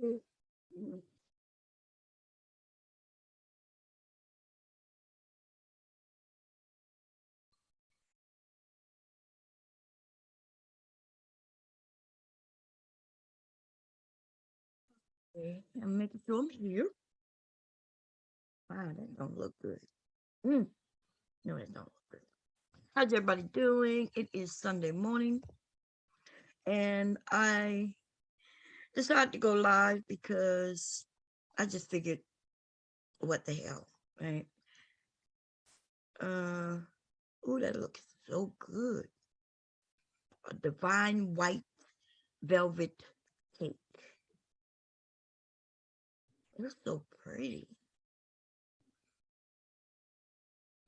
Okay, I'm making sure I'm here. Wow, that don't look good. Mm. No, that don't look good. How's everybody doing? It is Sunday morning, and I decided to go live because I just figured, what the hell, right? Oh, that looks so good. A divine white velvet cake. It's so pretty.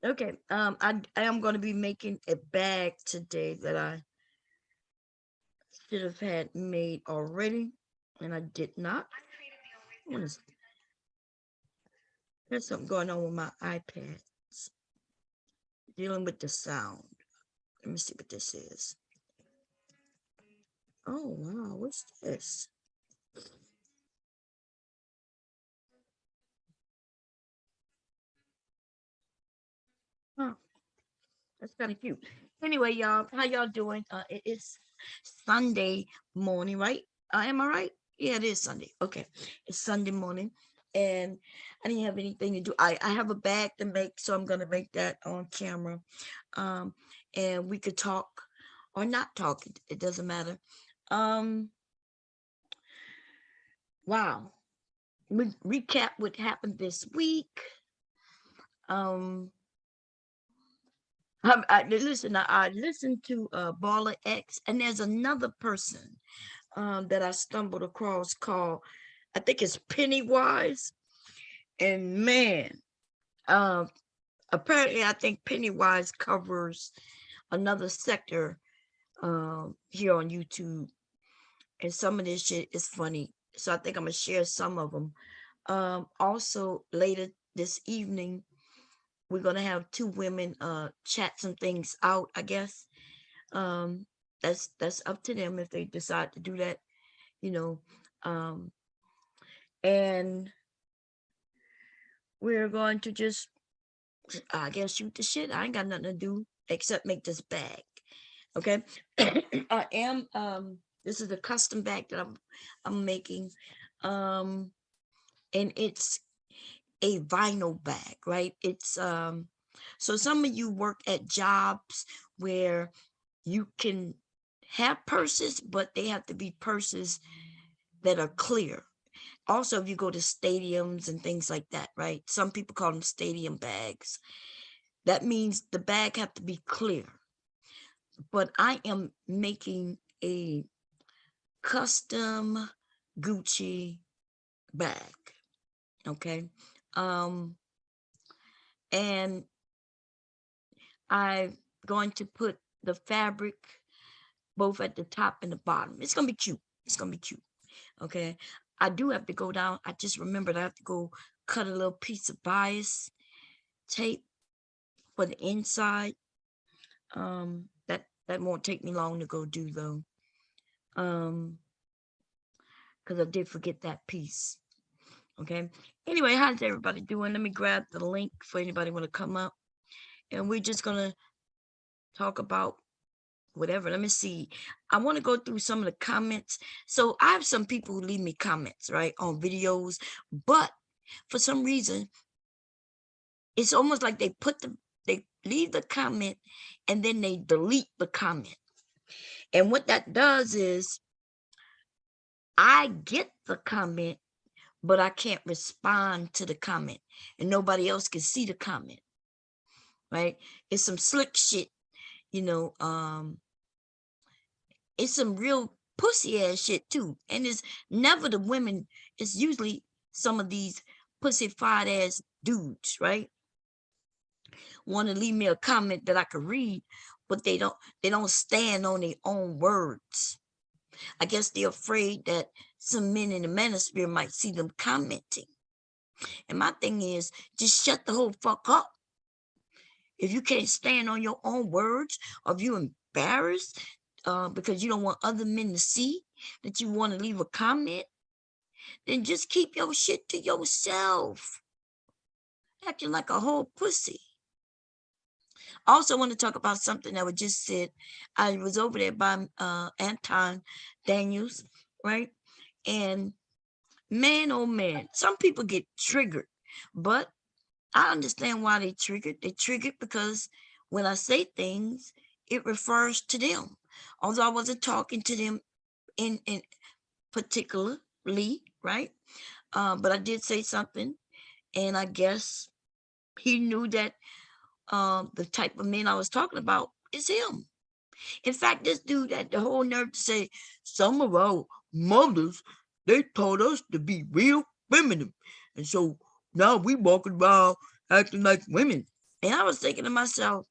Okay, I am going to be making a bag today that I should have had made already, and I did not. There's something going on with my iPad. Dealing with the sound. Let me see what this is. Oh wow, what's this? Huh, that's kind of cute. Anyway, y'all, how y'all doing? It is Sunday morning, right? Am I right? Yeah, it is Sunday. Okay, it's Sunday morning, and I didn't have anything to do. I have a bag to make, so I'm gonna make that on camera. Um, and we could talk or not talk. It doesn't matter. Um, wow. Recap what happened this week. Um, listen, I listened to Baller X, and there's another person that I stumbled across called, I think it's Pennywise. And man, uh, apparently, I think Pennywise covers another sector here on YouTube, and some of this shit is funny. So I think I'm gonna share some of them. Also, later this evening, we're gonna have two women chat some things out, I guess. Um, that's up to them if they decide to do that, you know. Um, and we're going to just, I guess, shoot the shit. I ain't got nothing to do except make this bag. Okay. I am this is a custom bag that I'm making. Um and it's a vinyl bag, right? It's so some of you work at jobs where you can have purses, but they have to be purses that are clear. Also, if you go to stadiums and things like that, right? Some people call them stadium bags. That means the bag have to be clear. But I am making a custom Gucci bag. Okay. Um, and I'm going to put the fabric both at the top and the bottom. It's gonna be cute. It's gonna be cute. Okay. I do have to go down. I just remembered I have to go cut a little piece of bias tape for the inside. That won't take me long to go do though. Because I did forget that piece. Okay. Anyway, how's everybody doing? Let me grab the link for anybody want to come up, and we're just gonna talk about whatever. Let me see. I want to go through some of the comments. So I have some people who leave me comments, right, on videos, but for some reason, it's almost like they leave the comment and then they delete the comment. And what that does is I get the comment, but I can't respond to the comment, and nobody else can see the comment, right? It's some slick shit, you know. It's some real pussy ass shit too, and it's never the women. It's usually some of these pussyfied ass dudes, right? Want to leave me a comment that I could read, but they don't stand on their own words. I guess they're afraid that some men in the manosphere might see them commenting. And my thing is, just shut the whole fuck up. If you can't stand on your own words, or if you're embarrassed because you don't want other men to see that you want to leave a comment, then just keep your shit to yourself. Acting like a whole pussy. I also want to talk about something that was just said. I was over there by Anton Daniels, right? And man, oh man, some people get triggered, but I understand why they triggered. They triggered because when I say things, it refers to them. Although I wasn't talking to them in particularly, right? But I did say something, and I guess he knew that the type of men I was talking about is him. In fact, this dude had the whole nerve to say, some of our mothers, they taught us to be real feminine. And so now we walking around acting like women. And I was thinking to myself,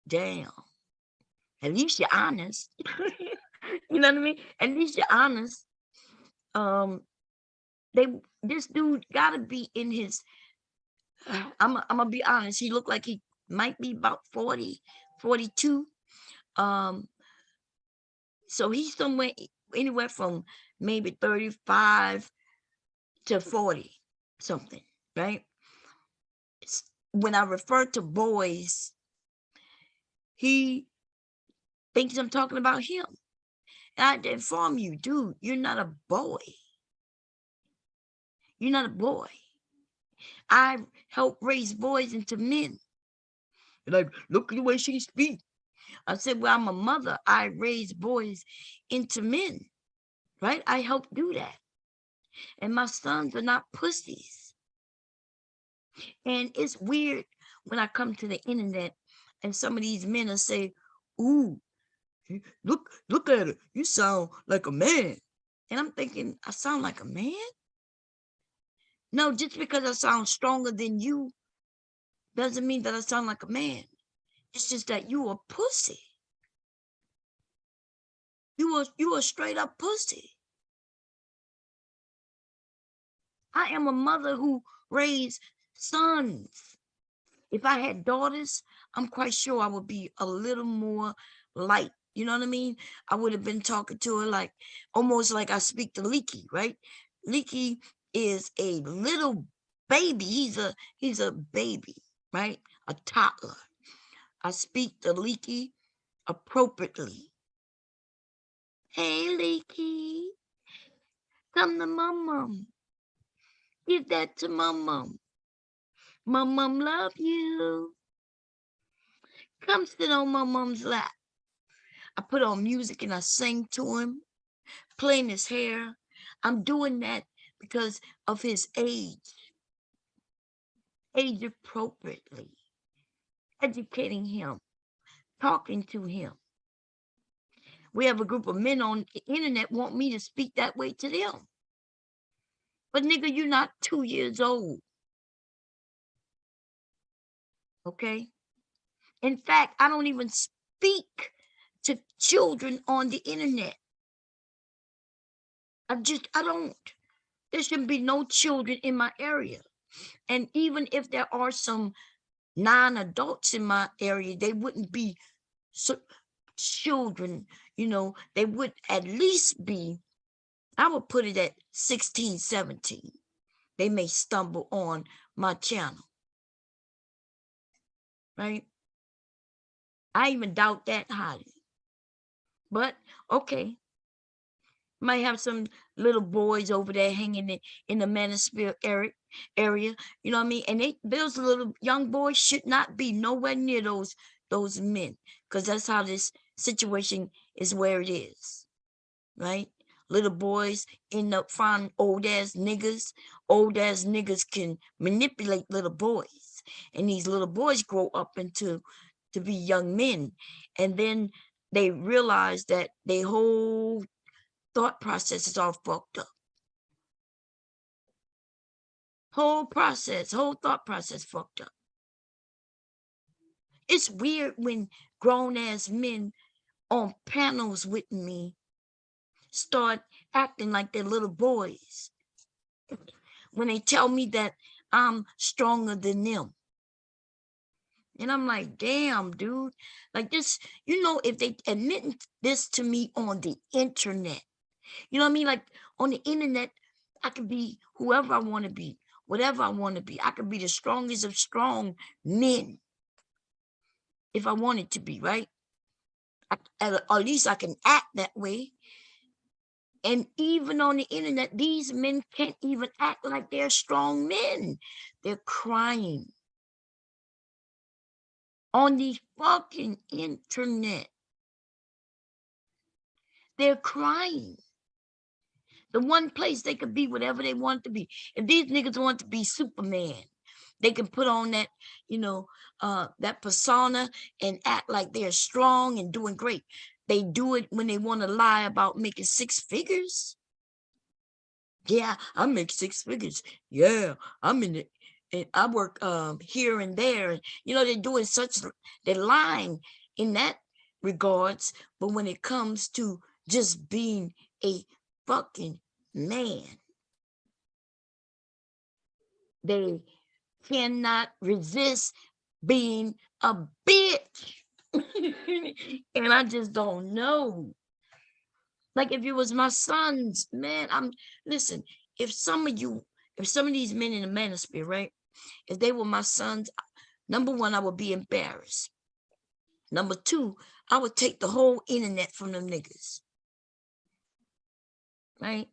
damn, at least you're honest. You know what I mean? At least you're honest. Um, they this dude gotta be in his I'm gonna be honest, he looked like he might be about 40, 42. Um, so he's somewhere anywhere from maybe 35 to 40 something, right? When I refer to boys, he thinks I'm talking about him. And I had to inform you, dude, you're not a boy. You're not a boy. I help raise boys into men. Like, look at the way she speaks. I said, well, I'm a mother. I raise boys into men, right? I help do that. And my sons are not pussies. And it's weird when I come to the internet and some of these men will say, ooh, look at her. You sound like a man. And I'm thinking, I sound like a man? No, just because I sound stronger than you doesn't mean that I sound like a man. It's just that you a pussy. You a straight up pussy. I am a mother who raised sons. If I had daughters, I'm quite sure I would be a little more light. You know what I mean? I would have been talking to her like almost like I speak to Leaky, right? Leaky is a little baby. He's a baby, right? A toddler. I speak to Leaky appropriately. Hey, Leaky, come to mom. Give that to mom. Mom love you. Come sit on mom's lap. I put on music and I sing to him, playing his hair. I'm doing that because of his age appropriately, educating him, talking to him. We have a group of men on the internet want me to speak that way to them. But nigga, you're not 2 years old. Okay? In fact, I don't even speak to children on the internet. I don't. There should be no children in my area. And even if there are some non-adults in my area, they wouldn't be children, you know, they would at least be, I would put it at 16, 17. They may stumble on my channel, right? I even doubt that highly. But okay, might have some little boys over there hanging in the manosphere area, you know what I mean? And those little young boys should not be nowhere near those men, because that's how this situation is where it is, right? Little boys end up finding old ass niggas. Old ass niggas can manipulate little boys, and these little boys grow up to be young men, and then they realize that their whole thought process is all fucked up. Whole thought process fucked up. It's weird when grown ass men on panels with me start acting like they're little boys when they tell me that I'm stronger than them. And I'm like, damn, dude. Like this, you know, if they admit this to me on the internet, you know what I mean? Like on the internet, I can be whoever I want to be, whatever I want to be. I could be the strongest of strong men if I wanted to be, right? At least I can act that way. And even on the internet, these men can't even act like they're strong men. They're crying on the fucking internet. They're crying. The one place they could be whatever they want to be. If these niggas want to be Superman, they can put on that, that persona and act like they're strong and doing great. They do it when they want to lie about making 6 figures. Yeah, I make 6 figures. Yeah, I'm in it. And I work here and there. And, they're doing they're lying in that regards. But when it comes to just being a fucking man, they cannot resist being a bitch. And I just don't know. Like if it was my sons, man, listen, if some of these men in the manosphere, right? If they were my sons, number one, I would be embarrassed. Number two, I would take the whole internet from them niggas. Right?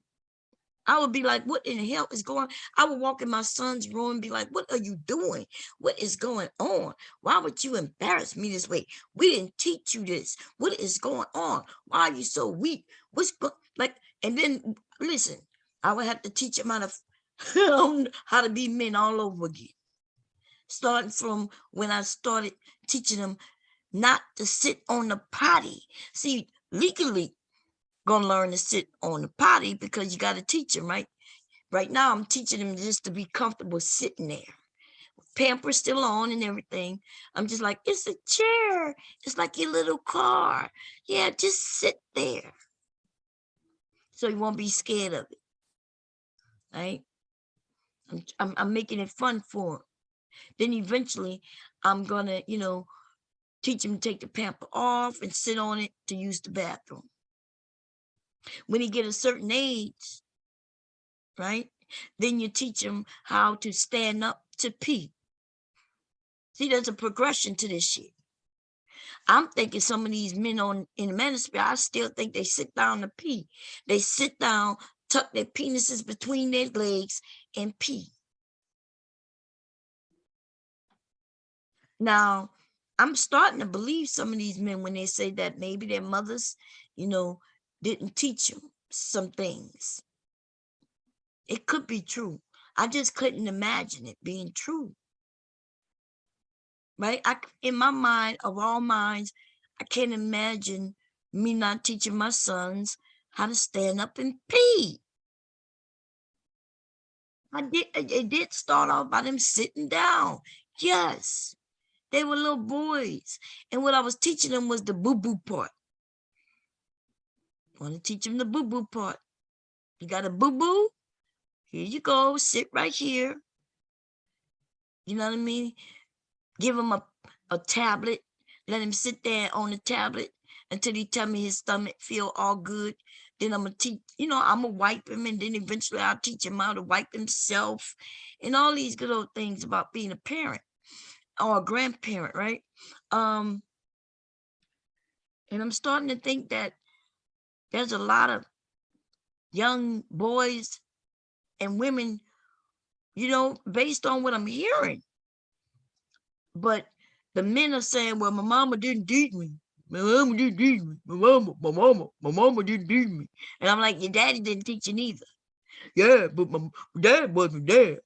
I would be like, what in the hell is going on? I would walk in my son's room and be like, what are you doing? What is going on? Why would you embarrass me this way? We didn't teach you this. What is going on? Why are you so weak? And then listen, I would have to teach them how to be men all over again. Starting from when I started teaching them not to sit on the potty. See, legally, gonna learn to sit on the potty because you got to teach them, right? Right now, I'm teaching them just to be comfortable sitting there. Pampers still on and everything. I'm just like, it's a chair. It's like your little car. Yeah, just sit there. So you won't be scared of it, right? I'm making it fun for them. Then eventually, I'm gonna, teach them to take the pamper off and sit on it to use the bathroom. When he get a certain age, right? Then you teach them how to stand up to pee. See, there's a progression to this shit. I'm thinking some of these men in the manosphere, I still think they sit down to pee. They sit down, tuck their penises between their legs and pee. Now, I'm starting to believe some of these men when they say that maybe their mothers, didn't teach them some things. It could be true. I just couldn't imagine it being true. Right? In my mind, of all minds, I can't imagine me not teaching my sons how to stand up and pee. It did start off by them sitting down. Yes, they were little boys. And what I was teaching them was the boo-boo part. I want to teach them the boo-boo part. You got a boo-boo? Here you go. Sit right here. You know what I mean? Give him a tablet. Let him sit there on the tablet until he tell me his stomach feel all good. Then I'm going to teach, I'm going to wipe him. And then eventually I'll teach him how to wipe himself. And all these good old things about being a parent or a grandparent, right? And I'm starting to think that there's a lot of young boys and women, based on what I'm hearing. But the men are saying, well, my mama didn't teach me. My mama didn't teach me. My mama didn't teach me. And I'm like, your daddy didn't teach you neither. Yeah, but my dad wasn't there.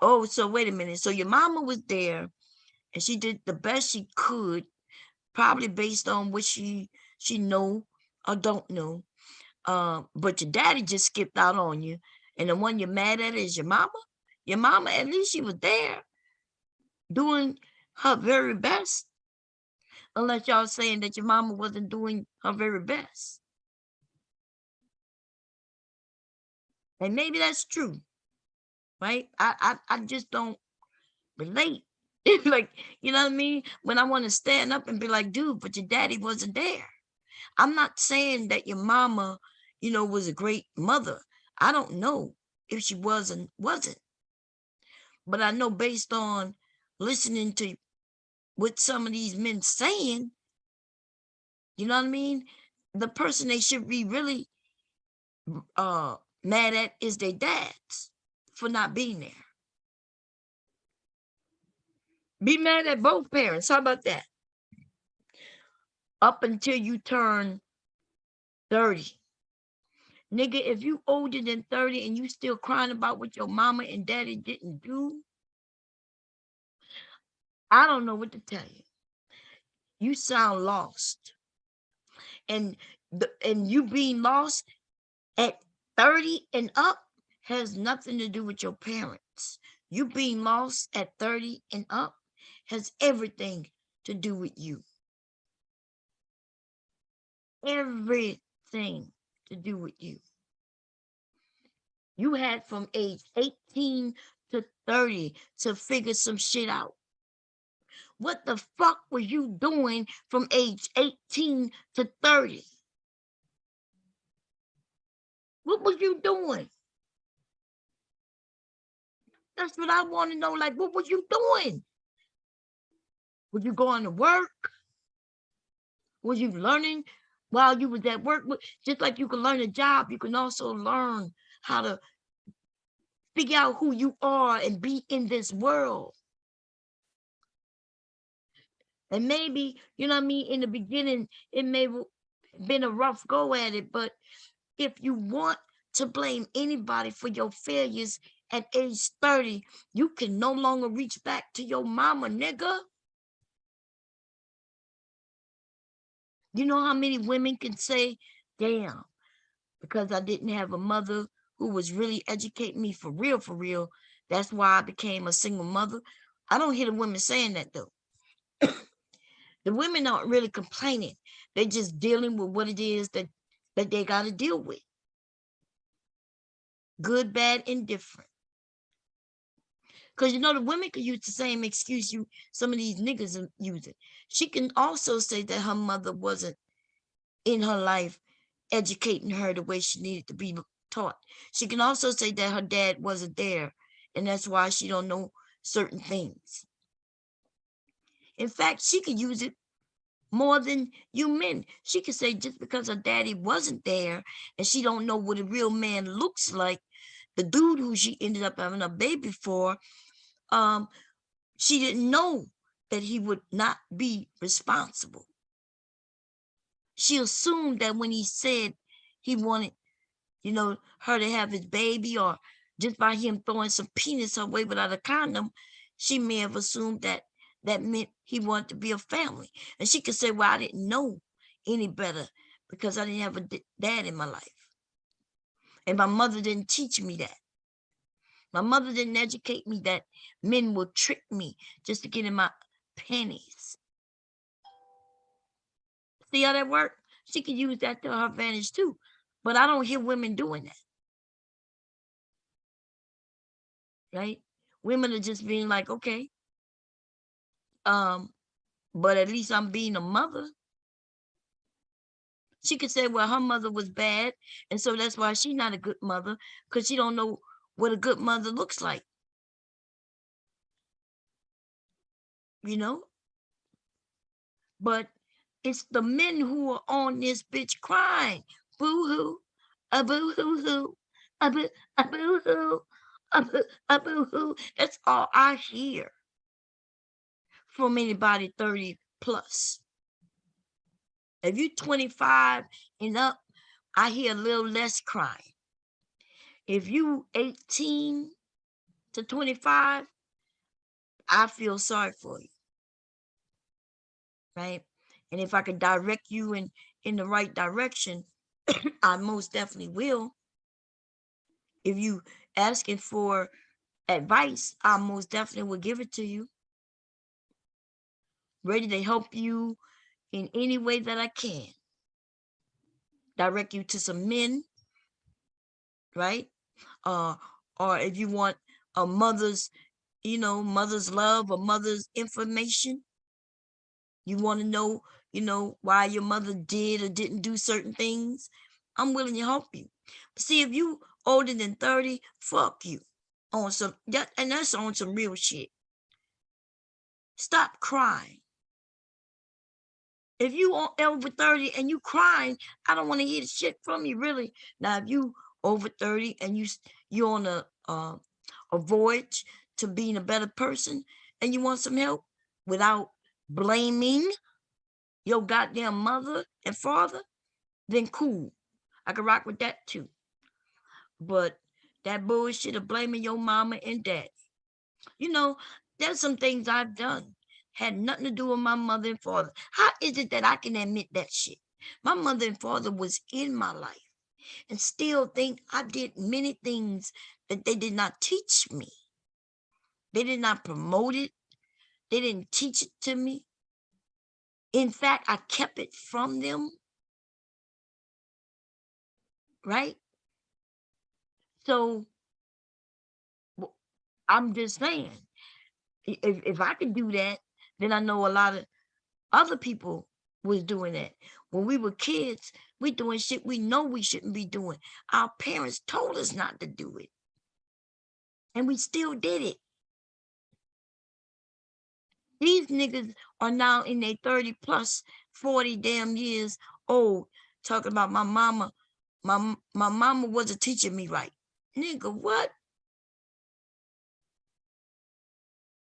Oh, so wait a minute. So your mama was there and she did the best she could, probably based on what she know or don't know. But your daddy just skipped out on you. And the one you're mad at is your mama. Your mama, at least she was there doing her very best. Unless y'all saying that your mama wasn't doing her very best. And maybe that's true, right? I just don't relate. Like, you know what I mean? When I want to stand up and be like, dude, but your daddy wasn't there. I'm not saying that your mama, was a great mother. I don't know. if she wasn't. But I know based on listening to what some of these men saying, you know what I mean? The person they should be really mad at is their dads for not being there. Be mad at both parents. How about that? Up until you turn 30. Nigga, if you older than 30 and you still crying about what your mama and daddy didn't do, I don't know what to tell you. You sound lost. And you being lost at 30 and up has nothing to do with your parents. You being lost at 30 and up has everything to do with you. Everything to do with you. You had from age 18 to 30 to figure some shit out. What the fuck were you doing from age 18 to 30? What was you doing? That's what I want to know. Like, what was you doing? Were you going to work? Was you learning while you was at work? Just like you can learn a job, you can also learn how to figure out who you are and be in this world. And maybe, you know what I mean, in the beginning, it may have been a rough go at it, but if you want to blame anybody for your failures at age 30, you can no longer reach back to your mama, nigga. You know how many women can say, damn, because I didn't have a mother who was really educating me for real, that's why I became a single mother. I don't hear the women saying that though. The women aren't really complaining. They're just dealing with what it is that they got to deal with. Good, bad, indifferent. Because you know the women can use the same excuse some of these niggas are using. She can also say that her mother wasn't in her life educating her the way she needed to be taught. She can also say that her dad wasn't there, and that's why she don't know certain things. In fact, she could use it more than you men. She could say just because her daddy wasn't there and she don't know what a real man looks like, the dude who she ended up having a baby for, she didn't know that he would not be responsible. She assumed that when he said he wanted, her to have his baby, or just by him throwing some penis her way without a condom, she may have assumed that meant he wanted to be a family. And she could say, well, I didn't know any better because I didn't have a dad in my life. And my mother didn't teach me that. My mother didn't educate me that men will trick me just to get in my panties. See how that works? She could use that to her advantage too. But I don't hear women doing that. Right? Women are just being like, okay, but at least I'm being a mother. She could say, well, her mother was bad, and so that's why she's not a good mother, because she don't know what a good mother looks like. You know? But it's the men who are on this bitch crying. Boo-hoo, a boo-hoo-hoo, a boo-hoo, a boo-hoo. That's all I hear from anybody 30 plus. If you're 25 and up, I hear a little less crying. If you 18 to 25, I feel sorry for you. Right? And if I could direct you in the right direction, I most definitely will. If you asking for advice, I most definitely will give it to you. Ready to help you in any way that I can. Direct you to some men, right? Or if you want a mother's, mother's love or mother's information, you want to know, why your mother did or didn't do certain things, I'm willing to help you. But see, if you older than 30, fuck you. On some that, and that's on some real shit. Stop crying. If you are over 30 and you crying, I don't want to hear the shit from you, really. Now, if you over 30 and you're on a voyage to being a better person and you want some help without blaming your goddamn mother and father, then cool. I can rock with that too. But that bullshit of blaming your mama and daddy, you know, there's some things I've done had nothing to do with my mother and father. How is it that I can admit that shit? My mother and father was in my life and still think I did many things that they did not teach me. They did not promote it. They didn't teach it to me. In fact, I kept it from them. Right? So I'm just saying, if I could do that, then I know a lot of other people was doing that. When we were kids, we doing shit we know we shouldn't be doing. Our parents told us not to do it. And we still did it. These niggas are now in their 30 plus 40 damn years old talking about my mama. My mama wasn't teaching me right. Nigga, what?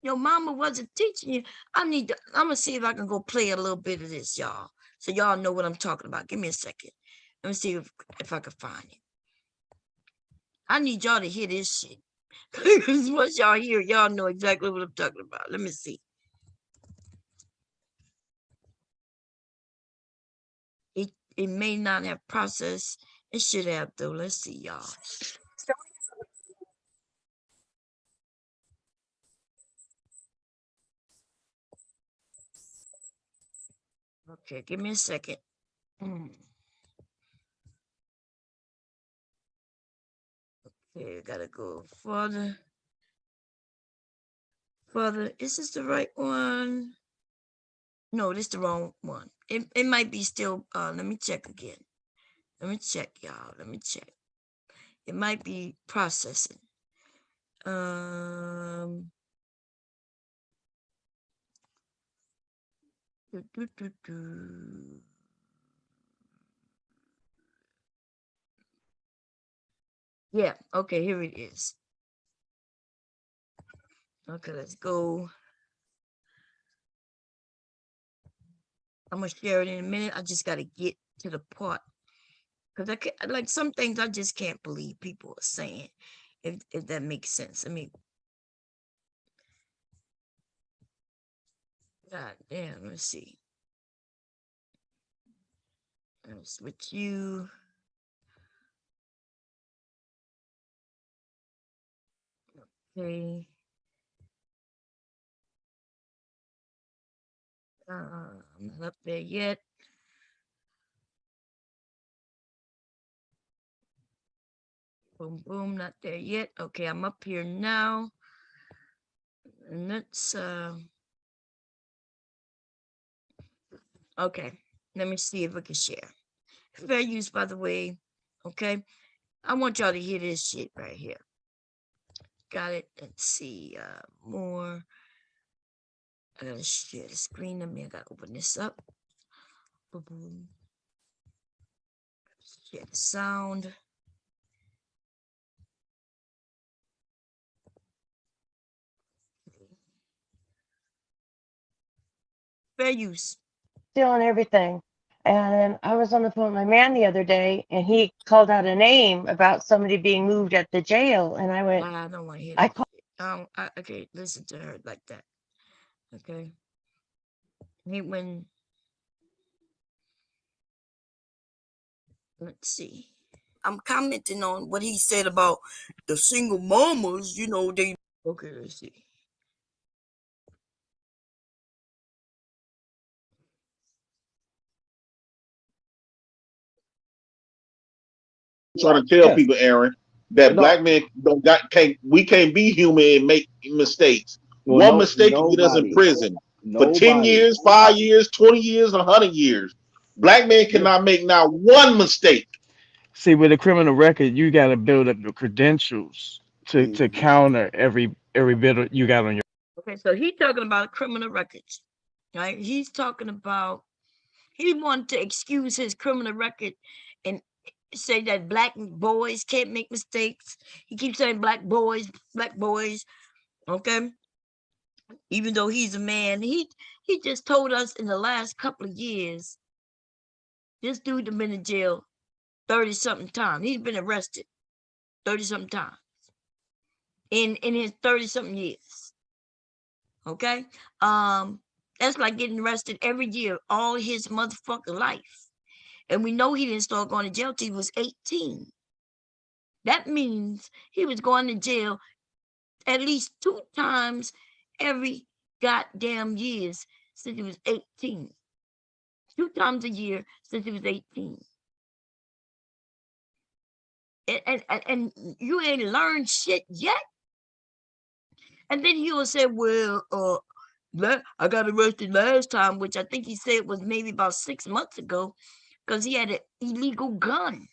Your mama wasn't teaching you. I'm gonna see if I can go play a little bit of this, y'all. So y'all know what I'm talking about. Give me a second. Let me see if I can find it. I need y'all to hear this shit. Because once y'all hear, y'all know exactly what I'm talking about. Let me see. It may not have processed. It should have though. Let's see, y'all. Okay, give me a second. Okay, gotta go further. Further. Is this the right one? No, this is the wrong one. It might be still. Let me check again. Let me check, y'all. Let me check. It might be processing. Yeah, okay, here it is. Okay, let's go. I'm gonna share it in a minute. I just gotta get to the part. Because I can't, like some things I just can't believe people are saying. If that makes sense. I mean, god damn, let's see. Let's switch you. Okay. I'm not up there yet. Boom, boom, not there yet. Okay, I'm up here now. And let's, okay, let me see if we can share. Fair use, by the way, okay? I want y'all to hear this shit right here. Got it. Let's see, more. I gotta share the screen. I gotta open this up. Boom, boom. Share the sound. Fair use. Stealing everything. And I was on the phone with my man the other day, and he called out a name about somebody being moved at the jail. And I went, I don't want to hear I that. called. Okay, listen to her like that. Okay. When let's see. I'm commenting on what he said about the single mamas, they okay, let's see. Trying to tell people, Aaron, that black men we can't be human and make mistakes. Well, One mistake can get us in prison for 10 years, 5 years, 20 years, 100 years. Black men cannot make now one mistake. See, with a criminal record, you got to build up your credentials to Mhm. counter every bit you got on your. Okay, so he's talking about criminal records, right? He's talking about he wanted to excuse his criminal record and say that black boys can't make mistakes. He keeps saying black boys, okay? Even though he's a man, he just told us in the last couple of years, this dude has been in jail 30-something times. He's been arrested 30-something times in his 30-something years. Okay? That's like getting arrested every year, all his motherfucking life. And we know he didn't start going to jail till he was 18. That means he was going to jail at least 2 times every goddamn years since he was 18. 2 times a year since he was 18. And you ain't learned shit yet. And then he will say, well, I got arrested last time, which I think he said was maybe about 6 months ago, because he had an illegal gun.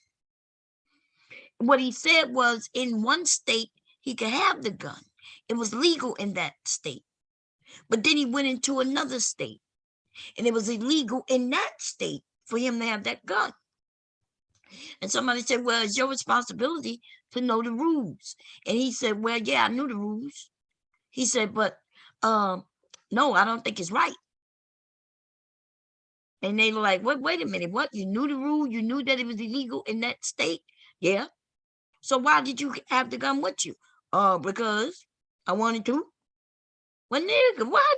What he said was in one state, he could have the gun. It was legal in that state. But then he went into another state, and it was illegal in that state for him to have that gun. And somebody said, well, it's your responsibility to know the rules. And he said, well, yeah, I knew the rules. He said, but no, I don't think it's right. And they were like, wait a minute, what? You knew the rule? You knew that it was illegal in that state? Yeah. So why did you have the gun with you? Because I wanted to. Well, nigga, what?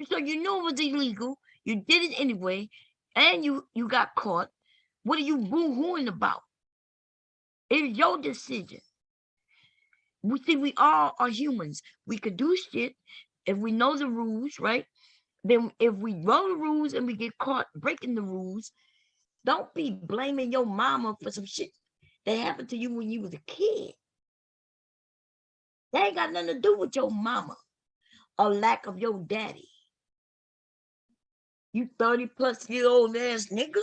So you knew it was illegal. You did it anyway. And you got caught. What are you boo-hooing about? It's your decision. We all are humans. We could do shit if we know the rules, right? Then if we know the rules and we get caught breaking the rules, don't be blaming your mama for some shit that happened to you when you was a kid. That ain't got nothing to do with your mama or lack of your daddy. You 30-plus-year-old ass nigga.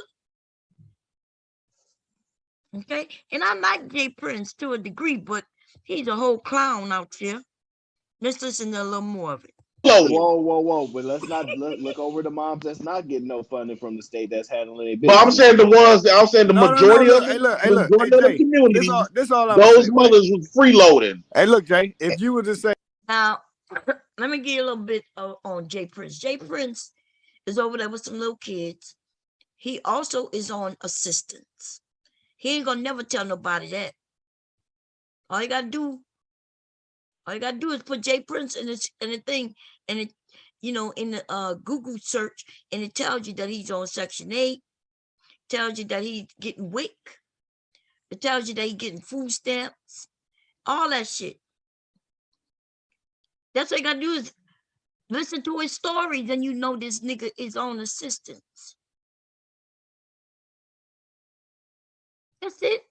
Okay? And I like Jay Prince to a degree, but he's a whole clown out here. Let's listen to a little more of it. Loaded. Whoa! But let's not look over the moms that's not getting no funding from the state that's handling it. But I'm saying the ones, I'm saying the No. majority of Hey, it, look. Hey, majority of the Jay. community, This all I'm those say, mothers was freeloading. Hey, look, Jay. If you were to say, Now, let me give you a little bit on Jay Prince. Jay Prince is over there with some little kids. He also is on assistance. He ain't gonna never tell nobody that. All you gotta do is put Jay Prince in the thing, and it, in the Google search, and it tells you that he's on Section 8, tells you that he's getting WIC, it tells you that he's getting food stamps, all that shit. That's what you gotta do is listen to his stories, and you know this nigga is on assistance. That's it.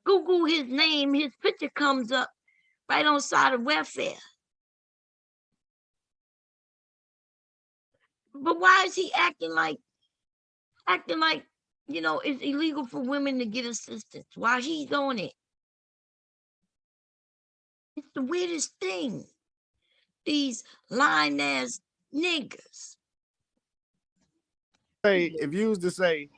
Google his name, his picture comes up right on side of welfare. But why is he acting like, it's illegal for women to get assistance while he's on it? It's the weirdest thing. These lying ass niggas. if you was to say,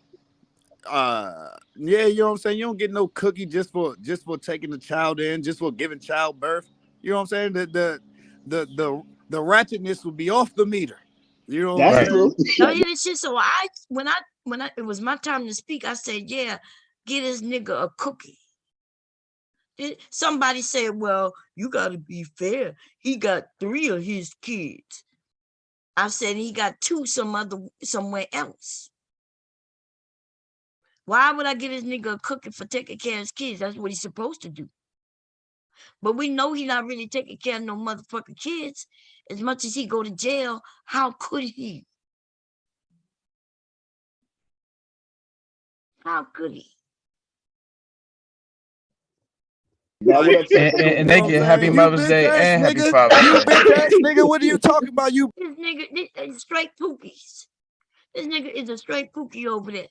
yeah, you know what I'm saying, you don't get no cookie just for taking the child in, just for giving childbirth. You know what I'm saying? The ratchetness would be off the meter. You know what I'm saying? No, it's just so when it was my time to speak, I said, yeah, get this nigga a cookie. Somebody said, well, you gotta be fair. He got 3 of his kids. I said he got 2 somewhere else. Why would I get this nigga a cookie for taking care of his kids? That's what he's supposed to do. But we know he's not really taking care of no motherfucking kids. As much as he go to jail, how could he? How could he? And they get Happy Mother's Day and Happy Father's You Day. bitch ass nigga, what are you talking about? You This nigga is straight pookies. This nigga is a straight pookie over there.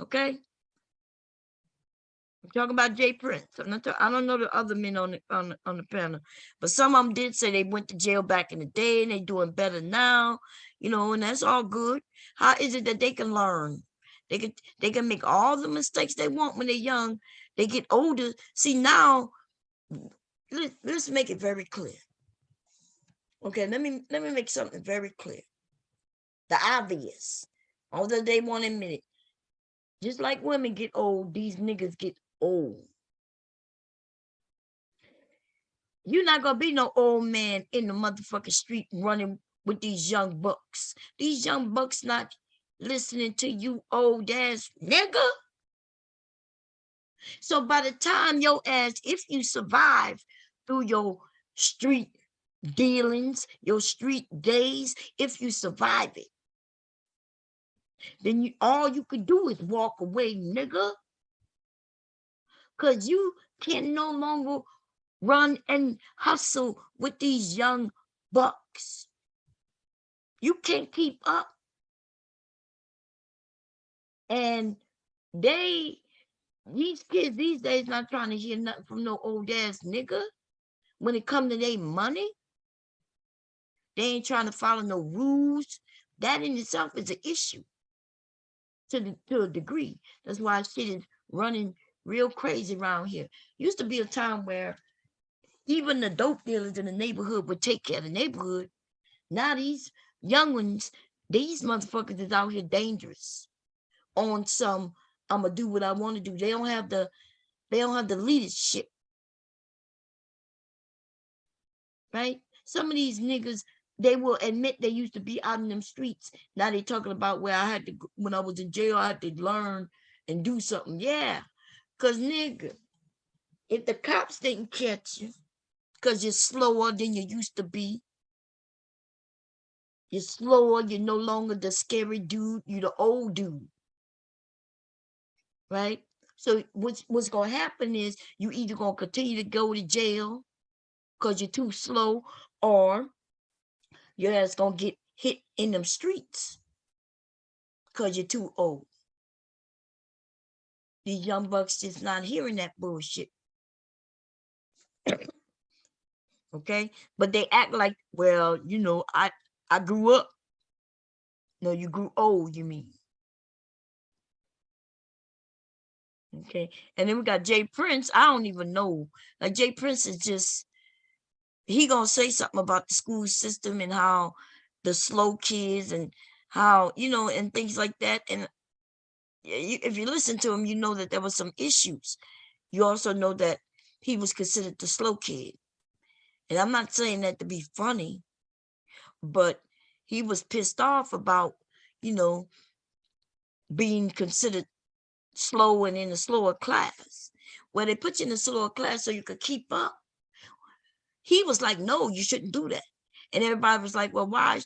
Okay. I'm talking about Jay Prince. I don't know the other men on the panel, but some of them did say they went to jail back in the day and they doing better now, and that's all good. How is it that they can learn? They can make all the mistakes they want when they're young. They get older. See, now let's make it very clear. Okay, let me make something very clear. The obvious, although they won't admit it. Just like women get old, these niggas get old. You're not gonna be no old man in the motherfucking street running with these young bucks. These young bucks not listening to you old ass nigga. So by the time your ass, if you survive through your street dealings, your street days, if you survive it, then all you could do is walk away, nigga. Cause you can no longer run and hustle with these young bucks. You can't keep up. And these kids these days not trying to hear nothing from no old ass nigga. When it come to their money, they ain't trying to follow no rules. That in itself is an issue to a degree. That's why shit is running real crazy around here. Used to be a time where even the dope dealers in the neighborhood would take care of the neighborhood. Now these young ones, these motherfuckers is out here dangerous. On some, I'ma do what I want to do. They don't have the leadership. Right? Some of these niggas, they will admit they used to be out in them streets. Now they talking about where when I was in jail, I had to learn and do something. Yeah. Cause nigga, if the cops didn't catch you, because you're slower than you used to be. You're slower, you're no longer the scary dude, you're the old dude. Right? So what's gonna happen is you either gonna continue to go to jail because you're too slow, or your ass gonna get hit in them streets because you're too old. These young bucks just not hearing that bullshit. Okay, but they act like, well, I grew up. No, you grew old, you mean. Okay, and then we got Jay Prince. I don't even know. Like, Jay Prince is just, he gonna say something about the school system and how the slow kids and how, and things like that. And if you listen to him, you know that there was some issues. You also know that he was considered the slow kid. And I'm not saying that to be funny, but he was pissed off about, being considered slow and in a slower class. Where they put you in a slower class so you could keep up. He was like, no, you shouldn't do that. And everybody was like, well, why?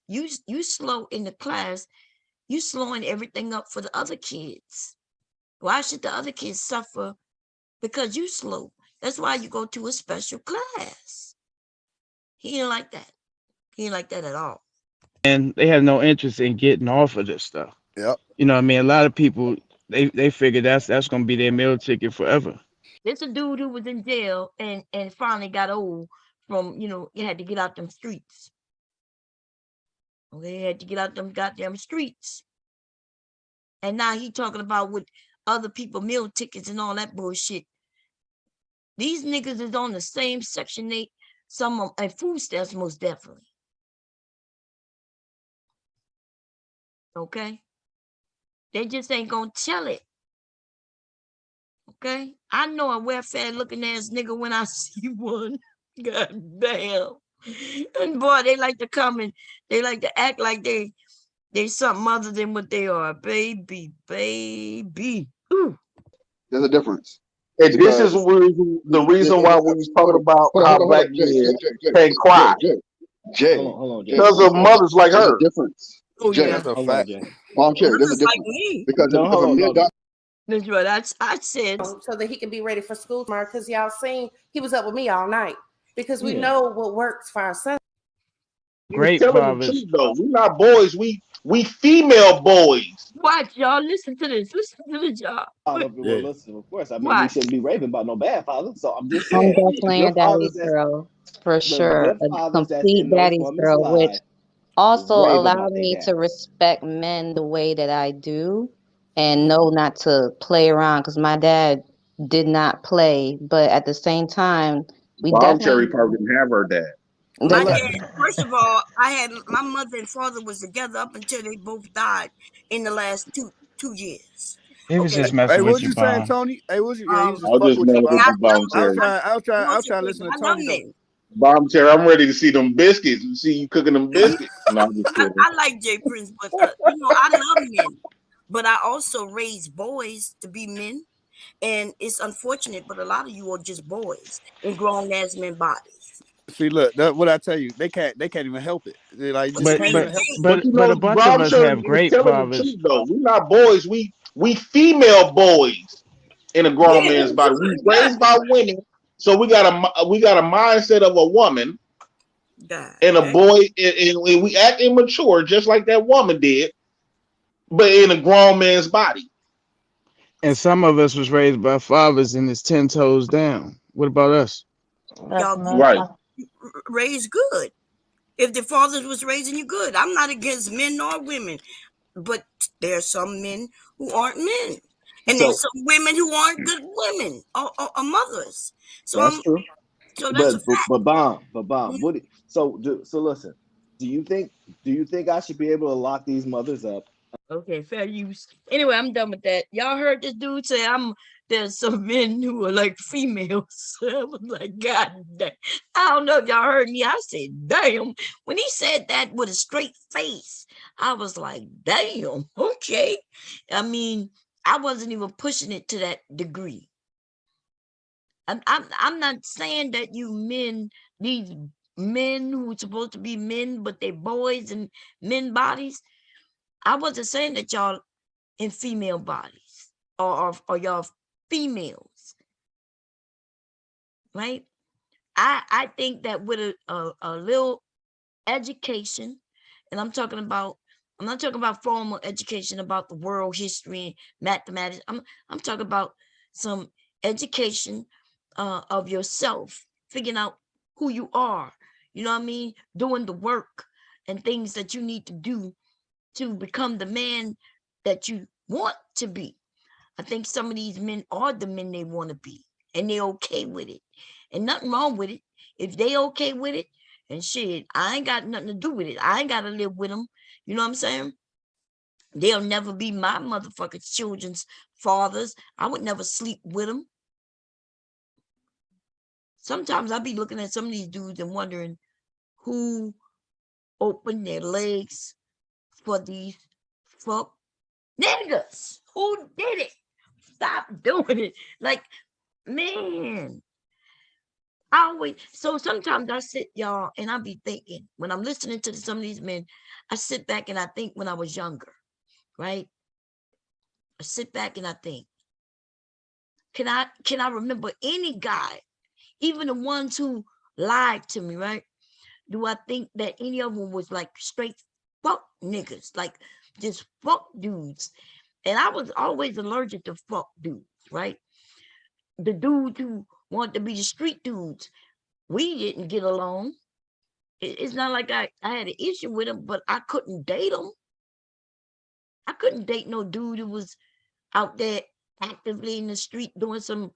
You slow in the class, you slowing everything up for the other kids. Why should the other kids suffer because you slow? That's why you go to a special class. He didn't like that. He didn't like that at all. And they have no interest in getting off of this stuff. Yep. You know what I mean? A lot of people, they figure that's going to be their meal ticket forever. There's a dude who was in jail and finally got old from, you had to get out them streets. They had to get out them goddamn streets. And now he talking about with other people meal tickets and all that bullshit. These niggas is on the same Section 8, some of and food stamps most definitely. Okay? They just ain't gonna tell it. Okay? I know a welfare looking ass nigga when I see one. God damn. And boy, they like to come and they like to act like they something other than what they are. Baby. Ooh. There's a difference. And this is the reason why we was talking about how black men can't cry. Jay, Hold on, Jay. Because of mothers like there's her. a difference. Oh, Jay, yeah. That's a Hold on, fact. Jay. Cherry, there's a Just like difference. me. Because No, if hold a on, mid hold on. That's what I said. So that he can be ready for school tomorrow, because y'all seen he was up with me all night, because we Yeah. know what works for our son. You Great telling the fathers. truth, though. We not boys. We female boys. Watch, y'all. Listen to this. Listen to this, y'all. Father, well, Yeah. listen, of course. I mean, we Watch. shouldn't be raving about no bad fathers. So I'm just I'm saying, definitely a good fathers daddy's that's girl for the sure. good A fathers that's complete in those daddy's women's girl, which lives also rave allowed about their me to daddy. respect men the way that I do and know not to play around because my dad did not play, but at the same time, we Voluntary definitely part didn't have her dad. So My that, look, dad, first of all, I had my mother and father was together up until they both died in the last two years. He was Okay. just Hey, messing what with you, you saying, Bomb. Tony? Hey, what you? Yeah, he was just I'll fucking just with you, mess And with Bob. you, I was voluntary. trying. I was trying. I was trying to listen to I love Tony though. men. Voluntary, I'm ready to see them biscuits and see you cooking them biscuits. No, I'm just kidding. I like Jay Prince, but I love men. But I also raise boys to be men. And it's unfortunate, but a lot of you are just boys in grown ass men bodies. See, look, what I tell you, they can't even help it. They like What you just But can't mean? even but help it. But you but know, a bunch of us voluntary have is great telling the truth fathers. though. We're not boys. We female boys in a grown Yeah, man's body. We God, raised by women, so we got a mindset of a woman God, and a dang. boy, and we act immature just like that woman did, but in a grown man's body. And some of us was raised by fathers and it's 10 toes down. What about us? That's Y'all messed Right. up. raised good. If the fathers was raising you good, I'm not against men nor women, but there's some men who aren't men, and so there's some women who aren't good women or mothers. So that's true. that's a fact. But Mhm. what? So listen. Do you think? Do you think I should be able to lock these mothers up? Okay, fair use. Anyway, I'm done with that. Y'all heard this dude say there's some men who are like females. I was like, God damn. I don't know if y'all heard me. I said, damn. When he said that with a straight face, I was like, damn, okay. I mean, I wasn't even pushing it to that degree. I'm not saying that you men, these men who are supposed to be men, but they're boys and men bodies. I wasn't saying that y'all in female bodies or y'all females, right? I think that with a little education, and I'm not talking about formal education about the world history and mathematics. I'm talking about some education of yourself, figuring out who you are, you know what I mean? Doing the work and things that you need to do to become the man that you want to be. I think some of these men are the men they want to be, and they're okay with it. And nothing wrong with it. If they okay with it, and shit, I ain't got nothing to do with it. I ain't got to live with them. You know what I'm saying? They'll never be my motherfucking children's fathers. I would never sleep with them. Sometimes I be looking at some of these dudes and wondering who opened their legs for these fuck niggas. Who did it? Stop doing it. Like, man, so sometimes I sit, y'all, and I be thinking when I'm listening to some of these men, I sit back and I think when I was younger, right? I sit back and I think, can I remember any guy, even the ones who lied to me, right? Do I think that any of them was like straight fuck niggas, like just fuck dudes? And I was always allergic to fuck dudes, right? The dudes who wanted to be the street dudes, we didn't get along. It's not like I had an issue with him, but I couldn't date him. I couldn't date no dude who was out there actively in the street doing some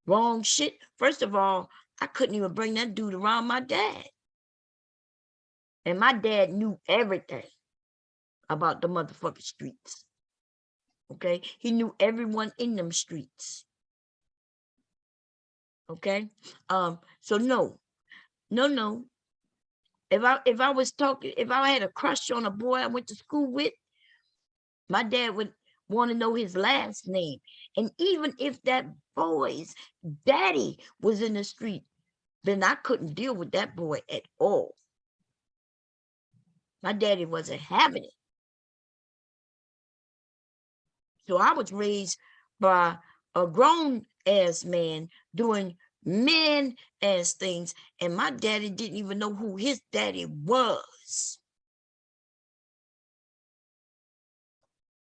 wrong shit. First of all, I couldn't even bring that dude around my dad. And my dad knew everything about the motherfucking streets. Okay? He knew everyone in them streets. Okay? So no. If I had a crush on a boy I went to school with, my dad would want to know his last name. And even if that boy's daddy was in the street, then I couldn't deal with that boy at all. My daddy wasn't having it. So I was raised by a grown ass man doing men ass things, and my daddy didn't even know who his daddy was.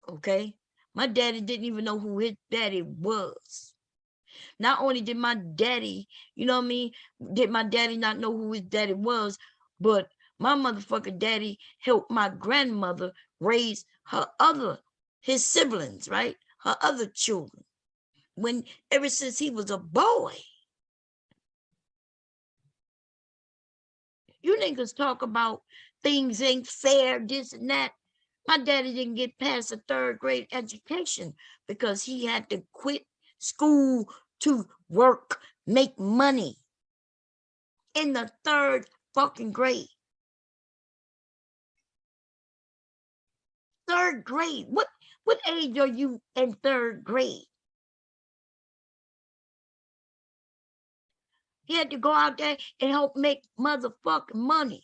Okay. My daddy didn't even know who his daddy was. Not only did my daddy, you know what I mean, did my daddy not know who his daddy was, but my motherfucking daddy helped my grandmother raise his siblings, right? Her other children. When ever since he was a boy. You niggas talk about things ain't fair, this and that. My daddy didn't get past a 3rd grade education because he had to quit school to work, make money in the 3rd fucking grade. 3rd grade. What age are you in 3rd grade? He had to go out there and help make motherfucking money.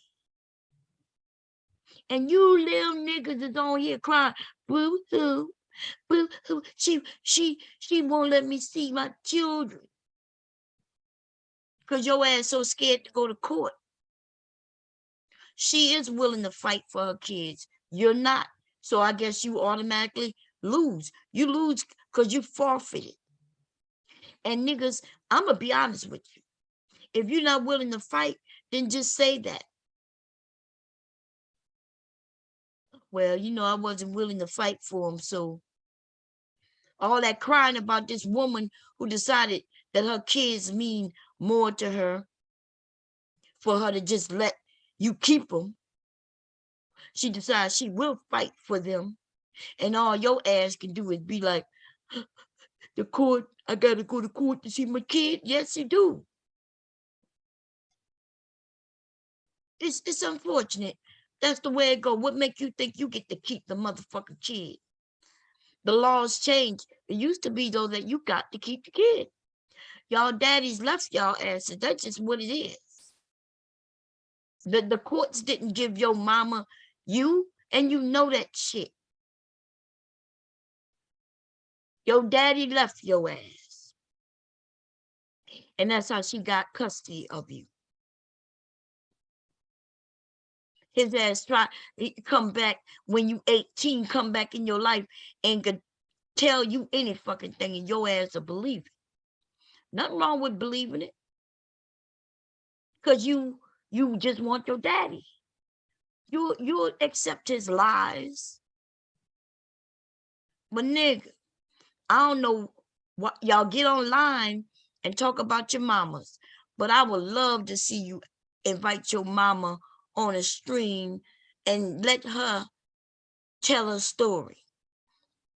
And you little niggas is on here crying, boo hoo, boo hoo. She won't let me see my children. Because your ass so scared to go to court. She is willing to fight for her kids. You're not. So I guess you automatically lose. You lose because you forfeited. And niggas, I'm going to be honest with you. If you're not willing to fight, then just say that. Well, you know, I wasn't willing to fight for him. So all that crying about this woman who decided that her kids mean more to her for her to just let you keep them. She decides she will fight for them. And all your ass can do is be like, the court, I gotta go to court to see my kid. Yes, you do. It's unfortunate. That's the way it go. What make you think you get to keep the motherfucking kid? The laws changed. It used to be though that you got to keep the kid. Y'all daddies left y'all asses. That's just what it is. The courts didn't give your mama you, and you know that shit. Your daddy left your ass. And that's how she got custody of you. His ass try to come back when you 18, come back in your life and could tell you any fucking thing and your ass will believe it. Nothing wrong with believing it. Because you just want your daddy. You'll accept his lies. But nigga, I don't know what y'all get online and talk about your mamas, but I would love to see you invite your mama on a stream and let her tell a story.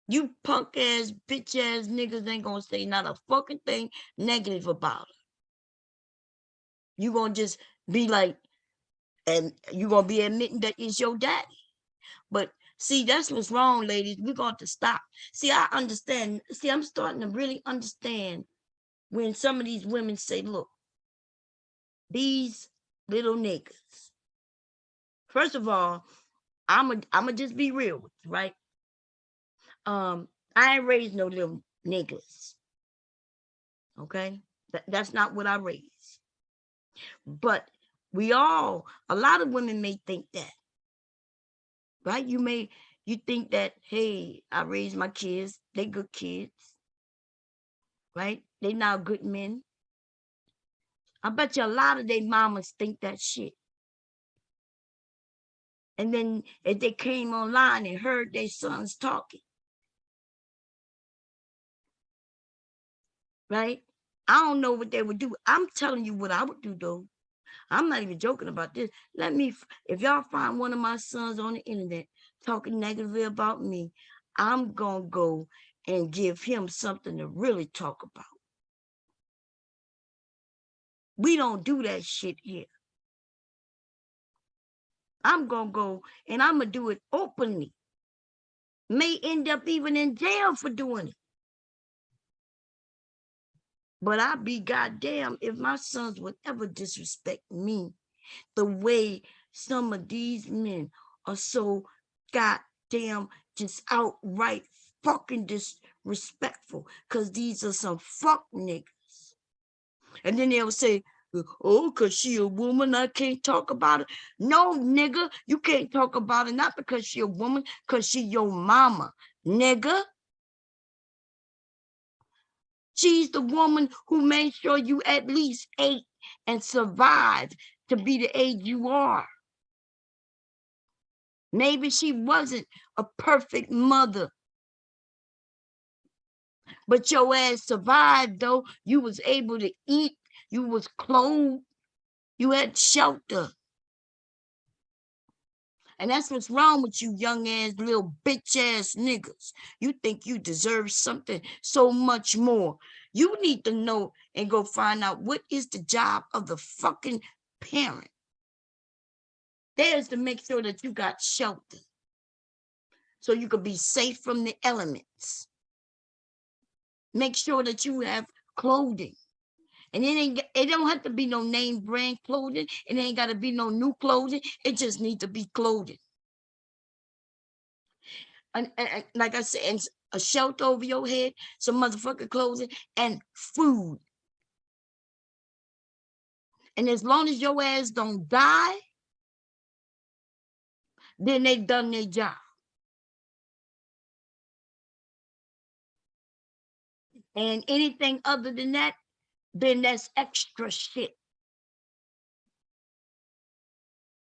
You punk ass, bitch ass niggas ain't gonna say not a fucking thing negative about her. You gonna just be like, and you gonna be admitting that it's your daddy. But see, that's what's wrong, ladies. We're going to stop. See, I understand. See, I'm starting to really understand when some of these women say, look, these little niggas. First of all, I'ma just be real with you, right? I ain't raised no little niggas. Okay? That's not what I raised. But a lot of women may think that. Right? You think that, hey, I raised my kids, they good kids. Right? They now good men. I bet you a lot of their mamas think that shit. And then if they came online and heard their sons talking, right? I don't know what they would do. I'm telling you what I would do though. I'm not even joking about this. If y'all find one of my sons on the internet talking negatively about me, I'm gonna go and give him something to really talk about. We don't do that shit here. I'm gonna go and I'm gonna do it openly. May end up even in jail for doing it. But I'd be goddamn if my sons would ever disrespect me the way some of these men are so goddamn just outright fucking disrespectful. Because these are some fuck niggas. And then they'll say, Oh, cause she a woman, I can't talk about it. No, nigga, you can't talk about it not because she a woman, cause she your mama, nigga. She's the woman who made sure you at least ate and survived to be the age you are. Maybe she wasn't a perfect mother, but your ass survived though. You was able to eat, you was clothed, you had shelter. And that's what's wrong with you young ass little bitch ass niggas. You think you deserve something so much more. You need to know and go find out what is the job of the fucking parent. There's to make sure that you got shelter so you could be safe from the elements. Make sure that you have clothing. And it don't have to be no name brand clothing. It ain't got to be no new clothing. It just needs to be clothing. And like I said, and a shelter over your head, some motherfucking clothing, and food. And as long as your ass don't die, then they done their job. And anything other than that, then that's extra shit.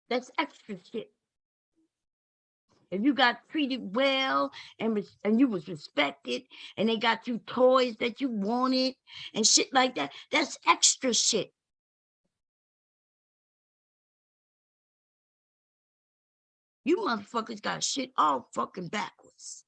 That's extra shit. If you got treated well and you was respected and they got you toys that you wanted and shit like that, that's extra shit. You motherfuckers got shit all fucking backwards.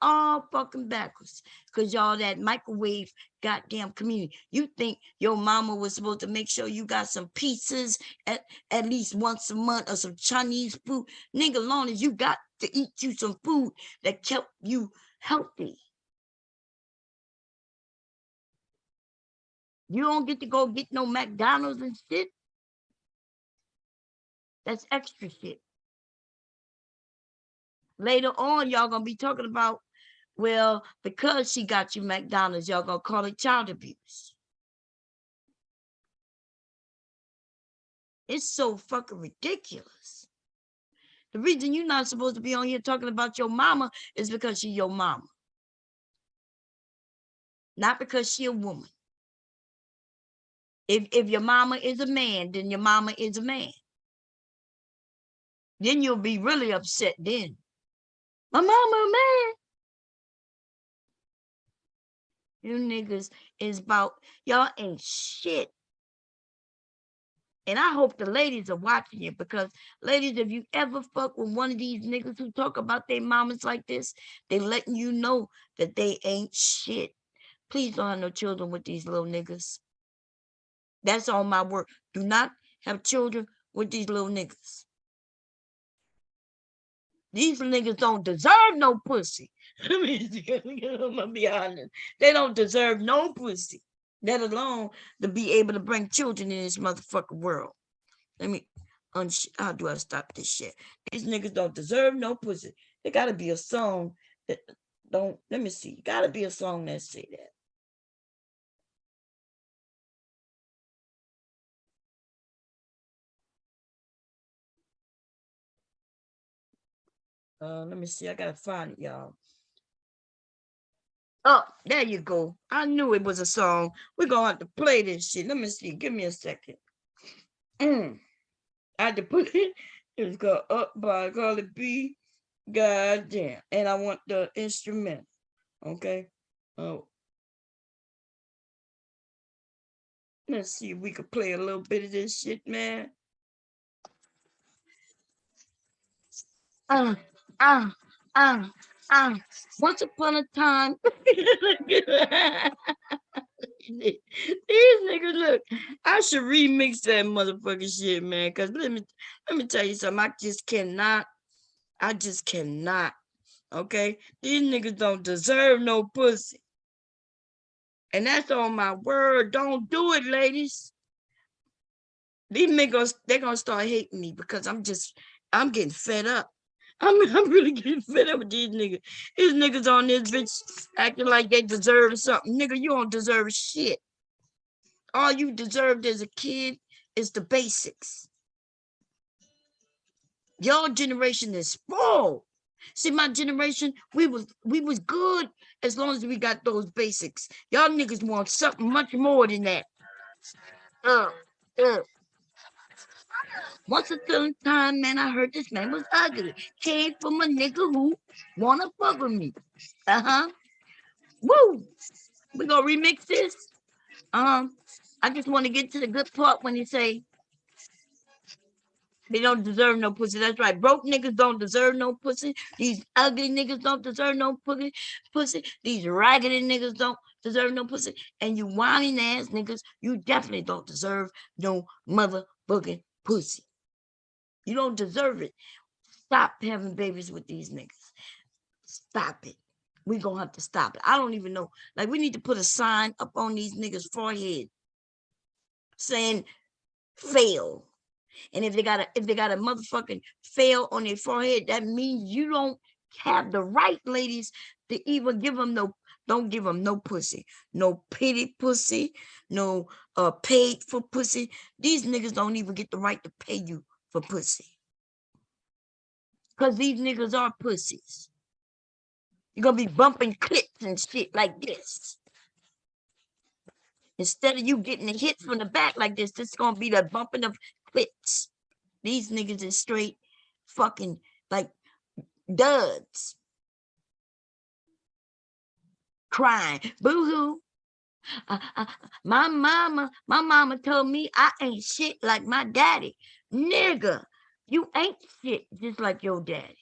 All fucking backwards. Because y'all that microwave goddamn community. You think your mama was supposed to make sure you got some pizzas at least once a month or some Chinese food. Nigga, long as you got to eat you some food that kept you healthy. You don't get to go get no McDonald's and shit. That's extra shit. Later on, y'all gonna be talking about, well, because she got you McDonald's, y'all gonna call it child abuse. It's so fucking ridiculous. The reason you're not supposed to be on here talking about your mama is because she's your mama. Not because she a woman. If your mama is a man, then your mama is a man. Then you'll be really upset then. My mama a man. You niggas is about, y'all ain't shit. And I hope the ladies are watching you, because ladies, if you ever fuck with one of these niggas who talk about their mamas like this, they letting you know that they ain't shit. Please don't have no children with these little niggas. That's all my work. Do not have children with these little niggas. These niggas don't deserve no pussy. I'm gonna be honest. They don't deserve no pussy, let alone to be able to bring children in this motherfucking world. Let me, how do I stop this shit? These niggas don't deserve no pussy. There gotta be a song that don't, let me see. Gotta be a song that say that. Let me see. I gotta find it, y'all. Oh, there you go. I knew it was a song. We're gonna have to play this shit. Let me see. Give me a second. I had to put it. It's called Up by Carly B. Goddamn. And I want the instrument. Okay. Oh. Let's see if we could play a little bit of this shit, man. Once upon a time. These niggas, look, I should remix that motherfucking shit, man. Cause let me tell you something. I just cannot. Okay, these niggas don't deserve no pussy, and that's on my word. Don't do it, ladies. These niggas, they're gonna start hating me because I'm getting fed up. I'm really getting fed up with these niggas. These niggas on this bitch acting like they deserve something. Nigga, you don't deserve shit. All you deserved as a kid is the basics. Your generation is spoiled. See, my generation, we was good as long as we got those basics. Y'all niggas want something much more than that. Uh. Once upon a time, man, I heard this man was ugly. Came from a nigga who wanna fuck with me. Woo! We gonna remix this. I just want to get to the good part when you say they don't deserve no pussy. That's right. Broke niggas don't deserve no pussy. These ugly niggas don't deserve no pussy. These raggedy niggas don't deserve no pussy. And you whining ass niggas, you definitely don't deserve no motherfucking pussy. You don't deserve it. Stop having babies with these niggas. Stop it. We're gonna have to stop it. I don't even know. Like, we need to put a sign up on these niggas' forehead saying fail. And if they got a motherfucking fail on their forehead, that means you don't have the right, ladies, to even give them don't give them no pussy, no pity pussy, no paid for pussy. These niggas don't even get the right to pay you for pussy. Because these niggas are pussies. You're gonna be bumping clips and shit like this. Instead of you getting the hits from the back like this is gonna be the bumping of clips. These niggas is straight fucking like duds. Crying. Boo-hoo. My mama told me I ain't shit like my daddy. Nigga, you ain't shit just like your daddy.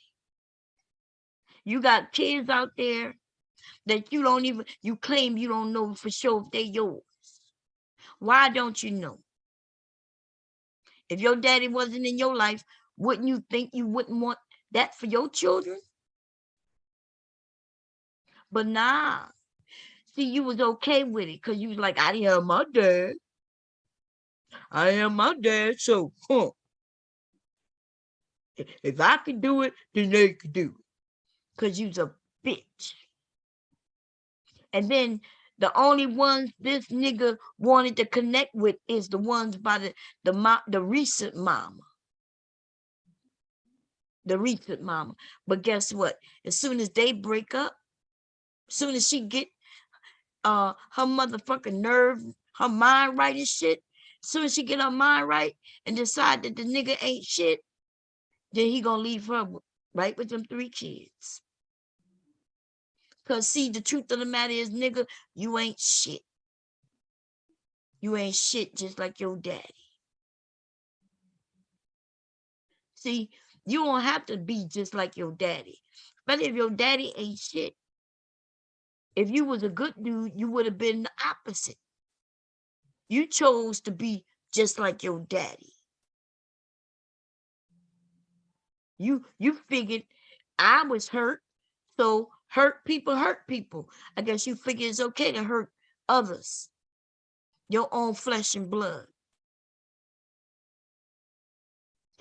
You got kids out there that you claim you don't know for sure if they're yours. Why don't you know? If your daddy wasn't in your life, wouldn't you think you wouldn't want that for your children? But nah. See, you was okay with it because you was like, I didn't have my dad. I am my dad, so if I could do it, then they could do it. Because you's a bitch. And then the only ones this nigga wanted to connect with is the ones by the recent mama. The recent mama. But guess what? As soon as they break up, as soon as she get her motherfucking nerve, her mind right and shit, as soon as she get her mind right and decide that the nigga ain't shit, then he gonna leave her right with them 3 kids. Because see, the truth of the matter is, nigga, you ain't shit. You ain't shit just like your daddy. See, you don't have to be just like your daddy. But if your daddy ain't shit, if you was a good dude, you would have been the opposite. You chose to be just like your daddy. You figured I was hurt, so hurt people. I guess you figure it's okay to hurt others, your own flesh and blood.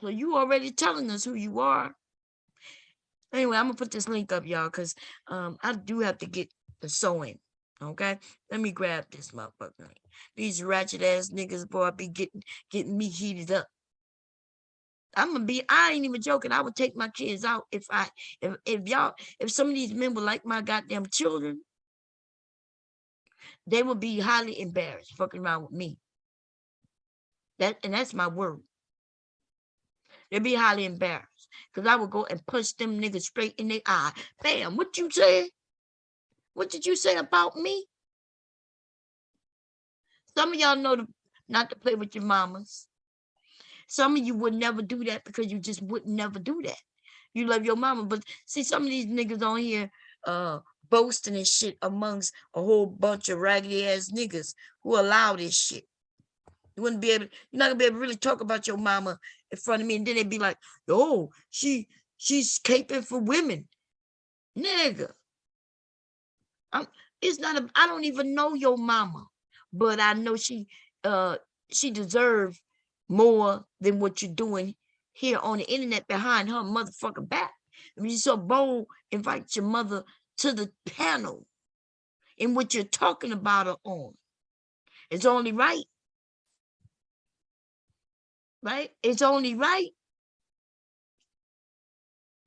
So you already telling us who you are. Anyway, I'm gonna put this link up, y'all, because I do have to get the sewing. Okay, let me grab this motherfucker. These ratchet ass niggas, boy, be getting me heated up. I ain't even joking. I would take my kids out if some of these men were like my goddamn children, they would be highly embarrassed fucking around with me. That's my word. They'd be highly embarrassed because I would go and punch them niggas straight in their eye. Bam, what you said? What did you say about me? Some of y'all know not to play with your mamas. Some of you would never do that because you just would never do that. You love your mama, but see, some of these niggas on here boasting and shit amongst a whole bunch of raggedy ass niggas who allow this shit. You're not gonna be able to really talk about your mama in front of me, and then they'd be like, "Oh, she's caping for women." Nigga. I don't even know your mama, but I know she deserves more than what you're doing here on the internet behind her motherfucking back. I mean, you're so bold, invite your mother to the panel in what you're talking about her on. It's only right right? It's only right.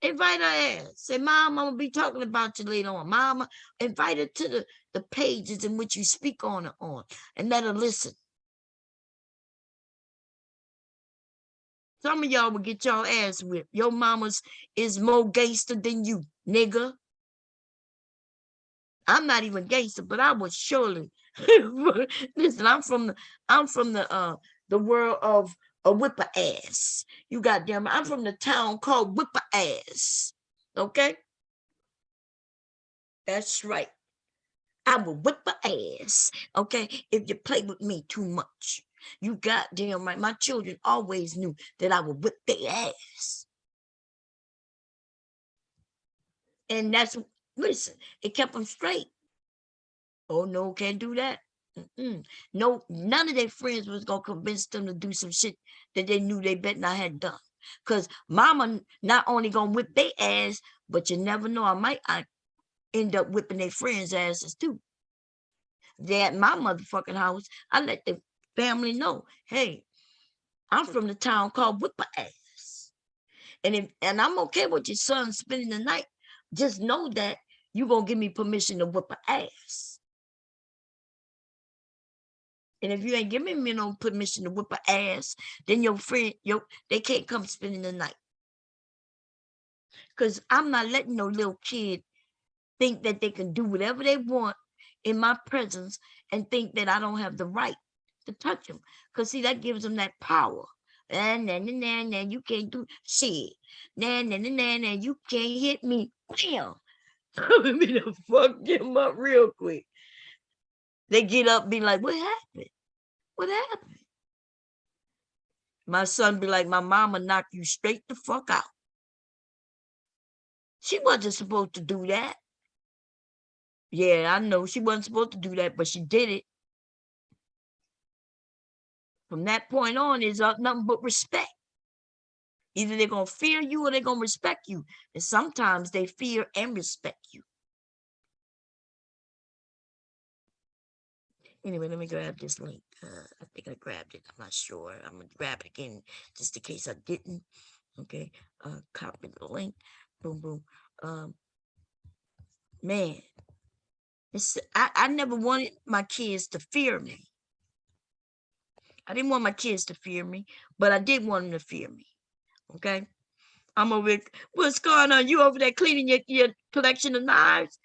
Invite her ass. Say, Mom, I'm gonna be talking about you later on. Mama, invite her to the pages in which you speak on it on and let her listen. Some of y'all will get y'all ass whipped. Your mama's is more gangster than you, nigga. I'm not even gangster, but I was surely. Listen, I'm from the world of a whipper ass. You goddamn, I'm from the town called Whipper Ass. Okay, that's right. I will whip her ass. Okay, if you play with me too much, you goddamn right. My children always knew that I would whip their ass, and that's listen. It kept them straight. Oh no, can't do that. No, none of their friends was gonna convince them to do some shit that they knew they better not had done. Cause mama not only gonna whip their ass, but you never know. I end up whipping their friends' asses too. They at my motherfucking house. I let the family know, hey, I'm from the town called Whipper Ass. And I'm okay with your son spending the night. Just know that you gonna give me permission to whip her ass. And if you ain't giving me no permission to whip her ass, then your friend, they can't come spending the night. Because I'm not letting no little kid think that they can do whatever they want in my presence and think that I don't have the right to touch them. Because see, that gives them that power. And you can't do shit. You can't hit me. Bam. I'm gonna fuck them up real quick. They get up and be like, what happened? What happened? My son be like, my mama knocked you straight the fuck out. She wasn't supposed to do that. Yeah, I know she wasn't supposed to do that, but she did it. From that point on, it's nothing but respect. Either they're going to fear you or they're going to respect you. And sometimes they fear and respect you. Anyway, let me grab this link. I think I grabbed it. I'm not sure. I'm going to grab it again just in case I didn't. Okay. Copy the link. Boom, boom. Man, I never wanted my kids to fear me. I didn't want my kids to fear me, but I did want them to fear me. Okay. I'm over here. What's going on? You over there cleaning your collection of knives?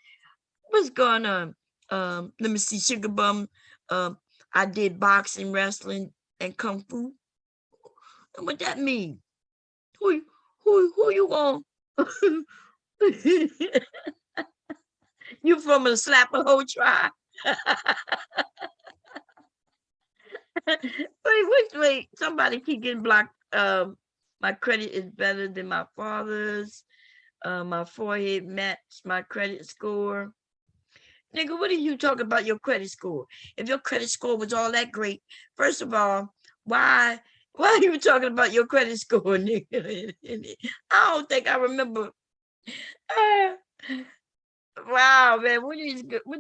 What's going on? Let me see, Sugar Bum. I did boxing, wrestling, and kung fu. And what that mean? Who you going? You from a slap a whole tribe? Wait. Somebody keep getting blocked. My credit is better than my father's. My forehead matched my credit score. Nigga, what are you talking about your credit score? If your credit score was all that great, first of all, why are you talking about your credit score, nigga? I don't think I remember. Wow, man, what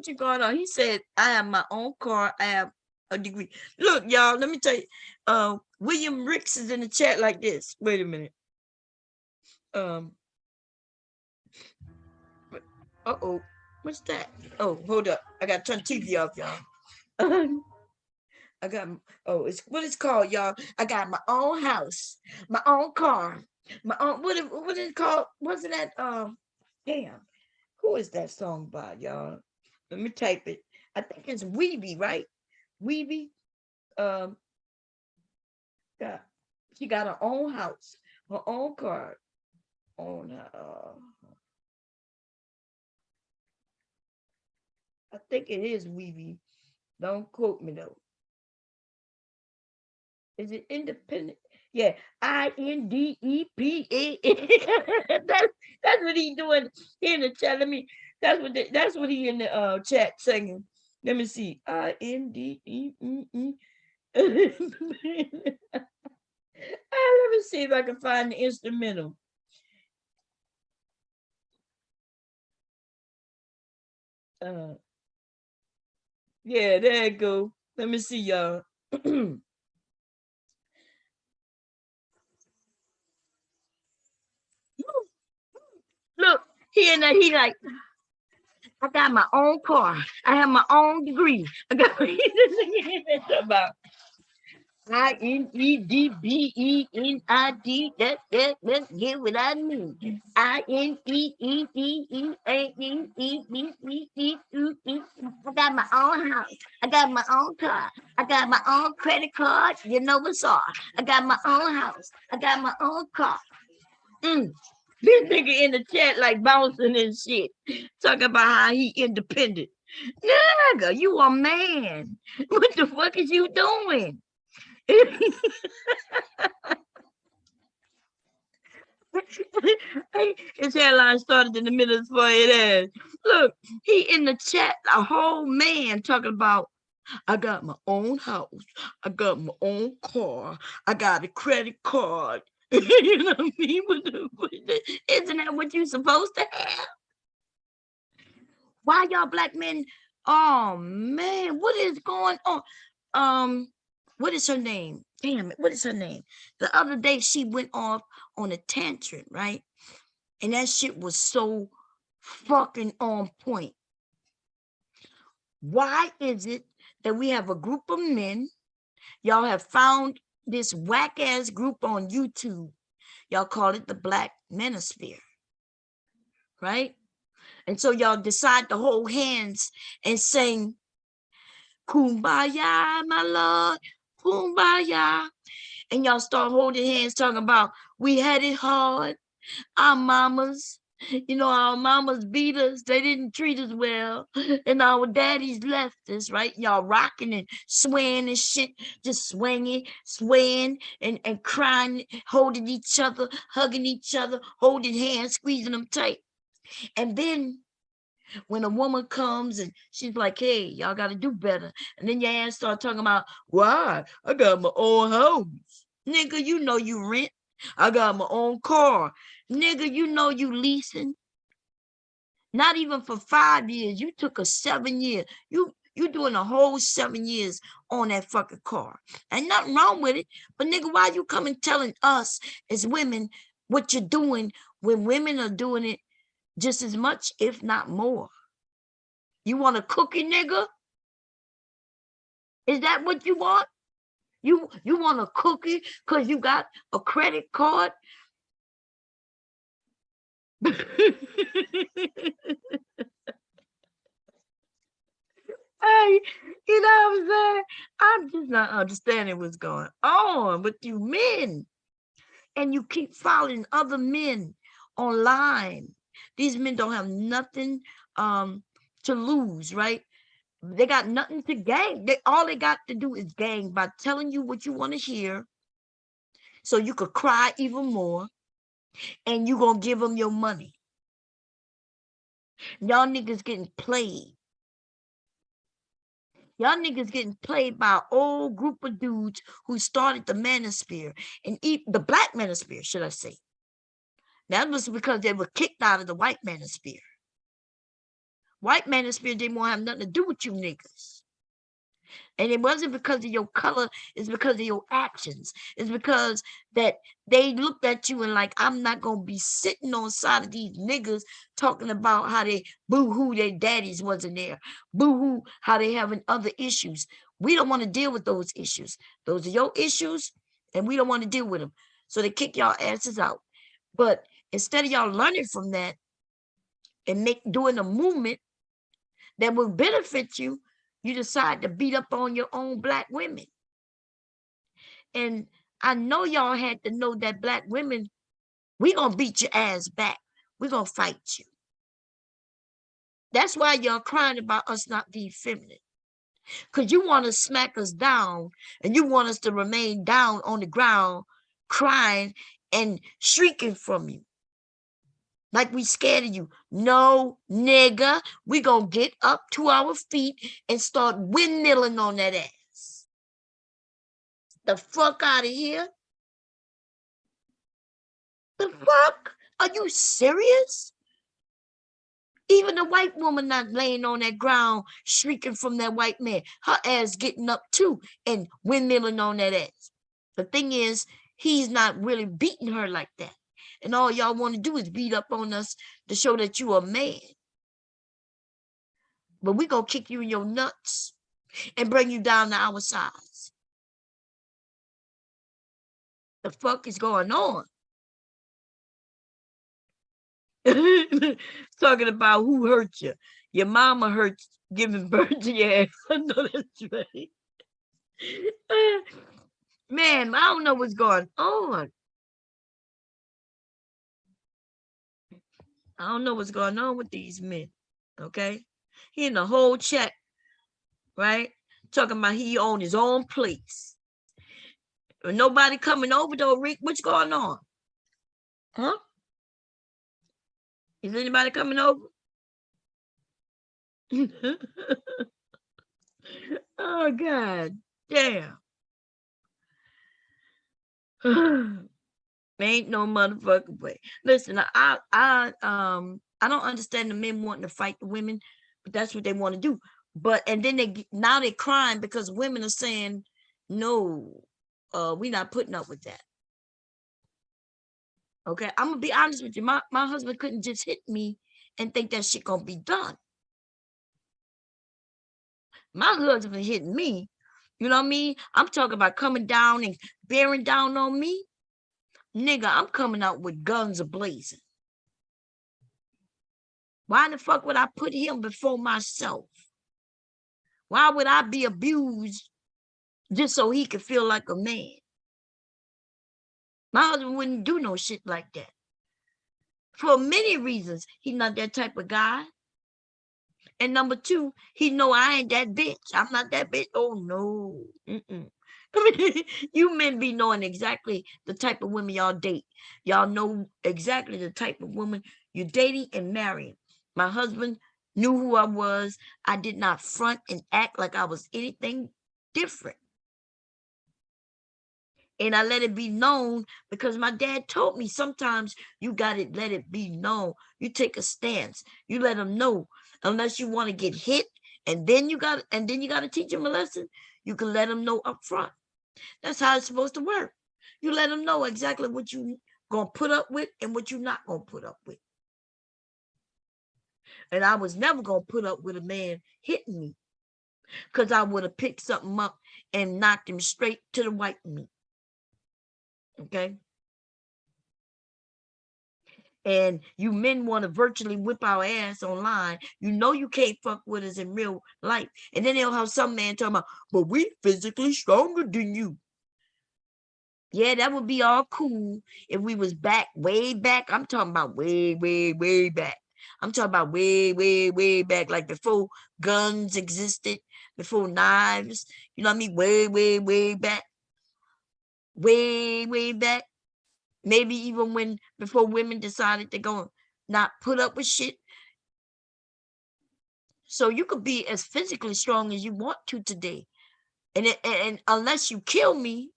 you going on? He said, I have my own car. I have a degree. Look, y'all, let me tell you. William Ricks is in the chat like this. Wait a minute. Uh-oh. What's that? Oh, hold up. I got to turn TV off, y'all. I got, it's what it's called, y'all. I got my own house, my own car, my own, what is it called? Wasn't that, damn, who is that song by, y'all? Let me type it. I think it's Weeby, right? Weeby, she got her own house, her own car, I think it is Weeby. Don't quote me though. Is it independent? Yeah, INDEPA. That's what he doing in the chat. That's what he in the chat singing. Let me see. INDEPA. Let me see if I can find the instrumental. Yeah, there you go. Let me see, y'all. He in there, he like, I got my own car. I have my own degree. I got about INEDBENID. Let's get what I mean. INEEDEEEEEEEE. I got my own house. I got my own car. I got my own credit card. You know what's all. I got my own house. I got my own car. This nigga in the chat like bouncing and shit. Talking about how he independent. Nigga, you a man. What the fuck is you doing? His hairline started in the middle of his forehead ass. Look, he in the chat, a whole man talking about, I got my own house. I got my own car. I got a credit card. You know what I mean? Isn't that what you're supposed to have? Why y'all black men? Oh man, what is going on? What is her name? Damn it, what is her name? The other day she went off on a tantrum, right? And that shit was so fucking on point. Why is it that we have a group of men? Y'all have found this whack ass group on YouTube. Y'all call it the Black Manosphere, right? And so y'all decide to hold hands and sing, Kumbaya, my Lord, Kumbaya. And y'all start holding hands talking about, we had it hard. Our mamas, our mamas beat us. They didn't treat us well. And our daddies left us, right? Y'all rocking and swaying and shit, just swaying and crying, holding each other, hugging each other, holding hands, squeezing them tight. And then when a woman comes and she's like, hey, y'all got to do better. And then your ass start talking about, why? I got my own house. Nigga, you know you rent. I got my own car. Nigga, you know you leasing. Not even for 5 years. You took a 7 year. You doing a whole 7 years on that fucking car. Ain't nothing wrong with it. But nigga, why you coming telling us as women what you're doing when women are doing it just as much, if not more? You want a cookie, nigga? Is that what you want? You want a cookie because you got a credit card? Hey, you know what I'm saying? I'm just not understanding what's going on with you men. And you keep following other men online. These men don't have nothing to lose, right? They got nothing to gain. All they got to do is gain by telling you what you want to hear so you could cry even more, and you gonna give them your money. Y'all niggas getting played. Y'all niggas getting played by an old group of dudes who started the manosphere, and the Black Manosphere, should I say. That was because they were kicked out of the White Manosphere. White Manosphere didn't want to have nothing to do with you niggas. And it wasn't because of your color, it's because of your actions. It's because that they looked at you and like, I'm not going to be sitting on side of these niggas talking about how they boo-hoo their daddies wasn't there. Boo-hoo how they having other issues. We don't want to deal with those issues. Those are your issues, and we don't want to deal with them. So they kick y'all asses out. But instead of y'all learning from that and doing a movement that will benefit you, you decide to beat up on your own Black women. And I know y'all had to know that Black women, we gonna beat your ass back. We gonna fight you. That's why y'all crying about us not being feminine. Because you want to smack us down, and you want us to remain down on the ground, crying and shrieking from you. Like we scared of you. No, nigga, we gonna get up to our feet and start windmilling on that ass. The fuck out of here. The fuck? Are you serious? Even the white woman not laying on that ground shrieking from that white man. Her ass getting up too and windmilling on that ass. The thing is, he's not really beating her like that. And all y'all want to do is beat up on us to show that you a man. But we gonna kick you in your nuts and bring you down to our size. The fuck is going on? Talking about who hurt you. Your mama hurt you, giving birth to your ass. I know that's right. Man, I don't know what's going on. I don't know what's going on with these men. Okay? He in the whole chat, right? Talking about he own his own place. With nobody coming over though, Rick, what's going on? Huh? Is anybody coming over? Oh God, damn. Ain't no motherfucking way. Listen, I don't understand the men wanting to fight the women, but that's what they want to do. But and then now they're crying because women are saying, no, we're not putting up with that. Okay, I'm gonna be honest with you. My husband couldn't just hit me and think that shit gonna be done. My husband hitting me, you know what I mean? I'm talking about coming down and bearing down on me. Nigga, I'm coming out with guns a-blazing. Why the fuck would I put him before myself? Why would I be abused just so he could feel like a man? My husband wouldn't do no shit like that. For many reasons, he's not that type of guy. And number two, he know I ain't that bitch. I'm not that bitch. Oh, no. You men be knowing exactly the type of women y'all date. Y'all know exactly the type of woman you're dating and marrying. My husband knew who I was. I did not front and act like I was anything different. And I let it be known because my dad told me sometimes you got to let it be known. You take a stance. You let them know. Unless you want to get hit, and then you got to teach them a lesson. You can let them know up front. That's how it's supposed to work. You let them know exactly what you gonna put up with and what you're not gonna put up with. And I was never gonna put up with a man hitting me, because I would have picked something up and knocked him straight to the white meat. Okay. And you men want to virtually whip our ass online. You know you can't fuck with us in real life. And then they'll have some man talking about, but we physically stronger than you. Yeah, that would be all cool if we was way back. I'm talking about way, way, way back. I'm talking about way, way, way back, like before guns existed, before knives. You know what I mean? Way, way, way back. Way, way back. Maybe even before women decided to go not put up with shit. So you could be as physically strong as you want to today. And unless you kill me,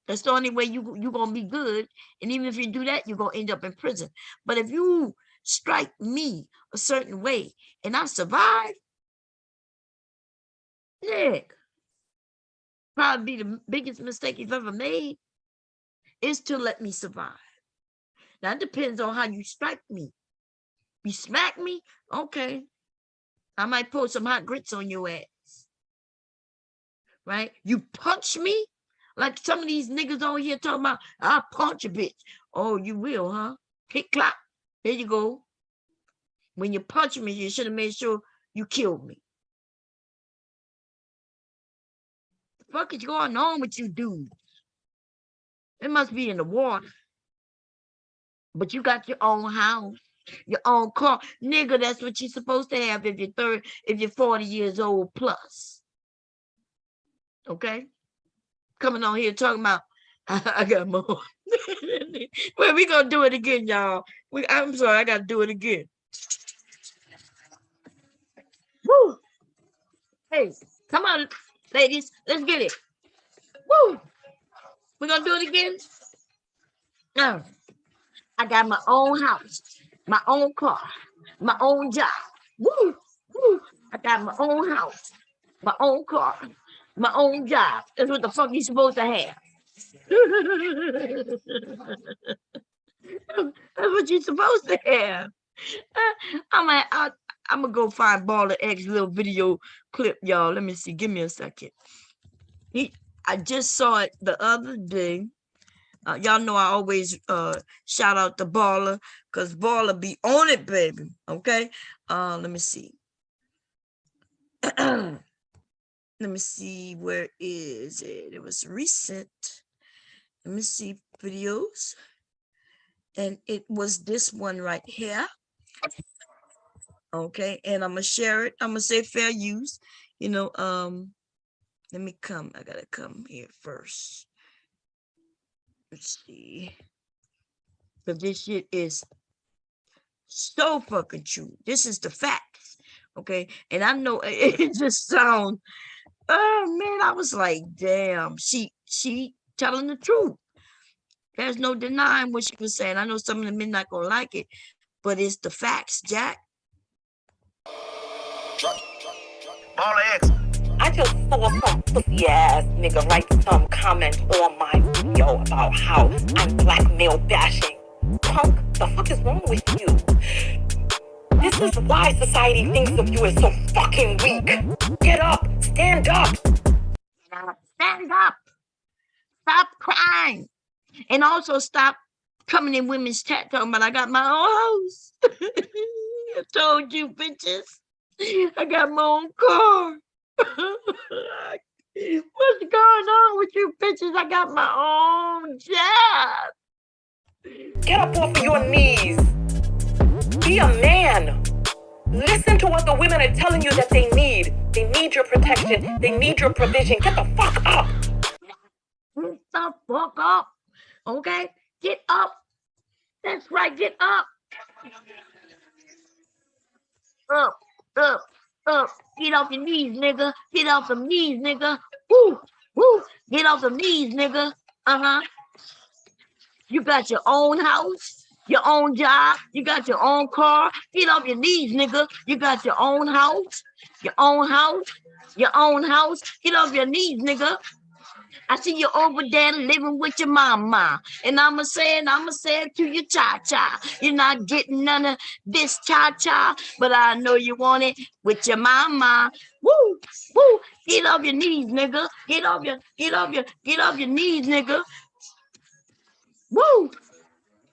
that's the only way you're going to be good. And even if you do that, you're going to end up in prison. But if you strike me a certain way and I survive, Nick, probably be the biggest mistake you've ever made is to let me survive. Now, it depends on how you strike me. You smack me, okay. I might pour some hot grits on your ass. Right? You punch me, like some of these niggas on here talking about, I'll punch a bitch. Oh, you will, huh? Click, clap. There you go. When you punch me, you should have made sure you killed me. The fuck is going on with you dudes? It must be in the water. But you got your own house, your own car. Nigga, that's what you're supposed to have if you're 40 years old plus. Okay? Coming on here talking about, I got more. Well, we gonna do it again, y'all. I'm sorry, I gotta do it again. Woo! Hey, come on, ladies, let's get it. Woo! We're gonna do it again. Now, I got my own house, my own car, my own job. Woo! Woo! I got my own house, my own car, my own job. That's what the fuck you supposed to have. That's what you're supposed to have. I'm gonna go find Baller X little video clip, y'all. Let me see. Give me a second. I just saw it the other day. Y'all know I always shout out to Baller because Baller be on it, baby. Okay. Let me see. Let me see. Where is it? It was recent. Let me see videos. And it was this one right here. Okay, and I'm gonna share it. I'm gonna say fair use. You know, let me come. I gotta come here first. Let's see. But this shit is so fucking true. This is the facts. Okay, and I know it just sounds. Oh man, I was like, damn, she telling the truth. There's no denying what she was saying. I know some of the men not gonna like it, but it's the facts, Jack. Baller X. I just saw some pussy ass nigga write some comment on my video about how I'm blackmail bashing. Punk, the fuck is wrong with you? This is why society thinks of you as so fucking weak. Get up, stand up. Stand up. Stop crying. And also stop coming in women's chat talking about I got my own house. I told you, bitches. I got my own car. What's going on with you bitches? I got my own job. Get up off of your knees. Be a man. Listen to what the women are telling you that they need. They need your protection. They need your provision. Get the fuck up. Get the fuck up. Okay? Get up. That's right. Get up. Up, up, up. Get off your knees, nigga. Get off the knees, nigga. Woo, woo. Get off the knees, nigga. Uh-huh. You got your own house, your own job. You got your own car. Get off your knees, nigga. You got your own house, your own house, your own house. Get off your knees, nigga. I see you over there living with your mama. And I'ma say it to you, cha-cha. You're not getting none of this cha-cha, but I know you want it with your mama. Woo, woo. Get off your knees, nigga. Get off your knees, nigga. Woo.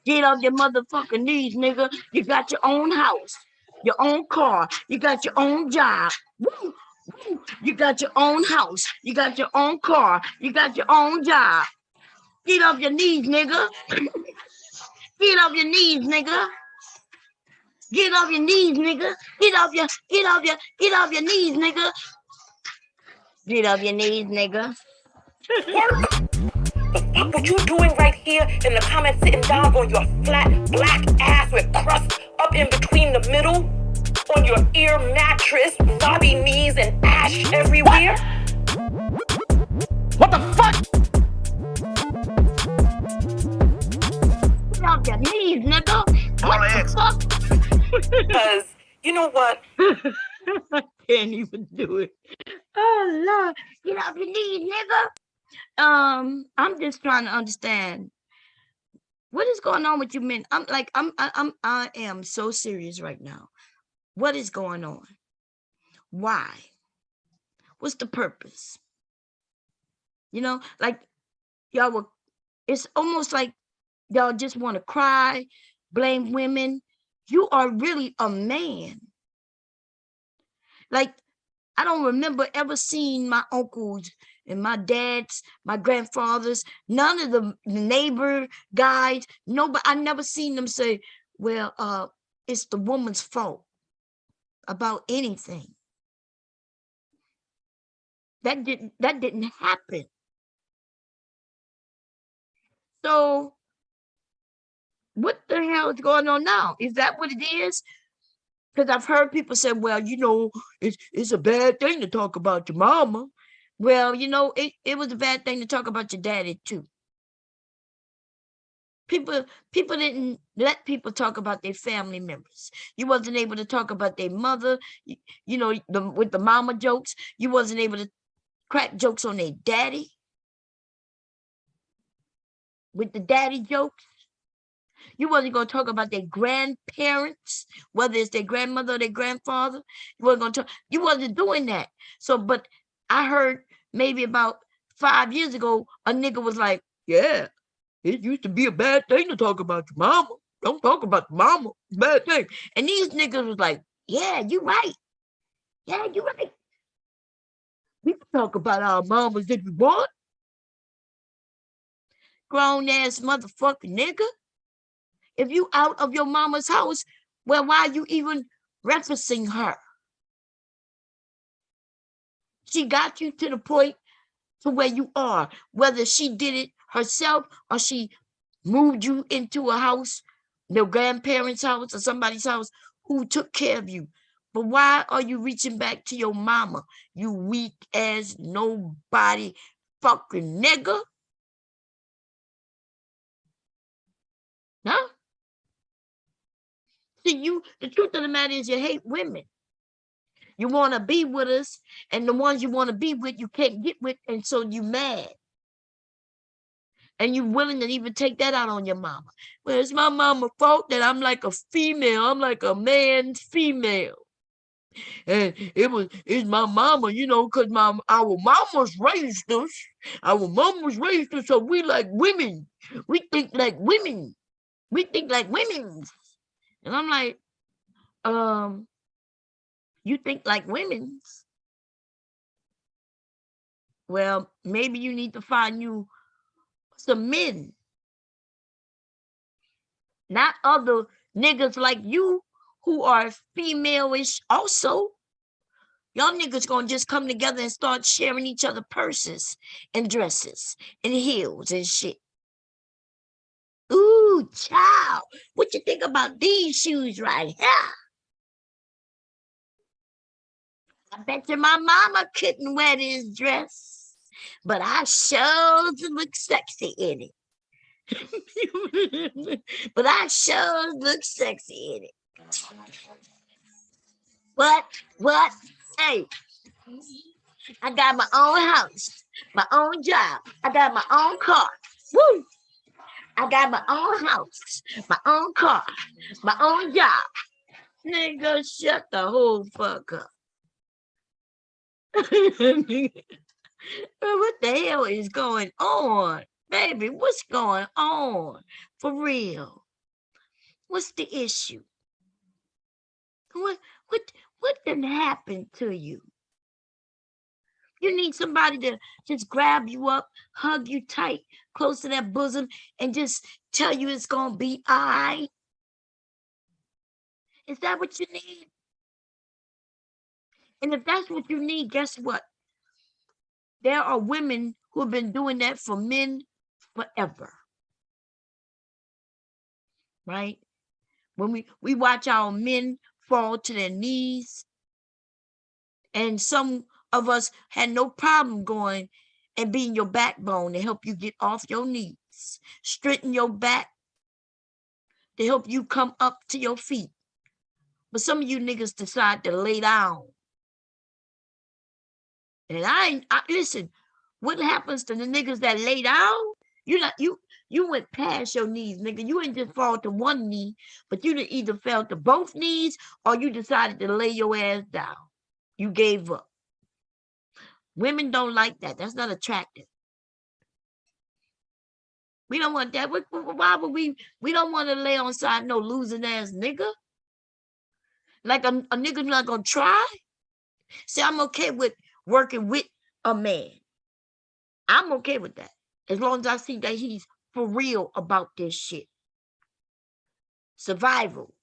Get off your motherfucking knees, nigga. You got your own house, your own car. You got your own job. Woo. You got your own house. You got your own car. You got your own job. Get off your knees, nigga. Get off your knees, nigga. Get off your knees, nigga. Get off your knees, nigga. Get off your knees, nigga. Work. The fuck what you doing right here in the comments sitting down on your flat black ass with crust up in between the middle? On your ear mattress, knobby knees, and ash everywhere? What the fuck? Get off your knees, nigga. What the fuck? Because, you know what? I can't even do it. Oh, Lord. Get off your knees, nigga. I'm just trying to understand. What is going on with you men? I am so serious right now. What is going on? Why? What's the purpose? You know, like y'all were, it's almost like y'all just want to cry, blame women. You are really a man. Like, I don't remember ever seeing my uncles and my dads, my grandfathers, none of the neighbor guys, nobody, I never seen them say, well, it's the woman's fault about anything. That didn't happen. So what the hell is going on now? Is that what it is? Because I've heard people say, well, you know, it's a bad thing to talk about your mama. Well, you know, it was a bad thing to talk about your daddy too. People didn't let people talk about their family members. You wasn't able to talk about their mother, you know, with the mama jokes. You wasn't able to crack jokes on their daddy with the daddy jokes. You wasn't going to talk about their grandparents, whether it's their grandmother or their grandfather. You wasn't going to talk. You wasn't doing that. So, but I heard maybe about 5 years ago, a nigga was like, yeah, it used to be a bad thing to talk about your mama. Don't talk about your mama. It's a bad thing. And these niggas was like, yeah, you right. Yeah, you right. We can talk about our mamas if we want. Grown ass motherfucking nigga. If you out of your mama's house, well, why are you even referencing her? She got you to the point to where you are, whether she did it herself or she moved you into a house, your grandparents' house or somebody's house who took care of you. But why are you reaching back to your mama, you weak ass nobody fucking nigga? Huh? See, the truth of the matter is you hate women. You want to be with us, and the ones you want to be with, you can't get with, and so you mad. And you willing to even take that out on your mama. Well, it's my mama's fault that I'm like a female. I'm like a man's female. And it's my mama, you know, because our mamas raised us. Our mamas raised us, so we like women. We think like women. We think like women. And I'm like, you think like women? Well, maybe you need to find you some men. Not other niggas like you who are female-ish also. Y'all niggas gonna just come together and start sharing each other purses and dresses and heels and shit. Ooh, child. What you think about these shoes right here? I bet you my mama couldn't wear this dress, but I sure look sexy in it. But I sure look sexy in it. What? Hey, I got my own house, my own job. I got my own car. Woo! I got my own house, my own car, my own job. Nigga, shut the whole fuck up. What the hell is going on? Baby, what's going on? For real. What's the issue? What done happened to you? You need somebody to just grab you up, hug you tight, close to that bosom, and just tell you it's gonna be all right. Is that what you need? And if that's what you need, guess what? There are women who have been doing that for men forever. Right? When we watch our men fall to their knees, and some of us had no problem going and being your backbone to help you get off your knees, straighten your back to help you come up to your feet. But some of you niggas decide to lay down. And listen, what happens to the niggas that lay down? You went past your knees, nigga. You ain't just fall to one knee, but you either fell to both knees or you decided to lay your ass down. You gave up. Women don't like that. That's not attractive. We don't want that. Why would we don't want to lay on side no losing ass nigga. Like a nigga's not gonna try. See, I'm okay with working with a man. I'm okay with that. As long as I see that he's for real about this shit. Survival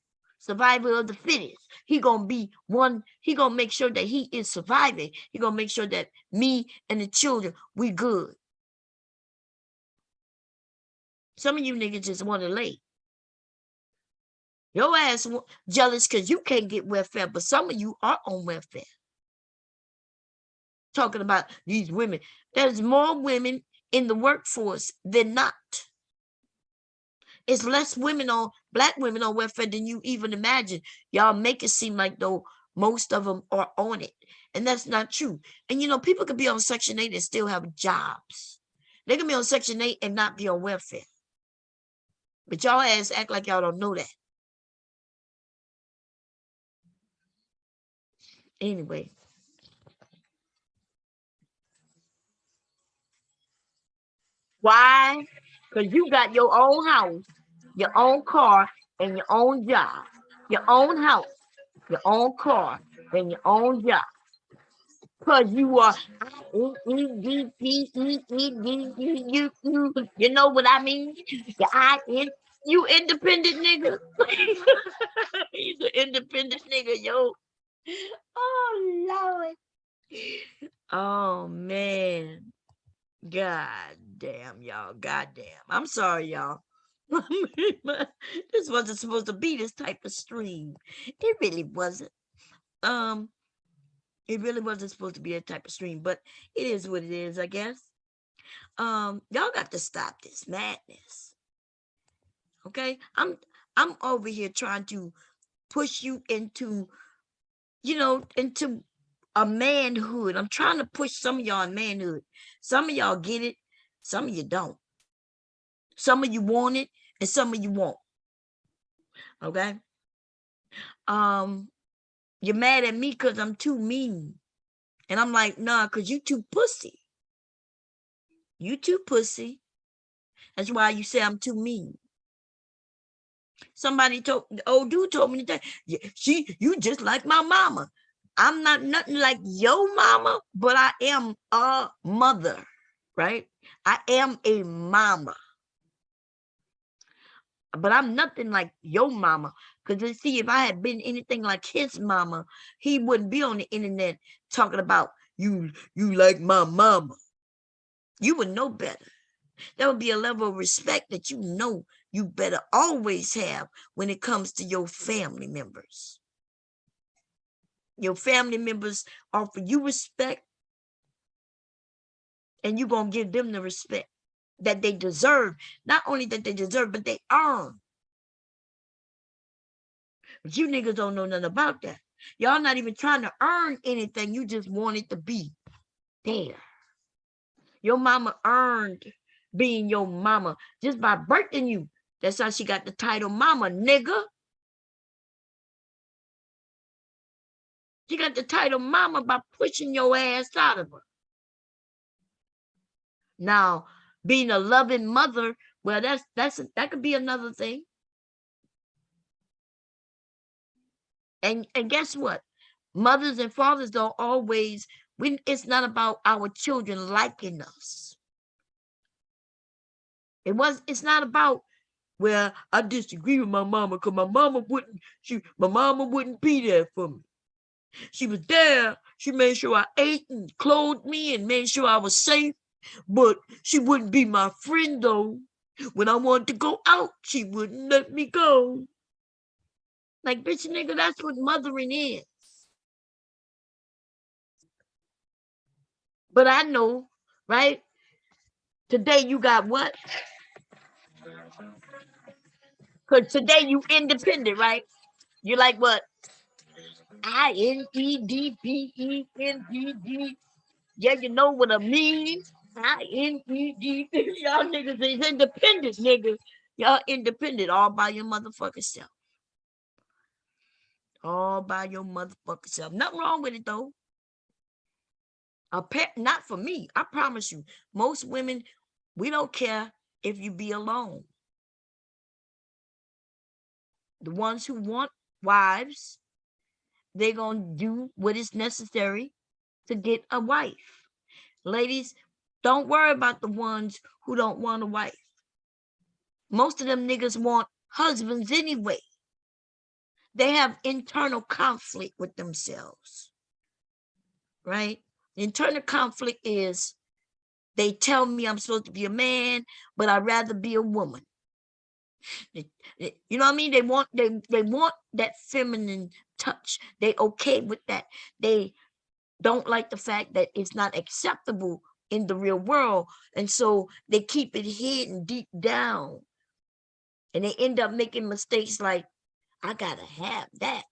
of the fittest. He gonna make sure that he is surviving. He gonna make sure that me and the children, we good. Some of you niggas just want to lay. Your ass jealous because you can't get welfare, but some of you are on welfare. Talking about these women. There's more women in the workforce than not. It's less black women on welfare than you even imagine. Y'all make it seem like though most of them are on it. And that's not true. And you know, people can be on Section 8 and still have jobs. They can be on Section 8 and not be on welfare. But y'all ass act like y'all don't know that. Anyway. Why? Because you got your own house, your own car, and your own job. Your own house, your own car, and your own job. Because you are, you know what I mean? You independent nigga. He's an independent nigga, yo. Oh, Lord. Oh, man. God damn, y'all. God damn. I'm sorry, y'all. This wasn't supposed to be this type of stream. It really wasn't. It really wasn't supposed to be a type of stream, but it is what it is, I guess. Y'all got to stop this madness. Okay? I'm over here trying to push you into, into a manhood. I'm trying to push some of y'all in manhood. Some of y'all get it, some of you don't. Some of you want it, and some of you won't. Okay? You're mad at me because I'm too mean. And I'm like, nah, because you too pussy. You too pussy. That's why you say I'm too mean. Somebody old dude told me that you just like my mama. I'm not nothing like your mama, but I am a mother, right? I am a mama. But I'm nothing like your mama. Because see, if I had been anything like his mama, he wouldn't be on the internet talking about you like my mama. You would know better. There would be a level of respect that you know you better always have when it comes to your family members. Your family members offer you respect, and you're going to give them the respect that they deserve. Not only that they deserve, but they earn. But you niggas don't know nothing about that. Y'all not even trying to earn anything. You just want it to be there. Your mama earned being your mama just by birthing you. That's how she got the title mama, nigga. She got the title mama by pushing your ass out of her. Now, being a loving mother, well, that could be another thing. And guess what? Mothers and fathers don't always, it's not about our children liking us. It's not about, well, I disagree with my mama because my mama wouldn't be there for me. She was there. She made sure I ate and clothed me and made sure I was safe. But she wouldn't be my friend, though. When I wanted to go out, she wouldn't let me go. Like, bitch, nigga, that's what mothering is. But I know, right? Today you got what? Because today you independent, right? You like what? INEDPENDD. Yeah, you know what I mean? INED. Y'all niggas is independent, niggas. Y'all independent all by your motherfucking self. All by your motherfucking self. Nothing wrong with it, though. Not for me. I promise you. Most women, we don't care if you be alone. The ones who want wives, they're going to do what is necessary to get a wife. Ladies, don't worry about the ones who don't want a wife. Most of them niggas want husbands anyway. They have internal conflict with themselves, right? Internal conflict is they tell me I'm supposed to be a man, but I'd rather be a woman. You know what I mean? They want that feminine touch. They okay with that. They don't like the fact that it's not acceptable in the real world. And so they keep it hidden deep down. And they end up making mistakes like, I gotta have that.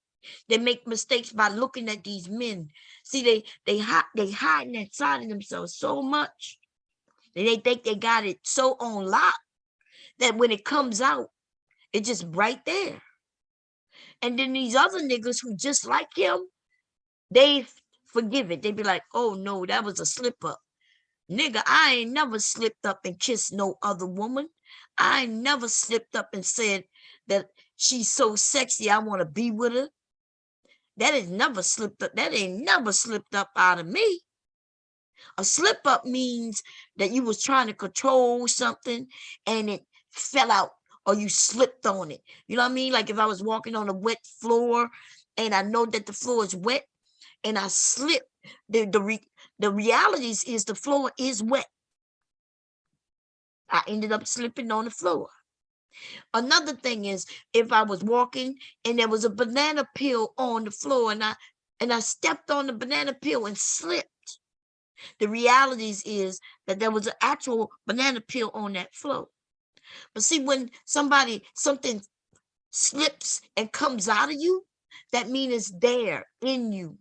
They make mistakes by looking at these men. See, they hiding inside of themselves so much. And they think they got it so on lock that when it comes out, It's just right there. And then these other niggas who just like him, they forgive it. They be like, oh no, that was a slip up. Nigga, I ain't never slipped up and kissed no other woman. I ain't never slipped up and said that she's so sexy, I want to be with her. That ain't never slipped up. That ain't never slipped up out of me. A slip up means that you was trying to control something and it fell out or you slipped on it. You know what I mean? Like if I was walking on a wet floor and I know that the floor is wet and I slip, the reality is the floor is wet. I ended up slipping on the floor. Another thing is if I was walking and there was a banana peel on the floor and I stepped on the banana peel and slipped. The reality is that there was an actual banana peel on that floor. But see, when something slips and comes out of you, that means it's there in you.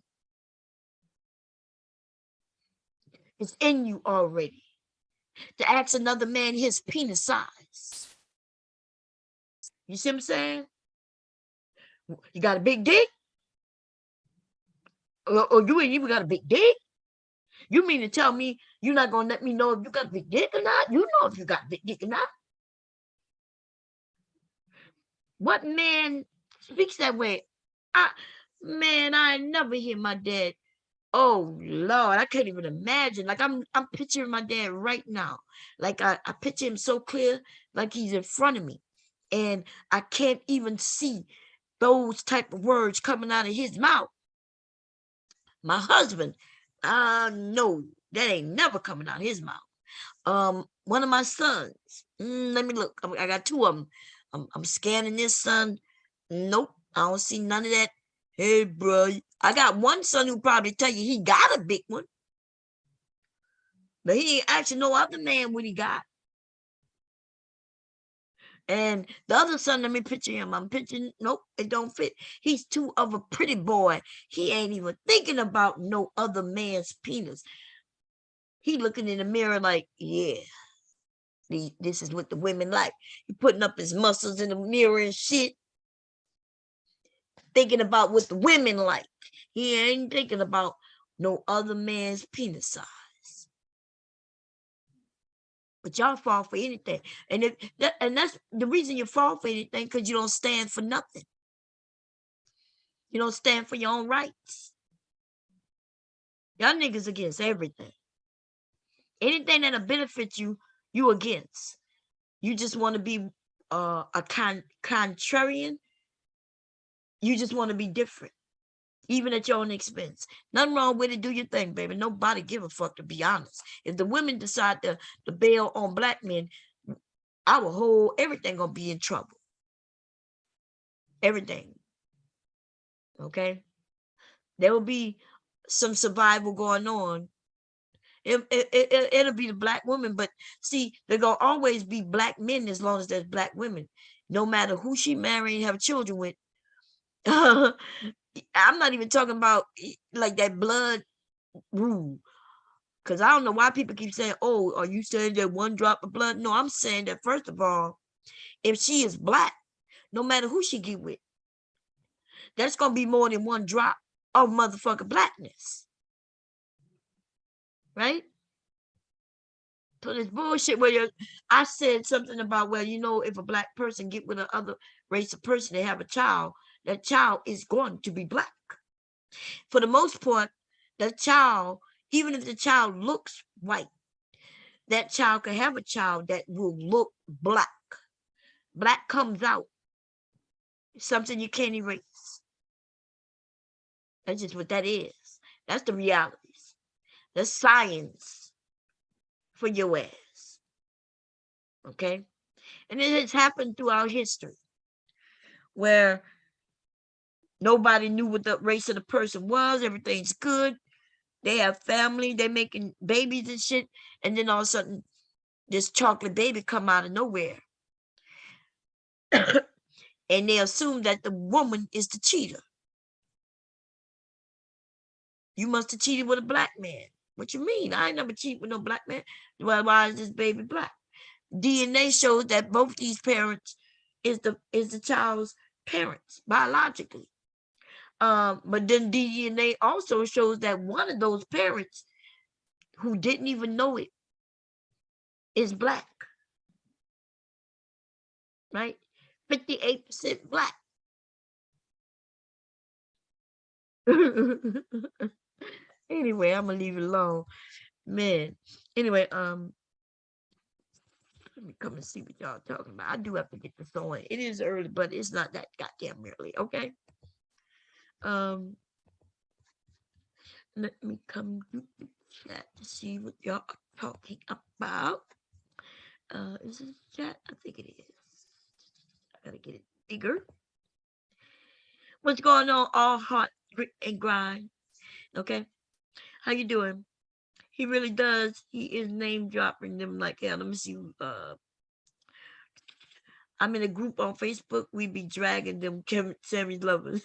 It's in you already. To ask another man his penis size. You see what I'm saying? You got a big dick? Or you ain't even got a big dick? You mean to tell me you're not going to let me know if you got a big dick or not? You know if you got a big dick or not. What man speaks that way? I never hear my dad. Oh Lord, I can't even imagine. Like I'm picturing my dad right now. Like I picture him so clear, like he's in front of me. And I can't even see those type of words coming out of his mouth. My husband, no, that ain't never coming out of his mouth. One of my sons, let me look. I got two of them. I'm scanning this son. Nope, I don't see none of that. Hey, bro, I got one son who probably tell you he got a big one, but he ain't actually no other man what he got. And the other son, let me picture him. I'm picturing, nope, it don't fit. He's too of a pretty boy. He ain't even thinking about no other man's penis. He looking in the mirror like, yeah, this is what the women like. He putting up his muscles in the mirror and shit. Thinking about what the women like. He ain't thinking about no other man's penis size. But y'all fall for anything. And that's the reason you fall for anything, because you don't stand for nothing. You don't stand for your own rights. Y'all niggas against everything. Anything that'll benefit you, you against. You just want to be a contrarian. You just want to be different. Even at your own expense. Nothing wrong with it. Do your thing, baby. Nobody give a fuck, to be honest. If the women decide to bail on black men, our whole everything gonna be in trouble. Everything. Okay? There will be some survival going on. It'll be the black woman, but see, there gonna always be black men as long as there's black women. No matter who she marry and have children with. I'm not even talking about like that blood rule, because I don't know why people keep saying, oh, are you saying that one drop of blood? No, I'm saying that first of all, if she is black, no matter who she get with, that's gonna be more than one drop of motherfucking blackness, right? So this bullshit where I said something about, well, you know, if a black person get with another race of person, they have a child, that child is going to be black. For the most part, that child, even if the child looks white, that child can have a child that will look black. Black comes out. It's something you can't erase. That's just what that is. That's the realities. That's science for your ass. Okay? And it has happened throughout history where nobody knew what the race of the person was. Everything's good. They have family. They're making babies and shit. And then all of a sudden, this chocolate baby come out of nowhere. And they assume that the woman is the cheater. You must have cheated with a black man. What you mean? I ain't never cheated with no black man. Why is this baby black? DNA shows that both these parents is the child's parents biologically. But then DNA also shows that one of those parents who didn't even know it is black, right? 58% black. Anyway, I'm gonna leave it alone, man. Anyway, let me come and see what y'all talking about. I do have to get this on. It is early, but it's not that goddamn early. Okay. Let me come to the chat to see what y'all are talking about. Is this chat? I think it is. I gotta get it bigger. What's going on? All hot, grit, and grind. Okay. How you doing? He really does. He is name dropping them like hell. Let me see. I'm in a group on Facebook. We be dragging them Kevin Sammy's lovers.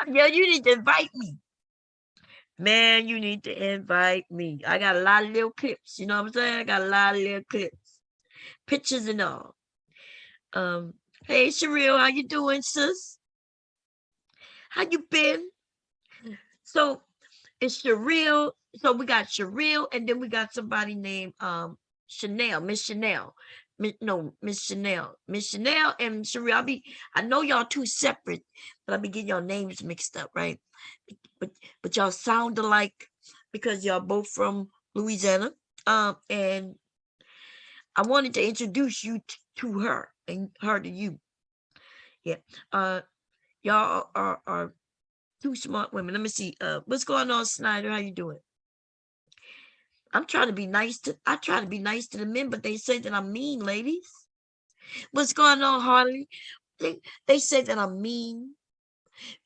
Yo, you need to invite me. Man, you need to invite me. I got a lot of little clips. You know what I'm saying? I got a lot of little clips. Pictures and all. Hey, Sherelle, how you doing, sis? How you been? So, it's Sherelle. So, we got Sherelle, and then we got somebody named Chanel, Miss Chanel. Miss Chanel. Miss Chanel and Sherelle. I know y'all two separate, but I be getting y'all names mixed up, right? But y'all sound alike because y'all both from Louisiana. And I wanted to introduce you to her and her to you. Yeah. Y'all are two smart women. Let me see. What's going on, Snyder? How you doing? I try to be nice to the men, but they say that I'm mean, ladies. What's going on, Harley? They say that I'm mean.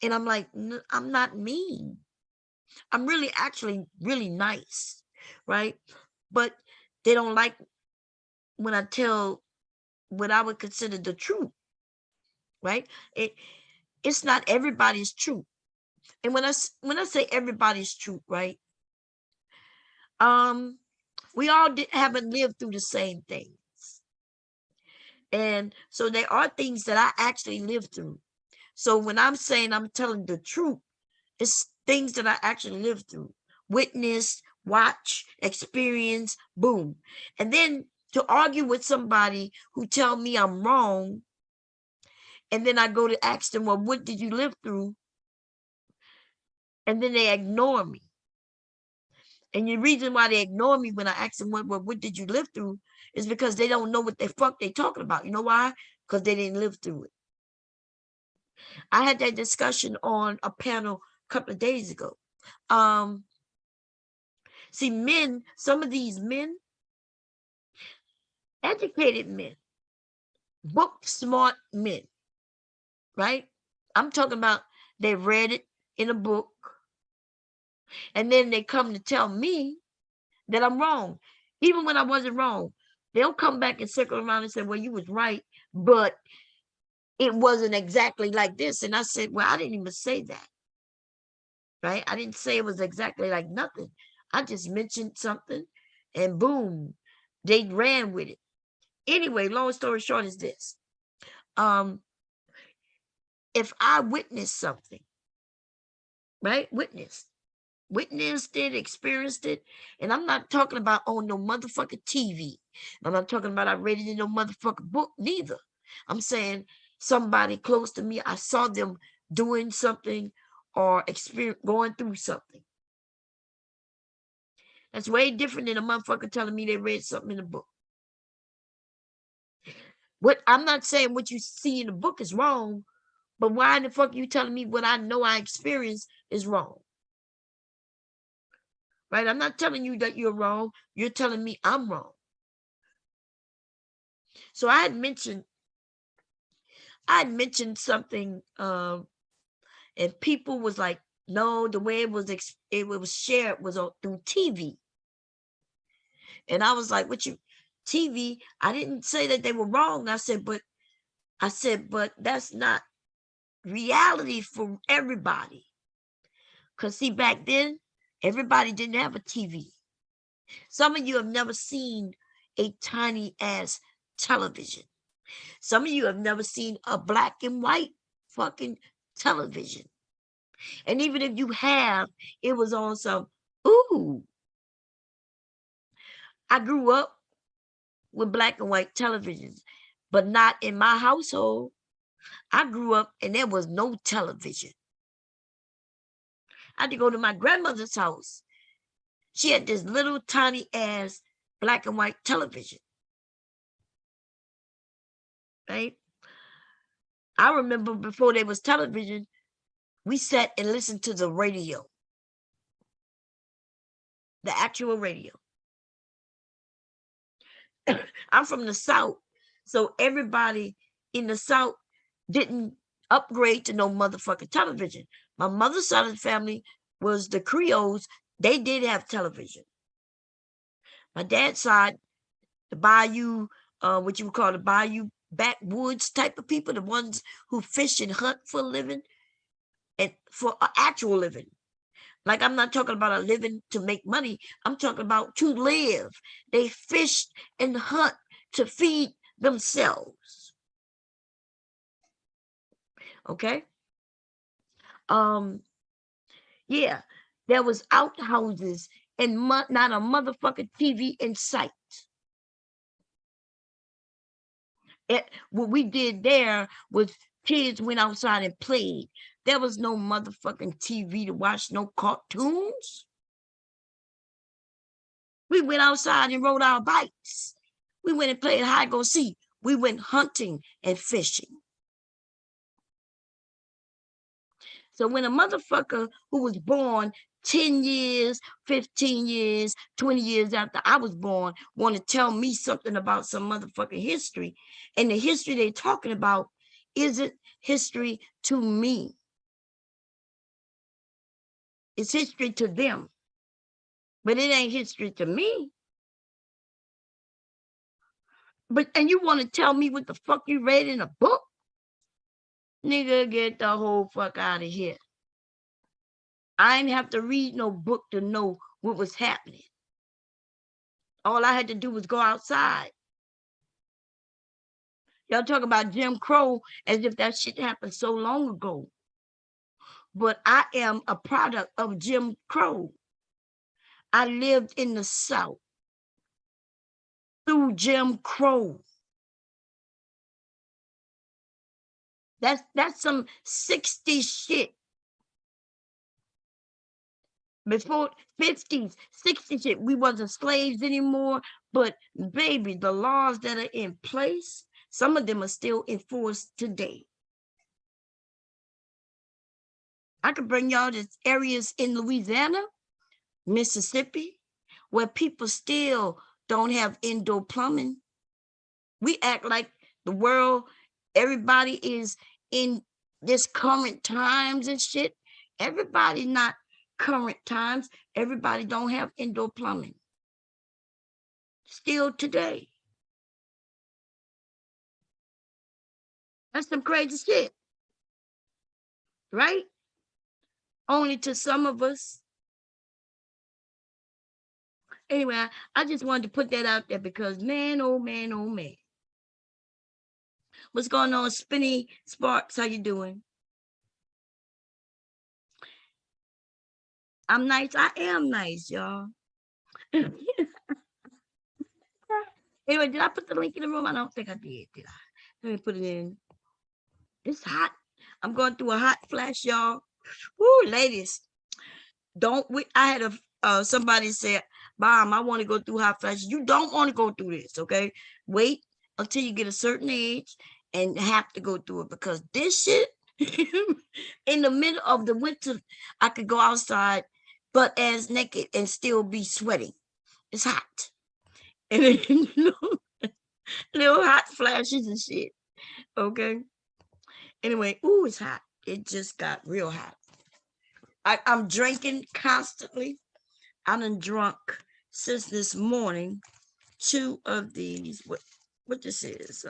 And I'm like, I'm not mean. I'm really actually really nice, right? But they don't like when I tell what I would consider the truth, right? It's not everybody's truth. And when I say everybody's truth, right? We all haven't lived through the same things. And so there are things that I actually lived through. So when I'm saying I'm telling the truth, it's things that I actually lived through, witnessed, watch, experience, boom. And then to argue with somebody who tell me I'm wrong, and then I go to ask them, well, what did you live through? And then they ignore me. And the reason why they ignore me when I ask them, what did you live through, is because they don't know what the fuck they talking about. You know why? Because they didn't live through it. I had that discussion on a panel a couple of days ago. See, men, some of these men, educated men, book smart men, right? I'm talking about they read it in a book, and then they come to tell me that I'm wrong. Even when I wasn't wrong, they'll come back and circle around and say, well, you was right, but it wasn't exactly like this. And I said, well, I didn't even say that, right? I didn't say it was exactly like nothing. I just mentioned something and boom, they ran with it. Anyway, long story short is this. If I witnessed something, right? Witnessed it, experienced it. And I'm not talking about on no motherfucking TV. I'm not talking about I read it in no motherfucking book neither. I'm saying somebody close to me, I saw them doing something or going through something. That's way different than a motherfucker telling me they read something in a book. What I'm not saying what you see in the book is wrong, but why in the fuck are you telling me what I know I experienced is wrong? Right? I'm not telling you that you're wrong. You're telling me I'm wrong. So I had mentioned something, and people was like, no, the way it was shared was through TV. And I was like, what you TV? I didn't say that they were wrong. I said, but that's not reality for everybody. Because see, back then, everybody didn't have a TV. Some of you have never seen a tiny ass television. Some of you have never seen a black and white fucking television. And even if you have, it was on some, ooh. I grew up with black and white televisions, but not in my household. I grew up and there was no television. I had to go to my grandmother's house. She had this little tiny ass black and white television. Right? I remember before there was television, we sat and listened to the radio. The actual radio. I'm from the South. So everybody in the South didn't upgrade to no motherfucking television. My mother's side of the family was the Creoles. They did have television. My dad's side, the Bayou, what you would call the Bayou backwoods type of people, the ones who fish and hunt for a living and for an actual living. Like, I'm not talking about a living to make money. I'm talking about to live. They fished and hunt to feed themselves. Okay? Yeah, there was outhouses and not a motherfucking TV in sight. What we did there was kids went outside and played. There was no motherfucking TV to watch, no cartoons. We went outside and rode our bikes. We went and played hide go seek. We went hunting and fishing. So when a motherfucker who was born 10 years, 15 years, 20 years after I was born want to tell me something about some motherfucking history, and the history they're talking about isn't history to me. It's history to them, but it ain't history to me. And you want to tell me what the fuck you read in a book? Nigga, get the whole fuck out of here. I didn't have to read no book to know what was happening. All I had to do was go outside. Y'all talk about Jim Crow as if that shit happened so long ago. But I am a product of Jim Crow. I lived in the South through Jim Crow. That's some 60s shit. Before 50s, 60s shit, we wasn't slaves anymore. But baby, the laws that are in place, some of them are still enforced today. I could bring y'all to areas in Louisiana, Mississippi, where people still don't have indoor plumbing. We act like the world, everybody is in this current times and shit. Everybody not current times. Everybody don't have indoor plumbing. Still today. That's some crazy shit. Right? Only to some of us. Anyway, I just wanted to put that out there because man, oh man, oh man. What's going on, Spinny Sparks? How you doing? I'm nice. I am nice, y'all. Anyway, did I put the link in the room? I don't think I did I? Let me put it in. It's hot. I'm going through a hot flash, y'all. Woo, ladies. I had somebody say, Mom, I want to go through hot flashes. You don't want to go through this, okay? Wait until you get a certain age and have to go through it, because this shit, in the middle of the winter, I could go outside butt ass naked and still be sweating. It's hot. And then, little hot flashes and shit, okay? Anyway, ooh, it's hot. It just got real hot. I'm drinking constantly. I done drunk since this morning 2 of these, what this is,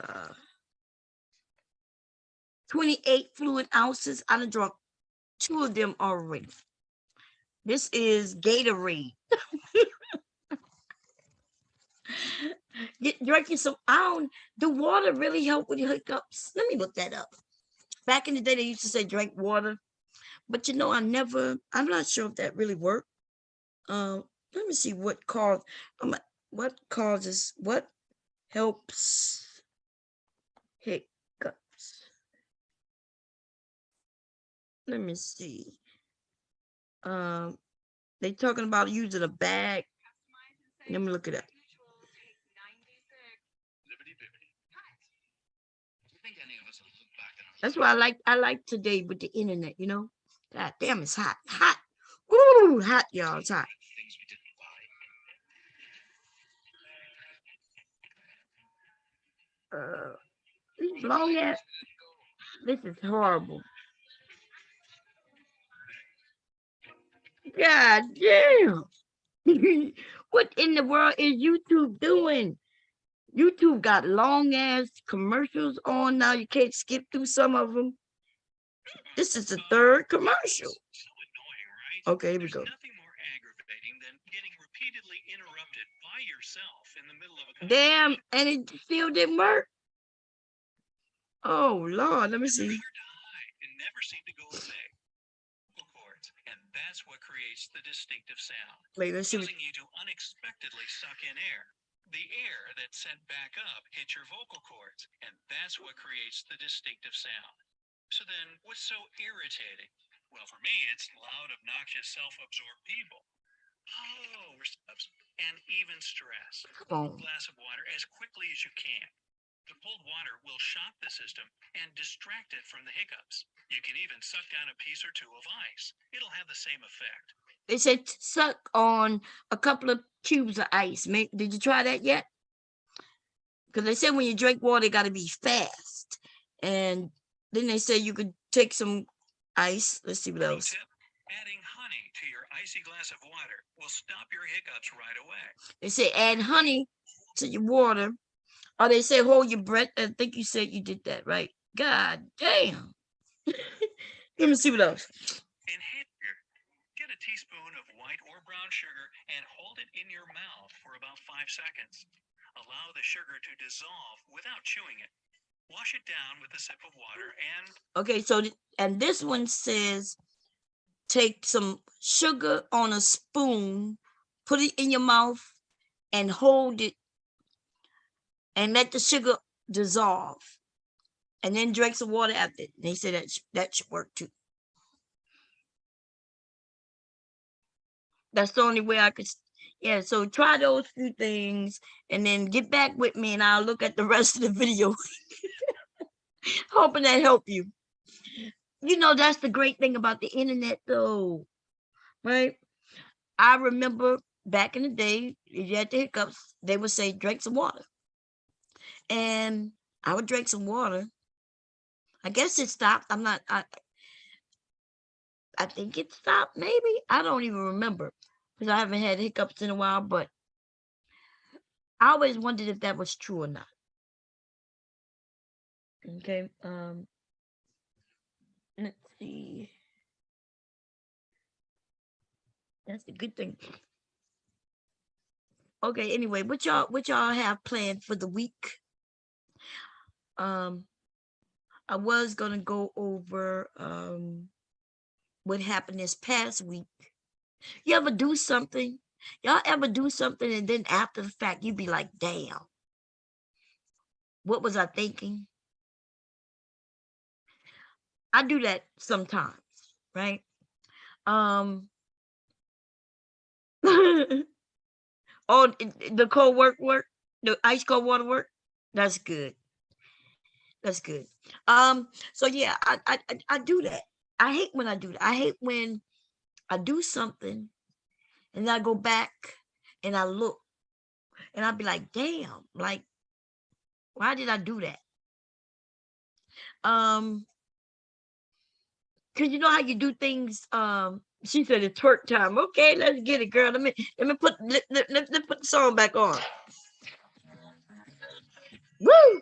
28 fluid ounces. I done drunk 2 of them already. This is Gatorade. Drinking some, I don't, do water really help with your hiccups? Let me look that up. Back in the day, they used to say drink water, but you know, I'm not sure if that really worked. Let me see what helps hiccups. Let me see. They talking about using a bag. Let me look it up. That's why I like today with the internet, you know. God damn, it's hot. Hot. Ooh, hot, y'all. It's hot. These long ass. This is horrible. God damn. What in the world is YouTube doing? YouTube got long ass commercials on now. You can't skip through some of them. This is the third commercial. Okay, here we go. Damn, and it still didn't work. Oh Lord, let me see. That's what creates the distinctive sound. Wait, let's see. Causing you to unexpectedly suck in air. The air that's sent back up hits your vocal cords, and that's what creates the distinctive sound. So then, what's so irritating? Well, for me, it's loud, obnoxious, self-absorbed people. Oh, and even stress. Oh. A glass of water as quickly as you can. The cold water will shock the system and distract it from the hiccups. You can even suck down a piece or two of ice. It'll have the same effect. They said suck on a couple of cubes of ice. Did you try that yet? Because they said when you drink water, it got to be fast. And then they said you could take some ice. Let's see what else. Adding honey to your icy glass of water will stop your hiccups right away. They say add honey to your water. Or they say hold your breath. I think you said you did that, right? God damn. Let me see what else. Inhale. Get a teaspoon of white or brown sugar and hold it in your mouth for about 5 seconds. Allow the sugar to dissolve without chewing it. Wash it down with a sip of water and... Okay, so, and this one says take some sugar on a spoon, put it in your mouth, and hold it, and let the sugar dissolve. And then drink some water after it. They said that should work too. That's the only way I could. Yeah, so try those few things and then get back with me and I'll look at the rest of the video. Hoping that help you. You know, that's the great thing about the internet though, right? I remember back in the day, if you had the hiccups, they would say, drink some water. And I would drink some water. I guess it stopped. I think it stopped, maybe. I don't even remember because I haven't had hiccups in a while, but I always wondered if that was true or not. Okay, let's see. That's a good thing. Okay, anyway, what y'all have planned for the week? I was gonna go over what happened this past week. You ever do something? Y'all ever do something and then after the fact you be like, damn, what was I thinking? I do that sometimes, right? Oh, the cold work, the ice cold water work. That's good. That's good. So yeah, I do that. I hate when I do that. I hate when I do something and I go back and I look and I'll be like, damn, like, why did I do that? Cause you know how you do things. She said it's twerk time. Okay, let's get it, girl. Let me put the song back on. Woo!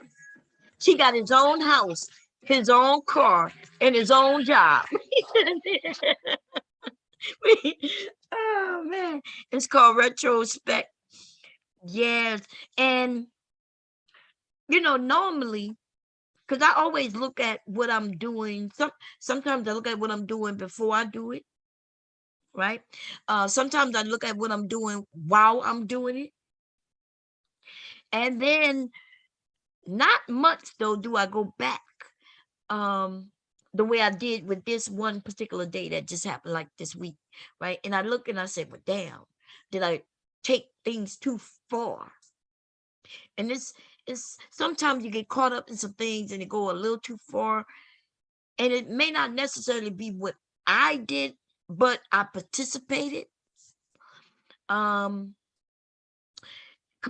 She got his own house, his own car, and his own job. Oh man, it's called retrospect. Yes. And normally, because I always look at what I'm doing. Sometimes I look at what I'm doing before I do it, right? Sometimes I look at what I'm doing while I'm doing it. And then not much though do I go back the way I did with this one particular day that just happened like this week, right? And I look and I say, well, damn, did I take things too far? And it's sometimes you get caught up in some things and it go a little too far. And it may not necessarily be what I did, but I participated.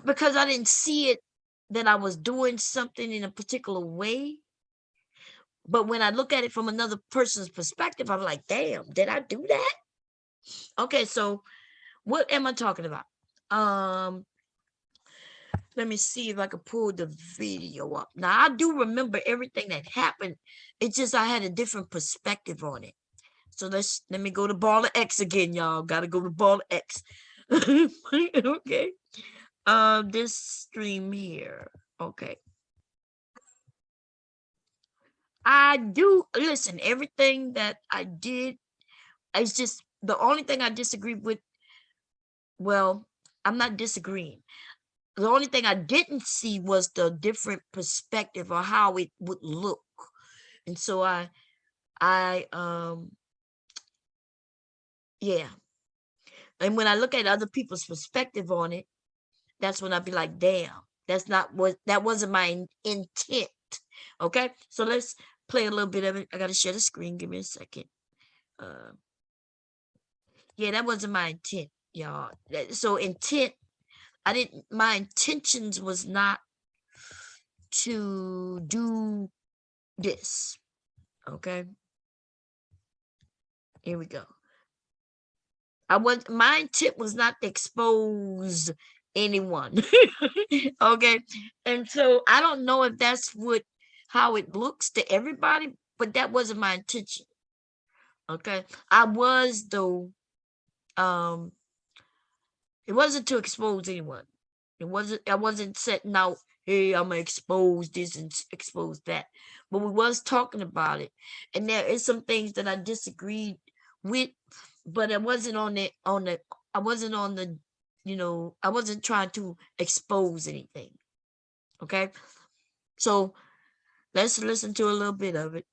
Because I didn't see it that I was doing something in a particular way. But when I look at it from another person's perspective, I'm like, damn, did I do that? Okay, so what am I talking about? Let me see if I can pull the video up. Now, I do remember everything that happened. It's just I had a different perspective on it. So let me go to Baller X again, y'all. Gotta go to Baller X. Okay. This stream here. Okay. I do listen, everything that I did, it's just the only thing I disagree with. Well, I'm not disagreeing. The only thing I didn't see was the different perspective or how it would look. And so yeah. And when I look at other people's perspective on it, that's when I'd be like, damn, that wasn't my intent. Okay, so let's play a little bit of it. I gotta share the screen. Give me a second. Yeah, that wasn't my intent, y'all. So my intentions was not to do this. Okay. Here we go. My intent was not to expose anyone. Okay. And so I don't know if that's how it looks to everybody, but that wasn't my intention. Okay. I was though, it wasn't to expose anyone. I wasn't setting out, hey, I'm gonna expose this and expose that. But we was talking about it. And there is some things that I disagreed with, but I wasn't I wasn't trying to expose anything. Okay. So let's listen to a little bit of it.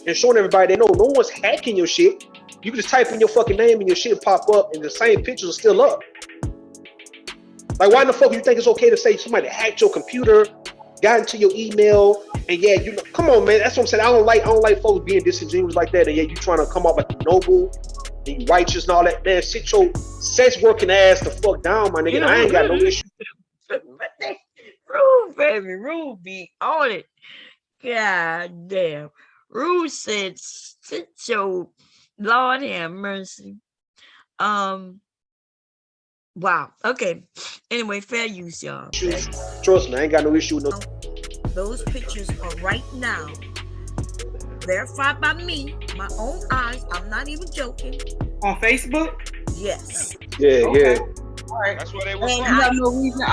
And showing everybody they know no one's hacking your shit. You can just type in your fucking name and your shit pop up and the same pictures are still up. Like, why in the fuck you think it's okay to say somebody hacked your computer, got into your email, and yeah, come on, man. That's what I'm saying. I don't like folks being disingenuous like that. And yeah, you trying to come off like noble and you righteous and all that. Man, sit your sex working ass the fuck down, my nigga. I ain't got no issue. Rule be on it. God damn. Rule said, sit your Lord have mercy. Wow. Okay. Anyway, fair use, y'all. Trust me, I ain't got no issue with no. Those pictures are right now verified by me, my own eyes. I'm not even joking. On Facebook? Yes. Yeah, okay. Yeah. All right. That's where they were from. have no reason.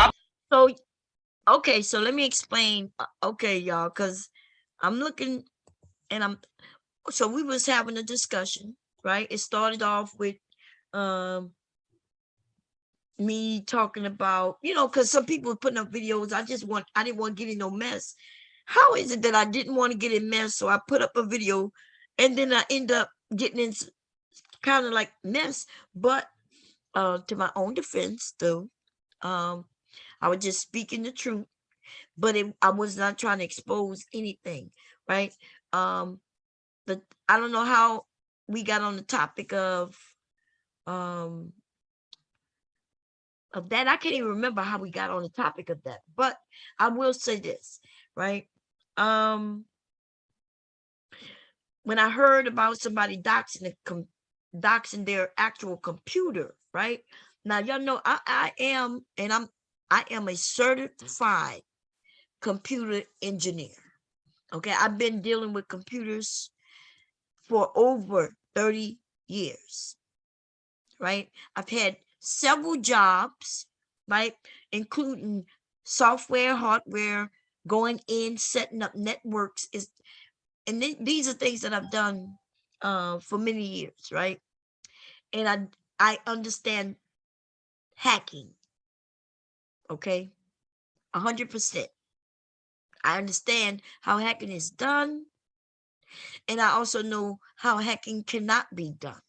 So, okay, so let me explain. Okay, y'all, because I'm looking and so we was having a discussion, right? It started off with me talking about, because some people were putting up videos. I didn't want to get in no mess. How is it that I didn't want to get in mess? So I put up a video and then I end up getting in kind of like mess. But to my own defense, though, I was just speaking the truth, but I was not trying to expose anything, right? But I don't know how we got on the topic of that. I can't even remember how we got on the topic of that, but I will say this, right? When I heard about somebody doxing their actual computer, right? Now y'all know I am a certified computer engineer. Okay, I've been dealing with computers for over 30 years. right? I've had several jobs, right? Including software, hardware, going in, setting up networks and these are things that I've done for many years, right? And I understand hacking, okay? 100%. I understand how hacking is done, and I also know how hacking cannot be done.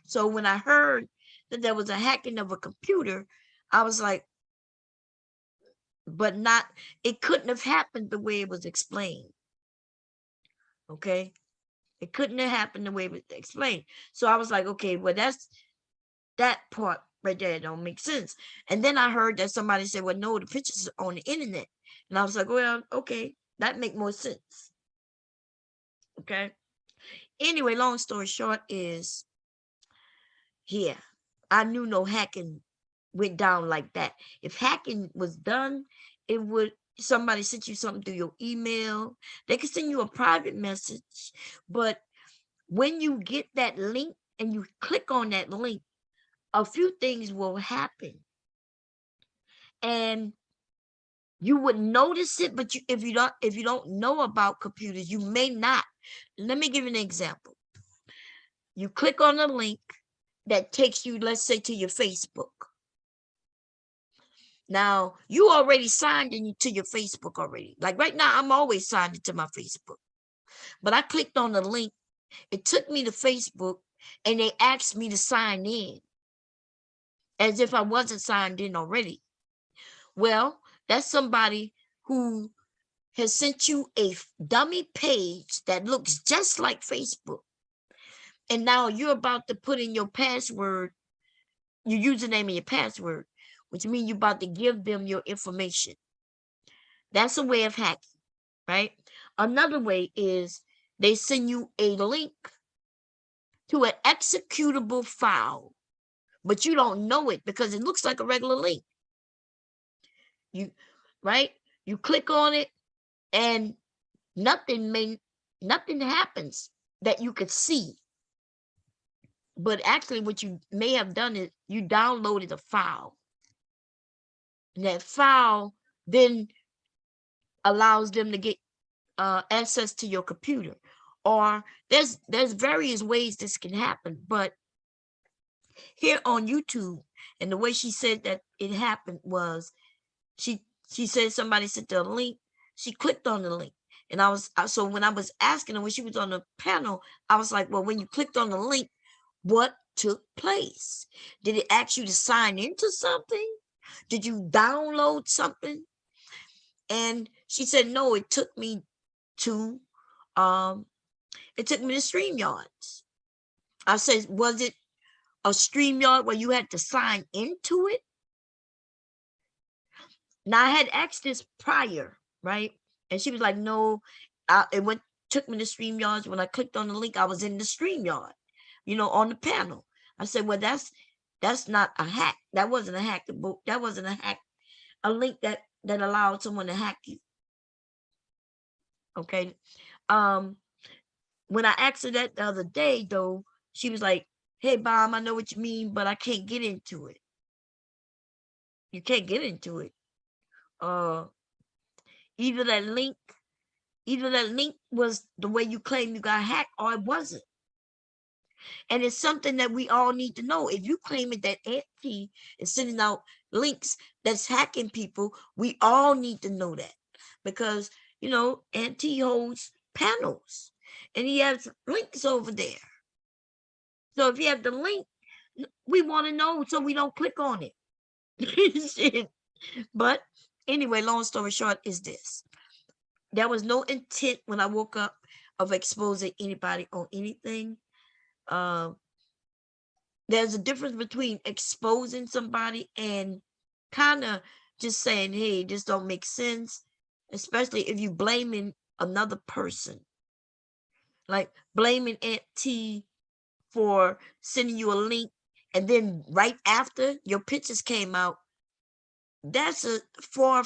So when I heard that there was a hacking of a computer, I was like, but not, it couldn't have happened the way it was explained. Okay. It couldn't have happened the way it was explained. So I was like, okay, well, that part right there don't make sense. And then I heard that somebody said, well, no, the pictures are on the internet. And I was like, well, okay, that make more sense. Okay. Anyway, long story short is, yeah, I knew no hacking went down like that. If hacking was done, it would, somebody sent you something through your email. They could send you a private message, but when you get that link and you click on that link, a few things will happen. And you would notice it, but if you don't know about computers, you may not. Let me give you an example. You click on a link that takes you, let's say, to your Facebook. Now, you already signed into your Facebook already. Like right now, I'm always signed into my Facebook. But I clicked on the link. It took me to Facebook, and they asked me to sign in as if I wasn't signed in already. Well, that's somebody who has sent you a dummy page that looks just like Facebook. And now you're about to put in your password, your username and your password, which means you're about to give them your information. That's a way of hacking, right? Another way is they send you a link to an executable file, but you don't know it because it looks like a regular link. You click on it and nothing happens that you could see. But actually what you may have done is you downloaded a file. And that file then allows them to get access to your computer. Or there's various ways this can happen. But here on YouTube, and the way she said that it happened was she said somebody sent her a link. She clicked on the link. And so when I was asking her, when she was on the panel, I was like, well, when you clicked on the link, what took place? Did it ask you to sign into something? Did you download something? And she said, no, it took me to StreamYards. I said, was it a StreamYard where you had to sign into it? Now I had asked this prior, right? And she was like, no, took me to StreamYards. When I clicked on the link, I was in the StreamYard, on the panel. I said, well, that's not a hack. That wasn't a hack. That wasn't a hack. A link that allowed someone to hack you. Okay. When I asked her that the other day, though, she was like, hey, Bob, I know what you mean, but I can't get into it. You can't get into it. Either that link was the way you claim you got hacked, or it wasn't. And it's something that we all need to know. If you claim it that Auntie is sending out links that's hacking people, we all need to know that. Because, Auntie holds panels and he has links over there. So if you have the link, we want to know so we don't click on it. But anyway, long story short is this. There was no intent when I woke up of exposing anybody on anything. There's a difference between exposing somebody and kind of just saying, hey, this don't make sense, especially if you blaming another person. Like blaming Aunt T for sending you a link, and then right after your pictures came out, that's a far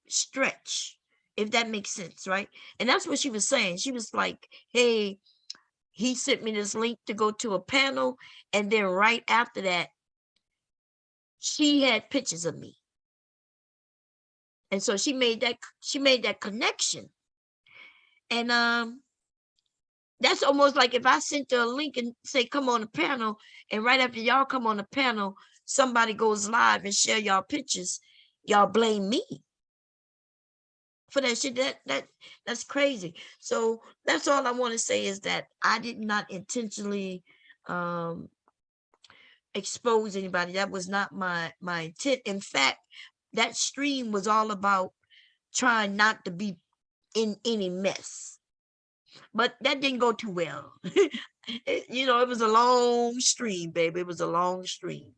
stretch, if that makes sense, right? And that's what she was saying. She was like, hey, he sent me this link to go to a panel, and then right after that, she had pictures of me. And so she made that connection. And that's almost like if I sent her a link and say, come on the panel, and right after y'all come on the panel, somebody goes live and share y'all pictures, y'all blame me for that shit. That's crazy. So that's all I want to say, is that I did not intentionally expose anybody. That was not my intent. In fact, that stream was all about trying not to be in any mess. But that didn't go too well. It was a long stream, baby. It was a long stream.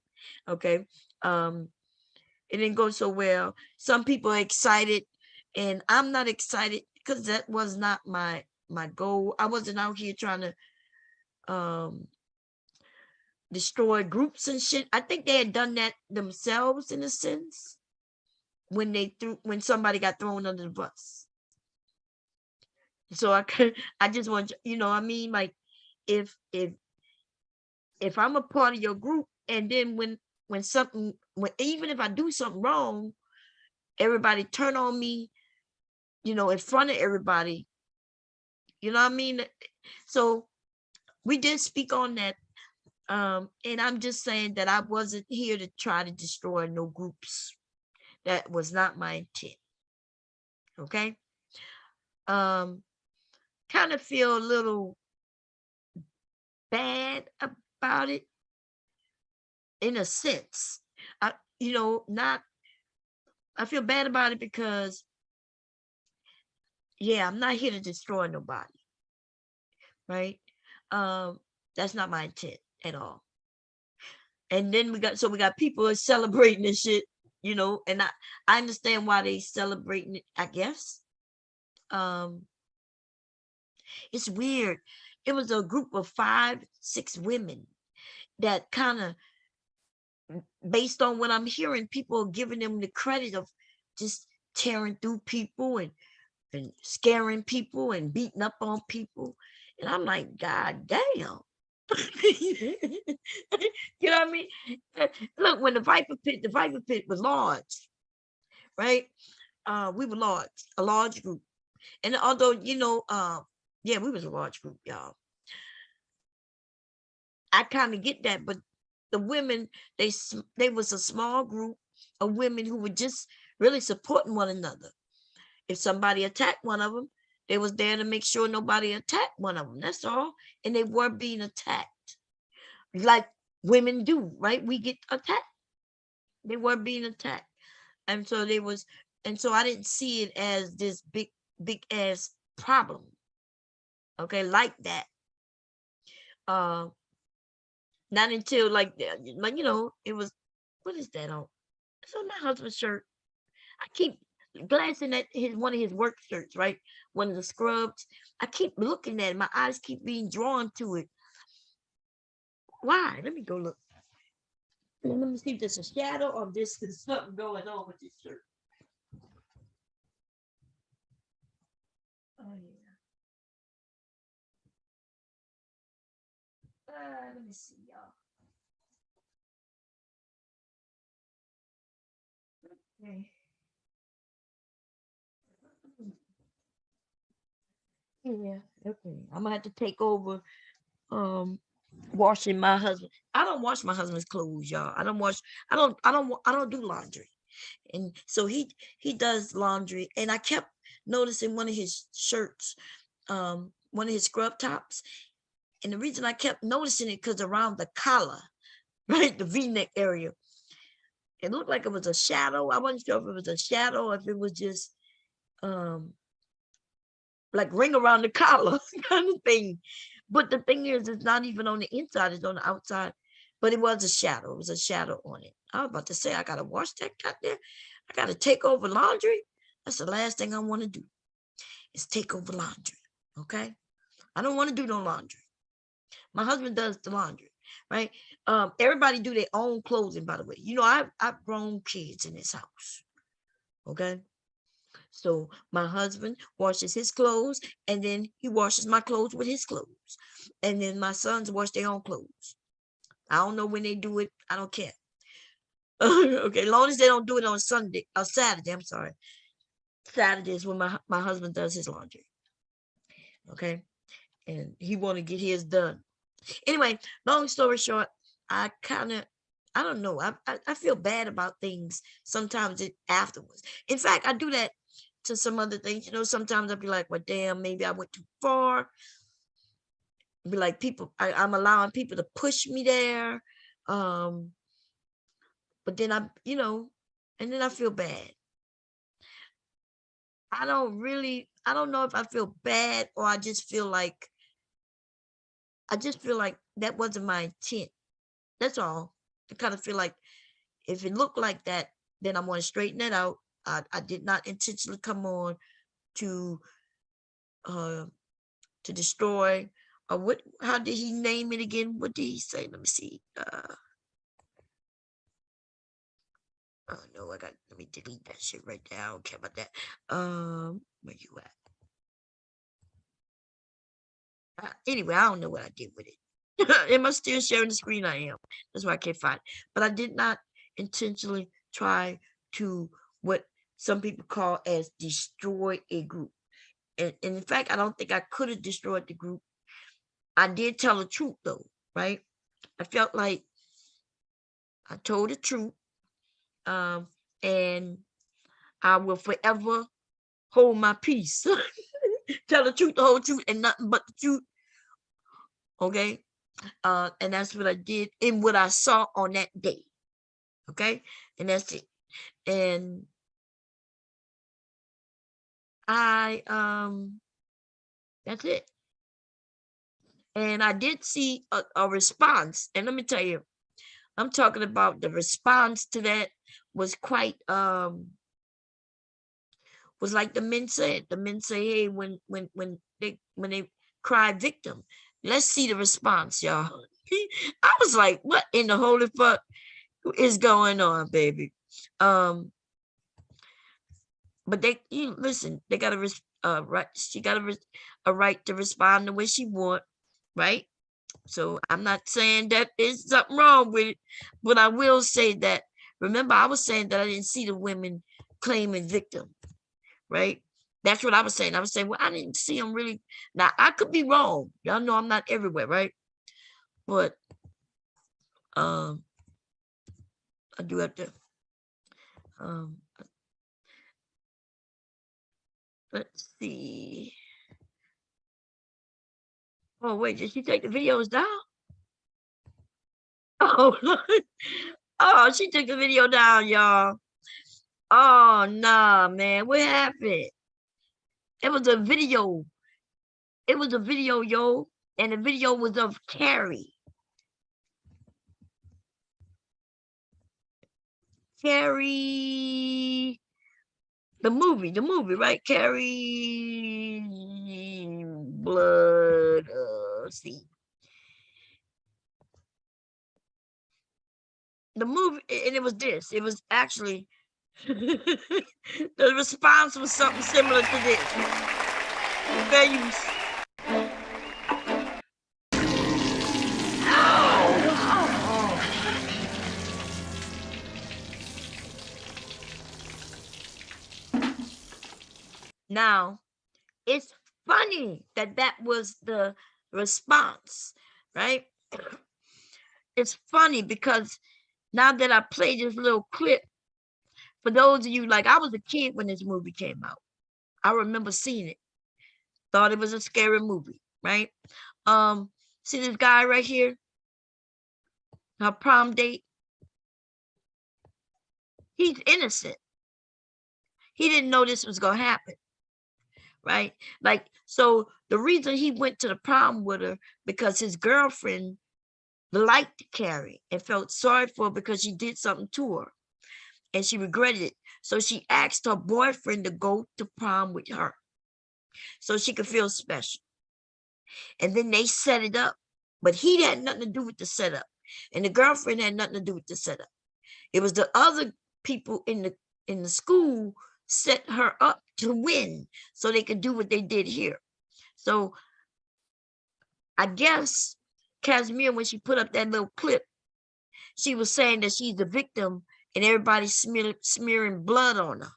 Okay. It didn't go so well. Some people are excited, and I'm not excited because that was not my goal. I wasn't out here trying to destroy groups and shit. I think they had done that themselves in a sense when somebody got thrown under the bus. So I just want I mean, like if I'm a part of your group, and then when even if I do something wrong, everybody turn on me, in front of everybody. You know what I mean? So we did speak on that. And I'm just saying that I wasn't here to try to destroy no groups. That was not my intent. Okay. Kind of feel a little bad about it in a sense. I feel bad about it because I'm not here to destroy nobody. Right? That's not my intent at all. And then we got people celebrating this shit, and I understand why they celebrating it, I guess. It's weird. It was a group of 5-6 women that kind of, based on what I'm hearing, people are giving them the credit of just tearing through people and scaring people and beating up on people. And I'm like, God damn. You know what I mean? Look, when the Viper Pit was large, right? We were large, a large group. And although, we was a large group, y'all. I kind of get that, but the women, they was a small group of women who were just really supporting one another. If somebody attacked one of them, they was there to make sure nobody attacked one of them. That's all. And they were being attacked like women do, right? We get attacked. They were being attacked. And so I didn't see it as this big ass problem. Okay, like that. Not until it was, what is that on? It's on my husband's shirt. I keep glancing at one of his work shirts, right? One of the scrubs. I keep looking at it. My eyes keep being drawn to it. Why? Let me go look. Let me see if there's a shadow or this is something going on with this shirt. Oh yeah. Let me see, y'all. Okay. Yeah, okay. I'm gonna have to take over washing my husband. I don't wash my husband's clothes, y'all. I don't do laundry. And so he does laundry, and I kept noticing one of his shirts, one of his scrub tops. And the reason I kept noticing it because around the collar, right, the V-neck area, it looked like it was a shadow. I wasn't sure if it was a shadow or if it was just like ring around the collar kind of thing. But the thing is, it's not even on the inside, it's on the outside. But it was a shadow. It was a shadow on it. I was about to say, I gotta wash that cut there. I gotta take over laundry. That's the last thing I want to do, is take over laundry. Okay? I don't want to do no laundry. My husband does the laundry, right? Everybody do their own clothing, by the way. I've grown kids in this house. Okay. So my husband washes his clothes, and then he washes my clothes with his clothes. And then my sons wash their own clothes. I don't know when they do it. I don't care. Okay, as long as they don't do it on Sunday or Saturday. I'm sorry. Saturday is when my husband does his laundry. Okay, and he want to get his done. Anyway, long story short, I don't know. I feel bad about things sometimes afterwards. In fact, I do that to some other things. You know, sometimes I'll be like, well, damn, maybe I went too far. Be like, I'm allowing people to push me there. But then and then I feel bad. I don't know if I feel bad or I just feel like that wasn't my intent. That's all. I kind of feel like if it looked like that, then I want to straighten it out. I did not intentionally come on to destroy, or what, how did he name it again? What did he say? Let me see. Oh no, let me delete that shit right there. I don't care about that. Where you at? Anyway, I don't know what I did with it. Am I still sharing the screen? I am. That's why I can't find it. But I did not intentionally try to, what some people call as, destroy a group. And in fact, I don't think I could have destroyed the group. I did tell the truth though, right? I felt like I told the truth. And I will forever hold my peace. Tell the truth, the whole truth, and nothing but the truth. Okay. And that's what I did and what I saw on that day. Okay. And that's it. And that's it. And I did see a response. And let me tell you, I'm talking about the response to that was quite, was like the men said. The men say, hey, when they cry victim, let's see the response, y'all. I was like, what in the holy fuck is going on, baby? But listen, they got right. She got a right to respond the way she want, right? So I'm not saying that there's something wrong with it, but I will say that, remember, I was saying that I didn't see the women claiming victim, right? That's what I was saying. I was saying, well, I didn't see them really. Now, I could be wrong. Y'all know I'm not everywhere, right? But I do have to, let's see. Oh, wait, did she take the videos down? Oh, oh, she took the video down, y'all. Oh, nah, man, what happened? It was a video. It was a video, yo, and the video was of Carrie. Carrie, the movie, right? Carrie Blood, see. The movie, and it was this. It was actually, the response was something similar to this. Very. Now, it's funny that that was the response, right? It's funny because now that I played this little clip, for those of you, like, I was a kid when this movie came out. I remember seeing it. Thought it was a scary movie, right? See this guy right here? Her prom date. He's innocent. He didn't know this was gonna happen, right? Like, so the reason he went to the prom with her, because his girlfriend liked Carrie and felt sorry for her because she did something to her and she regretted it. So she asked her boyfriend to go to prom with her so she could feel special. And then they set it up, but he had nothing to do with the setup, and the girlfriend had nothing to do with the setup. It was the other people in the school set her up to win so they could do what they did here. So I guess Casimir, when she put up that little clip, she was saying that she's the victim and everybody's smearing blood on her.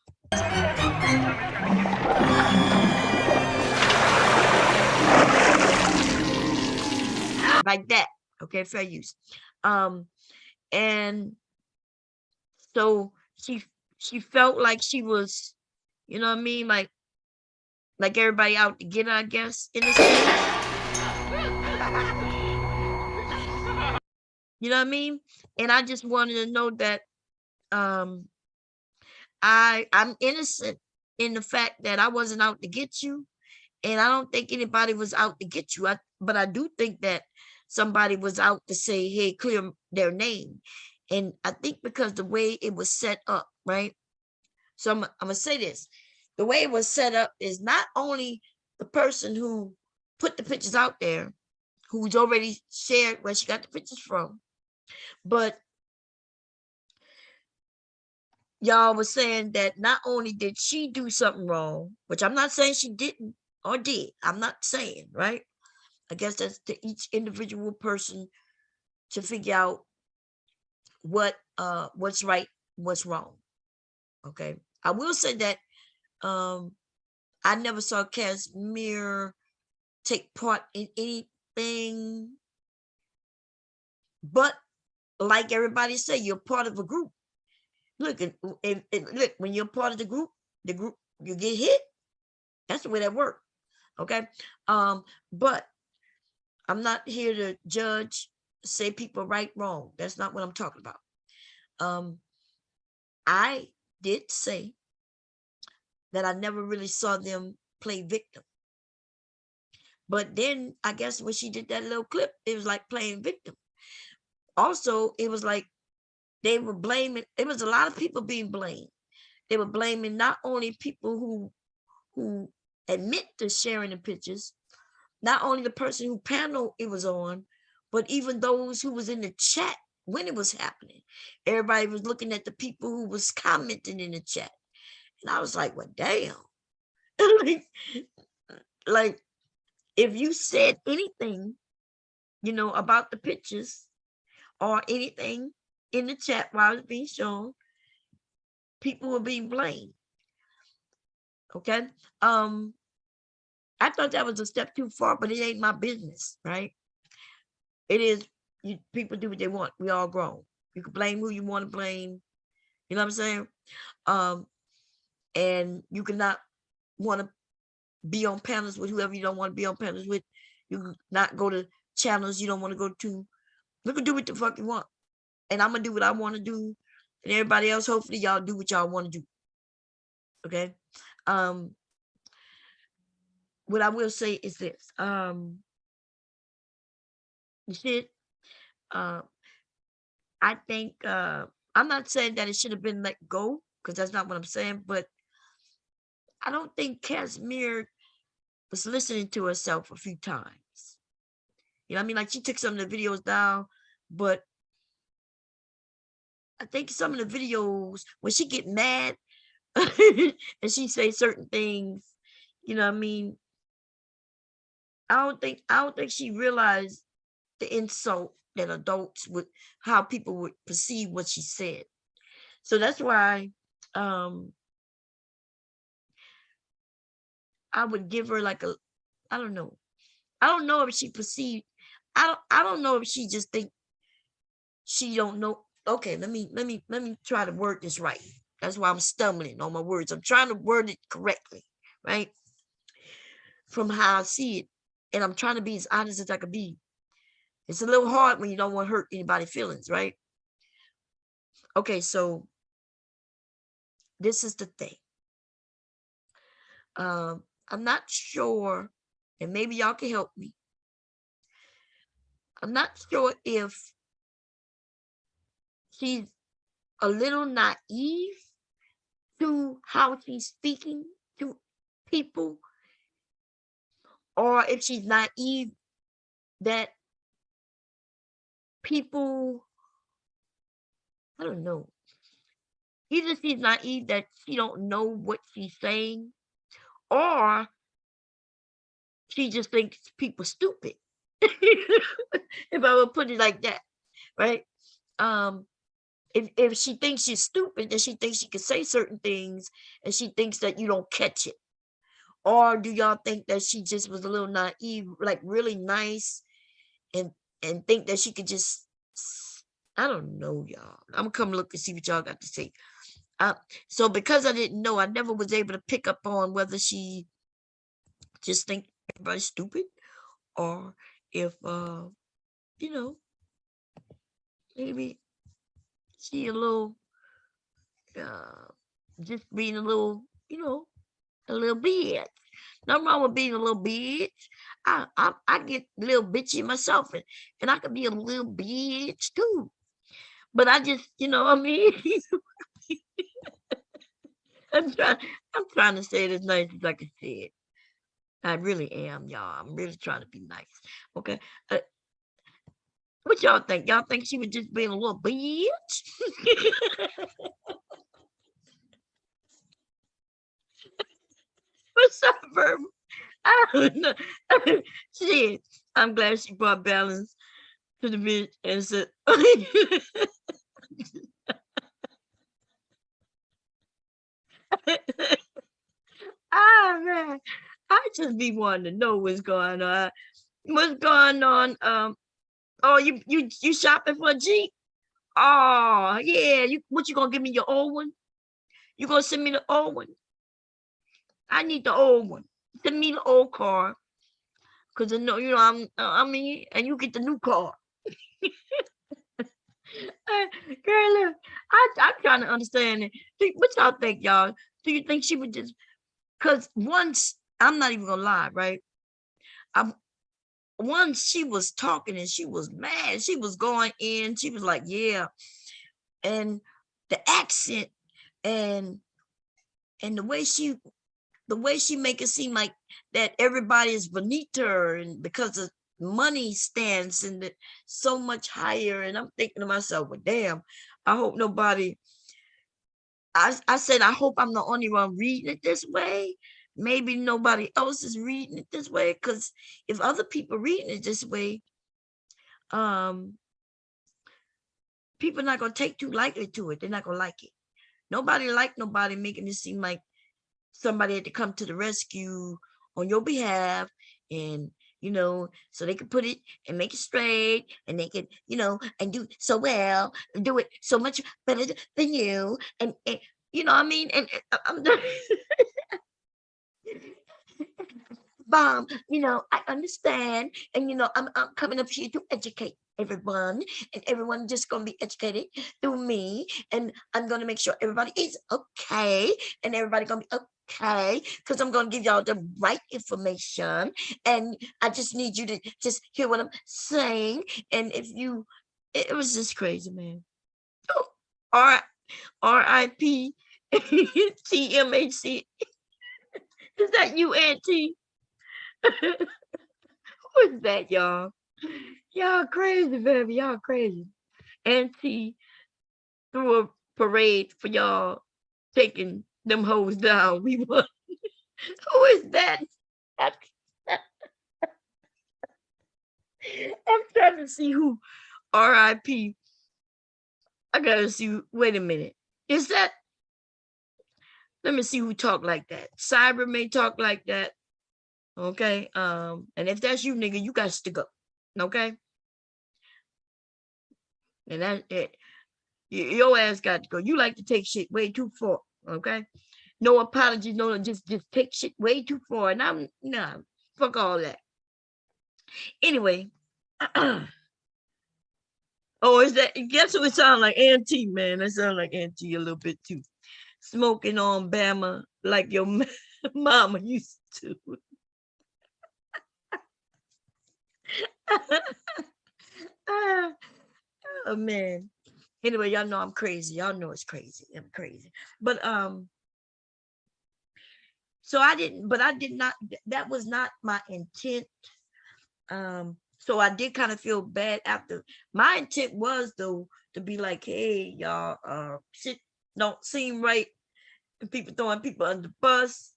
Like that. Okay, fair use. And so she felt like she was, you know what I mean, like everybody out to get her, I guess, in a sense. You know what I mean? And I just wanted to know that I'm innocent in the fact that I wasn't out to get you, and I don't think anybody was out to get you. But I do think that somebody was out to say, hey, clear their name. And I think because the way it was set up, right? So I'm gonna say this. The way it was set up is not only the person who put the pictures out there, who's already shared where she got the pictures from, but y'all was saying that not only did she do something wrong, which I'm not saying she didn't or did. I'm not saying, right? I guess that's to each individual person to figure out what's right, what's wrong. Okay. I will say that I never saw Casimir take part in anything, but like everybody say, you're part of a group. Look, look, when you're part of the group, you get hit. That's the way that works. Okay. But I'm not here to judge, say people right, wrong. That's not what I'm talking about. I did say that I never really saw them play victim. But then I guess when she did that little clip, it was like playing victim. Also, it was like they were blaming, it was a lot of people being blamed. They were blaming not only people who admit to sharing the pictures, not only the person who panel it was on, but even those who was in the chat when it was happening. Everybody was looking at the people who was commenting in the chat. And I was like, well, damn. like, if you said anything, you know, about the pictures or anything in the chat while it was being shown, people were being blamed. Okay. I thought that was a step too far, but it ain't my business, right? It is, people do what they want. We all grown. You can blame who you want to blame. You know what I'm saying? And you cannot want to be on panels with whoever you don't want to be on panels with. You can not go to channels you don't want to go to. You can do what the fuck you want. And I'm going to do what I want to do. And everybody else, hopefully y'all do what y'all want to do. Okay? What I will say is this. Shit, I think, I'm not saying that it should have been let go, because that's not what I'm saying, but I don't think Casimir was listening to herself a few times. You know what I mean? Like, she took some of the videos down, but I think some of the videos, when she get mad and she say certain things, you know what I mean? I don't think she realized the insult that adults would, how people would perceive what she said. So that's why I would give her like I don't know. I don't know if she perceived, I don't know if she just think she don't know. Okay, let me try to word this right. That's why I'm stumbling on my words. I'm trying to word it correctly, right? From how I see it. And I'm trying to be as honest as I could be. It's a little hard when you don't want to hurt anybody's feelings, right? Okay, so this is the thing. I'm not sure, and maybe y'all can help me. I'm not sure if she's a little naive to how she's speaking to people, or if she's naive that people, I don't know. Either she's naive that she don't know what she's saying, or she just thinks people stupid. If I would put it like that, right? If she thinks she's stupid, then she thinks she can say certain things, and she thinks that you don't catch it. Or do y'all think that she just was a little naive, like really nice, and think that she could just, I don't know, y'all. I'm gonna come look and see what y'all got to say. So because I didn't know, I never was able to pick up on whether she just think everybody's stupid, or if you know, maybe she a little just being a little, a little bitch. Nothing wrong with being a little bitch. I get a little bitchy myself, and I could be a little bitch too. But I just, you know what I mean? I'm trying to say it as nice as I can say it. I really am, y'all. I'm really trying to be nice. Okay. What y'all think? Y'all think she was just being a little bitch? What's up, Verb? I don't know. Shit. I'm glad she brought balance to the bitch and said, ah, man. I just be wanting to know what's going on. What's going on? Oh, you shopping for a Jeep? Oh, yeah. What you gonna give me, your old one? You gonna send me the old one? I need the old one. Send me the old car. Cause I know, I mean, and you get the new car. Girl, look, I'm trying to understand it. What y'all think, y'all? Do you think she would just, cause once, I'm not even gonna lie, right? Once she was talking and she was mad, she was going in, she was like, yeah. And the accent and the way she make it seem like that everybody is beneath her, and because of money stands and so much higher. And I'm thinking to myself, well, damn, I hope nobody, I said, I hope I'm the only one reading it this way. Maybe nobody else is reading it this way, because if other people reading it this way, people are not going to take too lightly to it. They're not going to like it. Nobody like nobody making it seem like somebody had to come to the rescue on your behalf, and so they could put it and make it straight, and they could, and do so well, and do it so much better than you, and you know what I mean? And I'm Mom, I understand, and I'm coming up here to educate everyone, and everyone just gonna be educated through me, and I'm gonna make sure everybody is okay, and everybody gonna be okay, because I'm gonna give y'all the right information, and I just need you to just hear what I'm saying. And it was just crazy, man. R.I.P. TMHC. Is that you, Auntie? What's that, y'all? Y'all crazy, baby. Y'all crazy. Auntie threw a parade for y'all taking them hoes down. We won. Who is that? I'm trying to see who. R.I.P. I gotta see. Wait a minute. Is that? Let me see who talk like that. Cyber may talk like that. Okay. And if that's you, nigga, you got to go. Okay. And that's it. Your ass got to go. You like to take shit way too far. Okay. No apologies. No, just take shit way too far. And I'm nah, fuck all that. Anyway. Oh, is that? Guess what it sound like? Auntie, man. That sound like Auntie a little bit too. Smoking on Bama like your mama used to. Oh man. Anyway, y'all know I'm crazy. Y'all know it's crazy. I'm crazy. But so I did not, that was not my intent. So I did kind of feel bad after. My intent was though to be like, hey, y'all, sit don't seem right. And people throwing people under the bus.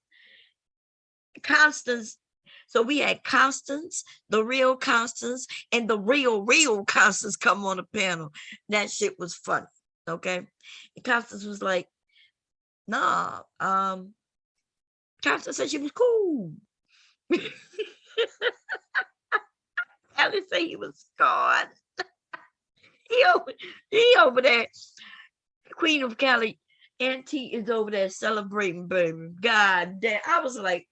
Constance. So we had Constance, the real Constance, and the real Constance come on the panel. That shit was funny. Okay. And Constance was like, nah, Constance said she was cool. Ellie say he was scarred. he over there. Queen of Cali, Auntie is over there celebrating, baby. God damn. I was like,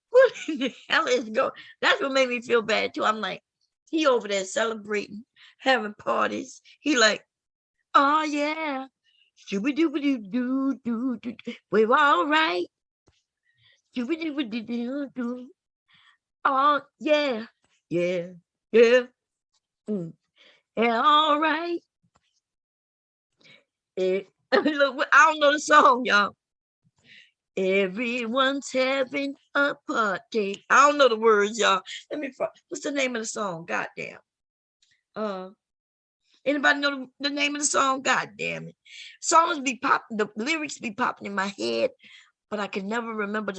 what in the hell is going? That's what made me feel bad too. I'm like, he over there celebrating, having parties. He like, oh yeah. Shooby-dooby-doo-doo-doo-doo. We're all right. Shooby-dooby-doo-doo-doo. Oh yeah. Yeah. Yeah. Mm. Yeah, all right. Look, I don't know the song, y'all. Everyone's having a party. I don't know the words, y'all. Let me find. What's the name of the song? Goddamn. Anybody know the name of the song? God damn it. Songs be popping, the lyrics be popping in my head, but I can never remember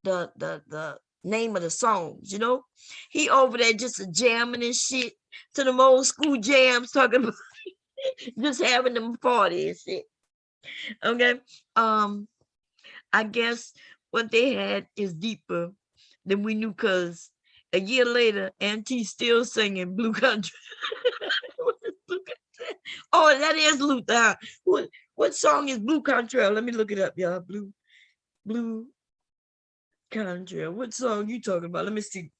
the name of the songs, you know? He over there just a jamming and shit to them old school jams, talking about just having them party and shit. Okay. I guess what they had is deeper than we knew, because a year later, Auntie's still singing Blue Country. Oh, that is Luther. What song is Blue Country? Let me look it up, y'all. Blue Country. What song you talking about? Let me see.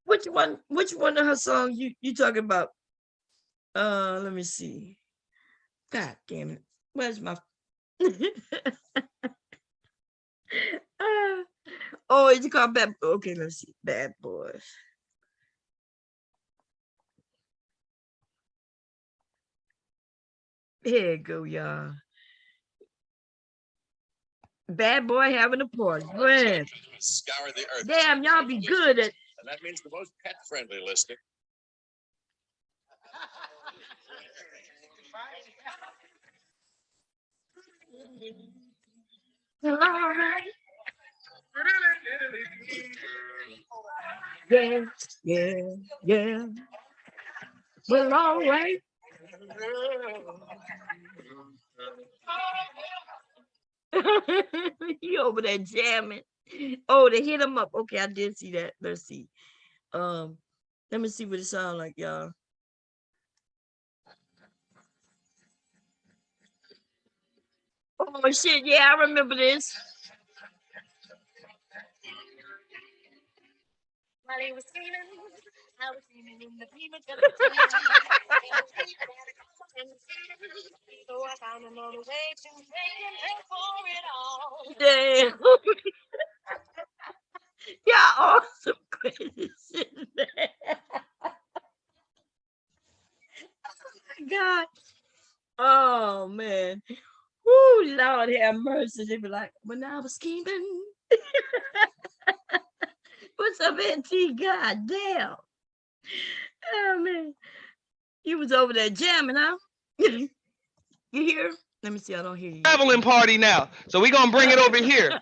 Which one of her songs you talking about? Let me see. God damn it. Where's my oh, it's called Bad. Okay, let's see. Bad Boys. Here you go, y'all. Bad Boy having a party. Man. Scour the earth. Damn, y'all be good at. And that means the most pet-friendly listing. All right. Yeah, yeah, yeah. Well, all right. He over there jamming. Oh, they hit him up. Okay, I did see that. Let's see. Let me see what it sounds like, y'all. Oh shit, yeah, I remember this. While he was screaming, I was screaming in the demon. So I found another way to make him pay for it all. Damn. Yeah, awesome crazy shit, man. Oh my God. Oh man. Woo, Lord have mercy. They be like, when I was scheming. What's up, Auntie? God damn. Oh man. You was over there jamming, huh? You hear? Let me see. I don't hear you. Traveling party now. So we gonna bring it over here.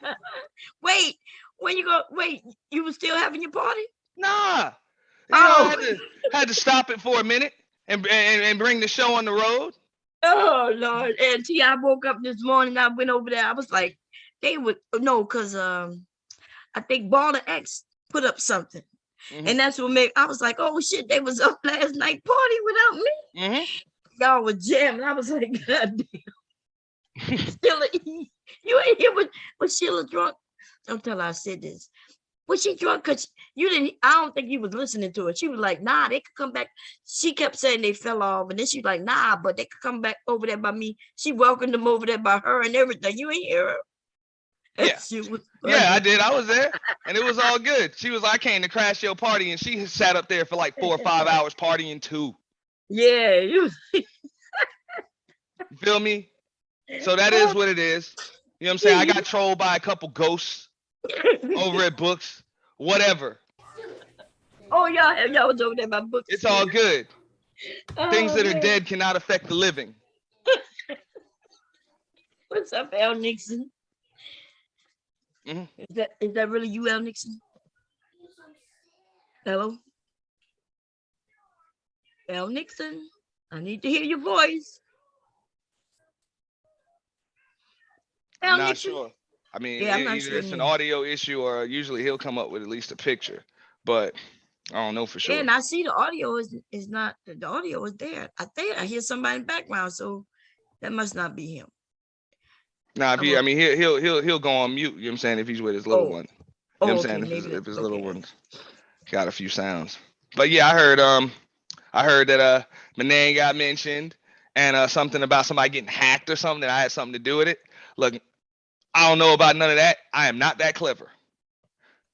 Wait, when you go? Wait, you was still having your party? Nah. You know, I had to stop it for a minute and bring the show on the road. Oh Lord, Auntie, I woke up this morning. I went over there. I was like, they would no, cause I think Baller X put up something, and that's what made. I was like, oh shit, they was up last night party without me. Y'all was jamming. I was like, God damn. Sheila, you ain't here with Sheila drunk. Don't tell her I said this. Was she drunk? Cause you didn't. I don't think you was listening to it. She was like, nah, they could come back. She kept saying they fell off, and then she's like, nah, but they could come back over there by me. She welcomed them over there by her and everything. You ain't hear her. Yeah, yeah, I did. I was there, and it was all good. She was like, I came to crash your party, and she sat up there for like 4 or 5 hours partying too. Yeah, you feel me? So that is what it is. You know what I'm saying? I got trolled by a couple ghosts over at Books, whatever. Oh, y'all was over there by Books. It's all good. Things Oh, that are man. dead cannot affect the living. What's up, L. Nixon? Mhm. Is that really you, L. Nixon? Hello? L. Nixon, I need to hear your voice. I'm L. not Nixon? sure. I mean, Yeah, I'm not either sure it's an neither. audio issue or usually he'll come up with at least a picture, but I don't know for sure. And I see the audio is not, the audio is there. I think I hear somebody in the background, so that must not be him. Nah, if I'm he, I a- mean, he'll go on mute. You know what I'm saying? If he's with his little Oh. one, you know Oh, what I'm okay, saying? maybe If his okay. little one's got a few sounds. But yeah, I heard that my name got mentioned and something about somebody getting hacked or something, that I had something to do with it. Look, I don't know about none of that. I am not that clever.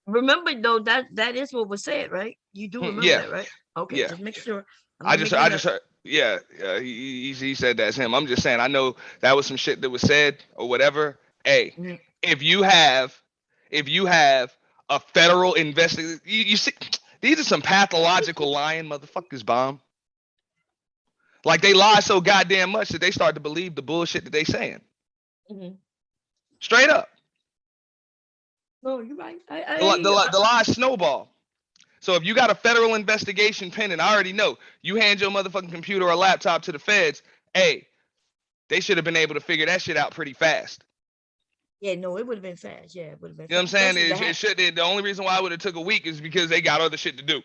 Remember though, that is what was said, right? You do remember Yeah. that, right? Okay, Yeah. just make sure. I just heard, yeah, he said that's him. I'm just saying, I know that was some shit that was said or whatever. Hey, Mhm. if you have a federal investigation, you see, these are some pathological lying motherfuckers, bomb. Like they lie so goddamn much that they start to believe the bullshit that they saying. Mhm. Straight up. No, you're right. I The, hear li- the, you. li- the lies snowball. So if you got a federal investigation pending, I already know. You hand your motherfucking computer or laptop to the feds, hey, they should have been able to figure that shit out pretty fast. Yeah, no, it would have been fast. Yeah, it would have been You know what I'm fast. saying? Especially the hack. It should. The only reason why it would have took a week is because they got other shit to do.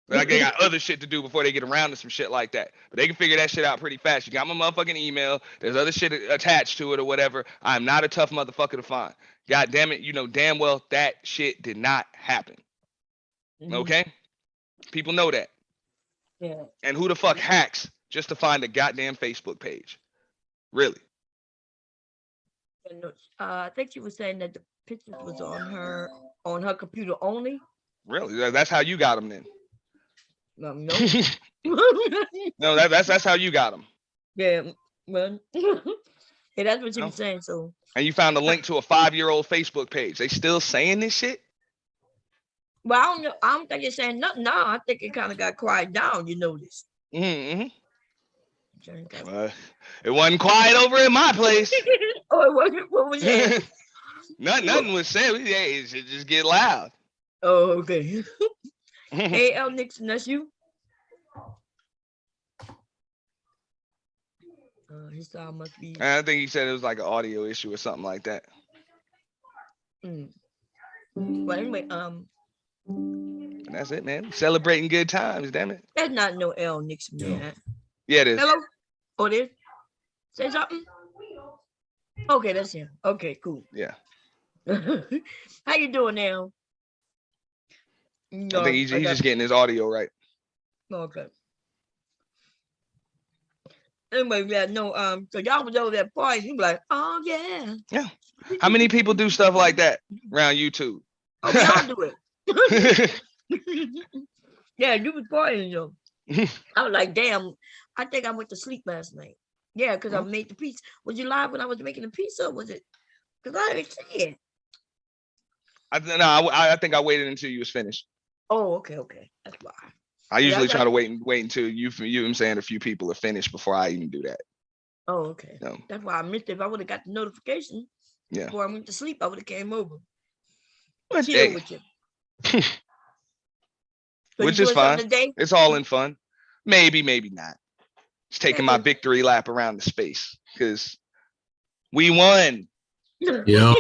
Like they got other shit to do before they get around to some shit like that. But they can figure that shit out pretty fast. You got my motherfucking email. There's other shit attached to it or whatever. I'm not a tough motherfucker to find. God damn it, you know damn well that shit did not happen. Mhm. Okay? People know that. Yeah. And who the fuck hacks just to find a goddamn Facebook page? Really? And, I think she was saying that the pictures was on her computer only. Really? That's how you got them then. No. No, that's how you got them. Yeah, well, yeah, that's what she was saying. So, And you found a link to a 5-year-old Facebook page. They still saying this shit? well, I don't know. I don't think it's saying nothing now. I think it kind of got quiet down. You notice? Mm-hmm. It wasn't quiet over in my place. Oh, it wasn't. What was that? Nothing was said. Hey, it should just get loud. Oh, okay. Hey, L. Nixon, that's you. His sound must be. I think he said it was like an audio issue or something like that. But anyway, And that's it, man. Celebrating good times, damn it. that's not no L. Nixon, man. Yeah, it is. Hello. Oh, there. Say something. Okay, that's him. Okay, cool. Yeah. How you doing now? I think he's just getting his audio right. Okay. Anyway, yeah, no, so y'all was over there partying, you be like, oh yeah. Yeah. How many people do stuff like that around YouTube? Oh, we all do it. Yeah, you was partying though. I was like, damn, I think I went to sleep last night. Yeah, because I made the pizza. Was you live when I was making the pizza? Or was it? Because I didn't see it. I think I waited until you was finished. Oh, okay. That's why. I usually try to wait until you know what I'm saying, a few people are finished before I even do that. Oh, okay. No. That's why I missed it. If I would have got the notification before I went to sleep, I would have came over. But Chill hey. with you. So Which you is doing something fine. today? It's all in fun. Maybe not. Just taking my victory lap around the space because we won. Yo, y'all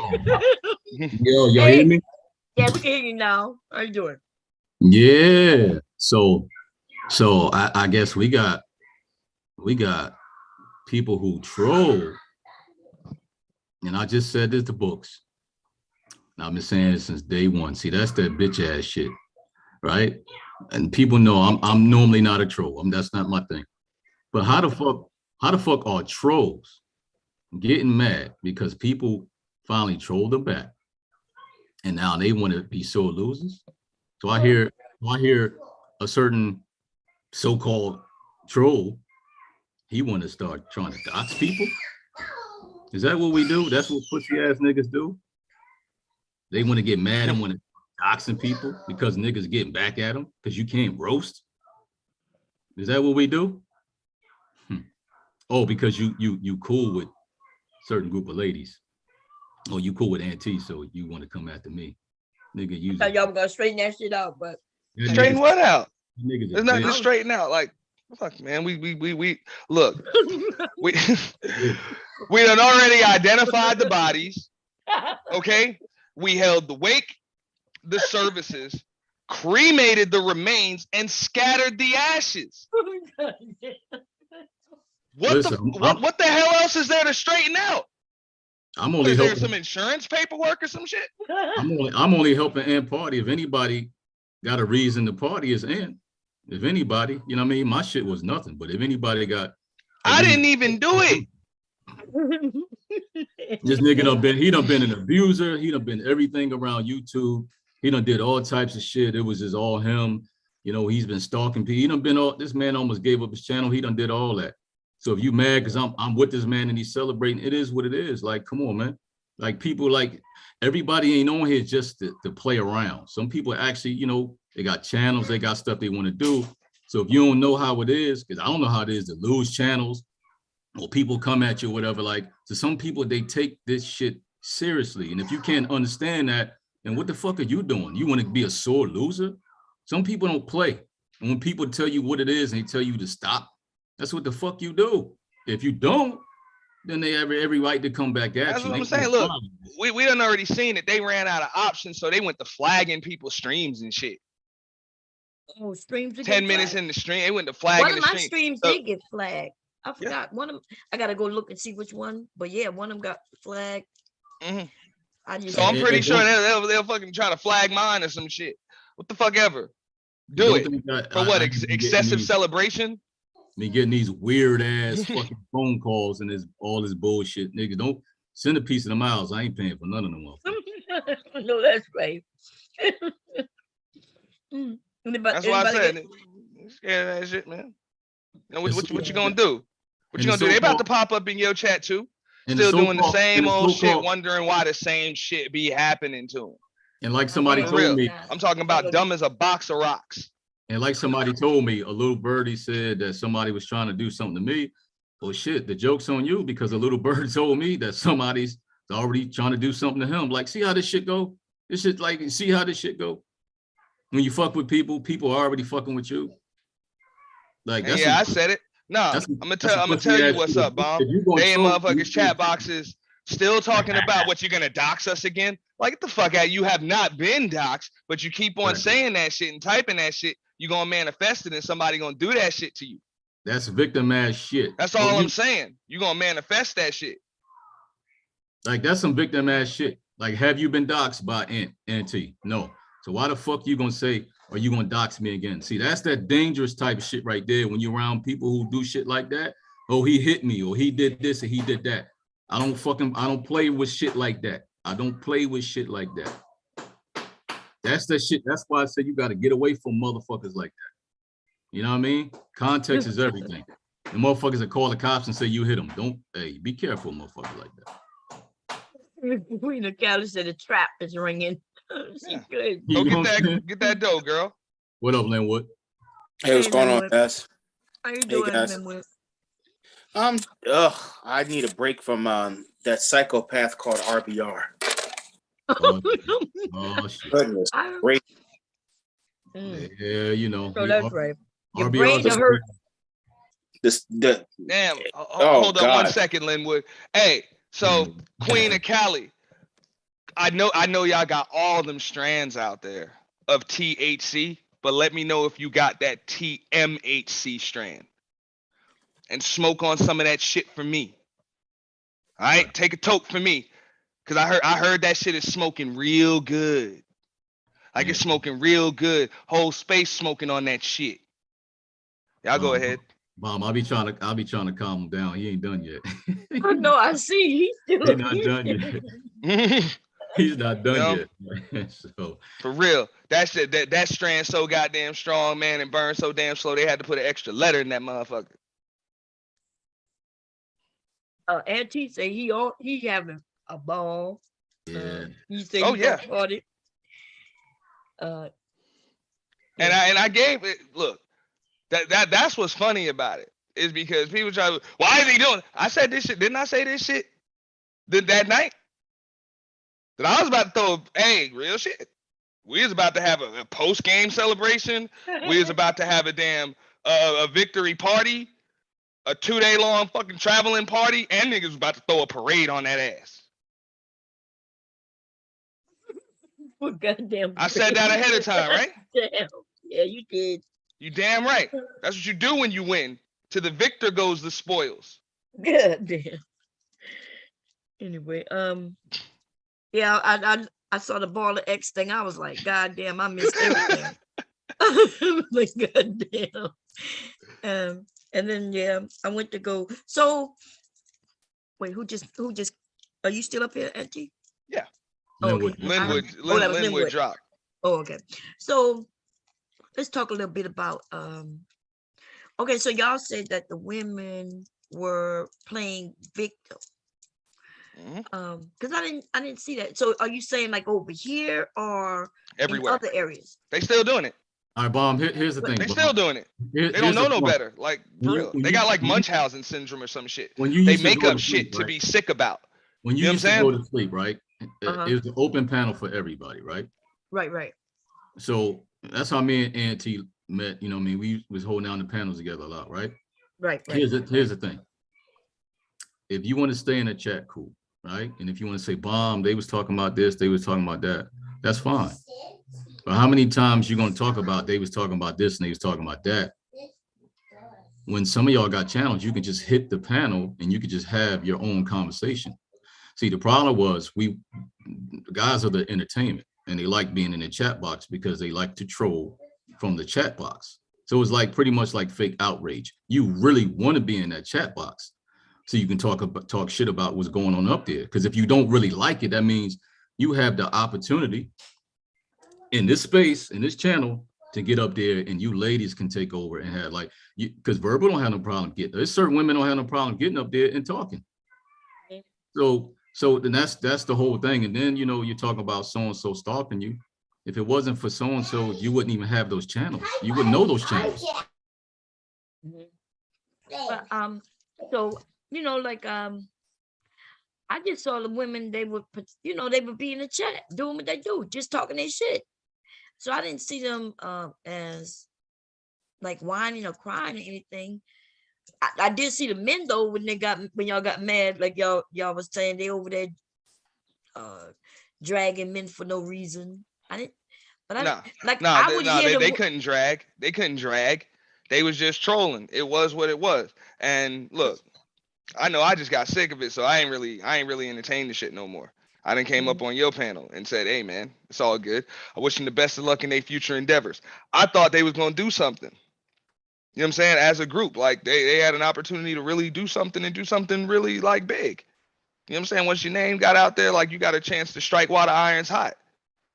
hear me? Yeah, we can hear you now. How you doing? Yeah. So I guess we got people who troll. And I just said this to books. And I've been saying it since day one. See, that's that bitch ass shit, right? And people know I'm normally not a troll. That's not my thing. But how the fuck are trolls getting mad because people finally trolled them back, and now they want to be sore losers? So I hear a certain so-called troll. He want to start trying to dox people. Is that what we do? That's what pussy ass niggas do. They want to get mad and want to doxing people because niggas getting back at them because you can't roast. Is that what we do? Oh, because you cool with certain group of ladies. Oh, you cool with Auntie, so you want to come after me. Nigga, you So y'all gonna straighten that shit out, but Straighten what out? niggas There's a nothing to bitch. straighten out. Like, fuck, man. We look. We we done already identified the bodies. Okay, we held the wake, the services, cremated the remains, and scattered the ashes. Listen, What the hell else is there to straighten out? I'm What, only is there helping. some insurance paperwork or some shit? I'm only helping Ann party. If anybody got a reason to party, is Ann. If anybody, you know what I mean? My shit was nothing. But if anybody got, I didn't even do it. This nigga done been an abuser. He done been everything around YouTube. He done did all types of shit. It was just all him. You know, he's been stalking people. He done been all, this man almost gave up his channel. He done did all that. So if you mad because I'm with this man and he's celebrating, it is what it is. Like, come on, man. Like people, like everybody ain't on here just to play around. Some people actually, you know, they got channels, they got stuff they want to do. So if you don't know how it is, because I don't know how it is to lose channels or people come at you or whatever, like to some people, they take this shit seriously. And if you can't understand that, then what the fuck are you doing? You want to be a sore loser? Some people don't play. And when people tell you what it is and they tell you to stop, that's what the fuck you do. If you don't, then they have every right to come back at That's you. what I'm They saying. can't Look, find we done already seen it. They ran out of options, so they went to flagging people's streams and shit. Oh, streams. 10 minutes in the stream, they went to One flagging of the my stream. streams So, did get flagged. I forgot one of them. I gotta go look and see which one. But yeah, one of them got flagged. I just so I'm pretty sure they'll fucking try to flag mine or some shit. What the fuck ever. Do Don't it. think that For what? I be getting Excessive these- celebration? Me getting these weird ass fucking phone calls and all this bullshit. Nigga, don't send a piece of the miles. I ain't paying for none of them. No, that's right. That's why I said, scared of that shit, man. You know, what you gonna do? What you gonna do? They about to pop up in your chat too. Still doing the same old shit, wondering why the same shit be happening to them. And like somebody For told real. me, I'm talking about dumb as a box of rocks. and like somebody told me, a little birdie said that somebody was trying to do something to me. Well, shit, the joke's on you because a little bird told me that somebody's already trying to do something to him. Like, see how this shit go? This shit, like, see how this shit go? When you fuck with people, people are already fucking with you. Like, that's I said it. No, I'm gonna tell you what's up, Bomb. They in motherfuckers chat boxes still talking about what you're gonna dox us again. Like, get the fuck out. You have not been doxed, but you keep on saying that shit and typing that shit. You're gonna manifest it and somebody gonna do that shit to you. That's victim ass shit. That's all I'm saying. You're gonna manifest that shit. Like, that's some victim ass shit. Like, have you been doxxed by Auntie? No. So why the fuck you gonna say, are you gonna dox me again? See, that's that dangerous type of shit right there. When you're around people who do shit like that. Oh, he hit me, or he did this, or he did that. I don't play with shit like that. I don't play with shit like that. That's the shit. That's why I said you gotta get away from motherfuckers like that. You know what I mean? Context is everything. The motherfuckers that call the cops and say you hit them. Don't, hey, be careful, motherfuckers like that. Queen of Cali said the trap is ringing. She good. Go get that dough, girl. What up, Linwood? Hey, what's going on, guys? How you Hey, doing, guys. Linwood? I need a break from that psychopath called RBR. Oh shit. Goodness, great. Yeah, you know. So that's right. Your RBR brain is- hurt. Damn. Oh, Hold on one God. second, Linwood. Hey, so Queen of Cali, I know y'all got all them strands out there of THC, but let me know if you got that TMHC strand. And smoke on some of that shit for me. All right, take a toke for me. Cause I heard that shit is smoking real good. Like it's smoking real good. Whole space smoking on that shit. Y'all go ahead. Mom, I'll be trying to calm him down. He ain't done yet. I know. I see. He's He's not done yet. He's not done yet. So For real, that shit, that strand so goddamn strong, man, and burn so damn slow. They had to put an extra letter in that motherfucker. Auntie say he having a ball. Yeah. He say Oh, he yeah. gonna party. And I gave it. Look, That's what's funny about it, is because people try to, why is he doing it? I said this shit. Didn't I say this shit that night? That I was about to throw, hey, real shit. We was about to have a post-game celebration. We was about to have a damn a victory party, a 2-day long fucking traveling party, and niggas was about to throw a parade on that ass. Well, goddamn. I said that ahead of time, right? Damn. Yeah, you did. You damn right. That's what you do when you win. To the victor goes the spoils. Good damn. Anyway, yeah, I saw the Ball of X thing. I was like, God damn, I missed everything. Like, God damn. And then yeah, I went to go. So wait, who just are you still up here, Auntie? Yeah. Oh, Linwood. okay. Linwood, that was Linwood dropped. Oh, okay. So let's talk a little bit about okay, so y'all said that the women were playing victim. Because I didn't see that. So are you saying like over here or Everywhere. in other areas? They still doing it. All right, Bomb, here's the thing. They Bomb. still doing it. They don't Here's know the no point. better. Like, for When you- real. when They you- got like when you- Munchausen syndrome or some shit. When you They used to make go up to shit sleep, to right? be sick about. When you You know used what to I'm go saying? to sleep, right? Uh-huh. It was an open panel for everybody, right? Right. So that's how me and Auntie met. You know what I mean? We was holding down the panels together a lot, right? Right. Here's the thing. If you want to stay in the chat, cool, right? And if you want to say, Bomb, they was talking about this, they was talking about that, that's fine. But how many times you gonna talk about they was talking about this and they was talking about that? When some of y'all got channels, you can just hit the panel and you can just have your own conversation. See, the problem was the guys are the entertainment and they like being in the chat box because they like to troll from the chat box. So it's like pretty much like fake outrage. You really want to be in that chat box so you can talk shit about what's going on up there. Because if you don't really like it, that means you have the opportunity in this space, in this channel, to get up there and you ladies can take over and have like, because Verbal don't have no problem getting, there's certain women don't have no problem getting up there and talking. So then that's the whole thing. And then, you know, you talk about so-and-so stalking you. If it wasn't for so-and-so, you wouldn't even have those channels. You wouldn't know those channels. But so you know, like I just saw the women, they would be in the chat doing what they do, just talking their shit. So I didn't see them as like whining or crying or anything. I did see the men though when y'all got mad, like y'all was saying they over there dragging men for no reason. I didn't, but I would hear they couldn't drag. They couldn't drag. They was just trolling. It was what it was. And look, I know I just got sick of it, so I ain't really entertained the shit no more. I done came up on your panel and said, hey man, it's all good. I wish them the best of luck in their future endeavors. I thought they was gonna do something. You know what I'm saying? As a group, like they had an opportunity to really do something and do something really like big. You know what I'm saying? Once your name got out there, like you got a chance to strike while the iron's hot.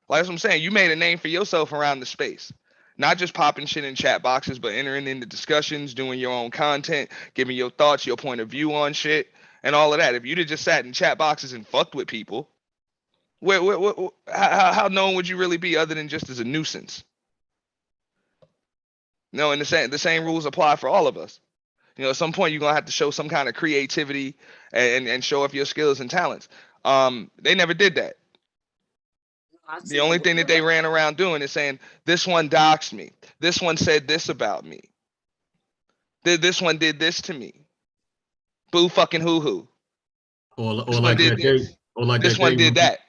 Like that's what I'm saying. You made a name for yourself around the space. Not just popping shit in chat boxes, but entering into discussions, doing your own content, giving your thoughts, your point of view on shit, and all of that. If you'd have just sat in chat boxes and fucked with people, how known would you really be other than just as a nuisance? No, and the same rules apply for all of us. You know, at some point you're gonna have to show some kind of creativity and show off your skills and talents. They never did that. The only thing that they ran around doing is saying, this one doxed me. This one said this about me. This one did this to me. Boo fucking hoo-hoo. Or like that day, or like this that one day did that.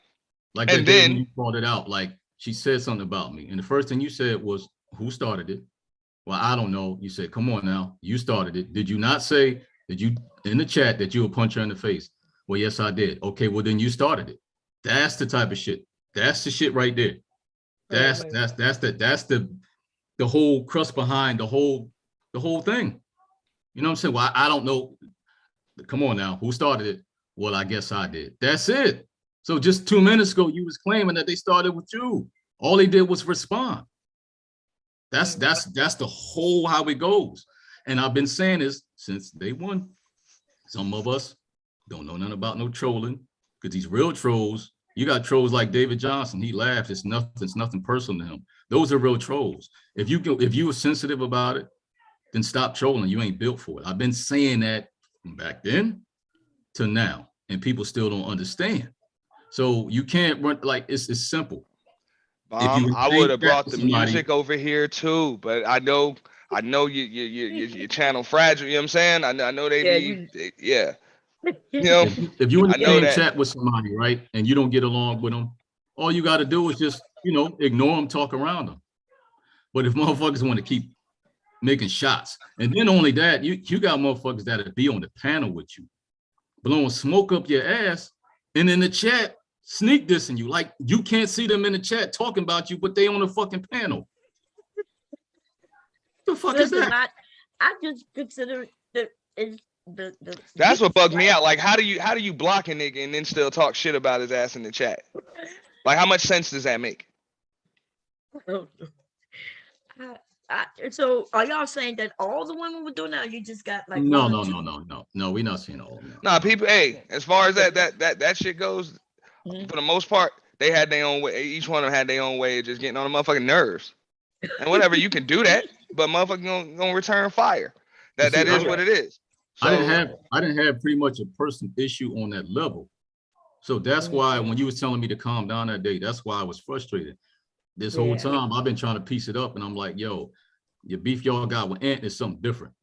Like and that day then when you called it out, like she said something about me. And the first thing you said was, who started it? Well, I don't know. You said, come on now, you started it. Did you not say, did you in the chat that you would punch her in the face? Well, yes, I did. Okay, well then you started it. That's the type of shit. That's the shit right there. That's the whole crust behind the whole thing. You know what I'm saying? Well, I don't know. Come on now, who started it? Well, I guess I did. That's it. So just 2 minutes ago, you was claiming that they started with you. All they did was respond. That's the whole how it goes. And I've been saying this since day one. Some of us don't know nothing about no trolling, because these real trolls, you got trolls like David Johnson. He laughs. It's nothing personal to him. Those are real trolls. If you were sensitive about it, then stop trolling. You ain't built for it. I've been saying that from back then to now, and people still don't understand. So you can't run like it's simple. I would have brought the music over here too, but I know your channel fragile. You know what I'm saying? I know they be, yeah. You know, if you in the same chat with somebody, right, and you don't get along with them, all you got to do is just, you know, ignore them, talk around them. But if motherfuckers want to keep making shots, and then only that, you got motherfuckers that'll be on the panel with you, blowing smoke up your ass, and in the chat sneak dissing you, like you can't see them in the chat talking about you, but they on the fucking panel. The fuck is that? I just consider that it's the that's what bugged me out. Like, how do you block a nigga and then still talk shit about his ass in the chat? Like, how much sense does that make? So are y'all saying that all the women were doing that, or you just got like No, we're not seeing all of them. Nah, people, hey, as far as that shit goes, for the most part, they had their own way. Each one of them had their own way of just getting on the motherfucking nerves. And whatever, you can do that, but motherfucking gonna return fire. That is what it is. So, I didn't have pretty much a personal issue on that level. So that's why when you was telling me to calm down that day, that's why I was frustrated. This whole time I've been trying to piece it up, and I'm like, yo, your beef y'all got with Ant is something different.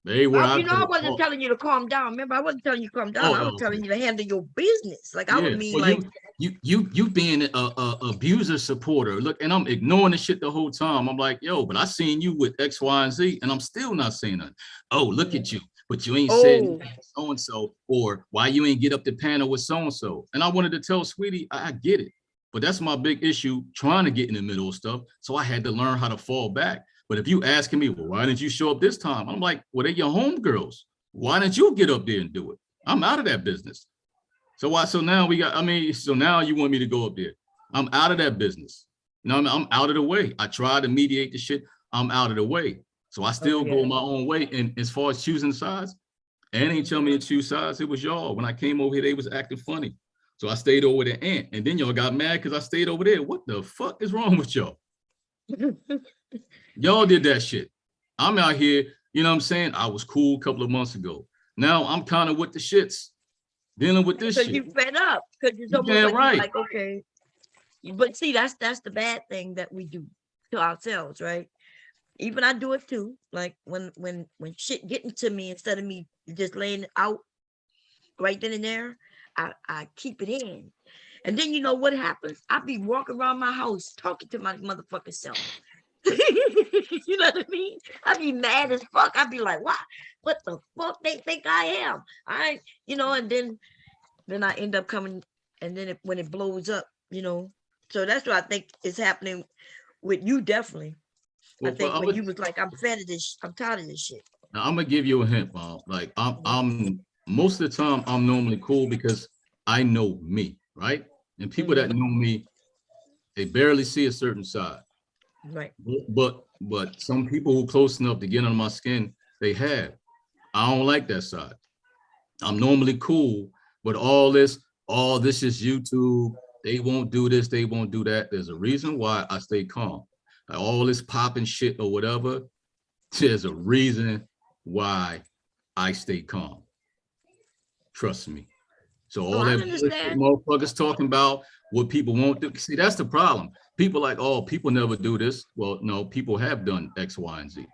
I wasn't telling you to calm down. Remember, I wasn't telling you to calm down. I was telling you to handle your business. Like, I would mean, well, like you being a abuser supporter. Look, and I'm ignoring the shit the whole time. I'm like, yo, but I seen you with X, Y, and Z, and I'm still not saying nothing. Oh, look at you, but you ain't said so and so, or why you ain't get up the panel with so and so. And I wanted to tell Sweetie, I get it, but that's my big issue, trying to get in the middle of stuff. So I had to learn how to fall back. But if you asking me, well, why didn't you show up this time? I'm like, well, they're your homegirls. Why didn't you get up there and do it? I'm out of that business. So now so now you want me to go up there. I'm out of that business. You know what I mean? I'm out of the way. I tried to mediate the shit. I'm out of the way. So I still go my own way. And as far as choosing sides, Ant ain't tell me to choose sides. It was y'all. When I came over here, they was acting funny. So I stayed over there, Ant. And then y'all got mad because I stayed over there. What the fuck is wrong with y'all? Y'all did that shit. I'm out here, you know what I'm saying? I was cool a couple of months ago. Now I'm kind of with the shits, dealing with this shit. So you fed up because you're almost like, okay. But see, that's the bad thing that we do to ourselves, right? Even I do it too. Like when shit getting to me, instead of me just laying it out right then and there, I keep it in. And then you know what happens? I be walking around my house talking to my motherfucking self. You know what I mean? I be mad as fuck. I be like, what the fuck they think I am? And then I end up coming, and then when it blows up, you know. So that's what I think is happening with you, definitely. I think when you was like, I'm tired of this shit. Now I'm gonna give you a hint, Mom. Like I'm most of the time I'm normally cool because I know me, right? And people that know me, they barely see a certain side. Right. But some people who are close enough to get under my skin, they have. I don't like that side. I'm normally cool, but all this is YouTube. They won't do this, they won't do that. There's a reason why I stay calm. Like all this popping shit or whatever, there's a reason why I stay calm. Trust me. So all that motherfuckers talking about what people won't do. See, that's the problem. People like, oh, people never do this. Well, no, people have done X, Y, and Z.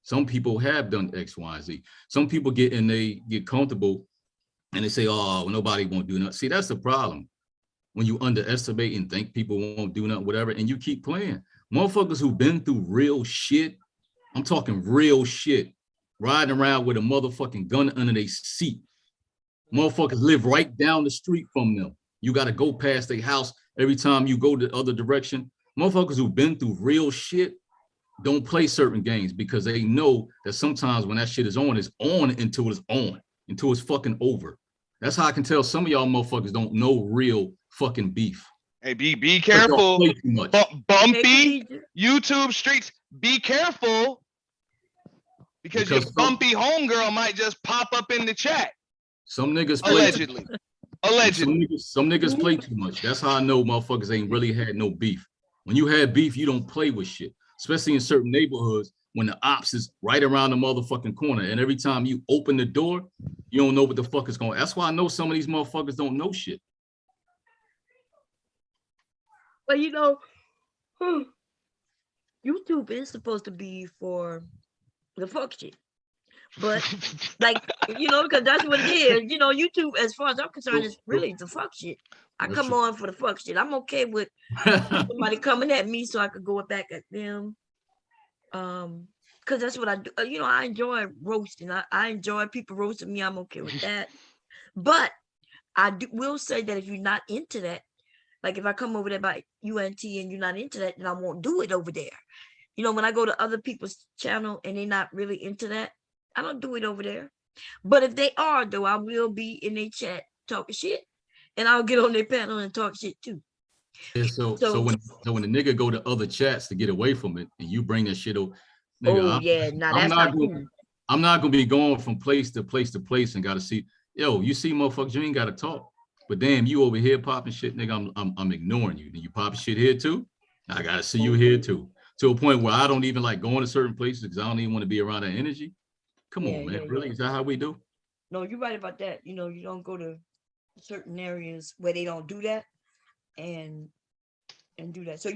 Some people have done X, Y, and Z. Some people get comfortable and they say, oh, well, nobody won't do nothing. See, that's the problem. When you underestimate and think people won't do nothing, whatever, and you keep playing. Motherfuckers who've been through real shit, I'm talking real shit, riding around with a motherfucking gun under their seat. Motherfuckers live right down the street from them. You got to go past their house every time you go the other direction. Motherfuckers who've been through real shit don't play certain games because they know that sometimes when that shit is on, it's on until it's on, until it's fucking over. That's how I can tell some of y'all motherfuckers don't know real fucking beef. Hey, be careful. Bumpy YouTube streets, be careful. Because your bumpy homegirl might just pop up in the chat. Some niggas play allegedly. Some niggas play too much. That's how I know motherfuckers ain't really had no beef. When you had beef, you don't play with shit. Especially in certain neighborhoods, when the ops is right around the motherfucking corner. And every time you open the door, you don't know what the fuck is going. That's why I know some of these motherfuckers don't know shit. But you know, YouTube is supposed to be for the fuck shit. But like, you know, because that's what it is. You know, YouTube, as far as I'm concerned, is really the fuck shit. I That's come true. on for the fuck shit. I'm okay with somebody coming at me so I could go back at them. Because that's what I do. You know, I enjoy roasting. I enjoy people roasting me. I'm okay with that. But I will say that if you're not into that, like if I come over there by UNT and you're not into that, then I won't do it over there. You know, when I go to other people's channel and they're not really into that, I don't do it over there. But if they are, though, I will be in their chat talking shit, and I'll get on their panel and talk shit too. Yeah, so when the nigga go to other chats to get away from it, and you bring that shit over, nigga, I'm not gonna be going from place to place to place and gotta see, yo, you see motherfuckers, you ain't gotta talk. But damn, you over here popping shit, nigga, I'm ignoring you. And you popping shit here too? I gotta see you here too. To a point where I don't even like going to certain places because I don't even want to be around that energy. Come on, man. Really? Is that how we do? No, you're right about that. You know, you don't go to certain areas where they don't do that and do that. So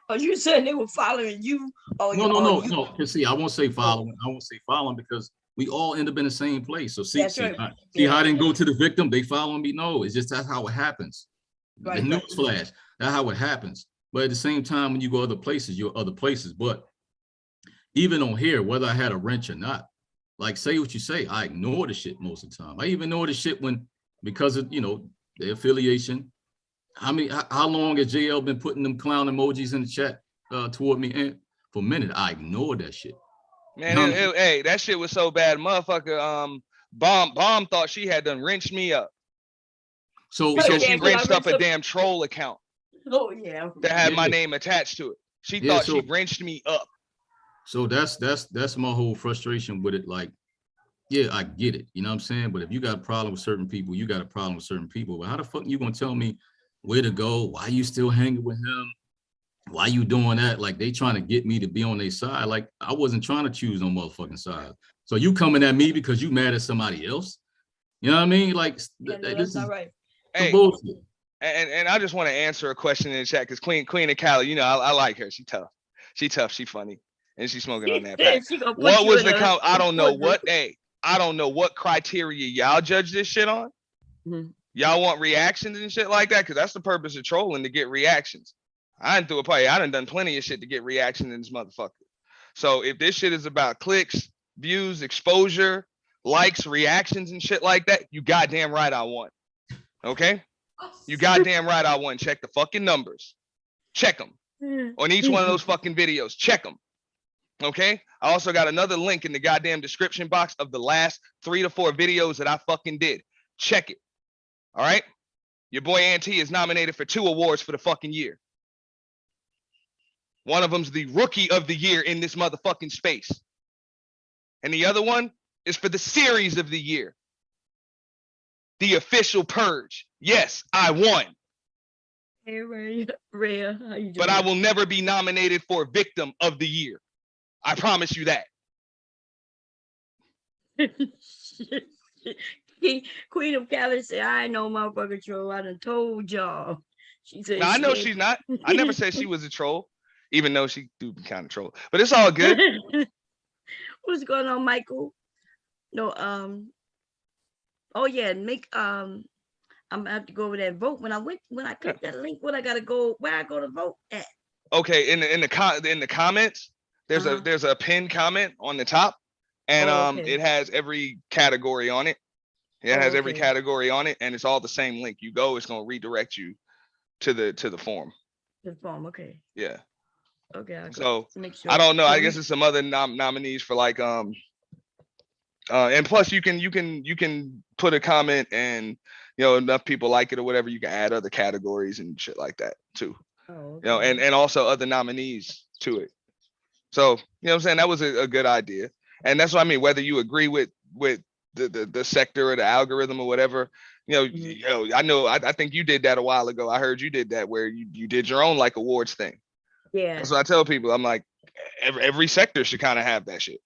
are you saying they were following you? No. Cause see, I won't say following. I won't say following because we all end up in the same place. So see how I didn't go to the victim, they following me. No, it's just that's how it happens. The news flash, that's how it happens. But at the same time, when you go other places, you're other places. But even on here, whether I had a wrench or not, like say what you say, I ignore the shit most of the time. I even ignore the shit because of, you know, the affiliation. How long has JL been putting them clown emojis in the chat toward me? And for a minute, I ignored that shit. Man, hey, that shit was so bad, motherfucker. Bomb thought she had done wrenched me up. So she wrenched up a damn troll account. Oh yeah. That had my name attached to it. She thought she wrenched me up. So that's my whole frustration with it. Like, yeah, I get it. You know what I'm saying? But if you got a problem with certain people, you got a problem with certain people. But how the fuck you gonna tell me where to go? Why you still hanging with him? Why you doing that? Like they trying to get me to be on their side. Like I wasn't trying to choose no motherfucking side. So you coming at me because you mad at somebody else? You know what I mean? Like this is right. Hey, bullshit. And I just want to answer a question in the chat because Queen of Cali, you know, I like her. She tough. She funny. And she's smoking on that pack. What was the count? I don't know what. Hey, I don't know what criteria y'all judge this shit on. Y'all want reactions and shit like that? Because that's the purpose of trolling, to get reactions. I done threw a party. I done plenty of shit to get reaction in this motherfucker. So if this shit is about clicks, views, exposure, likes, reactions, and shit like that, you goddamn right I won. Okay? You goddamn right I won. Check the fucking numbers. Check them. On each one of those fucking videos. Check them. Okay? I also got another link in the goddamn description box of the last 3 to 4 videos that I fucking did. Check it. All right? Your boy Auntie is nominated for 2 awards for the fucking year. One of them's the Rookie of the Year in this motherfucking space. And the other one is for the Series of the Year. The Official Purge. Yes, I won. Hey, Rhea, how you doing? But I will never be nominated for Victim of the Year. I promise you that. Queen of Cali said, I know motherfucker troll. I done told y'all. She said, now, I know she's not. I never said she was a troll, even though she do kind of troll. But it's all good. What's going on, Michael? No, oh yeah, I'm gonna have to go over that vote. When I click that link, where I go to vote at? Okay, in the comments, there's a pinned comment on the top, and it has every category on it. It has every category on it, and it's all the same link. You go, it's gonna redirect you to the form. The form, okay. Yeah. Okay. So make sure. I don't know. I guess it's some other nominees for like and plus you can put a comment and you know enough people like it or whatever, you can add other categories and shit like that too. You know, and also other nominees to it. So, you know what I'm saying? That was a good idea. And that's what I mean, whether you agree with the sector or the algorithm or whatever, I think you did that a while ago. I heard you did that where you did your own like awards thing. Yeah. That's what I tell people. I'm like, every sector should kind of have that shit.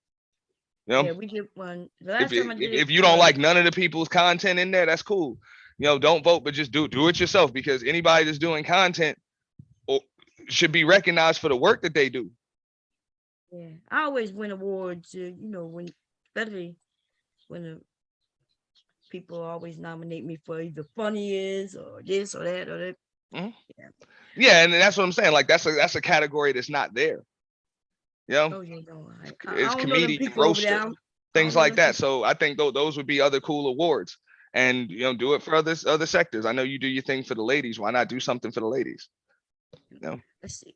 You know, Yeah, we did one. The last time I did if it, you don't like none of the people's content in there, that's cool. You know, don't vote, but just do it yourself, because anybody that's doing content should be recognized for the work that they do. yeah, I always win awards. You know, when especially when the people always nominate me for either funniest or this or that or that. Mhm. Yeah. Yeah, and that's what I'm saying. Like that's a category that's not there. You know, Oh yeah, no, I it's don't know them comedian, people over roaster, there. I don't things know like them that. So I think those would be other cool awards. And you know, do it for other sectors. I know you do your thing for the ladies. Why not do something for the ladies? You know? Let's see.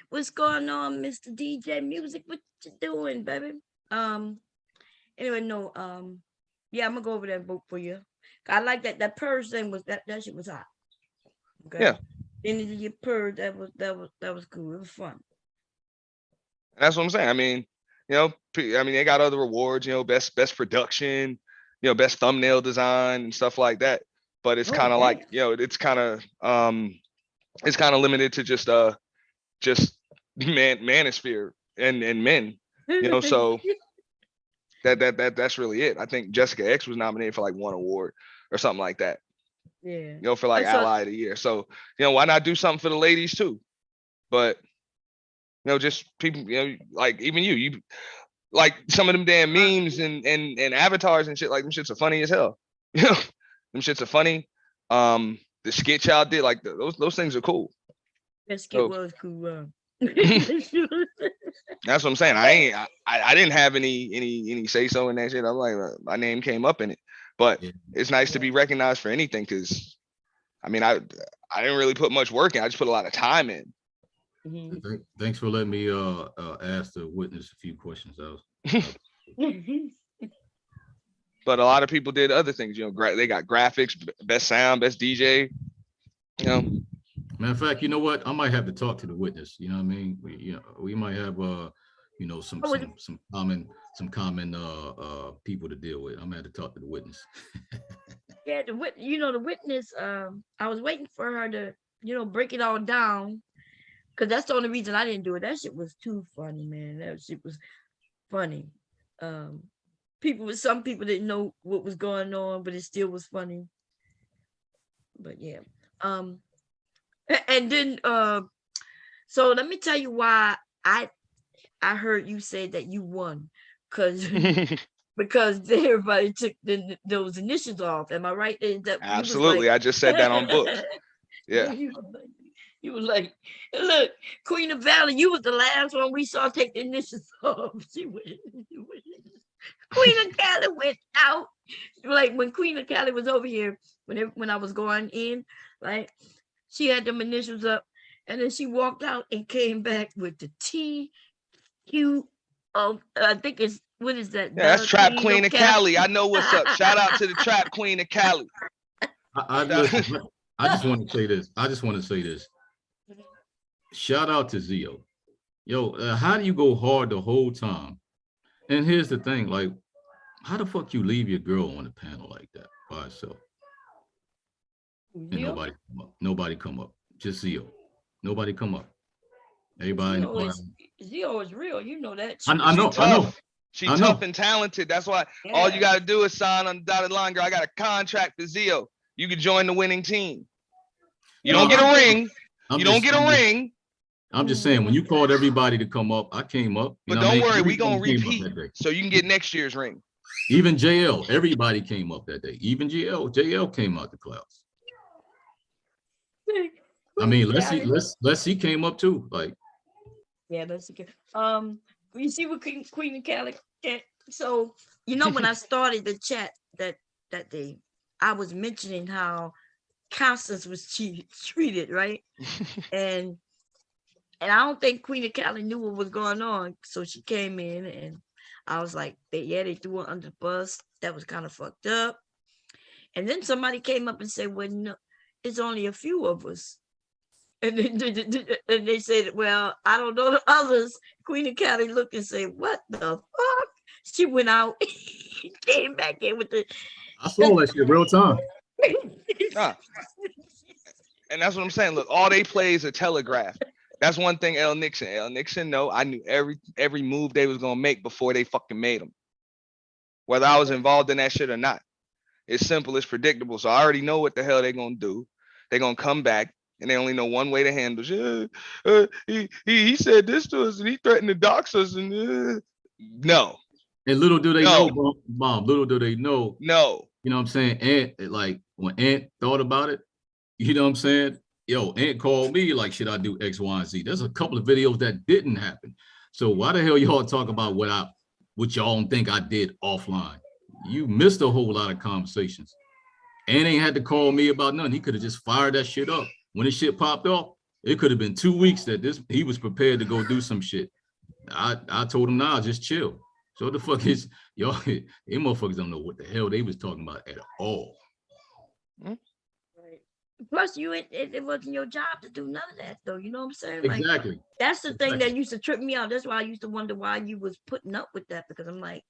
What's going on, Mr. DJ Music? What you doing, baby? Anyway, no. Yeah, I'm gonna go over there and vote for you. I like that purge thing was that shit was hot. Okay. Yeah. End of the year purge, that was cool. It was fun. That's what I'm saying. I mean, you know, they got other awards. You know, best production. You know, best thumbnail design and stuff like that. But it's kind of like, you know, it's kind of limited to just manosphere and men. You know, so that's really it. I think Jessica X was nominated for like one award or something like that. Yeah. You know, for like Ally of the Year. So, you know, why not do something for the ladies too? But you know, just people, you know, like even you like some of them damn memes and avatars and shit, like them shits are funny as hell. You know, them shits are funny. The skit y'all did, like those things are cool. That skit was cool. That's what I'm saying. I didn't have any say so in that shit. I'm like, my name came up in it, but it's nice to be recognized for anything. Cause I mean, I didn't really put much work in. I just put a lot of time in. Thanks for letting me ask the witness a few questions. But a lot of people did other things. You know, they got graphics, best sound, best DJ. You know. Matter of fact, you know what? I might have to talk to the witness. You know what I mean? We might have you know, some common people to deal with. I'm gonna have to talk to the witness. Yeah, the witness. I was waiting for her to, you know, break it all down, because that's the only reason I didn't do it. That shit was too funny, man. That shit was funny. Some people didn't know what was going on, but it still was funny. But yeah. And then so let me tell you why I heard you say that you won, because everybody took those initials off. Am I right? Absolutely. Like, I just said that on books. Yeah. You were like, look, Queen of Valley, you was the last one we saw take the initials off. Queen of Cali went out. Like when Queen of Cali was over here, when I was going in, right? She had them initials up, and then she walked out and came back with the TQ of, I think it's, what is that? Yeah, that's Trap Queen of Cali. I know what's up. Shout out to the Trap Queen of Cali. I just want to say this. Shout out to Zio. Yo, how do you go hard the whole time? And here's the thing, like, how the fuck you leave your girl on the panel like that by herself? And nobody come up. Just Zio. Nobody come up. Everybody. Zio is real. You know that. I know. She's tough and talented. That's why all you got to do is sign on the dotted line, girl. I got a contract for Zio. You can join the winning team. You don't get a ring. You don't get a ring. I'm just saying, when you called everybody to come up, I came up. But don't worry, we gonna repeat, so you can get next year's ring. Even JL, everybody came up that day. Even JL came out the clouds. I mean, let's see came up too. Like, yeah, let's see. You see what Queen of Cali. So you know, when I started the chat that day, I was mentioning how Constance was treated, right? and I don't think Queen of Cali knew what was going on, so she came in, and I was like, they threw her under the bus. That was kind of fucked up. And then somebody came up and said, well, no, it's only a few of us. And then they said, well, I don't know the others. Queen of Cali looked and said, what the fuck? She went out, came back in with the... I saw that shit real time. Nah. And that's what I'm saying. Look, all they play is a telegraph. That's one thing. L. Nixon, no, I knew every move they was gonna make before they fucking made them. Whether I was involved in that shit or not. It's simple, it's predictable. So I already know what the hell they're gonna do. They're gonna come back and they only know one way to handle shit. He said this to us and he threatened to dox us and no. And little do they know, Mom, little do they know. No. You know what I'm saying? Aunt, like when Aunt thought about it, you know what I'm saying? Yo, Aunt called me like, should I do X, Y, and Z? There's a couple of videos that didn't happen. So why the hell y'all talk about what y'all think I did offline? You missed a whole lot of conversations. Aunt ain't had to call me about nothing. He could have just fired that shit up. When this shit popped off, it could have been 2 weeks that he was prepared to go do some shit. I told him, nah, just chill. So what the fuck is y'all? They motherfuckers don't know what the hell they was talking about at all. Plus, it wasn't your job to do none of that, though. You know what I'm saying? Like, Exactly. that's the thing that used to trip me out. That's why I used to wonder why you was putting up with that, because I'm like,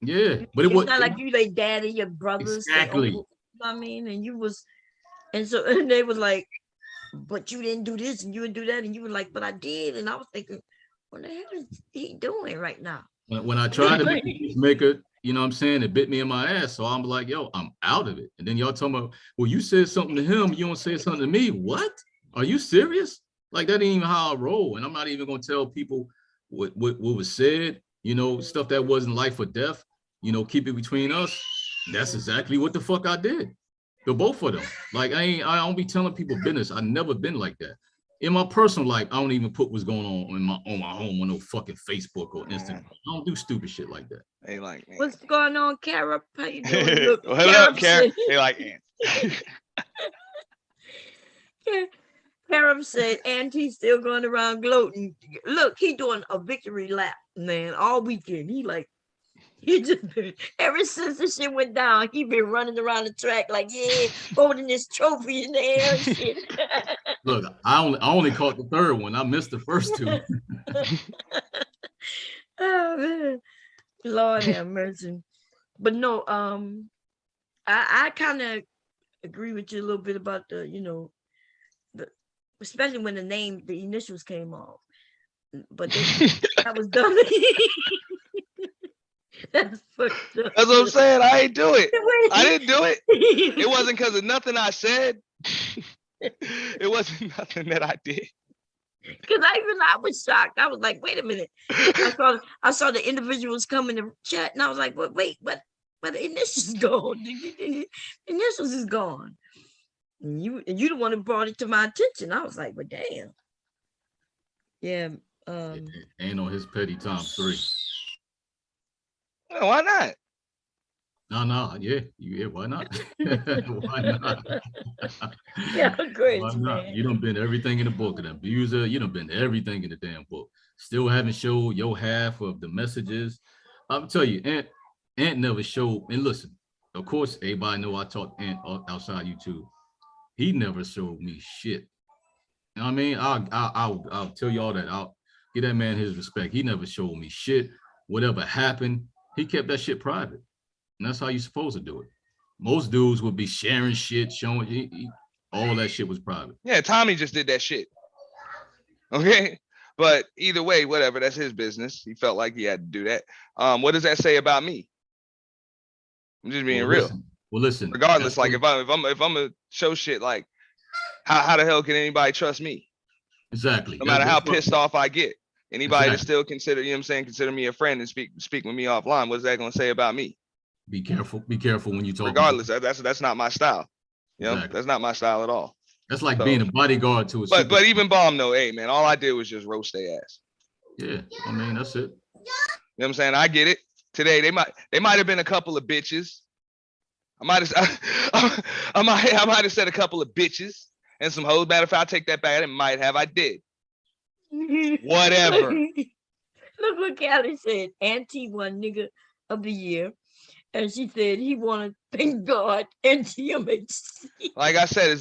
yeah, but it's not like you, like daddy, your brothers, exactly. You know what I mean? And you was, and so and they was like, but you didn't do this and you didn't do that, and you were like, but I did, and I was thinking, what the hell is he doing right now? When I tried to make a peacemaker, you know what I'm saying, it bit me in my ass. So I'm like, yo, I'm out of it. And then y'all talking about, well, you said something to him, you don't say something to me. What? Are you serious? Like, that ain't even how I roll. And I'm not even gonna tell people what was said, you know, stuff that wasn't life or death, you know, keep it between us. That's exactly what the fuck I did to both of them. Like, I don't be telling people business. I never been like that. In my personal life, I don't even put what's going on on my home on no fucking Facebook or Instagram. I don't do stupid shit like that. They like, man. What's going on, Kara? How you doing? Look, What up, Kara? They like ants. Karam said, Auntie's still going around gloating. Look, he doing a victory lap, man, all weekend. He just been, ever since the shit went down, he been running around the track like, yeah, holding this trophy in the air and shit. Look, I only caught the third one. I missed the first two. Oh man, Lord have mercy. But no, I kind of agree with you a little bit about the, you know, especially when the initials came off. But that was done. That's what I'm saying. I ain't do it. I didn't do it. It wasn't because of nothing I said. It wasn't nothing that I did. Because I was shocked. I was like, wait a minute. I saw the individuals come in the chat, and I was like, well, wait, but the initials is gone. The initials is gone. And you the one who brought it to my attention. I was like, well, damn. Yeah. Ain't on his petty times 3. No, why not? No, yeah, why not? Why not? Yeah, great. Why not? Man. You done been everything in the book, an abuser. You done been everything in the damn book. Still haven't showed your half of the messages. I'll tell you, Aunt never showed. And listen, of course, everybody know I talk Aunt outside YouTube. He never showed me shit. You know what I mean? I'll tell you all that. I'll give that man his respect. He never showed me shit. Whatever happened, he kept that shit private. And that's how you're supposed to do it. Most dudes would be sharing shit, showing all that shit was private. Yeah, Tommy just did that shit. Okay. But either way, whatever, that's his business. He felt like he had to do that. What does that say about me? I'm just being real. Listen. Regardless, like if I'm gonna show shit, like how the hell can anybody trust me? Exactly. No matter how pissed off I get. Anybody that still consider, you know what I'm saying, consider me a friend and speak with me offline, what is that gonna say about me? Be careful when you talk. Regardless, that's not my style. You know, that's not my style at all. That's like being a bodyguard to a but even Bomb though, hey man, all I did was just roast their ass. Yeah, I mean that's it. You know what I'm saying? I get it. Today they might have been a couple of bitches. I might have said a couple of bitches and some hoes. Matter of fact, I take that back. I did. Whatever. Look what Callie said. Auntie won nigga of the year. And she said he wanted, thank God, NTMHC. Like I said,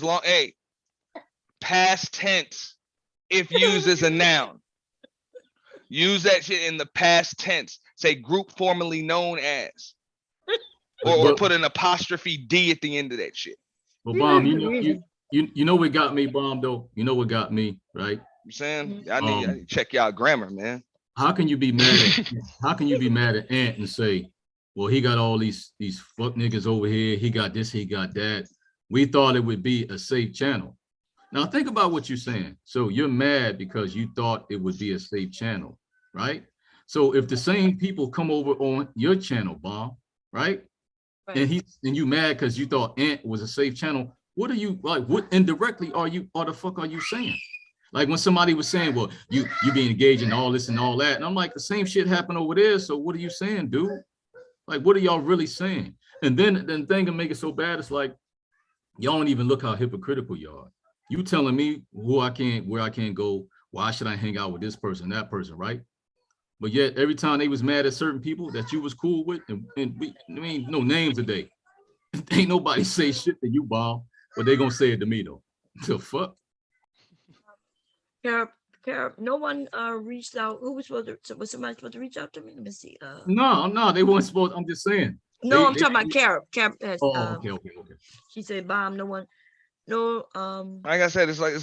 past tense, if used as a noun. Use that shit in the past tense. Say group formerly known as. Or put an apostrophe D at the end of that shit. Well, Bomb, you know what got me, Bomb, though? You know what got me, right? I'm saying Mhm. I need to check y'all grammar, man. How can you be mad at how can you be mad at Ant and say, well, he got all these fuck niggas over here, he got this, he got that. We thought it would be a safe channel. Now think about what you're saying. So you're mad because you thought it would be a safe channel, right? So if the same people come over on your channel, Bomb, right? And you mad because you thought Ant was a safe channel. What are you like? What indirectly are the fuck are you saying? Like when somebody was saying, well, you being engaged in all this and all that. And I'm like, the same shit happened over there. So what are you saying, dude? Like, what are y'all really saying? And then the thing that make it so bad, it's like, y'all don't even look how hypocritical y'all are. You telling me where I can't go, why should I hang out with this person, that person, right? But yet every time they was mad at certain people that you was cool with, and we, I mean, no names today. Ain't nobody say shit to you, Bob, but they gonna say it to me though. The fuck? Carol, no one reached out. Who was supposed to? Was somebody supposed to reach out to me? Let me see. No, they weren't supposed. I'm just saying. No, I'm talking about Carol. Carol has, okay. She said, "Bomb, no one, no." Like I said, it's like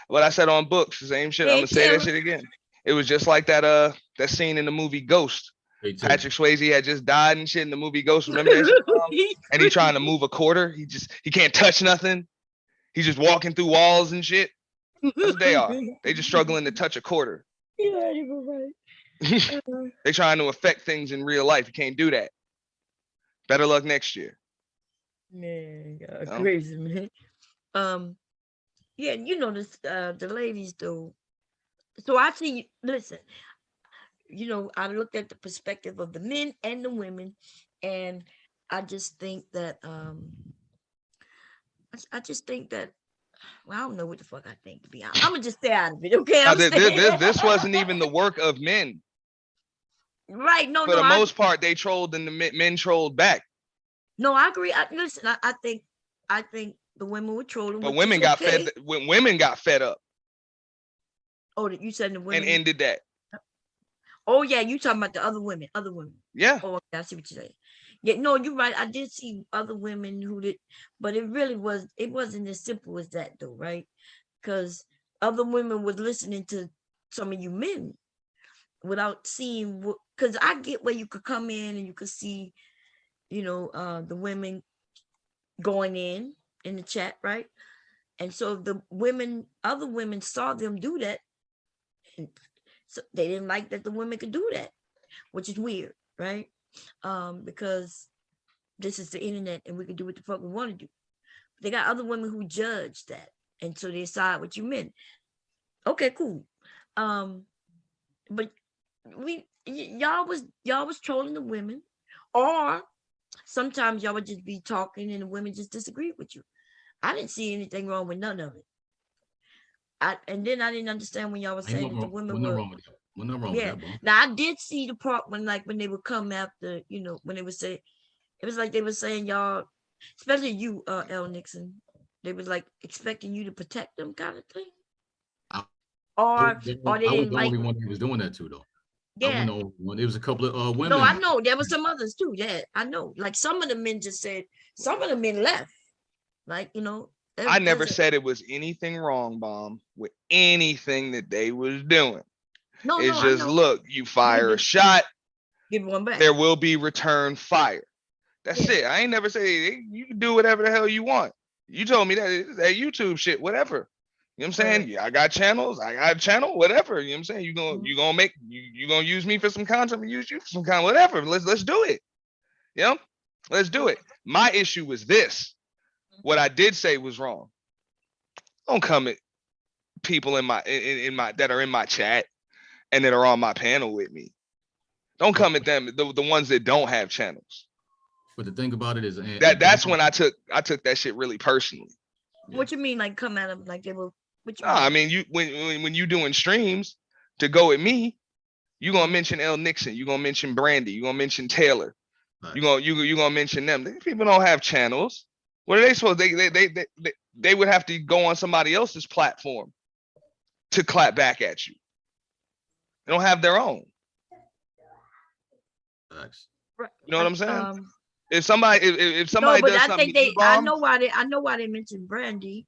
what I said on books. The same shit. I'm gonna say that shit again. It was just like that scene in the movie Ghost. Patrick Swayze had just died and shit in the movie Ghost. Remember that shit? And he trying to move a quarter. He can't touch nothing. He's just walking through walls and shit. That's what they are. They just struggling to touch a quarter. Yeah, you're right. They trying to affect things in real life. You can't do that. Better luck next year. Man, crazy, man. Yeah, you know this. The ladies though. So I see. Listen, you know, I looked at the perspective of the men and the women, and I just think that. I just think that. Well, I don't know what the fuck I think, to be honest. I'm gonna just stay out of it, okay? Now, this wasn't even the work of men. Right? No, For the most part, they trolled and the men trolled back. No, I agree. Listen, I think the women were trolling, but women got fed. When women got fed up. Oh, you said the women and ended that. Oh yeah, you talking about the other women? Yeah. Oh, okay, I see what you're saying. Yeah, no, you're right. I did see other women who did, but it wasn't as simple as that though, right? Because other women was listening to some of you men without seeing what, because I get where you could come in and you could see, you know, the women going in the chat, right? And so the other women saw them do that, and so they didn't like that the women could do that, which is weird, right? Because this is the internet and we can do what the fuck we want to do. They got other women who judge that, and so they side with you men. Okay, cool. But y'all was trolling the women, or sometimes y'all would just be talking and the women just disagreed with you. I didn't see anything wrong with none of it. And then I didn't understand when y'all was saying that the women were. Nothing wrong with that, bro. Now I did see the part when they would come after, you know, when they would say, it was like they were saying y'all, especially you, L. Nixon, they was like expecting you to protect them kind of thing. Or they didn't like. I was the only one who was doing that too, though. Yeah. I wasn't the only one. There was a couple of women. No, I know there were some others too. Yeah, I know. Like some of the men just said, some of the men left. Like, you know. I never said it was anything wrong, Bomb, with anything that they was doing. No, it's just look, you fire a shot, give one back. There will be return fire. That's it. I ain't never say you can do whatever the hell you want. You told me that YouTube shit, whatever. You know what I'm saying? Yeah, I got channels, I got a channel, whatever. You know what I'm saying? You gonna use me for some content, and use you for some content, whatever. Let's do it. You know? Let's do it. My issue was this. What I did say was wrong. Don't come at people in my that are in my chat and that are on my panel with me. Don't come at them, the ones that don't have channels. But the thing about it is that's when I took that shit really personally. What you mean, like come at them like they were? I mean, you when you doing streams to go at me, you gonna mention L. Nixon, you gonna mention Brandy, you gonna mention Taylor, you gonna mention them. These people don't have channels. What are they supposed? They would have to go on somebody else's platform to clap back at you. They don't have their own. You know what I'm saying? If somebody does something, I know why they mentioned Brandy.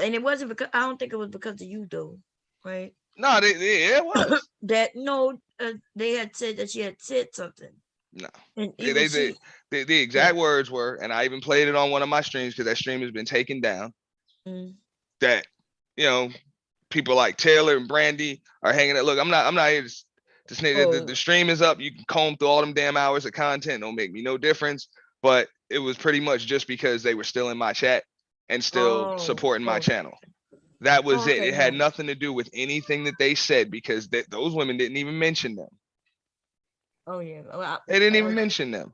And it wasn't because I don't think it was because of you though, right? No, it was. That no, they had said that she had said something. No. And They, even they, she, the exact words were, and I even played it on one of my streams because that stream has been taken down. Mm. That, you know, people like Taylor and Brandy are hanging out. Look, I'm not here to say that the stream is up. You can comb through all them damn hours of content. Don't make me no difference. But it was pretty much just because they were still in my chat and still supporting my channel. That was it. It had nothing to do with anything that they said because those women didn't even mention them. Oh yeah, well, They didn't even mention them.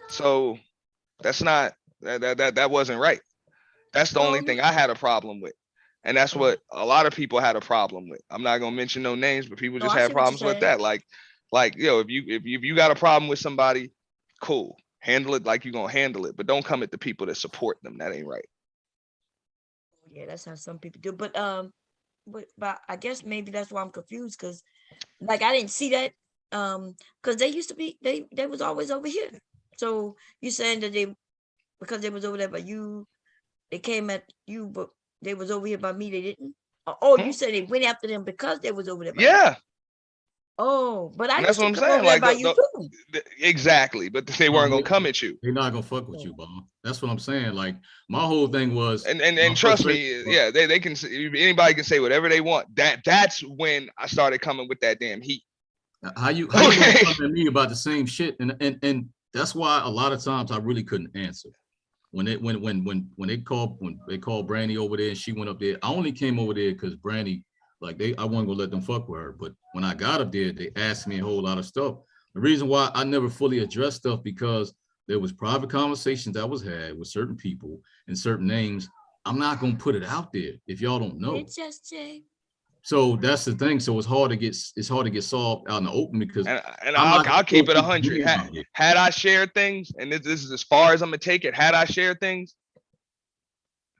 So that's not that wasn't right. That's the only thing I had a problem with. And that's what a lot of people had a problem with. I'm not gonna mention no names, but people just had problems with that. Like, yo, if you got a problem with somebody, cool. Handle it like you're gonna handle it, but don't come at the people that support them. That ain't right. Yeah, that's how some people do. But I guess maybe that's why I'm confused because like I didn't see that because they used to be they was always over here. So you saying that because they was over there by you, they came at you, but they was over here by me, they didn't? Oh, you said they went after them because they was over there by Yeah. you. Oh, but I That's used what to I'm come saying. over there Like by you too. exactly, but they weren't gonna come at you. They're not gonna fuck with you, Bob. That's what I'm saying. Like my whole thing was, and trust me, yeah, they can say, anybody can say whatever they want. That's when I started coming with that damn heat. How you gonna come at me about the same shit? And that's why a lot of times I really couldn't answer. When they called Brandy over there and she went up there, I only came over there because Brandy, like I wasn't gonna let them fuck with her. But when I got up there, they asked me a whole lot of stuff. The reason why I never fully addressed stuff because there was private conversations that was had with certain people and certain names. I'm not gonna put it out there if y'all don't know. It's just Jay. So that's the thing. So it's hard to get solved out in the open because and I'll keep it 100. Had I shared things, and this is as far as I'm gonna take it. Had I shared things,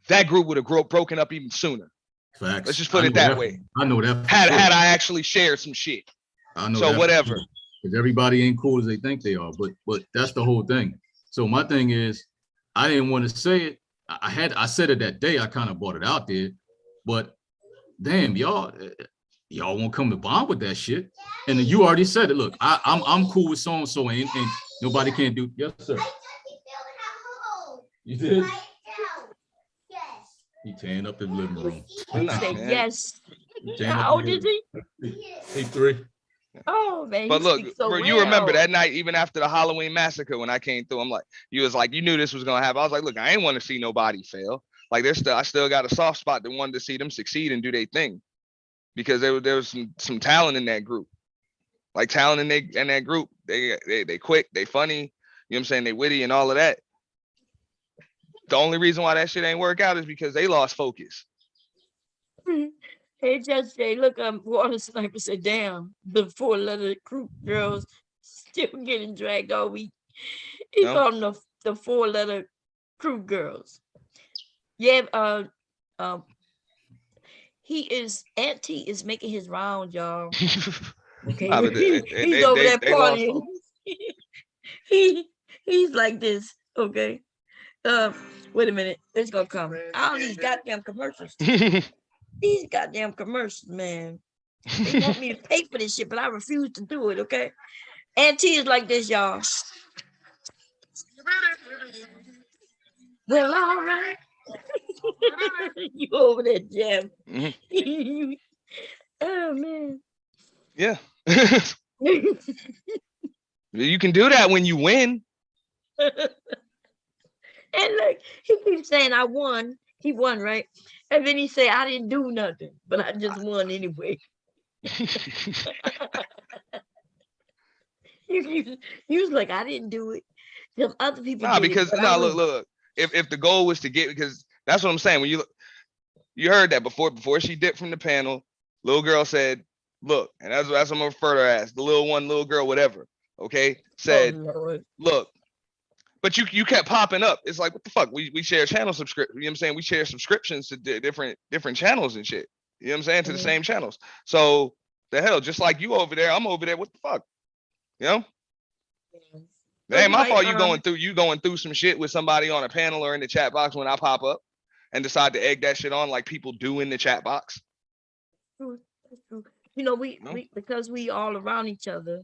that group would have broken up even sooner. Facts. Let's just put it that way. I know that. Had I actually shared some shit. I know. So whatever. Because everybody ain't cool as they think they are, but that's the whole thing. So my thing is, I didn't want to say it. I said it that day. I kind of brought it out there, but damn, y'all won't come to bond with that shit. And then you already said it. Look, I'm cool with so and so, and nobody can do. Yes, sir. You did. He tearing up the living room. He said yes. He How old is he? He 3. Oh man. But look, so bro, well. you remember that night, even after the Halloween massacre, when I came through, I'm like, you knew this was gonna happen. I was like, look, I ain't want to see nobody fail. Like I still got a soft spot that wanted to see them succeed and do their thing, because there was some talent in that group, like talent in that group. They quick, they funny, you know what I'm saying? They witty and all of that. The only reason why that shit ain't work out is because they lost focus. Hey, Judge Jay, look, Water Sniper said, damn, the 4-letter group girls still getting dragged all week. He called them the 4-letter crew girls. Yeah, Auntie is making his round, y'all. Okay, he's over there partying. He's like this, okay? Wait a minute, it's gonna come. All these goddamn commercials. These goddamn commercials, man. They want me to pay for this shit, but I refuse to do it, okay? Auntie is like this, y'all. Well, all right. You over there, Jam. Mm-hmm. Oh, man. Yeah. You can do that when you win. And look, he keeps saying, I won. He won, right? And then he say, I didn't do nothing, but I just won anyway. He was like, I didn't do it. Some other people did because it, look. If the goal was to get, because that's what I'm saying. When you heard that before she dipped from the panel, little girl said, look, and that's what I'm gonna refer to her as, the little girl, whatever. Okay, said, look. But you kept popping up. It's like, what the fuck? We share channel subscription. You know what I'm saying? We share subscriptions to different channels and shit. You know what I'm saying? To the same channels. So the hell, just like you over there, I'm over there. What the fuck? You know? It ain't my fault you going through some shit with somebody on a panel or in the chat box when I pop up. and decide to egg that shit on like people do in the chat box. True, that's true. You know, we because we all around each other,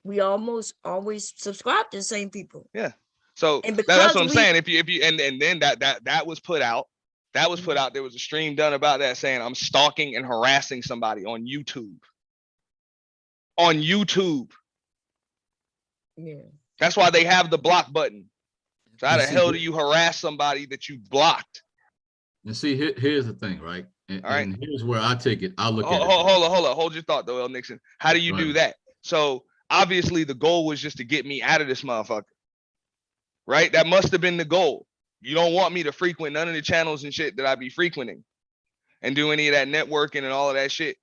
we almost always subscribe to the same people. Yeah. So And that's what I'm because saying. If you and then that was put out. That was put out. There was a stream done about that saying I'm stalking and harassing somebody on YouTube. On YouTube. Yeah. That's why they have the block button. So how And the see, hell do you harass somebody that you blocked? And see, here's the thing, right? And, All right. and here's where I take it. I look at it. Hold your thought though, L. Nixon. How do you do Right. that? So obviously the goal was just to get me out of this motherfucker. Right? That must have been the goal. You don't want me to frequent none of the channels and shit that I be frequenting and do any of that networking and all of that shit.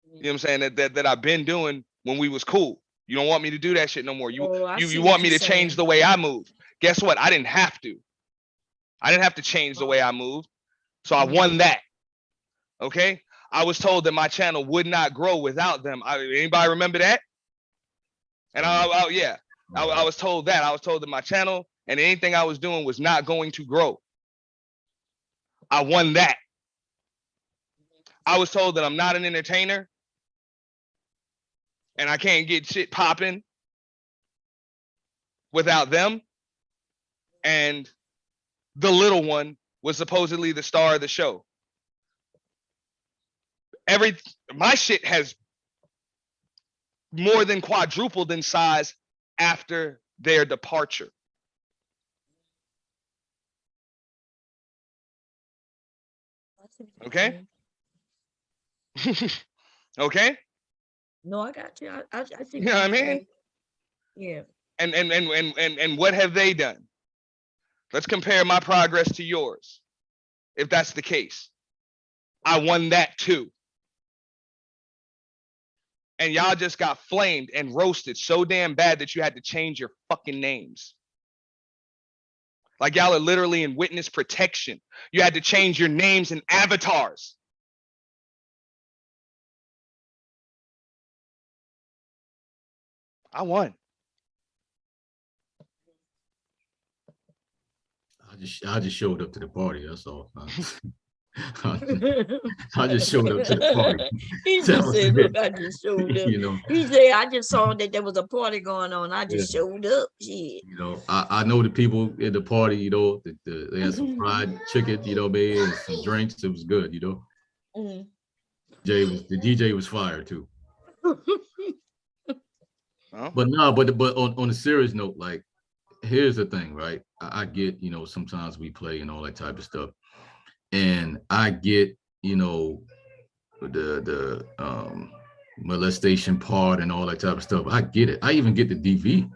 You know what I'm saying? That I've been doing when we was cool. You don't want me to do that shit no more. You want me to change the way I move. Guess what? I didn't have to. I didn't have to change the way I moved. So I won that. Okay? I was told that my channel would not grow without them. Anybody remember that? And I was told that. I was told that my channel and anything I was doing was not going to grow. I won that. I was told that I'm not an entertainer and I can't get shit popping without them. And the little one was supposedly the star of the show. My shit has more than quadrupled in size after their departure. Okay. Okay. No, I got you. I see. You know what I mean? Yeah. And what have they done? Let's compare my progress to yours. If that's the case, I won that too. And y'all just got flamed and roasted so damn bad that you had to change your fucking names. Like y'all are literally in witness protection. You had to change your names and avatars. I won. I just showed up to the party. That's all. I just showed up to the party. He just said, "Look, I just showed up." You know, He said, "I just saw that there was a party going on. I just showed up." Shit. you know, I know the people at the party. You know, they had some fried chicken. You know, man, and some drinks. It was good. You know, Mm. the DJ was fire too. Huh? But no, but on a serious note, like, here's the thing, right? I get, you know, sometimes we play and all that type of stuff, and I get, you know, the molestation part and all that type of stuff. I get it. I even get the DV.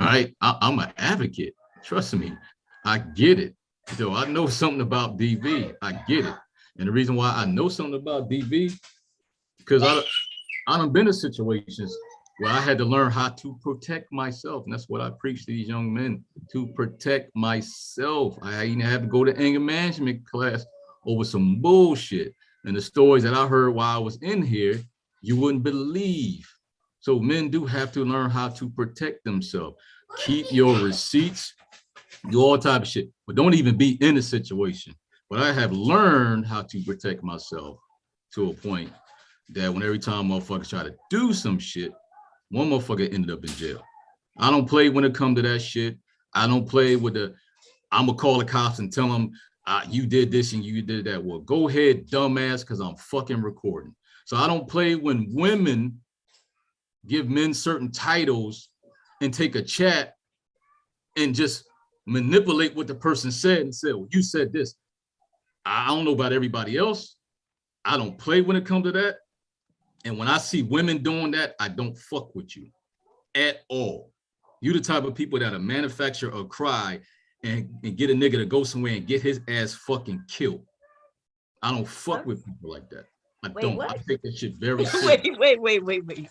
All right, I'm an advocate. Trust me, I get it. So I know something about DV. I get it, and the reason why I know something about DV because I done been in situations where I had to learn how to protect myself. And that's what I preach to these young men, to protect myself. I even had to go to anger management class over some bullshit. And the stories that I heard while I was in here, you wouldn't believe. So men do have to learn how to protect themselves. Keep your receipts, do all type of shit, but don't even be in a situation. But I have learned how to protect myself to a point that when every time motherfuckers try to do some shit, one motherfucker ended up in jail. I don't play when it comes to that shit. I don't play with I'm gonna call the cops and tell them you did this and you did that. Well, go ahead, dumbass, because I'm fucking recording. So I don't play when women give men certain titles and take a chat and just manipulate what the person said and say, well, you said this. I don't know about everybody else. I don't play when it comes to that. And when I see women doing that, I don't fuck with you at all. You the type of people that'll manufacture a cry and get a nigga to go somewhere and get his ass fucking killed. I don't fuck with people like that. I don't. What? I take that shit very seriously. Wait.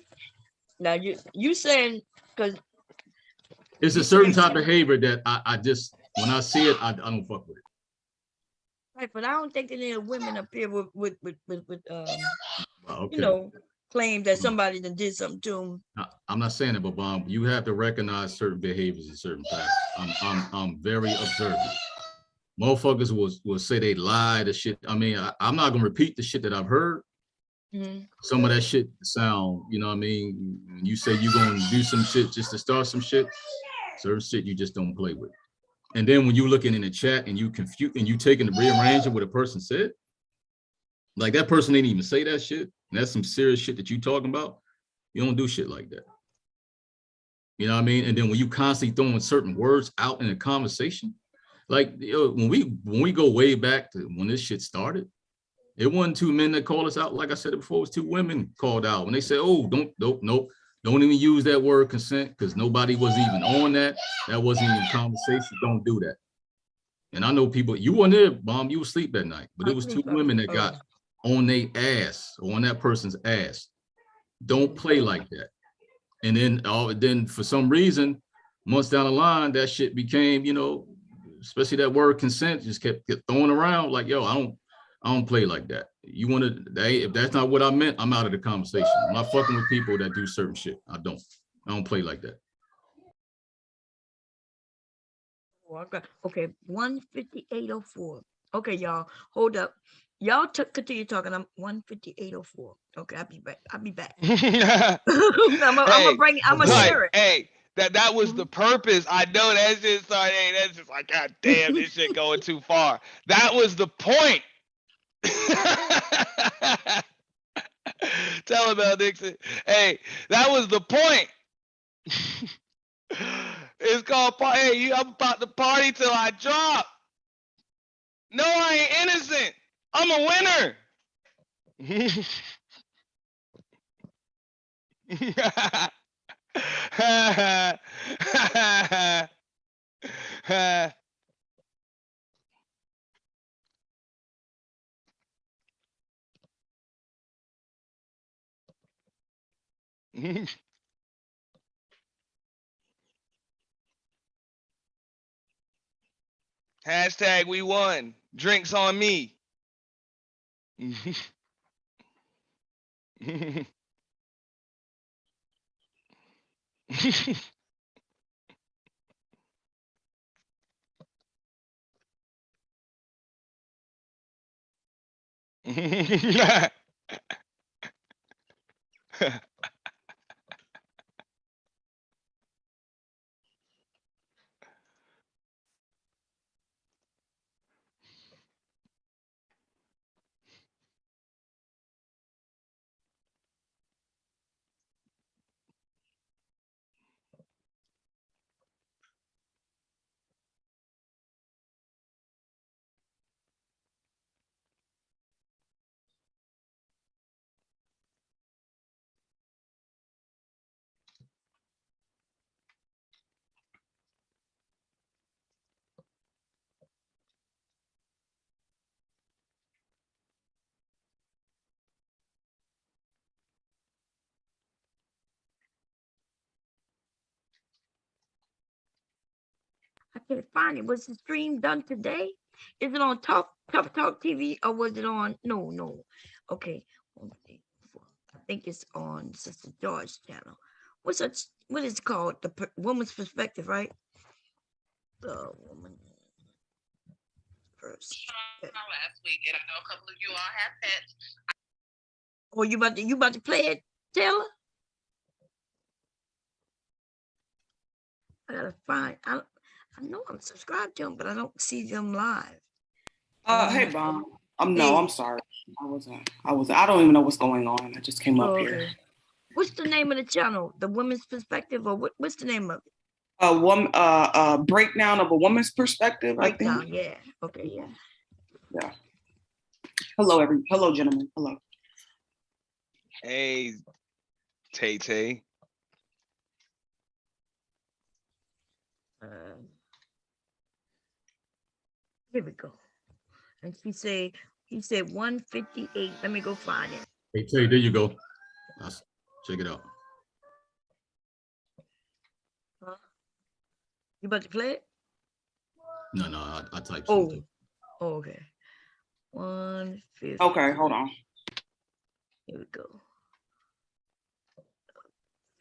Now you saying because It's a certain type of behavior that I just, when I see it, I don't fuck with it. right, but I don't think that any women up here with Okay. you know, claim that somebody that did something to them. I'm not saying it, but Bob, you have to recognize certain behaviors and certain facts. I'm very observant. Motherfuckers will say they lie to shit. I mean, I'm not gonna repeat the shit that I've heard. Some of that shit sound, you know what I mean? When you say you're gonna do some shit just to start some shit, certain shit you just don't play with. And then when you looking in the chat and you confuse and you taking the rearranging what a person said, like that person didn't even say that shit. And that's some serious shit that you talking about. You don't do shit like that. You know what I mean? And then when you constantly throwing certain words out in a conversation, like when we go way back to when this shit started, it wasn't two men that called us out. Like I said before, it was two women called out when they said, "Oh, don't even use that word consent because nobody was even on that. That wasn't even conversation. Don't do that." And I know people, you weren't there, Bomb, you were asleep that night, but it was two women that got on their ass or on that person's ass. Don't play like that. And then for some reason, months down the line, that shit became, you know, especially that word consent just kept throwing around like, yo, I don't play like that. You want to, if that's not what I meant, I'm out of the conversation. I'm not fucking with people that do certain shit. I don't play like that. Okay, 158.04. Okay, y'all, hold up. Y'all continue talking. I'm 158.04. Okay, I'll be back. I'm gonna share it. Hey, that was the purpose. I know that's just like, hey, that's just like, God damn, this shit going too far. That was the point. Tell him, Mel Dixon. Hey, that was the point. It's called party. Hey, I'm about to party till I drop. No, I ain't innocent. I'm a winner. Hashtag we won. Drinks on me. I can't find it. Was the stream done today? Is it on Talk TV or was it on? No. Okay. I think it's on Sister George's channel. What is it called? The Woman's Perspective, right? The Woman First. Last week, and I know a couple of you all have pets. Oh, you about to play it, Taylor? I gotta find. I know I'm subscribed to them, but I don't see them live. Hey, Bomb. I'm sorry. I wasn't. I don't even know what's going on. I just came up here. What's the name of the channel? The Women's Perspective, or what's the name of it? Breakdown of a woman's perspective. Breakdown, I think. yeah. Okay, yeah. Yeah. Hello, gentlemen. Hello. Hey, Tay. Here we go. And he said 158. Let me go find it. Hey, Tay, there you go. Let's check it out. Huh? You about to play it? No, I typed something. Oh, okay. 150. Okay, hold on. Here we go.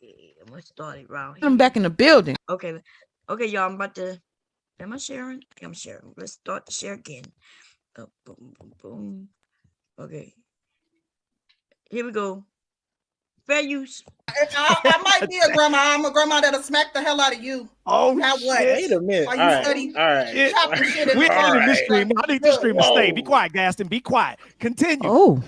Okay, I'm gonna start it around here. I'm back in the building. Okay, y'all. I'm about to Am I sharing? I'm sharing. Let's start the share again. Oh, boom, boom, boom. Okay. Here we go. Fair use. I might be a grandma. I'm a grandma that'll smack the hell out of you. Oh, now what? wait a minute. While All you right. study All right. chopping shit in We're the ending this car. stream. I need this stream to stay. Be Whoa. quiet, Gaston. Be quiet. Continue. Oh,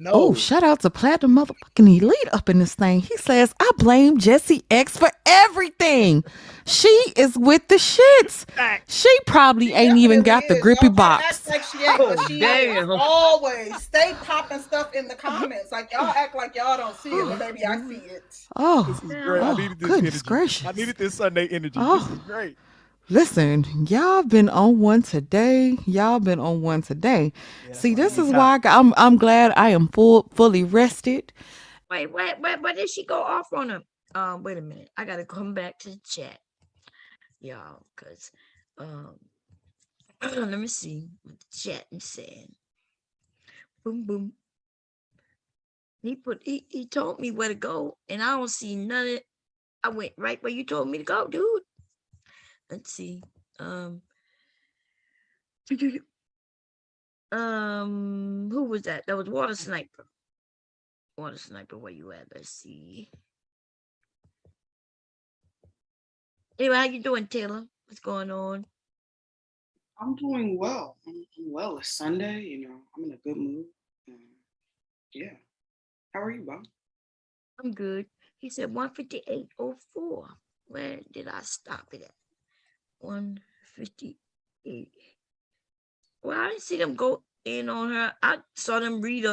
No. oh, shout out to Platinum motherfucking Elite up in this thing. He says, I blame Jessie X for everything. She is with the shits. She probably ain't even got the grippy box. Act like she ain't, but she is always stay popping stuff in the comments. Like y'all act like y'all don't see it, but baby, I see it. Oh, This is great. I oh, needed this goodness energy. gracious. I needed this Sunday energy. Oh. This is great. Listen, y'all been on one today. Y'all been on one today. See, this is why I'm glad I am fully rested. Wait, where did she go off on him? Wait a minute. I gotta come back to the chat, y'all, because let me see what the chat is saying. Boom, boom. He told me where to go, and I don't see none of it. I went right where you told me to go, dude. Let's see. Who was that? That was Water Sniper. Water Sniper, where you at? Let's see. Anyway, how you doing, Taylor? What's going on? I'm doing well. I'm well. It's Sunday, you know. I'm in a good mood. Yeah. How are you, Bob? I'm good. He said 158.04. Where did I stop it at? 158. Well, I didn't see them go in on her. I saw them read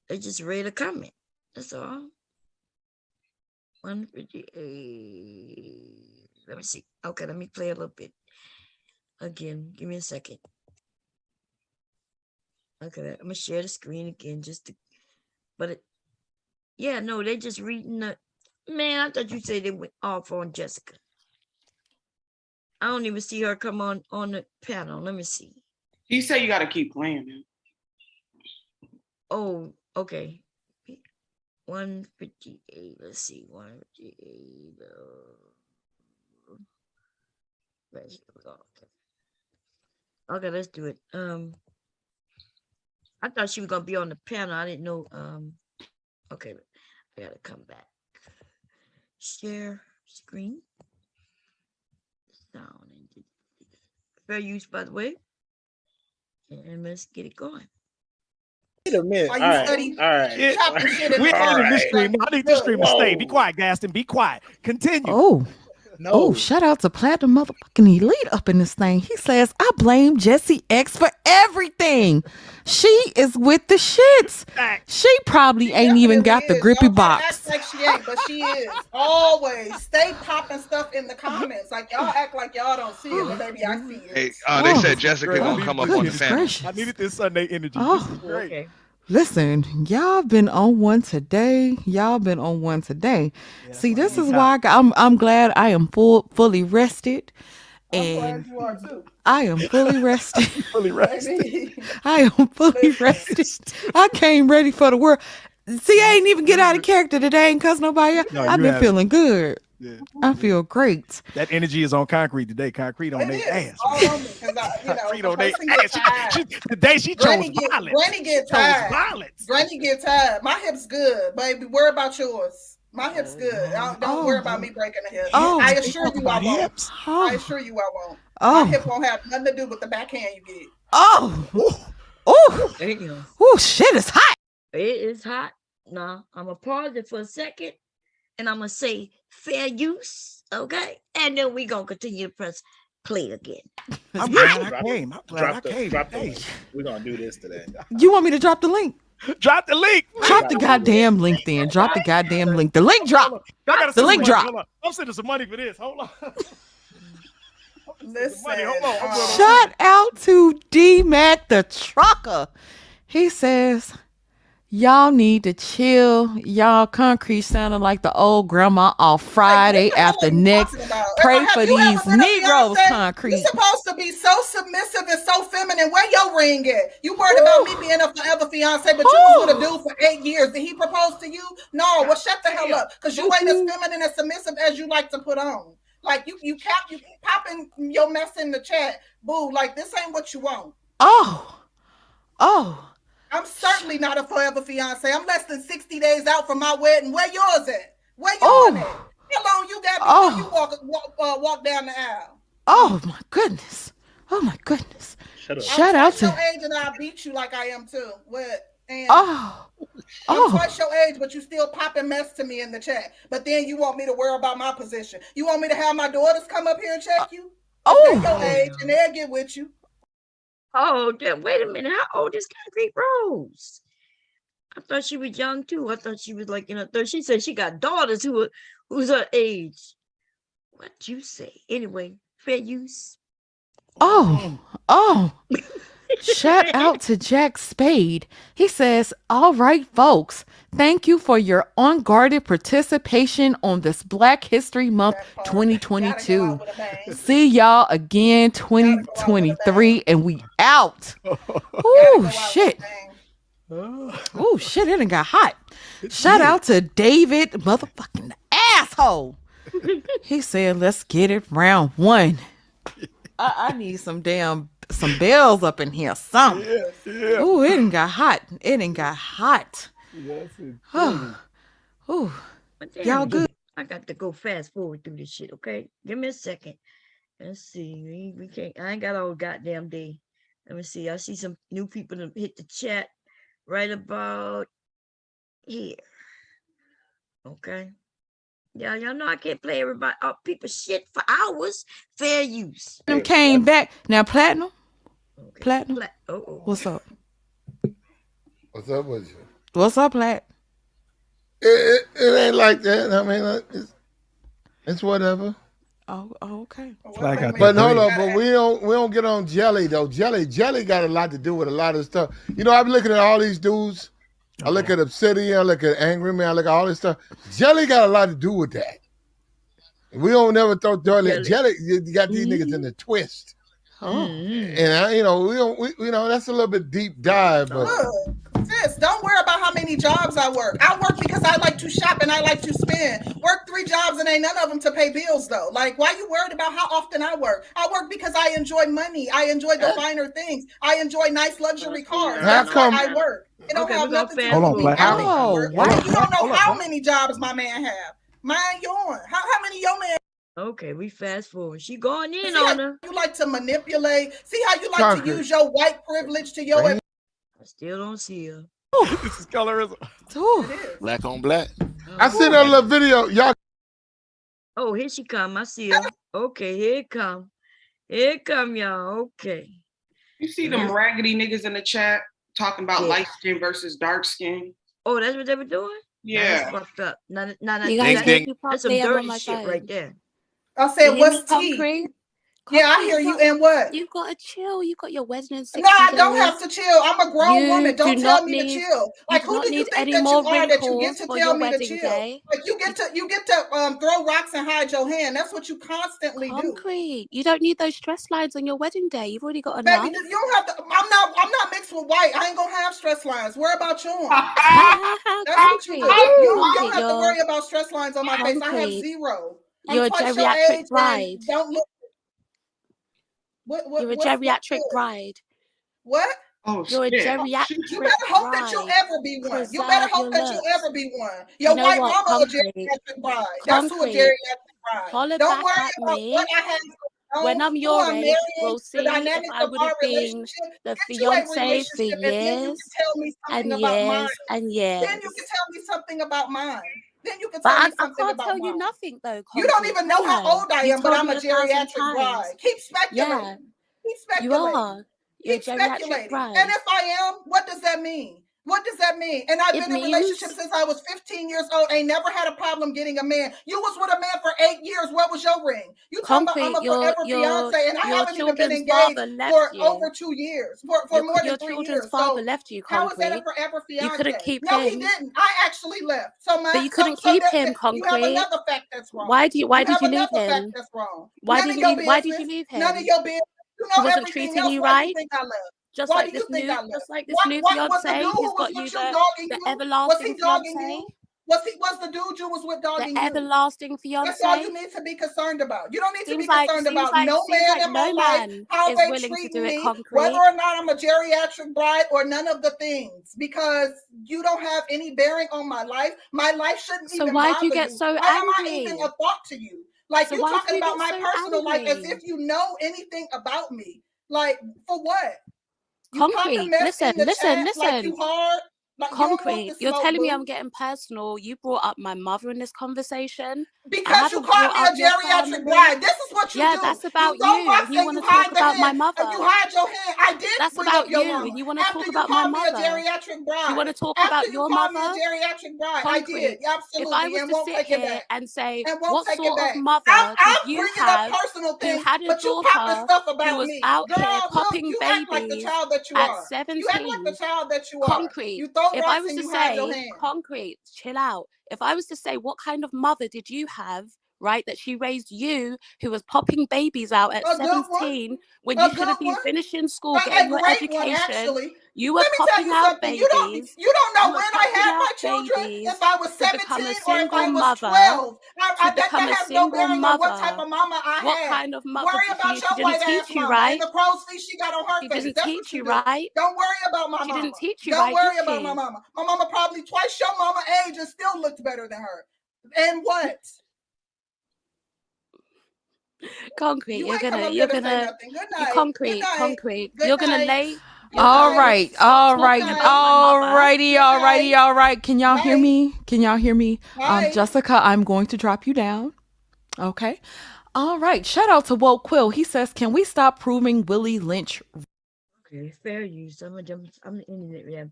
they just read a comment. That's all. 158. Let me see. Okay, let me play a little bit again. Give me a second. Okay, I'm gonna share the screen again yeah, no, they just reading the man. I thought you said they went off on Jessica. I don't even see her come on the panel. Let me see. He said you got to keep playing, man. Oh, okay. 158. Let's see. 158. Okay, let's do it. I thought she was gonna be on the panel. I didn't know. Okay, I gotta come back. Share screen. Sound and fair use, by the way. And let's get it going. Wait a minute. While All you right. study All right. chopping shit in We're the ending this car. stream. I need this stream to stay. Be Whoa. quiet, Gaston. Be quiet. Continue. Oh, No. oh, shout out to Platinum motherfucking Elite up in this thing. He says, I blame Jessie X for everything. She is with the shits. She probably ain't even got the grippy Y'all box. act like she ain't, but she is always stay popping stuff in the comments. Like y'all act like y'all don't see it, but baby, I see it. Hey, they Oh, said Jessica Great. I gonna needed come up this on the energy. goodness panel. gracious. I needed this Sunday energy. Oh. This is great. Okay. Listen, y'all been on one today. Y'all been on one today. See, this is why I'm glad I am fully rested, I'm and glad you are too. I am fully rested. Fully rested. Baby. I am fully rested. I came ready for the world. See, I ain't even get out of character today and cuss nobody out. No, I've you been haven't. feeling good. Yeah. I feel great. That energy is on concrete today. Concrete on It their is ass. all on me because Concrete the on their person gets ass. tired. Today she chose Granny get violence. tired. Violence. Granny get tired. My hip's good, baby. Worry about yours. My hip's good. Don't worry about me breaking the hip. Oh. I assure you I won't. Hips. I Oh, assure you I won't. Oh. My hip won't have nothing to do with the backhand you get. oh, oh, There you go. oh, shit is hot. It is hot. Now I'm gonna pause it for a second, and I'm gonna say fair use, okay? And then we gonna continue to press play again. I'm glad I Drop- came. I'm glad I Drop the, came. drop the Hey, link. We're gonna do this today. You want me to drop the link? drop the link. Drop the goddamn link then. Drop the goddamn link. The link drop. Hold on. I gotta The send link some money. drop. Hold on. I'm sending some money for this. Hold on. Listen, Money. Hold on. I'm going Shout out to D-Mac the trucker. He says, y'all need to chill. Y'all concrete sounding like the old grandma off Friday after next. Pray for these Negroes, You're concrete. supposed to be so submissive and so feminine. Where your ring at? You worried about me being a forever fiance, but you was with a dude for 8 years. Did he propose to you? No. Well, shut the hell up, because you ain't as feminine and submissive as you like to put on. Like you popping your mess in the chat. Boo, like this ain't what you want. Oh. I'm certainly not a forever fiance. I'm less than 60 days out from my wedding. Where yours at? Where yours at? How long you got before you walk down the aisle? Oh my goodness. Oh my goodness. Shout out I'm twice to your age and I'll beat you like I am too. What? And Oh. I'm twice your age, but you still popping mess to me in the chat. But then you want me to worry about my position. You want me to have my daughters come up here and check you? They're your age and they'll get with you. Oh, wait a minute. How old is Concrete Rose? I thought she was young too. I thought she was like in her 30s. She said she got daughters who's her age. What you say? Anyway, fair use. Oh. Shout out to Jack Spade. He says, all right, folks, thank you for your unguarded participation on this Black History Month 2022. See y'all again 2023, and we out. Oh, shit. Oh, shit, it done got hot. Shout out to David, motherfucking asshole. He said, let's get it round one. I need some bells up in here. Some. Yeah. Ooh, it done got hot. It done got hot. Yes, it Ooh. But damn, Y'all good? I got to go fast forward through this shit, okay? Give me a second. Let's see. We can't. I ain't got all goddamn day. Let me see. I see some new people that hit the chat right about here. Okay. Yeah, y'all know I can't play everybody people shit for hours. Fair use. Them came back. Now, Platinum. Platinum. What's up? What's up with you? What's up, Plat? It ain't like that. I mean, it's whatever. Oh, okay. But hold on, but we don't get on Jelly though. Jelly got a lot to do with a lot of stuff. You know, I'm looking at all these dudes. I look at Obsidian, I look at Angry Man, I look at all this stuff. Jelly got a lot to do with that. We don't never throw Jelly. You got these niggas in the twist. And we don't. That's a little bit deep dive, but. Look, sis, don't worry about how many jobs I work. I work because I like to shop and I like to spend. Work 3 jobs and ain't none of them to pay bills though. Like, why you worried about how often I work? I work because I enjoy money. I enjoy the finer things. I enjoy nice luxury cars. That's why I work. It don't have nothing to do with me. You don't know how many jobs my man have. Mine yours. How many your man? Okay, we fast forward. She going in See on how her. you like to manipulate. See how you like to use your white privilege to your advantage. I still don't see her. This is colorism. Black on black. I seen that little video. Y'all. Oh, here she come. I see her. Okay, here it come. Here it come, y'all. Okay. You see them raggedy niggas in the chat talking about light skin versus dark skin? Oh, that's what they were doing? Yeah. That's fucked up. You That's guys hear me some properly? I'm on dirty my shit phone. right there. I said, You hear what's me, tea? Concrete? Yeah, I hear you. And what? You gotta chill. You got your wedding in 60 No, I don't days. have to chill. I'm a grown You woman. Don't do tell not me to need- chill. Like, do who not do you need think any that you more are that you get wrinkles to for tell your me to wedding chill? day. Like, you get to throw rocks and hide your hand. That's what you constantly do. Concrete. You don't need those stress lines on your wedding day. You've already got Baby, enough. you don't have to. I'm not mixed with white. I ain't gonna have stress lines. Worry about yours. That's what you do. You don't have to worry about stress lines on my face. I have Concrete. 0. You're a twice your geriatric age and bride. don't look. You're a what's geriatric good? bride. What? Oh, you're a geriatric You better hope that you bride. ever be one. You better Preserve hope your that you looks. ever be one. Your You know white what? mama a Concrete. geriatric bride. That's who a Concrete. geriatric bride. Holler Don't back worry at about me. what I have to When know, I'm who your I'm age, marrying, we'll the see if dynamics I of would our have been relationship. the Get you a fiance for relationship, and then you years can tell me something and about mine. years and years. Then you can tell me something about mine. Then you can But tell I me something can't about tell mine. you nothing though. You don't Concrete, even know can how old I You am, but told I'm me a 1,000 geriatric times. bride. Keep speculating. Yeah, Keep you speculating. are. You're a Keep geriatric speculating. bride. And if I am, what does that mean? What does that mean? And I've It been in means- relationships since I was 15 years old. Ain't never had a problem getting a man. You was with a man for 8 years. What was your ring? You talking about I'm a Concrete, forever fiance, and I your haven't even been children's engaged father left for you. over 2 years, for more Your than 3 children's years. father So left you, how is that a Concrete. forever You fiance? couldn't keep No, he him. didn't. I actually left. So But you couldn't keep him, you have Concrete. another fact that's wrong. Why did you have leave another fact him? that's wrong. Why None did of you your leave? Why did business. you leave None of him? your business. You He know wasn't everything treating else. you Why do right. you think I left? Just Why like do you this think new, I left? just like this What new was the fiance dude who's who was got you with you the dogging you? Was everlasting he dogging fiance. you? Was the dude you was with dogging The you? everlasting That's all you fiance. need to be concerned about. You don't need to be Seems like concerned about no seems man like in my no life, man how is they willing to treating do it me, whether concrete. or not I'm a geriatric bride or none of the things, because you don't have any bearing on my life. My life shouldn't So even why bother do you get you. so Why am I even angry? a thought to you? Like So you why do talking you about get my so personal life as angry? if you know anything about me. Like for what? You popping Concrete. mess Listen, in the listen, chat like you listen. hard. Like you don't want Concrete. the You're smoke, telling me I'm boo. getting personal. You brought up my mother in this conversation. I Because you haven't called brought me up a your geriatric family. bride. This is what you Yeah, do. that's You about throw you, rocks and you and want you to talk hide the about my hand. And you mother. hide your hand. I did That's bring up about your you, mama and you want to after talk you about my called me a mother. geriatric You want bride. to talk After about you your called me a mother? geriatric bride. I did. Concrete. If I Absolutely. was And to won't sit take it here back. and say, And won't what take it sort of back. mother did I'm you bringing up have personal who things, had a but you popping daughter stuff who about was me. out here Girl, popping you act like the babies child that you at are. You act like the 17? child that you are. Concrete. You throw If I rocks was and to you hide your say, hand. concrete, chill out. If I was to say, what kind of mother did you have, right, that she raised you, who was popping babies out at A good one. 17 when A you should good have been one. finishing school, A getting your great one, education? actually. You were Let me tell popping you out something. babies. You don't know You were when I popping had out my children, if babies I was to 17 become a or if single I was mother. 12. Become That a has no single bearing on what type mother. of mama I What had. kind of mother Worry did about she your didn't white ass teach you, mama and right? the crow's feet she got on her She face. didn't That's what teach you you, do. right? Don't worry about my She mama. didn't teach you, Don't right, did worry about my she? mama. My mama probably twice your mama age and still looked better than her. And what? Concrete, You ain't come up here to say nothing. Good night. Good concrete, night. concrete. Good You're gonna night. lay, you're All gonna right, stop all talking right, about my all mother. righty, all righty, all right. Can y'all hear Bye. me? Can y'all hear me? Bye. Jessica, I'm going to drop you down. Okay. All right. Shout out to Woke Quill. He says, "Can we stop proving Willie Lynch?" Okay, fair use. I'm the internet, yeah.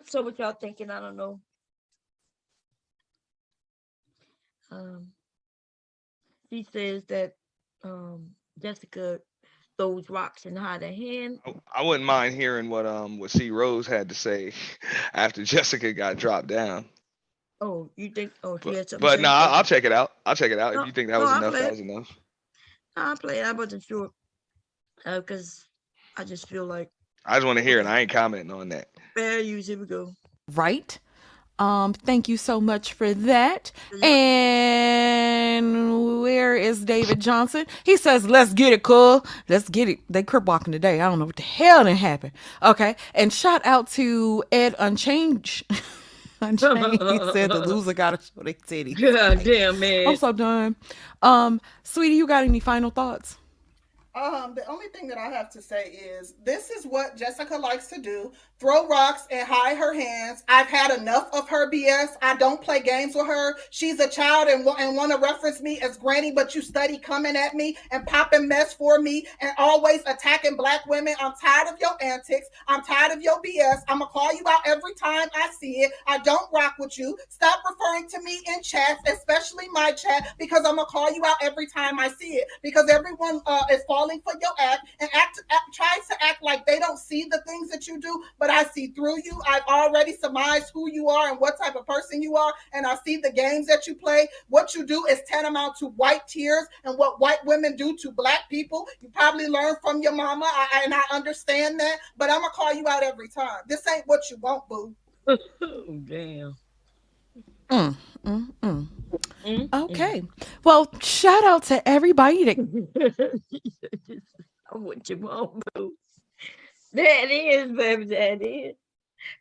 So what y'all thinking? I don't know. He says that Jessica throws rocks and hide her hand. I wouldn't mind hearing what C Rose had to say after Jessica got dropped down. Oh, you think? Oh, she had something. But to no, say? I'll check it out. I'll check it out. No, If you think that no, was I'll enough, play that it. was enough. I'll play it. I wasn't sure. Because I just feel like I just want to hear it. I ain't commenting on that. fair use. Here we go. Right. Thank you so much for that. And where is David Johnson? He says, "Let's get it, cool. Let's get it." They crip walking today. I don't know what the hell didn't happen. Okay. And shout out to Ed Unchanged. Unchained. He said the loser gotta show their titties. God damn, man. I'm so done. Sweetie, you got any final thoughts? The only thing that I have to say is this is what Jessica likes to do: throw rocks and hide her hands. I've had enough of her BS. I don't play games with her. She's a child and want to reference me as granny, but you study coming at me and popping mess for me and always attacking black women. I'm tired of your antics. I'm tired of your BS. I'm gonna call you out every time I see it. I don't rock with you. Stop referring to me in chats, especially my chat, because I'm gonna call you out every time I see it, because everyone is falling for your act and tries to act like they don't see the things that you do, but I see through you. I've already surmised who you are and what type of person you are, and I see the games that you play. What you do is tantamount to white tears and what white women do to black people. You probably learned from your mama, and I understand that, but I'm gonna call you out every time. This ain't what you want, boo. Oh, damn. Okay. Well, shout out to everybody that What you want, boo? That is, baby. That is.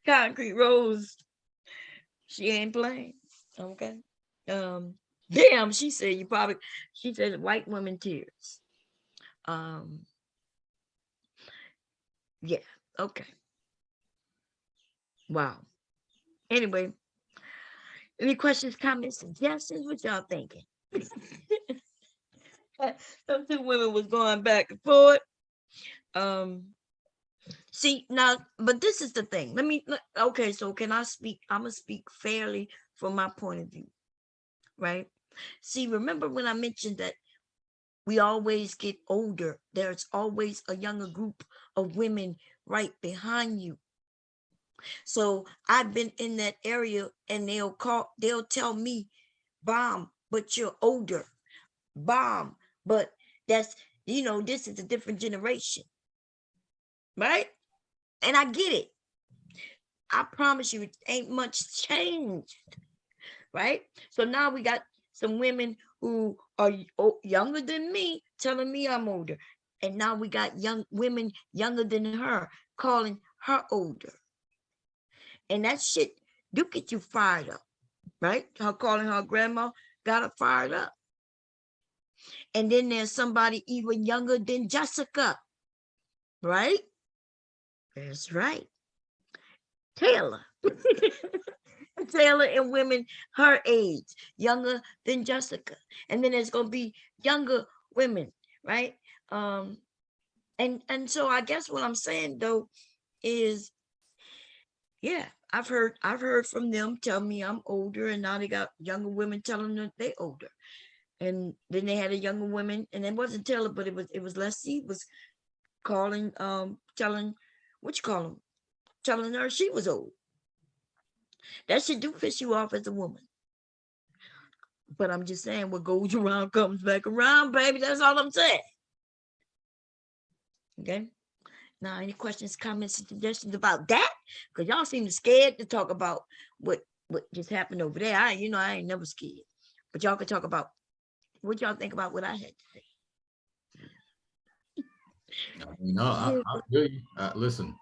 Concrete Rose. She ain't playing. Okay. Damn, she said she said white women tears. Yeah, okay. Wow. Anyway, any questions, comments, suggestions? What y'all thinking? Some two women was going back and forth. See now, but this is the thing. Okay, so can I speak? I'm gonna speak fairly from my point of view, right? See, remember when I mentioned that we always get older, there's always a younger group of women right behind you. So I've been in that area, and they'll tell me, "Bomb, but you're older. Bomb, but that's, this is a different generation." Right? And I get it. I promise you, it ain't much changed, right? So now we got some women who are younger than me telling me I'm older. And now we got young women younger than her calling her older. And that shit do get you fired up, right? Her calling her grandma got her fired up. And then there's somebody even younger than Jessica, right? That's right. Taylor. Taylor and women her age, younger than Jessica. And then there's gonna be younger women, right? And so I guess what I'm saying though is, yeah, I've heard from them tell me I'm older, and now they got younger women telling them they older. And then they had a younger woman, and it wasn't Taylor, but it was Leslie was calling, telling, what you call them, telling her she was old. That shit do piss you off as a woman. But I'm just saying, what goes around comes back around, baby. That's all I'm saying. Okay. Now, any questions, comments, and suggestions about that? Because y'all seem scared to talk about what just happened over there. I ain't never scared. But y'all can talk about what y'all think about what I had to say. I feel you. Listen,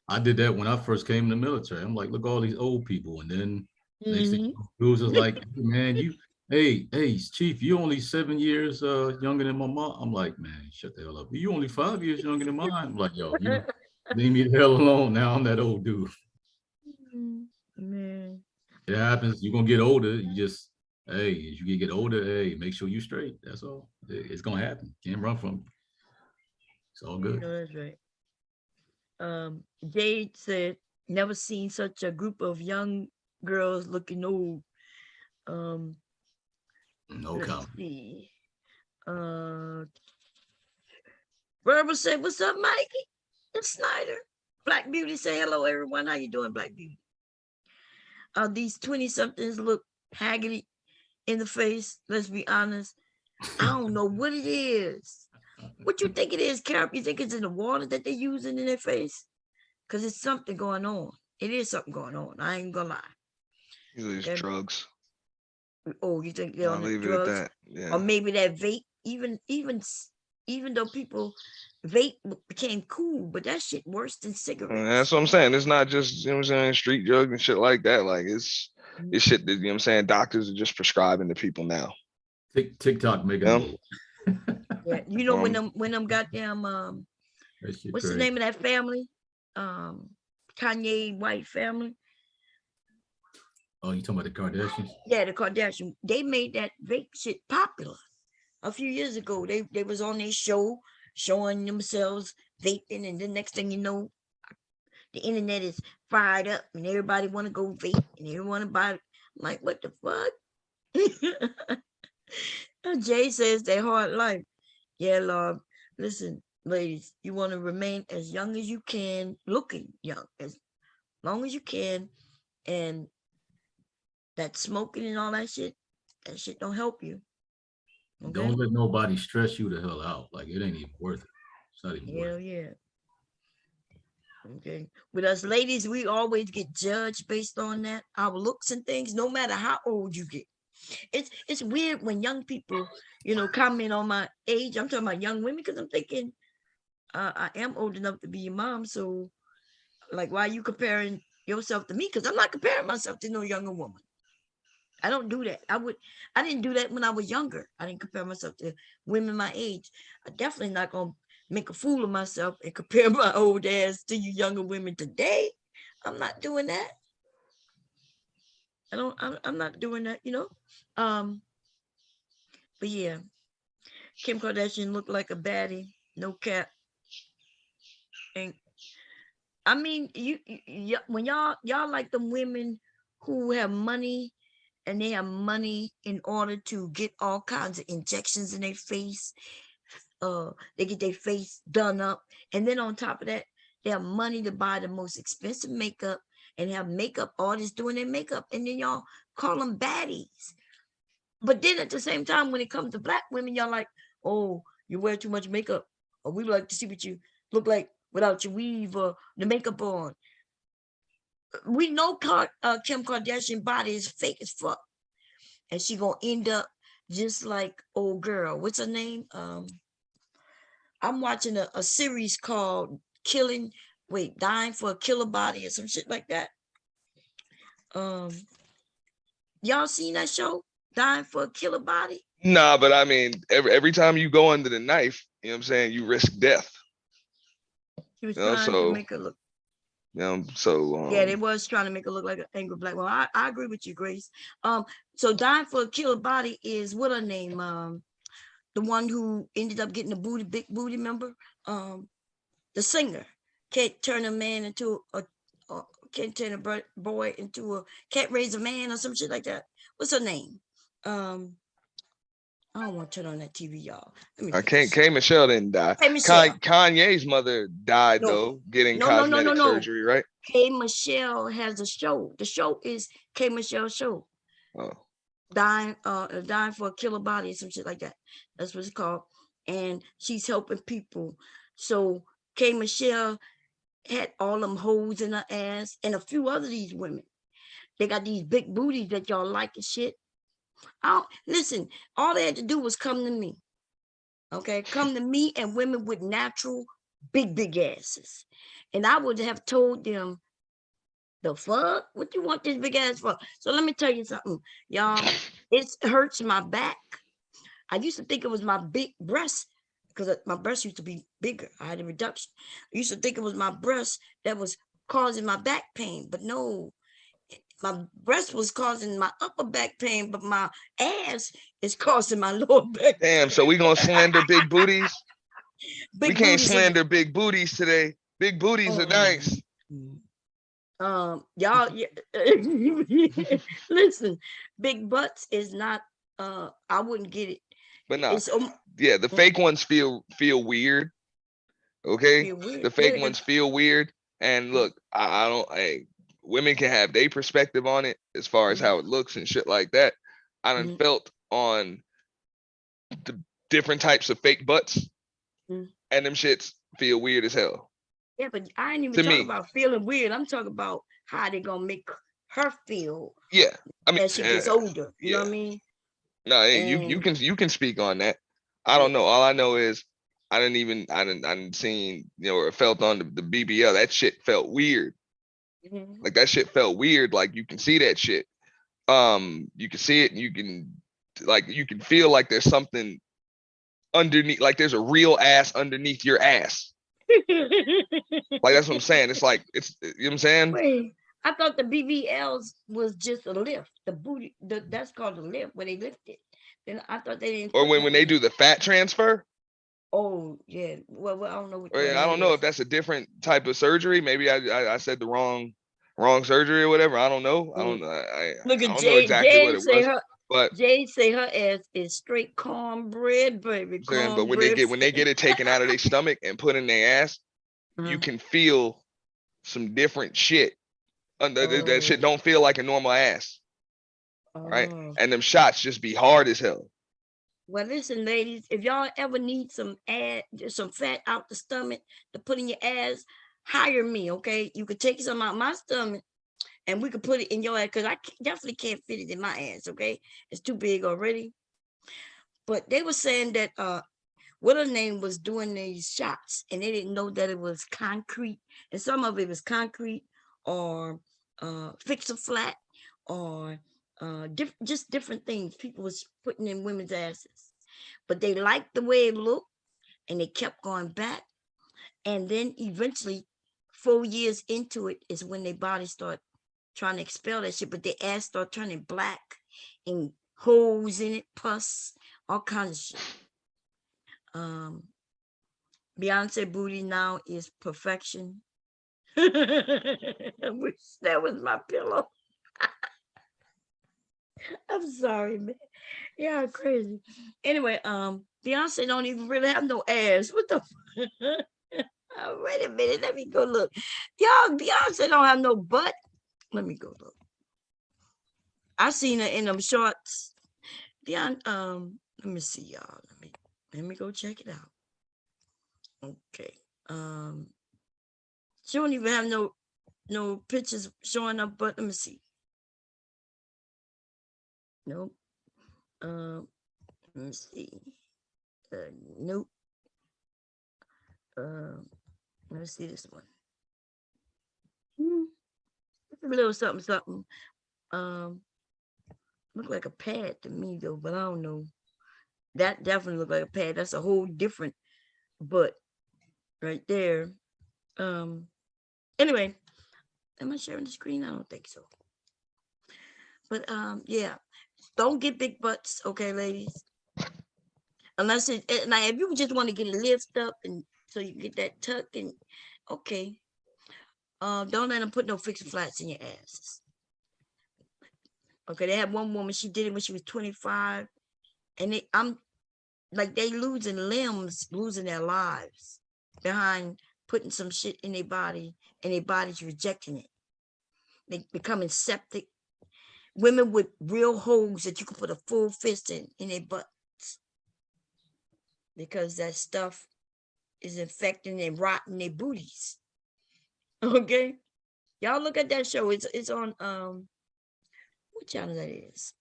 I did that when I first came in the military. I'm like, look, all these old people. And then next thing you know, it was just like, hey, man, hey, Chief, you only 7 years younger than my mom. I'm like, man, shut the hell up. You only 5 years younger than mine. I'm like, yo, you leave me the hell alone. Now I'm that old dude. Man. It happens. You're going to get older. You just, hey, as you get older, hey, make sure you straight. That's all. It's going to happen. Can't run from it. It's all good. No, that's right. Jade said, never seen such a group of young girls looking old. No comment. See. Verbal said, what's up, Mikey? It's Snyder. Black Beauty say, hello, everyone. How you doing, Black Beauty? These 20-somethings look haggard in the face. Let's be honest. I don't know what it is. What you think it is, Carol? You think it's in the water that they're using in their face? Because it's something going on. It is something going on. I ain't gonna lie. Usually it's drugs. Oh, you think they're I'll on the leave it at drugs? that. Yeah. Or maybe that vape, even though people vape became cool, but that shit worse than cigarettes. That's what I'm saying. It's not just, what I'm saying, street drugs and shit like that. Like it's shit that, what I'm saying, doctors are just prescribing to people now. TikTok making them. Yeah, when them goddamn what's the name of that family? Kanye White family. Oh, you talking about the Kardashians? Yeah, the Kardashians. They made that vape shit popular a few years ago. They was on their show showing themselves vaping, and the next thing you know, the internet is fired up and everybody want to go vape and everyone want to buy it. I'm like, what the fuck? Jay says they hard life. Yeah, Lord. Listen, ladies, you want to remain as young as you can, looking young, as long as you can, and that smoking and all that shit don't help you. Okay? Don't let nobody stress you the hell out. Like, it ain't even worth it. It's not even worth it. Hell yeah. Okay. With us ladies, we always get judged based on that, our looks and things, no matter how old you get. It's weird when young people, comment on my age. I'm talking about young women because I'm thinking I am old enough to be your mom. So, like, why are you comparing yourself to me? Because I'm not comparing myself to no younger woman. I don't do that. I didn't do that when I was younger. I didn't compare myself to women my age. I'm definitely not gonna make a fool of myself and compare my old ass to you younger women today. I'm not doing that. I'm not doing that, but yeah, Kim Kardashian looked like a baddie, no cap. And I mean, you when y'all like them women who have money, and they have money in order to get all kinds of injections in their face. They get their face done up, and then on top of that, they have money to buy the most expensive makeup and have makeup artists doing their makeup, and then y'all call them baddies. But then at the same time, when it comes to black women, y'all like, oh, you wear too much makeup, or we like to see what you look like without your weave or the makeup on. we know Kim Kardashian body is fake as fuck, and she gonna end up just like old girl. What's her name? I'm watching a series called Dying for a Killer Body or some shit like that. Y'all seen that show? Dying for a Killer Body? Nah, but I mean, every time you go under the knife, you know what I'm saying, you risk death. She was You know, trying to make her look. Yeah, they was trying to make her look like an angry black woman. I agree with you, Grace. So Dying for a Killer Body is what her name? The one who ended up getting a big booty, member? The singer. Can't turn a man into can't turn a boy into can't raise a man or some shit like that. What's her name? I don't want to turn on that TV, y'all. K. Michelle didn't die. K. Michelle. Kanye's mother died though, getting cosmetic surgery, right? K. Michelle has a show. The show is K. Michelle's show. Oh. Dying for a Killer Body or some shit like that. That's what it's called. And she's helping people. So K. Michelle had all them holes in her ass, and a few other these women. They got these big booties that y'all like and shit. Listen, all they had to do was come to me. Okay, come to me and women with natural big asses. And I would have told them, the fuck? What you want this big ass for? So let me tell you something, y'all. It hurts my back. I used to think it was my big breast because my breast used to be bigger. I had a reduction. I used to think it was my breast that was causing my back pain, but no. My breast was causing my upper back pain, but my ass is causing my lower back. Damn, so we gonna slander big booties? We can't slander big booties today. Big booties are nice. Y'all, listen, big butts is not. I wouldn't get it. But no, yeah, the fake ones feel weird. Okay, the fake ones feel weird. And look, I don't. Women can have their perspective on it as far as how it looks and shit like that. I done felt on the different types of fake butts, and them shits feel weird as hell. Yeah, but I ain't even talking about feeling weird. I'm talking about how they gonna make her feel. Yeah, I mean, as she gets older. You know what I mean? No, you can speak on that. I don't know. All I know is I didn't seen, or felt on the BBL. That shit felt weird. Like that shit felt weird. Like you can see that shit. You can see it. And you can feel like there's something underneath. Like there's a real ass underneath your ass. Like that's what I'm saying. It's like you know what I'm saying. Wait, I thought the BBLs was just a lift. The booty. That's called a lift where they lift it. Then I thought they didn't. Or when they do the fat transfer. Oh yeah. Well, I don't know. I don't know if that's a different type of surgery. Maybe I said the wrong surgery or whatever. I don't know. I don't know. Look I at don't know Jade. exactly Jade what it say was. her. But Jade say her ass is straight cornbread, baby. But when they get it taken out of their stomach and put in their ass, you can feel some different shit. That shit don't feel like a normal ass. Right? And them shots just be hard as hell. Well, listen, ladies, if y'all ever need some fat out the stomach to put in your ass, hire me, okay? You could take some out my stomach and we could put it in your ass because I definitely can't fit it in my ass, okay? It's too big already. But they were saying that what her name was doing these shots and they didn't know that it was concrete. And some of it was concrete or fix-a-flat or just different things people was putting in women's asses, but they liked the way it looked and they kept going back. And then eventually 4 years into it is when their body start trying to expel that shit, but their ass start turning black and holes in it, pus, all kinds of shit. Beyonce booty now is perfection. I wish that was my pillow. I'm sorry, man. Yeah, crazy. Anyway, Beyonce don't even really have no ass. What the? Wait a minute. Let me go look. Y'all, Beyonce don't have no butt. Let me go look. I seen her in them shorts. Let me see, y'all. Let me go check it out. Okay. She don't even have no pictures showing up, but let me see. Nope. Let me see. Nope. Let's see this one. It's a little something. Look like a pad to me though, but I don't know. That definitely look like a pad. That's a whole different butt right there. Anyway, am I sharing the screen? I don't think so. But yeah, don't get big butts, okay, ladies. Unless now if you just want to get a lift up and so you get that tuck and okay. Don't let them put no fixed flats in your asses. Okay, they had one woman, she did it when she was 25, and I'm like they losing limbs, losing their lives behind putting some shit in their body, and their body's rejecting it. They becoming septic. Women with real holes that you can put a full fist in their butts because that stuff is infecting and rotting their booties. Okay, y'all look at that show. It's on what channel that is.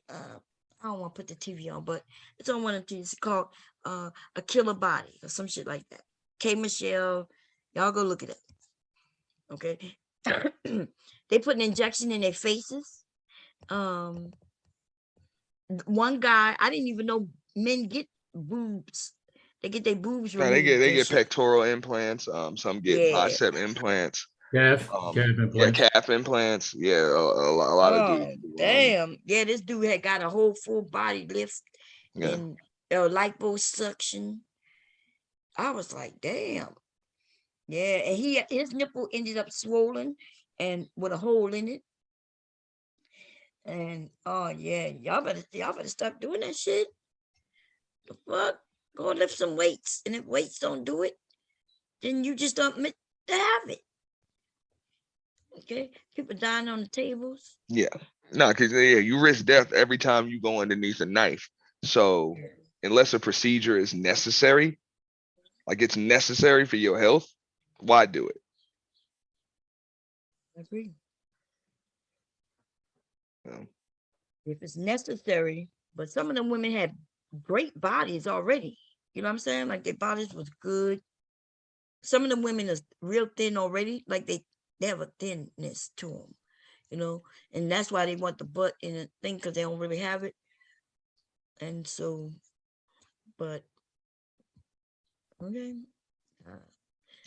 I don't want to put the TV on, but it's on one of these called A Killer Body or some shit like that. K Michelle, y'all go look it up. Okay. They put an injection in their faces. One guy, I didn't even know men get boobs. They get their boobs No, removed. they and get shit. pectoral implants. Some get Yeah. bicep implants. Calf Yeah, implants. calf implants. Yeah, a lot of Oh, dudes. do, damn. Yeah, this dude had got a whole full body lift Yeah. and liposuction. I was like, damn. Yeah, and his nipple ended up swollen and with a hole in it. And oh yeah, y'all better stop doing that shit. The fuck? Go lift some weights. And if weights don't do it, then you just don't meant to have it. Okay? People dying on the tables. Yeah. No, because you risk death every time you go underneath a knife. So unless a procedure is necessary, like it's necessary for your health, why do it? I agree. Yeah. If it's necessary, but some of them women had great bodies already. You know what I'm saying? Like their bodies was good. Some of the women is real thin already. Like they have a thinness to them, you know, and that's why they want the butt in a thing because they don't really have it. And so, but okay.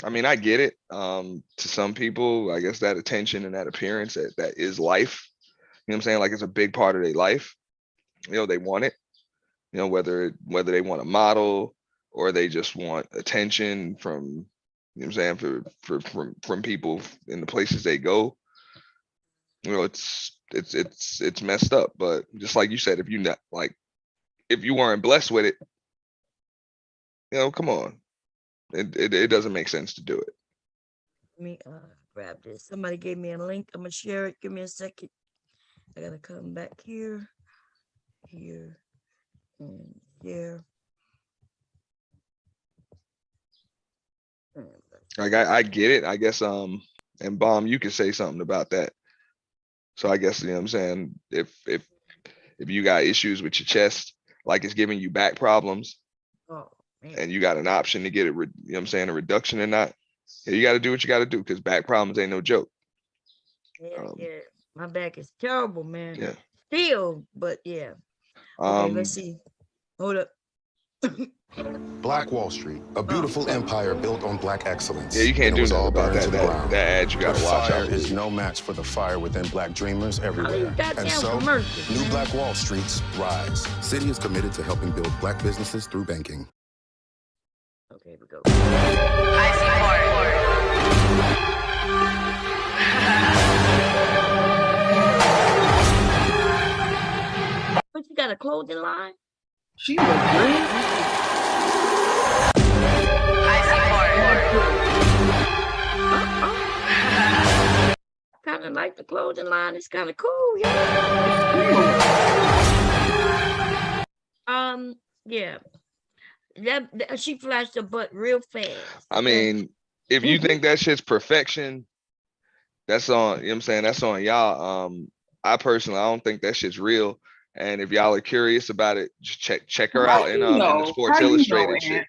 I mean, I get it. To some people, I guess that attention and that appearance, that is life. You know what I'm saying? Like it's a big part of their life. You know, they want it. You know, whether they want a model or they just want attention from, you know what I'm saying, from people in the places they go. You know, it's messed up. But just like you said, if you weren't blessed with it, you know, come on. It doesn't make sense to do it. Let me grab this. Somebody gave me a link. I'm gonna share it. Give me a second. I gotta come back here, and here. Like I get it. I guess and Bomb, you could say something about that. So I guess, you know what I'm saying, if you got issues with your chest, like it's giving you back problems, Oh man. and you got an option to get it, you know what I'm saying, a reduction or not, yeah, you got to do what you got to do because back problems ain't no joke. Yeah. My back is terrible, man. Yeah. Still, but yeah. Okay, let's see. Hold up. Black Wall Street, a beautiful empire built on black excellence. Yeah, you can't and it do was nothing all about burned to that. the ground. That ad you got But to watch fire out. is no match for the fire within black dreamers everywhere. goddamn And so, commercials, new man. Black Wall Streets rise. Citi is committed to helping build black businesses through banking. Okay, here we go. But you got a clothing line? She look good. Kind of like the clothing line. It's kind of cool, yeah. Yeah. That she flashed her butt real fast. I mean, if you think that shit's perfection, That's on, you know what I'm saying? That's on y'all. I personally, I don't think that shit's real. And if y'all are curious about it, just check her How out you in the know? Sports How you know, Illustrated shit. Aunt?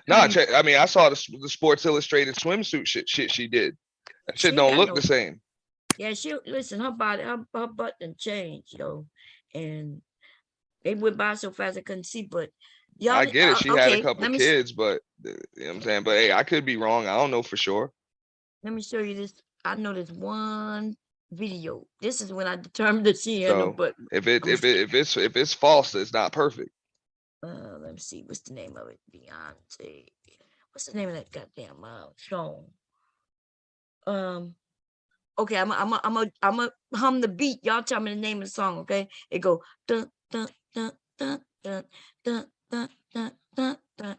No, How you check. I mean, I saw the Sports Illustrated swimsuit shit she did. That shit See, don't I look know. the same. Yeah, she listen. Her body, her butt done changed, yo, and they went by so fast I couldn't see. But y'all, I get it. She had a okay. couple Let me kids, but you know what I'm saying. But hey, I could be wrong. I don't know for sure. show you this. I know this one video. This is when I determined that she had no So butt. if it's false, it's not perfect. Let me see. What's the name of it? Beyonce. What's the name of that goddamn song? Okay, I'm a hum the beat. Y'all tell me the name of the song, okay? It go dun dun dun dun dun dun dun dun dun dun.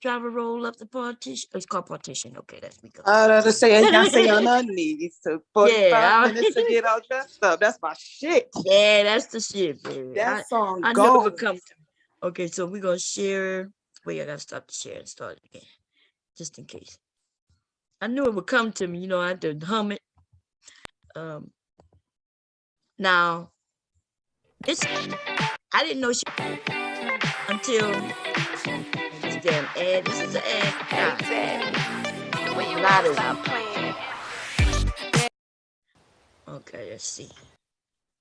Driver roll up the partition. It's called Partition. Okay, that's me. Just say Beyonce on her knees. Took 45 Yeah. minutes to get all dressed up. That's my shit. Yeah, that's the shit, baby. That song I know it goes. would come to me. Okay, so we're gonna share. Wait, I gotta stop the share and start it again, just in case. I knew it would come to me. You know, I had to hum it. Now, this I didn't know she until this damn ad. This is an ad. Okay, let's see.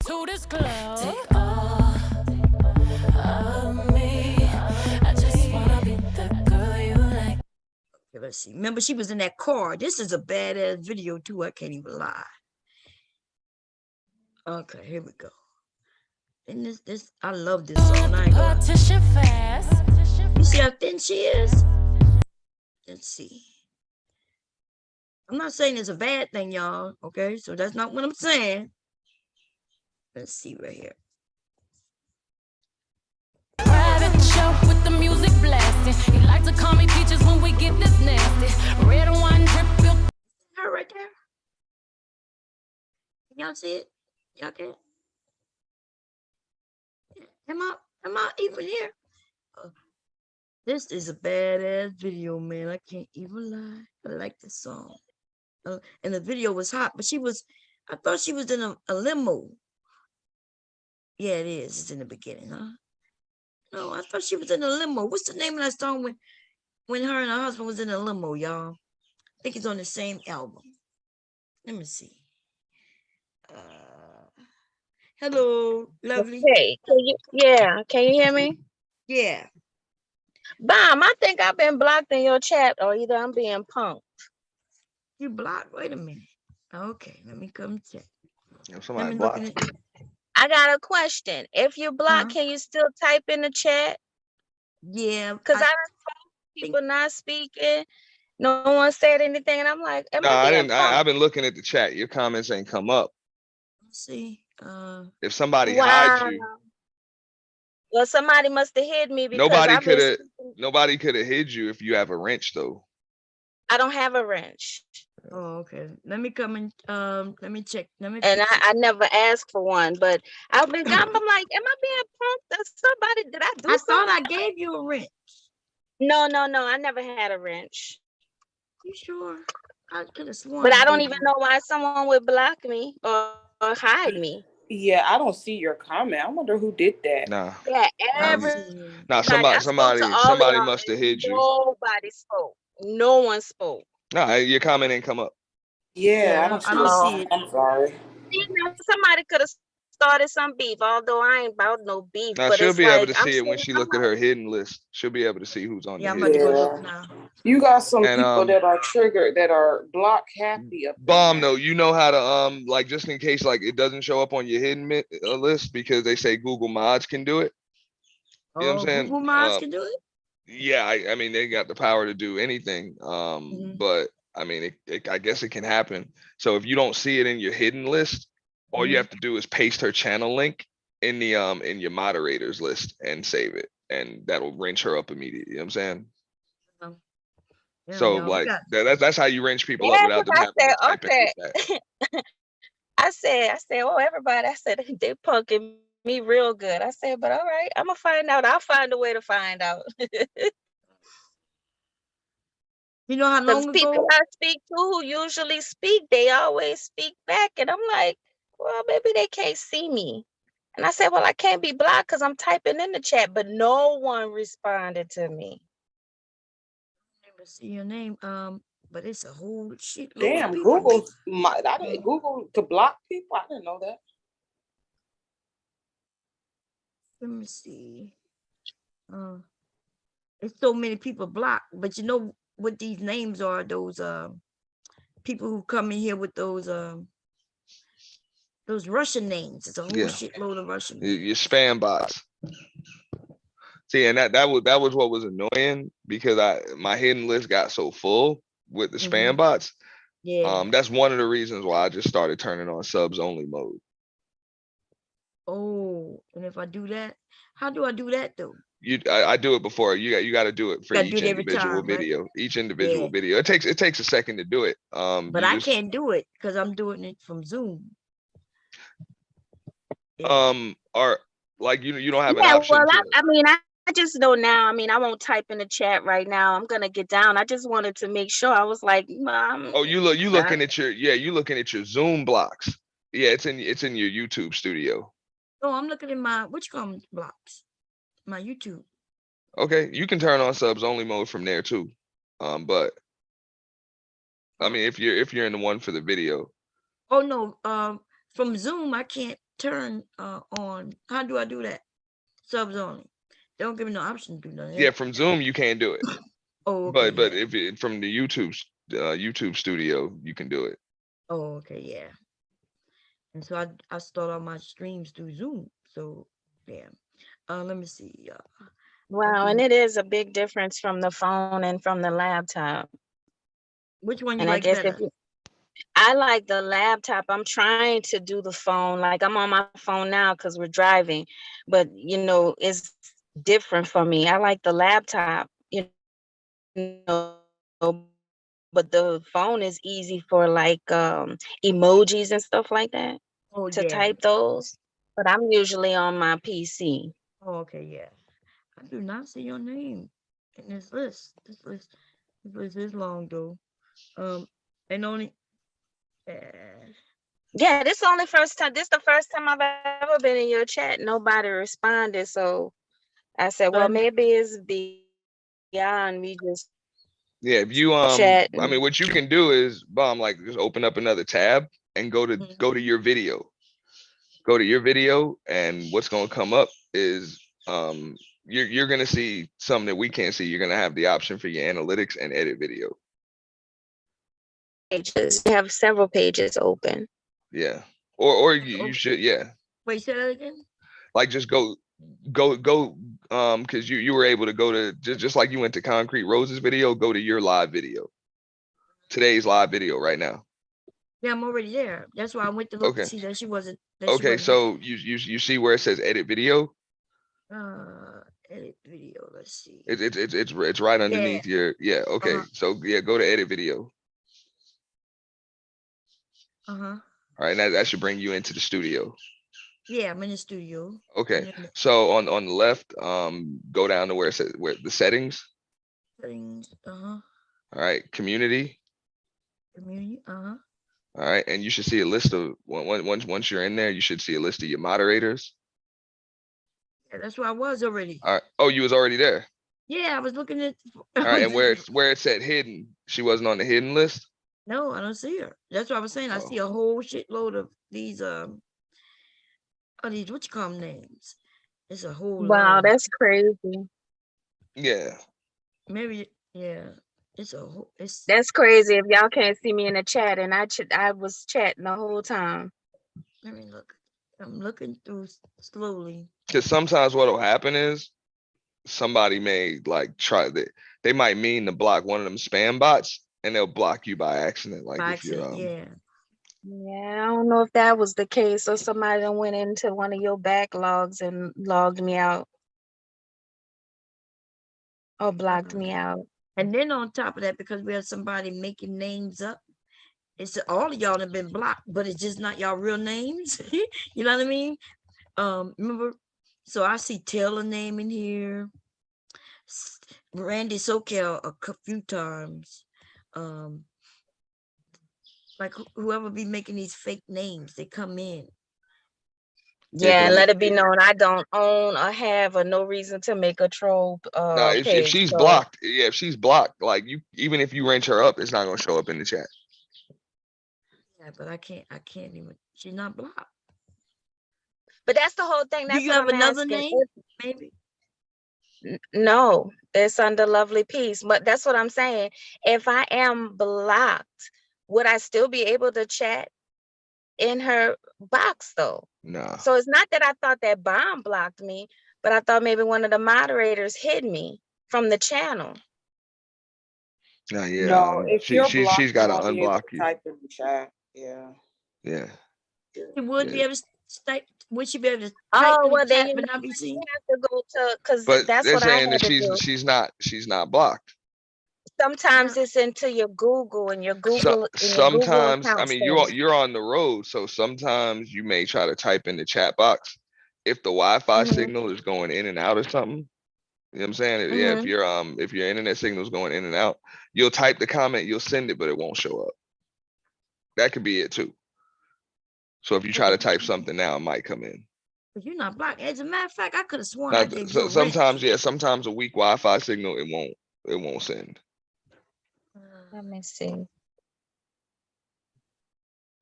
To this club. Take all of me. I just wanna be the girl you like. Okay, let's see. Remember, she was in that car. This is a badass video too. I can't even lie. Okay, here we go. And this I love this song. I ain't gonna lie. You see how thin she is? Let's see. I'm not saying it's a bad thing, y'all. Okay, so that's not what I'm saying. Let's see right here. Private show with the music blasting. He like to call me peaches when we get this nasty. Red wine drip. Her right there. Can y'all see it? Y'all can. Am I even here? This is a badass video, man. I can't even lie. I like the song. And the video was hot, but I thought she was in a limo. Yeah, it is. It's in the beginning, huh? No, I thought she was in a limo. What's the name of that song when her and her husband was in a limo, y'all? I think it's on the same album. Let me see. Hello, lovely. Hey, can you hear me? Yeah. Bam, I think I've been blocked in your chat, or either I'm being punked. You blocked? Wait a minute. Okay, let me come check. Somebody blocked. I got a question. If you block, can you still type in the chat? Yeah. Because I done told people not speaking. No one said anything, and I'm like, am No, I I being didn't. punked? I've been looking at the chat. Your comments ain't come up. Let's see. If somebody hides Wow. you, Well, somebody must have hid me because nobody I've been could have hid you if you have a wrench though. I don't have a wrench. Oh, okay. Let me come and let me check. Let me And fix it. I never asked for one, but I'm like, am I being punked? That's somebody, did I do I something? thought I gave you a wrench. No, I never had a wrench. You sure? I could have sworn. But I don't even know why someone would block me or hide me. Yeah, I don't see your comment. I wonder who did that. Nah. Yeah, Nah, I spoke to all of somebody y'all must have and hid you. nobody spoke. No one spoke. Nah, your comment ain't come up. Yeah, I don't see it. I'm sorry. Somebody could have started some beef, although I ain't about no beef. Now But she'll it's be able like to I'm see it when sitting she look at her hidden list. She'll be able to see who's on Yeah, the I'm hidden about to list. go look now. You got some And, people that are triggered, that are block happy up Bomb though, you know how to like just in case like it doesn't show up on your hidden list because they say Google Mods can do it. You know what I'm saying? Google Mods can do it? Yeah, I mean they got the power to do anything. But I mean I guess it can happen. So if you don't see it in your hidden list, all you have to do is paste her channel link in the in your moderators list and save it, and that'll wrench her up immediately. You know what I'm saying? Yeah, So y'all, like that's how you wrench people up Yeah, without them because having to I type in the chat. said, I said, oh, everybody, I said, they punking me real good. I said, but all right, I'm going to find out. I'll find a way to find out. You know how Because long people ago? I speak to who usually speak, they always speak back. And I'm like, well, maybe they can't see me. And I said, well, I can't be blocked because I'm typing in the chat, but no one responded to me. Never see your name. But it's a whole shitload of Damn, people. I didn't Google to block people. I didn't know that. Let me see. It's so many people blocked, but you know what these names are? Those people who come in here with those Russian names. It's a whole Yeah. shitload of Russian Your names. spam bots. See, and that was what was annoying because my hidden list got so full with the spam bots. Yeah. That's one of the reasons why I just started turning on subs only mode. Oh, and if I do that, how do I do that though? I do it before. You got to do it for Gotta do each it every individual time, right? video. Each individual Yeah. video. It takes a second to do it. But You I just, can't do it because I'm doing it from Zoom. or like you don't have an Yeah, option well, to. I mean, I just know now. I mean, I won't type in the chat right now. I'm gonna get down. I just wanted to make sure. I was like, Mom. Oh, you looking at your Zoom blocks. Yeah, it's in your YouTube studio. Oh, I'm looking at my blocks, my YouTube. Okay, you can turn on subs only mode from there too. But I mean, if you're in the one for the video, Oh no, from Zoom I can't turn on. How do I do that? Subs only. They don't give me no option to do nothing. yeah, from Zoom you can't do it. Oh, okay. But if it from the YouTube studio, you can do it. Oh, okay, yeah. And so I start all my streams through Zoom. So yeah. Let me see. Wow, and it is a big difference from the phone and from the laptop. Which one you And I like guess better? I like the laptop. I'm trying to do the phone. Like I'm on my phone now because we're driving, but you know, it's different for me. I like the laptop, you know, but the phone is easy for like emojis and stuff like that Oh to yeah. type those. But I'm usually on my PC. Oh, okay, yeah. I do not see your name in this list. This list is long though. And only Yeah, this only first time. This the first time I've ever been in your chat. Nobody responded, so I said, well, maybe it's beyond me just Yeah, if you chat. I mean, what you can do is like just open up another tab and go to your video. Go to your video, and what's gonna come up is you're gonna see something that we can't see. You're gonna have the option for your analytics and edit video. Pages. You have several pages open. Yeah, or you should, yeah. Wait, say that again. Like just go because you were able to go to just like you went to Concrete Rose's video, go to your live video. Today's live video right now. Yeah, I'm already there. That's why I went to look to Okay. see that she wasn't. Okay, so you see where it says edit video? Edit video. Let's see. It's right underneath your okay. So yeah, go to edit video. Uh-huh. All right, that should bring you into the studio. Yeah, I'm in the studio. Okay, so on the left, go down to where it says the settings. Settings. All right, community. Community. All right, and you should see a list of once you're in there, you should see a list of your moderators. Yeah, that's where I was already. All right. Oh, you was already there. Yeah, I was looking at. All right, and where it said hidden, she wasn't on the hidden list. No, I don't see her. That's what I was saying. I see a whole shitload of these what you call them names. It's a whole Wow, lot. that's crazy. Yeah. Maybe yeah. It's a whole. It's That's crazy. If y'all can't see me in the chat, and I was chatting the whole time. Let me look. I'm looking through slowly. Because sometimes what'll happen is somebody may like they might mean to block one of them spam bots and they'll block you by accident. Like By if you accident, Yeah, I don't know if that was the case, or somebody done went into one of your backlogs and logged me out or blocked me out. And then on top of that, because we have somebody making names up, it's all of y'all have been blocked, but it's just not y'all real names. You know what I mean? Remember? So I see Taylor name in here, Randy SoCal a few times. like whoever be making these fake names, they come in. Yeah, let it be known I don't own or have or no reason to make a troll No, if page. she's So blocked, yeah, if she's blocked, like you, even if you rank her up, it's not gonna show up in the chat. Yeah, but I can't even. She's not blocked. but that's the whole thing. Do That's you what have I'm another asking. name? Maybe. No, it's under Lovely Peace. But that's what I'm saying. If I am blocked, would I still be able to chat in her box though? Nah. So it's not that I thought that Bomb blocked me, but I thought maybe one of the moderators hid me from the channel. Nah, yeah. No, if you're blocked, She's you got to won't be able unblock to you. type in the chat. Yeah. Yeah. She would be Yeah. able to type. Would she be able to type Oh in the well, then chat but no, not be she seen? has to go to because But that's they're what I saying had that to do. she's not blocked. Sometimes it's into your Google and your Google Sometimes, I account mean, says. you're on the road, so sometimes you may try to type in the chat box if the Wi-Fi Mhm. signal is going in and out or something. You know what I'm saying? Yeah, if your internet signal is going in and out, you'll type the comment, you'll send it, but it won't show up. That could be it too. So if you try to type something now, it might come in. But you're not blocked. As a matter of fact, I could have sworn Now, I gave you a rank. sometimes a weak Wi-Fi signal, it won't send. Let me see.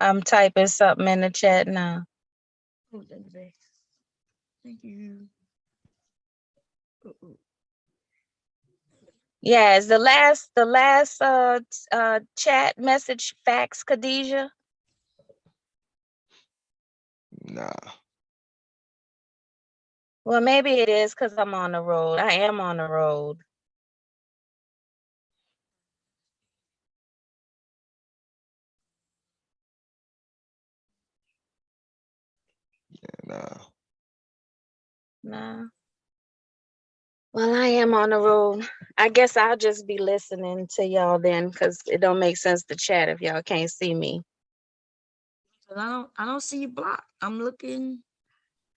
I'm typing something in the chat now. Oh, thank you, babe. Thank you. Yes, the last chat message fax, Khadijah. Nah. Well, maybe it is because I'm on the road. I am on the road. Nah. Nah. Well, I am on the road. I guess I'll just be listening to y'all then, because it don't make sense to chat if y'all can't see me. But I don't see you blocked. I'm looking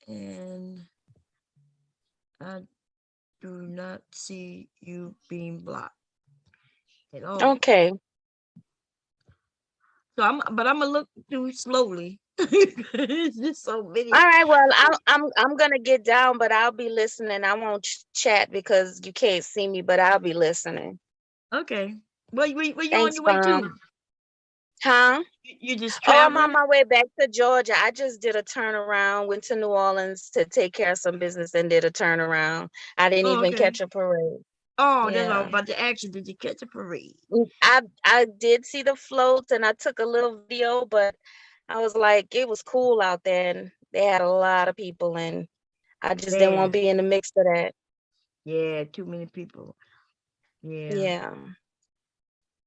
and I do not see you being blocked at all. Okay. So I'm gonna look through slowly. It's just so many. All right. Well, I'm gonna get down, but I'll be listening. I won't chat because you can't see me, but I'll be listening. Okay. Where you on Thanks, your way to? Mom. Huh? You just Oh, I'm traveling? on my way back to Georgia. I just did a turnaround, went to New Orleans to take care of some business and did a turnaround. I didn't Oh, even okay. catch a parade. Oh, that's all Yeah. about to ask you. Did you catch a parade? I did see the floats and I took a little video, but I was like, it was cool out there and they had a lot of people and I just didn't want to be in the mix of that. Yeah, too many people. Yeah. Yeah.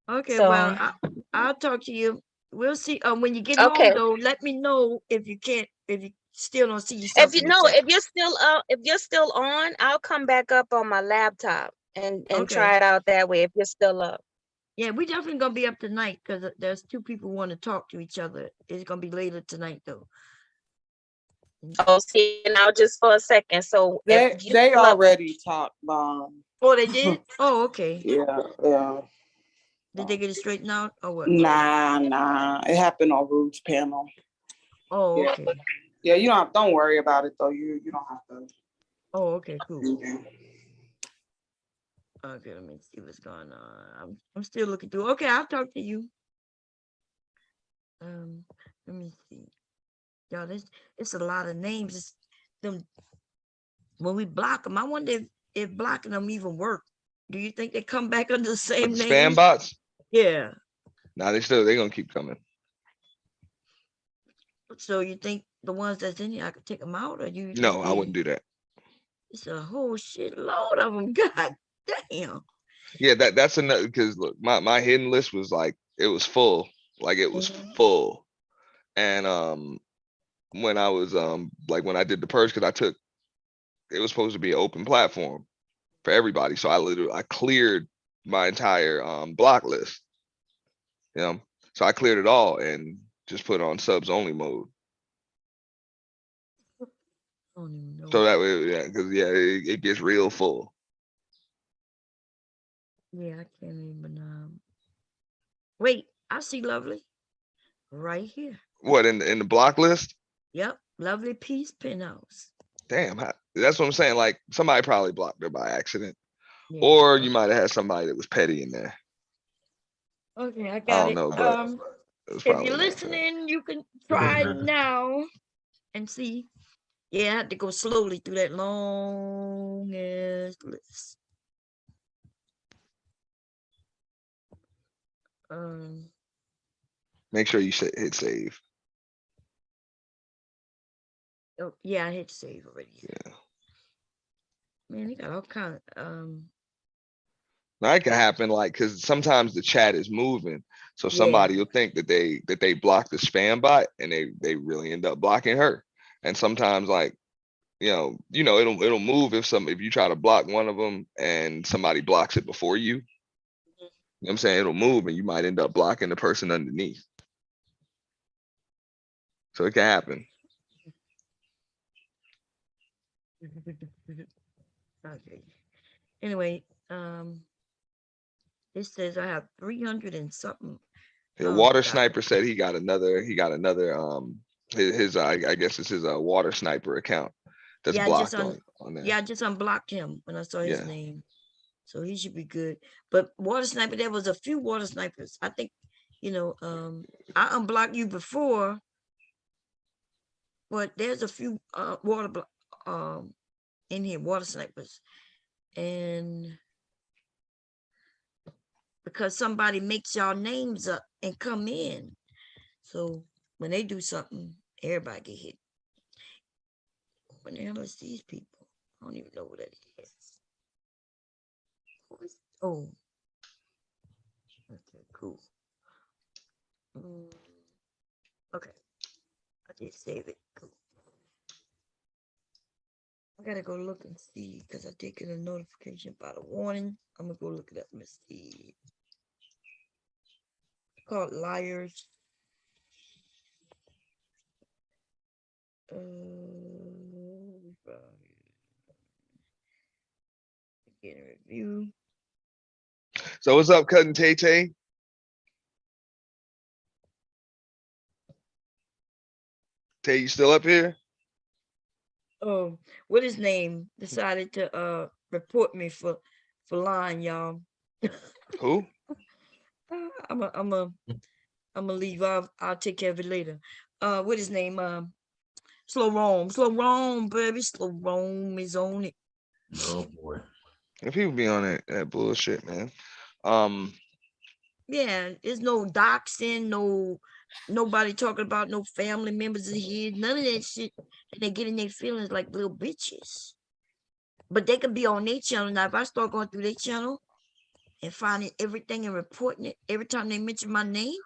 Okay, So well, I'll talk to you. We'll see. When you get okay. home though, let me know if you still don't see yourself If in the chat. if you're still on, I'll come back up on my laptop and Okay. try it out that way if you're still up. Yeah, we definitely gonna be up tonight because there's two people want to talk to each other. It's gonna be later tonight though. Oh, see now just for a second. So They if you they still up, already talked, Mom. Oh, they did? Oh, okay. Yeah. Did they get it straightened out or what? Nah. It happened on Rude's panel. Oh, Yeah. okay. Yeah, don't worry about it though. You don't have to. Oh, okay, cool. Okay. Okay, let me see what's going on. I'm still looking through. Okay, I'll talk to you. Let me see. Y'all, it's a lot of names. It's them when we block them. I wonder if blocking them even work. Do you think they come back under the same With the name? spam bots? Yeah. Nah, they're gonna keep coming. So you think the ones that's in here, I could take them out, or you? No, I wouldn't do that. It's a whole shitload of them. God damn. Yeah, that's another because look, my hidden list was like it was full. Like it was full. And when I was like when I did the purge, because it was supposed to be an open platform for everybody. So I cleared my entire block list. You know, so I cleared it all and just put it on subs only mode. I don't even know. So that way, yeah, because it gets real full. Yeah, I can't even. Wait, I see Lovely right here. What in the block list? Yep, Lovely Peace Penthouse. Damn, that's what I'm saying. Like somebody probably blocked her by accident, Yeah. or you might have had somebody that was petty in there. Okay, I I got don't it. know, but it was If probably you're not that. listening, you can try now and see. Yeah, I had to go slowly through that long ass list. Make sure you hit save. Oh, yeah, I hit save already. Yeah. Man, they got all kind of Now it can happen like because sometimes the chat is moving, so somebody will think that they blocked the spam bot and they really end up blocking her. And sometimes like you know it'll move if you try to block one of them and somebody blocks it before you. You know what I'm saying? It'll move and you might end up blocking the person underneath. So it can happen. Okay. Anyway, it says I have 300 and something. The water sniper said he got another his I guess it's his water sniper account that's blocked on there. Yeah, I just unblocked him when I saw his Yeah. name. So he should be good. But water sniper, there was a few water snipers. I think, I unblocked you before, but there's a few in here, water snipers. And because somebody makes y'all names up and come in. So when they do something, everybody get hit. What the hell is these people? I don't even know what that is. Oh. Okay, cool. Okay. I did save it. Cool. I gotta go look and see because I did get a notification about a warning. I'm gonna go look it up. Let's see. It's called Liars. Get a review. So what's up, Cutting Tay Tay? Tay, you still up here? Oh, what his name decided to report me for lying, y'all. Who? I'm a leave. I'll take care of it later. What his name? Slow Rome, baby. Slow Rome is on it. Oh boy. And people be on that bullshit, man. Yeah, there's no doxing, nobody talking about no family members of his, none of that shit. And they get in their feelings like little bitches. But they could be on their channel. Now, if I start going through their channel and finding everything and reporting it every time they mention my name,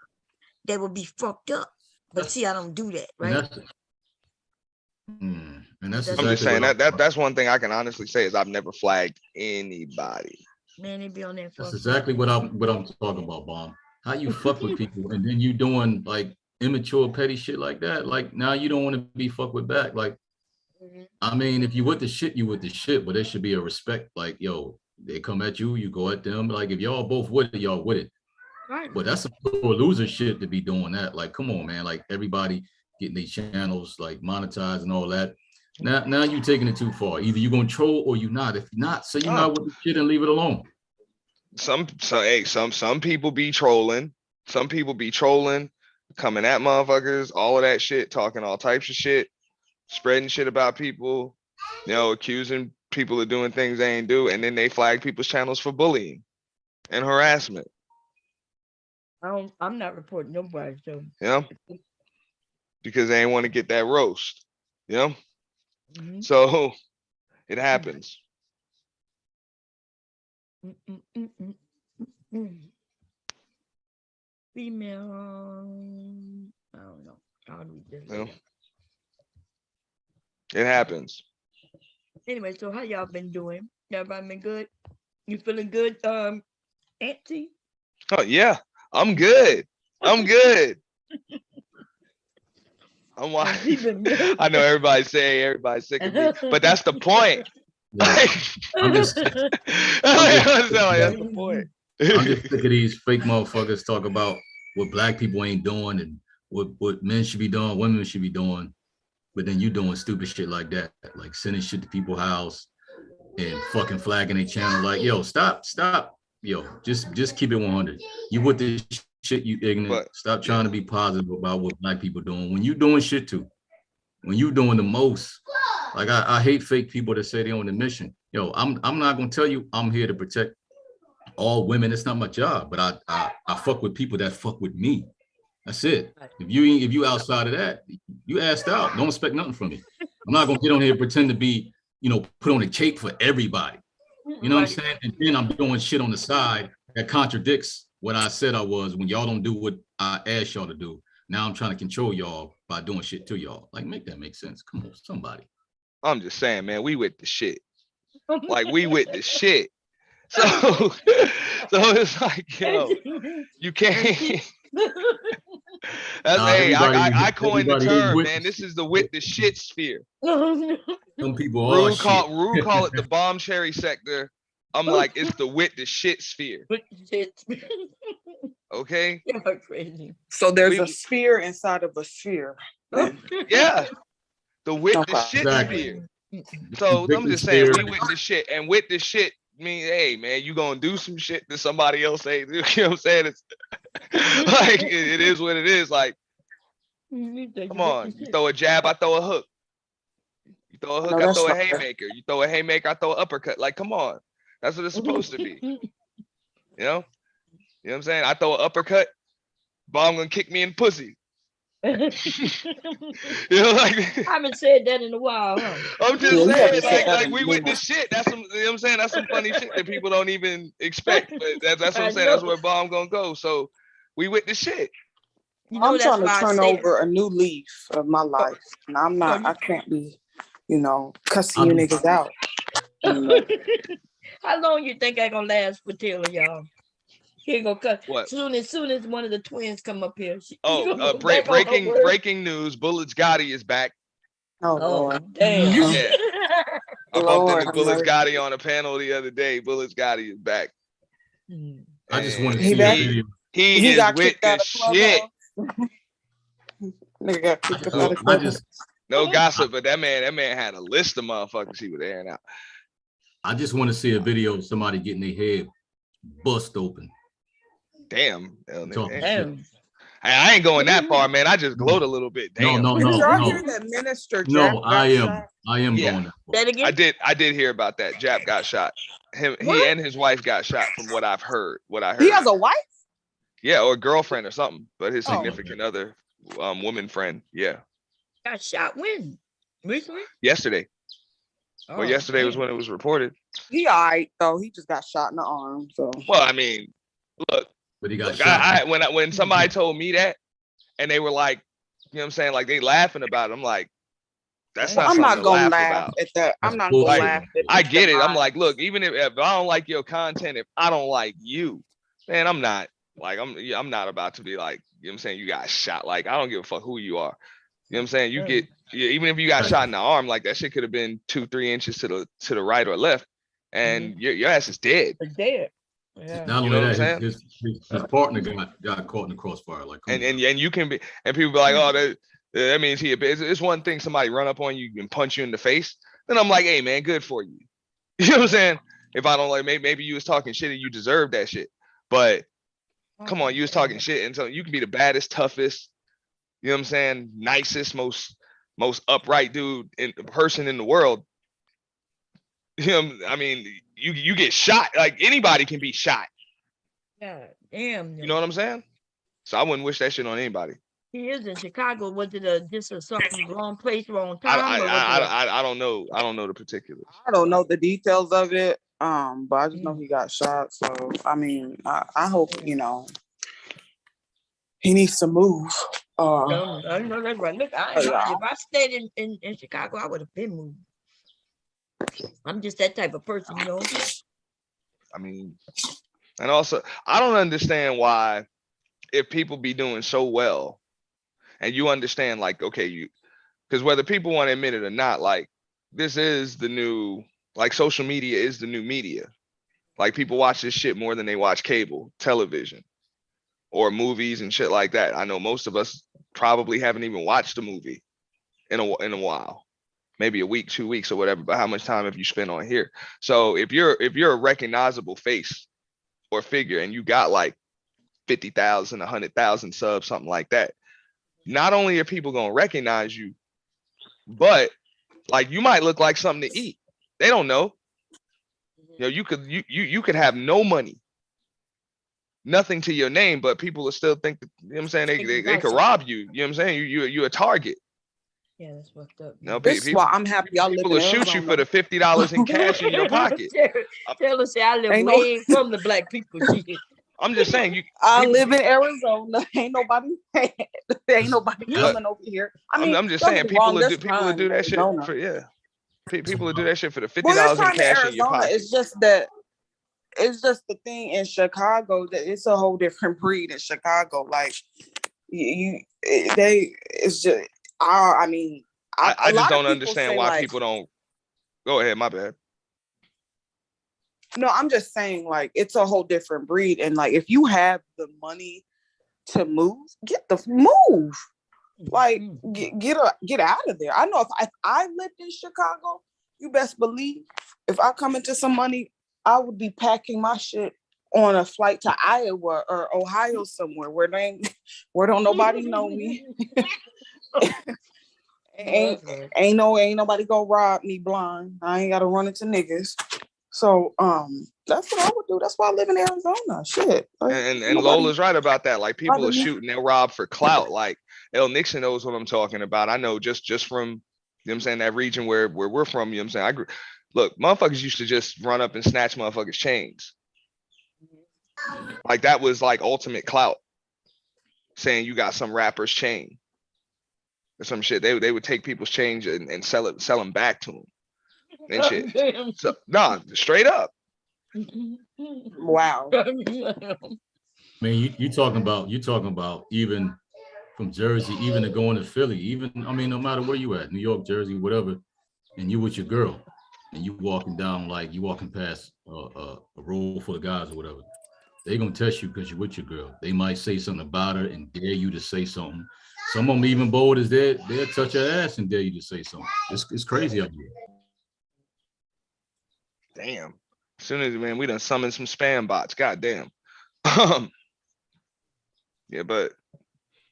they will be fucked up. But see, I don't do that, right? And that's I'm exactly just saying what that's one thing I can honestly say is I've never flagged anybody. Man, they be on there. That's exactly what I'm talking about, Bomb. How you fuck with people and then you doing like immature petty shit like that? Like now you don't want to be fucked with back. Like, I mean, if you with the shit, you with the shit, but there should be a respect. Like, yo, they come at you, you go at them. Like if y'all both with it, y'all with it. Right. But that's some loser shit to be doing that. Like, come on, man. Like everybody getting these channels like monetized and all that. Now you taking it too far. Either you're gonna troll or you're not. If you're not, say you're not with the shit and leave it alone. Some people be trolling. Some people be trolling, coming at motherfuckers, all of that shit, talking all types of shit, spreading shit about people, accusing people of doing things they ain't do, and then they flag people's channels for bullying and harassment. I'm not reporting nobody, so because they ain't want to get that roast, So it happens. Female, I don't know. I'll read this later. It happens. Anyway, so how y'all been doing? Everybody been good? You feeling good, Auntie? Oh yeah, I'm good. I'm good. I'm watching. I know everybody's saying everybody's sick of me, but that's the point. I'm just that's the point. I'm just sick of these fake motherfuckers talk about what black people ain't doing and what men should be doing, women should be doing. But then you doing stupid shit like that, like sending shit to people's house and fucking flagging their channel. Like, yo, stop. Yo, just keep it 100. You with this shit, you ignorant. Stop trying to be positive about what black people doing when you doing shit too. When you doing the most. Like I hate fake people that say they on the mission. Yo, I'm not gonna tell you I'm here to protect all women. It's not my job, but I fuck with people that fuck with me. That's it. If you outside of that, you asked out. Don't expect nothing from me. I'm not gonna get on here and pretend to be, put on a cape for everybody. You know what I'm saying? And then I'm doing shit on the side that contradicts what I said I was when y'all don't do what I asked y'all to do. Now I'm trying to control y'all by doing shit to y'all. Like, make that make sense. Come on, somebody. I'm just saying, man, we with the shit. Like, we with the shit. So it's like, you can't. I coined the term, man. This is the with the shit sphere. Some people Rue call it the bomb cherry sector. I'm like, it's the with the shit sphere. Okay. You're crazy. So there's a sphere inside of a sphere. Yeah. The with the Okay. shit Exactly. sphere. So I'm just saying, we with the shit, and with the shit mean, hey man, you gonna do some shit that somebody else ain't. You know what I'm saying? It's like it is what it is. Like, come on, you throw a jab, I throw a hook. You throw a hook, I throw a haymaker. You throw a haymaker, I throw an uppercut. Like, come on, that's what it's supposed to be. You know what I'm saying? I throw an uppercut, bomb gonna kick me in pussy. Like I haven't said that in a while, huh? I'm just saying, like we with this shit. That's some, you know what I'm saying? That's some funny shit that people don't even expect. But that's what I'm saying. That's where bomb gonna go. So we with the shit. I'm trying to turn over a new leaf of my life, and I'm not. I can't be, cussing you niggas out. How long you think I gonna last for Taylor, y'all? He ain't gonna cut. What? Soon as one of the twins come up here. Breaking news. Bullets Gotti is back. Oh damn. Yeah. I bumped into Bullets Gotti on a panel the other day. Bullets Gotti is back. I just want to see that video. He is with the shit. Nigga got kicked out of club. No gossip, but that man had a list of motherfuckers he was airing out. I just want to see a video of somebody getting their head bust open. Damn. Damn. I ain't going that far, man. I just gloat a little bit. Damn. No. That Minister No, Jack I am Yeah. going that far. I did hear about that. Jap got shot. He and his wife got shot from what I've heard. He has a wife? Yeah, or a girlfriend or something. But his significant other, woman friend. Yeah. Got shot when? Recently? Yesterday. Well, yesterday was when it was reported. He alright though. He just got shot in the arm. So Well, I mean, look. But he got shot. When somebody told me that, and they were like, you know what I'm saying, like they laughing about it. I'm like, that's not. I'm not gonna laugh laugh about. at that. I'm not gonna laugh at I get it. I'm like, look, even if I don't like your content, if I don't like you, man, I'm not I'm not about to be like, you know what I'm saying, you got shot. Like, I don't give a fuck who you are. You know what I'm saying? You get, even if you got shot in the arm, like that shit could have been 2-3 inches to the right or left, and your ass is dead. Dead. Yeah. Not You know only what I'm that, his partner got caught in the crossfire. Like, And you can be, and people be like, oh, that means it's one thing somebody run up on you and punch you in the face. Then I'm like, hey man, good for you. You know what I'm saying? If I don't like, maybe you was talking shit and you deserve that shit. But come on, you was talking shit, and so you can be the baddest, toughest, you know what I'm saying, nicest, most upright dude person in the world. You know, I mean, you get shot. Like anybody can be shot. Yeah, damn. You know what I'm saying? So I wouldn't wish that shit on anybody. He is in Chicago. Was it just something wrong place, wrong time? I don't know. I don't know the particulars. I don't know the details of it. But I just know he got shot. So I mean, I hope he needs to move. I know that's right. Look, if I stayed in Chicago, I would have been moved. I'm just that type of person, you know. I mean, and also, I don't understand why, if people be doing so well, and you understand, like, okay, because whether people want to admit it or not, like, this is the new, like, social media is the new media. Like people watch this shit more than they watch cable television or movies and shit like that. I know most of us probably haven't even watched a movie in a while, maybe a week, 2 weeks or whatever. But how much time have you spent on here? So if you're a recognizable face or figure and you got like 50,000, 100,000 subs, something like that, not only are people gonna recognize you, but like you might look like something to eat. They don't know. You know, you could have no money, nothing to your name, but people will still think that, you know what I'm saying, they could rob you. You know what I'm saying? You a target. Yeah, that's fucked up. No, This is why I'm happy y'all live people in will shoot you Arizona. for the $50 in cash in your pocket. Tell us, I live Ain't no- way from the black people. Shit. I'm just saying, you. I people- live in Arizona. Ain't nobody coming over here. I mean, I'm just don't saying, get me people wrong, will do there's people will crime do in that shit Arizona. for people will do that shit for the Well, there's $50 in crime in cash in your Arizona. pocket. It's just that it's just the thing in Chicago that it's a whole different breed in Chicago. Like it's just I mean I a lot just of don't people understand say, why like, people don't. Go ahead, my bad. No, I'm just saying, like, it's a whole different breed. And like, if you have the money to move, move. Like, get out of there. I know if I lived in Chicago, you best believe if I come into some money, I would be packing my shit on a flight to Iowa or Ohio somewhere where don't nobody know me. Ain't nobody gonna rob me blind. I ain't gotta run into niggas. So that's what I would do. That's why I live in Arizona. Shit. Like, And nobody- Lola's right about that. Like people are bothering me. shooting, they'll rob for clout. Like El Nixon knows what I'm talking about. I know just from, you know what I'm saying, that region where we're from, you know what I'm saying? Look, motherfuckers used to just run up and snatch motherfuckers' chains. Like that was like ultimate clout. Saying you got some rapper's chain or some shit. They would take people's change and sell them back to them and shit. So, nah, straight up. Wow. I mean, you talking about even from Jersey, even to going to Philly, even, I mean, no matter where you at, New York, Jersey, whatever, and you with your girl, and you walking down, like you walking past a row full of guys or whatever, they gonna test you because you're with your girl. They might say something about her and dare you to say something. Some of them even bold as they'll touch your ass and dare you to say something. It's crazy out here. Damn. As soon as, man, we done summoned some spam bots. God damn. Yeah, but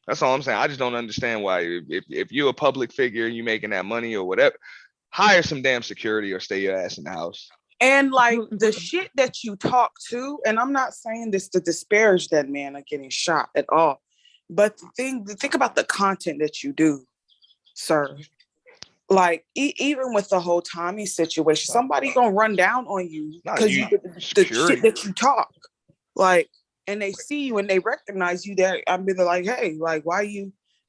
that's all I'm saying. I just don't understand why if you're a public figure and you making that money or whatever, hire some damn security or stay your ass in the house. And like the shit that you talk to, and I'm not saying this to disparage that man or getting shot at all, but think about the content that you do, sir. Like even with the whole Tommy situation, somebody gonna run down on you because the shit that you talk, like, and they see you and they recognize you. That I'm be like, hey, like,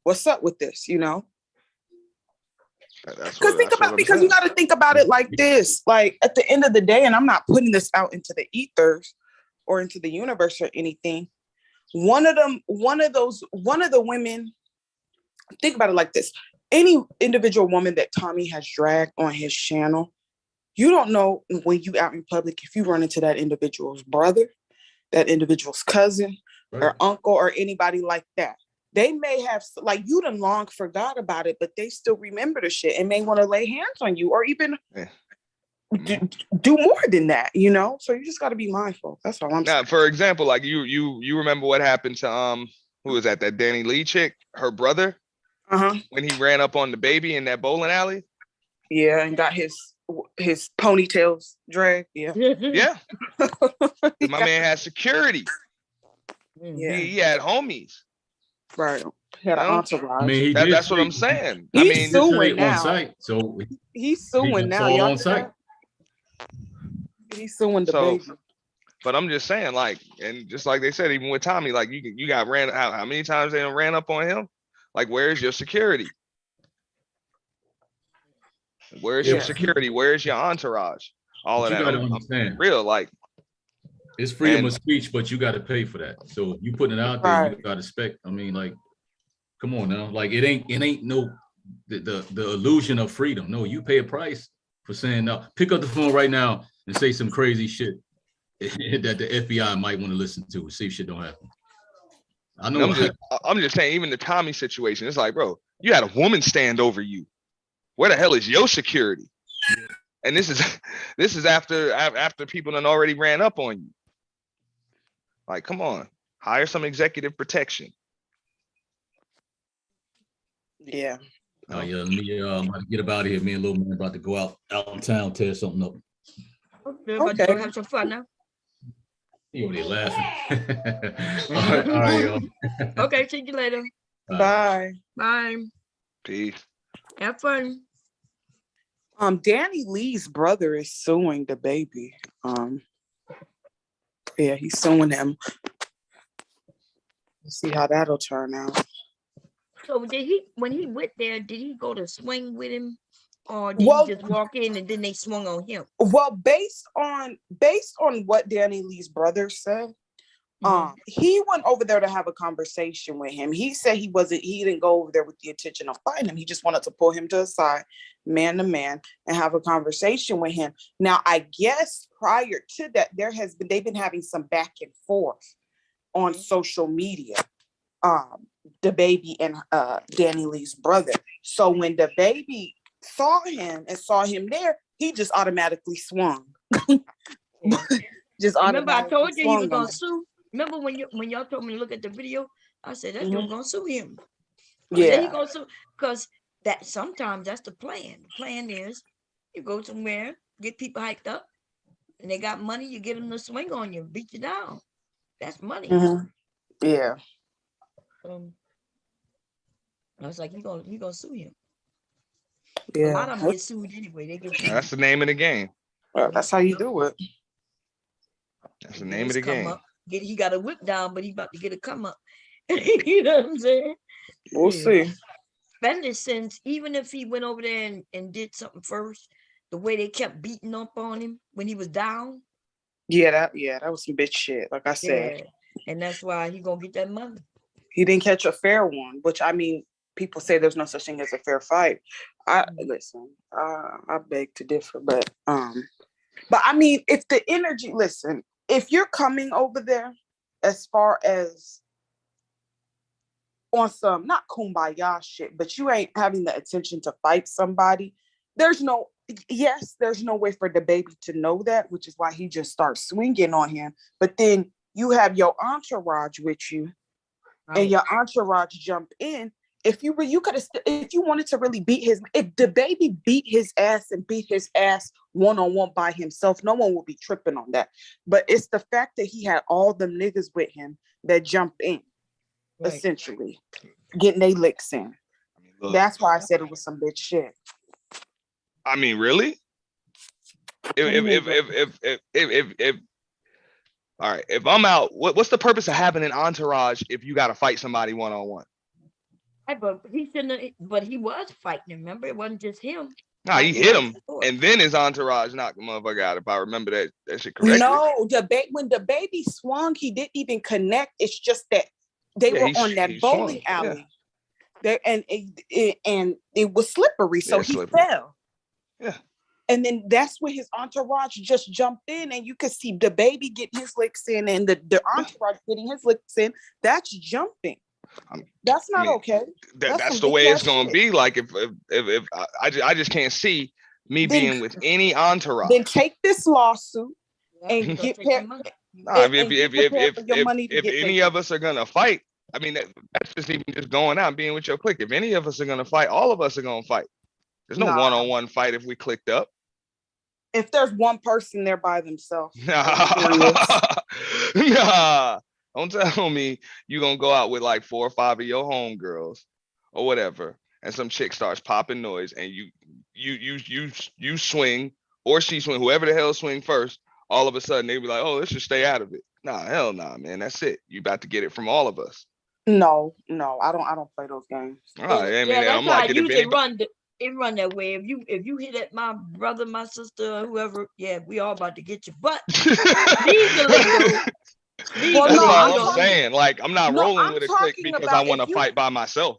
what's up with this, you know? Because you got to think about it like this. Like at the end of the day, and I'm not putting this out into the ethers or into the universe or anything. One of the women, think about it like this. Any individual woman that Tommy has dragged on his channel, you don't know when you out in public if you run into that individual's brother, that individual's cousin, or uncle, or anybody like that. They may have, like, you done long forgot about it, but they still remember the shit and may want to lay hands on you or even do more than that, you know? So you just got to be mindful. That's all I'm saying. Now, for example, like you remember what happened to who was that Danny Lee chick, her brother, when he ran up on the baby in that bowling alley? Yeah, and got his ponytails dragged. Yeah. Yeah. My man had security. Yeah. He had homies. Right. He had an entourage. I mean, that's what I'm saying. He's suing now. On site, so he's suing now. all Y'all on site. He's suing the baby. But I'm just saying, like, and just like they said, even with Tommy, like you got ran. How many times they ran up on him? Like, where's your security? Where's your security? Where's your entourage? All of You that. gotta I'm understand. real, like, it's freedom of speech, but you got to pay for that. So if you putting it out there, you got to expect. I mean, like, come on now. Like, it ain't no the illusion of freedom. No, you pay a price for saying no. Pick up the phone right now and say some crazy shit that the FBI might want to listen to. See if shit don't happen. I know. I'm just saying, even the Tommy situation, it's like, bro, you had a woman stand over you. Where the hell is your security? And this is after people done already ran up on you. Like, come on, hire some executive protection. Yeah. Oh yeah, let me I'm about to get up out of here. Me and little man about to go out of town, tear something up. Everybody go have some fun now. You already laughing. all right, y'all. Okay, see you later. Bye. Bye. Peace. Have fun. Danny Lee's brother is suing the baby. Yeah, he's suing him. Let's see how that'll turn out. So when he went there, did he go to swing with him? Or did he just walk in and then they swung on him? Well, based on what Danny Lee's brother said, he went over there to have a conversation with him. He said he didn't go over there with the intention of fighting him. He just wanted to pull him to the side, man to man, and have a conversation with him. Now, I guess prior to that, they've been having some back and forth on social media. The baby and Danny Lee's brother. So when the baby saw him there, he just automatically swung. Remember, I told you he was gonna sue. Remember when y'all told me to look at the video? I said that dude gonna sue him. He gonna sue because that sometimes that's the plan. The plan is you go somewhere, get people hyped up, and they got money. You get them to swing on you, beat you down. That's money. Yeah. I was like, he gonna sue him. Yeah. A lot of them get sued anyway. They get sued. That's the name of the game. Well, that's how you do it. That's the name of the game. He got a whip down, but he about to get a come up. You know what I'm saying? We'll see. Especially since even if he went over there and did something first, the way they kept beating up on him when he was down. Yeah, that was some bitch shit. Like I said. Yeah. And that's why he gonna get that money. He didn't catch a fair one, which I mean, people say there's no such thing as a fair fight. I beg to differ, but I mean, if the energy, listen, if you're coming over there as far as on some not kumbaya shit, but you ain't having the intention to fight somebody, there's no way for the baby to know that, which is why he just starts swinging on him. But then you have your entourage with you, and your entourage jump in. If you wanted to really if the baby beat his ass one-on-one by himself, no one would be tripping on that. But it's the fact that he had all them niggas with him that jump in, essentially, getting they licks in. Look, that's why I said it was some bitch shit. I mean, really? If all right, if I'm out, what's the purpose of having an entourage if you got to fight somebody one-on-one? But he shouldn't have, but he was fighting, remember? It wasn't just him. Nah, he hit him, and then his entourage knocked the motherfucker out, if I remember that shit correctly. No, when the baby swung, he didn't even connect. It's just that they were on that bowling alley. There, and it was slippery, so he fell. Yeah. And then that's where his entourage just jumped in, and you could see the baby getting his licks in, and the entourage getting his licks in. That's jumping. That's not okay. That's the way it's gonna be. Like if I just can't see me being with any entourage. Then take this lawsuit and get paid. If any of us are gonna fight, I mean that's just even just going out and being with your clique. If any of us are gonna fight, all of us are gonna fight. There's no one-on-one fight if we clicked up. If there's one person there by themselves. Nah. Don't tell me you're gonna go out with like 4 or 5 of your homegirls or whatever, and some chick starts popping noise, and you swing or she swing, whoever the hell swing first. All of a sudden they be like, "Oh, let's just stay out of it." Nah, hell nah, man. That's it. You about to get it from all of us. No, I don't play those games. I'm like, it run that way. If you hit at my brother, my sister, whoever, yeah, we all about to get you. But these illegal. That's all I'm saying. Like, I'm not rolling with a clique because I want to fight by myself.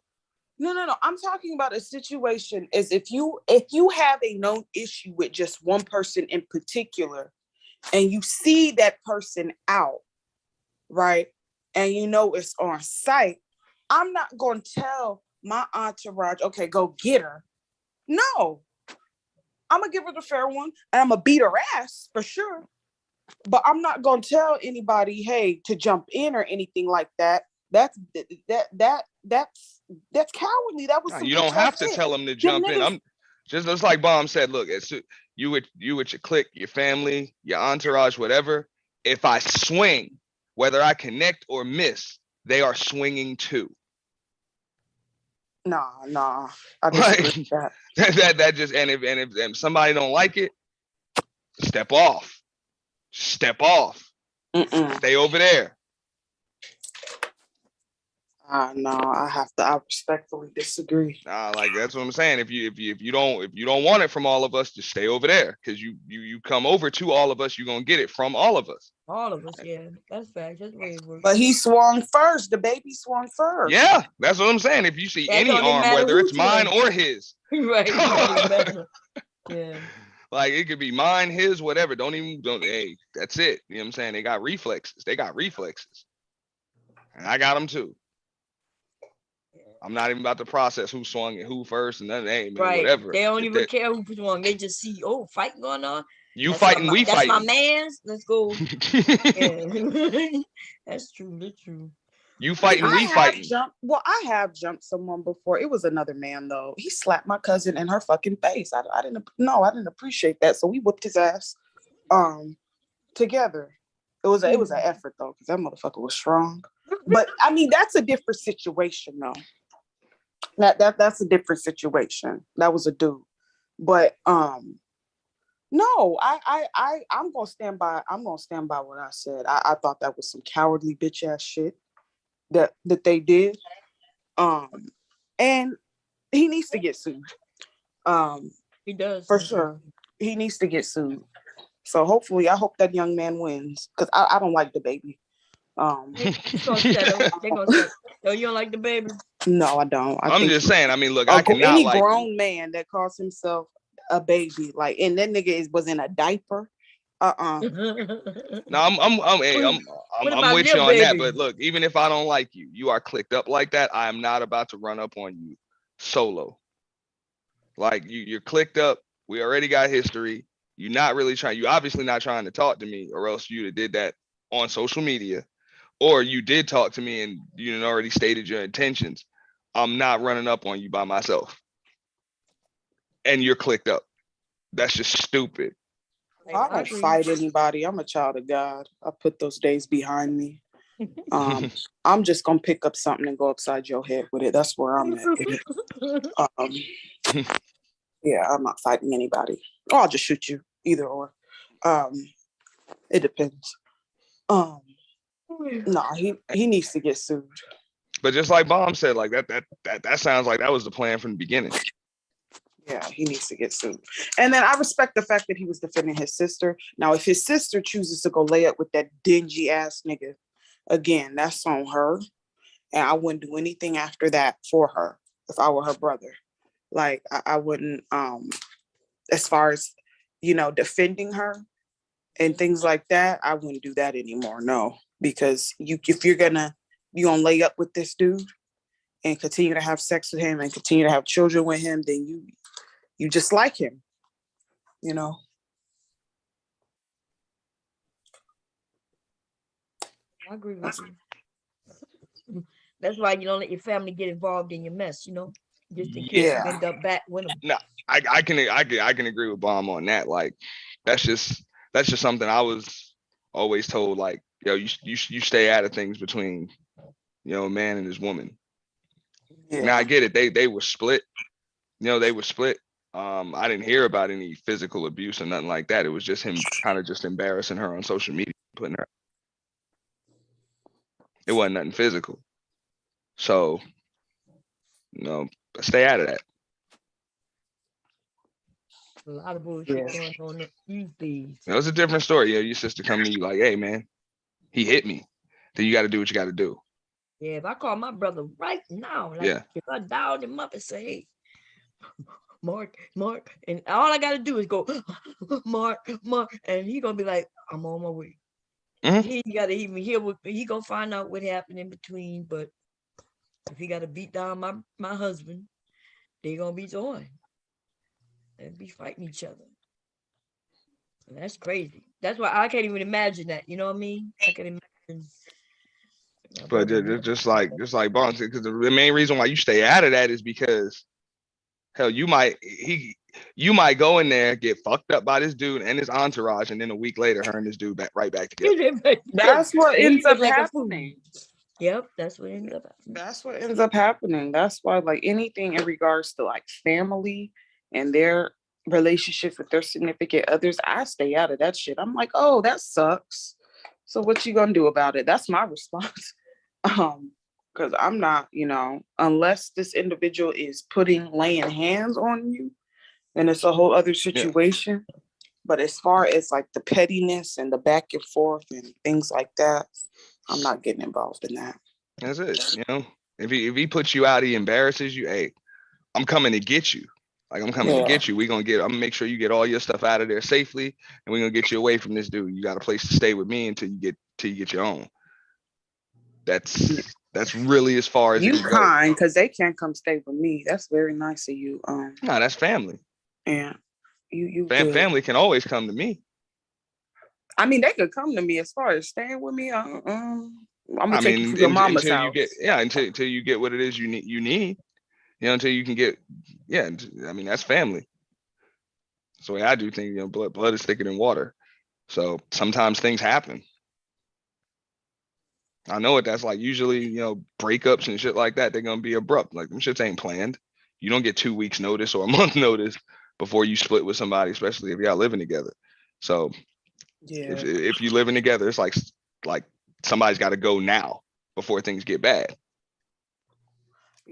No. I'm talking about a situation is if you have a known issue with just one person in particular, and you see that person out, right? And you know it's on site, I'm not going to tell my entourage, okay, go get her. No, I'm going to give her the fair one and I'm going to beat her ass for sure. But I'm not going to tell anybody, hey, to jump in or anything like that. That's cowardly. That was some You don't bitch have ass to shit. tell them to Them jump in. niggas- I'm just like Bomb said, look, it's you with your clique, your family, your entourage, whatever. If I swing, whether I connect or miss, they are swinging too. Nah. I disagree with that. that just and if somebody don't like it, step off. Step off. Stay over there. No, I respectfully disagree. Nah, like that's what I'm saying. If you don't want it from all of us, just stay over there. Cause you come over to all of us, you're gonna get it from all of us. All of us, yeah. That's fact. That's the way it works. But he swung first. The baby swung first. Yeah, that's what I'm saying. If you see That any don't even arm, matter whether who it's mine swing. or his, Right. It don't even matter. Yeah. like it could be mine, his, whatever. Hey, that's it. You know what I'm saying? They got reflexes. And I got them too. I'm not even about to process who swung and who first and then hey man, Right. whatever. They don't If even that- care who swung. They just see, oh, fighting going on. You That's fighting, my, we that's my fighting. man's. Let's go. Yeah. That's true. That's true. You fighting, I we have fighting. I have jumped someone before. It was another man though. He slapped my cousin in her fucking face. I didn't appreciate that. So we whooped his ass together. It was an effort though, because that motherfucker was strong. But I mean, that's a different situation though. That's a different situation. That was a dude. But no, I'm gonna stand by what I said. I thought that was some cowardly bitch ass shit that they did. And he needs to get sued. He does. For sure. He needs to get sued. So hopefully I hope that young man wins. Because I don't like the baby. He's gonna settle. They're gonna settle. No, you don't like the baby? No, I don't. I'm just saying, I mean, look, I cannot any like grown man that calls himself a baby, like, and that nigga was in a diaper. No, I'm about with your you on that. baby? But look, even if I don't like you, you are clicked up like that. I am not about to run up on you solo. Like you're clicked up. We already got history. You're not really trying. You obviously not trying to talk to me, or else you'd have did that on social media, or you did talk to me and you had already stated your intentions. I'm not running up on you by myself, and you're clicked up. That's just stupid. I don't fight anybody. I'm a child of God. I put those days behind me. I'm just gonna pick up something and go upside your head with it. That's where I'm at with it. Yeah, I'm not fighting anybody. Or I'll just shoot you. Either or. It depends. No, he needs to get sued. But just like Bomb said, like that sounds like that was the plan from the beginning. Yeah, he needs to get sued. And then I respect the fact that he was defending his sister. Now, if his sister chooses to go lay up with that dingy ass nigga, again, that's on her. And I wouldn't do anything after that for her if I were her brother. Like, I wouldn't, as far as, defending her and things like that, I wouldn't do that anymore. No, because if you're gonna lay up with this dude and continue to have sex with him and continue to have children with him, then you just like him, I agree with you. That's why you don't let your family get involved in your mess, just in case you end up back with them. No, I can agree with Bomb on that. Like, that's just something I was always told. Like, yo, you stay out of things between, a man and his woman. Yeah. Now I get it. They were split. They were split. I didn't hear about any physical abuse or nothing like that. It was just him kind of just embarrassing her on social media, putting her. It wasn't nothing physical. So, stay out of that. A lot of bullshit going on these days. It was a different story. Your sister come to you like, hey man, he hit me. Then you got to do what you got to do. Yeah, if I call my brother right now, if I dialed him up and say, hey, Mark, and all I gotta do is go, Mark, and he gonna be like, I'm on my way. He gotta even hear what he gonna find out what happened in between. But if he gotta beat down my husband, they gonna be joined. They'll be fighting each other. And that's crazy. That's why I can't even imagine that. You know what I mean? I can imagine. But just like Bond said, because the main reason why you stay out of that is because hell, you might go in there, get fucked up by this dude and his entourage, and then a week later, her and this dude right back together. That's what ends up happening. Yep, that's what ends up happening. That's what ends up happening. That's why, like, anything in regards to like family and their relationships with their significant others, I stay out of that shit. I'm like, oh, that sucks. So what you gonna do about it? That's my response. Because I'm not, unless this individual is laying hands on you, then it's a whole other situation. Yeah. But as far as like the pettiness and the back and forth and things like that, I'm not getting involved in that. That's it. If he puts you out, he embarrasses you. Hey, I'm coming to get you. Like, I'm coming to get you. I'm gonna make sure you get all your stuff out of there safely, and we're gonna get you away from this dude. You got a place to stay with me until you get your own. That's really as far as you kind, because they can't come stay with me. That's very nice of you. No, that's family. Yeah, you family can always come to me. I mean, they could come to me. As far as staying with me, I'm gonna take you to your mama's house. Until you get what it is you need. Until you can get, I mean, that's family. That's the way I do things. Blood is thicker than water. So sometimes things happen. I know what that's like. Usually, breakups and shit like that, they're gonna be abrupt. Like, them shits ain't planned. You don't get 2 weeks notice or a month notice before you split with somebody, especially if y'all living together. So if you living together, it's like somebody's got to go now before things get bad.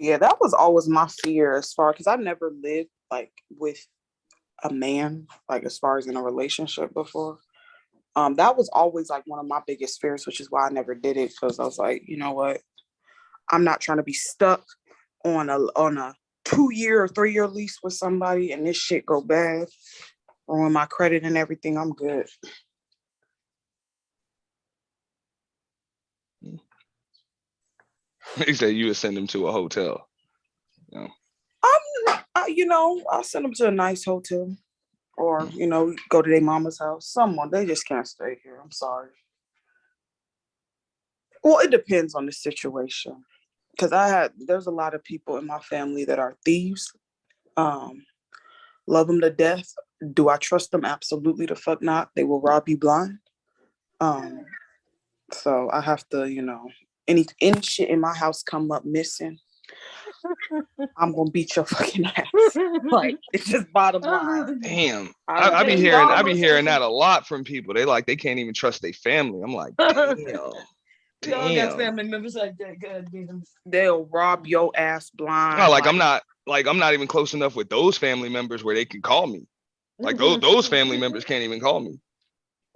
Yeah, that was always my fear because I never lived like with a man, like as far as in a relationship before. That was always like one of my biggest fears, which is why I never did it, because I was like, you know what? I'm not trying to be stuck on a 2-year or 3-year lease with somebody and this shit go bad, ruin my credit and everything. I'm good. He said you would send them to a hotel. I'll send them to a nice hotel, or go to their mama's house. They just can't stay here. I'm sorry. Well, it depends on the situation, because there's a lot of people in my family that are thieves. Love them to death. Do I trust them? Absolutely the fuck not. They will rob you blind. So I have to, any shit in my house come up missing, I'm gonna beat your fucking ass. Like, it's just bottom line. Damn, I be hearing that a lot from people. They can't even trust their family. I'm like, damn. We all got family members like that. God damn. They'll rob your ass blind. No, I'm not even close enough with those family members where they can call me. Like those family members can't even call me.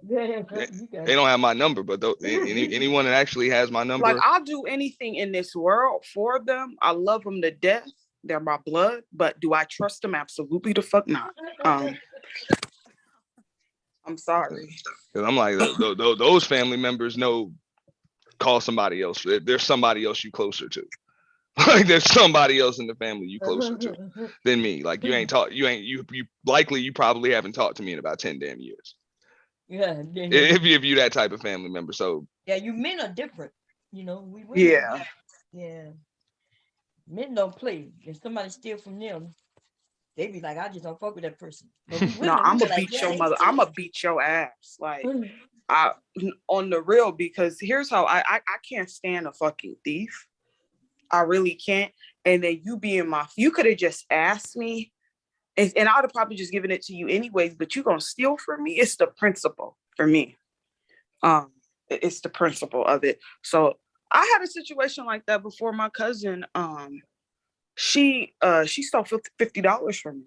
They don't have my number, but anyone that actually has my number. Like, I'll do anything in this world for them. I love them to death. They're my blood, but do I trust them? Absolutely the fuck not. I'm sorry. Because I'm like, those family members know, call somebody else. There's somebody else you closer to. Like, there's somebody else in the family you closer to than me. Like, you probably haven't talked to me in about 10 damn years. Yeah. If you that type of family member. So yeah, you men are different. Yeah. Men don't play. If somebody steal from them, they be like, I just don't fuck with that person. No, I'm gonna beat your mother. I'm gonna beat your ass. Like, on the real, because here's how I can't stand a fucking thief. I really can't. And then you could have just asked me, and I would have probably just given it to you anyways, but you're gonna steal from me. It's the principle for me. It's the principle of it. So I had a situation like that before. My cousin, she stole $50 from me.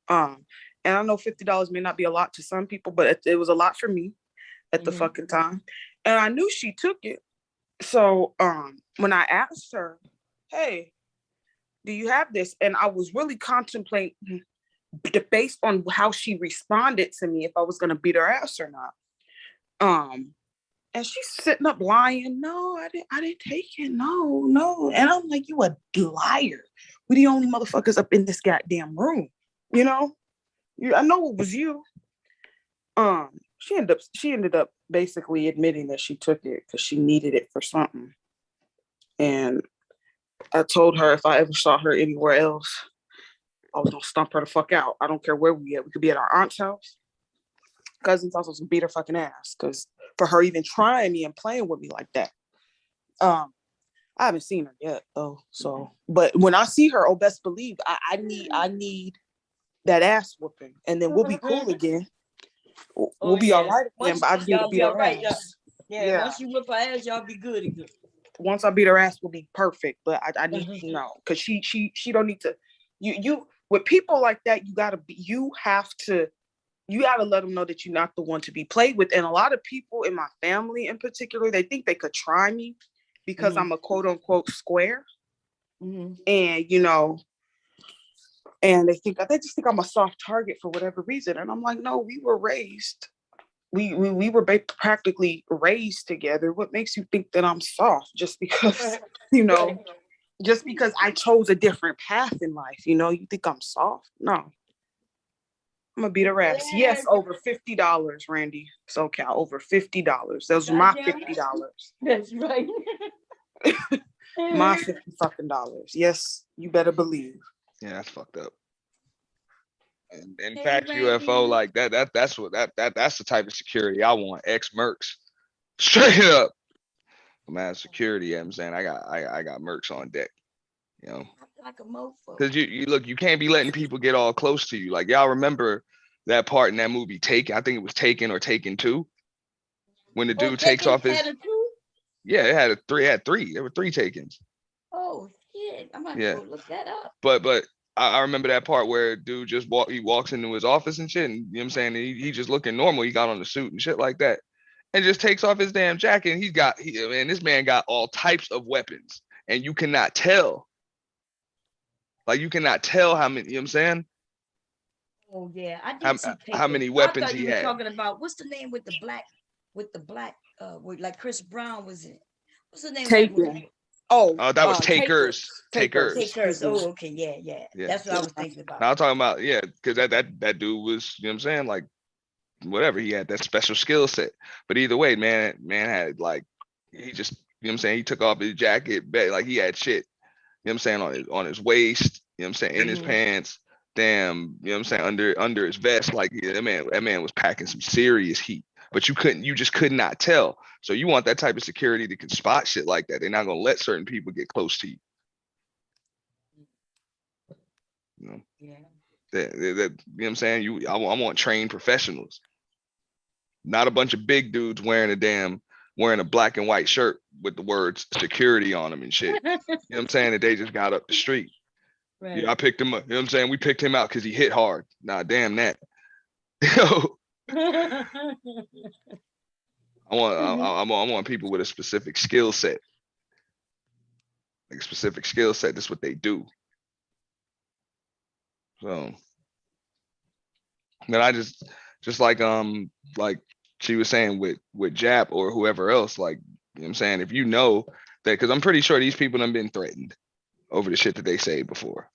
And I know $50 may not be a lot to some people, but it was a lot for me at the fucking time. And I knew she took it. So when I asked her, hey, do you have this? And I was really contemplating based on how she responded to me if I was gonna beat her ass or not. And she's sitting up lying. No, I didn't take it. No. And I'm like, you a liar. We're the only motherfuckers up in this goddamn room. You know? I know it was you. She ended up basically admitting that she took it because she needed it for something. And I told her if I ever saw her anywhere else, I was gonna stomp her the fuck out. I don't care where we at. We could be at our aunt's house, cousin's house, was gonna beat her fucking ass. Because for her even trying me and playing with me like that. I haven't seen her yet though. So, but when I see her, oh best believe I need that ass whooping, and then we'll be cool again. We'll be all right again. But I just need to beat her ass. Yeah, once you whip her ass, y'all be good again. Once I beat her ass, we'll be perfect. But I need to know because she don't need to. You with people like that, you gotta let them know that you're not the one to be played with. And a lot of people in my family in particular, they think they could try me because I'm a quote unquote square. And you know, and they just think I'm a soft target for whatever reason. And I'm like, no, we were raised. We were practically raised together. What makes you think that I'm soft just because, you know, just because I chose a different path in life, you know, you think I'm soft? No. I'm gonna beat her ass. Yes, over $50, Randy. SoCal, over $50. Those are my $50. That's right. My $50 fucking dollars. Yes, you better believe. Yeah, that's fucked up. And in fact, UFO like that's the type of security I want. Ex-Mercs. Straight up. Man, security, you know what I'm saying? I got Mercs on deck. You know. Like a mofo. Because you look, you can't be letting people get all close to you. Like y'all remember that part in that movie Taken? I think it was Taken or Taken 2. When the dude takes off his it had three. There were 3 Takens. Oh shit. I'm about to go look that up. But I remember that part where dude just walks into his office and shit, and you know what I'm saying, he just looking normal. He got on the suit and shit like that, and just takes off his damn jacket. And this man got all types of weapons, and you cannot tell. Like you cannot tell how many. You know what I'm saying? Oh yeah, I did see how many weapons I thought he you were had. talking about what's the name with the black with like Chris Brown was in. What's the name? Of that movie? That was Takers. Takers. Oh, okay, yeah. That's what I was thinking about. Now I'm talking about because that dude was, you know what I'm saying, like whatever, he had that special skill set. But either way, man had like he just, you know what I'm saying, he took off his jacket, like he had shit, you know what I'm saying, on his waist, you know what I'm saying, in his pants, damn, you know what I'm saying, under his vest, like that man was packing some serious heat. But you just could not tell. So you want that type of security that can spot shit like that. They're not gonna let certain people get close to you. You know? Yeah. You know what I'm saying? I want trained professionals. Not a bunch of big dudes wearing a black and white shirt with the words security on them and shit. You know what I'm saying? That they just got up the street. Right. Yeah, I picked him up. You know what I'm saying? We picked him out because he hit hard. Nah, damn that. I want people with a specific skill set. Like a specific skill set. That's what they do. So, but I just like she was saying with Jap or whoever else, like, you know what I'm saying, if you know that, because I'm pretty sure these people have been threatened over the shit that they say before.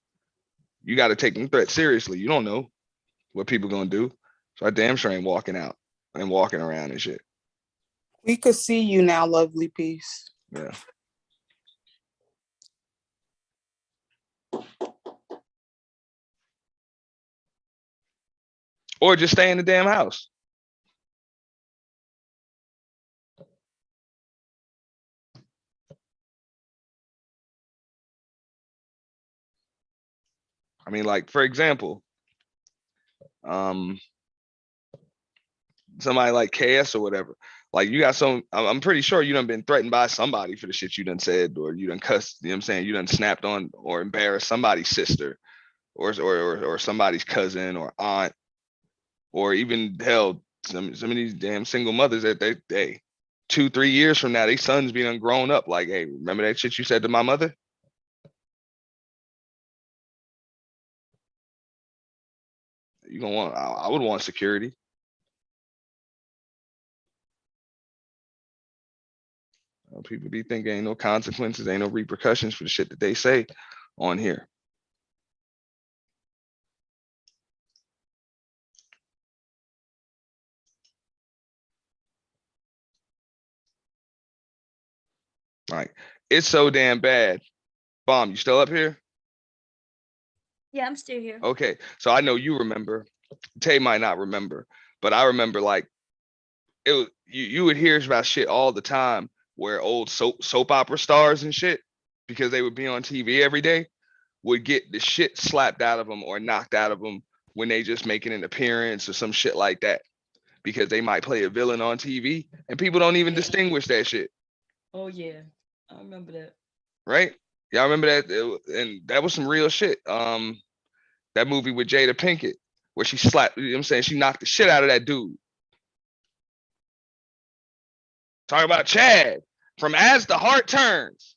You got to take them threats seriously. You don't know what people gonna do. So I damn sure ain't walking out and walking around and shit. We could see you now, lovely piece. Yeah. Or just stay in the damn house. I mean, like, for example, somebody like KS or whatever, like you got I'm pretty sure you done been threatened by somebody for the shit you done said, or you done cussed, you know what I'm saying, you done snapped on or embarrassed somebody's sister or somebody's cousin or aunt, or even hell, some of these damn single mothers that they 2-3 years from now, they sons being grown up, like, hey, remember that shit you said to my mother? You gonna want? I would want security. People be thinking ain't no consequences, ain't no repercussions for the shit that they say on here. Like, it's so damn bad. Bomb, you still up here? Yeah, I'm still here. Okay, so I know you remember. Tay might not remember, but I remember like it was you would hear about shit all the time where old soap opera stars and shit, because they would be on TV every day, would get the shit slapped out of them or knocked out of them when they just making an appearance or some shit like that, because they might play a villain on TV and people don't even distinguish that shit. Oh yeah, I remember that. Right? Y'all remember that? And that was some real shit. That movie with Jada Pinkett, where she slapped, you know what I'm saying? She knocked the shit out of that dude. Talk about Chad from As the Heart Turns.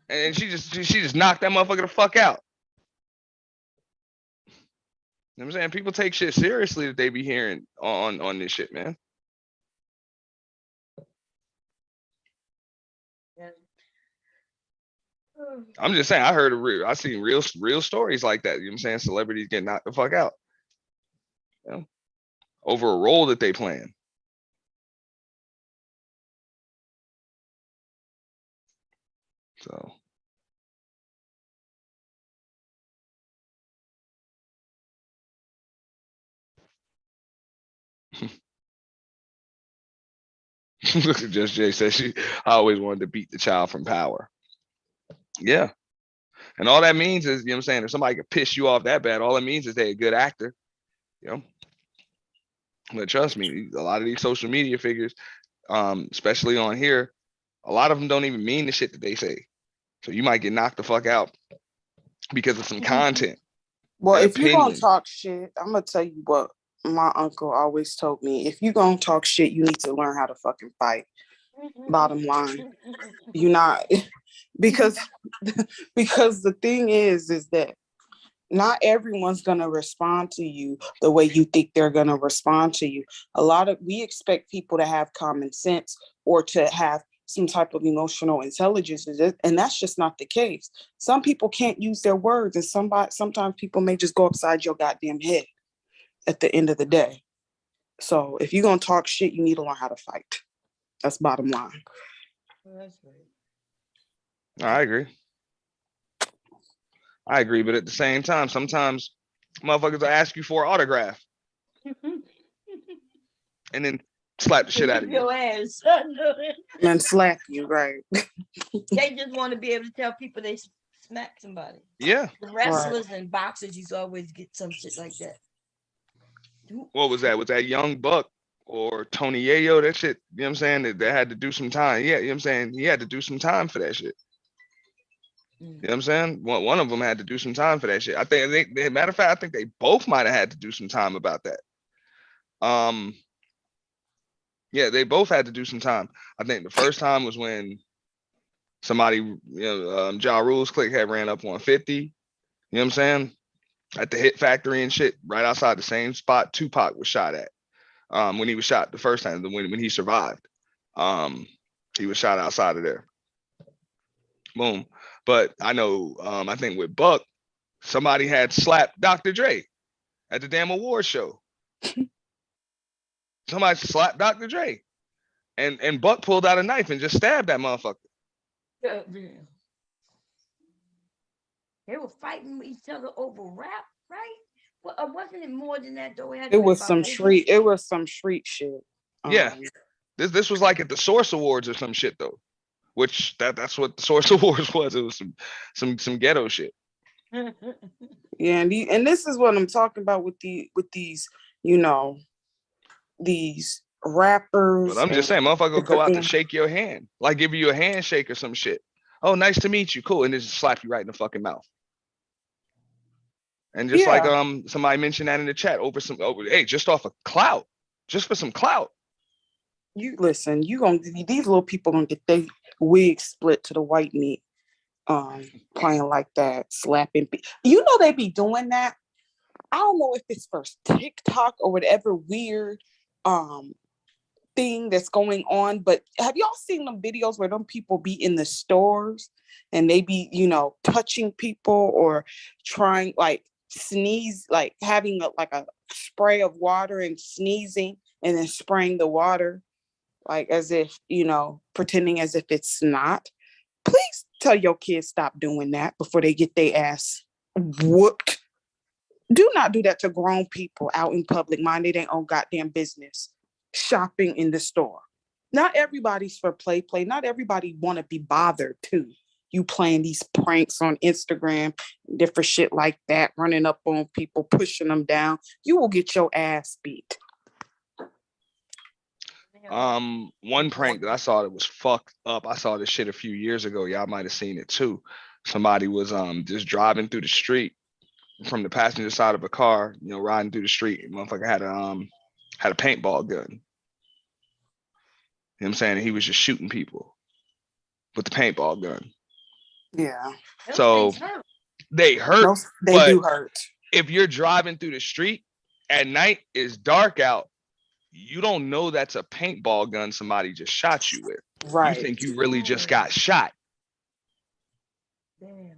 And she just knocked that motherfucker the fuck out. You know what I'm saying? People take shit seriously that they be hearing on this shit, man. I'm just saying, I seen real stories like that. You know what I'm saying? Celebrities get knocked the fuck out. You know? Over a role that they playing. So. Look at Just Jay says I always wanted to beat the child from power. Yeah. And all that means is, you know what I'm saying, if somebody could piss you off that bad, all it means is they're a good actor. You know? But trust me, a lot of these social media figures, especially on here, a lot of them don't even mean the shit that they say. So you might get knocked the fuck out because of some content. Well, if you're gonna opinion. talk shit, I'm gonna tell you what my uncle always told me. If you're gonna talk shit, you need to learn how to fucking fight. Bottom line. You're not because the thing is that not everyone's gonna respond to you the way you think they're gonna respond to you. We expect people to have common sense or to have some type of emotional intelligence, and that's just not the case. Some people can't use their words, and sometimes people may just go upside your goddamn head at the end of the day. So if you're gonna talk shit, you need to learn how to fight. That's bottom line. That's right. I agree, but at the same time, sometimes motherfuckers will ask you for an autograph and then slap the shit out of you. Your ass. And slap you, right? They just want to be able to tell people they smack somebody. Yeah. The wrestlers and boxers used to always get some shit like that. What was that? Was that Young Buck or Tony Yayo? That shit, you know what I'm saying? That had to do some time. Yeah, you know what I'm saying? He had to do some time for that shit. You know what I'm saying? One of them had to do some time for that shit. I think, matter of fact, I think they both might have had to do some time about that. Yeah, they both had to do some time. I think the first time was when somebody, you know, Ja Rule's clique had ran up on 50. You know what I'm saying? At the Hit Factory and shit, right outside the same spot Tupac was shot at. When he was shot the first time, when he survived. He was shot outside of there. Boom. But I know, I think with Buck, somebody had slapped Dr. Dre at the damn award show. Somebody slapped Dr. Dre. And Buck pulled out a knife and just stabbed that motherfucker. Yeah. They were fighting with each other over rap, right? Well, wasn't it more than that though? It was some street shit. Yeah. This was like at the Source Awards or some shit though. Which that's what the Source Awards was. It was some ghetto shit. Yeah, and this is what I'm talking about with these, you know, these rappers. But I'm just saying, motherfucker will go out to shake your hand, like give you a handshake or some shit. Oh, nice to meet you, cool, and then just slap you right in the fucking mouth. And just like somebody mentioned that in the chat hey, just off of clout, just for some clout. You listen, these little people gonna get their wig split to the white meat, playing like that, slapping. You know they be doing that. I don't know if it's for TikTok or whatever weird thing that's going on, but have y'all seen them videos where them people be in the stores and they be, touching people or trying like sneeze, like having like a spray of water and sneezing and then spraying the water like as if, pretending as if it's not. Please tell your kids stop doing that before they get their ass whooped. Do not do that to grown people out in public, minding their own goddamn business, shopping in the store. Not everybody's for play. Not everybody want to be bothered too. You playing these pranks on Instagram, different shit like that, running up on people, pushing them down. You will get your ass beat. One prank that I saw that was fucked up. I saw this shit a few years ago. Y'all might have seen it too. Somebody was just driving through the street from the passenger side of a car, riding through the street. And motherfucker had a paintball gun. You know what I'm saying? He was just shooting people with the paintball gun. Yeah. So they hurt. They do hurt. If you're driving through the street at night, it's dark out. You don't know that's a paintball gun somebody just shot you with. Right. You think you really just got shot. Damn.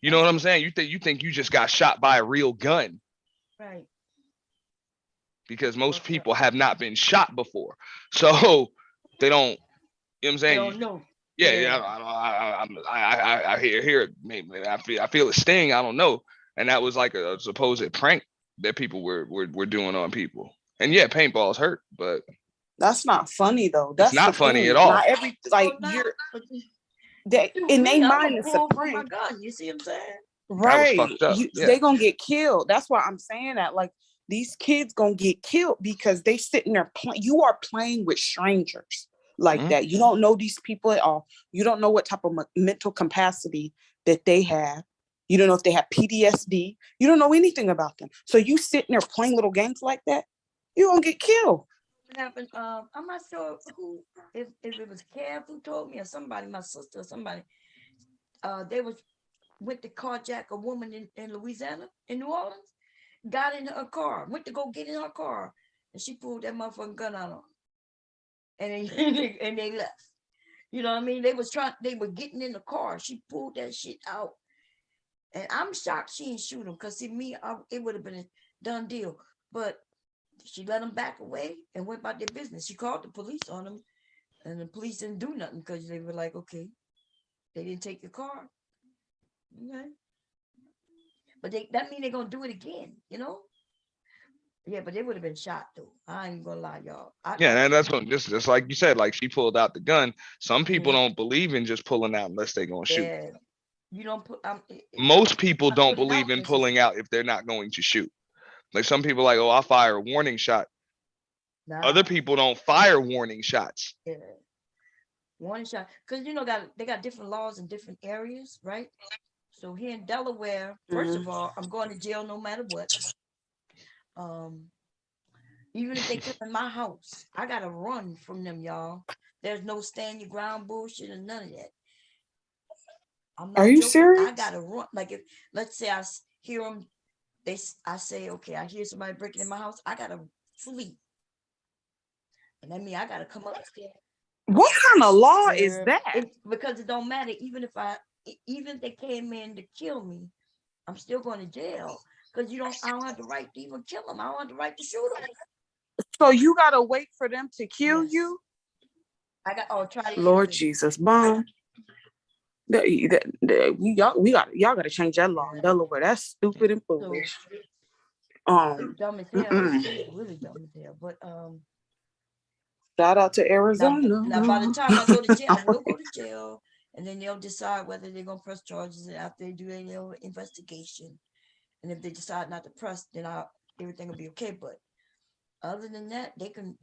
You know what I'm saying? You think you just got shot by a real gun. Right. Because most people have not been shot before. So they don't, you know what I'm saying? They don't know. Yeah. I hear it. Maybe I feel a sting. I don't know. And that was like a supposed prank that people were doing on people. And yeah, paintballs hurt, but that's not funny though. That's not funny at all. Not every you're that in their mind it's a prank. My God, you see what I'm saying? Right. Fucked up. They gonna get killed. That's why I'm saying that. Like these kids gonna get killed because they sitting there playing. You are playing with strangers like that. You don't know these people at all. You don't know what type of mental capacity that they have. You don't know if they have PTSD. You don't know anything about them. So you sitting there playing little games like that, you're gonna get killed. What happened? I'm not sure who, if it was Kev who told me or somebody, my sister or somebody. They went to carjack a woman in Louisiana, in New Orleans, got in her car, went to go get in her car, and she pulled that motherfucking gun out on them. And they left. You know what I mean? They were getting in the car. She pulled that shit out. And I'm shocked she didn't shoot him, because see me, it would have been a done deal. But she let them back away and went about their business. She called the police on them, and the police didn't do nothing because they were like, okay, they didn't take your car. Okay. But that mean they're gonna do it again, Yeah, but they would have been shot though. I ain't gonna lie, y'all. Yeah, and that's what just like you said, like she pulled out the gun. Some people don't believe in just pulling out unless they're gonna shoot. Yeah. You don't put Most people don't believe in pulling out if they're not going to shoot. Like some people like, oh, I'll fire a warning shot. Nah. Other people don't fire warning shots. Yeah. Warning shot. Because they got different laws in different areas, right? So here in Delaware, first of all, I'm going to jail no matter what. Even if they come in my house, I gotta run from them, y'all. There's no stand your ground bullshit and none of that. I'm not Are you joking. serious? I gotta run. Like if let's say I hear them, I say, okay, I hear somebody breaking in my house, I gotta flee. And that means I gotta come upstairs. What kind of law is that? Because it don't matter. Even if they came in to kill me, I'm still going to jail. Because I don't have the right to even kill them. I don't have the right to shoot them. So you gotta wait for them to kill you? Try to Lord Jesus, Mom. Y'all gotta change that law in Delaware. That's stupid and foolish. Dumb as hell. Really dumb as hell. But shout out to Arizona. Now by the time I go to jail, I will go to jail, and then they'll decide whether they're gonna press charges. And after they do their investigation, and if they decide not to press, then everything will be okay. But other than that, they can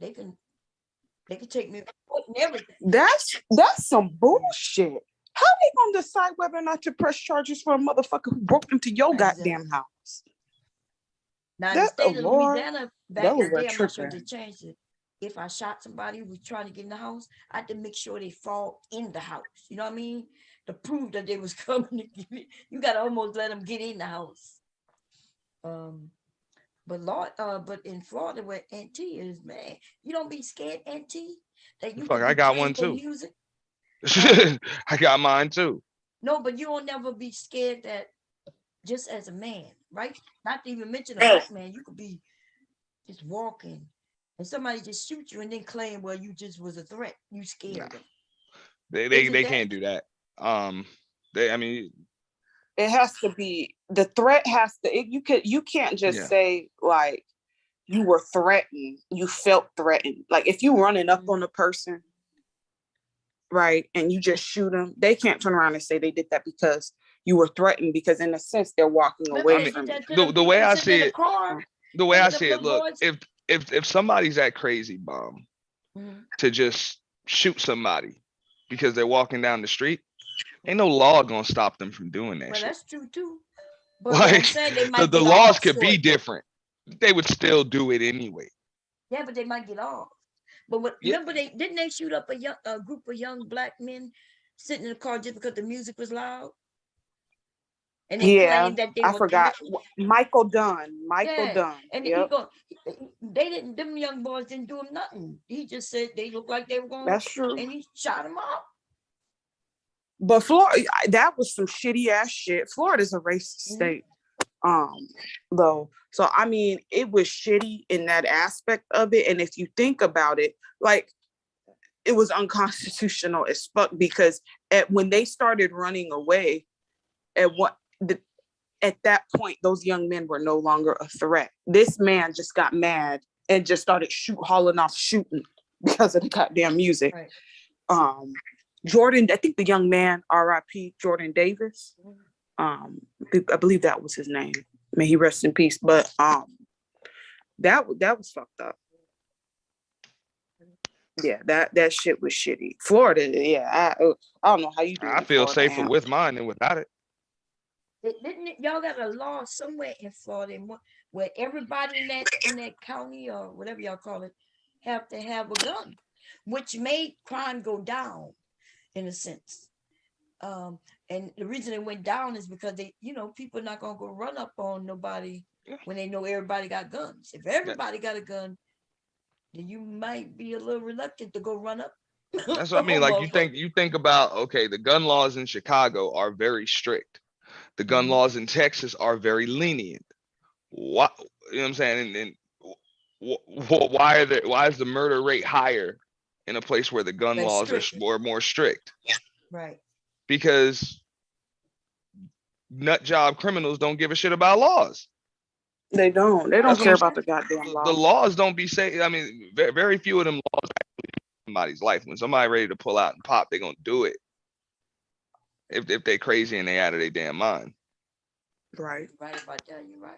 take me to court and everything. That's some bullshit. How they gonna decide whether or not to press charges for a motherfucker who broke into your goddamn house? Now in the state of Louisiana, back in the day, I'm not sure tripping. they changed it. If I shot somebody who was trying to get in the house, I had to make sure they fall in the house. You know what I mean? To prove that they was coming to get it. You gotta almost let them get in the house. but in Florida where Auntie is, man, you don't be scared, Auntie, that you Fuck, could I be got playing one their too. music. I got mine too. No, but you don't never be scared that just as a man, right? Not to even mention a black man, you could be just walking and somebody just shoot you and then claim, well, you just was a threat. You scared them. They can't do that. I mean, It has to be the threat has to. You can't just Yeah. say like you were threatened. You felt threatened. Like if you running up on a person, right, and you just shoot them, they can't turn around and say they did that because you were threatened. Because in a sense, they're walking Remember away they from did you. that to them the way people I sitting in see the it, car? the way I Remember see them it, look, boys? if somebody's that crazy, Bomb, Mhm. to just shoot somebody because they're walking down the street, ain't no law gonna stop them from doing that Well, shit. that's true too. But what I'm Like saying, they might the get laws off could for be it. different. They would still do it anyway. Yeah, but they might get off. But what, Yeah. remember didn't they shoot up a group of young black men sitting in the car just because the music was loud? And they Yeah, claimed that they I were forgot. threatened. Michael Dunn. Michael Yeah, Dunn. and Yep, them young boys didn't do him nothing. He just said they looked like they were going, that's true. and he shot him up. But Florida, that was some shitty ass shit. Florida's a racist state, though. So I mean, it was shitty in that aspect of it. And if you think about it, like it was unconstitutional as fuck because when they started running away, at that point, those young men were no longer a threat. This man just got mad and just started hauling off shooting because of the goddamn music. Right. Jordan, I think the young man, R.I.P. Jordan Davis. I believe that was his name. May he rest in peace. But that was fucked up. Yeah, that shit was shitty. Florida, yeah, I don't know how you do. I feel safer with mine than without it. Y'all got a law somewhere in Florida where everybody in that county or whatever y'all call it have to have a gun, which made crime go down in a sense. And the reason it went down is because people are not gonna go run up on nobody when they know everybody got guns. If everybody got a gun, then you might be a little reluctant to go run up. That's what I mean. Like you think about, okay, the gun laws in Chicago are very strict. The gun laws in Texas are very lenient. Why, you know what I'm saying? And why is the murder rate higher in a place where the gun laws are more strict? Right. Because nut job criminals don't give a shit about laws. They don't. They don't care about the goddamn law. The laws don't be saying. I mean, very few of them laws actually somebody's life. When somebody ready to pull out and pop, they're gonna do it. If they crazy and they out of their damn mind. Right. Right about that. You're right.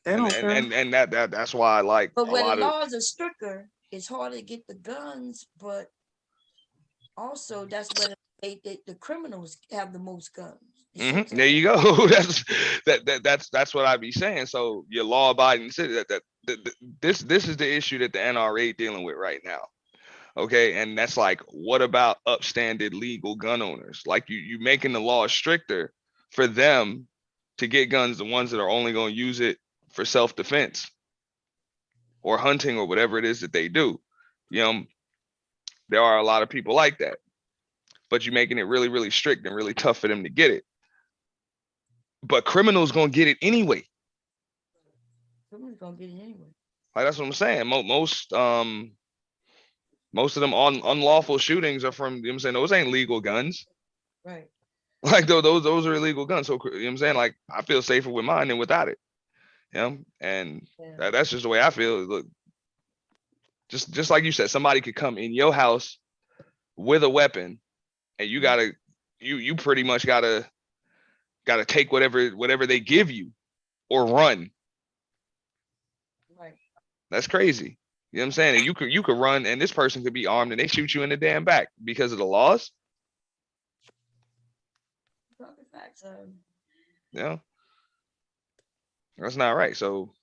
They don't care. And that's why I like. But when the laws are stricter, it's harder to get the guns. But also, that's when the criminals have the most guns. There you go. That's what I be saying. So your law-abiding city. This is the issue that the NRA dealing with right now. Okay, and that's like, what about upstanding legal gun owners? Like you making the law stricter for them to get guns, the ones that are only going to use it for self-defense or hunting or whatever it is that they do. There are a lot of people like that, but you're making it really, really strict and really tough for them to get it. But criminals gonna get it anyway. Criminals gonna get it anyway. Like that's what I'm saying. Most of them unlawful shootings are from, I'm saying, those ain't legal guns. Right. Like those are illegal guns. So I'm saying, like, I feel safer with mine than without it. And that's just the way I feel. Look, just like you said, somebody could come in your house with a weapon, and you pretty much gotta take whatever they give you, or run. Right. That's crazy. You know what I'm saying? And you could run, and this person could be armed, and they shoot you in the damn back because of the laws. That's not right. So,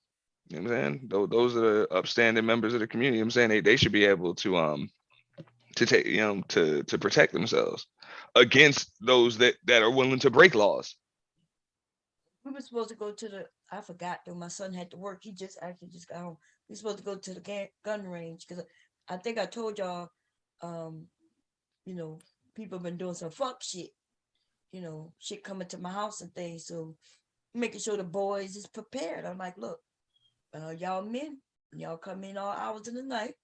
you know what I'm saying? Those are the upstanding members of the community. I'm saying they should be able to take, to protect themselves against those that are willing to break laws. We were supposed to go to the I forgot though. My son had to work. He just actually just got home. We supposed to go to the gun range because I think I told y'all, you know, people been doing some fuck shit. You know, shit coming to my house and things. So making sure the boys is prepared. I'm like, look, y'all men, y'all come in all hours of the night.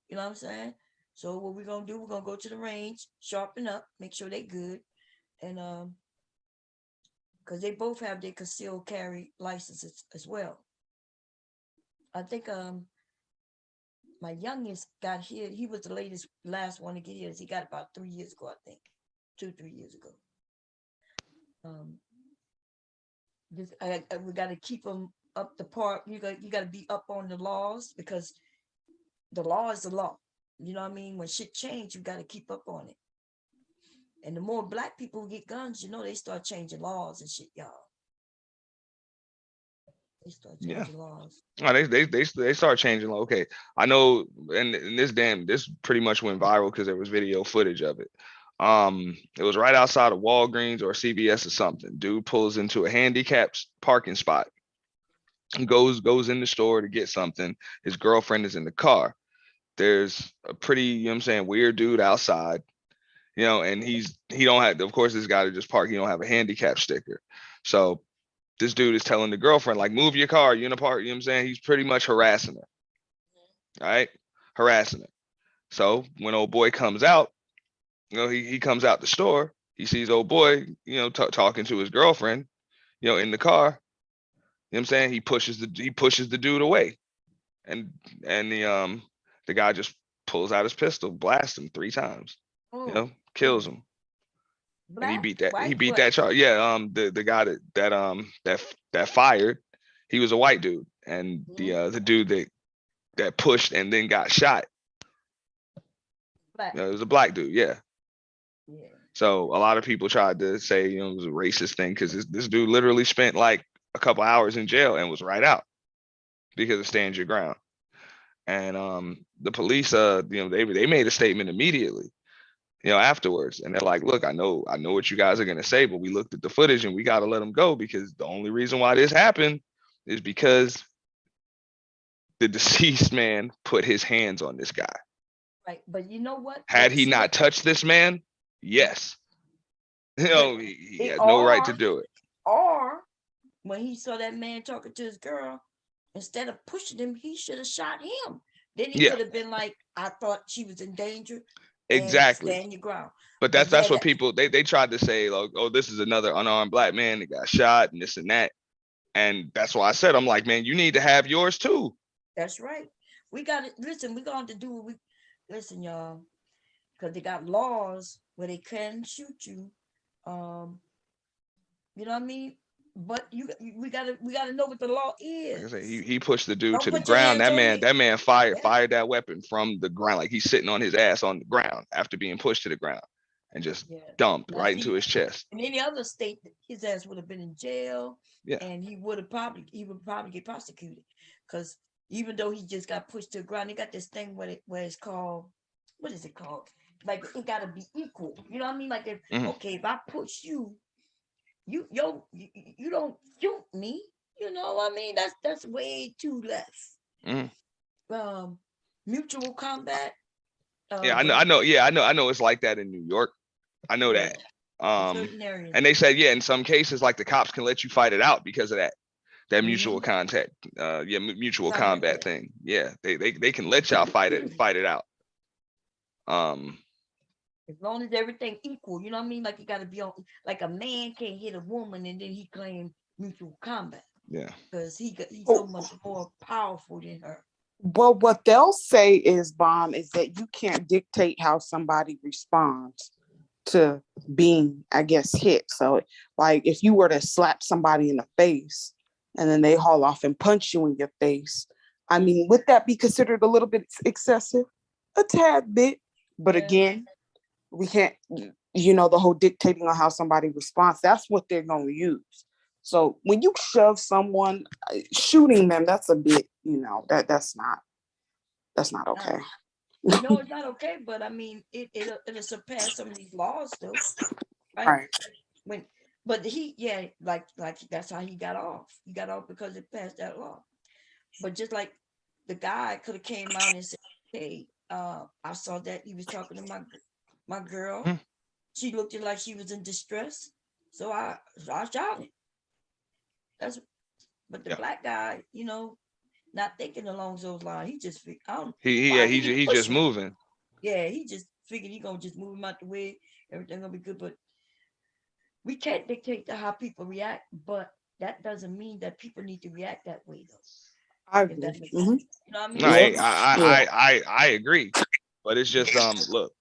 You know what I'm saying? So what we're gonna do, we're gonna go to the range, sharpen up, make sure they good. And because they both have their concealed carry licenses as well. I think my youngest got here. He was the last one to get here. He got about 3 years ago, I think, 2-3 years ago. We got to keep them up the park. You got to be up on the laws because the law is the law. You know what I mean? When shit change, you got to keep up on it. And the more black people get guns, you know, they start changing laws and shit, y'all. They start changing laws. Oh, they start changing. Okay, I know, and this pretty much went viral because there was video footage of it. It was right outside of Walgreens or CVS or something. Dude pulls into a handicapped parking spot. Goes in the store to get something. His girlfriend is in the car. There's a pretty, you know what I'm saying, weird dude outside. You know, and he don't have, of course, this guy to just park, he don't have a handicap sticker. So this dude is telling the girlfriend, like, move your car, you're in a park, you know what I'm saying? He's pretty much harassing her. Right? Harassing her. So when old boy comes out, you know, he comes out the store, he sees old boy, you know, talking to his girlfriend, you know, in the car. You know what I'm saying? He pushes the dude away. And the guy just pulls out his pistol, blasts him 3 times. You know, kills him. And he beat that charge. Yeah, the guy that fired, he was a white dude, and the dude that pushed and then got shot, it was a black dude. Yeah. So a lot of people tried to say, you know, it was a racist thing because this dude literally spent like a couple hours in jail and was right out because of stand your ground. And the police, you know, they made a statement immediately, you know, afterwards, and they're like, look, I know what you guys are gonna say, but we looked at the footage and we got to let them go because the only reason why this happened is because the deceased man put his hands on this guy. Right, but you know what? Had he not touched this man, yes, you know, he has no right to do it. Or when he saw that man talking to his girl, instead of pushing him, he should have shot him. Then he could have been like, I thought she was in danger. Exactly. Stand your ground. But that's what people they tried to say, like, oh, this is another unarmed black man that got shot and this and that. And that's why I said, I'm like, man, you need to have yours too. That's right. We got to listen. We're going to do what we listen, y'all, because they got laws where they can shoot you. You know what I mean? But we gotta know what the law is. Like I say, he pushed the dude to the ground. That man fired that weapon from the ground, like he's sitting on his ass on the ground after being pushed to the ground, and just dumped right into his chest. In any other state, his ass would have been in jail. Yeah. And he would probably get prosecuted, because even though he just got pushed to the ground, they got this thing where it's called, what is it called? Like, it gotta be equal. You know what I mean? Like, if I push you, you don't shoot me. You know what I mean? That's way too less. Mutual combat. Yeah, I know. Yeah, I know. It's like that in New York. I know that. And they said, in some cases, like the cops can let you fight it out because of that mutual contact. Mutual combat thing. Yeah, they can let y'all fight it out. As long as everything equal, you know what I mean? Like, you got to be on, like, a man can't hit a woman and then he claim mutual combat. Yeah. Because he's so much more powerful than her. Well, what they'll say is, Bomb, is that you can't dictate how somebody responds to being, I guess, hit. So, like, if you were to slap somebody in the face and then they haul off and punch you in your face, I mean, would that be considered a little bit excessive? A tad bit. But again, we can't, you know, the whole dictating on how somebody responds, that's what they're going to use. So when you shove someone, shooting them, that's a bit, you know, that's not okay. No, it's not okay, but I mean, it'll surpass some of these laws, though. Right? But like that's how he got off. He got off because it passed that law. But just like the guy could have came out and said, "Hey, I saw that he was talking to my girl. She looked like she was in distress, so I shot him." But the black guy, not thinking along those lines. He just figured, he just moving. Yeah, he just figured he gonna just move him out the way. Everything gonna be good, but we can't dictate to how people react. But that doesn't mean that people need to react that way, though. I If that agree. makes sense. You know what I mean? No, I agree, but it's just look,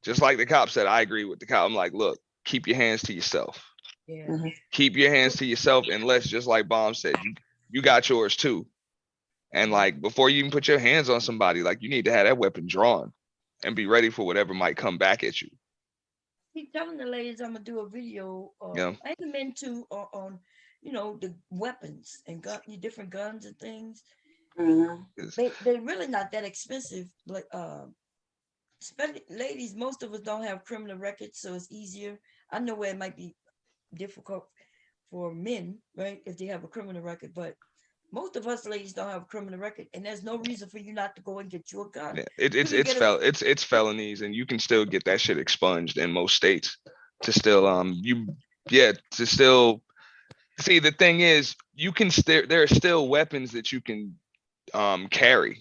just like the cop said, I agree with the cop. I'm like, look, keep your hands to yourself. Yeah. Keep your hands to yourself, unless, just like Bomb said, you got yours too. And like, before you even put your hands on somebody, like, you need to have that weapon drawn and be ready for whatever might come back at you. Keep telling the ladies I'm gonna do a video Yeah. and the men too on the weapons and different guns and things. They're really not that expensive. Like especially ladies, most of us don't have criminal records, so it's easier. I know where it might be difficult for men, right, if they have a criminal record, but most of us ladies don't have a criminal record, and there's no reason for you not to go and get you a gun. Yeah, it's felonies, and you can still get that shit expunged in most states. To still to still see, the thing is, you can there are still weapons that you can carry.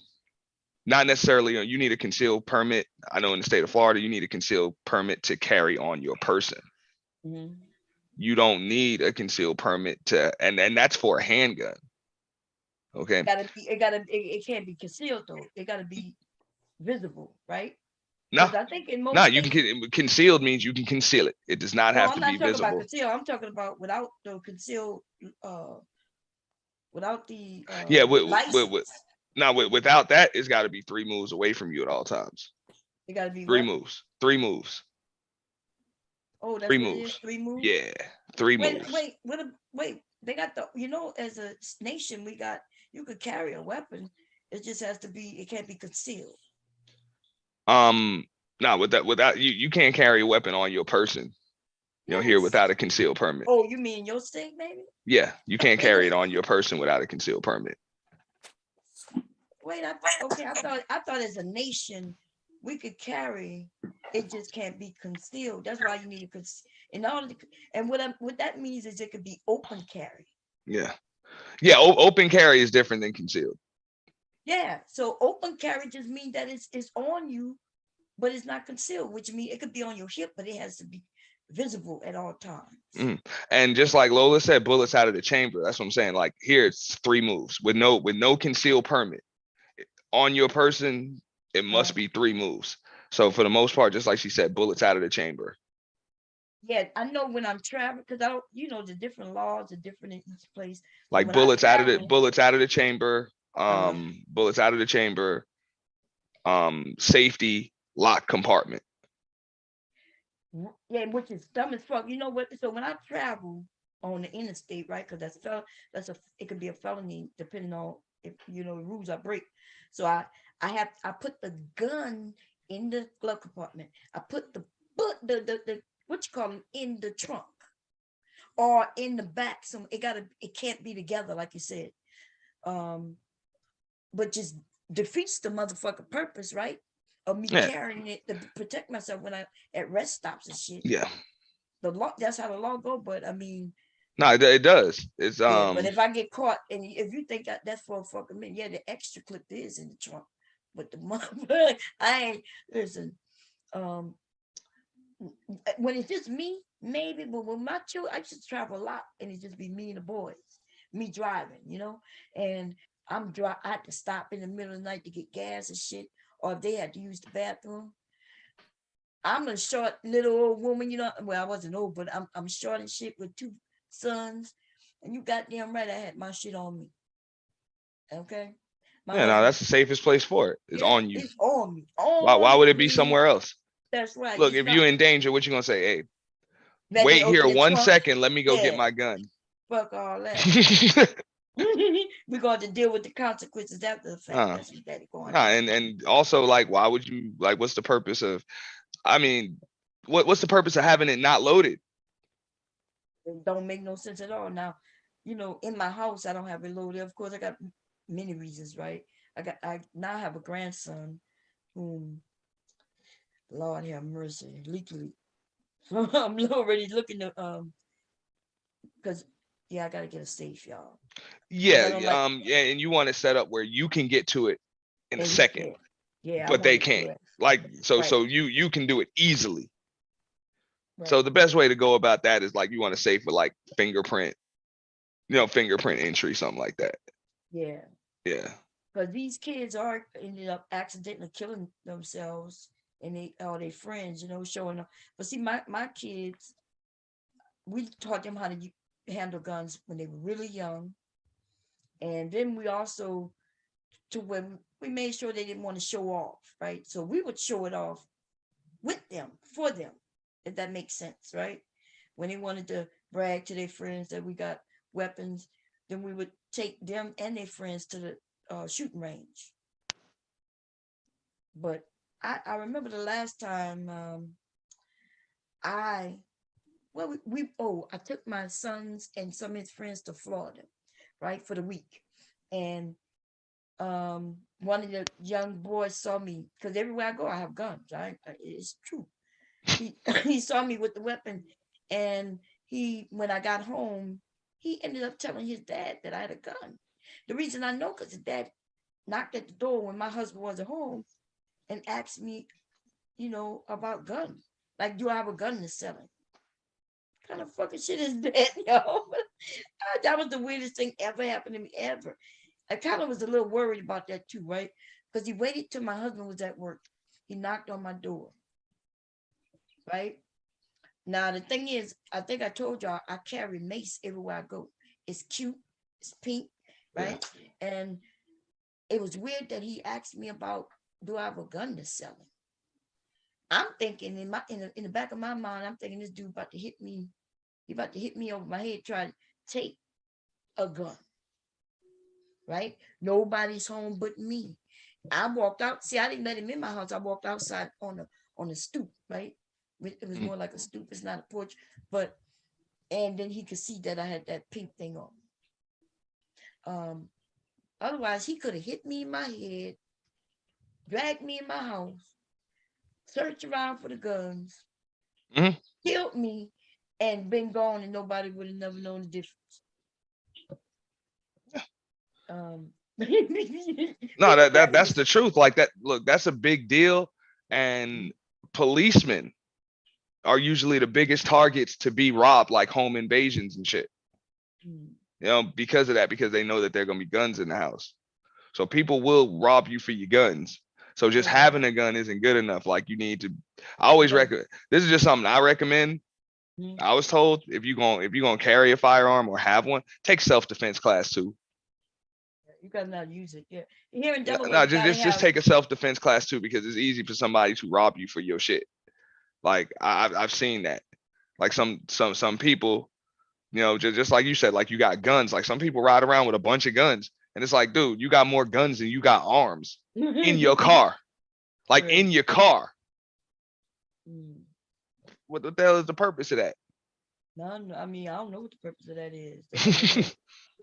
Not necessarily you need a concealed permit. I know in the state of Florida you need a concealed permit to carry on your person. You don't need a concealed permit and that's for a handgun. Okay. It can't be concealed though. It gotta be visible, right? No, I think in most no, you can concealed means you can conceal it. It does not have to be I'm not talking about visible. conceal. I'm talking about without the concealed, without the license. Without that, it's got to be 3 moves away from you at all times. It got to be 3 what? moves. 3 moves. Oh, that's 3 what it moves. is? 3 moves. Yeah, 3 moves. Wait. They got as a nation, you could carry a weapon. It just has to be. It can't be concealed. No, without you can't carry a weapon on your person. Here without a concealed permit. Oh, you mean your state, maybe? Yeah, you can't carry it on your person without a concealed permit. Wait, I thought as a nation we could carry. It just can't be concealed. That's why you need and what that means is it could be open carry. Yeah. Open carry is different than concealed. Yeah, so open carry just means that it's on you, but it's not concealed, which means it could be on your hip, but it has to be visible at all times. And just like Lola said, bullets out of the chamber. That's what I'm saying. Like here, it's 3 moves with no concealed permit on your person. It must be 3 moves. So for the most part, just like she said, bullets out of the chamber. Yeah, I know when I'm traveling, because I don't, the different laws are different in each place. Like When bullets out of travel- the chamber, bullets out of the chamber, safety, locked compartment. Yeah, which is dumb as fuck. You know what? So when I travel on the interstate, right? Because it could be a felony depending on if the rules I break. So I put the gun in the glove compartment. I put the what you call them in the trunk or in the back. So it can't be together like you said. But just defeats the motherfucking purpose, right? Of me carrying it to protect myself when I at rest stops and shit. Yeah. The law, that's how the law go. But I mean, no, it does. It's but if I get caught, and if you think that's for a fucking minute, the extra clip is in the trunk. But the mother, I ain't listen. When it's just me, maybe, but with my children, I just travel a lot, and it just be me and the boys, me driving, and I had to stop in the middle of the night to get gas and shit, or if they had to use the bathroom. I'm a short little old woman, well, I wasn't old, but I'm short and shit with 2 sons, and you goddamn right, I had my shit on me. Okay. That's the safest place for it. It's on you. It's on me. Why would it be somewhere else? That's right. Look, if you're in danger, what you gonna say? Hey, Let wait me here open the 1 trunk. second. Let me go Yeah. get my gun. Fuck all that. We're going to deal with the consequences after the fact. That's what that going on. And also, like, why would you, like, what's the purpose of, what's the purpose of having it not loaded? It don't make no sense at all. Now, you know, in my house, I don't have a loader. Of course, I got many reasons, right? I now have a grandson whom, Lord have mercy, leaky. So I'm already looking to because yeah, I gotta get a safe, y'all. 'Cause I Yeah, don't like yeah, and you want to set up where you can get to it in a and he second, can't. Yeah, I but they want to do can't. it. Like so, Right, you can do it easily. So right. the best way to go about that is like you want to save for like fingerprint, fingerprint entry, something like that. Yeah. Yeah. Because these kids are ended up accidentally killing themselves and they or their friends, showing up. But see, my kids, we taught them how to handle guns when they were really young. And then we also, to when we made sure they didn't want to show off, right? So we would show it off with them, for them, if that makes sense, right? When they wanted to brag to their friends that we got weapons, then we would take them and their friends to the shooting range. But I remember the last time I took my sons and some of his friends to Florida, right, for the week. And one of the young boys saw me, because everywhere I go, I have guns. It's true. He saw me with the weapon, and when I got home, he ended up telling his dad that I had a gun. The reason I know, because his dad knocked at the door when my husband wasn't home and asked me, about guns. Like, do I have a gun to sell him? What kind of fucking shit is that, yo? That was the weirdest thing ever happened to me, ever. I kind of was a little worried about that too, right? Because he waited till my husband was at work. He knocked on my door, right? Now, the thing is, I think I told y'all, I carry mace everywhere I go. It's cute, it's pink, right? Yeah. And it was weird that he asked me about, do I have a gun to sell him? I'm thinking in the back of my mind, I'm thinking this dude about to hit me. He about to hit me over my head, try to take a gun, right? Nobody's home but me. I walked out. See, I didn't let him in my house. I walked outside on the stoop, right? It was more like a stoop. It's not a porch, and then he could see that I had that pink thing on. Otherwise, he could have hit me in my head, dragged me in my house, searched around for the guns, killed me, and been gone, and nobody would have never known the difference. No, that's the truth. Like that. Look, that's a big deal, and policemen are usually the biggest targets to be robbed, like home invasions and shit. Because of that, because they know that there are gonna be guns in the house. So people will rob you for your guns. So just having a gun isn't good enough. Like you need to. I always recommend. This is just something I recommend. I was told if you're gonna carry a firearm or have one, take self-defense class 2. You gotta not use it. Yeah. Here in Delaware, No, just take a self-defense class 2 because it's easy for somebody to rob you for your shit. Like I've seen that. Like some people, just like you said, like you got guns. Like some people ride around with a bunch of guns, and it's like, dude, you got more guns than you got arms in your car. Like in your car. What the hell is the purpose of that? No, I mean, I don't know what the purpose of that is. What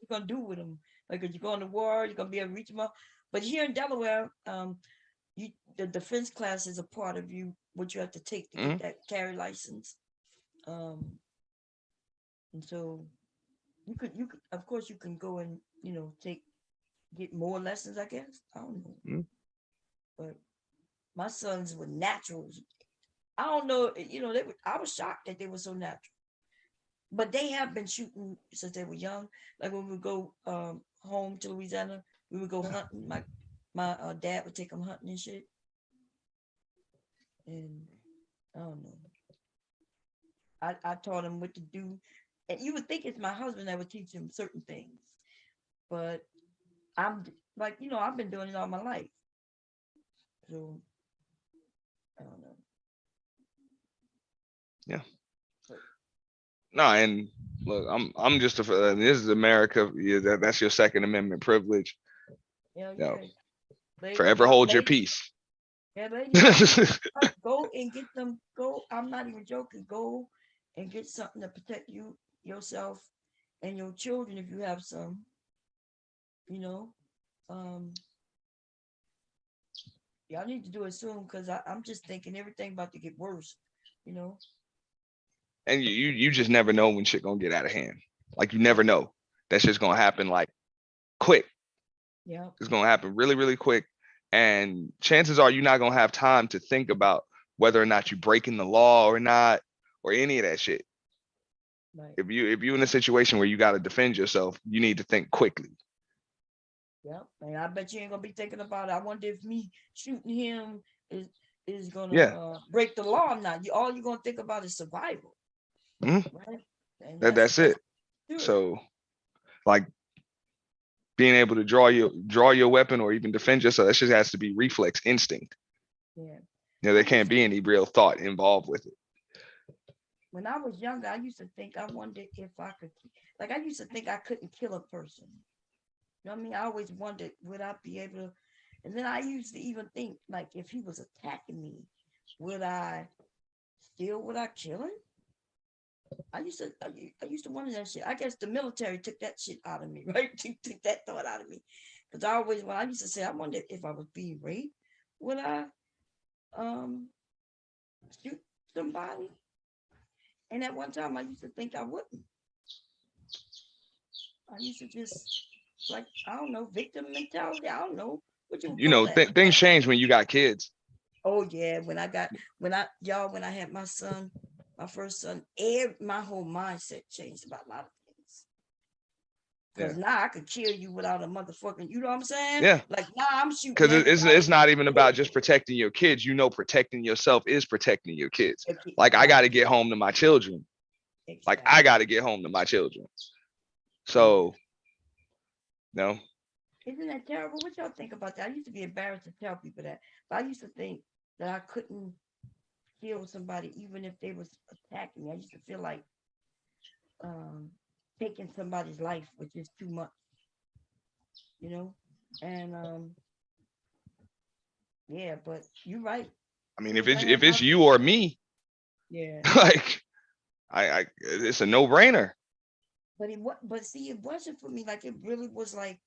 you gonna do with them? Like, if you go on the war, you're gonna be able to reach them up. But here in Delaware, the defense class is a part of what you have to take to get that carry license. And so you could, of course, you can go and get more lessons, I guess. I don't know. But my sons were naturals. I don't know, I was shocked that they were so natural. But they have been shooting since they were young. Like when we would go home to Louisiana, we would go hunting. My dad would take them hunting and shit. And I don't know. I taught him what to do. And you would think it's my husband that would teach him certain things. But I'm like, I've been doing it all my life. So I don't know. Yeah. No, and look, I'm just this is America. Yeah, that's your Second Amendment privilege. Yeah. Forever hold your peace. Yeah, go and get them. Go. I'm not even joking. Go and get something to protect you yourself and your children if you have some, you know. Y'all need to do it soon because I'm just thinking everything about to get worse, you know. And you just never know when shit gonna get out of hand. Like you never know. That shit's gonna happen like quick. Yeah. It's gonna happen really, really quick. And chances are you're not gonna have time to think about whether or not you're breaking the law or not, or any of that shit. Right. If you're in a situation where you gotta defend yourself, you need to think quickly. Yeah. And I bet you ain't gonna be thinking about it. I wonder if me shooting him is gonna Yeah. break the law or not. All you're gonna think about is survival. Mhm. Right? And That's it. good. So like being able to draw your weapon or even defend yourself, that shit has to be reflex instinct. Yeah. There can't be any real thought involved with it. When I was younger, I used to think I wondered if I could, like I used to think I couldn't kill a person. You know what I mean? I always wondered, would I be able to? And then I used to even think, like, if he was attacking me, would I kill him? I used to wonder that shit. I guess the military took that shit out of me, right? Took that thought out of me. Because when I used to say, I wonder if I was being raped, would I shoot somebody? And at one time I used to think I wouldn't. I used to just like, I don't know, victim mentality. I don't know what you would You call know, that. things change when you got kids. Oh yeah, when I had my son, my first son, my whole mindset changed about a lot of things. Because now I could kill you without a motherfucking, you know what I'm saying? Yeah. Like now I'm shooting. Because it's everybody. not even about just protecting your kids. You know, protecting yourself is protecting your kids. Like I got to get home to my children. Like I got to get home to my children. So, no. Isn't that terrible? What y'all think about that? I used to be embarrassed to tell people that, but I used to think that I couldn't kill somebody even if they was attacking me. I used to feel like taking somebody's life, which is too much, you know. And yeah, but you're right. I mean, if it's you or me, yeah, like it's a no-brainer. But see, it wasn't for me. Like it really was like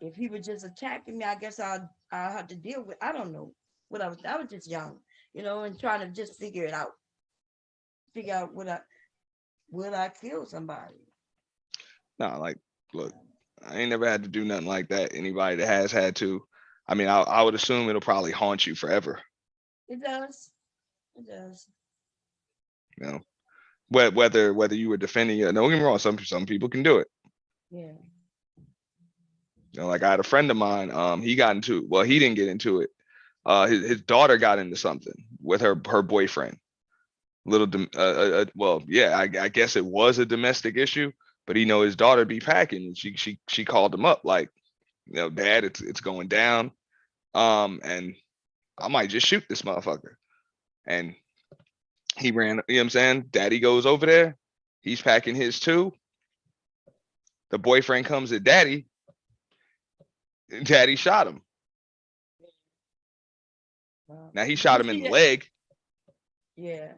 if he was just attacking me, I guess I had to deal with. I don't know what I was just young, you know, and trying to just figure it out. Figure out would I kill somebody? No, like look, I ain't never had to do nothing like that. Anybody that has had to, I mean, I would assume it'll probably haunt you forever. It does. It does. You know, whether you were defending it. Don't get me wrong. Some people can do it. Yeah. You know, like I had a friend of mine. He didn't get into it. His daughter got into something with her boyfriend. Well, yeah, I guess it was a domestic issue, but his daughter be packing, and she called him up like, Dad, it's going down, and I might just shoot this motherfucker. And he ran, you know what I'm saying? Daddy goes over there, he's packing his too. The boyfriend comes at Daddy, and Daddy shot him. Now he shot him in the leg. Yeah.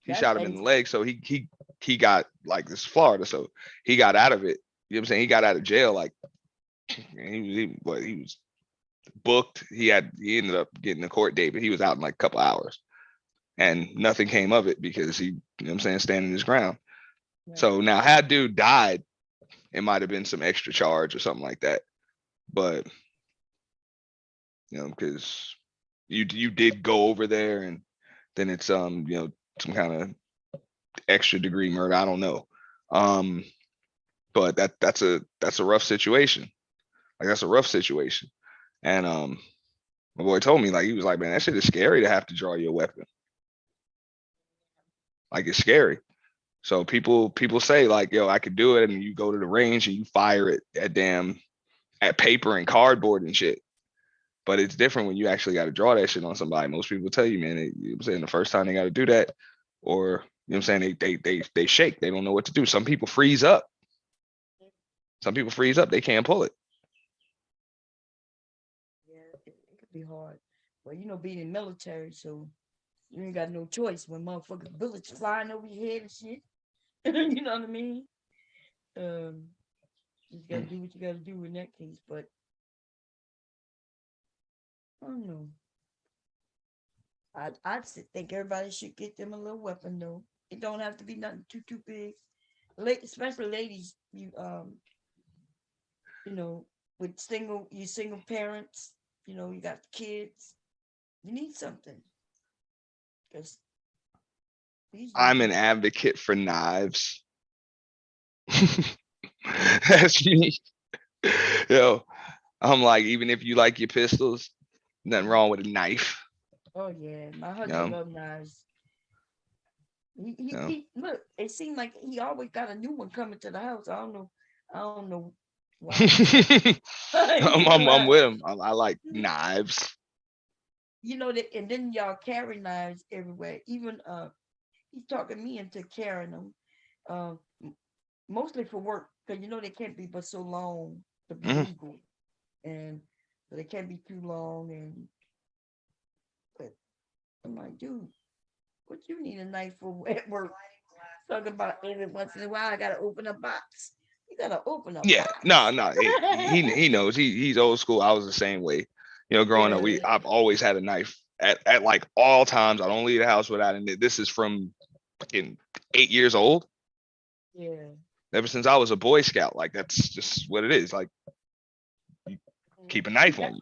He shot him in the leg, so he got, like, this is Florida, so he got out of it. You know what I'm saying? He got out of jail, like, he was booked. He ended up getting a court date, but he was out in like a couple hours, and nothing came of it because he, you know what I'm saying, standing his ground. Right. So now, had dude died, it might have been some extra charge or something like that, but because you did go over there, and then it's some kind of extra degree murder. I don't know. But that's a rough situation. Like that's a rough situation. And my boy told me, like, he was like, man, that shit is scary to have to draw your weapon. Like it's scary. So people say like, yo, I could do it, and you go to the range and you fire it at paper and cardboard and shit. But it's different when you actually got to draw that shit on somebody. Most people tell you, man, I'm saying the first time they got to do that, or you know what I'm saying, they shake, they don't know what to do. Some people freeze up. They can't pull it. Yeah, it could be hard. Well, being in the military, so you ain't got no choice when motherfuckers bullets flying over your head and shit. You know what I mean? You gotta do what you gotta do in that case, but I don't know. Think everybody should get them a little weapon though. It don't have to be nothing too big. Especially ladies, you know, with single parents, you know, you got kids, you need something. Because I'm an advocate for knives. That's me. Yo, I'm like, even if you like your pistols, nothing wrong with a knife. Oh yeah, my husband loves knives. He look. It seemed like he always got a new one coming to the house. I don't know why. I'm with him. I like knives. You know that, and then y'all carry knives everywhere. Even he's talking me into carrying them, mostly for work, because you know they can't be but so long to be legal, and so they can't be too long. And but I'm like, dude, what you need a knife for at work? Talking about every once in a while, I gotta open a box. You gotta open a Yeah, box. no, he knows. He's old school. I was the same way. You know, growing up, I've always had a knife at like all times. I don't leave the house without it. This is from fucking 8 years old. Yeah. Ever since I was a Boy Scout, like that's just what it is. Like, you keep a knife on you.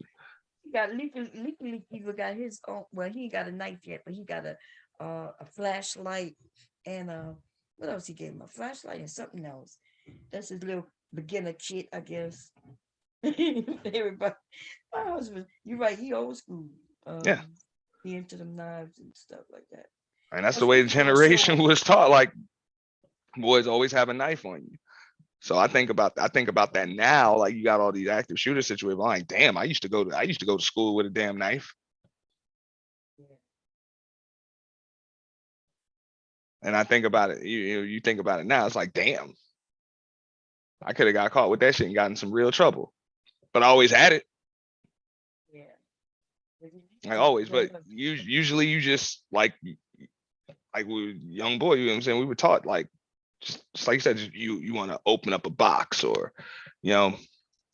He got Leaky got his own. Well, he ain't got a knife yet, but he got a flashlight and what else he gave him? A flashlight and something else. That's his little beginner kit, I guess. Everybody, my husband, you're right. He old school. Yeah. He into them knives and stuff like that. And that's the way the generation was taught. Like, boys always have a knife on you. So I think about that now. Like, you got all these active shooter situations. I'm like, damn, I used to go to school with a damn knife. And I think about it. You think about it now. It's like, damn, I could have got caught with that shit and gotten some real trouble. But I always had it. Yeah. Like always. But usually you just like with young boy. You know what I'm saying? We were taught like. Just like you said, you want to open up a box, or you know,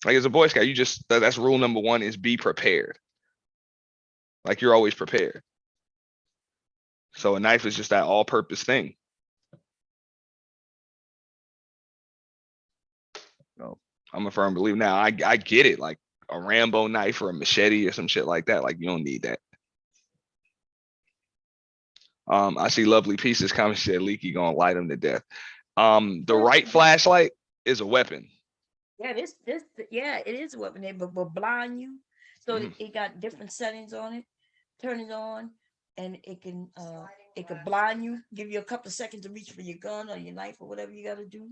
like as a Boy Scout, that's rule number one is be prepared. Like you're always prepared. So a knife is just that all-purpose thing. No, I'm a firm believer. Now I get it, like a Rambo knife or a machete or some shit like that. Like you don't need that. I see Lovely Pieces comment. She said Leaky gonna light him to death. The right flashlight is a weapon. Yeah, it is a weapon. It will blind you. So it got different settings on it. Turn it on, and it can blind you. Give you a couple of seconds to reach for your gun or your knife or whatever you got to do.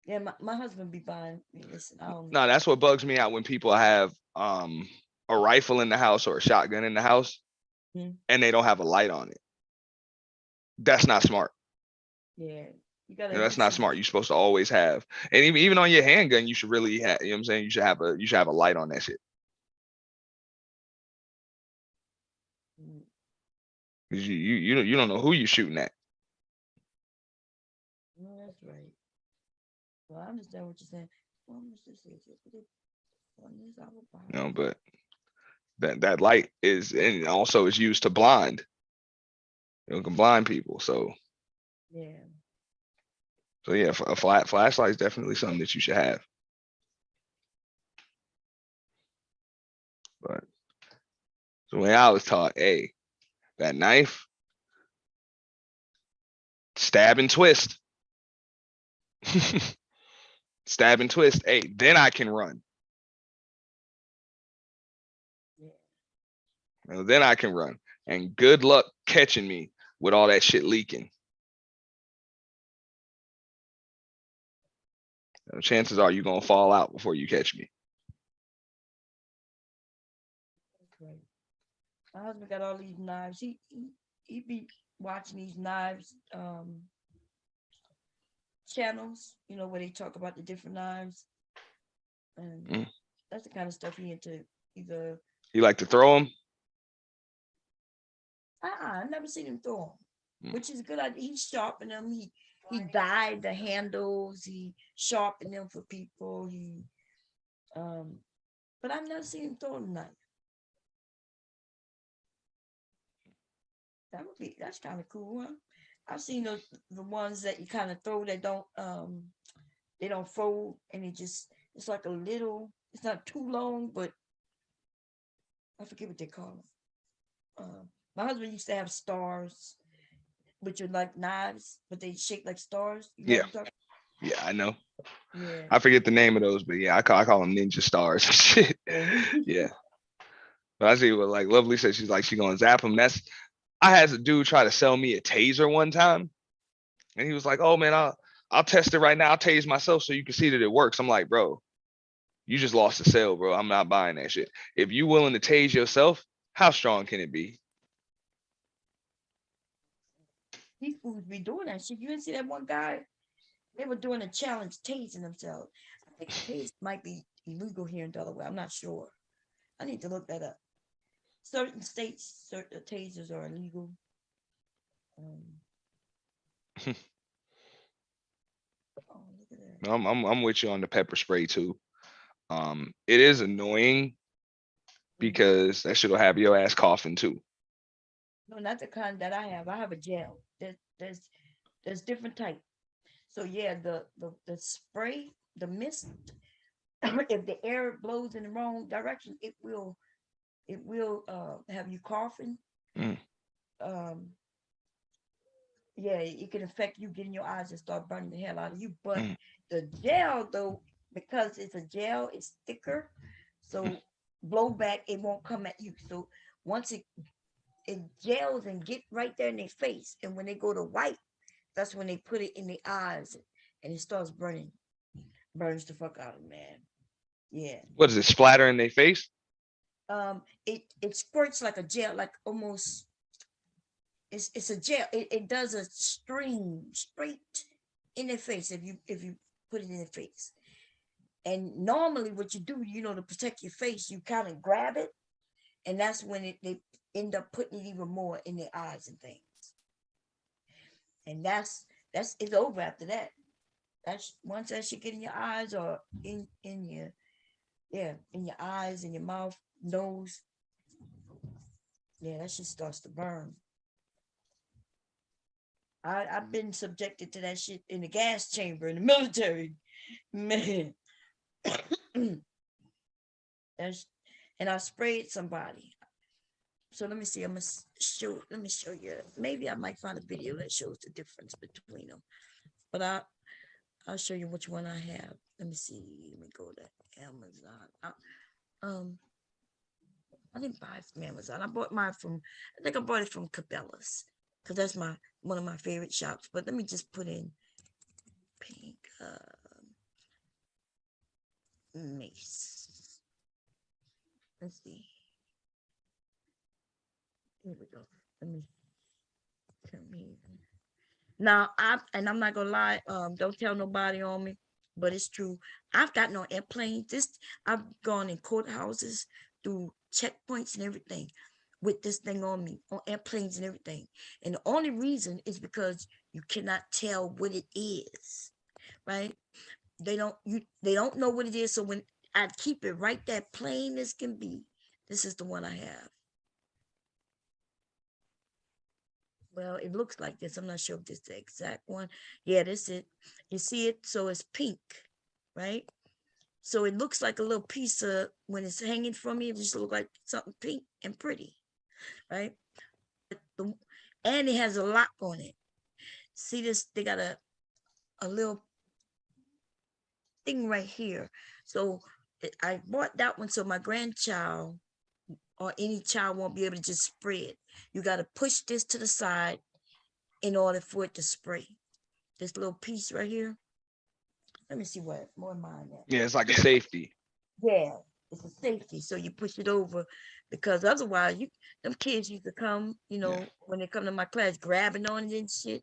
Yeah, my husband be buying. Listen, I don't. No, that's what bugs me out when people have a rifle in the house or a shotgun in the house, and they don't have a light on it. That's not smart. Yeah, you gotta. That's not smart. You're supposed to always have, and even on your handgun, you should really have. You know what I'm saying? You should have a light on that shit. Cause you don't know who you're shooting at. No, that's right. Well, I understand what you're saying. You know, but that light is, and also is used to blind. It can blind people. So yeah. So yeah, a flashlight is definitely something that you should have. But the way I was taught, hey, that knife, stab and twist. Stab and twist. Hey, then I can run. Yeah. Then I can run. And good luck catching me with all that shit leaking. Chances are you're gonna fall out before you catch me. Right. My husband got all these knives. He be watching these knives channels, you know, where they talk about the different knives, and that's the kind of stuff he into. Either you like to throw them? I never seen him throw them. which is a good idea. He sharpened them. He dyed the handles. He sharpened them for people. But I've never seen him throw a knife. That's kind of cool, huh? I've seen the ones that you kind of throw that they don't fold, and it's like a little, it's not too long, but I forget what they call them. My husband used to have stars, which are like knives, but they shape like stars. You know Yeah. what I'm talking Yeah, I know. Yeah. I forget the name of those, but yeah, I call them ninja stars. Shit. Yeah. But I see what like Lovely said. She's like, she gonna zap him. I had a dude try to sell me a taser one time, and he was like, "Oh man, I'll test it right now. I'll tase myself so you can see that it works." I'm like, bro, you just lost the sale, bro. I'm not buying that shit. If you willing to tase yourself, how strong can it be? These fools be doing that shit. You didn't see that one guy? They were doing a challenge tasing themselves. I think tase might be illegal here in Delaware. I'm not sure. I need to look that up. Certain states, certain tasers are illegal. I'm with you on the pepper spray too. It is annoying because that shit'll have your ass coughing too. No, not the kind that I have. I have a gel. There's different type. So yeah, the spray, the mist, if the air blows in the wrong direction, it will have you coughing. Yeah, it can affect you, getting your eyes and start burning the hell out of you. But the gel though, because it's a gel, it's thicker, so blowback, it won't come at you. So once it gels and get right there in their face, and when they go to white, that's when they put it in the eyes and it starts burns the fuck out of them, man. Yeah. What does it splatter in their face? It squirts like a gel, like almost it's a gel. It does a stream straight in their face if you put it in their face. And normally what you do, to protect your face, you kind of grab it, and that's when they end up putting it even more in their eyes and things. And it's over after that. That's once that shit get in your eyes or in your eyes, in your mouth, nose. Yeah, that shit starts to burn. I've been subjected to that shit in the gas chamber in the military, man. And I sprayed somebody. So let me see. Let me show you. Maybe I might find a video that shows the difference between them. But I'll show you which one I have. Let me see. Let me go to Amazon. I didn't buy it from Amazon. I bought it from Cabela's, because that's one of my favorite shops. But let me just put in pink mace. Let's see. Here we go. Let me come here. Now I'm not gonna lie, don't tell nobody on me, but it's true. I've gotten on airplanes. I've gone in courthouses, through checkpoints and everything with this thing on me, on airplanes and everything. And the only reason is because you cannot tell what it is, right? They don't know what it is. So when I keep it right there, plain as can be, this is the one I have. Well, it looks like this. I'm not sure if this is the exact one. Yeah, this is it. You see it? So it's pink, right? So it looks like a little piece of, when it's hanging from me, it just looks like something pink and pretty, right? And it has a lock on it. See this? They got a little thing right here. So I bought that one so my grandchild or any child won't be able to just spray it. You got to push this to the side in order for it to spray. This little piece right here. Let me see what more mine at. Yeah, it's like a safety. Yeah, it's a safety. So you push it over, because otherwise them kids used to come, when they come to my class, grabbing on it and shit.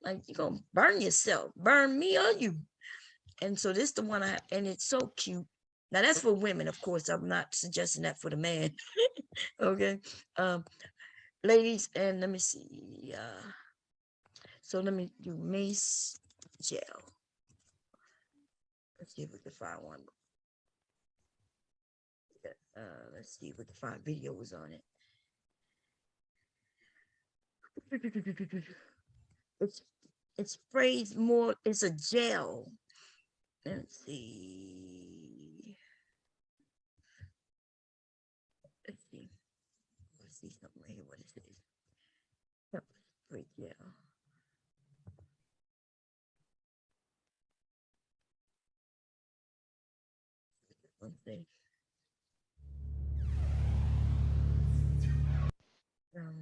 Like, you're gonna burn yourself, burn me or you. And so this is the one I have, and it's so cute. Now that's for women, of course. I'm not suggesting that for the man. Okay. Ladies, and let me see. So let me do mace gel. Let's see if we can find one. Let's see if we can find videos on it. It sprays more. It's a gel. Let's see. Let's see. Let's see something right here. What is this? Pepper spray gel. One thing. Let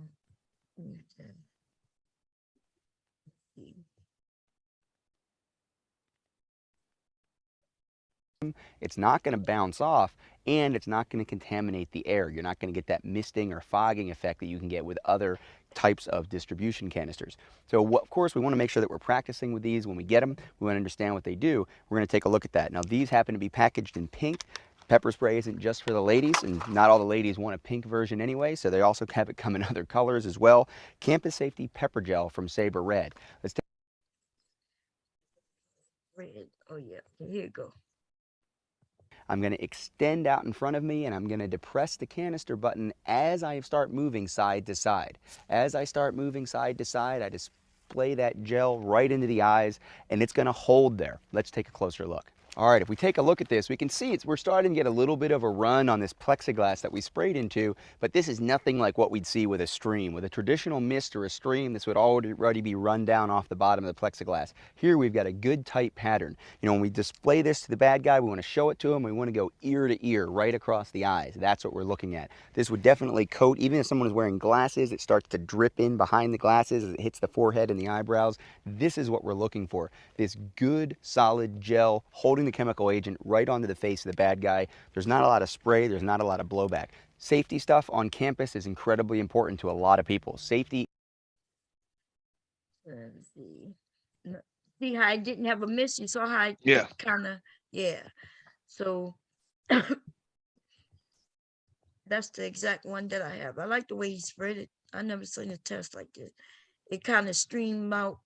me see. It's not going to bounce off, and it's not going to contaminate the air. You're not going to get that misting or fogging effect that you can get with other types of distribution canisters. So of course we want to make sure that we're practicing with these when we get them. We want to understand what they do. We're going to take a look at that. Now these happen to be packaged in pink. Pepper spray isn't just for the ladies, and not all the ladies want a pink version anyway, so they also have it come in other colors as well. Campus Safety Pepper Gel from Sabre Red. Let's take Red. Oh yeah. Okay, here you go. I'm going to extend out in front of me, and I'm going to depress the canister button as I start moving side to side. As I start moving side to side, I display that gel right into the eyes, and it's going to hold there. Let's take a closer look. All right, if we take a look at this, we can see we're starting to get a little bit of a run on this plexiglass that we sprayed into, but this is nothing like what we'd see with a stream. With a traditional mist or a stream, this would already be run down off the bottom of the plexiglass. Here we've got a good tight pattern. You know, when we display this to the bad guy, we want to show it to him. We want to go ear to ear, right across the eyes. That's what we're looking at. This would definitely coat, even if someone is wearing glasses, it starts to drip in behind the glasses as it hits the forehead and the eyebrows. This is what we're looking for. This good, solid gel holding the chemical agent right onto the face of the bad guy. There's not a lot of spray, there's not a lot of blowback. Safety stuff on campus is incredibly important to a lot of people. Safety. Let's see. See how I didn't have a mist? You saw how Yeah. kind of, yeah. So that's the exact one that I have. I like the way he spread it. I never seen a test like this. It kind of streamed out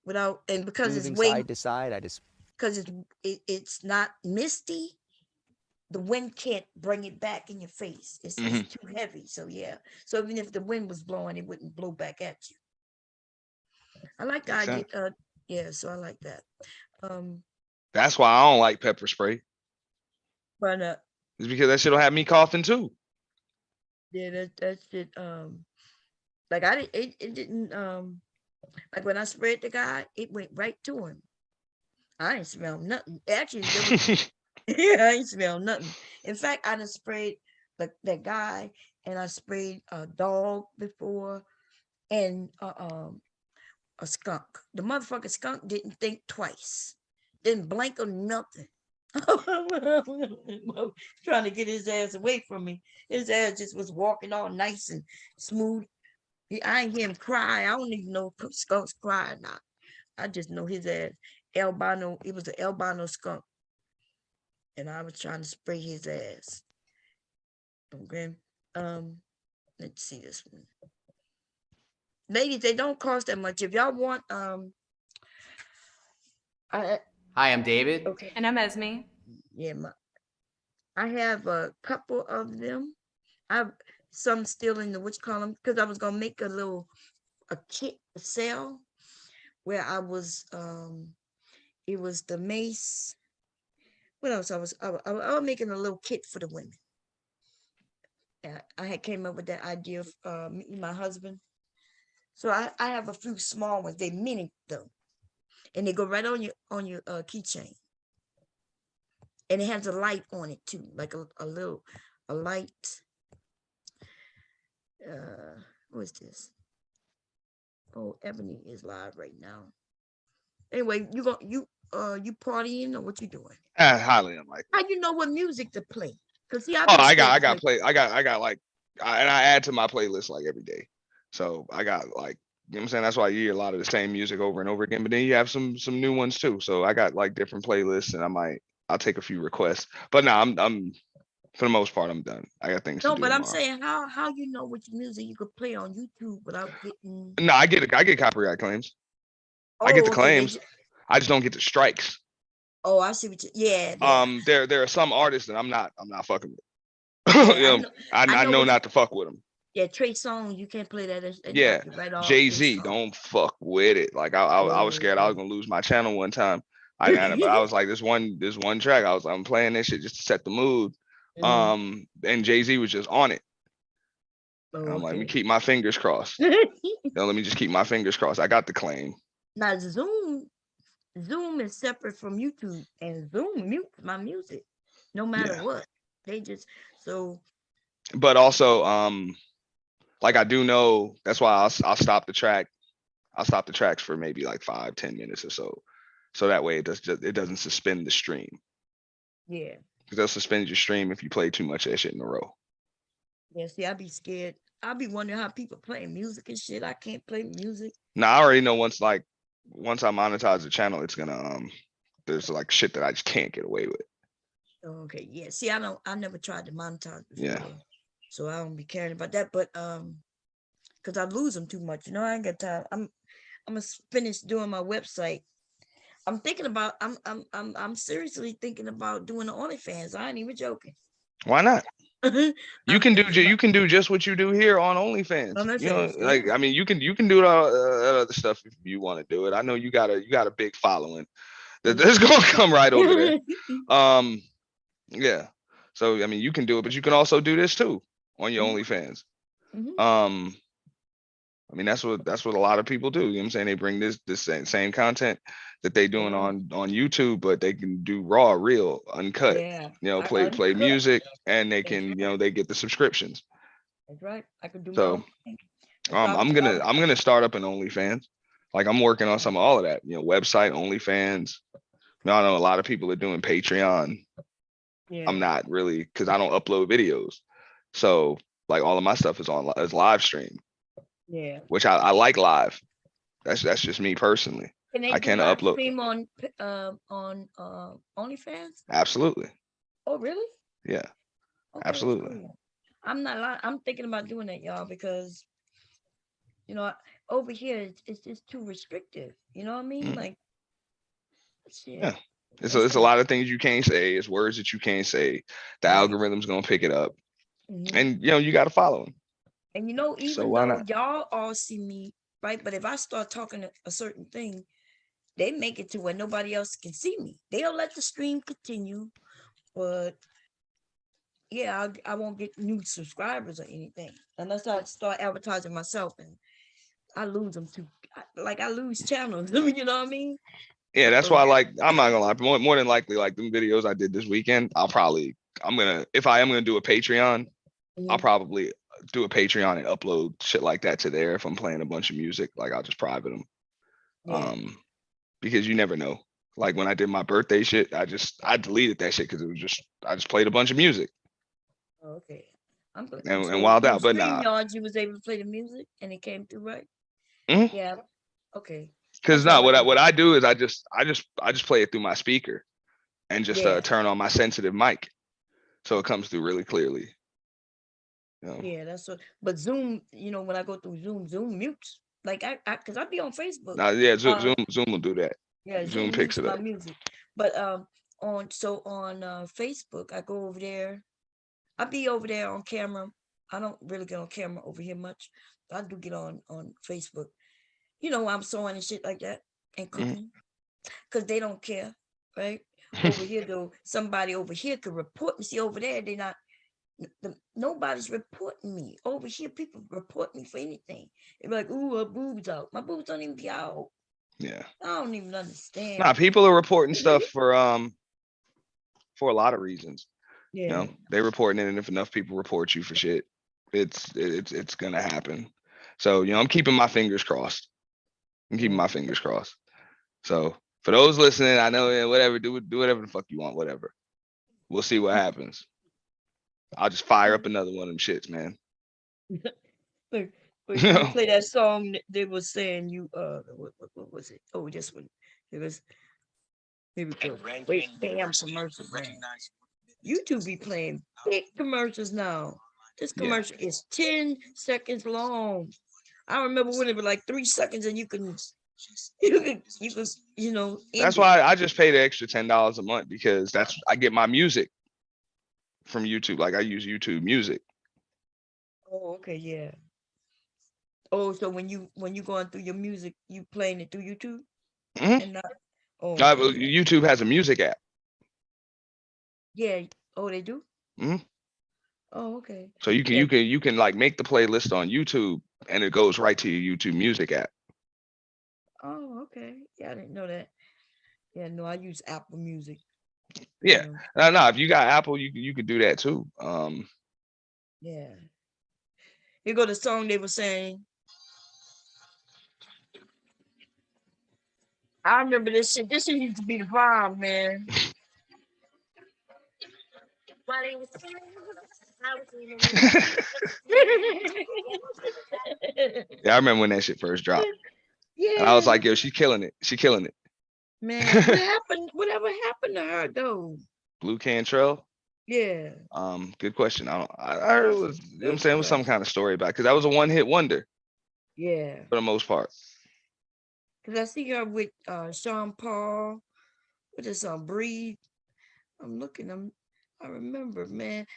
without, and because it's Moving way, side to side, because it's not misty, the wind can't bring it back in your face. It's too heavy. So yeah. So even if the wind was blowing, it wouldn't blow back at you. I like the Makes idea. sense. Yeah, so I like that. That's why I don't like pepper spray. But It's because that shit'll have me coughing too. yeah, that shit. Like I didn't. It didn't. Like when I sprayed the guy, it went right to him. I ain't smell nothing. Actually, there was, yeah, I ain't smell nothing. In fact, I done sprayed that guy, and I sprayed a dog before, and a skunk. The motherfucking skunk didn't think twice, didn't blink or nothing. Trying to get his ass away from me. His ass just was walking all nice and smooth. I ain't hear him cry. I don't even know if skunks cry or not. I just know his ass. Albino, it was an albino skunk. And I was trying to spray his ass. Okay. Let's see this one. Ladies, they don't cost that much. If y'all want Hi, I'm David. Okay. And I'm Esme. Yeah, I have a couple of them. I have some still in the which column because I was gonna make a kit to sell where I was it was the mace. What else? I was making a little kit for the women. And I had came up with that idea of meeting my husband. So I have a few small ones. They mini though, and they go right on your keychain. And it has a light on it too, like a light. What is this? Oh, Ebony is live right now. Anyway, you partying or what you doing? Highly unlikely. How you know what music to play? Cause see, I add to my playlist like every day. So I got like, you know what I'm saying? That's why you hear a lot of the same music over and over again. But then you have some new ones too. So I got like different playlists, and I'll take a few requests. But no, I'm for the most part I'm done. I got things to do. No, but I'm tomorrow. saying how you know which music you could play on YouTube without getting. No, I get copyright claims. I get the okay, they claims. I just don't get the strikes. Oh, I see what you. Yeah. There are some artists that I'm not fucking with. Yeah, I know know what not to fuck with them. Yeah, Trey Songz, you can't play that. That Yeah, knock you right off. Jay-Z, don't fuck with it. Like I was scared I was gonna lose my channel one time. But I was like, this one track, I'm playing this shit just to set the mood. And Jay-Z was just on it. And I'm like, let me keep my fingers crossed. Let me just keep my fingers crossed. I got the claim. Now Zoom is separate from YouTube, and Zoom mutes my music, no matter what. They just But also, like I do know that's why I'll stop the track. I'll stop the tracks for maybe like 5-10 minutes or so. So that way it doesn't suspend the stream. Yeah. Because they'll suspend your stream if you play too much of that shit in a row. Yeah, see, I'd be scared. I'd be wondering how people play music and shit. I can't play music. Now I already know once I monetize the channel, it's gonna there's like shit that I just can't get away with. Okay, yeah. See, I never tried to monetize before. Yeah. So I don't be caring about that. But because I lose them too much. I ain't got time. I'm gonna finish doing my website. I'm thinking about I'm seriously thinking about doing the OnlyFans. I ain't even joking. Why not? You can do just what you do here on OnlyFans. Like I mean, you can do it all other stuff if you want to do it. I know you got a big following that's gonna come right over there. Yeah. So I mean, you can do it, but you can also do this too on your OnlyFans. I mean, that's what a lot of people do. You know what I'm saying? They bring this same content that they doing on YouTube, but they can do raw, real, uncut. Play music, and they can, they get the subscriptions. That's right. I could do so. I'm gonna start up an OnlyFans. Like I'm working on some of all of that. Website, OnlyFans. I know a lot of people are doing Patreon. Yeah. I'm not really because I don't upload videos. So like all of my stuff is live stream. Yeah. Which I like live. That's just me personally. I can't upload. Stream on OnlyFans? Absolutely. Oh really? Yeah. Okay, absolutely. Cool. I'm thinking about doing that, y'all, because over here it's just too restrictive. You know what I mean? Like shit. Yeah. It's a lot of things you can't say. It's words that you can't say. The algorithm's gonna pick it up. And you gotta follow them. And even though y'all all see me, right? But if I start talking a certain thing, they make it to where nobody else can see me. They'll let the stream continue, but yeah, I won't get new subscribers or anything unless I start advertising myself, and I lose them too. I lose channels. You know what I mean? Yeah, that's why. I'm not gonna lie. More than likely, like them videos I did this weekend, if I am gonna do a Patreon, I'll probably do a Patreon and upload shit like that to there. If I'm playing a bunch of music, like I'll just private them. Yeah. Because you never know. Like when I did my birthday shit, I deleted that shit because I just played a bunch of music. Okay. And wild out, but nah. You was able to play the music and it came through right. Yeah. Okay. Because what I do is I just play it through my speaker, and just turn on my sensitive mic, so it comes through really clearly. Yeah, that's what. But Zoom, when I go through Zoom mutes. Like because I be on Facebook. Zoom will do that. Yeah, Zoom picks it up. Music. But on Facebook, I go over there. I be over there on camera. I don't really get on camera over here much. I do get on Facebook. I'm sewing and shit like that and cooking, because they don't care, right? Over here though, somebody over here could report me. See, over there they not. Nobody's reporting me. Over here, people report me for anything. They're like, "Ooh, her boobs out." My boobs don't even be out. Yeah. I don't even understand. Nah, people are reporting stuff for a lot of reasons. Yeah. They reporting it, and if enough people report you for shit, it's gonna happen. So I'm keeping my fingers crossed. So for those listening, I know whatever, do whatever the fuck you want, whatever. We'll see what happens. I'll just fire up another one of them shits, man. Look, you play that song that they were saying what was it? Oh, this one. It was here we go. Wait, damn commercial. YouTube be playing big commercials now. This commercial is 10 seconds long. I remember when it was like 3 seconds and you can You know. That's end it. why I just pay the extra $10 a month because I get my music from YouTube. Like I use YouTube Music. Oh, okay, yeah. Oh, so when you going through your music, you playing it through YouTube Mhm. and not. Oh, Well, okay. YouTube has a music app. Yeah. Oh, they do. Mhm. Oh, okay. So you can like make the playlist on YouTube and it goes right to your YouTube Music app. Oh, okay. Yeah, I didn't know that. Yeah, no, I use Apple Music. Yeah. Yeah. No, if you got Apple, you could do that too. Yeah. Here go the song they were saying. I remember this shit. This shit used to be the bomb, man. Yeah, I remember when that shit first dropped. Yeah. And I was like, yo, she's killing it. She killing it. Man, what happened? Whatever happened to her though? Blue Cantrell. Yeah. Good question. I heard it was, you know what I'm saying, it was some kind of story about it, because that was a one-hit wonder Yeah. for the most part. Cause I see her with Sean Paul. What is Breathe? I'm looking. I remember, man.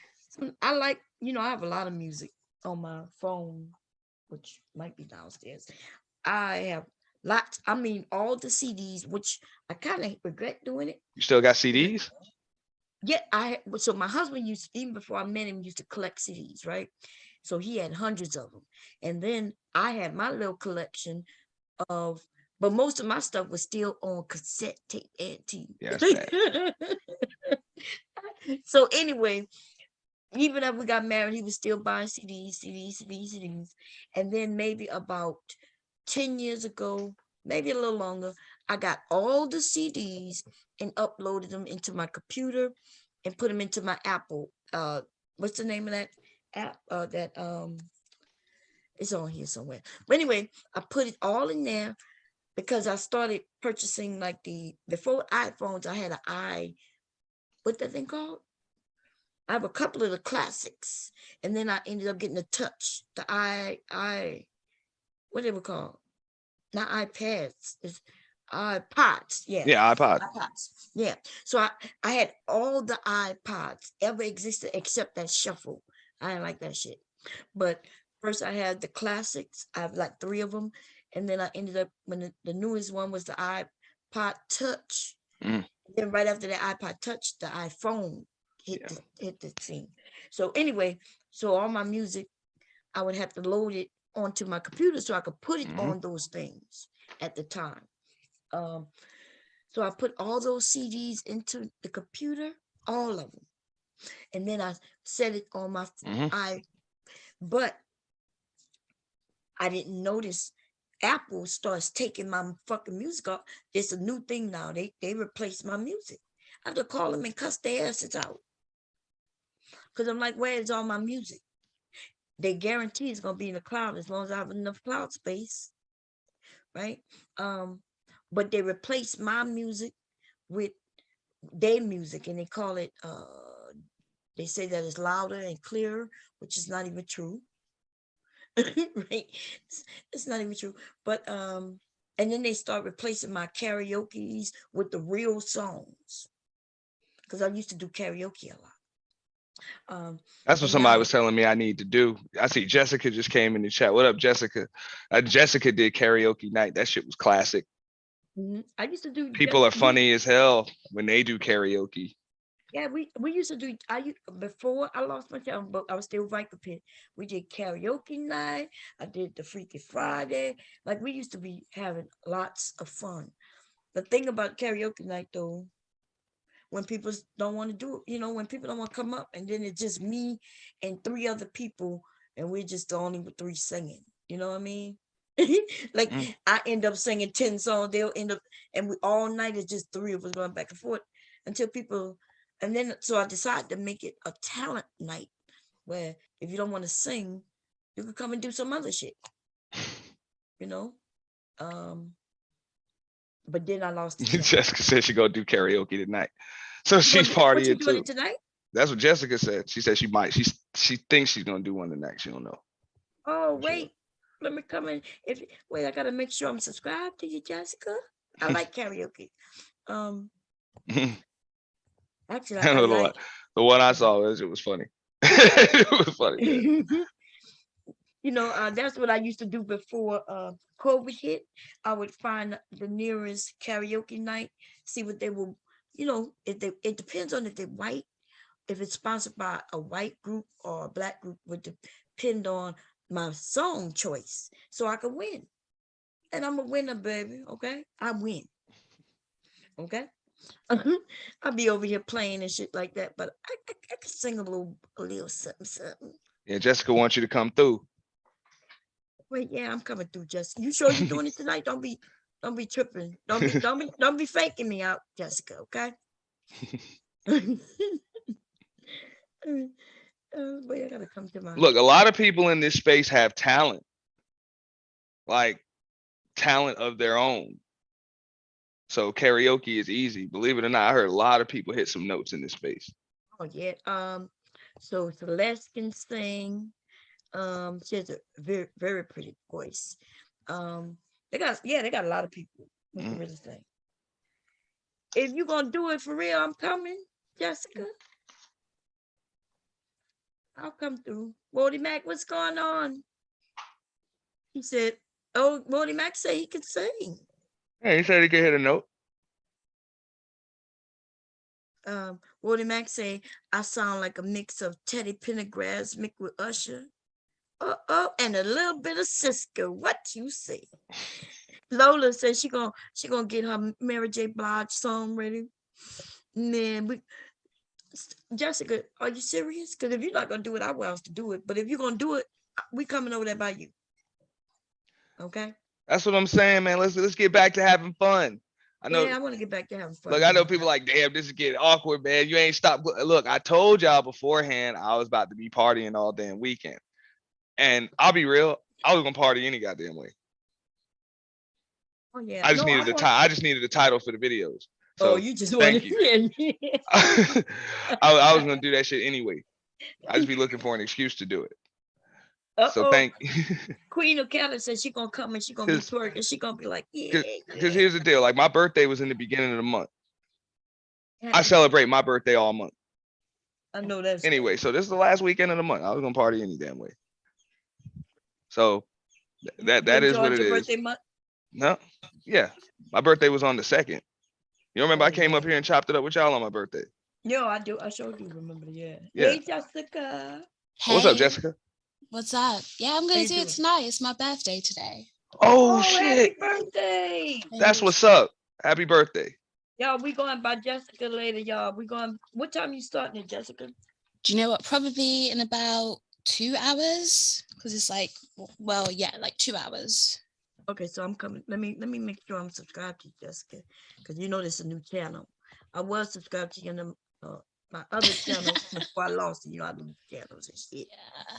I like, I have a lot of music on my phone, which might be downstairs. I have lots. I mean, all the CDs, which I kind of regret doing it. You still got CDs? Yeah, so my husband even before I met him, used to collect CDs, right? So he had hundreds of them. And then I had my little collection but most of my stuff was still on cassette tape and TV. Yeah, that's bad. So anyway, even after we got married, he was still buying CDs. And then maybe about 10 years ago, maybe a little longer, I got all the CDs and uploaded them into my computer and put them into my Apple. What's the name of that app? It's on here somewhere. But anyway, I put it all in there because I started purchasing like before iPhones, I had what's that thing called? I have a couple of the classics, and then I ended up getting the touch, what they were called? Not iPads, it's iPods. Yeah. Yeah, iPod. iPods. Yeah. So I had all the iPods ever existed except that shuffle. I didn't like that shit. But first I had the classics. I have like 3 of them. And then I ended up when the newest one was the iPod Touch. Mm. Then right after the iPod Touch, the iPhone hit the scene. So anyway, so all my music, I would have to load it onto my computer so I could put it on those things at the time. So I put all those CDs into the computer, all of them, and then I set it on my but I didn't notice Apple starts taking my fucking music off. It's a new thing now. They replace my music. I have to call them and cuss their asses out. Because I'm like, where is all my music? They guarantee it's gonna be in the cloud as long as I have enough cloud space. Right? But they replace my music with their music and they call it they say that it's louder and clearer, which is not even true. Right? It's not even true. But and then they start replacing my karaoke's with the real songs. Because I used to do karaoke a lot. That's what somebody was telling me I need to do. I see Jessica just came in the chat. What up, Jessica? Jessica did karaoke night. That shit was classic. I used to do. People are funny as hell when they do karaoke. Yeah, we used to do. Before I lost my job, but I was still Viper Pit. We did karaoke night. I did the Freaky Friday. Like we used to be having lots of fun. The thing about karaoke night though, when people don't want to do it, when people don't want to come up, and then it's just me and 3 other people, and we're just the only 3 singing. You know what I mean? Like I end up singing 10 songs. They'll end up, and we all night is just 3 of us going back and forth until people. And then, so I decided to make it a talent night where if you don't want to sing, you can come and do some other shit, But then I lost. Jessica said she gonna do karaoke tonight, so she's partying too. Tonight? That's what Jessica said. She said she might. She thinks she's gonna do one tonight. She don't know. Oh wait, Let me come in. Wait, I gotta make sure I'm subscribed to you, Jessica. I like karaoke. Actually, I I know like. the one I saw it was funny. It was funny. You know, that's what I used to do before COVID hit. I would find the nearest karaoke night, see what they will, you know, it depends on if they're white, if it's sponsored by a white group or a black group would depend on my song choice. So I could win. And I'm a winner, baby. Okay. I win. Okay. I'll be over here playing and shit like that, but I can sing a little something. Yeah, Jessica wants you to come through. Wait, yeah, I'm coming through, Jessica. You sure you're doing it tonight? Don't be tripping. Don't be faking me out, Jessica. Okay. Wait, I gotta come to my. Look, a lot of people in this space have talent, like talent of their own. So karaoke is easy. Believe it or not, I heard a lot of people hit some notes in this space. Oh yeah. So Celeste can sing. She has a very, very pretty voice. They got a lot of people who can really sing. If you're gonna do it for real, I'm coming, Jessica. I'll come through. Wody Mac, what's going on? He said, oh, Wody Mac say he can sing. Yeah, he said he could hit a note. Wody Mac say, I sound like a mix of Teddy Pendergrass mixed with Usher. And a little bit of Cisco. What you say? Lola says she gonna get her Mary J. Blige song ready. Man, Jessica, are you serious? Because if you're not gonna do it, I will to do it. But if you're gonna do it, we coming over there by you. Okay. That's what I'm saying, man. Let's get back to having fun. I know. Yeah, I want to get back to having fun. Look, I know people like, damn, this is getting awkward, man. You ain't stopped. Look, I told y'all beforehand I was about to be partying all damn weekend. And I'll be real, I was gonna party any goddamn way. Oh yeah. I just needed I just needed a title for the videos. So you just thank wanted you. I was gonna do that shit anyway. I just be looking for an excuse to do it. So thank Queen of Canada said she gonna come and she gonna be twerking. She gonna be like, yeah. Because here's the deal. Like my birthday was in the beginning of the month. I celebrate my birthday all month. I know that. Anyway, so this is the last weekend of the month. I was gonna party any damn way. So that is what it is. Birthday month? No, yeah. My birthday was on the 2nd. You remember I came up here and chopped it up with y'all on my birthday? No, I do. I sure do remember. Yeah. Yeah. Hey, Jessica. What's up, Jessica? What's up? Yeah, I'm gonna do it tonight. It's my birthday today. Oh shit! Happy birthday! That's what's up. Happy birthday. Y'all, we going by Jessica later, y'all. We going. What time you starting it, Jessica? Do you know what? Probably in about 2 hours, because it's like, well, yeah, like 2 hours. Okay, so I'm coming. Let me make sure I'm subscribed to you, Jessica, because you know this is a new channel. I was subscribed to you in my other channel before I lost it. You know, I lose channels and shit. Yeah.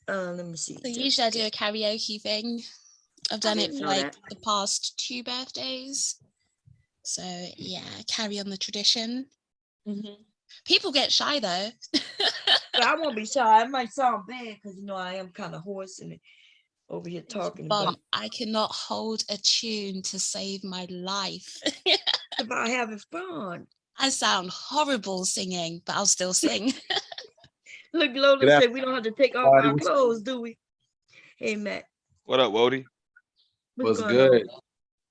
Let me see. So usually I do a karaoke thing. I've done it for like the past 2 birthdays. So yeah, carry on the tradition. People get shy though. But I won't be shy. I might sound bad because you know I am kind of hoarse and over here talking. But I cannot hold a tune to save my life. About having fun. I sound horrible singing, but I'll still sing. Look, Lola said we don't have to take off our clothes, do we? Hey, Matt. What up, Wody? What's good?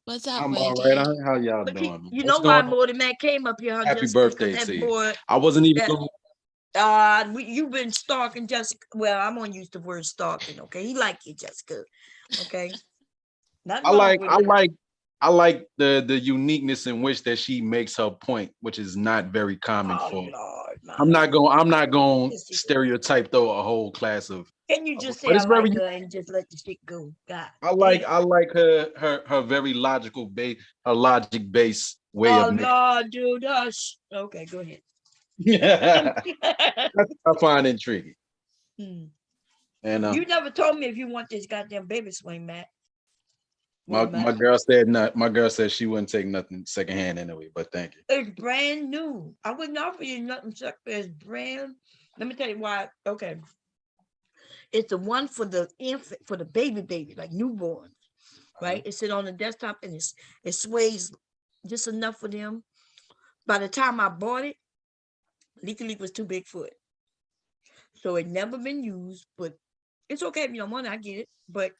What's up, I'm Wody? all right. How y'all doing? You know why Wody Matt came up here? Happy birthday to you. I wasn't even going. You've been stalking Jessica. Well, I'm gonna use the word stalking. Okay, he like you, Jessica. Okay. I like the uniqueness in which that she makes her point, which is not very common for. Lord, I'm not going to stereotype though a whole class of. Can you just say I like her and just let the shit go? God. I like her very logical base, her logic based way of. Lord, dude, okay, go ahead. Yeah, I find intriguing. And you never told me if you want this goddamn baby swing, Matt. My girl said not. My girl said she wouldn't take nothing secondhand anyway. But thank you. It's brand new. I wouldn't offer you nothing. It's brand. Let me tell you why. Okay. It's the one for the infant, for the baby, like newborn, right? It sit on the desktop and it sways just enough for them. By the time I bought it, Leaky Leak was too big for it. So it never been used, but it's okay if you don't want it, I get it. But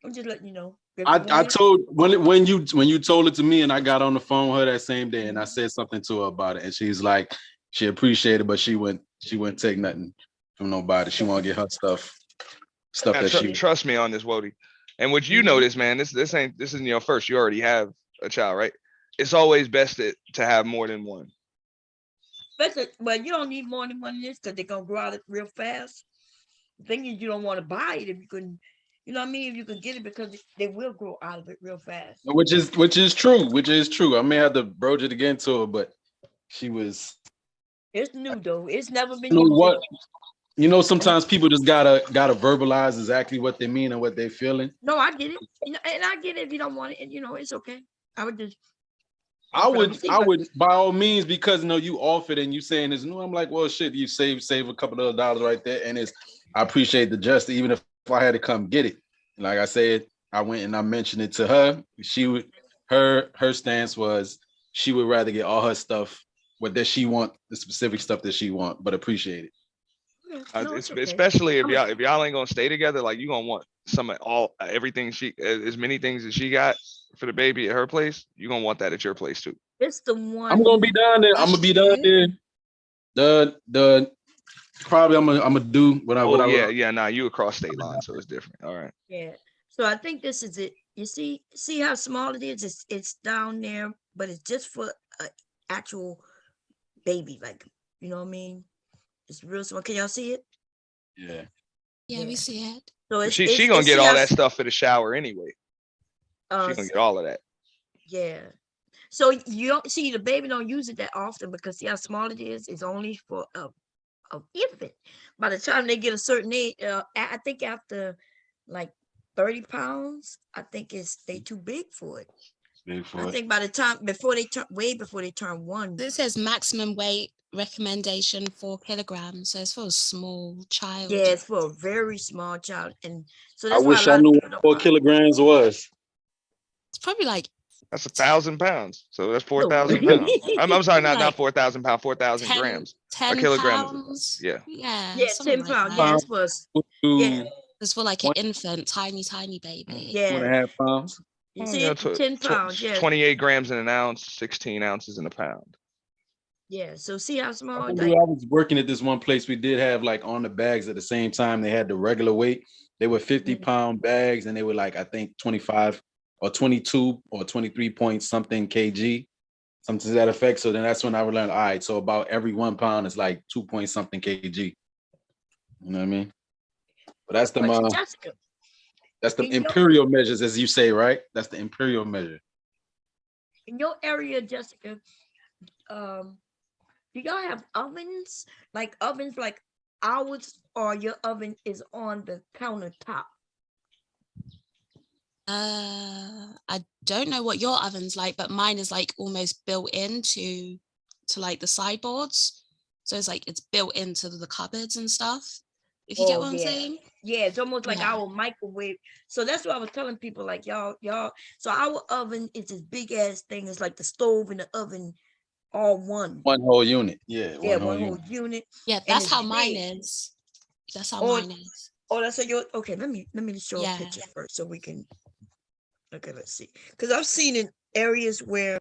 I'm just letting you know. I told when you told it to me and I got on the phone with her that same day and I said something to her about it and she's like, she appreciated it, but she wouldn't take nothing from nobody. She want to get her stuff Now, that she trust me on this, Wody. And what you notice, man, this isn't your first. You already have a child, right? It's always best to have more than one. But you don't need more than one of this because they're gonna grow out real fast. The thing is, you don't want to buy it if you can, you know what I mean? If you can get it because they will grow out of it real fast. which is true. I may have to broach it again to her, but she was. It's new though. It's never been You know used. what? You know, sometimes people just gotta verbalize exactly what they mean and what they're feeling. No, I get it. You know, and I get it if you don't want it. And you know, it's okay. I would by all means, because you offered and you saying it's new. I'm like, well, shit, you save a couple of dollars right there, and I appreciate the gesture, even if I had to come get it. Like I said, I went and I mentioned it to her. Her stance was she would rather get all her stuff, what that she want, the specific stuff that she want, but appreciate it. Especially if y'all ain't gonna stay together, like you gonna want everything as many things as she got for the baby at her place, you're gonna want that at your place too. It's the one. I'm gonna be down there. I'm gonna be down there. The probably I'm gonna do what I Nah, you across state line, so it's different. All right. Yeah. So I think this is it. You see how small it is? It's down there, but it's just for an actual baby, like, you know what I mean? It's real small. Can y'all see it? Yeah. Yeah, we see it. So she gonna get all that stuff for the shower anyway. She's gonna get all of that. Yeah. So you don't see the baby don't use it that often because see how small it is? It's only for a infant. By the time they get a certain age, I think after like 30 pounds, I think they too big for it. I think by the time before they turn one. This says maximum weight recommendation 4 kilograms. So it's for a small child. Yeah, it's for a very small child. And so I wish I knew what 4 kilograms was. It's probably like that's 1,000 pounds. So that's 4,000 pounds. I'm sorry, not 4,000 pounds, 4,000 grams. 10 kilograms. Pounds. Yeah. Yeah. Yeah, 10 pounds. Yeah, it's for it's for like an infant, tiny baby. Yeah. 2.5 pounds. You see, 10 pounds. Yeah. 28 grams in an ounce, 16 ounces in a pound. Yeah. So see how small. I was working at this one place. We did have like on the bags at the same time. They had the regular weight. They were 50-pound bags, and they were like I think 25 or 22 or 23 point something kg, something to that effect. So then that's when I would learn. All right, so about every 1 pound is like 2 point something kg. You know what I mean? But that's the imperial measures, as you say, right? That's the imperial measure. In your area, Jessica, do y'all have ovens? Like ours, or your oven is on the countertop? I don't know what your oven's like, but mine is like almost built into like the sideboards. So it's like it's built into the cupboards and stuff. If you get what I'm saying? Yeah, it's almost like our microwave. So that's what I was telling people, like y'all. So our oven is this big ass thing. It's like the stove and the oven, all one. One whole unit. Yeah. One whole unit. Yeah, that's how mine is. That's how mine is. Oh, that's how your. Okay, let me just show a picture first so we can. Okay, let's see. Because I've seen in areas where.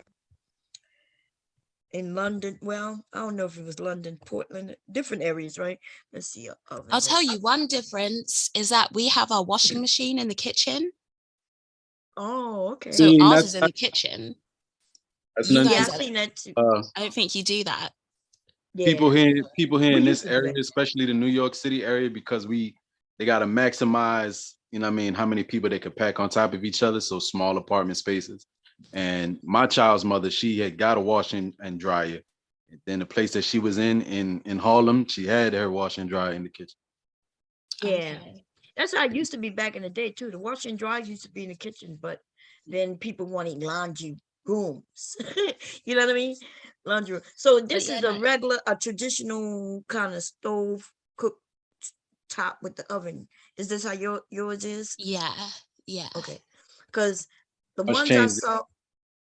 In London, well, I don't know if it was London, Portland, different areas, right? Let's see. I'll tell you one difference is that we have our washing machine in the kitchen. Oh, okay. So ours is in the kitchen. That's I've seen that too. I don't think you do that. Yeah. People here in this area, especially the New York City area, because they got to maximize, you know what I mean, how many people they could pack on top of each other. So small apartment spaces. And my child's mother, she had got a washing and dryer. And then the place that she was in Harlem, she had her washing and dryer in the kitchen. Yeah, that's how it used to be back in the day too. The washing and dryer used to be in the kitchen, but then people wanted laundry rooms. You know what I mean? Laundry room. So this is a traditional kind of stove cook top with the oven. Is this how yours is? Yeah, yeah. Okay, because the Much ones I change. saw.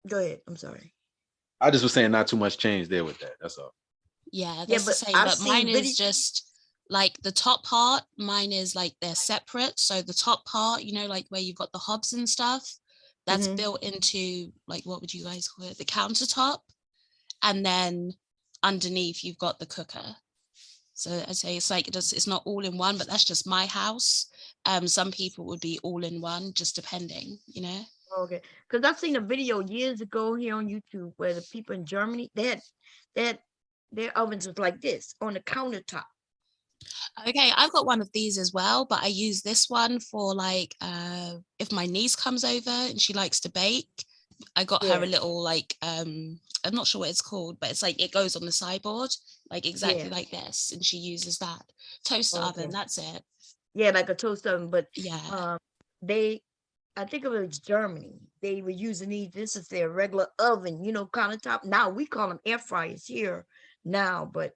Go ahead. I'm sorry. I just was saying not too much change there with that. That's all. Yeah, Yeah, that's the but same. I've But mine seen is just like the top part. Mine is like they're separate. So the top part, you know, like where you've got the hobs and stuff, that's Mhm. built into like what would you guys call it? The countertop. And then underneath you've got the cooker. So I'd say it's like it's not all in one, but that's just my house. Some people would be all in one, just depending, you know. Okay, because I've seen a video years ago here on YouTube where the people in Germany they had their ovens was like this on the countertop. Okay, I've got one of these as well, but I use this one for like if my niece comes over and she likes to bake. I got her a Yeah. little like I'm not sure what it's called, but it's like it goes on the sideboard, like exactly Yeah. like this, and she uses that toaster Okay. oven. That's it. Yeah, like a toast oven, but Yeah. I think it was Germany. They were using these. This is their regular oven, you know, countertop. Now we call them air fryers here now, but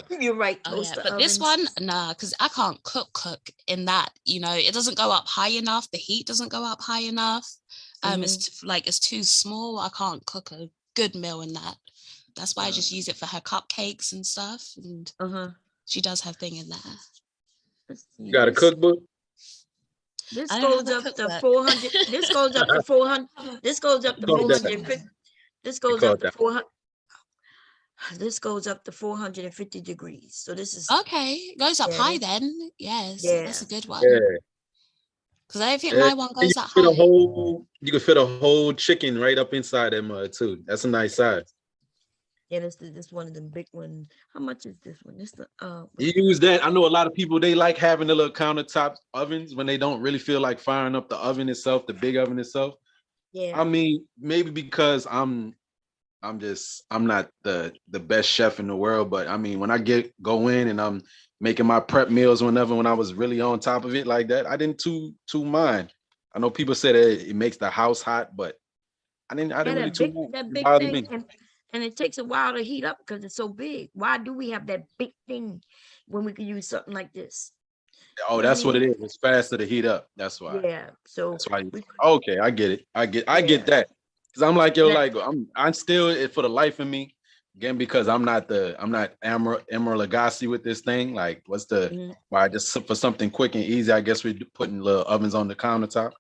you're right, Oh yeah, toaster but this ovens. one, nah, because I can't cook in that. You know, it doesn't go up high enough. The heat doesn't go up high enough. It's too small. I can't cook a good meal in that. That's why I just use it for her cupcakes and stuff. And she does have thing in there. Let's You see, got a this cookbook? this I don't have goes a up to cookbook. 400. This goes up to 400. This goes up to Call that. 450. This They goes call up it to that. 400. This goes up to 450 degrees. So this is Okay, it goes up yeah, high this- then. Yes, yeah. that's a good one. Yeah. Because I don't think Yeah. my one And goes you that can fit a high. whole you can fit a whole chicken right up inside that mud too. That's a nice size. Yeah, this one of the big ones. How much is this one? This the You use that. I know a lot of people they like having the little countertop ovens when they don't really feel like firing up the oven itself, the big oven itself. yeah. I mean, maybe because I'm not the best chef in the world, but I mean, when I go in and I'm making my prep meals when I was really on top of it like that, I didn't too mind. I know people say that it makes the house hot, but I didn't Yeah, really too mind. that It big bothered thing, me. and it takes a while to heat up because it's so big. Why do we have that big thing when we could use something like this? Oh, You know that's what it I mean? is. It's faster to heat up. That's why. Yeah. So That's why. we Okay, I get it. I get yeah. that. Cause I'm like, yo, And I- like I'm still for the life of me. Again, because I'm not Emerald Lagasse with this thing. Like, what's the Mhm. why just for something quick and easy? I guess we're putting little ovens on the countertop.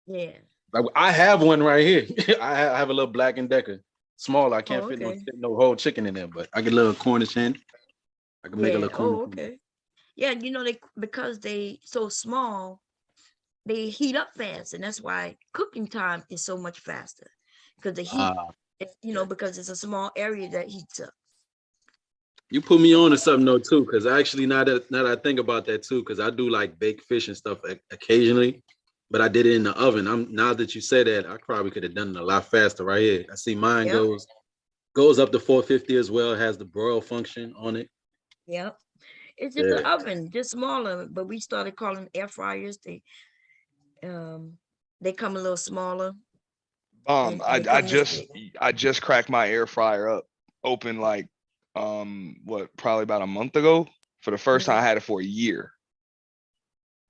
Yeah. Like I have one right here. I have a little Black and Decker, small. I can't Oh, fit okay. no whole chicken in there, but I get a little Cornish hen. I can make a Yeah. little Cornish Oh, hen. okay. Yeah, you know because they so small, they heat up fast, and that's why cooking time is so much faster because the heat, because it's a small area that heats up. You put me on to something though too, because actually now that I think about that too, because I do like baked fish and stuff occasionally, but I did it in the oven. Now that you say that, I probably could have done it a lot faster right here. I see mine Yep. goes up to 450 as well. It has the broil function on it. Yep. It's just an Yeah. oven, just smaller, but we started calling air fryers. They come a little smaller. And they come this big. I just cracked my air fryer open like probably about a month ago. For the first time I had it for a year.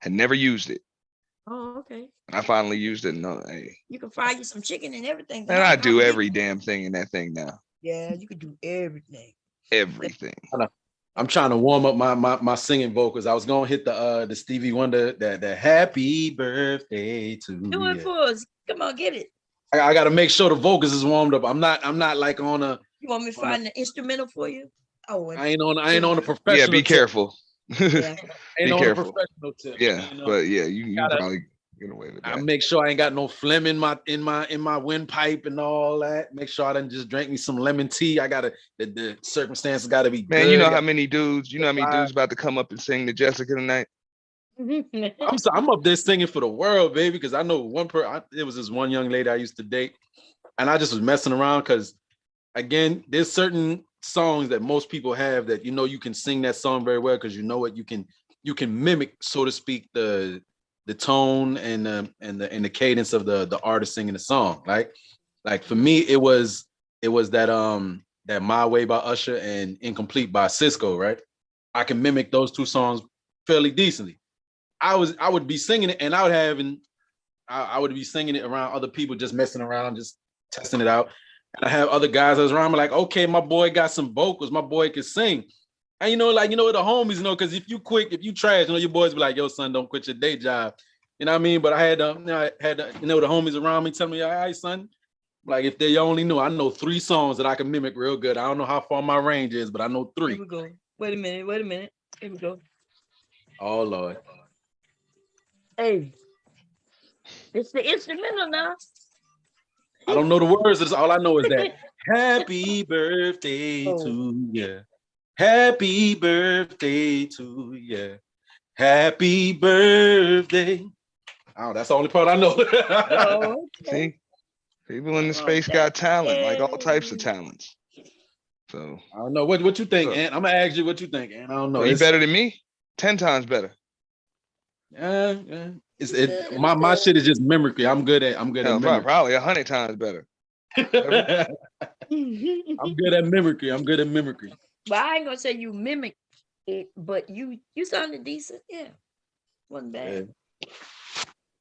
Had never used it. Oh, okay. And I finally used it. No, hey. You can fry you some chicken and everything. And I do every damn thing in that thing now. Yeah, you could do everything. Everything. I'm trying to warm up my singing vocals. I was gonna hit the Stevie Wonder that happy birthday to Do you. it for us. Come on, get it. I got to make sure the vocals is warmed up. I'm not like on a. You want me to find the instrumental for you? Oh, I ain't on a professional. Yeah, be tip. careful. Yeah. Ain't Be on careful. a professional tip. Yeah, you know? but yeah, you Gotta- probably get away with I that. make sure I ain't got no phlegm in my windpipe and all that. Make sure I done just drank me some lemon tea. I gotta the circumstances gotta be Man, good. you know how many dudes about to come up and sing to Jessica tonight? I'm up there singing for the world, baby, because I know it was this one young lady I used to date, and I just was messing around because, again, there's certain songs that most people have that you can sing that song very well because you know it. You can mimic, so to speak, the tone and the cadence of the artist singing the song. Like for me, it was that My Way by Usher and Incomplete by Cisco. Right, I can mimic those two songs fairly decently. I would be singing it, and I would be singing it around other people, just messing around, just testing it out. And I have other guys that's around me like, okay, my boy got some vocals, my boy can sing. And the homies know, because if you trash, your boys be like, yo, son, don't quit your day job. You know what I mean? But I had the homies around me telling me, all right, son. Like, if they only knew, I know 3 songs that I can mimic real good. I don't know how far my range is, but I know 3. Here we go. Wait a minute. Here we go. Oh, Lord. Hey, it's the instrumental now. I don't know the words. All I know is that happy birthday to you. Happy birthday to you. Happy birthday. Oh, that's the only part I know. Oh, okay. See, people in the space got talent, like all types of talents. So I don't know what you think, Ant. I'm gonna ask you what you think, Ant. I don't know. Are you better than me? 10 times better. Yeah. My shit is just mimicry. I'm good at mimicry. Probably 100 times better. I'm good at mimicry. But I ain't gonna say you mimic it, but you sounded decent. Yeah, wasn't bad.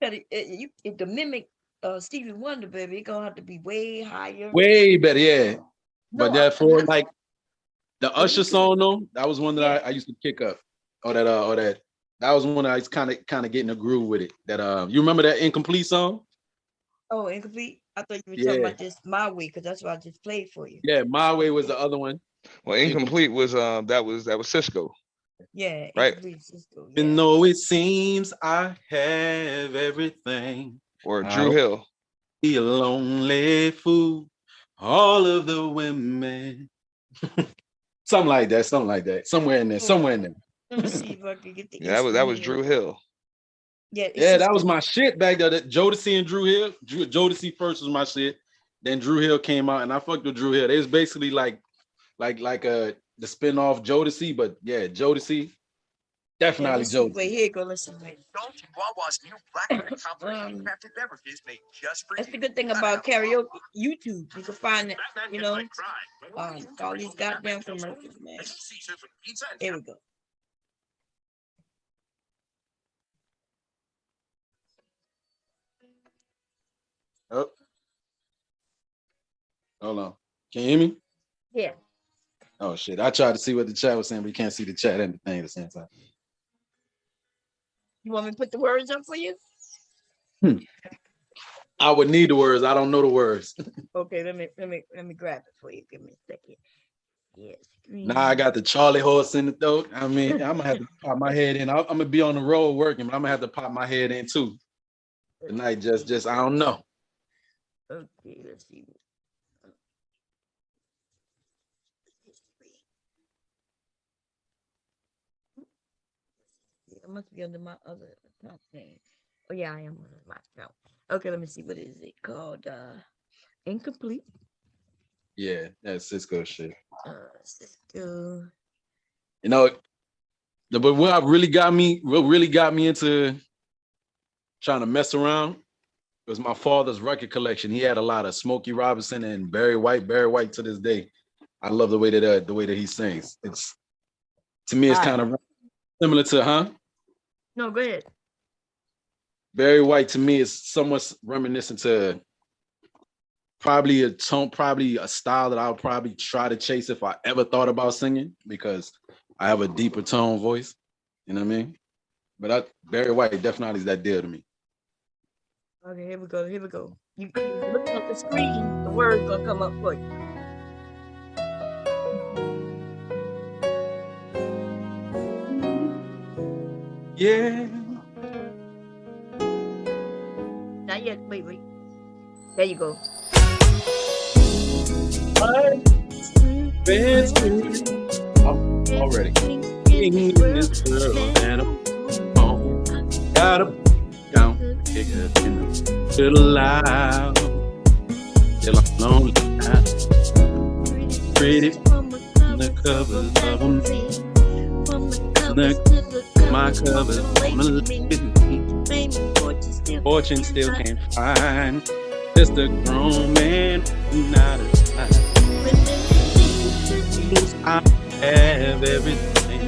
Yeah. To mimic Stevie Wonder, baby, it's gonna have to be way higher. Way better, yeah. But that for like the Usher song though, that was one that I used to kick up. That was one that I was kind of getting a groove with it. That you remember that Incomplete song? Oh, Incomplete. I thought you were talking about just My Way, because that's what I just played for you. Yeah, My Way was the other one. Well, Incomplete was that was Cisco. Yeah, right. Cisco, yeah. Even though it seems I have everything. Or Drew Hill. Be a lonely fool. All of the women. Something like that. Somewhere in there. Let me see if I can get the. Yeah, that was Drew Hill. Yeah, that was my shit back there. Jodeci and Drew Hill. Jodeci first was my shit. Then Drew Hill came out, and I fucked with Drew Hill. It was basically like the spin-off Jodeci, but yeah, Jodeci. Definitely Jodeci. Wait, here you go. Listen. Wawa's new blackberry complimentary crafted beverages made just for That's the good thing about karaoke. YouTube, you can find it. All these goddamn commercials, man. Here we go. Oh. Hold on. Can you hear me? Yeah. Oh shit. I tried to see what the chat was saying, but you can't see the chat and the thing at the same time. You want me to put the words up for you? I would need the words. I don't know the words. Okay, let me grab it for you. Give me a second. Yes. Now I got the Charlie horse in the throat. I mean, I'm gonna have to pop my head in. I'm gonna be on the road working, but I'm gonna have to pop my head in too. Tonight, just I don't know. Okay, let's see. I must be under my other account thing. Oh yeah, I am under my account. Okay, let me see. What is it called? Incomplete. Yeah, that's Cisco shit. Cisco. But what really got me into trying to mess around was my father's record collection. He had a lot of Smokey Robinson and Barry White. Barry White to this day, I love the way that he sings. It's kind of similar to, No, go ahead. Barry White to me is somewhat reminiscent to probably a style that I would probably try to chase if I ever thought about singing, because I have a deeper tone voice. You know what I mean? But Barry White definitely is that deal to me. Okay, here we go. You look at the screen, the words gonna come up for you. Yeah. Not yet. Wait. There you go. I'm already in this world and I'm gotta down here in the middle loud till I'm lonely. Pretty on the covers of them. My covers on the fortune still can't find just a grown man not a child. I have everything.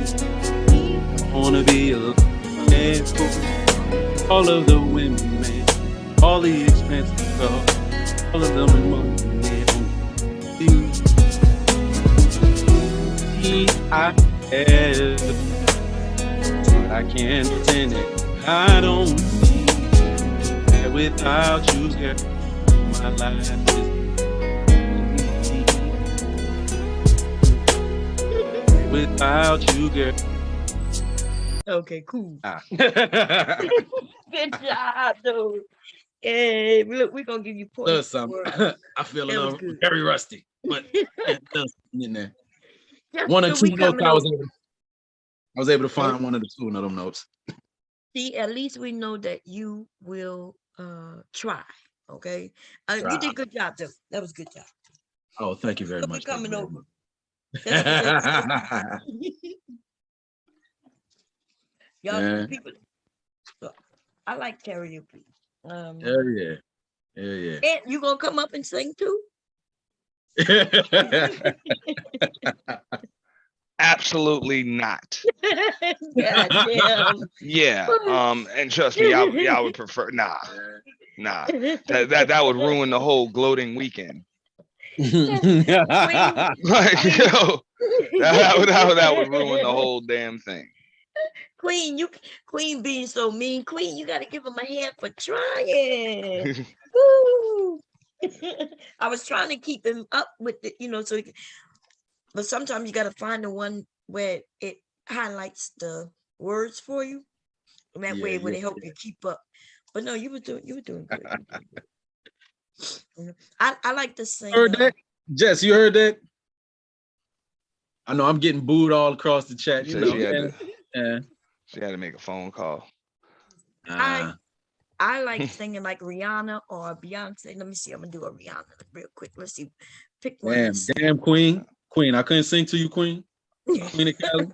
I wanna be alone man, cool. All of the women, man. All the expensive cars. All of them in money, man. You. I have, but I can't pretend that I don't see that without you, girl, my life is without you, girl. Okay, cool. Ah. Good job, dude. Hey, look, we're gonna give you points. I feel a That was little good. very rusty, but in there. Just One or so we two notes coming I was over. able. I was able to find one of the two of them notes. See, at least we know that you will try. Okay, you Try. did good job, though. That was a good job. Oh, thank you very We'll be much. thank you coming very over. much. That's y'all Yeah. people. So, I like karaoke. Hell yeah. Hell yeah. And you gonna come up and sing too? Absolutely not. God damn. Yeah. And trust me, I would prefer nah. That would ruin the whole gloating weekend. Like, yo, that would ruin the whole damn thing. Queen being so mean. Queen, you gotta give him a hand for trying. Woo. I was trying to keep him up with it, so he can, but sometimes you gotta find the one where it highlights the words for you. And that way it would help you keep up. But no, you were doing good. I like to sing. Heard that? Jess, you heard that? I know I'm getting booed all across the chat. You So know, she had to make a phone call. I like singing like Rihanna or Beyonce. Let me see. I'm gonna do a Rihanna real quick. Let's see. Pick one. damn Queen. I couldn't sing to you, Queen. Queen of Cali.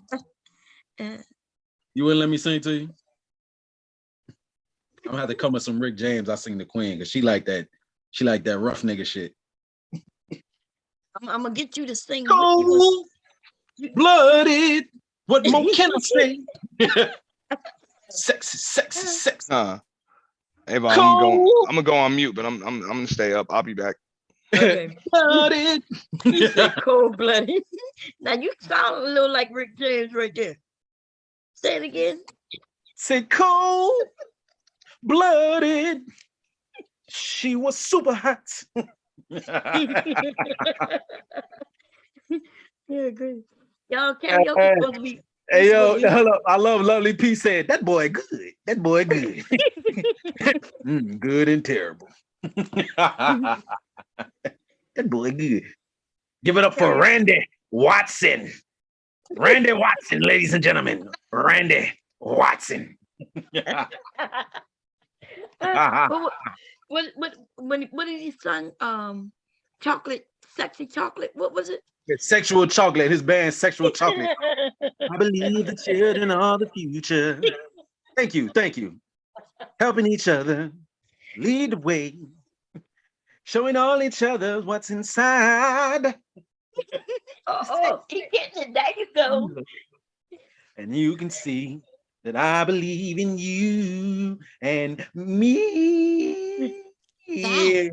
You wouldn't let me sing to you? I'm gonna have to come with some Rick James. I sing the Queen because she like that rough nigga shit. I'm gonna get you to sing. Cold blooded. What more can I say? Sexy. Hey, but I'm gonna go on mute, but I'm gonna stay up. I'll be back. Okay. Blooded. You said cold blooded. Now you sound a little like Rick James right there. Say it again. Say cold blooded. She was super hot. Yeah, good. Y'all karaoke supposed to be. Hey yo, hold up. I love Lovely P said that boy good. That boy good. Good and terrible. That boy good. Give it up for Randy Watson. Randy Watson, ladies and gentlemen. Randy Watson. What did he sing? Chocolate, sexy chocolate. What was it? Sexual Chocolate. His band Sexual Chocolate. I believe the children are the future. Thank you. Helping each other lead the way. Showing all each other what's inside. Oh, keep getting it. There you go. And you can see that I believe in you and me. Yeah.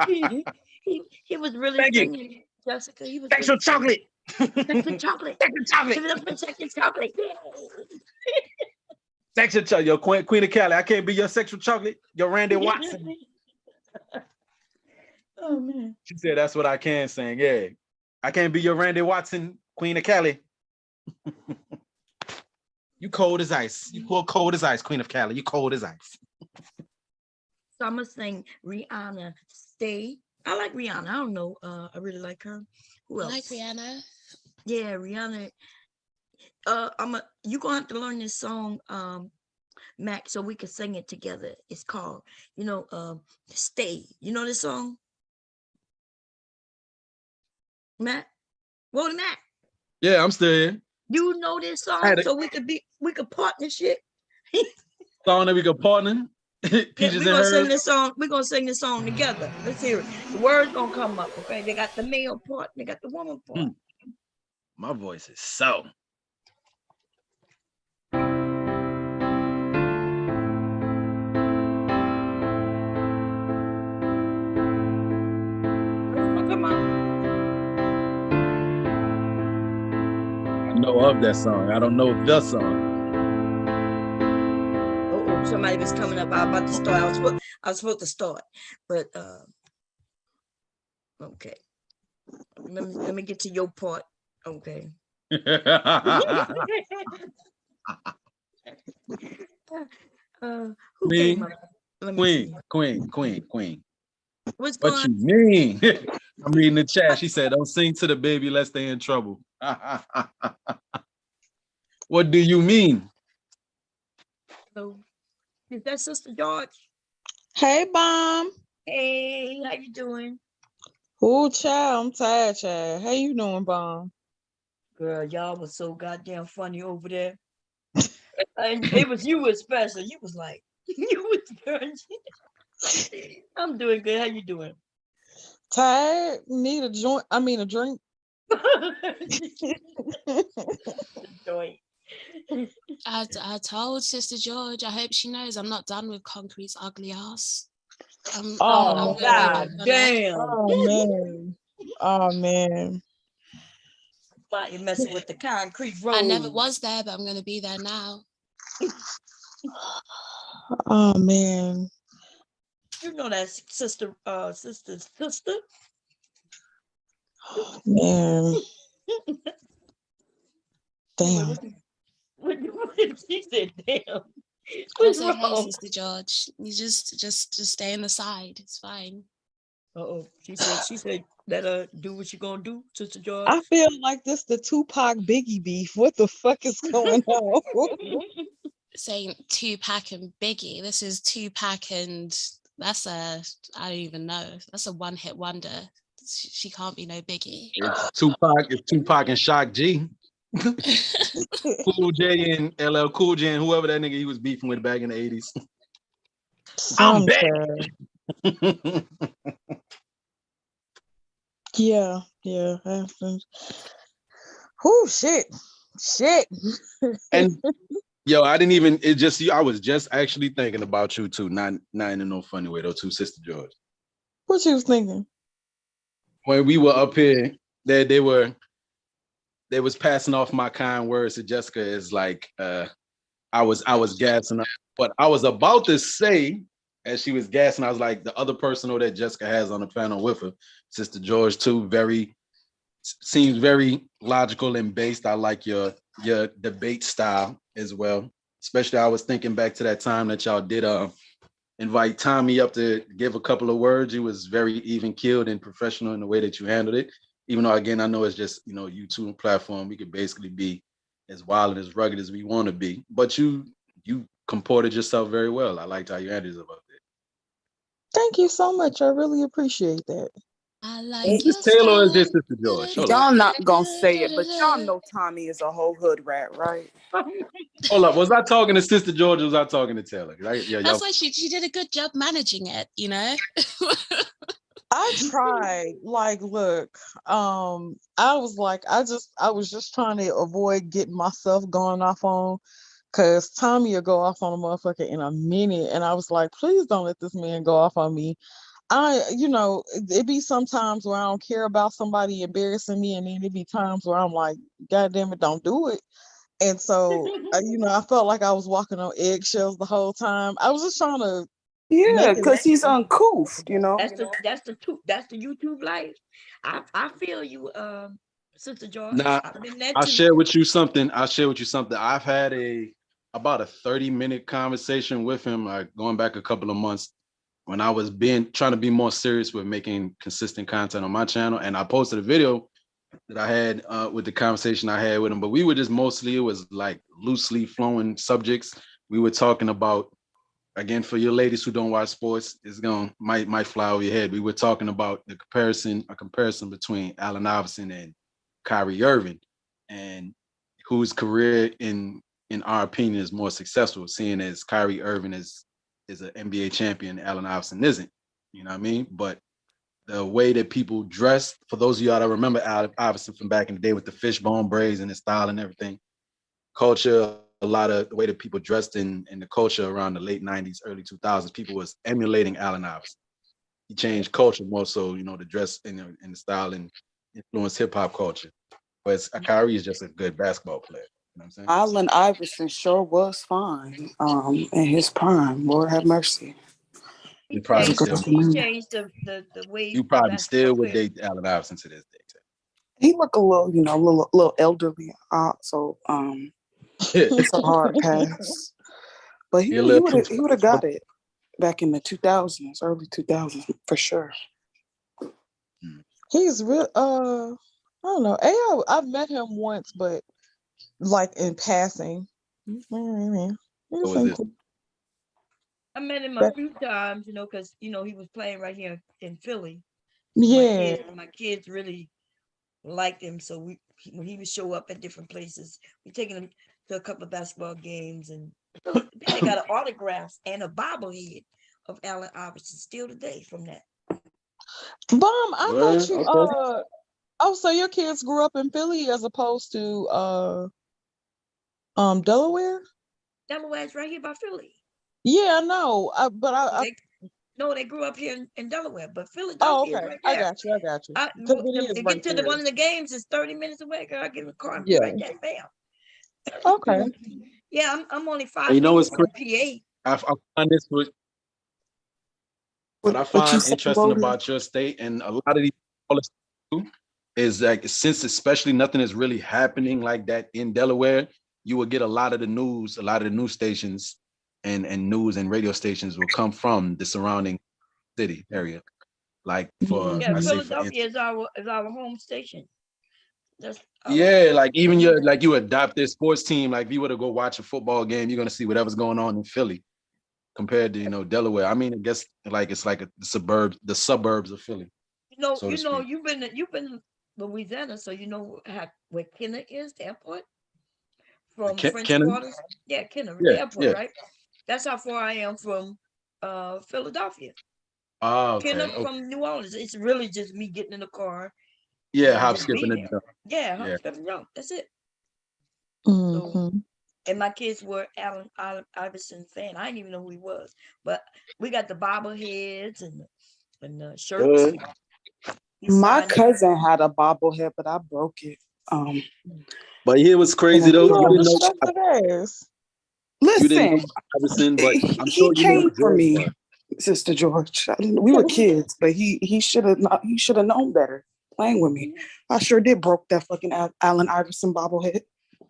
He was really Thank you. singing, Jessica. He was Sexual Chocolate. Sexual chocolate. Sexual Chocolate. Give it up for sexual chocolate. Sexual Chocolate. Yo, Queen of Cali. I can't be your Sexual Chocolate. Your Randy Watson. Oh man. She said that's what I can sing. Yeah. I can't be your Randy Watson, Queen of Cali. You cold as ice. You cold as ice, Queen of Cali. You cold as ice. So I'm gonna sing Rihanna, Stay. I like Rihanna. I don't know. I really like her. Who else? I like Rihanna. Yeah, Rihanna. You gonna have to learn this song, Mac, so we can sing it together. It's called, Stay. You know this song? Matt? Whoa, Matt. Yeah, I'm still here. You know this song, so we could partnership. Song that we could partner. Peaches We're and gonna sing Herb. this song. We're gonna sing this song together. Let's hear it. The words gonna come up, okay? They got the male part, they got the woman part. My voice is so. talking about? I know of that song. I don't know the song. Oh, somebody was coming up. I was about to start. I was supposed to start, but okay. Let me get to your part. Okay. Who came up? Let me see. Queen. What's What going you mean? I'm reading the chat. She said, "Don't sing to the baby lest they in trouble." What do you mean? on? Is that Sister George? Hey, Bomb. Hey, how you doing? Oh, child, I'm tired, child. How you doing, Bomb? Girl, y'all was so goddamn funny over there. And it was you especially. You was like, you was good. I'm doing good. How you doing? Tired? Need a joint? I mean, a drink? Joint. I told Sister George, I hope she knows I'm not done with Concrete's ugly ass. I'm Oh, gonna God work on it. damn. Oh, man. Oh, man. Why you messing with the concrete road? I never was there, but I'm gonna be there now. Oh, man. You know that sister. Man. Damn. What she said, damn. I What's said, hey, wrong? Sister George, you just stay on the side. It's fine. Uh-oh. She said, let her do what she gonna do, Sister George. I feel like this the Tupac Biggie beef. What the fuck is going on? Saying Tupac and Biggie. This is Tupac and I don't even know. That's a one-hit wonder. She can't be no Biggie. It's Tupac and Shock G. Cool J and LL Cool J and whoever that nigga he was beefing with back in the 80s. I'm back. Yeah. Oh, shit. And yo, I was just actually thinking about you too, not in no funny way though, too, Sister George. What you was thinking? When we were up here, they was passing off my kind words to Jessica as like I was gassing up. But I was about to say, as she was gassing, I was like, the other person that Jessica has on the panel with her, Sister George too, seems very logical and based. I like your debate style as well. Especially I was thinking back to that time that y'all did invite Tommy up to give a couple of words. He was very even keeled and professional in the way that you handled it. Even though again, I know it's just YouTube platform. We could basically be as wild and as rugged as we want to be. But you comported yourself very well. I liked how you handled it about that. Thank you so much. I really appreciate that. I like Is this Taylor or is this Sister George? Hold Y'all up. not gonna say it, but y'all know Tommy is a whole hood rat, right? Hold up. Was I talking to Sister George or was I talking to Taylor? That's why she did a good job managing it, I tried. Like, look, I was like, I was just trying to avoid getting myself going off on, because Tommy will go off on a motherfucker in a minute. And I was like, please don't let this man go off on me. It be sometimes where I don't care about somebody embarrassing me, and then it be times where I'm like, God damn it, don't do it. And so, I felt like I was walking on eggshells the whole time. I was just trying to, because he's uncouth, That's the YouTube life. I feel you, Sister George. Now, I'll share with you something. I've had about a 30-minute conversation with him, going back a couple of months, when I was trying to be more serious with making consistent content on my channel. And I posted a video that I had with the conversation I had with him, but we were just it was like loosely flowing subjects. We were talking about, again, for your ladies who don't watch sports, might fly over your head. We were talking about a comparison between Allen Iverson and Kyrie Irving, and whose career in our opinion is more successful, seeing as Kyrie Irving is an NBA champion, Allen Iverson isn't. You know what I mean? But the way that people dress, for those of y'all that remember Allen Iverson from back in the day with the fishbone braids and his style and everything, culture, a lot of the way that people dressed in the culture around the late 90s, early 2000s, people was emulating Allen Iverson. he changed culture more so, the dress and the style and influenced hip hop culture. But Kyrie is just a good basketball player. You know what I'm saying? Allen Iverson sure was fine in his prime. Lord have mercy. You probably still, He changed the way you probably basketball still would players- date Allen Iverson to this day. He look a little, little elderly, so it's a hard pass. But he would have got it back in the 2000s, early 2000s for sure. He's real. I don't know. AI, I've met him once, but like in passing. I met him a few times, because he was playing right here in Philly. Yeah. My kids really liked him, so when he would show up at different places, we taking him to a couple of basketball games, and they got an autograph and a bobblehead of Allen Iverson still today from that. Bomb, I thought you Okay. so your kids grew up in Philly as opposed to Delaware? Delaware's right here by Philly. Yeah, I know. They grew up here in Delaware, but Philadelphia. Oh, okay. Is right I there. got you. 'Cause it is To right get to there. one of the games is 30 minutes away. Girl, I get in the car and be Yeah. right there, bam. Okay. Yeah, I'm only 5 You know minutes what's from crazy? PA. I find this what I What find you said, interesting Loaded? about your state and a lot of these politics too, is like since especially nothing is really happening like that in Delaware, you will get a lot of the news stations and news and radio stations will come from the surrounding city area. Like for Yeah, I say for Philadelphia is our home station. That's yeah, like even you adopt this sports team, like if you were to go watch a football game, you're gonna see whatever's going on in Philly compared to Delaware. I mean, I guess like it's like the suburbs of Philly. so to speak. you've been in Louisiana, so you know where Kenner is, the airport from French Kenner? Quarters. Yeah, Kenner, Yeah, the airport, yeah. right? That's how far I am from Philadelphia. Oh, okay. Kenner Okay. from New Orleans. It's really just me getting in the car. Yeah, and hop, just skip, being and there. jump. Yeah, hop, Yeah. skip, and jump. That's it. Mhm. And my kids were Allen Iverson fan. I didn't even know who he was, but we got the bobbleheads and the shirts. Good. My cousin had a bobblehead, but I broke it. But here was crazy though. You didn't know. You didn't know Listen, Iverson, but I'm he sure you know came for George me, Floyd. Sister George. We were kids, but he should have known better playing with me. I sure did broke that fucking Allen Iverson bobblehead.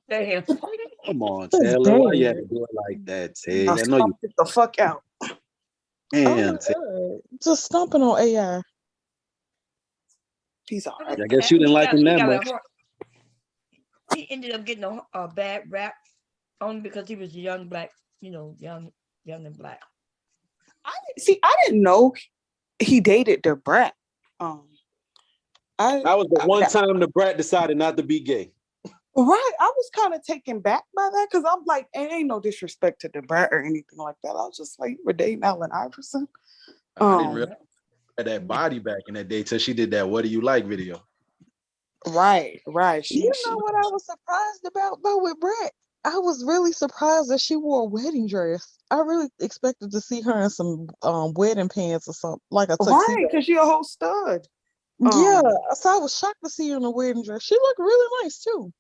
Damn. Come on, That's Taylor. Why you had bad. to do it like that, I Tay? I know you. stomped it the fuck out. Damn, Tay. Just stomping on AI. He's all right. I guess you didn't like him that much. He ended up getting a bad rap only because he was a young black, young and black. I didn't know he dated the brat. That was the one time the brat decided not to be gay. Right. I was kind of taken back by that because I'm like, ain't no disrespect to the brat or anything like that. I was just like, you were dating Allen Iverson. I didn't realize had that body back in that day till she did that "What Do You Like" video. Right. You know what I was surprised about though with Brett? I was really surprised that she wore a wedding dress. I really expected to see her in some wedding pants or something, like a tuxedo. Right, because she a whole stud. Yeah, so I was shocked to see her in a wedding dress. She looked really nice too.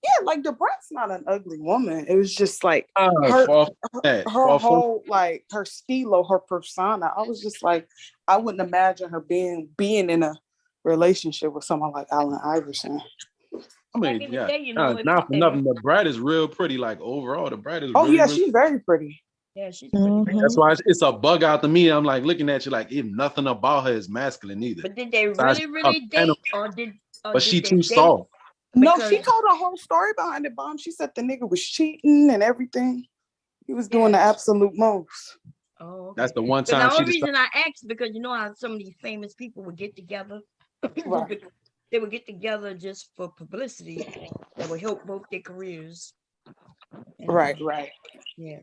Yeah, like the brat's not an ugly woman. It was just like Far from her whole like her stilo, her persona. I was just like, I wouldn't imagine her being in a relationship with someone like Allen Iverson. I mean, Back in the yeah. day, you Nah, know, if- not for if- nothing. The brat is real pretty. Like overall, the brat is. Oh really, yeah, really she's very pretty. Yeah, she's Mm-hmm. That's why it's a bug out to me. I'm like looking at you like even nothing about her is masculine either. But did they Besides really her date, panel, or did? Or but did she they too date? soft. No, Because- she told a whole story behind it, Bomb. She said the nigga was cheating and everything. He was doing the absolute most. Oh, okay. That's the one But time the she only decided. reason I asked because you know how some of these famous people would get together. They would get together just for publicity that would help both their careers. And, Right. Yeah.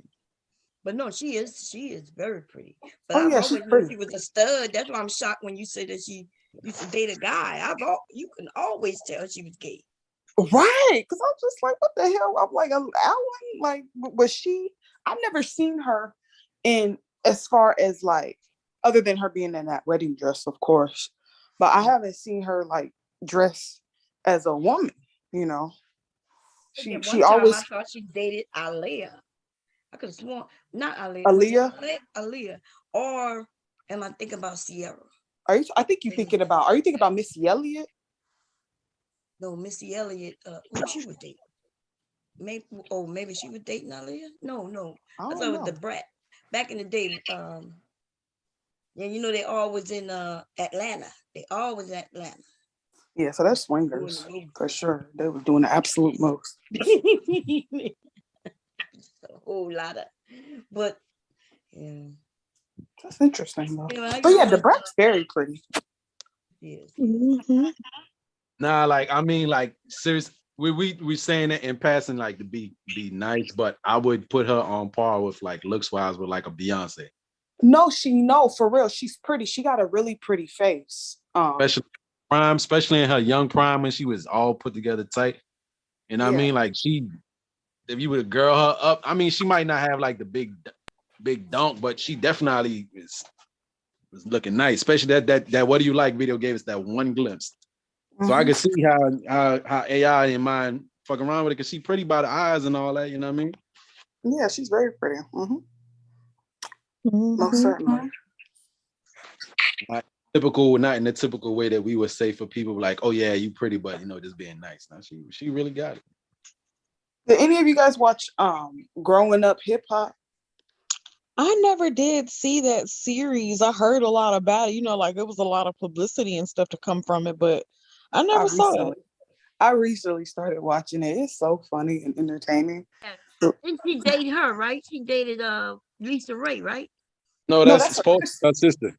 But no, she is very pretty. But Oh, I've yeah, she's always known pretty. she was a stud. That's why I'm shocked when you say that she used to date a guy. You can always tell she was gay. Right. Because I'm just like, what the hell? I'm like, Alan, like, was she? I've never seen her in as far as like other than her being in that wedding dress, of course. But I haven't seen her like dress as a woman, you know. She One she time always I thought she dated Aaliyah. I could have sworn not Aaliyah. Aaliyah. Aaliyah. Or am I thinking about Sierra? I think you're thinking about, are you thinking about Missy Elliott? No, Missy Elliott, who she would date. Maybe she was dating Aaliyah? No. I thought it was the Brat. Back in the day, yeah, you know, they always in Atlanta. They always in Atlanta. Yeah, so that's swingers for sure. They were doing the absolute most. A whole lot of, but yeah. That's interesting though. Yeah, but yeah, the Brat's very pretty. Yes. Nah, like I mean, like serious. We saying that in passing, like to be nice, but I would put her on par with like looks wise with like a Beyonce. No, for real. She's pretty. She got a really pretty face. Especially in her young prime when she was all put together tight. And I mean, like if you would girl her up, I mean, she might not have like the big dunk, but she definitely was looking nice. Especially that What Do You Like video gave us that one glimpse. So I could see how AI in mind fucking around with it because she pretty by the eyes and all that, you know what I mean? Yeah, she's very pretty. Most certainly. Not in the typical way that we would say for people like, oh yeah, you pretty, but you know, just being nice. Now she really got it. Did any of you guys watch Growing Up Hip Hop? I never did see that series. I heard a lot about it, you know, like it was a lot of publicity and stuff to come from it, but I never saw it. I recently started watching it. It's so funny and entertaining. Didn't she date her, right? She dated Lisa Ray, right? No, that's her sister.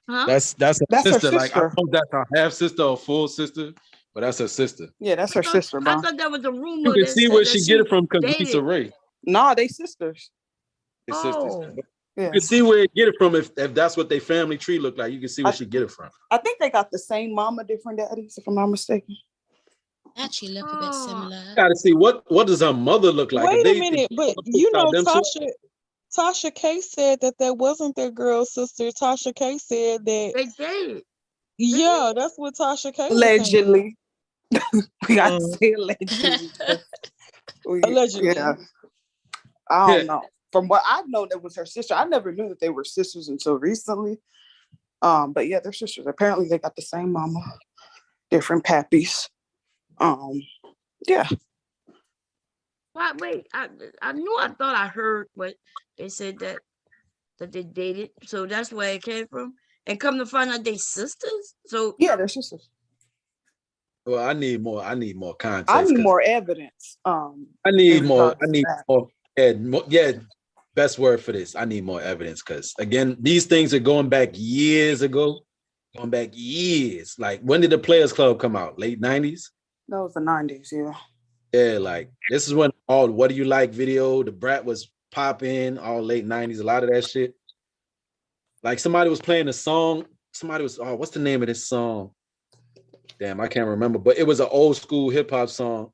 Huh? That's her That's her sister. Like I sister. don't know if that's her half sister or full sister, but that's her sister. Yeah, that's her sister, I bro. thought that was a rumor. You can that see said where that she get it from because dated- Lisa Ray. Nah, they sisters. They sisters. Oh. Yeah. You can see where it get it from if that's what their family tree look like. You can see where she get it from. I think they got the same mama, different daddies, if I'm not mistaken. Actually look a bit similar. Gotta see what does her mother look like. Wait If a minute, but you know, them Tasha K said that wasn't their girl sister. Tasha K said that they dated. Yeah, that's what Tasha K was Allegedly. We gotta saying. say allegedly. Allegedly. Yeah. I don't know. From what I've known, it was her sister. I never knew that they were sisters until recently. But yeah, they're sisters. Apparently they got the same mama, different pappies. Yeah. Wait, I knew I thought I heard, but they said that they dated, so that's where it came from. And come to find out they sisters. So yeah, they're sisters. Well, I need more context. I need 'cause more evidence. I need more. Yeah, best word for this. I need more evidence because again, these things are going back years ago. Going back years. Like when did the Players Club come out? Late 90s? That was the 90s, yeah. Yeah, like this is when all What Do You Like video, the Brat was popping, all late 90s, a lot of that shit. Like somebody was playing a song. Somebody was, what's the name of this song? Damn, I can't remember, but it was an old school hip hop song.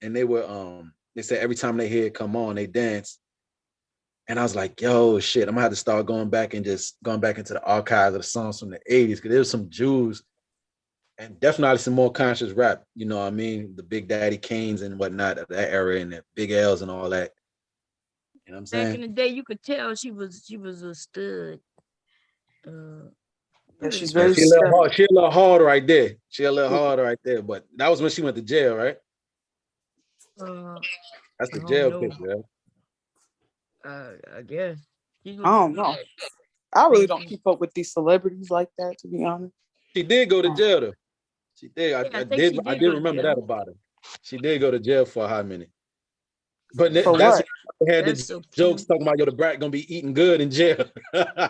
And they were, they said every time they hear it come on, they dance. And I was like, yo, shit, I'm gonna have to start going back into the archives of the songs from the 80s, because there was some Jews and definitely some more conscious rap, you know what I mean? The Big Daddy Kanes and whatnot of that era and the Big L's and all that. You know what I'm saying? back in the day, you could tell she was a stud. Yeah, she's She very a little hard right there. She a little hard right there, but that was when she went to jail, right? That's the I jail don't know. picture, right? I guess. I don't know. I really don't keep up with these celebrities like that, to be honest. She did go to jail though. She did. I I think did. she I did did go to remember jail. that about her. She did go to jail for a hot minute. But For that's what? when they had That's the so jokes talking about the Brat gonna be eating good in jail. Man,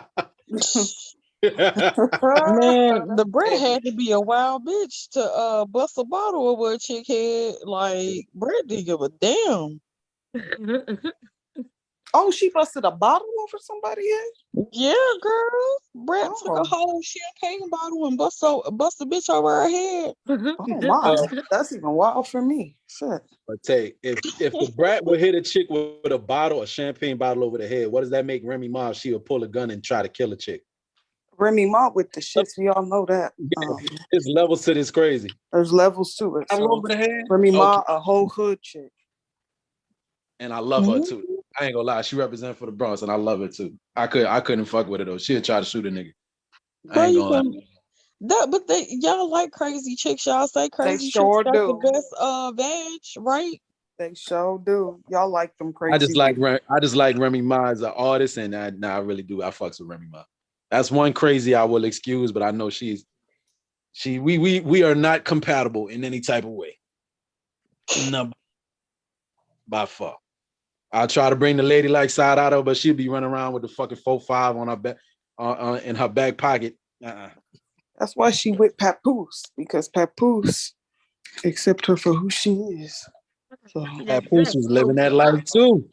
the Brat had to be a wild bitch to bust a bottle over a chick head. Like Brat didn't give a damn. Oh, she busted a bottle over somebody head? Yeah, girl. Brat took a whole champagne bottle and bust a bitch over her head. Oh my, that's even wild for me. Shit. But Tay, if the Brat would hit a chick with a champagne bottle over the head, what does that make Remy Ma? She would pull a gun and try to kill a chick. Remy Ma with the shits. We all know that. It's levels to this crazy. There's levels to it. I'm So over the head. Remy Ma, Okay. a whole hood chick. And I love her too. I ain't gonna lie, she represents for the Bronx, and I love her too. I couldn't fuck with her though. She'd try to shoot a nigga. I Well, ain't you gonna lie. can but y'all like crazy chicks. Y'all say crazy sure chicks got do. the best vag, right? They sure do. Y'all like them crazy. I just like Remy Ma as an artist, and I really do. I fucks with Remy Ma. That's one crazy I will excuse, but I know we are not compatible in any type of way. No, by far. I'll try to bring the lady like side out of her, but she'll be running around with the fucking 4.5 on her back, in her back pocket. That's why she with Papoose, because Papoose accept her for who she is. So Papoose was living that life too.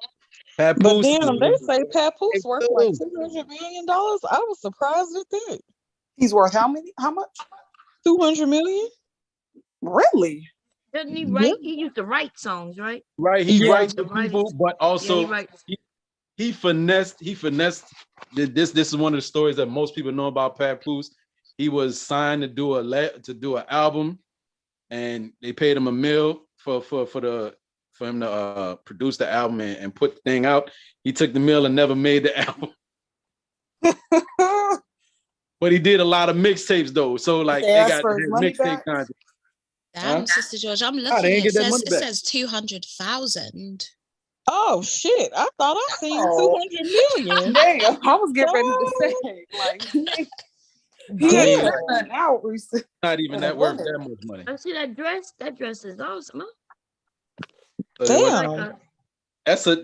But Papoose. damn, they say Papoose worth like $200 million. I was surprised at that. He's worth how much? 200 million. Really? Doesn't he write? He used to write songs, right? Right, he writes The for people, but also he finessed. This is one of the stories that most people know about Papoose. He was signed to do an album, and they paid him $1 million for him to produce the album and put the thing out. He took the $1 million and never made the album. But he did a lot of mixtapes though, so like they got mixtape content. Damn, Sister George, I'm They looking. ain't It get that says money it back. says 200,000. Oh shit! I thought I seen 200 million. Damn, I was getting ready to say like he ain't put nothing out recently. Not even that worth that much money. I see that dress. That dress is awesome. Huh? So it Like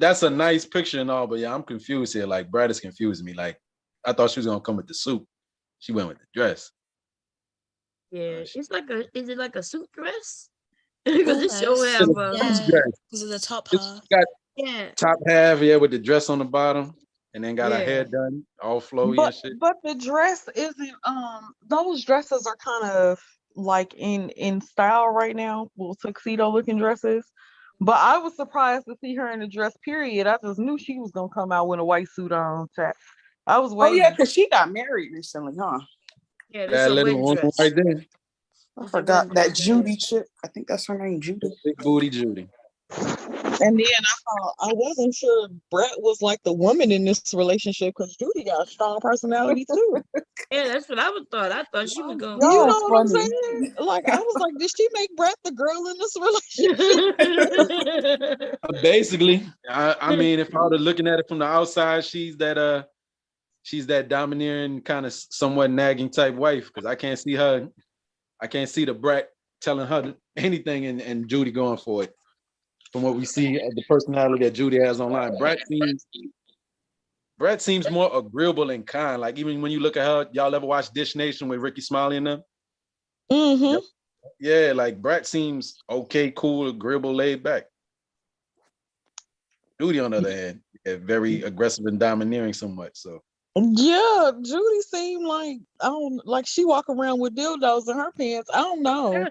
that's a nice picture and all, but yeah, I'm confused here. Like Brad is confusing me. Like I thought she was gonna come with the suit. She went with the dress. yeah, it's like is it like a suit dress? Because it sure have because of the top half. Yeah. Top half, yeah, with the dress on the bottom, and then got her hair done, all flowy and shit. But the dress isn't. Those dresses are kind of like in style right now. Well, tuxedo looking dresses. But I was surprised to see her in a dress. Period. I just knew she was gonna come out with a white suit on. I was waiting. Oh yeah, because she got married recently, huh? Yeah, That little one right there. I forgot that Judy chick. I think that's her name, Judy. Big booty Judy. And then I wasn't sure Brett was like the woman in this relationship because Judy got a strong personality too. Yeah, that's what I would thought. I thought she was going. You know what I'm saying? Like I was like, did she make Brett the girl in this relationship? Basically, I mean, if I were looking at it from the outside, she's that domineering kind of somewhat nagging type wife. Because I can't see the Brett telling her anything and Judy going for it. From what we see of the personality that Judy has online, Brett seems more agreeable and kind. Like even when you look at her, y'all ever watch Dish Nation with Ricky Smiley and them? Mm-hmm. Yeah, like Brett seems okay, cool, agreeable, laid back. Judy, on the other hand, very aggressive and domineering somewhat. So yeah, Judy seemed like like she walk around with dildos in her pants. I don't know.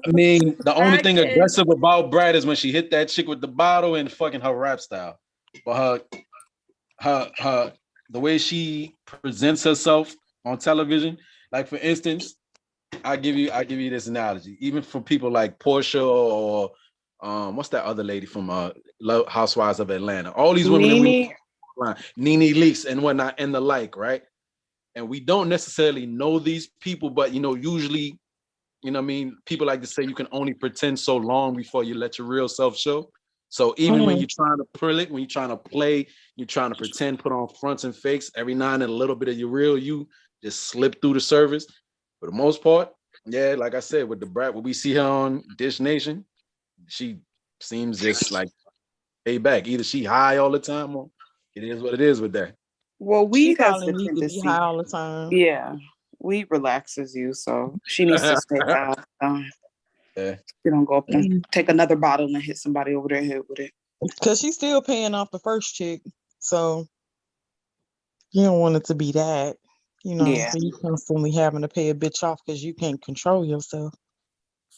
I mean, the only thing aggressive about Brad is when she hit that chick with the bottle and fucking her rap style. But her the way she presents herself on television, like for instance, I give you this analogy. Even for people like Portia or what's that other lady from Housewives of Atlanta? All these women, Nene Leakes and whatnot, and the like, right? And we don't necessarily know these people, but usually, what I mean, people like to say you can only pretend so long before you let your real self show. So even when you're trying to when you're trying to play, you're trying to pretend, put on fronts and fakes, every now and then a little bit of your real you just slip through the surface. For the most part, yeah, like I said, with the Brat, when we see her on Dish Nation, she seems just like pay back. Either she high all the time or it is what it is with that. Well, weed has probably the needs to be tendency. high all the time. Yeah, weed relaxes you, so she needs to stay high. Yeah. You don't go up and take another bottle and hit somebody over their head with it. Because she's still paying off the first chick, so you don't want it to be that. Yeah. So you constantly having to pay a bitch off because you can't control yourself.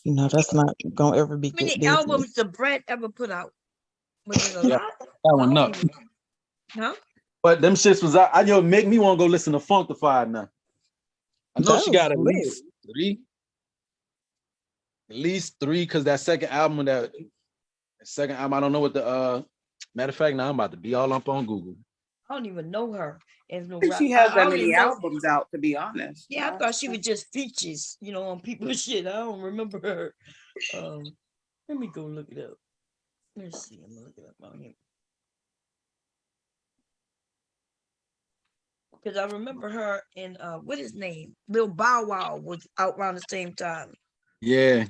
That's not gonna ever be How good many business. albums the Brett ever put out? Was it a Yeah, lot? that one up. Huh? But them shits was I yo make me want to go listen to Funkdafied now. I know That she was got at lit. least three. At least three, because that second album, I don't know what the matter of fact, now I'm about to be all up on Google. I don't even know her as no I think rap. she has I that only many know- albums out, to be honest. Yeah, I thought she was just features, on people's shit. I don't remember her. Let me go look it up. Let's see. I'm gonna look it up on here. Because I remember her in what his name? Lil Bow Wow was out around the same time. Yeah.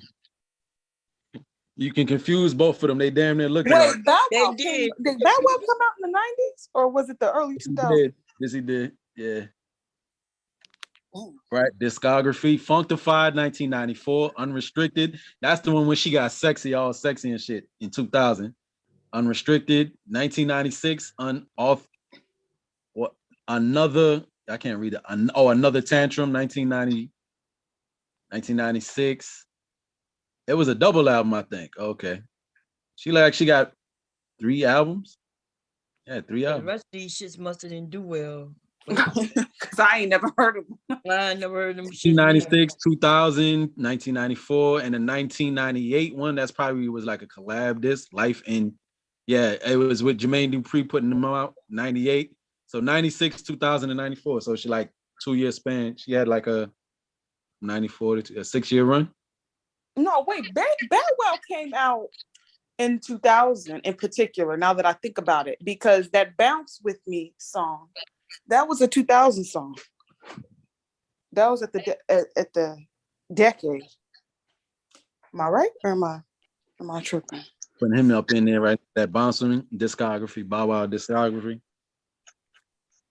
You can confuse both of them. They damn near look Wait, alike. Bow They Wow did. did Bow Wow come out in the 90s or was it the early Yes, he 2000s? did. Yes, he did. Yeah. Right. Discography. Funkdafied 1994. Unrestricted. That's the one when she got sexy, all sexy and shit in 2000. Unrestricted. 1996. Another. I can't read it. Another Tantrum. 1996. It was a double album, I think. Okay. She got 3 albums. Yeah, 3 The albums. rest of these shits must have didn't do well. Because I ain't never heard of them. I never heard them shit. 1996, 2000, 1994, and the 1998 one, that's probably was like a collab disc, Life in, yeah, it was with Jermaine Dupri putting them out, 98. So 96, 2000, and 94. So she like 2-year span. She had like a 94 to a 6-year run. No, wait, Bow Wow came out in 2000 in particular, now that I think about it, because that Bounce With Me song, that was a 2000 song. That was at the decade. Am I right? Or am I tripping? Putting him up in there, right? That bouncing discography, Bow Wow discography.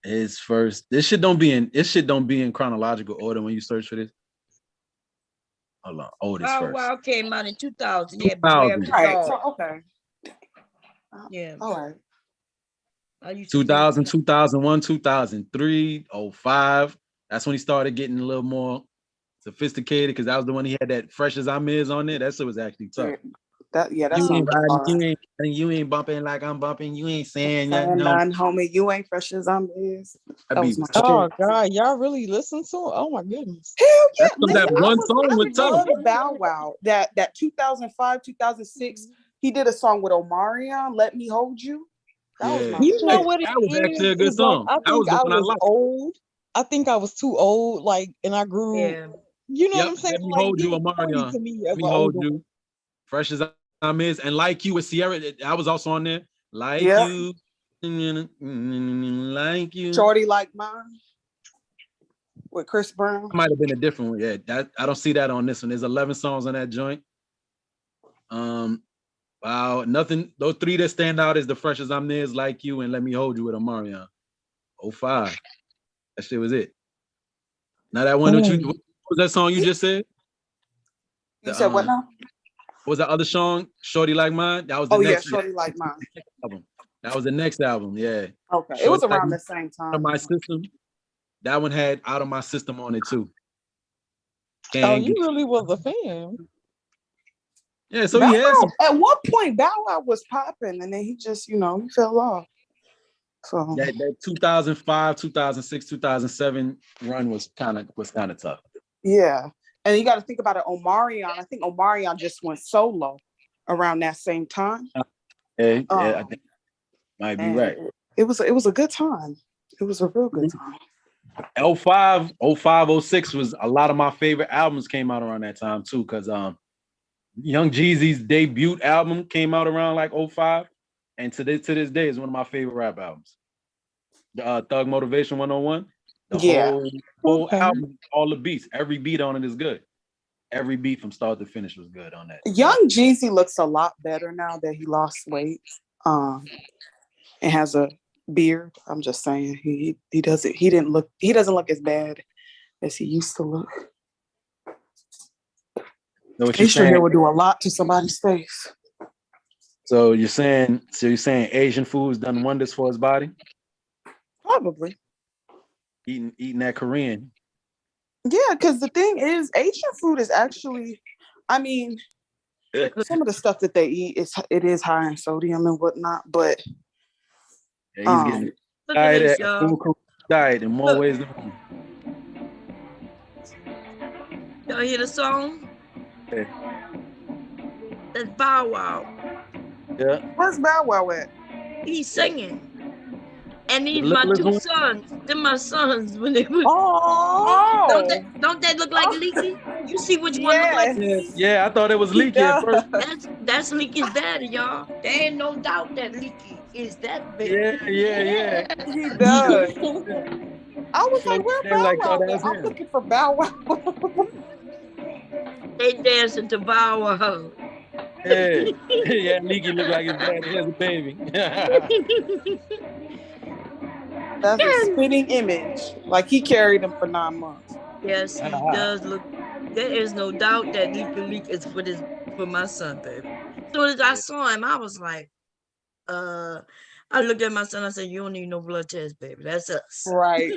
His first. This shit don't be in chronological order when you search for this. Hold on. Oldest Bow first. Wow came out in 2000. Yeah, 2000. Beware Right. of the So, Dog. okay. Yeah. All right. I used to 2000, 2001, 2003, 05. That's when he started getting a little more sophisticated because that was the one he had that Fresh As I'm Is on there. That shit was actually tough. That You song ain't was riding, hard. you ain't bumping like I'm bumping. You ain't saying Saying nothing. No. none, homie, you ain't fresh as I'm is. That That beat was my was tough. Oh shit. God, y'all really listen to it? Oh my goodness. Hell yeah! That's 'cause that Listen, one song I was tough. love Bow Wow. That 2005, 2006, he did a song with Omarion, Let Me Hold You. That was my You shit. know what it That was actually a good is? Like song. I That was think the I one I was liked. old. I think I was too old, like, and I grew. Yeah. You know Yep. what I'm saying? Let me Like, hold you, it's funny Omarion. to me Let as me an hold older. you. Fresh As I'm Is. And Like You with Sierra. I was also on there. Like Yeah. You. Like You. Shorty Like Mine with Chris Brown. Might have been a different one. Yeah, that I don't see that on this one. There's 11 songs on that joint. Wow, nothing. Those 3 that stand out is the Fresh As I'm Is, Like You, and Let Me Hold You with Omarion. 05. That shit was it. Now that one, what was that song you just said? You said what now? What was that other song? Shorty Like Mine? That was the Oh yeah, next Shorty Like Mine. album. That was the next album, yeah. Okay, it Shorty was Like around Mine, the same Out of time. My System. That one had Out of My System on it too. Oh, Can't you get- really was a fan. Yeah, so Bow he had some. Wow, at one point, Bow Wow was popping, and then he just, he fell off. So That 2005, 2006, 2007 run was kind of tough. yeah, and you got to think about it. Omarion, I think Omarion just went solo around that same time. Yeah, I think might be and right. It was a good time. It was a real good time. 05, 06 was a lot of my favorite albums came out around that time too, because Young Jeezy's debut album came out around like 05, and to this day is one of my favorite rap albums. The Thug Motivation 101. The Yeah. whole Okay. album, all the beats, every beat on it is good. Every beat from start to finish was good on that. Young Jeezy looks a lot better now that he lost weight. And has a beard. I'm just saying he doesn't look as bad as he used to look. So what you're Facial hair saying? would do a lot to somebody's face. So you're saying Asian food's done wonders for his body? Probably. Eating that Korean. Yeah, because the thing is, Asian food is actually, I mean, some of the stuff that they eat is high in sodium and whatnot, but Yeah, Look at Diet, this, a y'all. full correct diet in more Look. ways than one. Y'all hear the song? Yeah. That's Bow Wow. Yeah. Where's Bow Wow at? He's singing. And The these my littlest two one. sons. They're my sons when they were. Oh, Don't they look like Leaky? You see which one look like? yes. Yeah, I thought it was He Leaky at first. That's Leaky's daddy, y'all. There ain't no doubt that Leaky is that big. Yeah. He does. I was like, where They Bow like Wow thought that at? was I'm him. looking for Bow Wow. They dancing to Bow Wow. Yeah. Yeah, Leaky looked like his daddy as a baby. That's a spitting image. Like he carried him for 9 months. Yes, he does look. There is no doubt that Leak is for my son, baby. As soon as I saw him, I was like, I looked at my son. I said, "You don't need no blood test, baby. That's us." Right.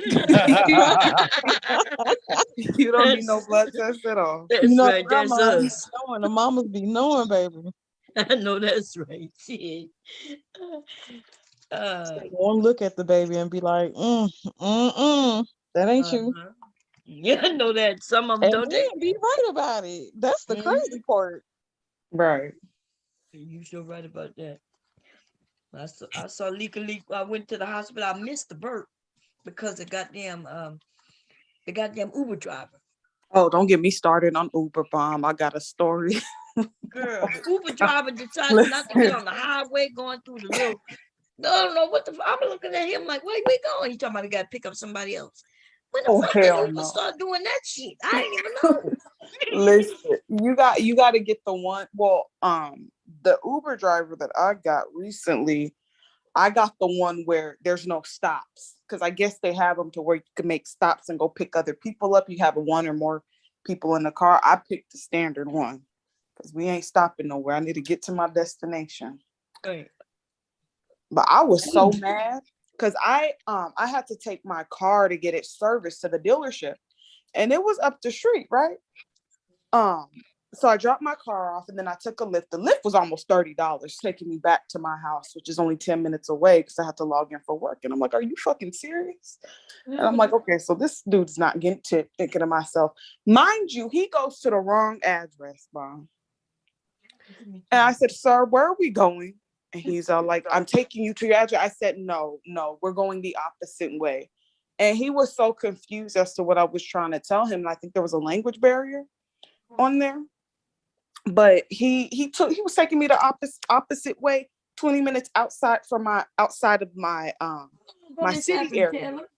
You don't need no blood test at all. That's You know, right. That's grandma be us. knowing, the mamas be knowing, baby. I know that's right. Shit. One look at the baby and be like, that ain't you. Yeah, I know that. Some of them And don't. They then be right about it. That's the crazy part. Right. You sure right about that. I saw Leak. I went to the hospital. I missed the birth because the goddamn Uber driver. Oh, don't get me started on Uber bomb. I got a story. Girl, the Uber driver decided not to get on the highway going through the little. I don't know what the. I'm looking at him like, where we going? He talking about he got to pick up somebody else. When the Oh, fuck did hell Uber no. start doing that shit? I didn't even know. Listen, you got to get the one. Well, the Uber driver that I got recently, I got the one where there's no stops because I guess they have them to where you can make stops and go pick other people up. You have one or more people in the car. I picked the standard one because we ain't stopping nowhere. I need to get to my destination. Right. But I was so mad because I had to take my car to get it serviced to the dealership, and it was up the street, right? So I dropped my car off and then I took a Lyft. The Lyft was almost $30, taking me back to my house, which is only 10 minutes away because I had to log in for work. And I'm like, are you fucking serious? And I'm like, okay, so this dude's not getting tipped, thinking to myself. Mind you, he goes to the wrong address, Mom. And I said, sir, where are we going? And he's like, I'm taking you to your address. I said, no, we're going the opposite way. And he was so confused as to what I was trying to tell him. And I think there was a language barrier on there. But he was taking me the opposite way, 20 minutes outside of my my city area. Taylor?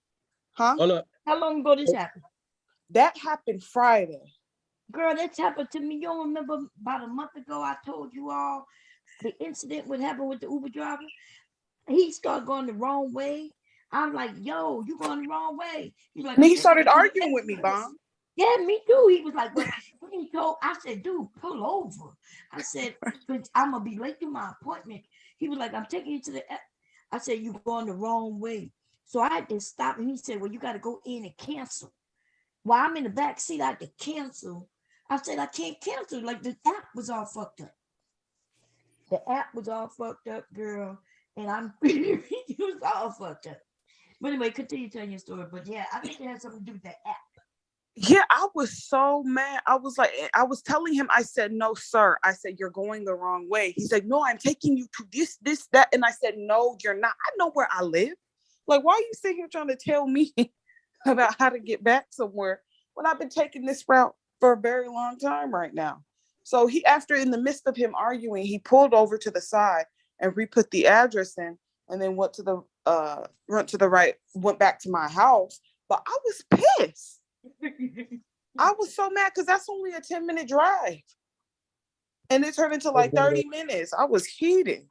Huh? Hold up. How long ago this happened? That happened Friday. Girl, that's happened to me. You don't remember about a month ago I told you all the incident what happened with the Uber driver? He started going the wrong way. I'm like, yo, you going the wrong way. He's like, And he started arguing with me, Bomb. Yeah, me too. He was like, well, he told, I said, dude, pull over. I said, I'm gonna be late to my appointment. He was like, I'm taking you to the, I said, you're going the wrong way. So I had to stop and he said, well, you got to go in and cancel. While I'm in the back seat, I had to cancel. I said, I can't cancel. Like the app was all fucked up. The app was all fucked up, girl. And it was all fucked up. But anyway, continue telling your story. But yeah, I think it had something to do with that app. Yeah, I was so mad. I was telling him, I said, no, sir. I said, you're going the wrong way. He said, no, I'm taking you to this, that. And I said, no, you're not. I know where I live. Like, why are you sitting here trying to tell me about how to get back somewhere when I've been taking this route for a very long time right now? So in the midst of him arguing, he pulled over to the side and re-put the address in and then went to the right, went back to my house. But I was pissed. I was so mad because that's only a 10-minute drive. And it turned into like 30 minutes. I was heated.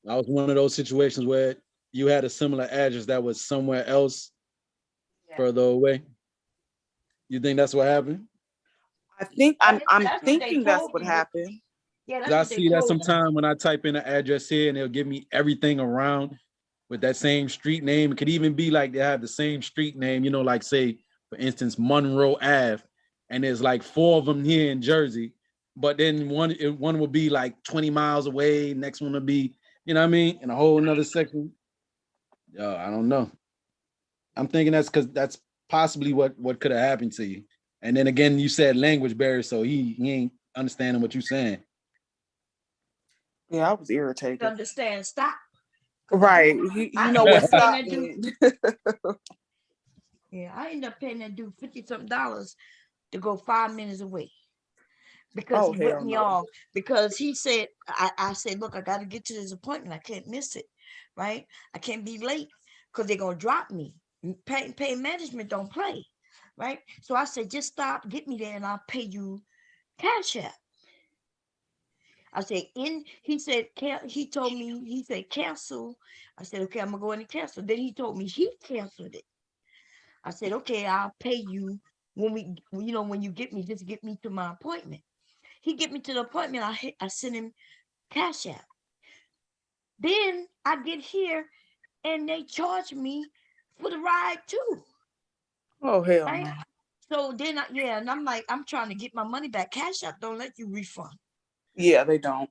I was one of those situations where you had a similar address that was somewhere else further away. You think that's what happened? I think I'm thinking that's what happened. Yeah, I see that sometime when I type in an address here and it'll give me everything around with that same street name. It could even be like they have the same street name, like say, for instance, Monroe Ave, and there's like 4 of them here in Jersey, but then one would be like 20 miles away, next one would be, you know what I mean, in a whole another section. Yo, I don't know. I'm thinking that's because that's possibly what could have happened to you. And then again, you said language barrier, so he ain't understanding what you're saying. Yeah, I was irritated. Understand? Stop. Right. You know what stop means. Yeah, I ended up paying that dude $50-something to go 5 minutes away because Oh, he ripped hell me no. off. Because he said, I said, look, I got to get to this appointment. I can't miss it, right? I can't be late because they're gonna drop me. Pay management don't play, right? So I said, just stop, get me there, and I'll pay you Cash App. I said, he said, he told me, he said, cancel. I said, okay, I'm gonna go in and cancel. Then he told me he canceled it. I said, okay, I'll pay you when when you get me, just get me to my appointment. He get me to the appointment. I sent him Cash App. Then I get here and they charge me for the ride too. Oh, hell Right? no. So then, and I'm like, I'm trying to get my money back. Cash App don't let you refund. Yeah, they don't.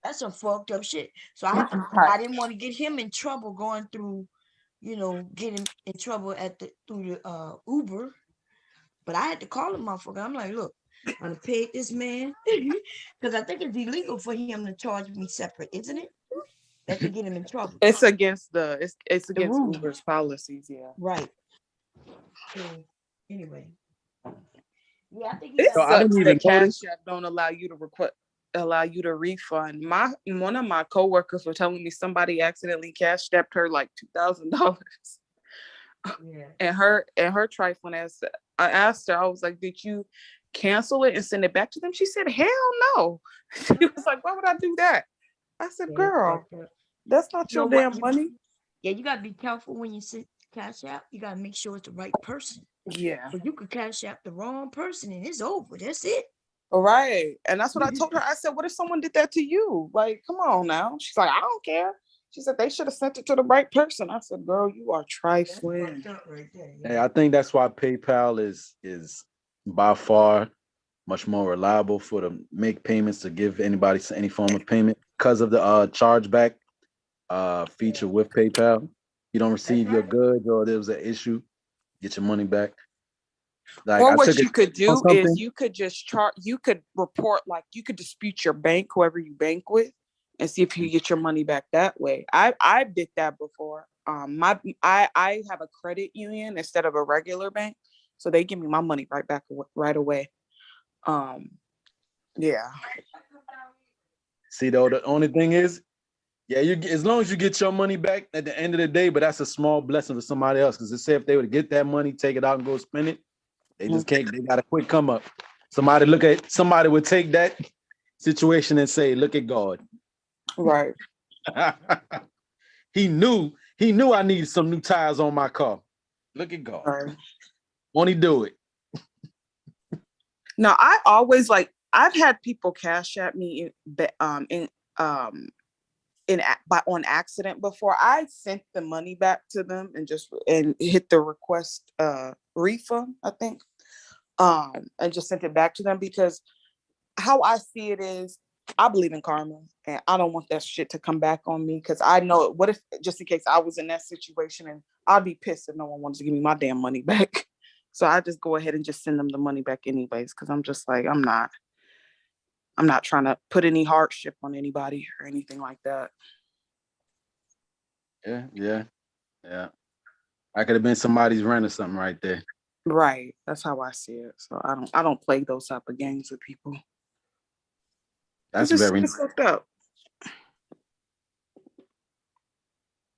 That's some fucked up shit. So I didn't want to get him in trouble going through, getting in trouble through the Uber. But I had to call him motherfucker. I'm like, look, I'm gonna pay this man because I think it's illegal for him to charge me separate, isn't it? That could get him in trouble. It's against it's against rules. Uber's policies, yeah. Right. So anyway. Yeah, I think It So I sucks didn't that even notice. Cash App don't allow you to refund. One of my coworkers were telling me somebody accidentally cashed apped her like $2,000. Yeah. And her trifling ass, I asked her, I was like, did you cancel it and send it back to them? She said, hell no. She was like, why would I do that? I said, girl, that's not your damn money. Yeah, you gotta be careful when you send Cash App. You gotta make sure it's the right person. Yeah. But you could Cash App the wrong person and it's over. That's it. All right. And that's what I told her. I said, what if someone did that to you? Like, come on now. She's like, I don't care. She said they should have sent it to the right person. I said, girl, you are trifling. Hey, I think that's why PayPal is by far much more reliable for to make payments, to give anybody any form of payment because of the chargeback feature with PayPal. You don't receive your goods or there was an issue, get your money back. Like, Or I what took you it could on do something. is you could just you could report, like you could dispute your bank, whoever you bank with, and see if you get your money back that way. I did that before. I have a credit union instead of a regular bank, so they give me my money right back right away. Yeah. See, though, the only thing is, yeah, as long as you get your money back at the end of the day, but that's a small blessing for somebody else. Because they say if they were to get that money, take it out and go spend it, they just can't. They got a quick come up. Somebody would take that situation and say, "Look at God." Right. He knew I needed some new tires on my car. Look at God. Right. Won't he do it? Now I always I've had people Cash at me on accident before. I sent the money back to them and hit the request refund, I think. And just sent it back to them because how I see it is I believe in karma and I don't want that shit to come back on me because I know what if just in case I was in that situation and I'd be pissed if no one wanted to give me my damn money back. So I just go ahead and just send them the money back anyways because I'm just like I'm not trying to put any hardship on anybody or anything like that. Yeah. I could have been somebody's rent or something right there. Right. That's how I see it. So I don't play those type of games with people. That's it's very fucked up.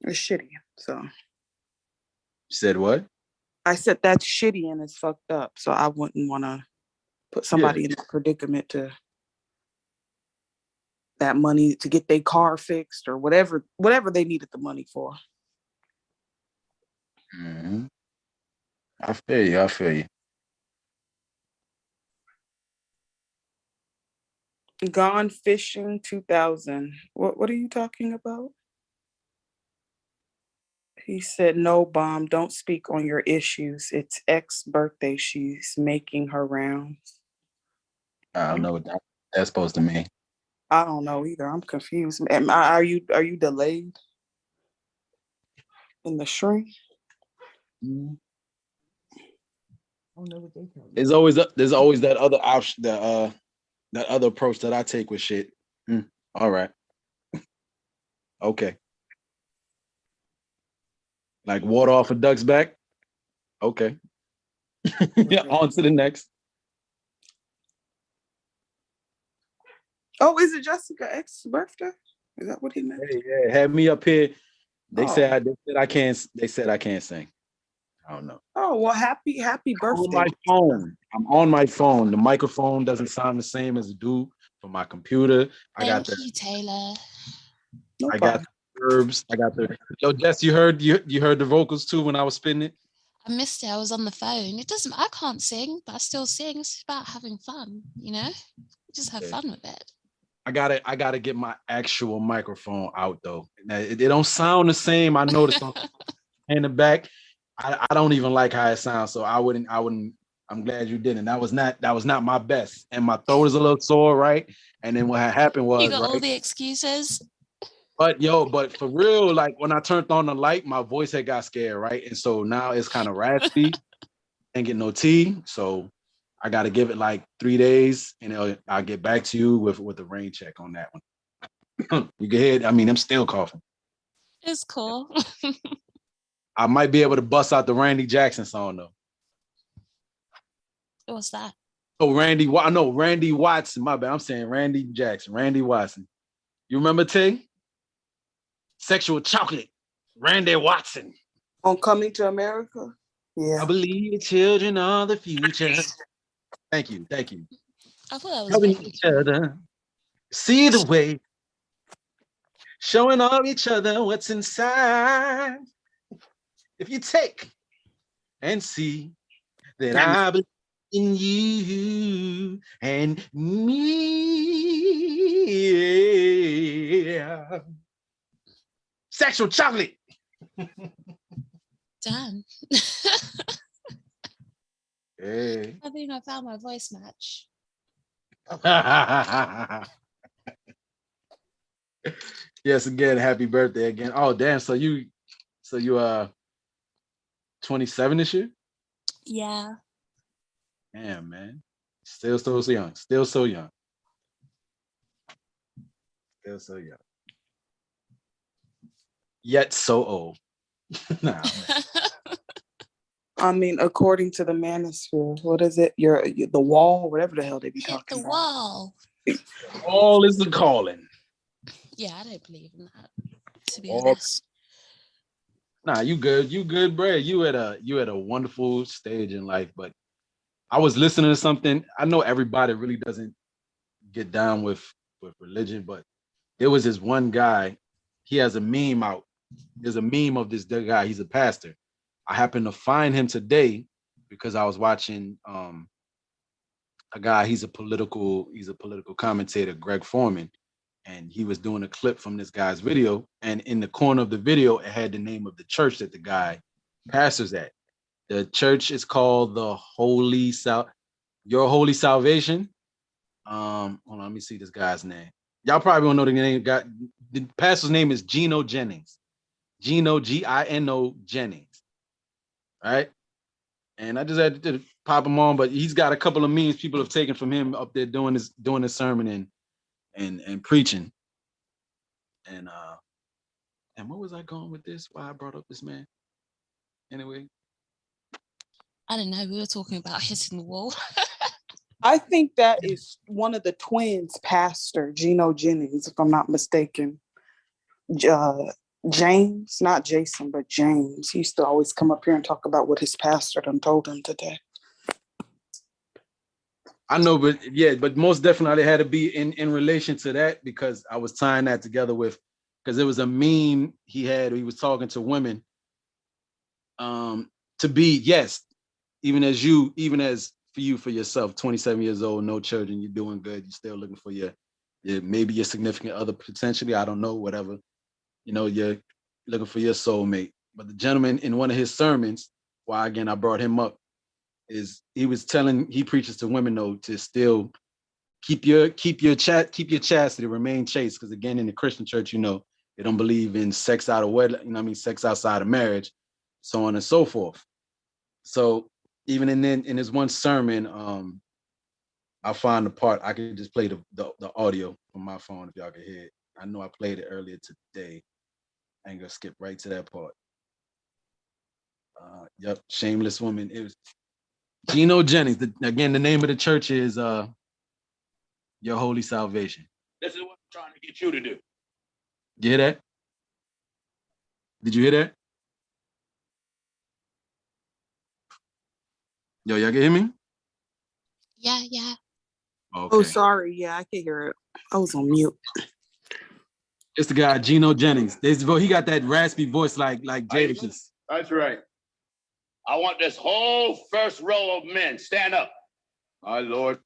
It's shitty. So You said what? I said that's shitty and it's fucked up. So I wouldn't want to put somebody in a predicament to that money to get their car fixed or whatever they needed the money for. Mm-hmm. I feel you. Gone Fishing 2000. What are you talking about? He said, no, Bomb, don't speak on your issues. It's X's birthday. She's making her rounds. I don't know what that's supposed to mean. I don't know either. I'm confused. Are you delayed? in the shrink. There's always that other option, that other approach that I take with shit. All right. Okay. Like water off a duck's back. Okay. Yeah, on to the next. Oh, is it Jessica X's birthday? Is that what he meant? Yeah, had me up here. They Oh. said I can't. They said I can't sing. I don't know. Oh well, happy birthday. On my phone. I'm on my phone. The microphone doesn't sound the same as it do for my computer. I got Thank you, Taylor. I got the verbs. I got the. Yo, Jess, you heard the vocals too when I was spitting it. I missed it. I was on the phone. It doesn't. I can't sing, but I still sing. It's about having fun, you know. Just have fun with it. I gotta get my actual microphone out though. Now, it don't sound the same. I noticed on in the back. I don't even like how it sounds, so I wouldn't. I'm glad you didn't. That was not my best, and my throat is a little sore, right? And then what had happened was You got all right. the excuses. But for real, like when I turned on the light, my voice had got scared, right? And so now it's kind of raspy, ain't get no tea. So I got to give it like 3 days, and I'll get back to you with the rain check on that one. You go ahead. I mean, I'm still coughing. It's cool. I might be able to bust out the Randy Jackson song though. What's that? Oh, Randy Watson. My bad. I'm saying Randy Jackson. Randy Watson. You remember Tay? Sexual Chocolate. Randy Watson. On Coming to America. Yeah. I believe the children are the future. Thank you. I thought that was Helping good. each other. See the way. Showing all each other what's inside. If you take and see that I believe in you and me. Sexual Chocolate. Damn. Hey. I think I found my voice match. Yes, again, happy birthday again. Oh, damn. So you 27 this year? Yeah. Damn, man. Still so young. Still so young. Still so young. Yet so old. Nah, man. I mean, according to the manosphere, what is it? The wall, whatever the hell they be talking The about. wall. All is the calling. Yeah, I don't believe in that, to be All- honest. Nah, you good, Brad. You at a wonderful stage in life, but I was listening to something. I know everybody really doesn't get down with religion, but there was this one guy. He has a meme out. There's a meme of this guy. He's a pastor. I happened to find him today because I was watching a guy. He's a political commentator, Greg Foreman, and he was doing a clip from this guy's video. And in the corner of the video, it had the name of the church that the guy pastors at. The church is called the Your Holy Salvation. Hold on, let me see this guy's name. Y'all probably don't know the name. The pastor's name is Gino Jennings. Gino, Gino Jennings. All right. And I just had to pop him on, but he's got a couple of memes people have taken from him up there doing his sermon and preaching. And where was I going with this? Why I brought up this man? Anyway. I don't know. We were talking about hitting the wall. I think that is one of the twins' pastor, Gino Jennings, if I'm not mistaken. James, not Jason, but James. He used to always come up here and talk about what his pastor done told him today. I know, but most definitely had to be in relation to that because I was tying that together with, because it was a meme he was talking to women to be, yes, even as for yourself, 27 years old, no children, you're doing good, you're still looking for your maybe your significant other potentially, I don't know, whatever, you're looking for your soulmate. But the gentleman in one of his sermons, why again I brought him up, is he preaches to women though to still keep your chastity, remain chaste, because again in the Christian church, They don't believe in sex out of wedlock, you know what I mean, sex outside of marriage, so on and so forth. So even in this one sermon, I'll find the part. I can just play the audio from my phone if y'all can hear it. I know I played it earlier today. I ain't gonna skip right to that part. Yep, Shameless Woman. It was Gino Jennings. Again, the name of the church is Your Holy Salvation. This is what I'm trying to get you to do. You hear that? Did you hear that? Yo, y'all can hear me? Yeah, yeah. Okay. Oh, sorry. Yeah, I can hear it. I was on mute. It's the guy Gino Jennings. He got that raspy voice like Jadakiss. That's right. I want this whole first row of men. Stand up. My Lord.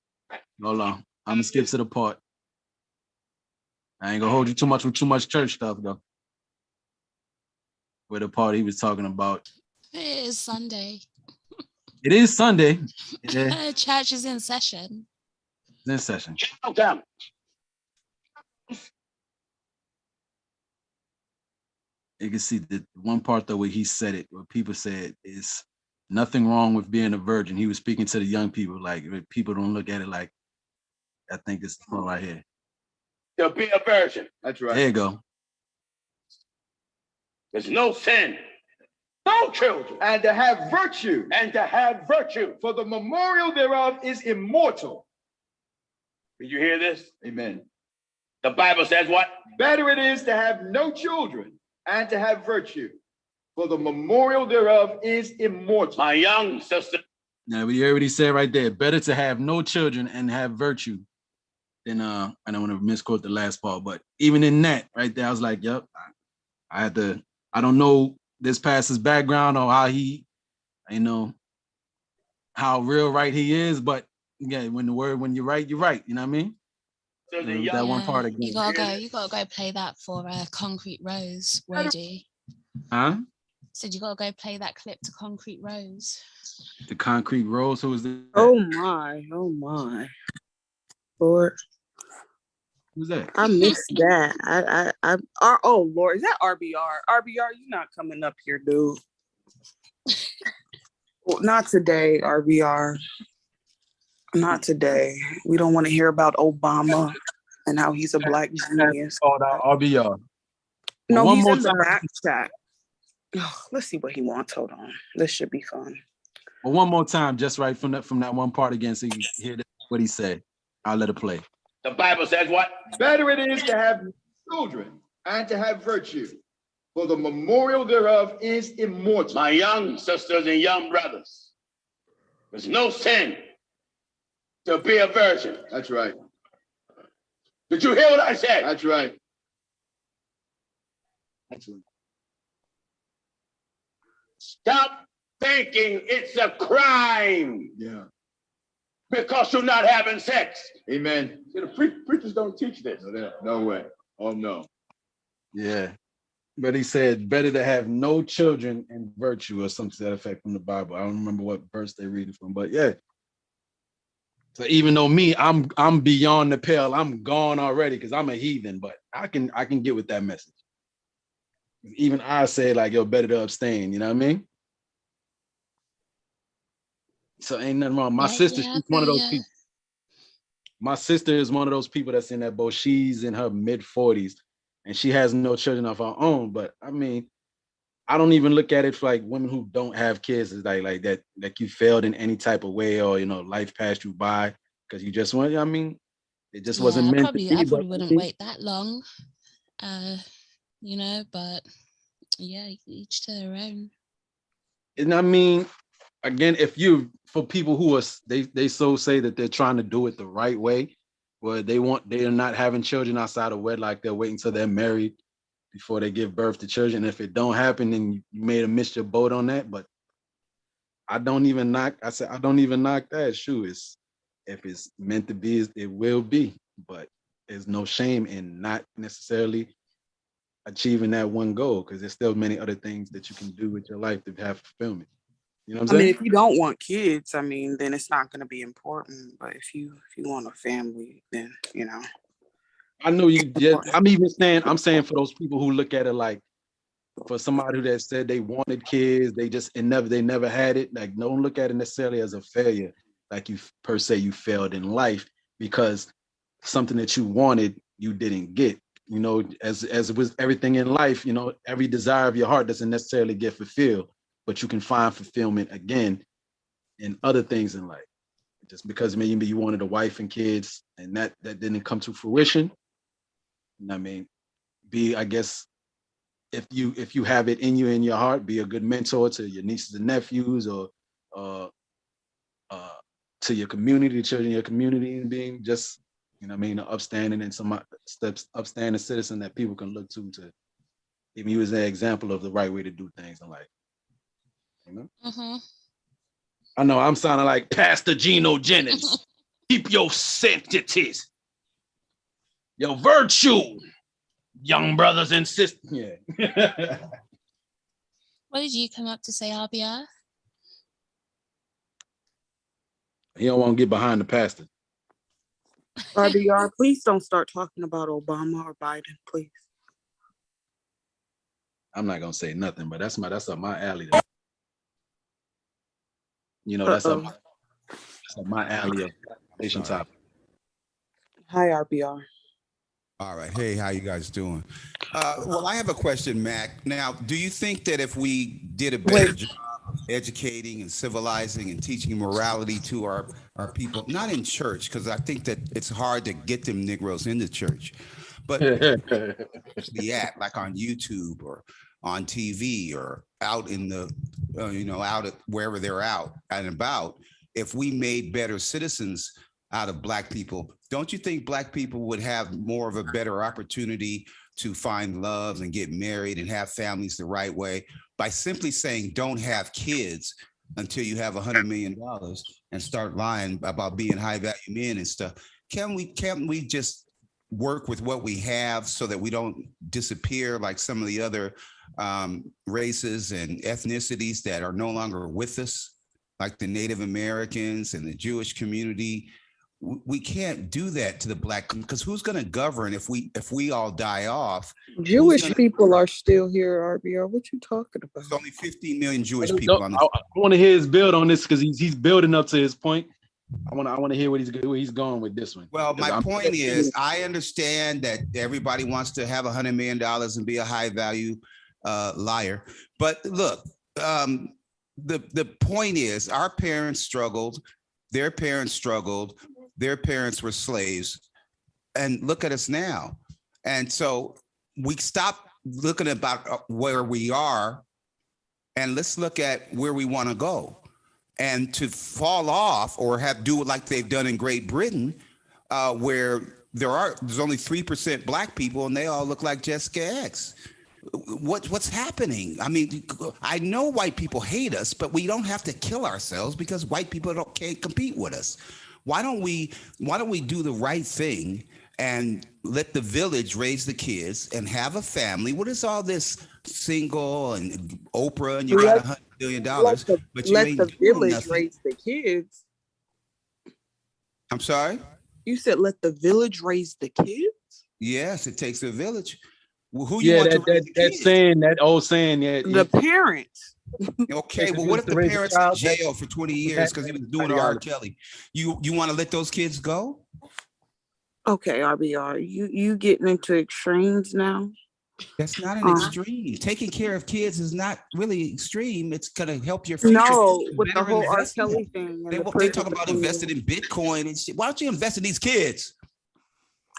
Hold on. I'm gonna skip to the part. I ain't gonna hold you too much with too much church stuff though. Where the part he was talking about. It is Sunday. It is Sunday. Yeah, Church is in session. it's in session. Down. You can see the one part though where he said it, where people said is nothing wrong with being a virgin. He was speaking to the young people, like people don't look at it like, I think this is the part right here. To be a virgin. That's right. There you go. There's no sin. No children. And to have virtue. And to have virtue. For the memorial thereof is immortal. Did you hear this? Amen. The Bible says what? Better it is to have no children and to have virtue. For the memorial thereof is immortal. My young sister. Now we already said right there, better to have no children and have virtue than I don't want to misquote the last part, but even in that right there, I was like, yep, I don't know this pastor's background or how he, how real right he is, but yeah, when you're right, you're right. You know what I mean? That one part again. You gotta go play that for Concrete Rose, Wody. Huh? Said you gotta go play that clip to Concrete Rose. The Concrete Rose, who was that? Oh my. Lord. Who's that? I missed that. Oh Lord, is that RBR? RBR, you're not coming up here, dude. Well, not today, RBR. Not today. We don't want to hear about Obama and how he's a black genius. Called out RBR. No, One he's more in the time. back chat. Let's see what he wants. Hold on. This should be fun. Well, one more time, just right from that one part again, so you can hear what he said. I'll let it play. The Bible says what? Better it is to have children and to have virtue. For the memorial thereof is immortal. My young sisters and young brothers, there's no sin to be a virgin. That's right. Did you hear what I said? That's right. That's right. Stop thinking it's a crime. Yeah. Because you're not having sex. Amen. See, the preachers don't teach this. No way. Oh, no. Yeah. But he said, better to have no children and virtue or something to that effect from the Bible. I don't remember what verse they're reading from, but yeah. So even though me, I'm beyond the pale, I'm gone already because I'm a heathen, but I can get with that message. Even I say like, yo, better to abstain, you know what I mean? So ain't nothing wrong. My sister, she's one of those people. My sister is one of those people that's in that boat. She's in her mid-40s and she has no children of her own. But I mean, I don't even look at it for like women who don't have kids as like that, like you failed in any type of way or, life passed you by because you just want, I mean, it just wasn't meant to be. I probably wouldn't wait that long, but yeah, each to their own. And I mean, again, for people who are, they so say that they're trying to do it the right way, where they are not having children outside of wedlock, they're waiting till they're married before they give birth to children. If it don't happen, then you may have missed your boat on that. But I don't even knock that. Shoe is, if it's meant to be, it will be. But there's no shame in not necessarily achieving that one goal because there's still many other things that you can do with your life to have fulfillment. You know what I'm saying? I mean, if you don't want kids, then it's not going to be important. But if you want a family, then, I know you. Yeah, I'm saying for those people who look at it like, for somebody that said they wanted kids, they never had it. Like, don't look at it necessarily as a failure. Like you per se, you failed in life because something that you wanted, you didn't get. You know, as with everything in life, you know, every desire of your heart doesn't necessarily get fulfilled, but you can find fulfillment again in other things in life. Just because maybe you wanted a wife and kids and that didn't come to fruition. I mean, I guess if you have it in you, in your heart, be a good mentor to your nieces and nephews, or to your community, the children in your community, and being just, you know what I mean, upstanding and some steps, upstanding citizen that people can look to even use an example of the right way to do things in life. You know? Mm-hmm. I know I'm sounding like Pastor Geno Jennings. Keep your sanctities, your virtue, young brothers and sisters. Yeah. What did you come up to say, RBR? He don't want to get behind the pastor. RBR, please don't start talking about Obama or Biden, please. I'm not gonna say nothing, but that's up my alley. Though. You know, that's up my alley of conversation topic. Hi, RBR. All right. Hey, how you guys doing? Well, I have a question, Mac. Now, do you think that if we did a better job of educating and civilizing and teaching morality to our people, not in church, because I think that it's hard to get them Negroes into church, but actually like on YouTube or on TV or out in the, out at wherever they're out and about, if we made better citizens out of Black people, don't you think Black people would have more of a better opportunity to find love and get married and have families the right way by simply saying don't have kids until you have $100 million and start lying about being high value men and stuff? Can't we just work with what we have so that we don't disappear like some of the other races and ethnicities that are no longer with us, like the Native Americans and the Jewish community? We can't do that to the Black, because who's going to govern if we all die off? Jewish people are still here, RBR. What you talking about? There's only 15 million Jewish people on this. I want to hear his build on this because he's building up to his point. I want to hear where he's going with this one. Well, my point is, I understand that everybody wants to have $100 million and be a high value liar, but look, the point is, our parents struggled, their parents struggled. Their parents were slaves, and look at us now. And so we stop looking about where we are, and let's look at where we want to go. And to fall off or do it like they've done in Great Britain, where there's only 3% Black people, and they all look like Jessica X. What's happening? I mean, I know white people hate us, but we don't have to kill ourselves because white people can't compete with us. Why don't we do the right thing and let the village raise the kids and have a family? What is all this single and Oprah and you got $100 billion, but you let ain't the doing village nothing? raise the kids. I'm sorry? You said let the village raise the kids? Yes, it takes a village. Well, who Yeah, you want to raise the that kids? saying, that old saying, The parents. Okay, well, what if the parents in jail for 20 years because he was doing R. Kelly? You want to let those kids go? Okay, RBR, you getting into extremes now? That's not an extreme. Taking care of kids is not really extreme. It's gonna help your future. No, with the Better whole R. investment. Kelly thing. and They the talk prison about thing. investing in Bitcoin and shit. Why don't you invest in these kids?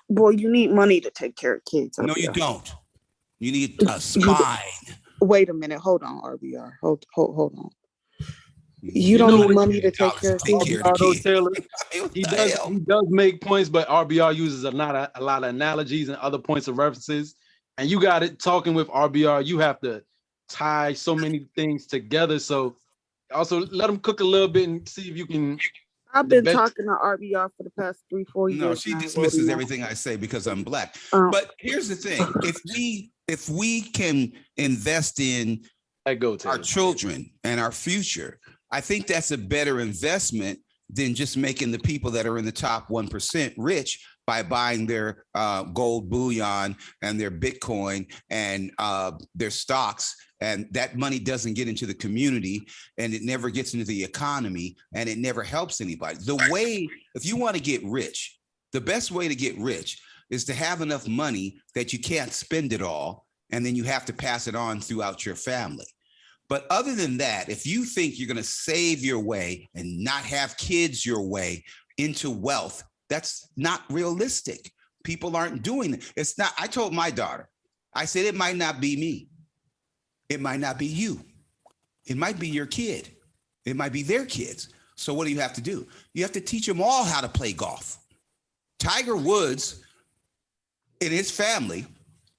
Boy, you need money to take care of kids. No, you RBR. don't. You need a spine. Wait a minute. Hold on, RBR. Hold on. You don't need money to take care of kids. Although Taylor, he does make points, but RBR uses a lot of analogies and other points of references. And you got it talking with RBR, you have to tie so many things together. So also let him cook a little bit and see if you can. I've been talking to RBR for the past 3-4 years. No, she now, dismisses Lodi. everything I say because I'm Black. But here's the thing: if we can invest in our children and our future, I think that's a better investment than just making the people that are in the top 1% rich by buying their gold bullion and their Bitcoin and their stocks. And that money doesn't get into the community, and it never gets into the economy, and it never helps anybody. The way, if you want to get rich, the best way to get rich is to have enough money that you can't spend it all, and then you have to pass it on throughout your family. But other than that, if you think you're going to save your way and not have kids your way into wealth, that's not realistic. People aren't doing it. It's not. I told my daughter, I said, it might not be me. It might not be you. It might be your kid. It might be their kids. So what do you have to do? You have to teach them all how to play golf. Tiger Woods, in his family,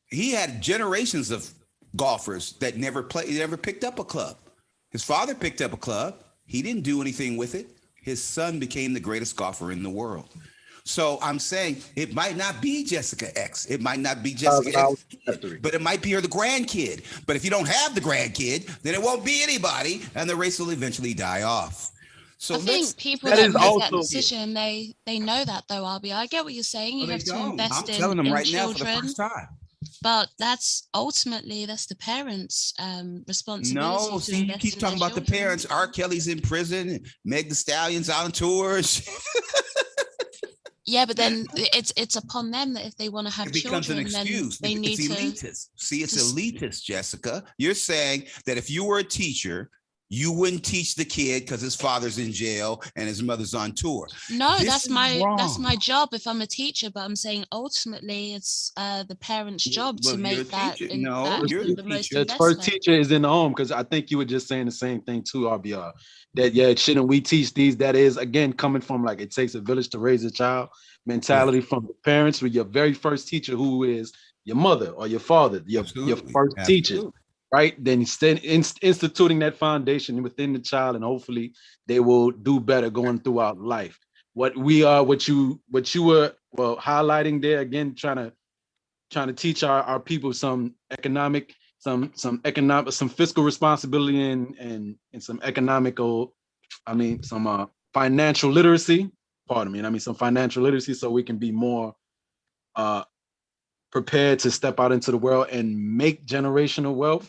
he had generations of golfers that never picked up a club. His father picked up a club. He didn't do anything with it. His son became the greatest golfer in the world. So I'm saying it might not be Jessica X. It might not be Jessica X, but it might be her the grandkid. But if you don't have the grandkid, then it won't be anybody, and the race will eventually die off. So I think people that make that decision, they know that though, Albie. I get what you're saying. You have to invest I'm telling them in right children. now for the first time. But that's the parents' responsibility. No, see, you keep talking about the parents. R. Kelly's in prison. Meg Thee Stallion's on tour. Yeah, but then it's upon them that if they want to have it becomes children, an excuse. then they need it's to. elitist. See, it's elitist, Jessica. You're saying that if you were a teacher, you wouldn't teach the kid because his father's in jail and his mother's on tour. No, This that's is my wrong. job if I'm a teacher. But I'm saying ultimately it's the parents' job Well, to you're a make that. teacher. The most The first investment. teacher is in the home, because I think you were just saying the same thing too, RBR. That shouldn't we teach these? That is again coming from like it takes a village to raise a child mentality from the parents with your very first teacher, who is your mother or your father, your first teacher, right? Then instituting that foundation within the child, and hopefully they will do better going throughout life. What you were highlighting there again, trying to teach our people some fiscal responsibility and some some financial literacy. Pardon me. Some financial literacy, so we can be more prepared to step out into the world and make generational wealth.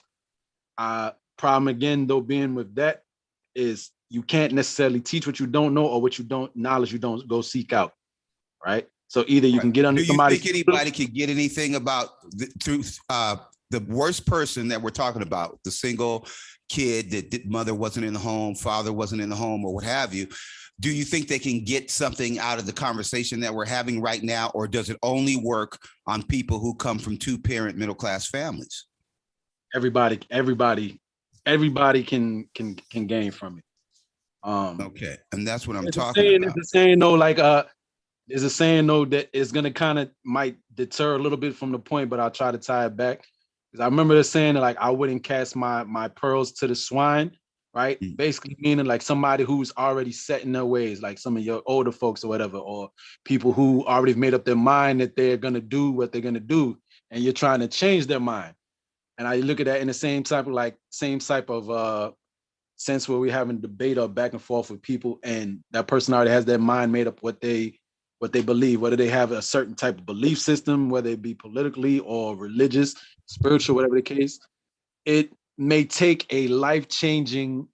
Problem again, though, being with that is you can't necessarily teach what you don't know or knowledge you don't go seek out, right? So either you can get under somebody. Do you think anybody could get anything about through the worst person that we're talking about, the single kid that mother wasn't in the home, father wasn't in the home, or what have you? Do you think they can get something out of the conversation that we're having right now, or does it only work on people who come from two-parent middle-class families? Everybody can gain from it. Okay, and that's what I'm talking about. It's a saying though, there's a saying though that is gonna kind of might deter a little bit from the point, but I'll try to tie it back. Because I remember the saying that I wouldn't cast my pearls to the swine, right? Basically meaning like somebody who's already set in their ways, like some of your older folks or whatever, or people who already made up their mind that they're gonna do what they're gonna do, and you're trying to change their mind. And I look at that in the same type of sense where we're having debate or back and forth with people, and that person already has their mind made up what they believe, whether they have a certain type of belief system, whether it be politically or religious, spiritual, whatever the case. It may take a life-changing,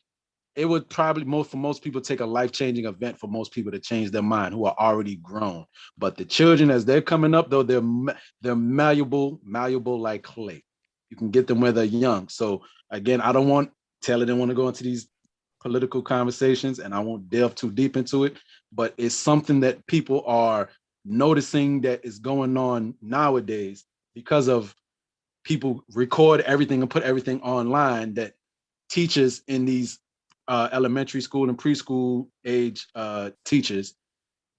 it would probably for most people take a life-changing event for most people to change their mind who are already grown. But the children, as they're coming up, though, they're malleable like clay. You can get them where they're young. So again, I don't want Taylor didn't want to go into these political conversations, and I won't delve too deep into it, but it's something that people are noticing that is going on nowadays because of people record everything and put everything online, that teachers in these elementary school and preschool age teachers,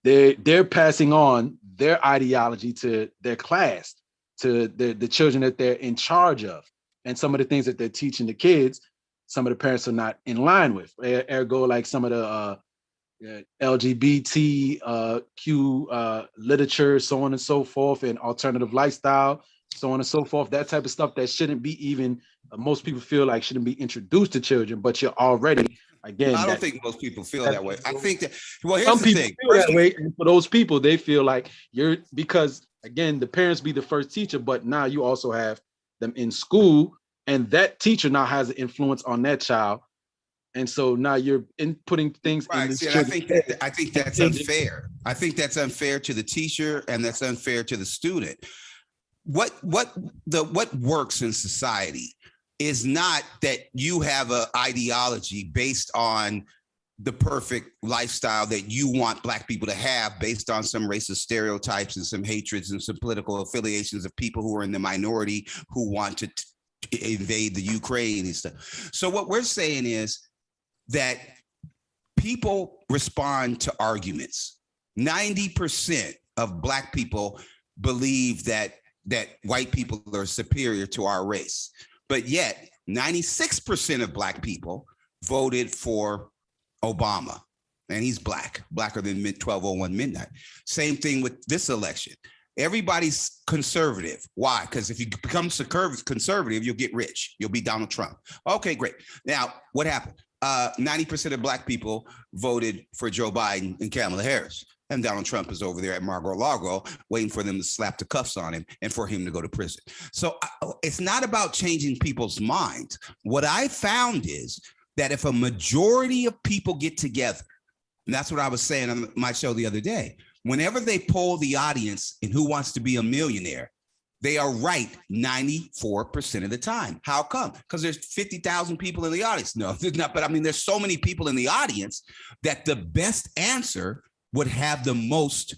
they're passing on their ideology to their class, to the children that they're in charge of. And some of the things that they're teaching the kids, some of the parents are not in line with. Ergo, like some of the LGBTQ literature, so on and so forth, and alternative lifestyle, so on and so forth, that type of stuff that shouldn't be even, most people feel like shouldn't be introduced to children, but you're already Again, I don't that- think most people feel that way. I think that, well, here's some the people thing. feel that way, and for those people, they feel like you're, because again, the parents be the first teacher, but now you also have them in school, and that teacher now has an influence on that child, and so now you're inputting things in Right. this See, and children's I think that's unfair. I think that's unfair to the teacher, and that's unfair to the student. What works in society is not that you have an ideology based on the perfect lifestyle that you want Black people to have based on some racist stereotypes and some hatreds and some political affiliations of people who are in the minority who want to invade the Ukraine and stuff. So what we're saying is that people respond to arguments. 90% of Black people believe that white people are superior to our race. But yet 96% of Black people voted for Obama, and he's blacker than 1201 midnight. Same thing with this election. Everybody's conservative. Why? Because if you become conservative, you'll get rich. You'll be Donald Trump. Okay, great. Now, what happened? 90% of Black people voted for Joe Biden and Kamala Harris. And Donald Trump is over there at Mar-a-Lago waiting for them to slap the cuffs on him and for him to go to prison. So it's not about changing people's minds. What I found is that if a majority of people get together, and that's what I was saying on my show the other day, whenever they poll the audience in Who Wants to Be a Millionaire, they are right 94% of the time. How come? Because there's 50,000 people in the audience. No, there's not, but I mean, there's so many people in the audience that the best answer would have the most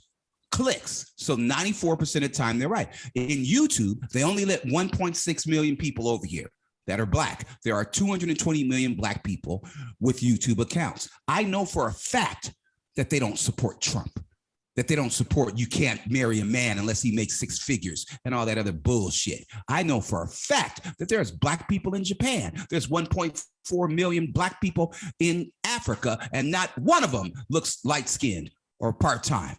clicks. So 94% of the time, they're right. In YouTube, they only let 1.6 million people over here that are Black. There are 220 million Black people with YouTube accounts. I know for a fact that they don't support Trump, that they don't support you can't marry a man unless he makes six figures and all that other bullshit. I know for a fact that there's Black people in Japan. There's 1.4 million Black people in Africa, and not one of them looks light-skinned or part-time.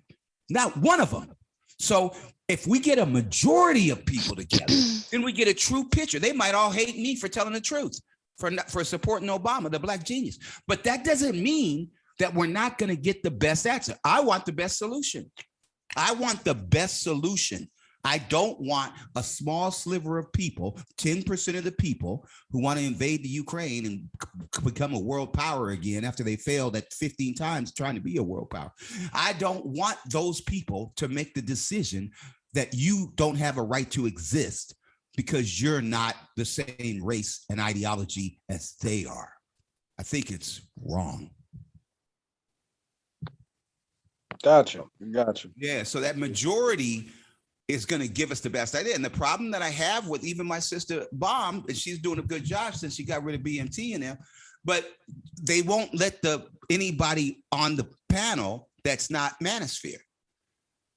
Not one of them. So if we get a majority of people together, then we get a true picture. They might all hate me for telling the truth, for supporting Obama, the Black genius. But that doesn't mean that we're not going to get the best answer. I want the best solution. I want the best solution. I don't want a small sliver of people, 10% of the people who want to invade the Ukraine and become a world power again after they failed at 15 times trying to be a world power. I don't want those people to make the decision that you don't have a right to exist because you're not the same race and ideology as they are. I think it's wrong. Gotcha. Yeah, so that majority is going to give us the best idea. And the problem that I have with even my sister Bomb, and she's doing a good job since she got rid of BMT in there, but they won't let anybody on the panel that's not Manosphere.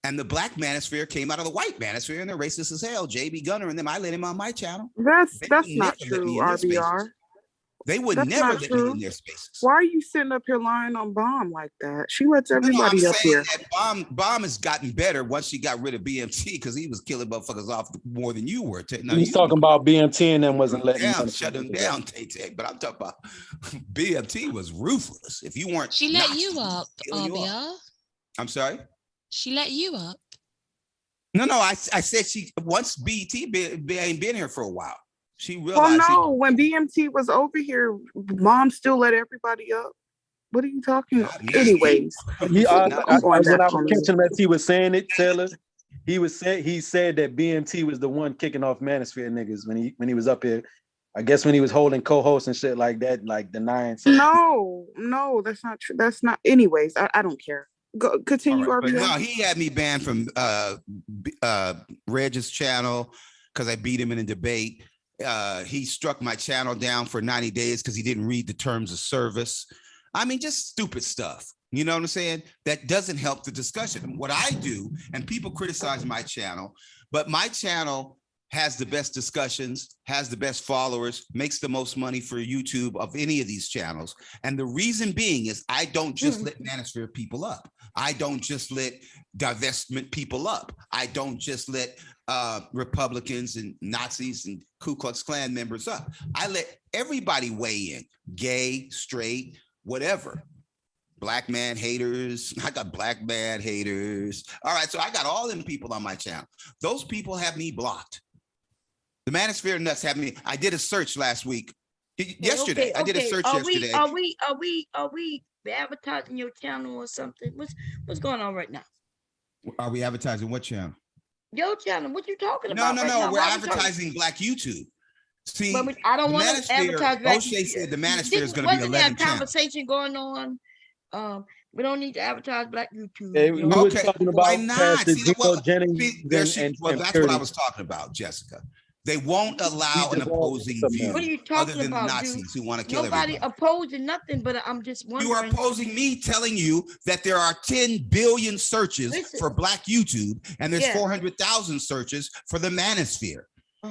And the Black Manosphere came out of the white Manosphere, and they're racist as hell. JB Gunner and them, I let him on my channel. That's not never let true, me in their spaces. RBR. They would That's never not let true. me in their spaces. Why are you sitting up here lying on Bomb like that? She lets No, I'm everybody up saying here. that Bomb has gotten better once she got rid of BMT because he was killing motherfuckers off more than you were. No, He's talking about BMT and then wasn't letting down, them shut them down, Tay. But I'm talking about BMT was ruthless. If you weren't, She let Nazi, you up, killing you RBR. up. I'm sorry. She let you up. No, I said she once BT ain't been here for a while. She Well, realized. no, when BMT was over here, Mom still let everybody up. What are you talking about? Anyways, When I was on catching him as he was saying it, Taylor, he said that BMT was the one kicking off Manosphere niggas when he was up here. I guess when he was holding co-hosts and shit like that, like denying. No, that's not true. That's not. Anyways, I don't care. Go continue, But RBR. no, he had me banned from Reg's channel because I beat him in a debate. He struck my channel down for 90 days because he didn't read the terms of service. I mean, just stupid stuff. You know what I'm saying? That doesn't help the discussion. What I do, and people criticize my channel, but my channel has the best discussions, has the best followers, makes the most money for YouTube of any of these channels. And the reason being is I don't just let Manosphere people up. I don't just let divestment people up. I don't just let Republicans and Nazis and Ku Klux Klan members up. I let everybody weigh in, gay, straight, whatever. Black man haters. I got black man haters. All right, so I got all them people on my channel. Those people have me blocked. The Manosphere Nuts have me. I did a search last week. Yesterday, I did a search yesterday. Are we advertising your channel or something? What's going on right now? Are we advertising what channel? Your channel. What you talking about? No. We're advertising Black YouTube. See, I don't want to advertise Black O'Shea said the Manosphere is going to be 11 Wasn't there a channels. conversation going on? We don't need to advertise Black YouTube. Hey, we were talking about why not? Pastor See, Gino Jennings that's and what I Purity. was talking about, Jessica. They won't allow an opposing view What are you other talking than about, Nazis dude? who want to kill Nobody everybody. opposing nothing, but I'm just wondering. You are opposing me telling you that there are 10 billion searches Listen. for Black YouTube and there's Yeah. 400,000 searches for the Manosphere.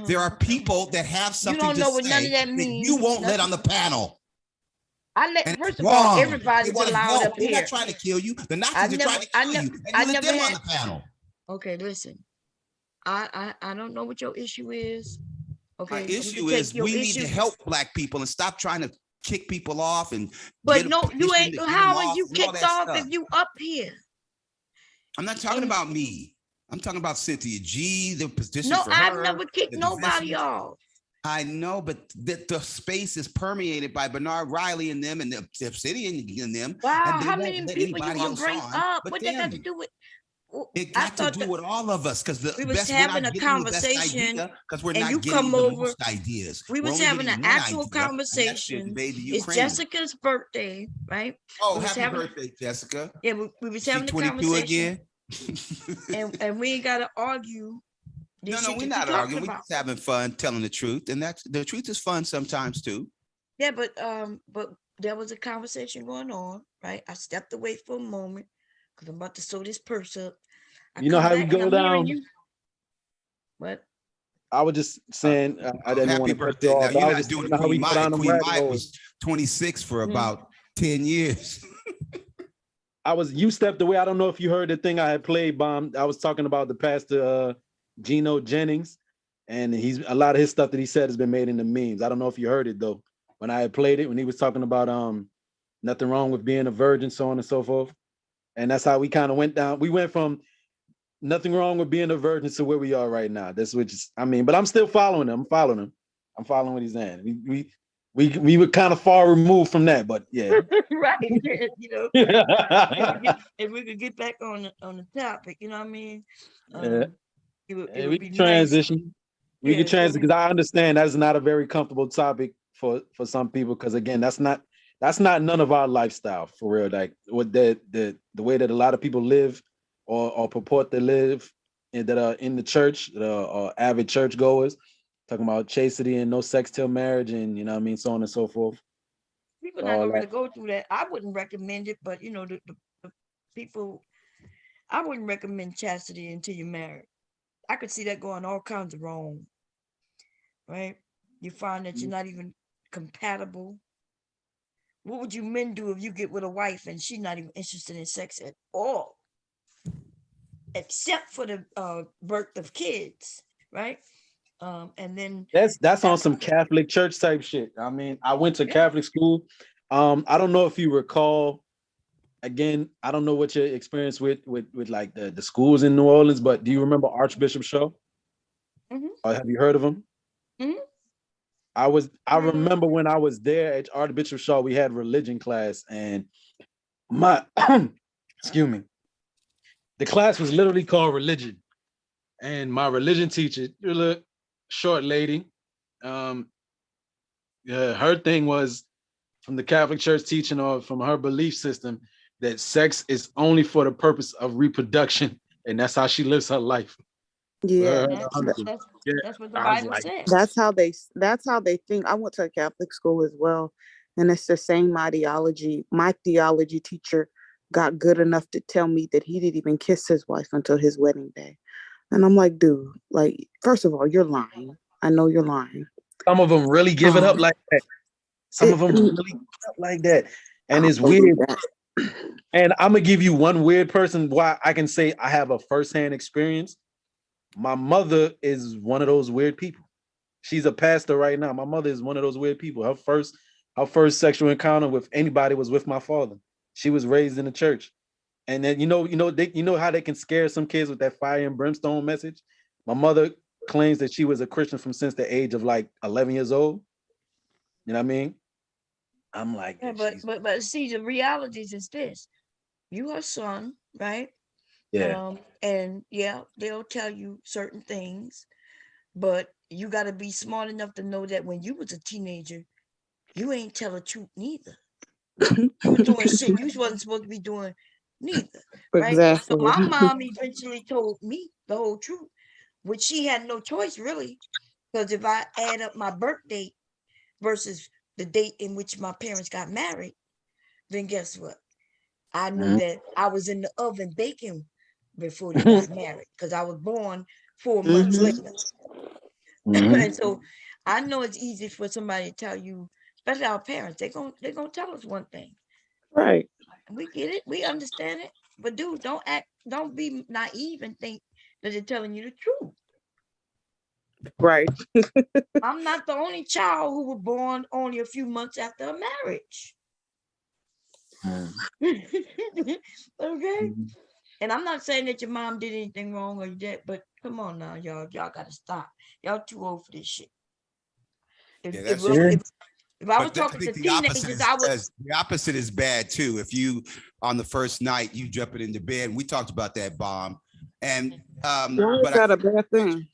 There are people that have something don't to know what none say of that that means. you won't let on the panel. First of Wrong. all, everybody's They wanna allowed vote. up They're here. not trying to kill you. The I Nazis are never- trying to I kill never- you. And I you let never them on had- the panel. Okay, listen. I don't know what your issue is. Okay, My you can issue take is your we need to issue. help Black people and stop trying to kick people off and But get a no, you petition ain't. to get How them are you off and all kicked that off stuff. if you up here? I'm not talking about me. I'm talking about Cynthia G, the position No, for I've her, never kicked the nobody position- off. I know, but the space is permeated by Bernard Riley and them and the Obsidian and them. Wow, and they how won't many let people you anybody gonna else bring on up? but What that got to them. do with? It I got to thought do that with all of us because the we was best we're having not a getting the best conversation, idea because we're and you not getting come the over. most ideas. We We're was only having getting an one actual idea, and that's to conversation. invade the It's Ukraine. Jessica's birthday, right? Oh, We was happy having- birthday, Jessica. Yeah, we was She having a 22 conversation, again? and we ain't gotta argue. No, this no, shit we're that you not talking arguing. We're about. just having fun telling the truth. And that's the truth is fun sometimes too. Yeah, but there was a conversation going on, right? I stepped away for a moment because I'm about to sew this purse up. You know come how we back and go I'm hearing down. you. What? I was just saying I didn't want Happy to cut birthday. you Now, off. but you're I was not just doing saying how we Queen go Maya. down them Queen rabbit Maya holes. was 26 for about 10 years. You stepped away. I don't know if you heard the thing I had played, Bomb. I was talking about the pastor Gino Jennings, and a lot of his stuff that he said has been made into memes. I don't know if you heard it though. When I had played it, when he was talking about nothing wrong with being a virgin, so on and so forth. And that's how we kind of went down. We went from nothing wrong with being a virgin to where we are right now. That's but I'm still following him. I'm following what he's saying. We were kind of far removed from that, but yeah. Right. You know, if we could get back on the topic, you know what I mean? Yeah. It would we be can nice. transition. We Yeah, can so transition because I understand that's not a very comfortable topic for some people. Because again, that's not none of our lifestyle for real. Like what the way that a lot of people live or purport to live and that are in the church, that are avid churchgoers, talking about chastity and no sex till marriage, and you know what I mean, so on and so forth. People not gonna really go through that. I wouldn't recommend it, but you know, the people, I wouldn't recommend chastity until you're married. I could see that going all kinds of wrong, right? You find that you're not even compatible. What would you men do if you get with a wife and she's not even interested in sex at all, except for the birth of kids, right? And then That's on some Catholic church type shit. I mean, I went to Catholic school. I don't know if you recall. Again, I don't know what your experience with like the schools in New Orleans, but do you remember Archbishop Shaw? Or have you heard of him? I remember when I was there at Archbishop Shaw, we had religion class, and my excuse me, the class was literally called religion, and my religion teacher, short lady, her thing was from the Catholic Church teaching or from her belief system that sex is only for the purpose of reproduction, and that's how she lives her life. Yeah, that's what the Bible says. That's how they think. I went to a Catholic school as well, and it's the same ideology. My theology teacher got good enough to tell me that he didn't even kiss his wife until his wedding day. And I'm like, dude, like, first of all, you're lying. I know you're lying. Some of them really give it up like that. Some of them really give it up like that. And it's weird. And I'm gonna give you one weird person why I can say I have a firsthand experience. My mother is one of those weird people. She's a pastor right now. My mother is one of those weird people. Her first Our first sexual encounter with anybody was with my father. She was raised in the church. And then you know how they can scare some kids with that fire and brimstone message. My mother claims that she was a Christian from since the age of like 11 years old. You know what I mean? I'm like, Yeah, but see, the realities is this: you her son, right? yeah. And yeah, they'll tell you certain things, but you got to be smart enough to know that when you was a teenager, you ain't tell the truth neither. You were doing shit you wasn't supposed to be doing neither, right? So Exactly. my mom eventually told me the whole truth, which she had no choice really, because if I add up my birth date versus the date in which my parents got married, then guess what? I knew that I was in the oven baking before they got married, because I was born 4 months later. And so I know it's easy for somebody to tell you, especially our parents, they're gonna tell us one thing. Right. We get it, we understand it. But dude, don't be naive and think that they're telling you the truth. Right. I'm not the only child who was born only a few months after a marriage. Okay. And I'm not saying that your mom did anything wrong or that, but come on now, y'all gotta stop. Y'all too old for this shit. If I was talking to teenagers, I would. The opposite is bad too. If you on the first night you jumping into bed, we talked about that, Bomb, and Why is that a bad thing?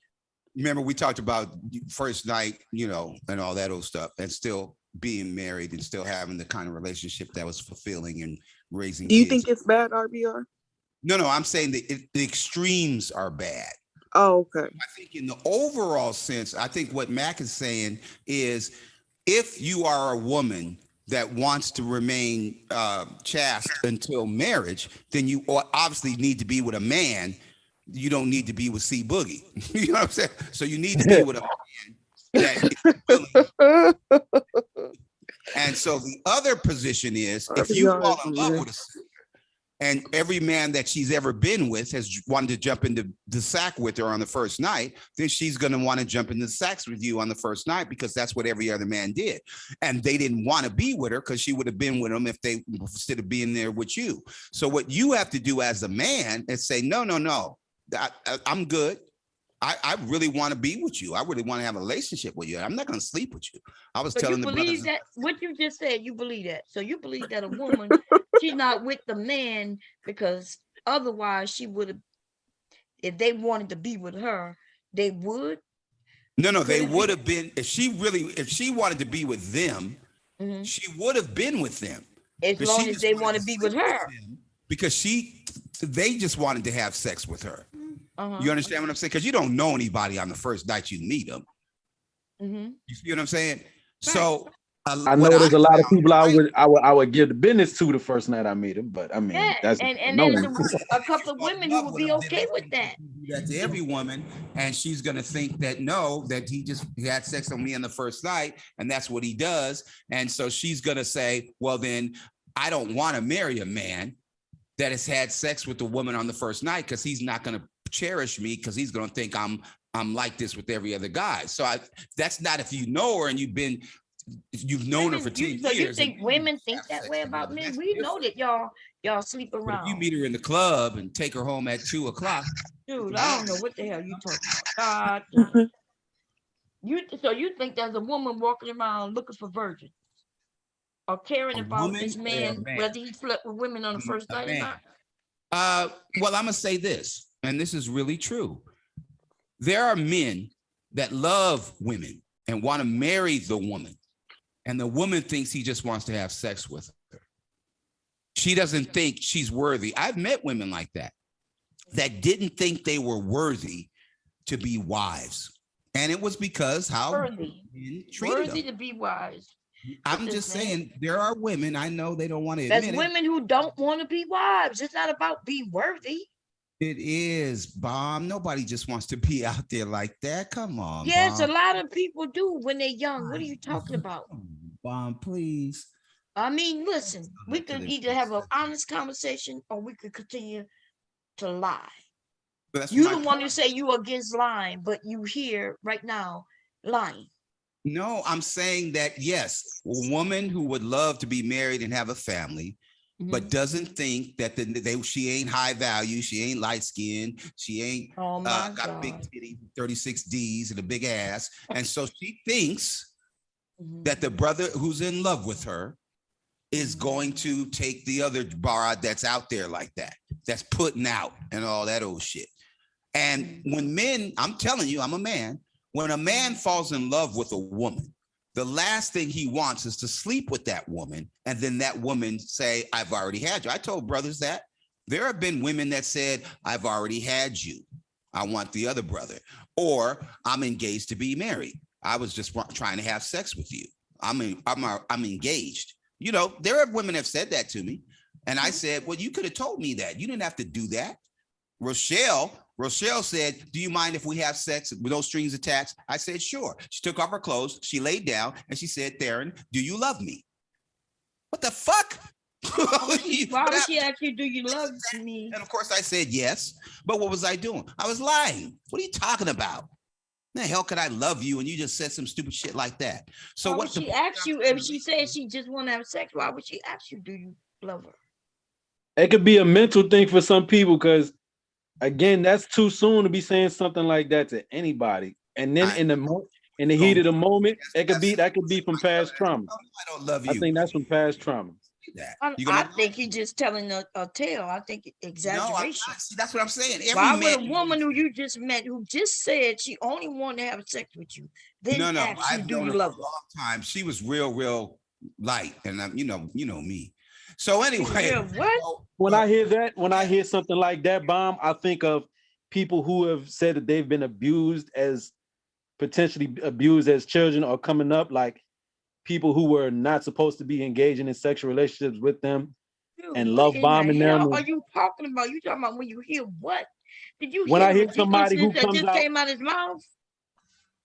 Remember we talked about first night, and all that old stuff, and still being married and still having the kind of relationship that was fulfilling and raising. Do you kids. think it's bad, RBR? No, I'm saying that the extremes are bad. Oh, okay. I think in the overall sense, I think what Mac is saying is if you are a woman that wants to remain chaste until marriage, then you obviously need to be with a man. You don't need to be with C Boogie. You know what I'm saying? So you need to be with a man that is willing. And so the other position is if you fall in love with a and every man that she's ever been with has wanted to jump into the sack with her on the first night, then she's going to want to jump into the sacks with you on the first night because that's what every other man did. And they didn't want to be with her because she would have been with them if they instead of being there with you. So what you have to do as a man is say, no, I'm good. I really want to be with you. I really want to have a relationship with you. I'm not going to sleep with you. I was telling the brothers. That what you just said, you believe that. So you believe that a woman, she's not with the man because otherwise she would have, if they wanted to be with her, they would. No, they would have been, if she wanted to be with them, she would have been with them. As long as they want to be with her. Because they just wanted to have sex with her. You understand what I'm saying? Because you don't know anybody on the first night you meet them. You see what I'm saying? Right. So I know there's a lot of people I would give the business to the first night I meet them, but I mean that's and there's a couple of women who would be okay with that. That's every woman, and she's gonna think that that he had sex on me on the first night, and that's what he does, and so she's gonna say, well then I don't want to marry a man that has had sex with a woman on the first night because he's not gonna cherish me because he's gonna think I'm like this with every other guy. So that's not if you know her and you've known her for 10 years. So you think women think that way about men? We know that y'all sleep around. If you meet her in the club and take her home at 2 o'clock. Dude, I don't know what the hell you talking about. So you think there's a woman walking around looking for virgins? Or caring about this man, whether he slept with women on the first night or not? Well, I'm gonna say this. And this is really true. There are men that love women and want to marry the woman. And the woman thinks he just wants to have sex with her. She doesn't think she's worthy. I've met women like that didn't think they were worthy to be wives. And it was because how worthy them. To be wives. I'm just saying there are women, I know they don't want to admit it. There's women who don't want to be wives. It's not about being worthy. It is, Bomb. Nobody just wants to be out there like that. Come on. Yes, Bomb. a lot of people do when they're young. What are you talking about? Bomb, please. I mean, listen, we could either have an honest conversation or we could continue to lie. You the one who say you against lying, but you here right now lying. No, I'm saying that yes, a woman who would love to be married and have a family, but doesn't think that she ain't high value, she ain't light skinned, she ain't got big titty, 36 Ds and a big ass, and so she thinks that the brother who's in love with her is going to take the other broad that's out there like that, that's putting out and all that old shit. And when men, I'm telling you, I'm a man. When a man falls in love with a woman, the last thing he wants is to sleep with that woman, and then that woman say, I've already had you. I told brothers that. There have been women that said, I've already had you. I want the other brother. Or I'm engaged to be married. I was just trying to have sex with you. I'm engaged. You know, there are women that have said that to me. And I said, well, you could have told me that. You didn't have to do that. Rochelle said, do you mind if we have sex with no strings attached? I said, sure. She took off her clothes, she laid down, and she said, Theron, do you love me? What the fuck? Why would she ask you, do you love me? And of course I said yes, but what was I doing? I was lying. What are you talking about? The hell could I love you and you just said some stupid shit like that? So why would she ask you, if she said she just want to have sex, why would she ask you, do you love her? It could be a mental thing for some people, because again, that's too soon to be saying something like that to anybody. And then in the heat of the moment, that could be from past trauma. I don't love you. I think that's from past trauma. I think he's just telling a tale. I think exaggeration. No, see, that's what I'm saying. Why would a woman who you just met, who just said she only wanted to have sex with you, then ask you, do you love her? Long time. She was real light, and you know me. So anyway, when I hear something like that, Bomb, I think of people who have said that they've been potentially abused as children or coming up, like people who were not supposed to be engaging in sexual relationships with them and love bombing them. What are you talking about? You talking about when you hear what? Did you when hear I hear somebody who that comes just out, came out his mouth?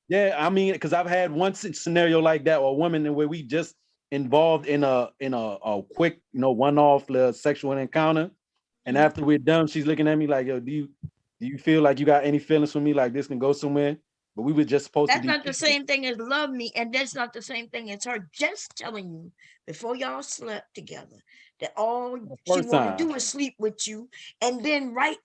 Yeah, I mean, because I've had one scenario like that, or a woman where we just involved in a quick, one-off sexual encounter, and after we're done, she's looking at me like, yo, do you feel like you got any feelings for me, like this can go somewhere? But we were just supposed to be. That's not the same thing as love me, and that's not the same thing as her just telling you before y'all slept together that all she want to do is sleep with you, and then right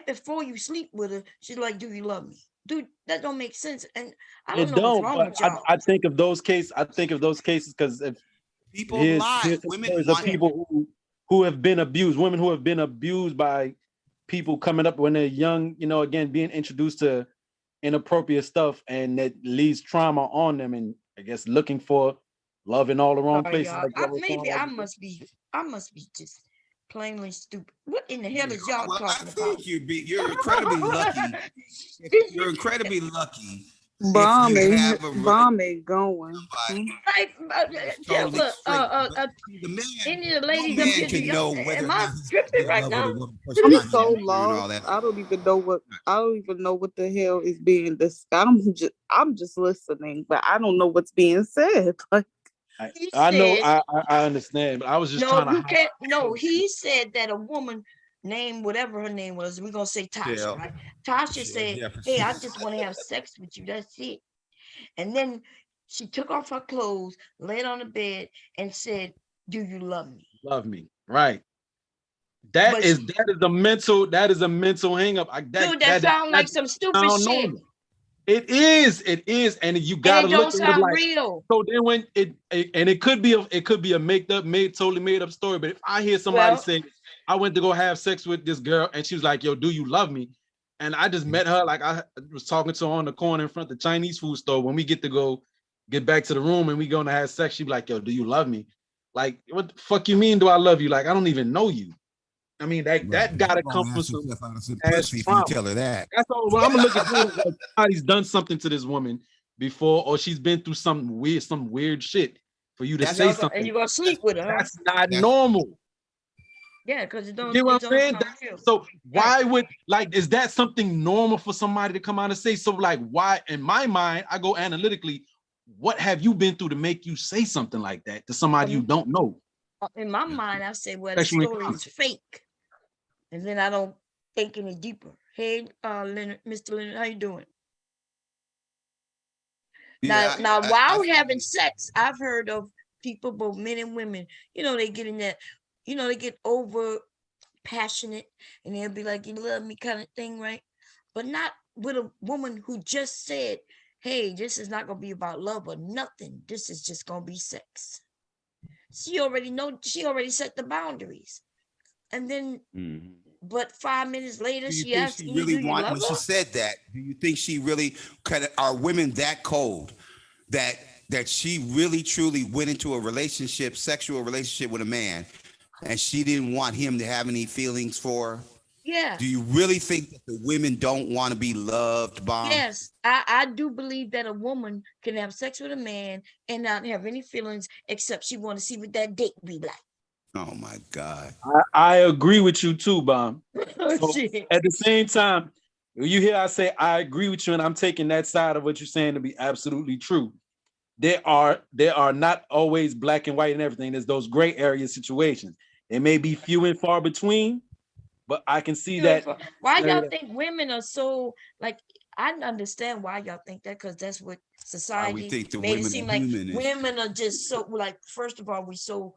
before you sleep with her, she's like, do you love me? Dude, that don't make sense. And I don't know what's wrong with y'all. I think of those cases because if people lie, women want people who have been abused, women who have been abused by people coming up when they're young, again, being introduced to inappropriate stuff, and that leaves trauma on them, and I guess looking for love in all the wrong places. Maybe I must be just plainly stupid. What in the hell is y'all talking about? You're incredibly lucky. You're incredibly lucky. Bomb ain't going. Look, any of the ladies up here, am I tripping right now? I'm so lost. I don't even know what the hell is being discussed. I'm just listening, but I don't know what's being said. Like, I understand, but I was just trying to. He said that a woman named whatever her name was, we're gonna say Tasha, right? Tasha said, hey, I just want to have sex with you. That's it. And then she took off her clothes, laid on the bed, and said, do you love me? Love me, right? That is a mental hang up. Dude, that sounds like some stupid shit. It is, and you gotta look at it like real. So then when it could be a totally made up story. But if I hear somebody say, I went to go have sex with this girl, and she was like, yo, do you love me? And I just met her, like I was talking to her on the corner in front of the Chinese food store. When we get back to the room and we gonna have sex, she be like, yo, do you love me? Like, what the fuck you mean, do I love you? Like, I don't even know you. I mean, that gotta come from some pussy if you tell her that. That's all. Well, I'm gonna look at it like somebody's done something to this woman before, or she's been through some weird shit for you to say something. And you're gonna sleep with her. That's not normal. Yeah, because it don't. You know what I'm saying? So why would, like, is that something normal for somebody to come out and say? So like, why? In my mind, I go analytically. What have you been through to make you say something like that to somebody you don't know? In my mind, I say, well, the story is fake, and then I don't think any deeper. Hey, Leonard, Mr. Leonard, how you doing? Now, Yeah, while having sex, I've heard of people, both men and women, they get in that, they get over passionate and they'll be like, you love me kind of thing, right? But not with a woman who just said, hey, this is not going to be about love or nothing. This is just going to be sex. She already set the boundaries. And then, but 5 minutes later, Do you she think asked she me, really do you want love when her? she said that? Do you think she really are women that cold that she really truly went into a relationship, sexual relationship with a man, and she didn't want him to have any feelings for her? Yeah. Do you really think that the women don't want to be loved, Bomb? Yes, I do believe that a woman can have sex with a man and not have any feelings except she want to see what that dick be like. Oh my God. I agree with you too, Bomb. So Shit. at the same time, you hear I say I agree with you, and I'm taking that side of what you're saying to be absolutely true. There are not always black and white and everything. There's those gray area situations. They may be few and far between, but I can see that. Why y'all think women are so like? I understand why y'all think that, because that's what society think the made it women seem are like. human is- Women are just so like. First of all, we so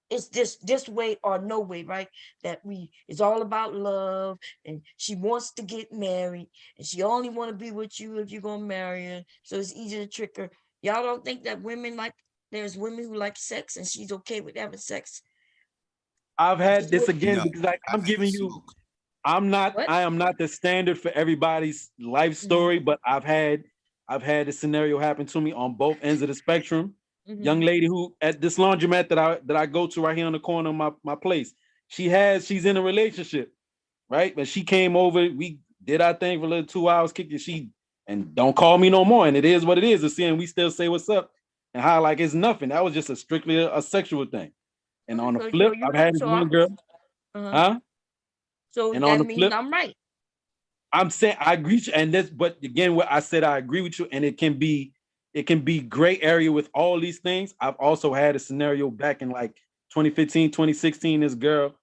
it's this way or no way, right? That it's all about love, and she wants to get married, and she only want to be with you if you're gonna marry her. So it's easy to trick her. Y'all don't think that women like? There's women who like sex, and she's okay with having sex. I've had this again because I'm giving you. I am not the standard for everybody's life story, but I've had a scenario happen to me on both ends of the spectrum. Young lady who at this laundromat that I go to right here on the corner of my place, she's in a relationship, right? But she came over, we did our thing for a little 2 hours, kicked it, and don't call me no more. And it is what it is. And we still say what's up and how like it's nothing. That was just strictly a sexual thing. And on the flip, I've had this one girl, So and that on the means flip, I'm right. I'm saying I agree with you, and this, but again, what I said, I agree with you, and it can be gray area with all these things. I've also had a scenario back in like 2015, 2016. This girl,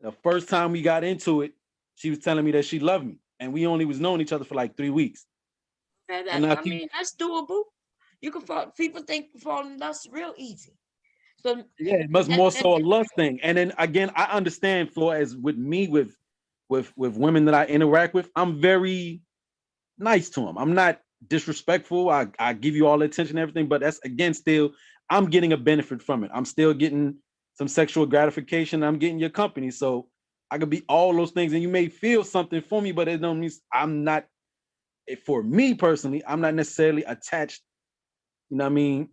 the first time we got into it, she was telling me that she loved me, and we only was knowing each other for like 3 weeks. And I mean, that's doable. You can fall. People think falling in love is real easy. So yeah, it must more so a lust thing. And then again, I understand, Flo, as with me with women that I interact with, I'm very nice to them. I'm not disrespectful. I give you all the attention and everything, but that's again still I'm getting a benefit from it. I'm still getting some sexual gratification. I'm getting your company. So I could be all those things, and you may feel something for me, but it don't mean I'm not. For me personally, I'm not necessarily attached. You know what I mean?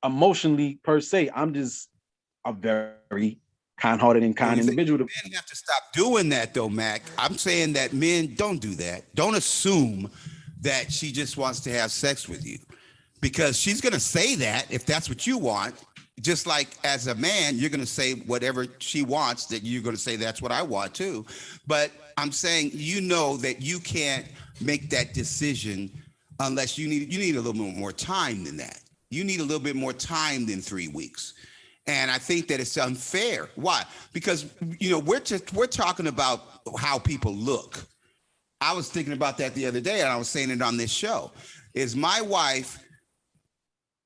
Emotionally per se. I'm just a very kind-hearted and kind individual. Men have to stop doing that though, Mac. I'm saying that men don't do that. Don't assume that she just wants to have sex with you, because she's going to say that if that's what you want. Just like as a man, you're going to say whatever she wants, that you're going to say that's what I want too. But I'm saying, that you can't make that decision unless you need a little bit more time than that. You need a little bit more time than 3 weeks. And I think that it's unfair. Why? Because, we're talking about how people look. I was thinking about that the other day, and I was saying it on this show. If my wife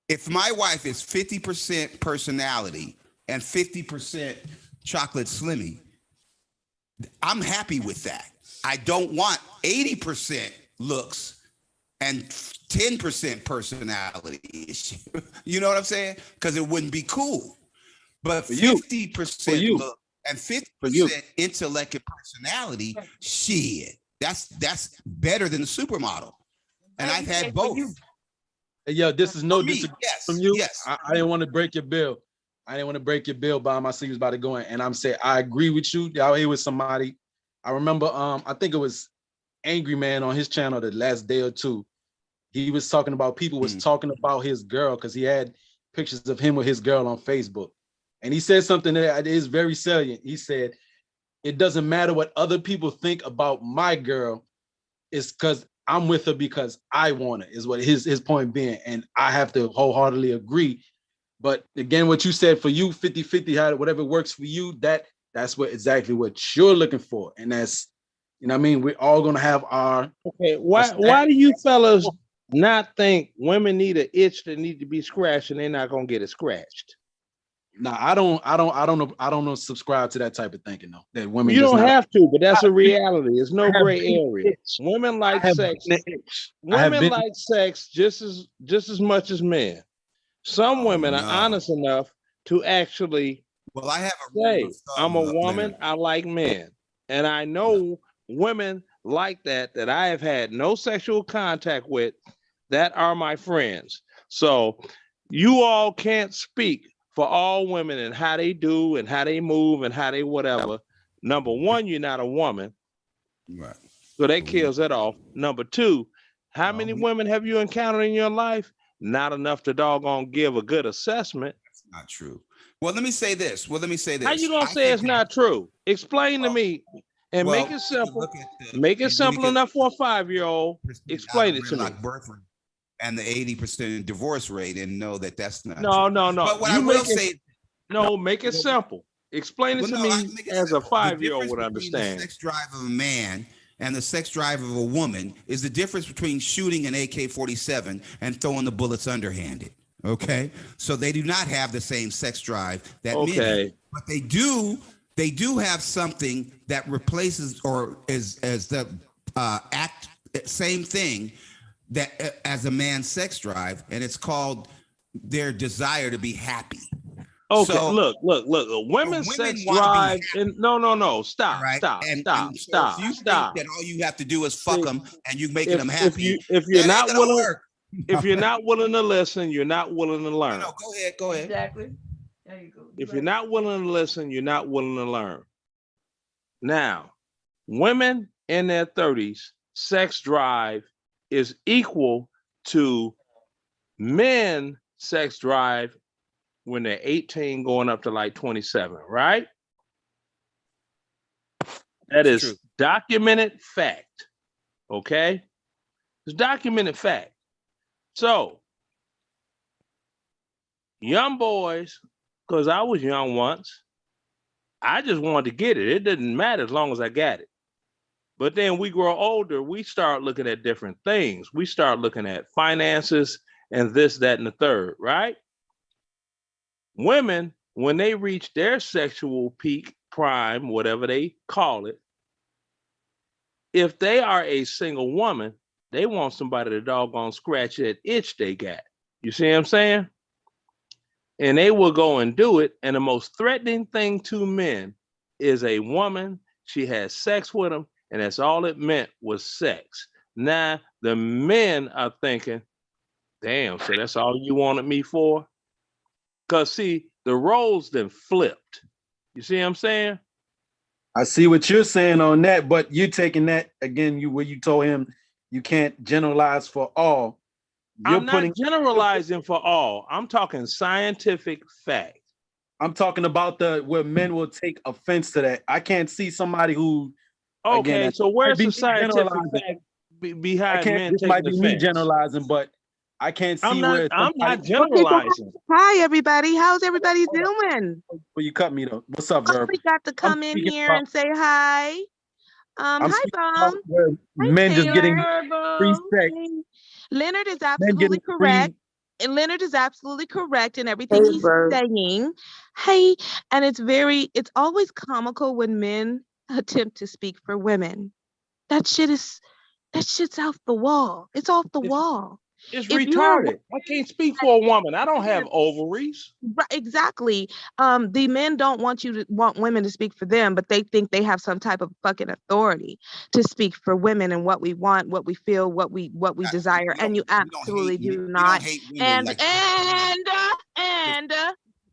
is 50% personality and 50% chocolate slimmy, I'm happy with that. I don't want 80% looks and 10% personality. You know what I'm saying? Because it wouldn't be cool. But 50% look and 50% intellect and personality, shit, that's better than the supermodel. And I've had both. Hey, yo, this is no disagreement from you. Yes. I didn't want to break your bill. Bob. I see you was about to go in, and I'm saying I agree with you. Y'all here with somebody. I remember, I think it was Angry Man on his channel the last day or two. He was talking about people was talking about his girl because he had pictures of him with his girl on Facebook. And he said something that is very salient. He said, it doesn't matter what other people think about my girl. It's because I'm with her because I want her, is what his point being. And I have to wholeheartedly agree. But again, what you said for you, 50-50, whatever works for you, that's exactly what you're looking for. And that's, you know what I mean? We're all going to have our... Okay, why do you fellas not think women need an itch that need to be scratched and they're not gonna get it scratched. No, I don't subscribe to that type of thinking though. That women You just don't not. have to, but that's a reality. There's I no have gray been area. itch. Women I like have sex. been an itch. I have Women been. like sex just as much as men. Some women are no. honest enough to actually Well, I have a rule say, of I'm thumb, a woman, Leonard. I like men. And I know women like that I have had no sexual contact with that are my friends. So you all can't speak for all women and how they do and how they move and how they whatever. Number one, you're not a woman. Right. So that kills that off. Number two, how many women have you encountered in your life? Not enough to doggone give a good assessment. That's not true. Well, let me say this. How you gonna say it's not true? Explain to me and make it simple. Make it simple enough for a 5-year-old. Explain it to me. Birth rate and the 80% divorce rate, and know that that's not No, true. no, no. But what You I will make it- say, No, make it simple. Explain it Well, to no, I me can make it as a simple. The 5-year-old would difference between understand. The sex drive of a man and the sex drive of a woman is the difference between shooting an AK-47 and throwing the bullets underhanded. Okay, so they do not have the same sex drive that men Okay. have, but they do have something that replaces or is as the same thing that as a man's sex drive, and it's called their desire to be happy. Okay, So- look. Women's sex wanna be drive and no. Stop. Right? Stop. And Stop. so Stop. if you Stop. think that all you have to do is fuck them and you making If- them if happy, if you're that not ain't gonna willing, work. if you're not willing to listen, you're not willing to learn. No, go ahead. Exactly. There you go. If you're not willing to listen, you're not willing to learn. Now, women in their 30s, sex drive is equal to men sex drive when they're 18 going up to like 27, right? That is true. documented fact. Okay? It's documented fact. So, young boys, because I was young once, I just wanted to get it. It didn't matter as long as I got it. But then we grow older, we start looking at different things. We start looking at finances and this, that, and the third, right? Women, when they reach their sexual peak, prime, whatever they call it, if they are a single woman, they want somebody to doggone scratch that itch they got. You see what I'm saying? And they will go and do it. And the most threatening thing to men is a woman, she has sex with them, and that's all it meant was sex. Now, the men are thinking, damn, so that's all you wanted me for? Because, see, the roles then flipped. You see what I'm saying? I see what you're saying on that, but you're taking that again. Where you told him you can't generalize for all. I'm not generalizing for all. I'm talking scientific fact. I'm talking about where men will take offense to that. I can't see somebody who. Okay, again, so where's might be the scientific generalizing. fact I behind can't. men This taking might be me offense? generalizing, but I can't see I'm not. where. I'm not somebody- generalizing. Hi, everybody. How's everybody doing? Well, you cut me though. What's up, Verb? We got to come in speaking here about- and say hi. I'm Hi, speaking about Bum. where men just getting free sex. Leonard is Men absolutely getting free. correct. And Leonard is absolutely correct in everything Hey, he's bro. saying. Hey, and it's always comical when men attempt to speak for women. That shit's off the wall. It's off the wall. It's If you're a retarded. I can't speak for a woman. I don't have ovaries. Right, exactly. The men don't want women to speak for them, but they think they have some type of fucking authority to speak for women and what we want, what we feel, what we desire, and you absolutely do not. And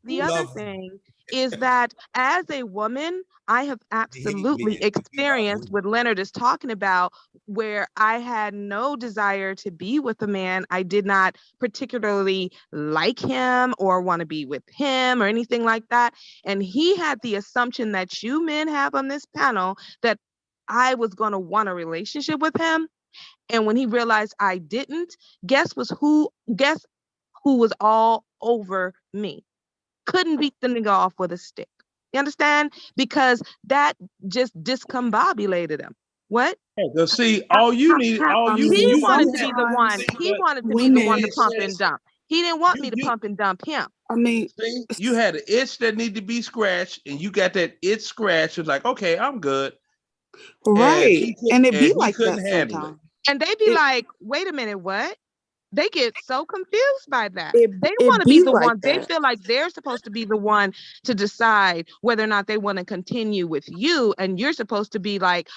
the other thing is that as a woman, I have absolutely experienced what Leonard is talking about, where I had no desire to be with a man. I did not particularly like him or want to be with him or anything like that. And he had the assumption that you men have on this panel that I was going to want a relationship with him. And when he realized I didn't, guess who was all over me? Couldn't beat the nigga off with a stick. You understand? Because that just discombobulated him. What? Cause see, all you need, all you He you wanted you to be have the to one. think He that wanted to be the one to it pump and says dump. He didn't want me to pump and dump him. I mean, see, you had an itch that need to be scratched, and you got that itch scratched. It's like, okay, I'm good. right. And it be he like couldn't that handle it. sometimes. And they be like, wait a minute, what? They get so confused by that. It They want to be be the like one. They that. feel like they're supposed to be the one to decide whether or not they want to continue with you. And you're supposed to be like,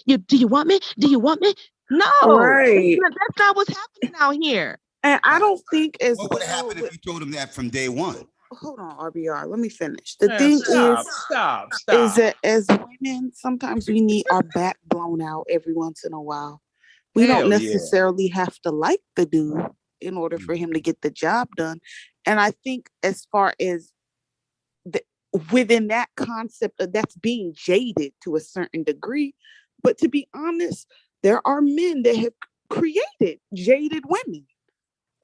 do you want me? Do you want me? No, Right. that's not what's happening out here. And I don't think as What would have happened if you told him that from day one? hold on, RBR. Let me finish. The Man, thing stop. is that as women, sometimes we need our back blown out every once in a while. We Hell don't yeah. necessarily have to like the dude in order for him to get the job done. And I think as far as within that concept of that's being jaded to a certain degree, but to be honest, there are men that have created jaded women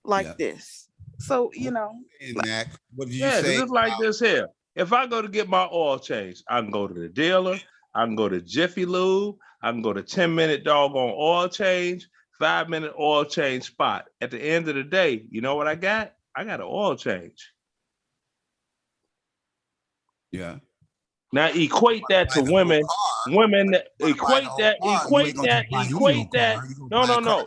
like this. So, you know, Mac, what did you Yeah, say? it's like this here. If I go to get my oil changed, I can go to the dealer, I can go to Jiffy Lube, I can go to 10-minute doggone oil change, 5-minute oil change spot. At the end of the day, you know what I got? I got an oil change. Yeah. Now equate that to women. Women that equate that. No.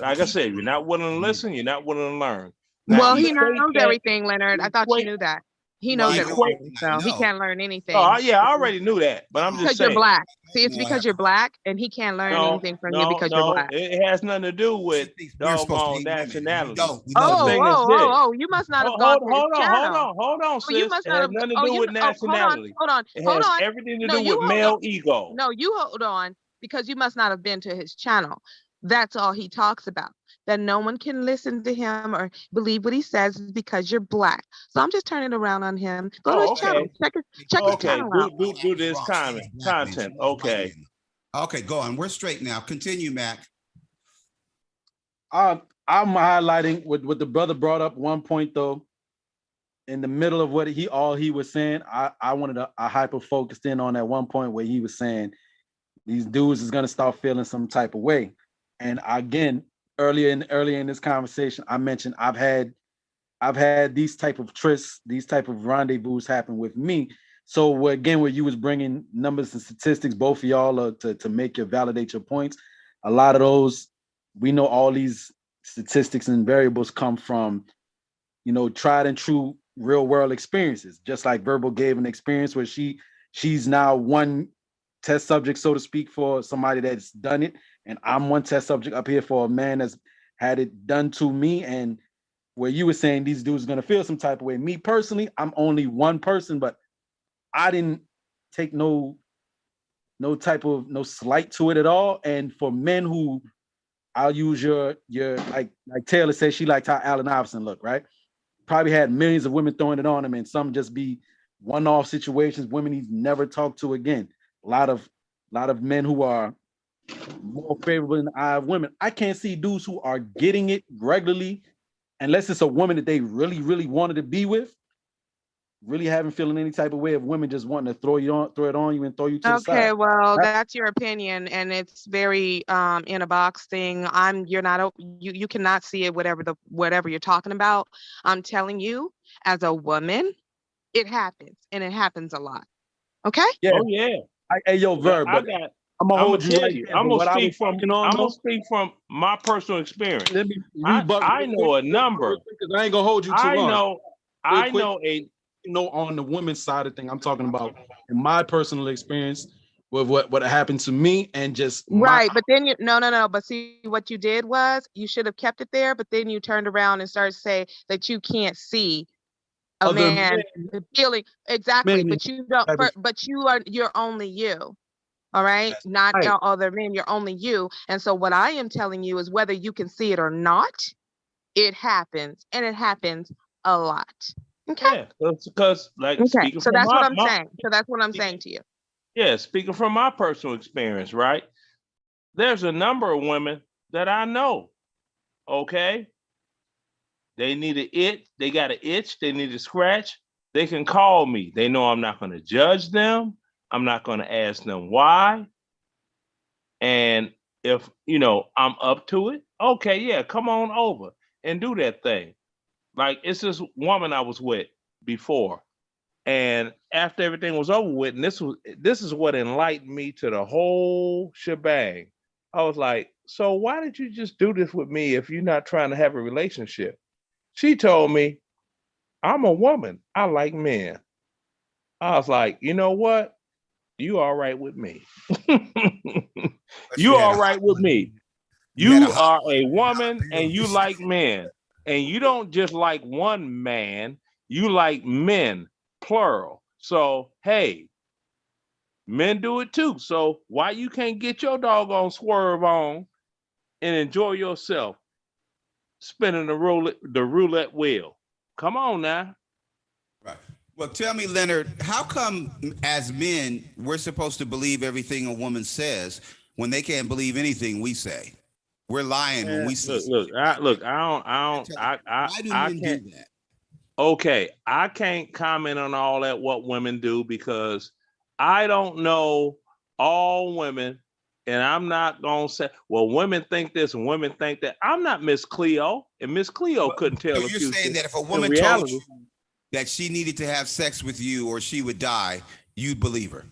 Like I said, you're not willing to listen. You're not willing to learn. Now, Well, he equate knows that- everything, Leonard. I thought you knew that. He knows everything, so he can't learn anything. Oh yeah, I already knew that, but I'm just Because saying. you're black. See, it's because you're black, and he can't learn anything from you because you're black. It has nothing to do with doggone nationality. Oh, you must not have gone to his channel. Hold on, Oh, sis. you must It not has have. nothing to Oh, do you. with Oh, nationality. hold on. It Hold has on. everything to No, do you with hold male on. ego. No, you hold on because you must not have been to his channel. That's all he talks about. That no one can listen to him or believe what he says is because you're black. So I'm just turning around on him. Go to his channel. Check his channel out. Do this content. Okay. Okay, go on. We're straight now. Continue, Mac. I'm highlighting what the brother brought up one point though. In the middle of what he was saying, I wanted to hyper focused in on that one point where he was saying these dudes is gonna start feeling some type of way. And again, earlier in this conversation, I mentioned I've had these type of trysts, these type of rendezvous happen with me. So where you was bringing numbers and statistics, both of y'all to make your validate your points. A lot of those, we know all these statistics and variables come from, tried and true real world experiences. Just like Verbal gave an experience where she's now one test subject, so to speak, for somebody that's done it. And I'm one test subject up here for a man that's had it done to me. And where you were saying these dudes are gonna feel some type of way. Me personally, I'm only one person, but I didn't take no slight to it at all. And for men who, I'll use your like Taylor said, she liked how Allen Iverson looked, right? Probably had millions of women throwing it on him, and some just be one-off situations, women he's never talked to again. A lot of men who are more favorable in the eye of women. I can't see dudes who are getting it regularly, unless it's a woman that they really, really wanted to be with, really haven't feeling any type of way of women just wanting to throw it on you and throw you to the side. Okay, well, that's your opinion, and it's very in a box thing. You cannot see it, whatever you're talking about. I'm telling you, as a woman, it happens, and it happens a lot. Okay? Yeah. Oh yeah. Hey, yo, Verb, but I'm gonna hold you right there. I'm But gonna what speak from my personal experience. Let me I know a number. Because I ain't gonna hold you too long. I know on the women's side of thing. I'm talking about in my personal experience with what happened to me and just Right, but then no. But see, what you did was you should have kept it there, but then you turned around and started to say that you can't see a Other man feeling exactly, men but you don't. type of- But you're only you. All right, not right. all other men. You're only you. And so what I am telling you is whether you can see it or not, it happens, and it happens a lot. Okay. Yeah, because like Okay. speaking So from that's what I'm my- saying. So that's what I'm saying to you. Yeah, speaking from my personal experience, right? There's a number of women that I know. Okay. They need an itch, they got an itch, they need a scratch. They can call me. They know I'm not going to judge them. I'm not going to ask them why. And if I'm up to it, okay, yeah, come on over and do that thing. Like it's this woman I was with before. And after everything was over with, and this is what enlightened me to the whole shebang. I was like, so why did you just do this with me if you're not trying to have a relationship? She told me, I'm a woman. I like men. I was like, you know what? You all right with me. You all right with me. You are a woman and you like men. And you don't just like one man, you like men, plural. So, hey, men do it too. So why you can't get your doggone swerve on and enjoy yourself spinning the roulette wheel? Come on now. Right. Well, tell me, Leonard, how come as men we're supposed to believe everything a woman says when they can't believe anything we say? We're lying when we say. I can't do that. Okay, I can't comment on all that what women do because I don't know all women, and I'm not gonna say, well, women think this and women think that. I'm not Miss Cleo, and Miss Cleo couldn't tell. So you're saying that if a woman told you that she needed to have sex with you or she would die, you'd believe her?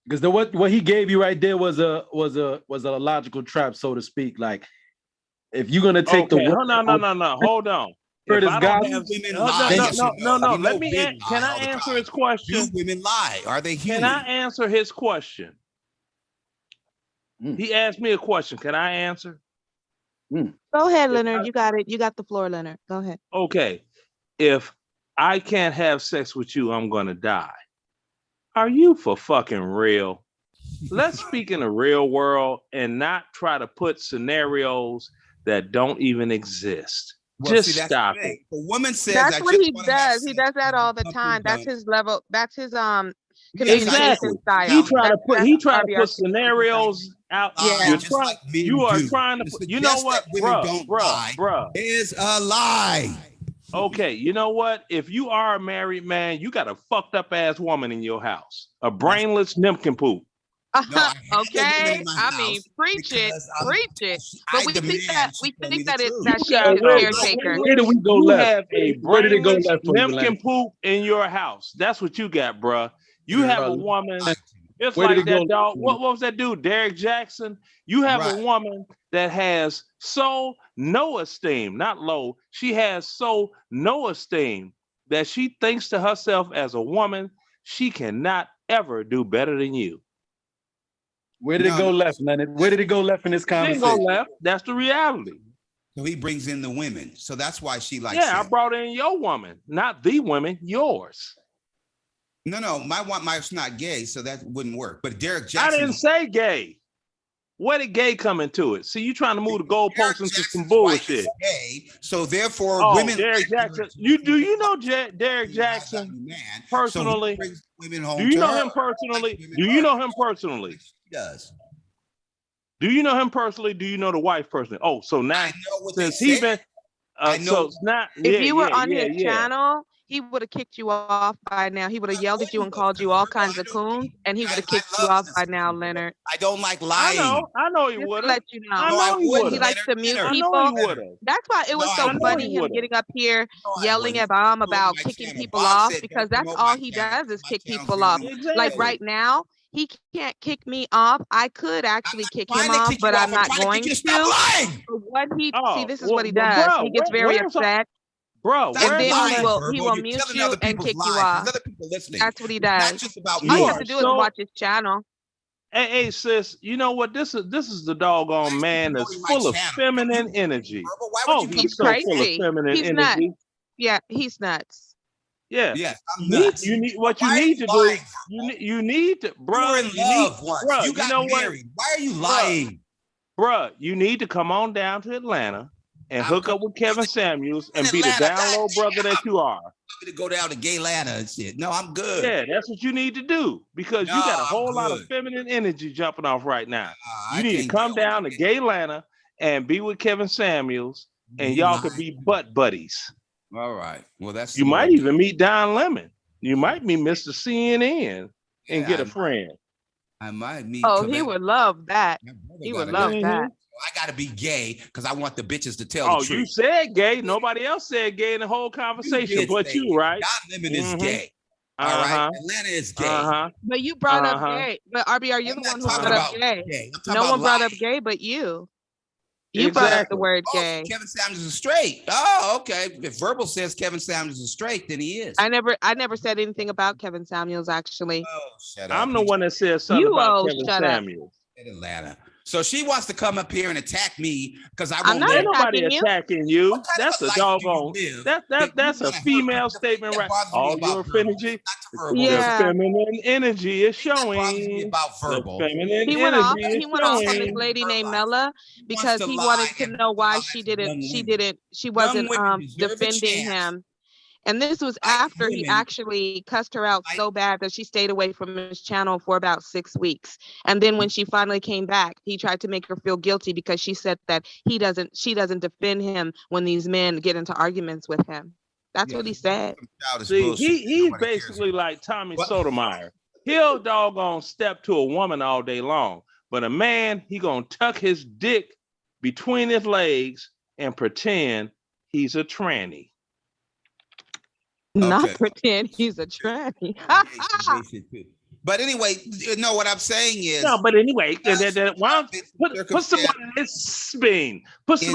Because what he gave you right there was a logical trap, so to speak. Like if you're gonna take no, hold on. Let me. Can I answer his question? Do women lie? Are they human? Can I answer his question? He asked me a question. Can I answer? Go ahead, Leonard. You got it. You got the floor, Leonard. Go ahead. Okay. If I can't have sex with you, I'm gonna die. Are you for fucking real? Let's speak in the real world and not try to put scenarios that don't even exist. Well, just see, stop it. The woman says That's what he does. He does that all the time. That's his level. That's his communication style. He try to put scenarios out. Yeah, You are trying to put, you know what, bruh. Is a lie. Okay, you know what? If you are a married man, you got a fucked up ass woman in your house, a brainless nincompoop. Okay, I mean, preach it. But we think that she's Yeah, a caretaker. Where did we go You left? have a Where did it go brainless left for you, Lance? nincompoop in your house. That's what you got, bruh. You have a woman. It's Where did like it go that dog. left? What was that dude? Derek Jackson. You have a woman that has so no esteem, not low. She has so no esteem that she thinks to herself as a woman, she cannot ever do better than you. Where did it go left, Leonard? Where did it go left in this It didn't conversation? go left. That's the reality. So he brings in the women. So that's why she likes Yeah, I him. brought in your woman, not the woman, yours. No, my wife's not gay, so that wouldn't work. But Derek Jackson. I didn't say gay. Where did gay come into it? See, you trying to move the goalposts into some bullshit. Gay, so therefore women. Derek Jackson. Do you know Derek Jackson personally? Women home Do you to know her. him personally? Do you know him personally? He does. Do you know him personally? Do you know the wife personally? Oh, so now since he's been, so it's not. If you were on his channel, he would have kicked you off by now. He would have yelled at you and called you all kinds of coons, and he would have kicked you off by now, Leonard. I don't like lying. I know he would have. Let you know. I know he would. He likes to mute I people. know he would have. That's why it was No, I so know funny he him would've. getting up here yelling at Bomb about kicking people off, because that's all he does is kick people off. Like right now, he can't kick me off. I could actually kick him off, but I'm not going to. But what he see, this is what he does. He gets very upset. Bro, and then he will mute you and kick you off. That's what he does. All you have to do is watch his channel. Hey, sis, you know what? This is the doggone man that's full of feminine energy. Oh, he's so full of crazy. feminine He's nuts. energy. Yeah, he's nuts. Yeah. Yes, I'm You nuts. need what you Why are need you to do. lying, You need to, bro. You were in love once. Bro, You got know married. what? Why are you lying? Bro, you need to come on down to Atlanta and hook up with Kevin Samuels and be the down low brother that you are. To go down to gay Atlanta and shit. No, I'm good. Yeah, that's what you need to do because you No, got a I'm whole lot of good. feminine energy jumping off right now. I You need to can't come down to gay Atlanta and be with Kevin Samuels, and y'all could be butt buddies. All right. Well, that's You might even meet Don Lemon. You might meet Mr. CNN and get a friend. I might meet. Oh, he would love that. He would love that. I gotta be gay because I want the bitches to tell Oh, the truth. you said gay. Nobody else said gay in the whole conversation, but you, right? Don Lemon is gay. All right, Atlanta is gay. But you brought up gay. But RB, are you the one who brought up gay? No one brought up gay but you. You brought up the word gay. Kevin Samuels is straight. Oh, okay. If Verbal says Kevin Samuels is straight, then he is. I never said anything about Kevin Samuels, actually. Oh, shut up. I'm the one that said something about Kevin Samuels. In Atlanta. So she wants to come up here and attack me because I I'm won't. not nobody attacking you. That's a doggone. That's a female statement, right? All your energy, your feminine energy is showing. About verbal. He went off on this lady named Mela because he wanted to know why she wasn't defending him. And this was after he actually cussed her out so bad that she stayed away from his channel for about 6 weeks. And then when she finally came back, he tried to make her feel guilty because she said that she doesn't defend him when these men get into arguments with him. That's what he said. See, he's basically like Tommy Sotomayor. He'll doggone step to a woman all day long, but a man, he gonna tuck his dick between his legs and pretend he's a tranny. Not pretend he's a tranny. But anyway, no, what I'm saying is. No, but anyway, put some more lisping. Put some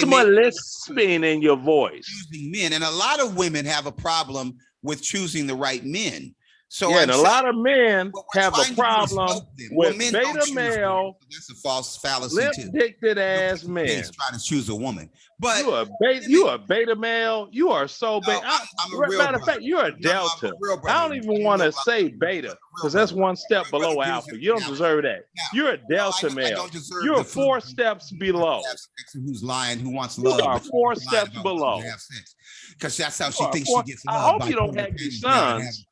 more lisping in your voice. Choosing men, and a lot of women have a problem with choosing the right men. So yeah, and a lot of men have a problem with beta male. That's a false fallacy too. Lip-dicked ass men trying to choose a woman. But you a beta male. You are so beta. Matter of fact, you're a delta. I don't even want to say beta because that's one step below alpha. You don't deserve that. You're a delta male. You're 4 steps below. Who's lying? Who wants You love? are 4 steps below. Because that's how she thinks she gets love. I hope you don't have any sons.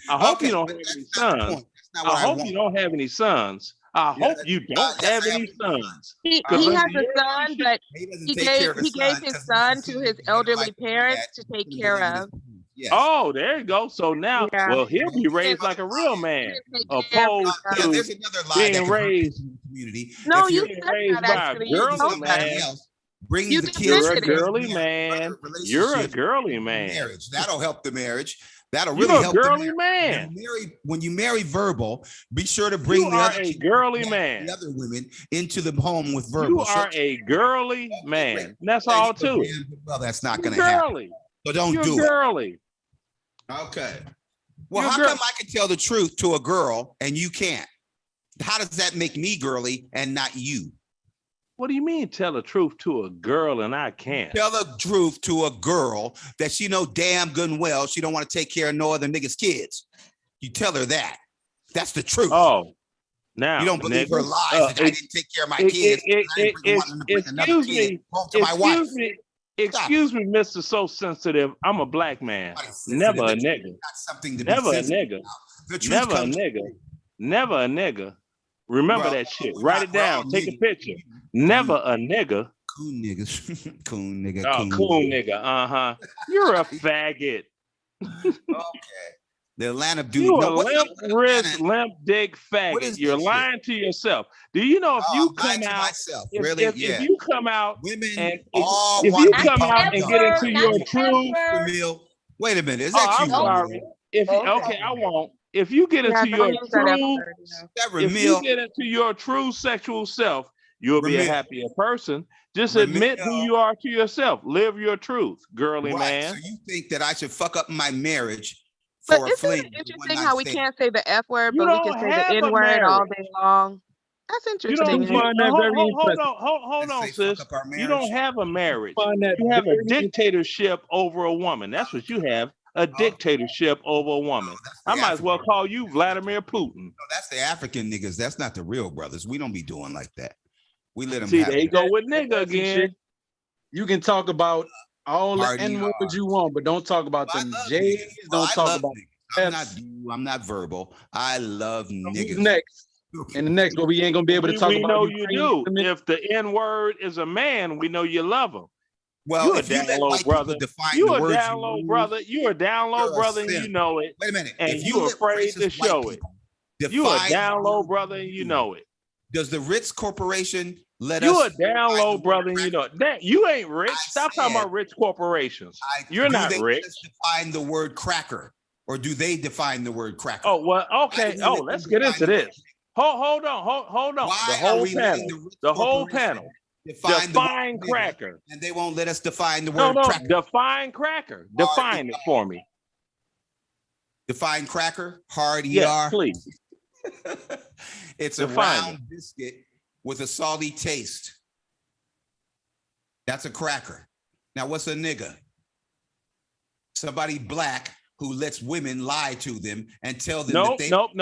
I hope you don't have any sons. I hope you don't have any sons. I hope you don't have any sons. He has a son, but he gave his son to his elderly parents to take care of. Yes. Oh, there you go. So now, well, he'll be raised like a real man, opposed to being raised. No, you being raised by a girly man. Bring the kids. You're a girly man. You're a girly man. Marriage. That'll help the marriage. That'll really help. You're a girly man. When you marry Verbal, be sure to bring the other women into the home with Verbal. You are a girly man. That's all too. Well, that's not going to happen. So don't do it. Okay. Well, how come I can tell the truth to a girl and you can't? How does that make me girly and not you? What do you mean tell the truth to a girl and I can't? Tell the truth to a girl that she know damn good and well she don't want to take care of no other niggas' kids. You tell her that. That's the truth. Oh, now you don't believe her lies that I didn't take care of my kids. Excuse me, Mr. So Sensitive. I'm a black man. Never a nigga. Never a nigga. Never a nigga. Never a nigga. Remember that shit. Write it down. Take a picture. Never a nigga. Coon niggas. Coon nigga. Oh, coon nigga. Uh-huh. You're a faggot. Okay. The Atlanta dude. You a limp wrist, limp dick faggot. You're lying to yourself. Do you know if you come out, if you come out and if you come out and get into your true. Wait a minute. Is that you? I'm sorry. Okay, I won't. If you get into your true, if you get into your true sexual self, you'll be a happier person. Just admit who you are to yourself. Live your truth, girly man. So you think that I should fuck up my marriage but for a fling? Isn't it interesting how we can't say the F word, but we can say the N word all day long? That's interesting. Hold on, sis. You don't have a marriage. You have a dictatorship over a woman. That's what you have. A dictatorship over a woman. I might as well call you Vladimir Putin. No, that's the African niggas. That's not the real brothers. We don't be doing like that. We let them. See, they go with nigga again. You can talk about all the N-words you want, but don't talk about them J's. Don't talk about. I'm not verbal. I love niggas. Next. And the next one, we ain't gonna be able to talk about. We know you do. If the N-word is a man, we know you love him. Well, you're a down low brother. You a down low brother. You a down low brother, and you know it. Wait a minute. And you afraid to show it. You a define down low brother and you know it. Does the Ritz Corporation let You a us? down low brother and you know it. That you ain't rich. Stop talking about rich corporations. You're not do they rich. let us define the word cracker, or do they define the word cracker? Oh well, okay. Oh, let's get into this. Hold on. Why The are whole we panel. letting the Ritz The whole Corporation panel. define Define the word cracker. and they won't let us define the No, word no. cracker? Define cracker. Define it for me. Define cracker. Hard ER. Yes, please. It's a Define round biscuit with a salty taste. That's a cracker. Now, what's a nigga? Somebody black who lets women lie to them and tell them that they Nope.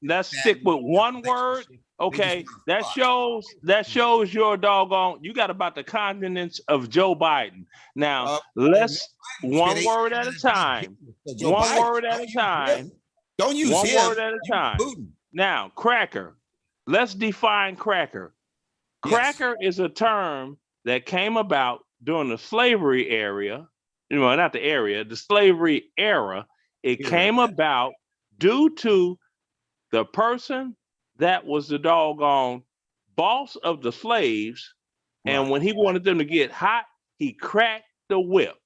Let's stick with one word. Okay, that shows your doggone. You got about the continents of Joe Biden. Now let's one word at a time. One word at a time. Don't use one him. word at a time. Now, cracker. Let's define cracker. Cracker is a term that came about during the slavery era. Not the area, the slavery era. It came about due to the person that was the doggone boss of the slaves. And when he wanted them to get hot, he cracked the whip.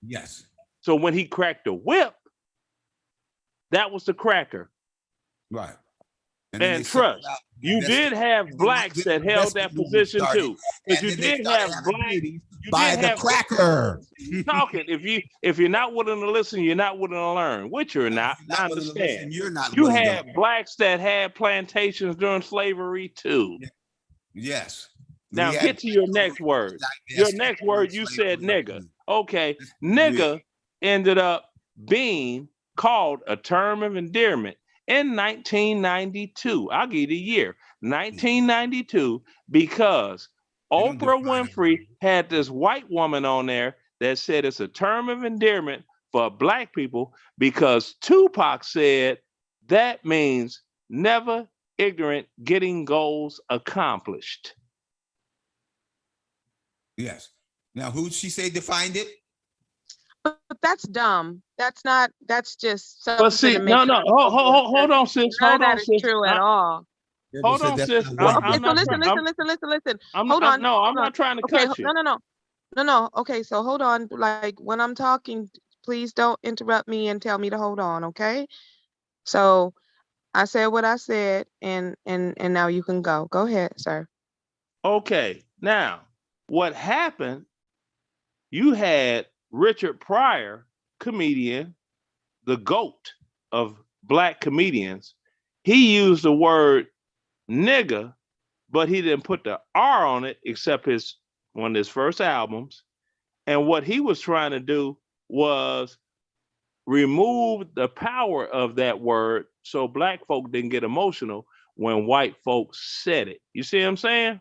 Yes. So when he cracked the whip, that was the cracker. Right. And trust, you did have blacks that held that position too. Because you did have blacks. By the cracker. Talking. If you're not willing to listen, you're not willing to learn, which you're not. I understand. You're not. You had blacks that had plantations during slavery too. Yes. Now get to your next word. Your next word, you said nigga. Okay, nigga ended up being called a term of endearment in 1992. I'll give you the year, 1992, because Oprah Winfrey had this white woman on there that said it's a term of endearment for black people because Tupac said that means never ignorant getting goals accomplished. Yes. Now, who she say defined it? But that's dumb. That's not. That's just. But see, no. Hold on, sis. None Hold of on, that is sis. true at all. Hold on, sis. Okay, so listen. Hold on. I'm not trying to cut you. No. Okay, so hold on. Like when I'm talking, please don't interrupt me and tell me to hold on. Okay. So I said what I said, and now you can go. Go ahead, sir. Okay. Now, what happened? You had Richard Pryor, comedian, the GOAT of black comedians. He used the word nigga, but he didn't put the R on it except one of his first albums. And what he was trying to do was remove the power of that word so black folk didn't get emotional when white folks said it. You see what I'm saying?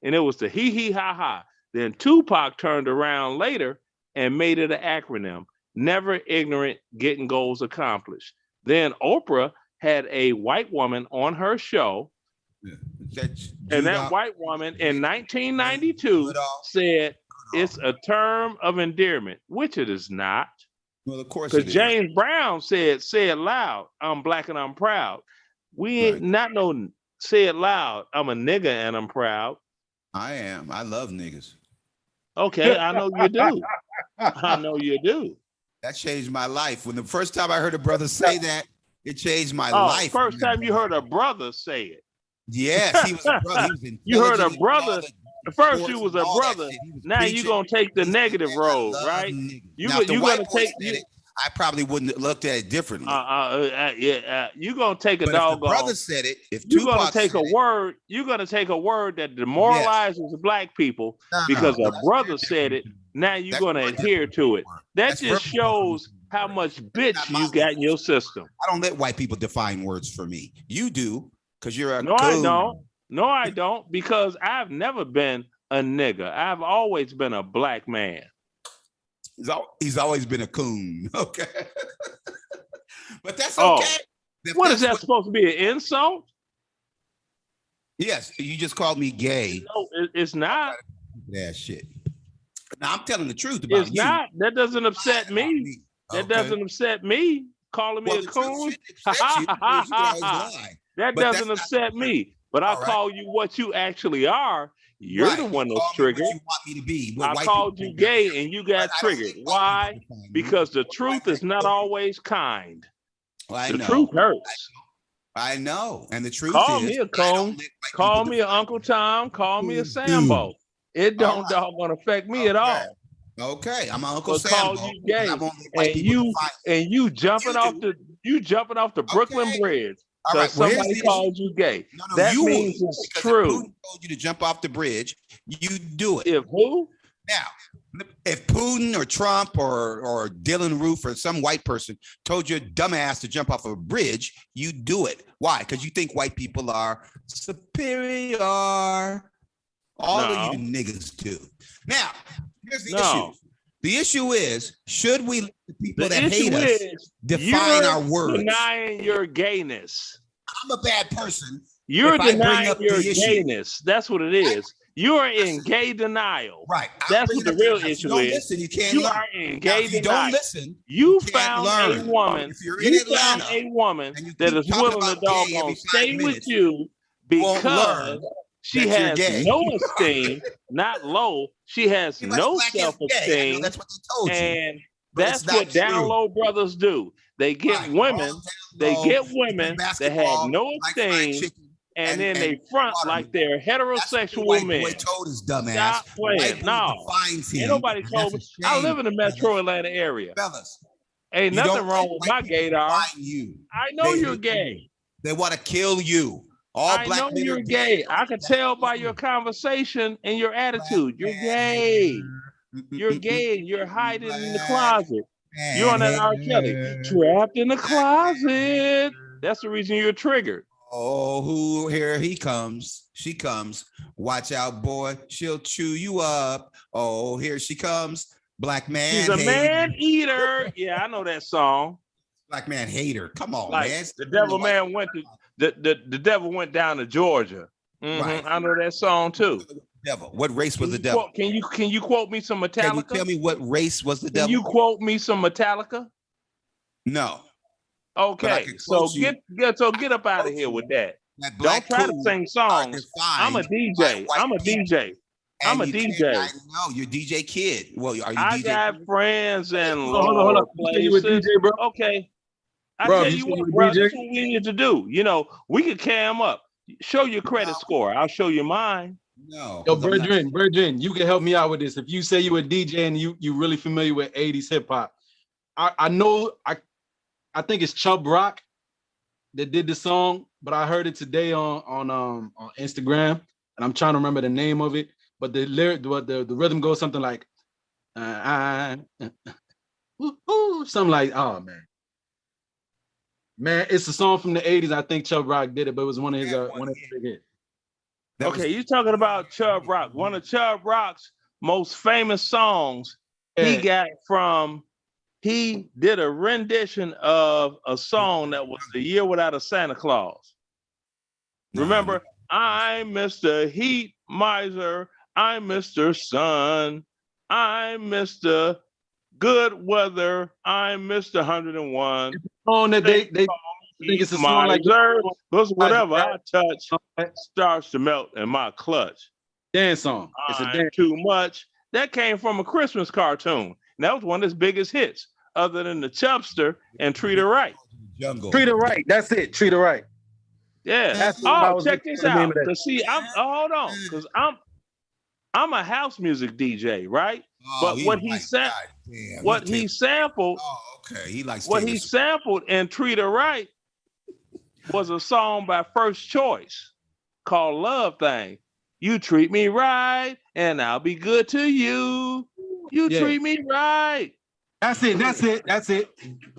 And it was the hee hee ha ha. Then Tupac turned around later and made it an acronym. Never ignorant, getting goals accomplished. Then Oprah had a white woman on her show. And that white woman in 1992 said it's a term of endearment, which it is not. Well, of course, because James Brown said, "Say it loud, I'm black and I'm proud." We ain't not no say it loud, I'm a nigga and I'm proud. I am. I love niggas. Okay, I know you do. I know you do. That changed my life. When the first time I heard a brother say that, it changed my life. First time you heard a brother say it. Yes, he was a brother. He was you heard a intelligent brother. First you was a brother. Now you're gonna take the negative road, right? You're gonna take it. I probably wouldn't have looked at it differently. You're gonna take a but doggone. If the brother said it. If you're gonna Tupac take a said word. You're gonna take a word that demoralizes black people because a brother said it. Now you're gonna adhere to it. That just shows how much bitch you got in your system. I don't let white people define words for me. You do, because you're a no, I don't. No, I don't, because I've never been a nigga. I've always been a black man. He's always been a coon. Okay. But that's okay. What is that supposed to be, an insult? Yes, you just called me gay. No, it's not. Yeah, shit. Now I'm telling the truth about it's not. That doesn't upset me. That doesn't upset me. calling me Well, a the truth coon. shouldn't upset you because you can always lie. That But that's doesn't not upset me. But I all right. call you what you actually are. You're Right. the You one that's call me what triggered. you want me to be. What I white called people you define gay and you got But I don't triggered. think white people Why? define you. Because the What truth white is not people- always kind. Well, I The know. truth hurts. I know. And the truth Call is, me a I coon. don't let white Call people me an Uncle Tom. Call me a Dude. Sambo. It All don't right. doggone affect me at all. Okay, I'm an Uncle But call Sambo. you because gay I won't let white and people define you jumping off the Brooklyn Okay. Bridge All because right. Well, here's somebody the issue. called you gay. No, That you means would. it's Because if true. Putin told you to jump off the bridge, you do it. If who? Now, if Putin or Trump or Dylan Roof or some white person told your dumbass to jump off a bridge, you do it. Why? Because you think white people are superior. All of you niggas do. Now, here's the issue. The issue is, should we let the people that hate us define our words? Denying your gayness. I'm a bad person. You're if I bring denying up your the issue. gayness. That's what it is. You are in gay denial. Right. That's what the real If you issue don't is. listen, you can't You learn. are in Now, gay if you denial. don't listen, You can't found learn. a woman. If you're in You Atlanta found a woman and you that keep is talking willing to about gay doggone every 5 stay with minutes, you won't learn because she that you're has gay. no esteem, not low. She has Everybody no black is gay. I know self-esteem. that's what they told you. And But that's it's not what down true. low brothers do. They get Right. women, they low, get play women that have basketball, no like fried esteem, chicken, and then and they front watermelon. like they're That's what the heterosexual white men. boy told his dumbass. Stop The white playing. boy No. defines him. Ain't nobody and told me. that's a I shame, live in the metro Atlanta area. fellas. Ain't You nothing don't wrong let with my white people gaydar. define you. I know They you're hate gay. you. They want to kill you. All I black know men you're are gay. I can tell by your conversation and your attitude. You're gay. You're gay and you're hiding in the closet. You're on that R. Kelly. Trapped in the closet. That's the reason you're triggered. Oh, who here he comes. She comes. Watch out, boy. She'll chew you up. Oh, here she comes. Black man. She's a hater. man eater. Yeah, I know that song. Black man hater. Come on, Like man. the devil man went to the devil went down to Georgia. Right. I know that song too. Devil. What race was the devil? Can you quote me some Metallica? Can you tell me what race was the Can devil? you quote me some Metallica? No. But I Okay, can so quote you. get up out of here with that. That Don't black try to coon sing are songs. I'm a defined by DJ. white I'm a people. DJ. I'm a And you DJ. can't- I know you're DJ Kid. Well, are you I DJ? got friends in Hold on. low You say you a places. DJ, bro? Okay. I Bro, tell you you say what, you a bro, DJ? this is what we need to do. You know, we could cam up. Show your credit score. I'll show you mine. No. Yo, Brethren, you can help me out with this. If you say you a DJ and you really familiar with 80s hip hop, I know I think it's Chubb Rock that did the song, but I heard it today on Instagram, and I'm trying to remember the name of it. But the lyric, the rhythm goes something like, something like, oh man, it's a song from the 80s. I think Chubb Rock did it, but it was one of his big hits. Okay, you're talking about Chubb Rock. One of Chubb Rock's most famous songs he did a rendition of a song that was The Year Without a Santa Claus. Remember, I'm Mr. Heat Miser, I'm Mr. Sun, I'm Mr. Good Weather, I'm Mr. 101. Oh, they think it's a song like whatever I touch starts to melt in my clutch. Dance song. It's a dance. Too much. That came from a Christmas cartoon. And that was one of his biggest hits, other than the Chubster and Treat Her Right. Jungle. Treat Her Right. That's it. Treat Her Right. Yeah. That's what I was Check looking this for the name out. of that. Cause see, hold on, because I'm a house music DJ, right? But what he sampled, okay, he likes what he sampled and Treat Her Right was a song by First Choice called Love Thing. You treat me right, and I'll be good to you. You treat me right. That's it.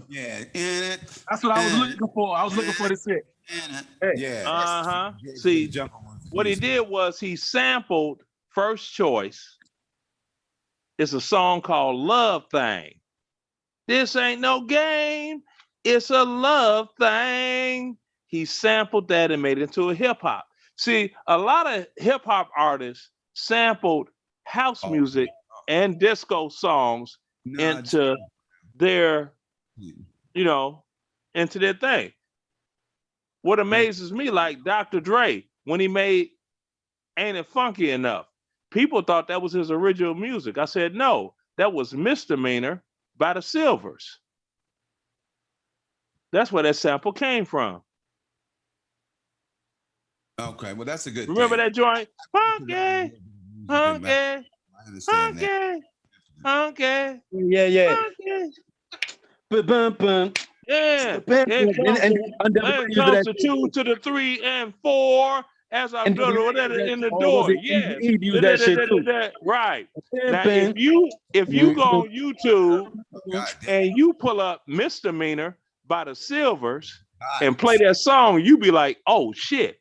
Yeah. That's what I was looking for. I was looking for this hit. Hey. Yeah. See, what he did was he sampled First Choice. It's a song called Love Thing. This ain't no game. It's a love thing. He sampled that and made it into a hip hop. See, a lot of hip hop artists sampled house music and disco songs into their, into their thing. What amazes me, like Dr. Dre, when he made Ain't It Funky Enough, people thought that was his original music. I said, no, that was Misdemeanor by the Silvers. That's where that sample came from. Okay, well, that's a good Remember thing. that joint? Funky, I funky, understand that. funky, Yeah. funky. Bum. Yeah, And it comes, under the it music comes that to 2 to the 3 and 4 as I and build it in the was door. it? Yes, He used that shit too. right. Now, Bam. if you go on YouTube God and you pull up Misdemeanor by the Silvers and play that song, you be like, oh shit.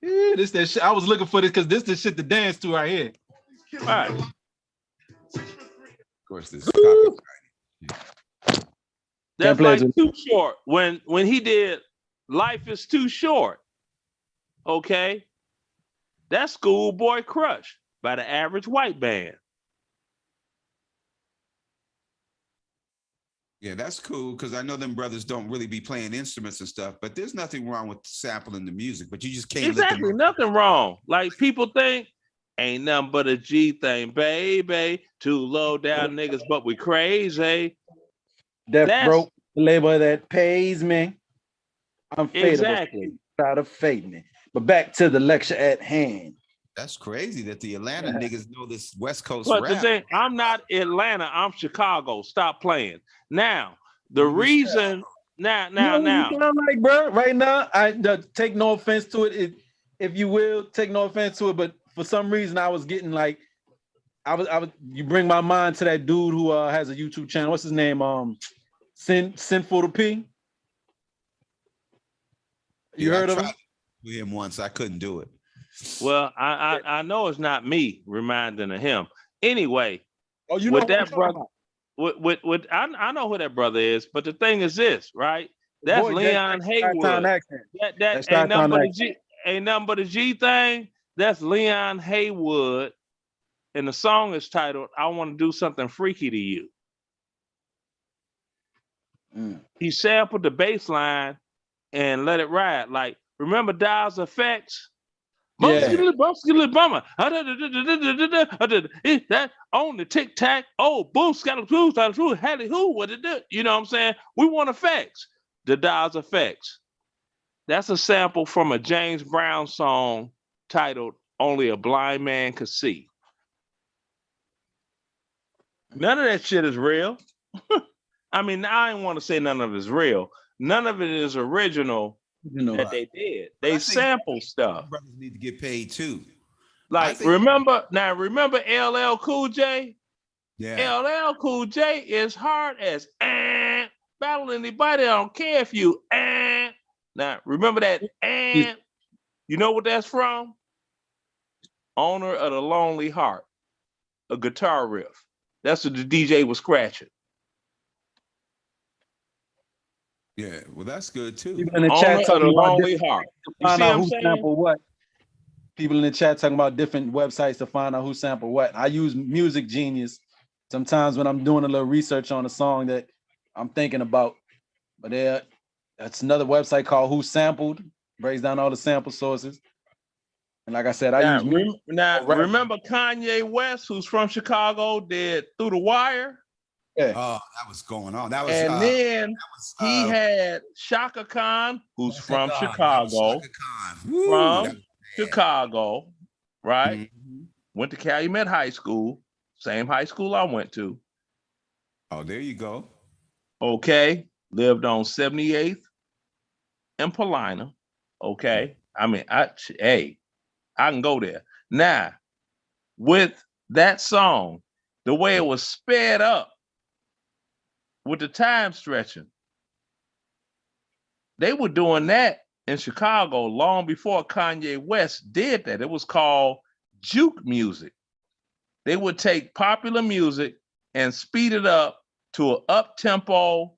Yeah, this that shit. I was looking for this because this the shit to dance to right here. Right. Of course, this copyright. That's play like it. Too Short. When he did Life Is Too Short, okay, that's Schoolboy Crush by the Average White Band. Yeah, that's cool because I know them brothers don't really be playing instruments and stuff, but there's nothing wrong with sampling the music, but you just can't Exactly, nothing wrong. Like people think, ain't nothing but a G thing, baby. Two low down niggas, but we crazy. That broke the label that pays me. I'm fadeable. Exactly. Try to fade me. But back to the lecture at hand. That's crazy that the Atlanta niggas know this West Coast But rap. the thing, I'm not Atlanta, I'm Chicago. Stop playing. Now, the reason now. You sound like, bro, right now, take no offense to it, if you will, take no offense to it, but for some reason I was getting like, I was you bring my mind to that dude who has a YouTube channel. What's his name? Sinful to P. You heard of him? With him once, I couldn't do it. Well, I know it's not me reminding of him. Anyway, you with know that brother, with I know who that brother is, but the thing is this, right? That's Boy, Leon that's Haywood. accent. That That's ain't nothing but a accent. G, ain't nothing but a G thing. That's Leon Haywood, and the song is titled "I Want to Do Something Freaky to You." He sampled the bass line and let it ride. Like, remember Dial's Effects? Bummer. That on the tic tac. Oh, boom, scatteroo, Hattie who, what it do? You know what I'm saying? We want effects. The Dial's Effects. That's a sample from a James Brown song titled Only a Blind Man Could See. None of that shit is real. I mean, I didn't want to say none of it is real. None of it is original that they did. They sample stuff. Brothers need to get paid too. Like, remember LL Cool J? Yeah. LL Cool J is hard as battle anybody. I don't care if you Now, remember that you know what that's from? Owner of the Lonely Heart, a guitar riff. That's what the DJ was scratching. Yeah, well, that's good too. People in the chat talking about heart. find out who sampled what. People in the chat talking about different websites to find out who sampled what. I use Music Genius sometimes when I'm doing a little research on a song that I'm thinking about. But that's another website called Who Sampled, breaks down all the sample sources. And like I said, remember Kanye West, who's from Chicago, did Through the Wire? Yeah. Oh, that was going on. That was, and then he had Shaka Khan, who's from Chicago. From Chicago, right? Mm-hmm. Went to Calumet High School, same high school I went to. Oh, there you go. Okay, lived on 78th and Paulina. Okay, I mean, I can go there. Now, with that song, the way it was sped up, with the time stretching, they were doing that in Chicago long before Kanye West did that. It was called juke music. They would take popular music and speed it up to an up-tempo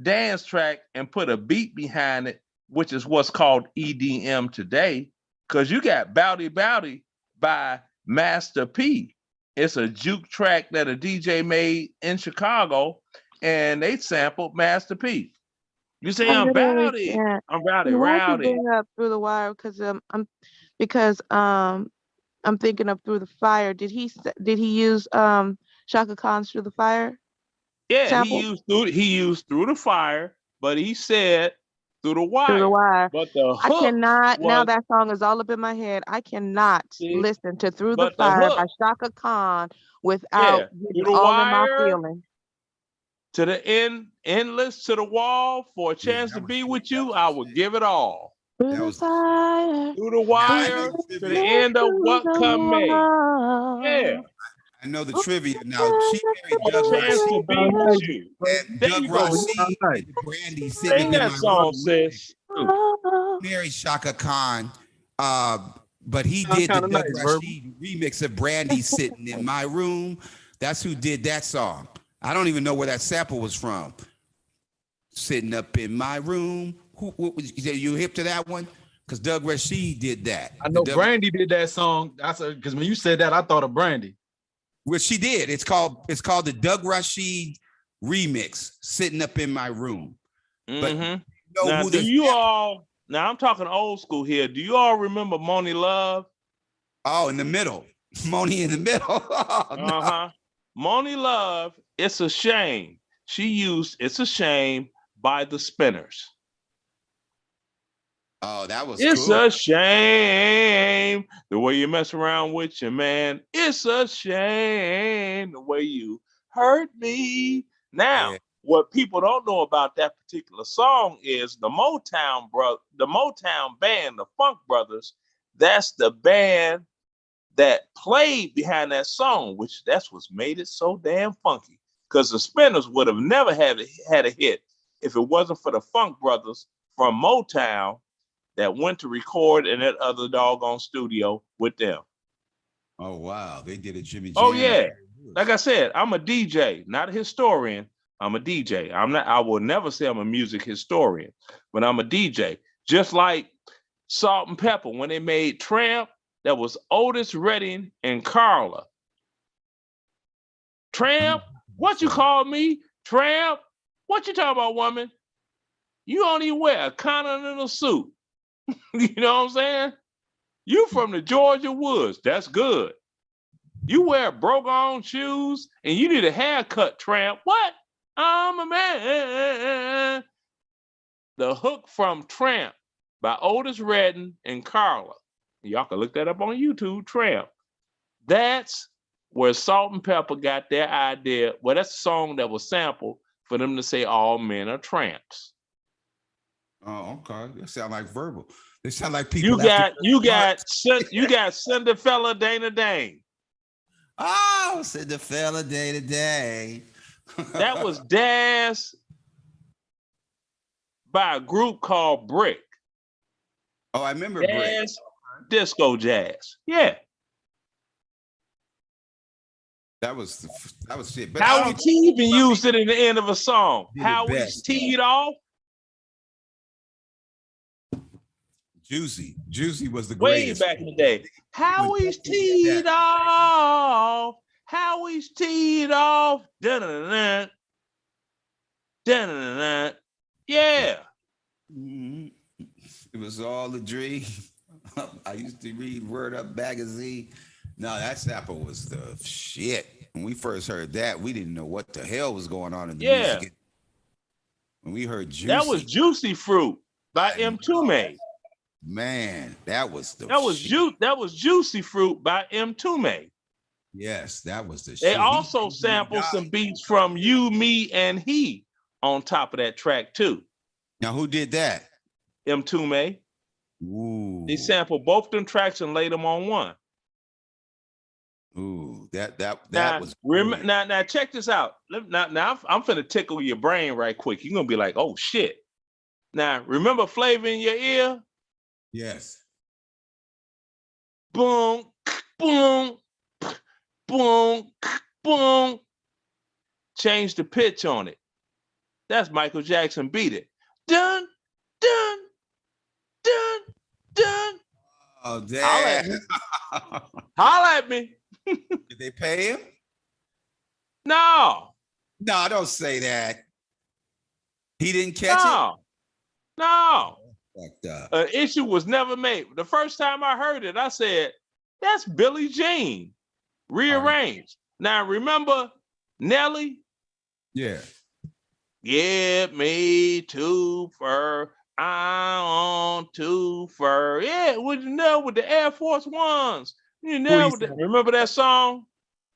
dance track and put a beat behind it, which is what's called EDM today, because you got Bowdy Bowdy by Master P. It's a juke track that a DJ made in Chicago, and they sampled Master P. You say I I'm literally rowdy, can't. I'm rowdy, You have to rowdy. bring up Through the Wire because I'm thinking of Through the Fire. Did he use Shaka Khan's Through the Fire Yeah, sample? he used Through the Fire, but he said Through the Through the Wire. Wire. But the I hook cannot, now was, that song is all up in my head. I cannot see, listen to Through the but the Fire by hook, Shaka Khan yeah, without Through getting the all in my Wire, feelings. to the end, endless, to the wall, for a Yeah, chance that to was be with you, I would give it all. Through that the was. fire, Through the Now I wire, know to the the trivia. end of through what the come may. Yeah, wall. I know the trivia. Now she married for Doug a chance to Rashid, be with you. and There Doug you go. Rashid did the Brandy sitting Sing up in that my song, room. sis. Married Shaka Khan, but he Sound did the kind of Doug nice, Verbal. Rashid remix of Brandy sitting in my room. That's who did that song. I don't even know where that sample was from. Sitting up in my room. You hip to that one? Because Doug Rashid did that. I know Brandy did that song. I said because when you said that, I thought of Brandy. Well, she did. It's called the Doug Rashid remix. Sitting up in my room. But Mm-hmm. you know Now, who do the you all? Now I'm talking old school here. Do you all remember Moni Love? Oh, in the middle. Moni in the middle. Oh, no. Uh-huh. Moni Love, It's a Shame. She used It's a Shame by the Spinners. Oh, that was It's cool. a shame the way you mess around with your man. It's a shame the way you hurt me. Now, Yeah. what people don't know about that particular song is the Motown band, the Funk Brothers, that's the band that played behind that song, which that's what's made it so damn funky. Because the Spinners would have never had a hit if it wasn't for the Funk Brothers from Motown that went to record in that other doggone studio with them. Oh, wow. They did a Jimmy Jam. Oh, yeah. Like I said, I'm a DJ, not a historian. I'm a DJ. I will never say I'm a music historian, but I'm a DJ. Just like Salt and Pepper, when they made Tramp, that was Otis Redding and Carla. Tramp, what you call me? Tramp, what you talking about, woman? You don't even wear a continental suit. You know what I'm saying? You from the Georgia woods. That's good. You wear broke-on shoes and you need a haircut, Tramp. What? I'm a man. The hook from Tramp by Otis Redding and Carla. Y'all can look that up on YouTube, Tramp. That's where Salt and Pepper got their idea. Well, that's a song that was sampled for them to say all men are tramps. Oh, okay. They sound like Verbal. They sound like people. You got Cinderfella Dana Dane. Oh, Cinderfella Day to Day. That was danced by a group called Brick. Oh, I remember Brick. Dance, disco jazz. Yeah. That was shit. But Howie T even used it in the end of a song. Did it Howie's best, teed off. Juicy was the Way greatest. back in the day. Howie's teed off. Howie's teed off. Dun-dun-dun. Dun-dun-dun. Yeah. Mhm. It was all a dream. I used to read Word Up magazine. No, that sample was the shit. When we first heard that, we didn't know what the hell was going on in the Yeah. music. When we heard Juicy, That was Juicy Fruit by M2Me. Man, that was the That was Juicy Fruit by M2Me. Yes, that was the They shit. also sampled some beats from You, Me, and He on top of that track too. Now, who did that? M2Me. Ooh. They sampled both them tracks and laid them on one. Ooh, that Now, was now check this out. Now I'm finna tickle your brain right quick. You're gonna be like, oh shit. Now, remember Flavor in Your Ear? yes. Boom, boom, boom, boom. Change the pitch on it. That's Michael Jackson Beat It. Dun, dun, dun, dun. Oh, Holla at damn. me. Holla at me. Did they pay him? No. No, don't say that. He didn't catch No. Fucked up. An issue was never made. The first time I heard it, I said, that's Billie Jean rearranged. Now remember Nelly? Yeah. Get me two fur. I want two fur. Yeah, with the Air Force Ones. Remember that song?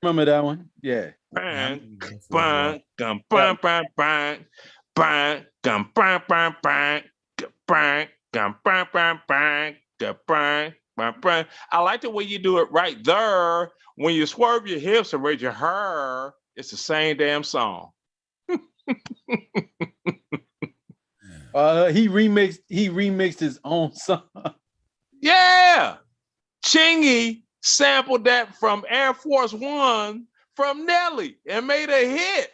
Remember that one? Yeah. Bang, bang, gum, bang, bang, bang, bang, gum, bang, bang, bang, bang, gum, bang, bang, bang, bang, bang, bang. I like the way you do it right there. When you swerve your hips and raise your hair, it's the same damn song. He remixed his own song. Yeah. Chingy sampled that from Air Force One from Nelly and made a hit.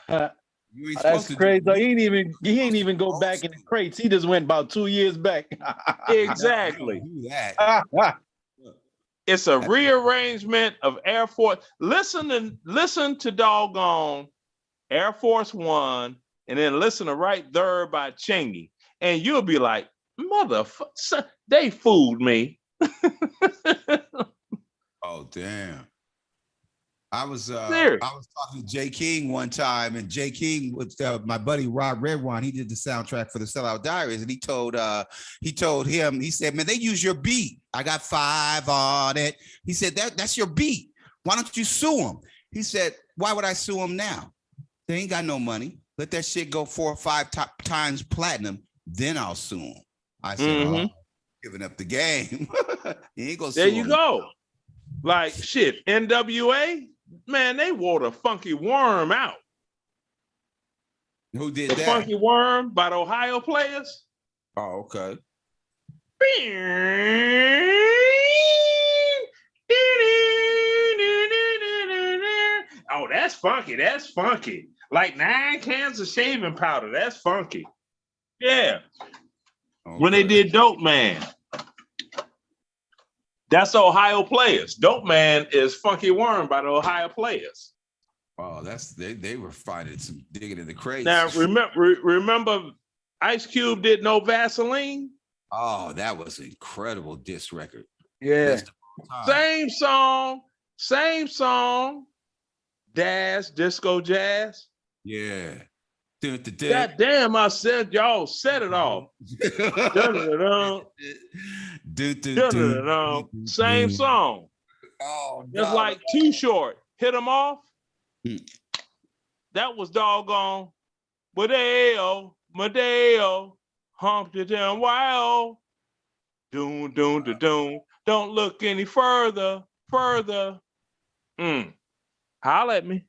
That's crazy. So he ain't even go back in the crates. He just went about 2 years back. Exactly. It's a rearrangement of Air Force. Listen to doggone Air Force One, and then listen to Right There by Chingy, and you'll be like, motherfucker, they fooled me. Oh, damn. I was talking to Jay King one time, and Jay King with my buddy Rob Redwine. He did the soundtrack for the Sellout Diaries, and he told him, he said, man, they use your beat. I got 5 on it. He said, that's your beat. Why don't you sue him? He said, why would I sue him now? They ain't got no money. Let that shit go 4 or 5 times platinum, then I'll sue him. I said, giving up the game. He ain't gonna sue There you him. go. Like shit, NWA, man, they wore the Funky Worm out. Who did the that? Funky Worm by the Ohio Players. Oh, okay. Oh, that's funky. That's funky. Like 9 cans of shaving powder. That's funky. Yeah. Okay. When they did Dope Man. That's the Ohio Players. Dope Man is Funky Worm by the Ohio Players. Oh, they were finding some digging in the crates. Now remember Ice Cube did No Vaseline? Oh, that was an incredible diss record. Yeah. Same song. Dash, Disco Jazz. Yeah. God damn, I said y'all set it off. Same song. Oh, just like Too Short. Hit them off. That was doggone. Madeo, Humpty Damn Wild. Doom. Don't look any further. Holla at me.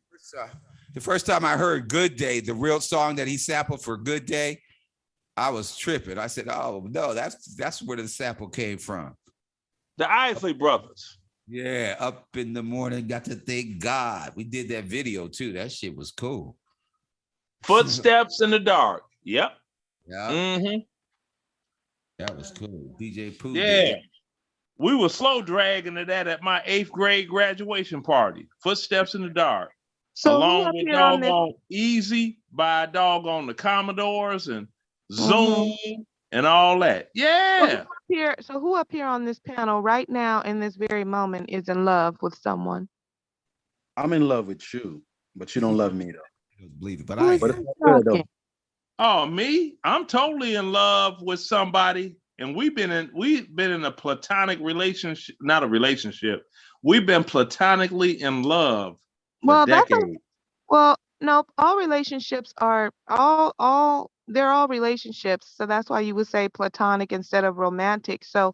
The first time I heard Good Day, the real song that he sampled for Good Day, I was tripping. I said, oh, no, that's where the sample came from. The Isley Brothers. Yeah, up in the morning, got to thank God. We did that video, too. That shit was cool. Footsteps in the Dark. Yep. Yeah. Mm-hmm. That was cool. DJ Pooh. Yeah. We were slow dragging to that at my 8th grade graduation party. Footsteps in the Dark. So along with doggone Easy by doggone the Commodores and Zoom and all that. Yeah. So who up here on this panel right now in this very moment is in love with someone? I'm in love with you, but you don't love me though. Believe it, but Oh, me? I'm totally in love with somebody, and we've been in a platonic relationship, not a relationship. We've been platonically in love. Well, no, all relationships are they're all relationships. So that's why you would say platonic instead of romantic. So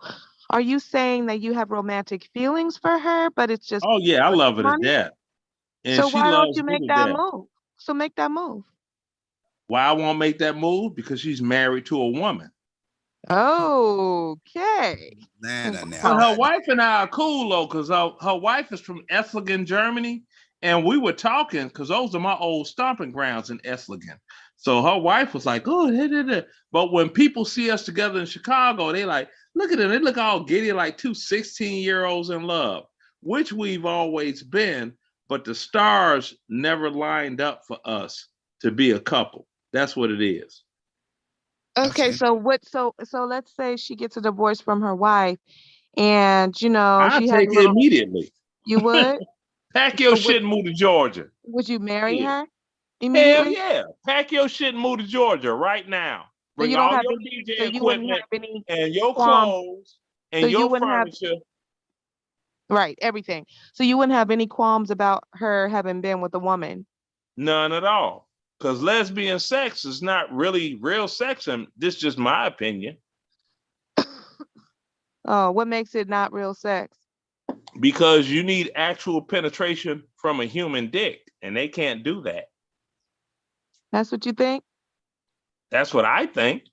are you saying that you have romantic feelings for her, but it's just oh yeah, I love her to death. And so she why don't loves you me make to that death. move? So make that move. Why I won't make that move? Because she's married to a woman. Okay. But her wife and I are cool though, because her wife is from Esslingen, Germany. And we were talking because those are my old stomping grounds in Esslingen. So her wife was like, oh, but when people see us together in Chicago, they like, look at them. They look all giddy like 2 16-year-olds in love, which we've always been. but the stars never lined up for us to be a couple. That's what it is. Okay, so let's say she gets a divorce from her wife, and you know I'll she has take a it little. immediately. You would? Pack your So shit and move to Georgia. would you marry Yeah. her Hell immediately? yeah. Pack your shit and move to Georgia right now. So Bring you don't all have your any. DJ So you wouldn't equipment have any and your qualms. clothes So and you your wouldn't have furniture. right everything. So you wouldn't have any qualms about her having been with a woman. None at all. Because lesbian sex is not really real sex, and this is just my opinion. Oh, what makes it not real sex? Because you need actual penetration from a human dick, and they can't do that. That's what you think? That's what I think.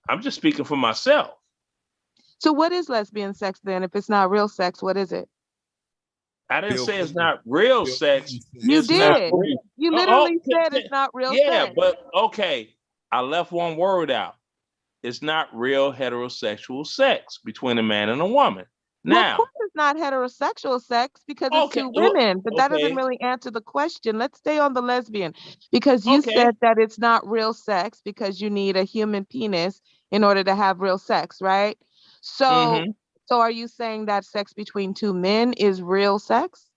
I'm just speaking for myself. So what is lesbian sex then? If it's not real sex, what is it? I didn't say it's not real sex. You It's not did. real. You literally said it's not real Yeah, sex. but okay. I left one word out. It's not real heterosexual sex between a man and a woman. Well, of Now, course it's not heterosexual sex because it's okay, two well, women, but that doesn't okay. really answer the question. Let's stay on the lesbian because you Okay. said that it's not real sex because you need a human penis in order to have real sex, right? So, Mhm. so are you saying that sex between two men is real sex?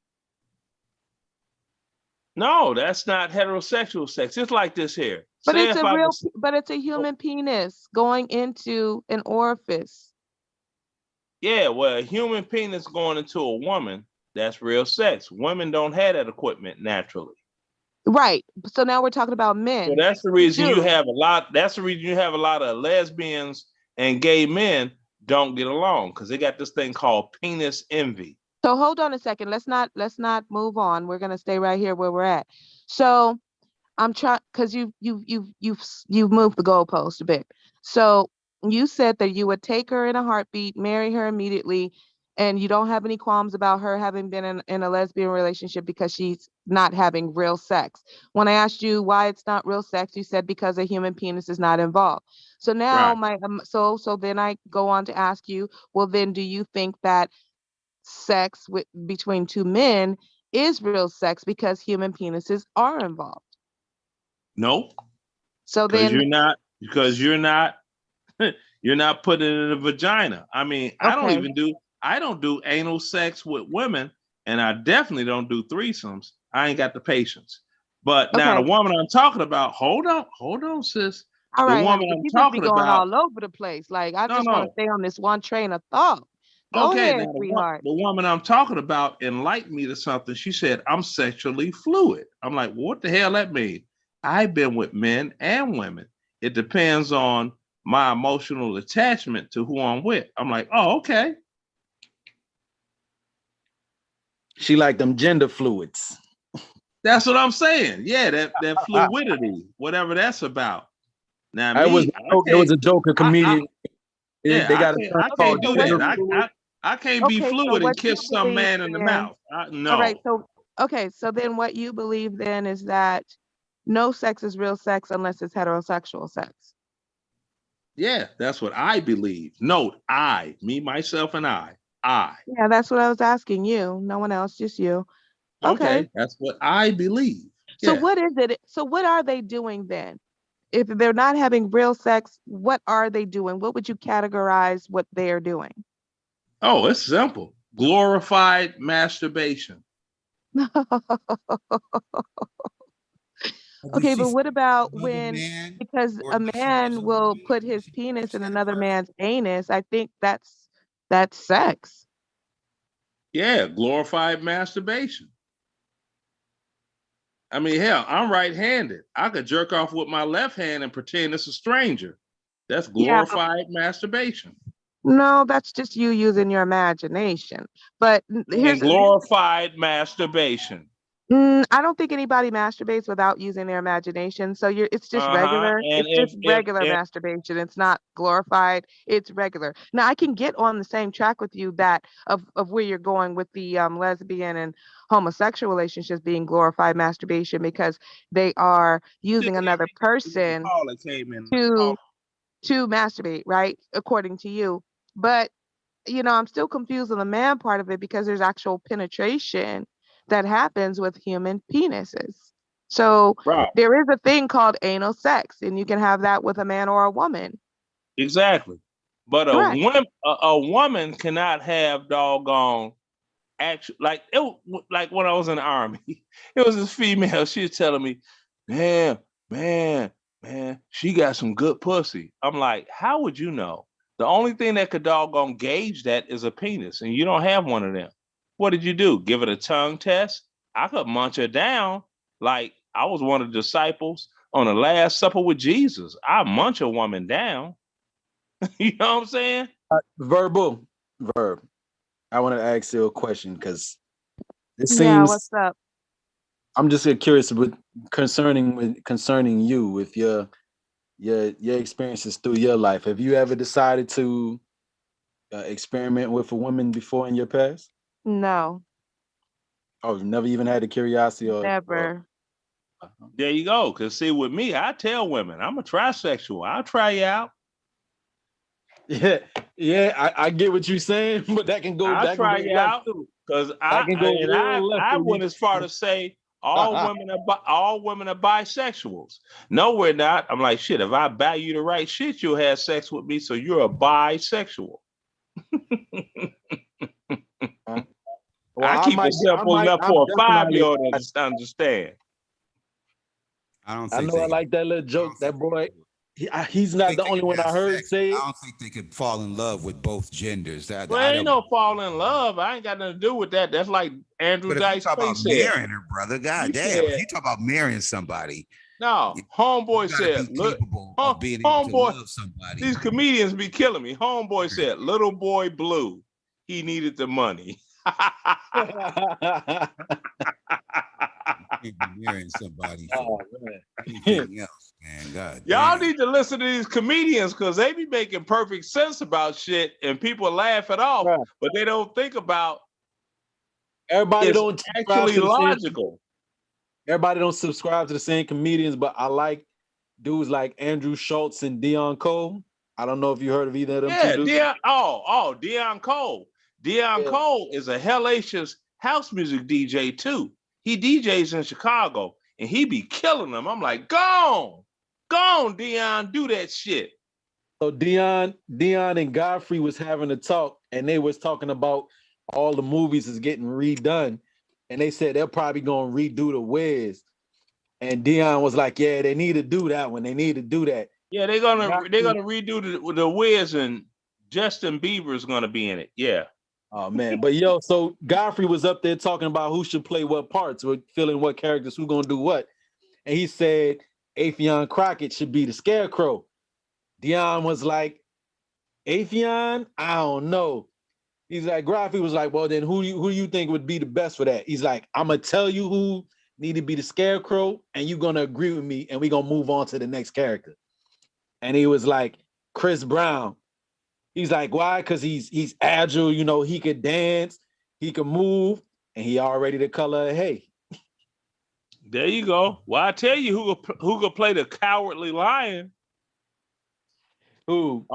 No, that's not heterosexual sex. It's like this here. But Say it's if a I real, was, but it's a human penis going into an orifice. yeah, well, a human penis going into a woman, that's real sex. Women don't have that equipment naturally. Right. So now we're talking about So men. that's the reason you do. have a lot. That's the reason you have a lot of lesbians and gay men don't get along because they got this thing called penis envy. So hold on a second. Let's not move on. We're gonna stay right here where we're at. So I'm trying because you've moved the goalpost a bit. So you said that you would take her in a heartbeat, marry her immediately, and you don't have any qualms about her having been in a lesbian relationship because she's not having real sex. When I asked you why it's not real sex, you said because a human penis is not involved. So now Right. so then I go on to ask you, well then do you think that sex between two men is real sex because human penises are involved? Nope. So Because then, you're not you're not putting it in a vagina. I mean, okay, I don't do anal sex with women, and I definitely don't do threesomes. I ain't got the patience. But now the okay, woman I'm talking about, hold on, sis. all The right, honey, woman but I'm you just be talking going about, all over the place. Like I no, just want to no. stay on this one train of thought. Go Okay, ahead, now sweetheart. the woman I'm talking about enlightened me to something. She said, I'm sexually fluid. I'm like, well, what the hell that mean? I've been with men and women. It depends on my emotional attachment to who I'm with. I'm like, oh, okay. She like them gender fluids. That's what I'm saying. Yeah, that fluidity, whatever that's about. Now It was me, it was a joke. A comedian. yeah, They got a term I called can't do gender that. fluid. I can't be Okay, so fluid and what you kiss some believe man in the then? mouth. All No. right, so okay, so then what you believe then is that no sex is real sex unless it's heterosexual sex. Yeah, that's what I believe. Note, I, me, myself, and I. Yeah, that's what I was asking you. No one else, just you. Okay. Okay, that's what I believe. So Yeah. what is it? So what are they doing then? If they're not having real sex, what are they doing? What would you categorize what they are doing? Oh, it's simple. Glorified masturbation. Okay, but what about when, because a man will put his penis in another man's anus, I think that's sex. Yeah, glorified masturbation. I mean, hell, I'm right-handed. I could jerk off with my left hand and pretend it's a stranger. That's Yeah, glorified masturbation. no, that's just you using your imagination. But And glorified masturbation. I don't think anybody masturbates without using their imagination. So it's just regular. And It's just regular masturbation. It's not glorified. It's regular. Now I can get on the same track with you that of where you're going with the lesbian and homosexual relationships being glorified masturbation because they are using another person Paula came in. to masturbate, right? According to you. But I'm still confused on the man part of it because there's actual penetration that happens with human penises. So Right. there is a thing called anal sex, and you can have that with a man or a woman. Exactly. But Correct. a woman cannot have doggone actual like when I was in the army. It was this female. She was telling me, man, she got some good pussy. I'm like, how would you know? The only thing that could doggone gauge that is a penis, and you don't have one of them. What did you do? Give it a tongue test? I could munch her down like I was one of the disciples on the Last Supper with Jesus. I munch a woman down. You know what I'm saying? Verb. I want to ask you a question because it seems. Yeah, what's up? I'm just curious concerning you with your experiences through your life. Have you ever decided to experiment with a woman before in your past? No, Oh, you never even had the curiosity or never. There you go. Because see, with me, I tell women, I'm a trisexual. I'll try you out. Yeah, I get what you're saying, but that can go. I'll try you out because I went as far to say all women are bisexuals. No, we're not. I'm like, shit. If I buy you the right shit, you'll have sex with me. So you're a bisexual. I keep it simple enough for a 5-year-old to understand. I I know I like that little joke. That boy, he's not the only one I heard say it. I don't think they could fall in love with both genders. Well, ain't no fall in love. I ain't got nothing to do with that. That's like Andrew But if you Dice talk about Clay said. marrying her, brother, god damn. If you talk about marrying somebody, No, homeboy said, being able to homeboy, love somebody. these comedians be killing me. Homeboy said, little boy blue, he needed the money. Marrying somebody for anything else, man. God, y'all need to listen to these comedians because they be making perfect sense about shit, and people laugh it off, but they don't think about. Everybody it's don't actually logical. Everybody don't subscribe to the same comedians, but I like dudes like Andrew Schultz and Dion Cole. I don't know if you heard of either of them. Yeah, two dudes. Dion Cole. Dion Cole is a hellacious house music DJ too. He DJs in Chicago and he be killing them. I'm like, go on, Dion, do that shit. So Dion and Godfrey was having a talk, and they was talking about all the movies is getting redone, and they said they're probably gonna redo the Wiz. And Dion was like, "Yeah, they need to do that one. They need to do that." Yeah, they're gonna redo the Wiz, and Justin Bieber is gonna be in it. Yeah. Oh man, but so Godfrey was up there talking about who should play what parts, or filling what characters, who gonna do what, and he said Affion Crockett should be the Scarecrow. Dion was like, Affion, I don't know. He's like, Godfrey was like, well, then who do you think would be the best for that? He's like, I'm gonna tell you who need to be the Scarecrow, and you're gonna agree with me, and we're gonna move on to the next character. And he was like, Chris Brown. He's like, why? Because he's agile, he could dance, he could move, and he already the color of hay. There you go. Well, I tell you who could play the cowardly lion. Who?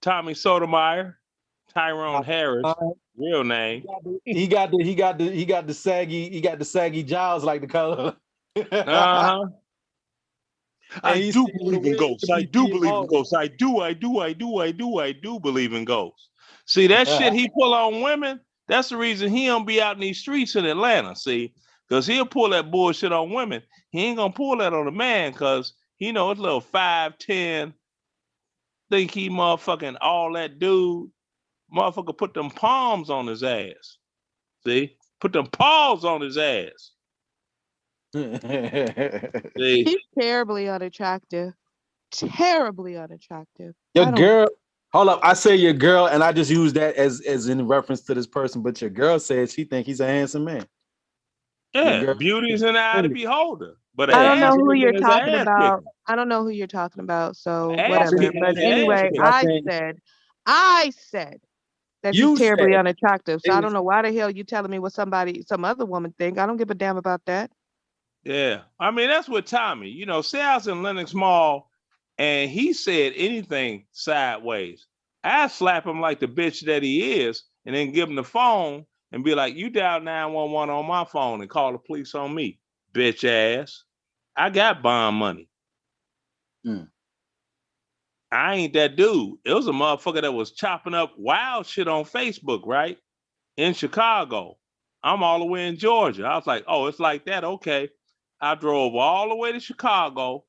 Tommy Sotomayor, Tyrone Harris, real name. He got the saggy jowls like the color. Uh-huh. I do believe in ghosts. I do believe in ghosts. I do believe in ghosts. See, that shit he pull on women, that's the reason he don't be out in these streets in Atlanta, see? Because he'll pull that bullshit on women. He ain't gonna pull that on a man because he know it's little 5'10", think he motherfucking all that dude. Motherfucker put them palms on his ass. See? Put them paws on his ass. He's terribly unattractive. Terribly unattractive. Your girl, hold up. I say your girl, and I just use that as in reference to this person, but your girl said she think he's a handsome man. Yeah, beauty is in the eye of the beholder. But I don't know who you're talking about. I don't know who you're talking about. So whatever. But anyway, I said that she's terribly unattractive. So I don't know why the hell you telling me what some other woman think. I don't give a damn about that. Yeah, I mean that's what Tommy. Say I was in Lenox Mall, and he said anything sideways, I slap him like the bitch that he is, and then give him the phone and be like, you dial 911 on my phone and call the police on me, bitch ass. I got bond money. I ain't that dude. It was a motherfucker that was chopping up wild shit on Facebook, right? In Chicago. I'm all the way in Georgia. I was like, oh, it's like that. Okay. I drove all the way to Chicago,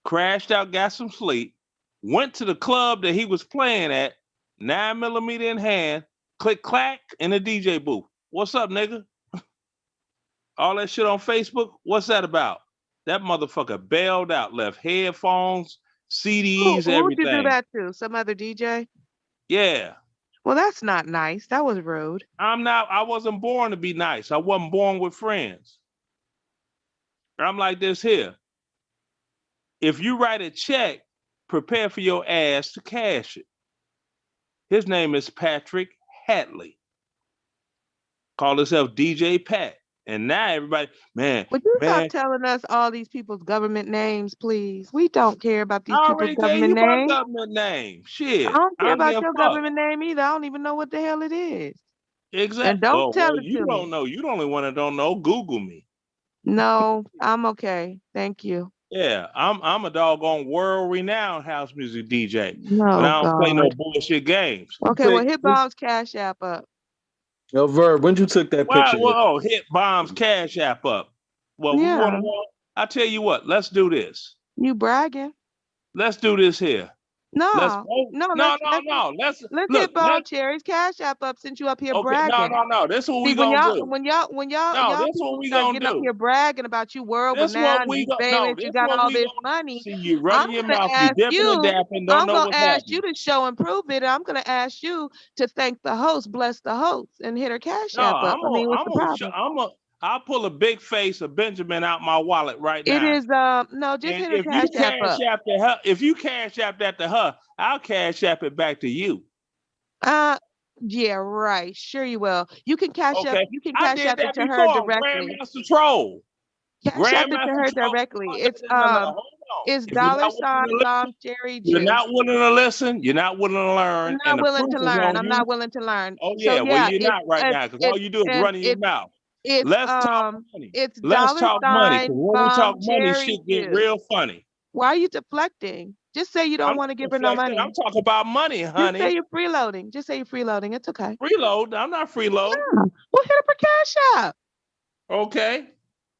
crashed out, got some sleep, went to the club that he was playing at, 9mm in hand, click clack in the DJ booth. What's up, nigga? All that shit on Facebook. What's that about? That motherfucker bailed out, left headphones, CDs, Who would you do everything. that to? Some other DJ? Yeah. Well, that's not nice. That was rude. I wasn't born to be nice. I wasn't born with friends. I'm like this here. If you write a check, prepare for your ass to cash it. His name is Patrick Hatley. Call himself DJ Pat. And now everybody, man, Would you man, stop telling us all these people's government names, please? We don't care about these I people's already gave government you my names. government name. Shit. I don't care I about give a your fuck. government name either. I don't even know what the hell it is. Exactly. And don't tell it you to don't me. know. You the only one that don't know. Google me. No, I'm okay. Thank you. Yeah, I'm a doggone world-renowned house music DJ, but No, I don't play no God. bullshit games. Okay, well, hit Bob's Cash App up. Yo, Verb, when you took that Well, picture? hit Bomb's Cash App up. Well, we Yeah. want to. I tell you what. Let's do this. You bragging? Let's do this here. No, Let's go. no, No. let's Look. hit Bob Cherry's Cash App up since you up here Okay. bragging. No. This is what See, we gonna do. when y'all No, this is what people we start gonna getting up do. here bragging about you world This renowned, what we you go. famous, No, you this got what all we this gonna money. see. You I'm running your gonna mouth. You ask dipping and you. dapping. Don't I'm know gonna what's ask happening. you to show and prove it. I'm gonna ask you to thank the host, bless the host, and hit her Cash No, App up. I mean, what's the problem? I'll pull a big face of Benjamin out my wallet right It now. is no, just And hit her if you Cash App cash up. app to her, if you cash app that to her, I'll cash app it back to you. Yeah, right. Sure you will. You can cash up. Okay. You can I cash did app it that to her before. directly. Grandmaster Troll. Cash app it to Grandmaster her Troll. directly. No, It's hold on. it's If you're not willing $sign to listen, Bomb Cherry you're Juice. not willing to listen, you're not willing to learn, I'm and not the willing proof to is learn. on I'm you. not willing to learn. Oh So yeah, well yeah, you're not right now because all you do is running your mouth. Let's talk money. it's Let's talk money because $sign when we talk Bomb money, Cherry shit get Juice. real funny. Why are you deflecting? Just say you don't I'm want to not give her no deflecting. money. I'm talking about money, Just say honey. you're freeloading. Just say you're freeloading. It's okay. Freeload. I'm not freeload. Yeah. Well, hit up her Cash App. Okay.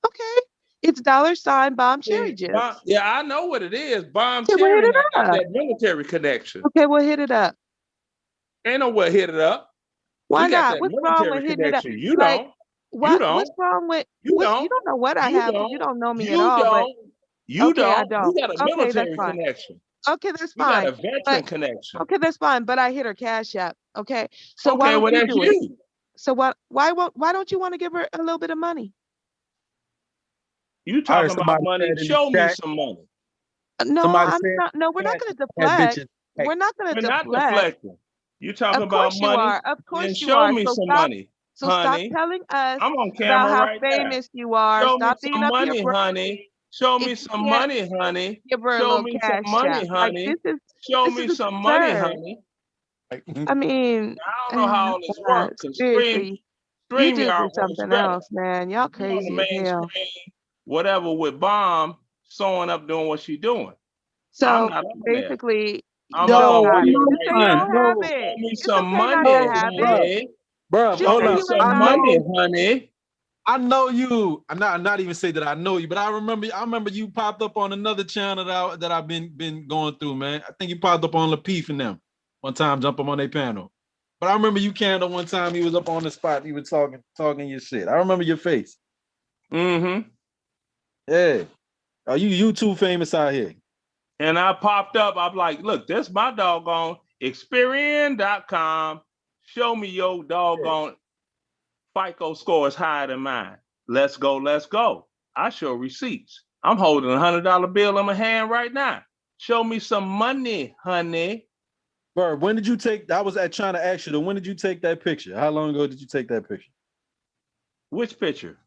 Okay. It's $sign Bomb Cherry Juice. Yeah, I know what it is. Bomb Okay, well, Cherry hit it got up. that military connection. Okay, well, hit it up. Ain't nowhere hit it up. Why We got not? that What's wrong military with hitting it up? connection. You Like, don't. what? You don't. What's wrong with? You You don't. don't know what I You have because you don't. don't know me at You all. But don't. You okay, I don't. don't. We got a Okay, that's military fine. connection. Okay, that's We got fine. a veteran But connection. okay, that's fine. But I hit her Cash App. Okay, so why Okay, don't well you that's do it? you. So why don't you want to give her a little bit of money? You I heard talking about somebody money? said in the Show me chat. some money. No, Somebody I'm said not. No, we're not that going to had deflect. bitches. We're not going to We're not deflect. deflecting. You talking Of about course you money? are. Of Then course you show are. me So some stop. money, So stop honey. telling us I'm on about camera how right now. famous you are. Show me Stop being some up here money, bragging. honey. Show me If you some can't money, honey. give her a Show little me some Cash money, App, like honey. this Show is me some money, absurd. honey. I mean, I don't know how all this God, works. Cause seriously, you just StreamYard do works something better. else, man. Y'all You on the crazy as main hell. screen, whatever with Bomb sewing up doing what she doing. I'm So not on there. basically, I'm you up don't on got here it. Just right say you now. don't have No, it. Show me It's some okay not money, to have it. honey. Bro, Just hold say up. you Some ain't got money, it. honey. I know you. I'm not even say that I know you, but I remember you popped up on another channel that I've been going through, man. I think you popped up on Lapeef and them one time, jump up on their panel. But I remember you came up one time, he was up on the spot, he was talking your shit. I remember your face. Mm-hmm. Yeah. Are you YouTube famous out here? And I popped up. I'm like, look, this my doggone Experian.com. Show me your doggone FICO score is higher than mine. Let's go, let's go. I show receipts. I'm holding $100 bill in my hand right now. Show me some money, honey. Bro, when did you take? I was trying to ask you, when did you take that picture? How long ago did you take that picture? Which picture?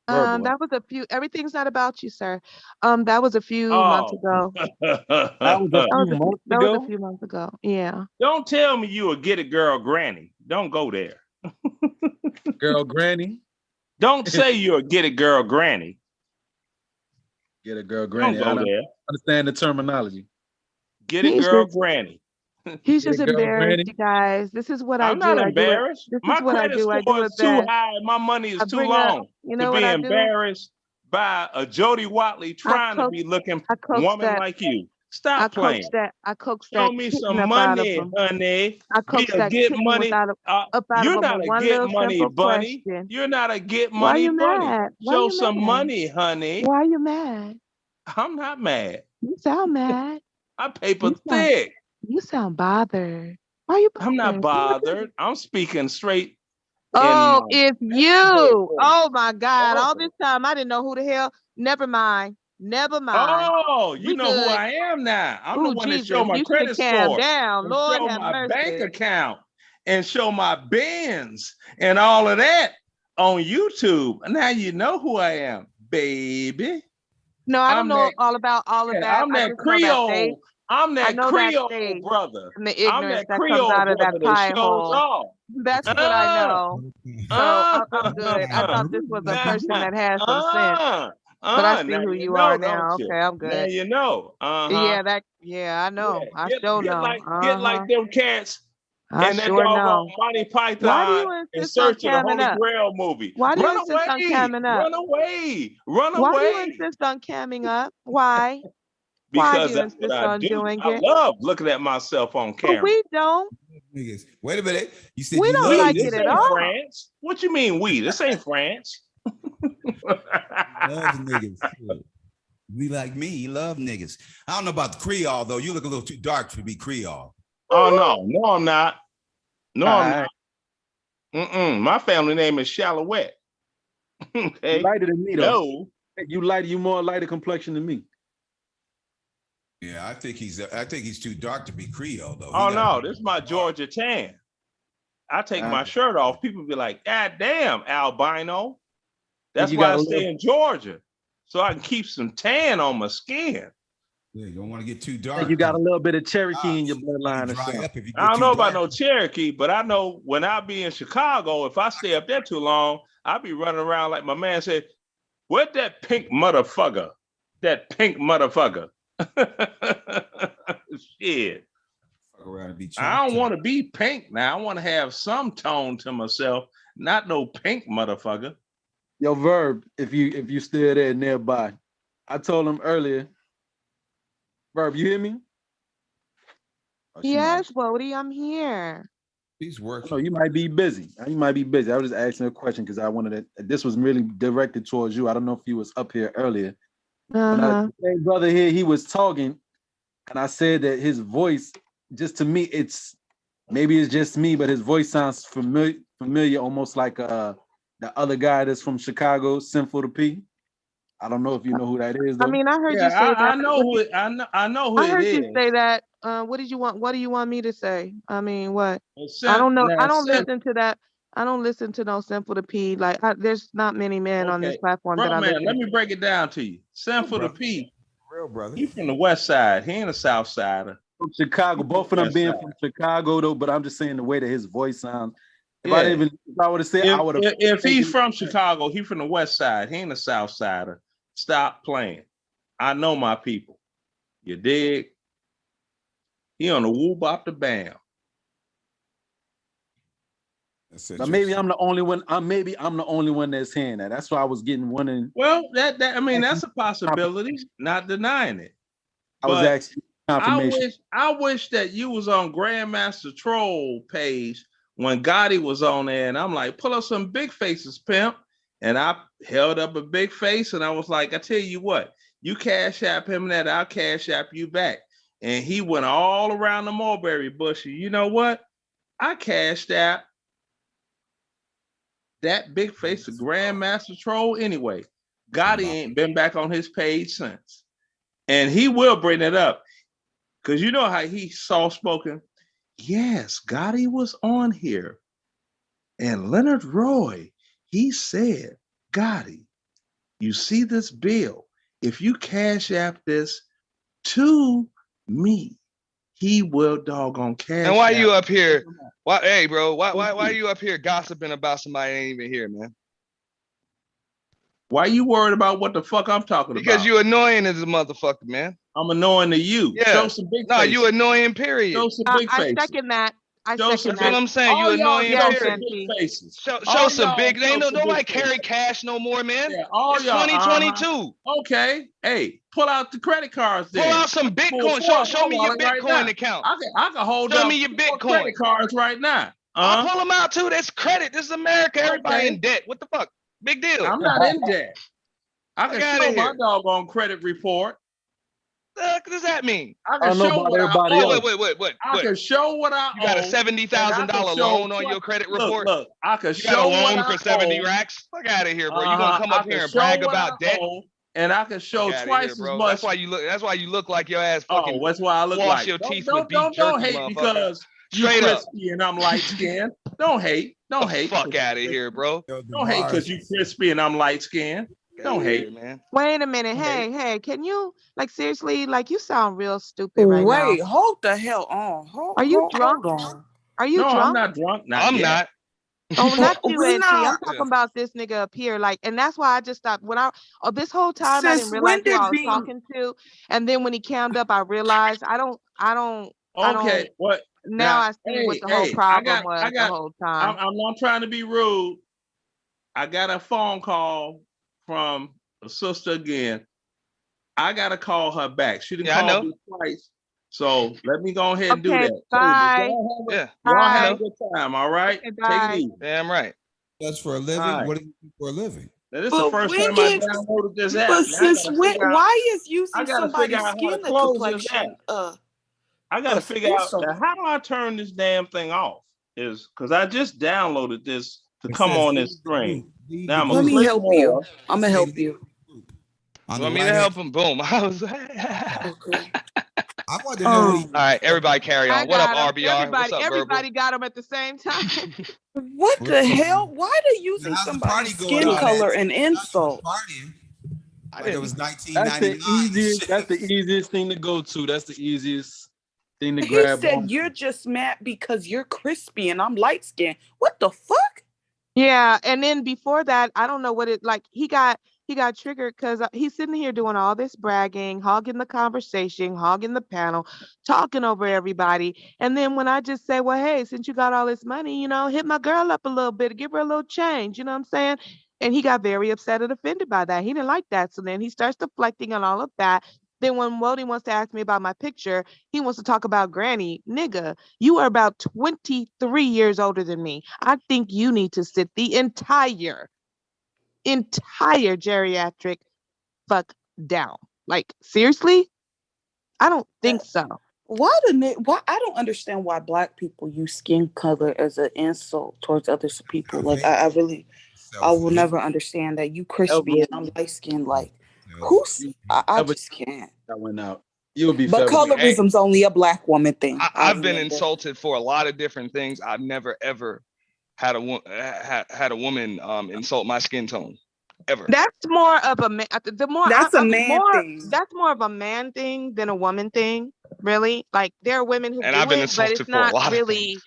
That was a few. Everything's not about you, sir. That was a few months ago. That was a few months That was ago. a few months ago. Yeah. Don't tell me you a get it girl granny. Don't go there. Girl granny. Don't say you're a get it girl granny. Get a girl granny. Don't go I don't there. understand the terminology. Get it He's girl just granny. he's Get just a girl embarrassed, granny. you guys. This is what I I'm do. not I do it. embarrassed. This My is what I credit do. I do score it is too best. high. My money is I too bring up, long you know to what be I do? embarrassed by a Jody Watley trying to be looking I coax woman that like you. I Stop playing. coax Show that me kitten some up out of money, him. honey. I Be coax a that get kitten money. up out of You're him not with a one get little money simple bunny. question. You're not a get Why money you bunny. mad? Why Show you some mad? money, honey. Why you mad? I'm not mad. You sound mad. I'm paper You sound thick. you sound bothered. Why you I'm not bothered? bothered. I'm speaking straight in Oh, my it's you. Oh my God. All this time I didn't know who the hell. Never mind. Never mind. Oh, you We know who good. I am now. I'm the Ooh, one that Jesus. show my You should have credit calmed score down. and Lord show have my bank mercy. account and show my bins and all of that on YouTube. Now you know who I am, baby. No, I don't I'm know that, all about all of that. I'm I that just know that stage. Creole. I'm I that know that Creole stage brother. and the I'm ignorance that that comes Creole out of brother that that pie shows hole. off. That's what I know. So I'm good. I thought this was a person that had some sense, but I see Now who you you know, are don't now. you? Okay, I'm Now good. you know. Yeah, I know. I Get sure know. like them cats I and that sure doggone know. Monty Why do Python you in insist on Search of the camming Holy up? Grail movie. Why do you Run insist on away! camming up? Run away! Run Why do you away! insist on camming up? Why? Why do Because you that's what insist I on do. doing I it? love looking at myself on But camera. we don't. Niggas. Wait a minute. You said We you don't love like niggas. it This at ain't all. France. What you mean we? This ain't France. Love niggas. Shit. We like me. You love niggas. I don't know about the Creole though. You look a little too dark to be Creole. Oh no, I'm not. No, I'm Alright. not. My family name is Shalawet. You Okay. lighter than me though. No. You more lighter complexion than me. Yeah, I think he's too dark to be Creole though. Oh no, this is my Georgia tan. I take my shirt off. People be like, God damn, albino. That's you why got I a stay little- in Georgia. So I can keep some tan on my skin. Yeah, you don't want to get too Think dark. you got a little bit of Cherokee in your bloodline or dry something. up if you I get don't too know about dark. no Cherokee, but I know when I be in Chicago, if I stay up there too long, I'll be running around like my man said, where's that pink motherfucker? That pink motherfucker. Shit. Fuck around and be I don't want to be pink now. I want to have some tone to myself, not no pink motherfucker. Yo, Verb, if you still there nearby, I told him earlier. Verb, you hear me? Yes, Bodie, I'm here. He's working. No, you might be busy. You might be busy. I was just asking a question because I wanted to. This was really directed towards you. I don't know if you was up here earlier. The same brother here, he was talking, and I said that his voice, just to me, it's just me, but his voice sounds familiar, almost like the other guy that's from Chicago, Sinful to P. I don't know if you know who that is. Though. I mean, I heard you say that. I know who I know who I heard it you is. say that. What did you want? What do you want me to say? I mean, what? Well, I don't know. I don't Sim- listen to that. I don't listen to no Simple to P. Like, there's not many men on this platform that Bro, I man, listen let me to. break it down to you. Sinful to P. Real brother. He from the west side. He ain't a south sider. From Chicago, both of them being from Chicago, though. But I'm just saying the way that his voice sounds. If I would have said, I would have. If he's from Chicago, he from the west side. He ain't a south sider. Stop playing. I know my people. You dig? He on the woo bop the bam. But maybe I'm the only one. Maybe I'm the only one that's hearing that. That's why I was getting one in. Well, that's a possibility. Not denying it. I was asking confirmation. I wish that you was on Grandmaster Troll page when Gotti was on there, and I'm like, pull up some big faces, pimp. And I held up a big face, and I was like, I tell you what, you cash app him that, I'll cash app you back. And he went all around the mulberry bush. And you know what? I cashed app that big face of Grandmaster Troll anyway. Gotti ain't been back on his page since. And he will bring it up. Because you know how he's soft-spoken. Yes, Gotti was on here. And Leonard Roy, he said, Gotti, you see this bill? If you cash app this to me, he will doggone cash. And why out. you up here? Why, hey, bro? Why are you up here gossiping about somebody that ain't even here, man? Why you worried about what the fuck I'm talking Because about? you annoying as a motherfucker, man. I'm annoying to you. Yeah. Show some big No, faces. you annoying, period. Show some big I faces. second that. I Show second some That's what that. I'm saying. You All y'all annoying, show period. some big faces. Show All some y'all big. show Ain't some nobody big carry faces. cash no more, man. Yeah, all It's y'all. 2022. Okay. Hey, pull out the credit cards then. Pull out some Bitcoin. Show me your Bitcoin account. I can hold Show up me your 4 Bitcoin. credit cards right now. I'll pull them out too. That's credit. This is America. Everybody Okay. in debt. What the fuck? Big deal. I'm not in debt. I can Fuck outta show my here. doggone credit report. What does that mean? I I can don't know show about what I everybody owe. else. Wait. I can show what I You got a owe, $70,000 and I can show loan on your credit Look, report? Look, I can You got a show what loan I for 70 owe. racks? Fuck out of here, bro. You gonna come I up can here and show brag what about I debt? owe, and I can show Fuck outta twice here, as bro. much. That's why you look like your ass Oh, fucking that's why I look wash like. your Don't, teeth don't, with beef don't, jerky, don't hate motherfucker. because you Straight up. crispy and I'm light skinned. Don't hate. Don't hate. Fuck out of here, bro. Don't hate because you crispy and I'm light skinned. Don't hate. Man. Wait a minute. Hey, can you seriously, you sound real stupid right now. Wait, hold the hell on. Are you drunk? Hold on. Are you No, drunk? I'm not drunk. I'm yet. not. Oh, not you, We NT. I'm not. talking about this nigga up here. And that's why I just stopped. This whole time I Sis, didn't realize when who did I was Beam? talking to. And then when he cammed up, I realized I don't. Okay, what? Now I see what the whole problem was the whole time. I'm not trying to be rude. I got a phone call from a sister again. I gotta call her back. She didn't Yeah, I call know. me twice. So let me go ahead and do Okay, that. bye. Yeah. Y'all have a good time, all right? Okay, Take bye. it easy. Damn right. That's for a living. All right. What do you do for a living? Now, this is the But first when time I did? downloaded this app. But Now, I since gotta when? figure out- Why is I using gotta figure somebody's out how to skin the close this complexion? I gotta figure out insult. now, how do I turn this damn thing off? Is because I just downloaded this to It come says on this leave the screen. group. Leave Now the I'm Let gonna group. me click help more. you. I'm gonna Say help leave you. the group. You On the want me to right help hand. him? Boom. I was. All Okay. I wanted to know what he. right, everybody carry I on. What up, got him. RBR? What's up, Everybody Verbal? got him at the same time. What the hell? Why are you using How's the party somebody's going skin on? color At an insult? partying I like it didn't. was That's the 1999. easiest. That's the easiest thing to go to. That's the easiest thing to He grab said on. you're just mad because you're crispy and I'm light skinned. What the fuck? Yeah, and then before that, I don't know what it like. He got triggered because he's sitting here doing all this bragging, hogging the conversation, hogging the panel, talking over everybody. And then when I just say, well, hey, since you got all this money, hit my girl up a little bit, give her a little change, you know what I'm saying? And he got very upset and offended by that. He didn't like that. So then he starts deflecting on all of that. Then when Wody wants to ask me about my picture, he wants to talk about Granny. Nigga, you are about 23 years older than me. I think you need to sit the entire geriatric fuck down. Like, seriously? I don't think so. Why I don't understand why Black people use skin color as an insult towards other people. Like I really I will never understand that. You crispy and I'm light skinned. Like I just can't. That went out. You'll be. But colorism's only a Black woman thing. I've been insulted for a lot of different things. I've never ever had a woman insult my skin tone. Ever. That's more of a man. That's a man thing. That's more of a man thing than a woman thing. Really, like there are women who And do I've been it, but insulted it's for a not lot of really.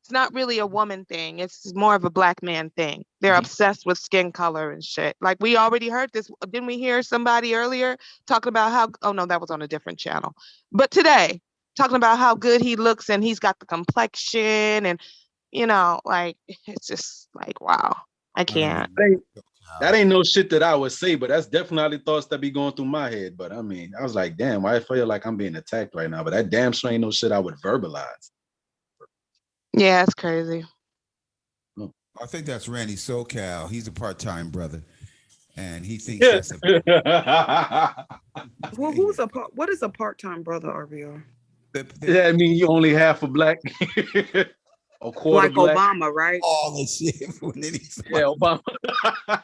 It's not really a woman thing. It's more of a Black man thing. They're obsessed with skin color and shit. Like we already heard this. Didn't we hear somebody earlier talking about how? Oh no, that was on a different channel. But today, talking about how good he looks and he's got the complexion and like it's just like wow, I can't. That ain't no shit that I would say, but that's definitely thoughts that be going through my head. But I mean, I was like, damn, why I feel like I'm being attacked right now? But that damn sure ain't no shit I would verbalize. Yeah, it's crazy. I think that's Randy SoCal. He's a part-time brother, and he thinks that's a. Well, what is a part-time brother, RBR? Yeah, I mean, you only half a black, a quarter like black. Obama, right? All the shit. Yeah, Obama.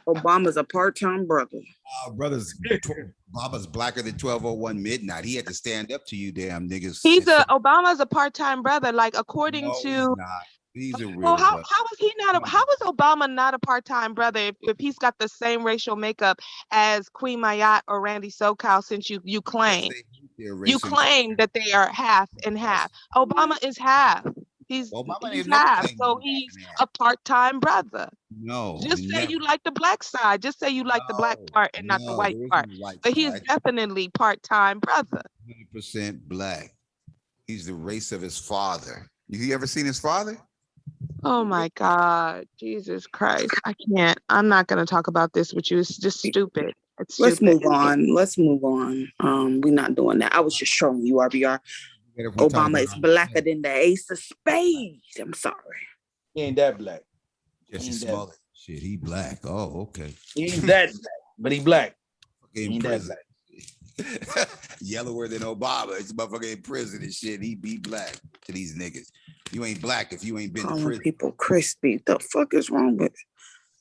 Obama's a part-time brother. Brothers, Obama's blacker than 12:01 midnight. He had to stand up to you, damn niggas. Obama's a part-time brother. Like according to. He's a real. Well, how was he not? How was Obama not a part-time brother if he's got the same racial makeup as Queen Mayat or Randy SoCal? Since you claim They're You racist. claim that they are half and half. Obama is half. He's never half, claimed so he's a part-time brother. No, Just say never. you like the black side. Just say you like the black part and not the white there isn't part. a white But he is side. definitely part-time brother. 100% black. He's the race of his father. You ever seen his father? Oh my God, Jesus Christ! I can't. I'm not gonna talk about this with you. It's just stupid. It's Let's stupid. move on. Let's move on. We're not doing that. I was just showing you, RBR. Obama is blacker than the ace of spades. I'm sorry. He ain't that black. Jesse Smollett. Shit, he black. Oh, okay. He ain't that black, but he black. He ain't that black. Yellower than Obama. It's motherfucker in prison and shit. He be black to these niggas. You ain't black if you ain't been to Calling prison. people crispy. The fuck is wrong with?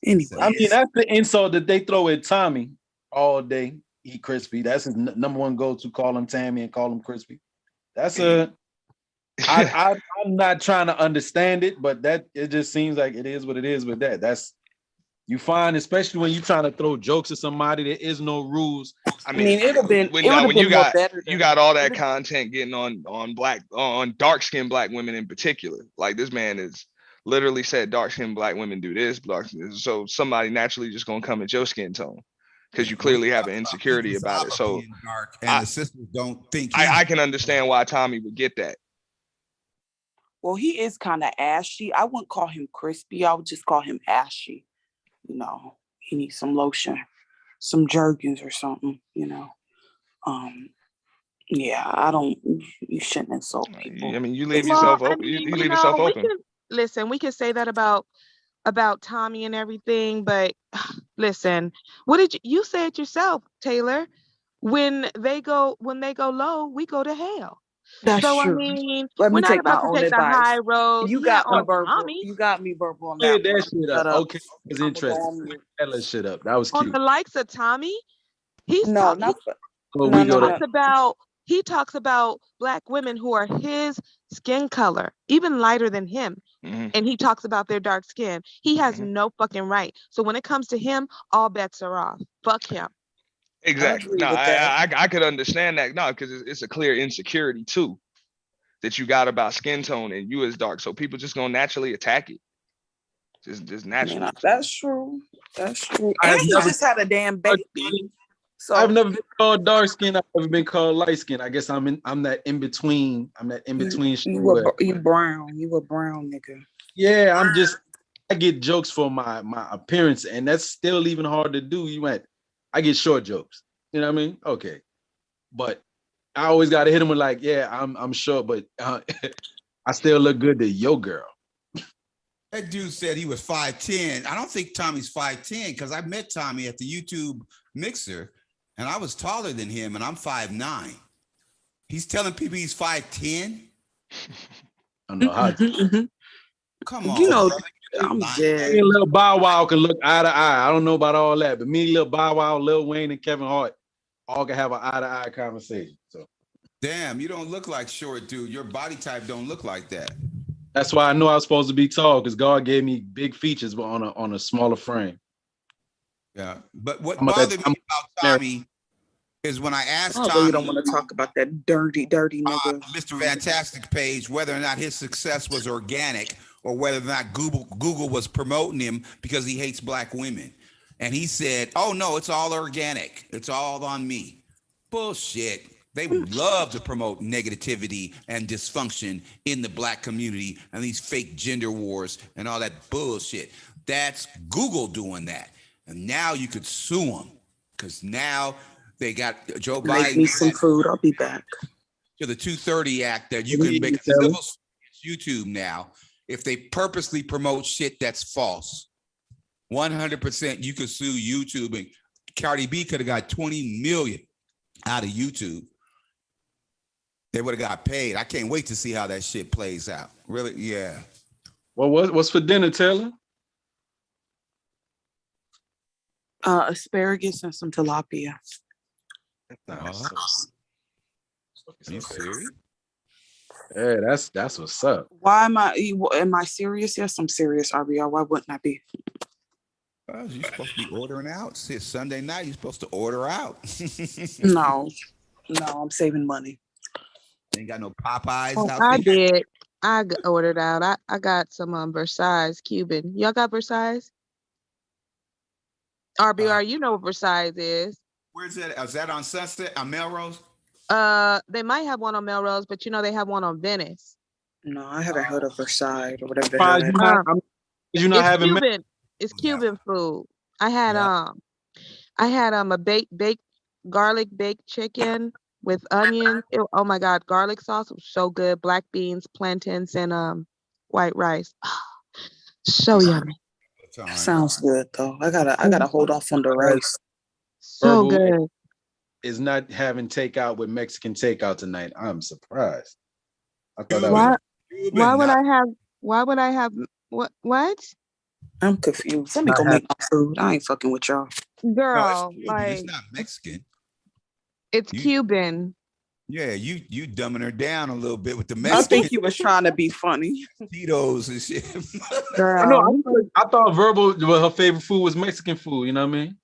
Anyway, I mean, that's the insult that they throw at Tommy all day. He crispy. That's his number one go-to. Call him Tammy and call him crispy. That's a. I'm not trying to understand it, but that it just seems like it is what it is with that. That's you find, especially when you're trying to throw jokes at somebody, there is no rules. I mean, it would have been. when It would have you been more got better. you got all that content getting on dark skinned black women in particular. Like this man is literally said dark skinned black women do this, so somebody naturally just gonna come at your skin tone because you clearly have an insecurity about it. So And the sisters don't think. I can understand why Tommy would get that. Well, he is kind of ashy. I wouldn't call him crispy. I would just call him ashy. You know, he needs some lotion, some Jergens or something. You know, yeah. I don't. You shouldn't insult people. I mean, you leave Well, yourself I open. mean, You leave yourself we open. can listen. We can say that about Tommy and everything, but listen, what did you say it yourself, Taylor? When they go low, we go to hell. That's So true. I mean, Let we're me not take my about to own take the advice. high road. You Yeah, got me on verbal. Tommy. You got me verbal on Clear that. that shit up. Okay, it's I'ma go interesting. on mute. Clear that shit up. That was On cute. the likes of Tommy, he's No, talking. not. Well, No, we no, go no. to He talks about black women who are his skin color, even lighter than him. And he talks about their dark skin. He has no fucking right. So when it comes to him, all bets are off. Fuck him. Exactly. No, I could understand that. No, because it's a clear insecurity too that you got about skin tone and you is dark. So people just gonna naturally attack it. Just naturally. Yeah, that's true. That's true. I And have he never- just had a damn baby. So I've never been called dark skin. I've never been called light skin. I guess I'm that in between. I'm that in between shit. you brown. You a brown nigga. Yeah, I get jokes for my appearance, and that's still even hard to do. I get short jokes. You know what I mean? Okay, but I always got to hit them with like, yeah, I'm short, but I still look good to your girl. That dude said he was 5'10". I don't think Tommy's 5'10" because I met Tommy at the YouTube mixer, and I was taller than him, and I'm 5'9". He's telling people he's 5'10". I know how. Come on, You know, brother. I'm Me dead. and Lil Bow Wow can look eye to eye. I don't know about all that, but me, Lil Bow Wow, Lil Wayne, and Kevin Hart all can have an eye to eye conversation. So Damn, you don't look like short, dude. Your body type don't look like that. that's why I know I was supposed to be tall because God gave me big features, but on a smaller frame. Yeah, but what I'm a- bothered I'm- me about Tommy is when I asked Although Tommy, you don't want to talk about that dirty nigga. Mr. Fantastic page, whether or not his success was organic or whether or not Google was promoting him because he hates black women. And he said, oh no, it's all organic. It's all on me. Bullshit. They would love to promote negativity and dysfunction in the black community and these fake gender wars and all that bullshit. That's Google doing that. And now you could sue them because now they got Joe Biden. Make me some food. I'll be back. To the 230 Act that you can make a civil suit against YouTube now if they purposely promote shit that's false. 100% you could sue YouTube, and Cardi B could have got 20 million out of YouTube. They would have got paid. I can't wait to see how that shit plays out. Really, yeah. Well, what's for dinner, Taylor? Asparagus and some tilapia. Are you serious? Yeah, that's what's up. Why am I serious? Yes, I'm serious, RBR. Why wouldn't I be? Well, you're supposed to be ordering out. It's Sunday night. You're supposed to order out. No. No, I'm saving money. Ain't got no Popeyes Oh, out I there. did. Ordered out. I got some Versailles Cuban. Y'all got Versailles? RBR, you know what Versailles is. Where's that? Is that on Sunset? On Melrose? They might have one on Melrose, but you know they have one on Venice. No, I haven't heard of Versailles or whatever the Why hell you that not, is. you not It's having Cuban. It's Cuban food. I had a baked garlic baked chicken with onions. Oh my God, garlic sauce was so good. Black beans, plantains, and white rice. So yummy. Sounds good though. I gotta hold off on the rice. So Verbal good. is not having takeout with Mexican takeout tonight. I'm surprised. I thought that Why? was Why would I have? Why would I have? What? I'm confused. Let me go make my food. I ain't fucking with y'all. Girl, It's like not Mexican. it's Cuban. Yeah, you dumbing her down a little bit with the I Mexican. think you was trying to be funny. Tito's and shit. I thought Verbal, well, her favorite food was Mexican food. You know what I mean?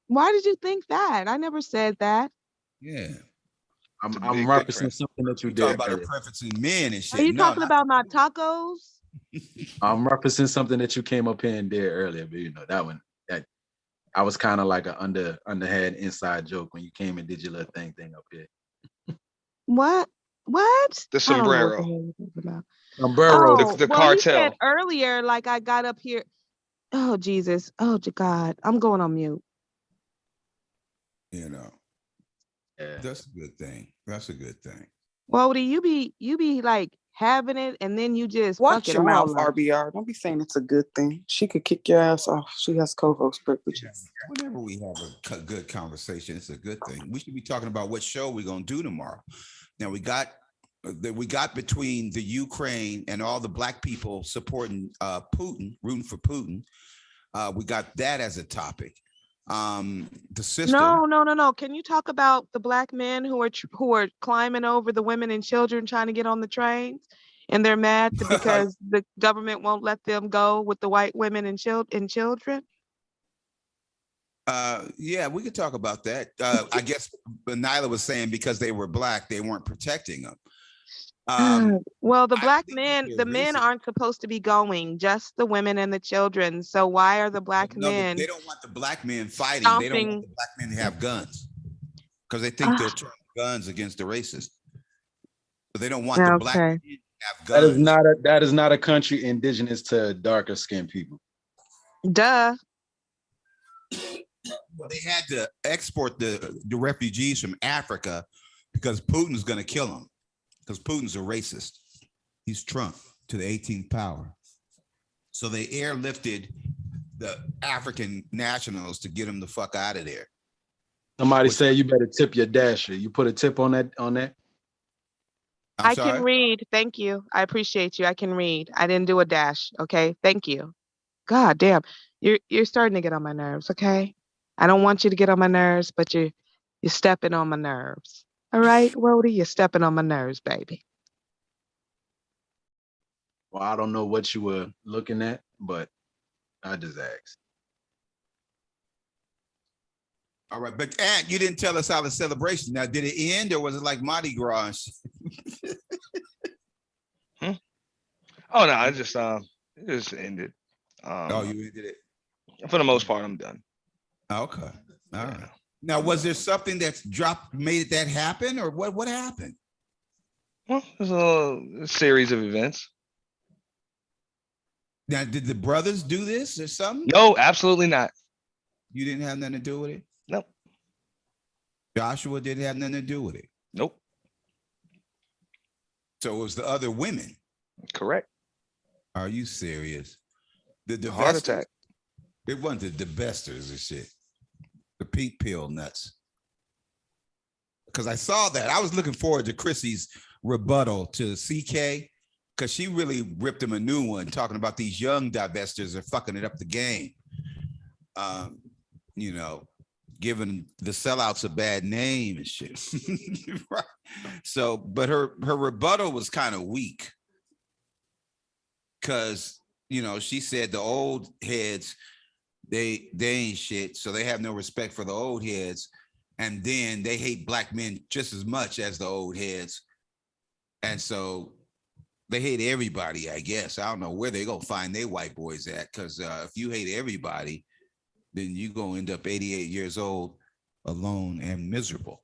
Why did you think that? I never said that. Yeah. I'm big referencing difference. something that you You talk did. about her earlier. preference in men and shit. Are you No, talking not- about my tacos? I'm referencing something that you came up here and did earlier, but you know that one. That I was kind of like an underhand inside joke when you came and did your little thing up here. What? What? The I don't know what sombrero. the hell you're talking about. Sombrero. Oh, The well, he said cartel. earlier, like I got up here. Oh, Jesus. Oh, God. I'm going on mute. You know. Yeah. That's a good thing. That's a good thing. Well, you be like having it and then you just Watch fuck it your all mouth, up. RBR. Don't be saying it's a good thing. She could kick your ass off. She has co-host privileges. Whenever we have a good conversation, it's a good thing. We should be talking about what show we're gonna do tomorrow. Now we got between the Ukraine and all the black people supporting Putin, rooting for Putin. We got that as a topic. The sister. No. Can you talk about the black men who are climbing over the women and children trying to get on the trains, and they're mad because the government won't let them go with the white women and children? Yeah, we could talk about that. I guess Nyla was saying because they were black, they weren't protecting them. Well, the black think men, they're the men racist. aren't supposed to be going, just the women and the children. So why are the black No, men they don't want the black men fighting. They don't want stomping? the black men to have guns because they think they'll turn guns against the racists. But they don't want the black men to have guns. That is not a country indigenous to darker skinned people. Duh. Well, they had to export the refugees from Africa because Putin's going to kill them. Because Putin's a racist. He's Trump to the 18th power. So they airlifted the African nationals to get them the fuck out of there. Somebody say you better tip your dasher. You put a tip on that. I'm I sorry? can read. Thank you. I appreciate you. I can read. I didn't do a dash. Okay. Thank you. God damn. You're starting to get on my nerves. Okay. I don't want you to get on my nerves, but you're stepping on my nerves. All right, Rhodey, you're stepping on my nerves, baby. Well, I don't know what you were looking at, but I just asked. All right, but you didn't tell us how the celebration. Now, did it end or was it like Mardi Gras? Oh no, it just ended. You ended it. For the most part, I'm done. Okay. All right. Now, was there something that's made that happen, or what happened? Well, there's a series of events. Now, did the brothers do this or something? No, absolutely not. You didn't have nothing to do with it? Nope. Joshua didn't have nothing to do with it? Nope. So it was the other women? Correct. Are you serious? The heart attack. It wasn't the Divestors and shit. The pink pill nuts. Because I saw that. I was looking forward to Chrissy's rebuttal to CK because she really ripped him a new one talking about these young divestors are fucking it up the game. You know, giving the sellouts a bad name and shit. Right. So, but her rebuttal was kind of weak because, you know, she said the old heads, they ain't shit, so they have no respect for the old heads. and then they hate black men just as much as the old heads. And so they hate everybody, I guess. I don't know where they're going to find their white boys at, because if you hate everybody, then you're going to end up 88 years old, alone and miserable.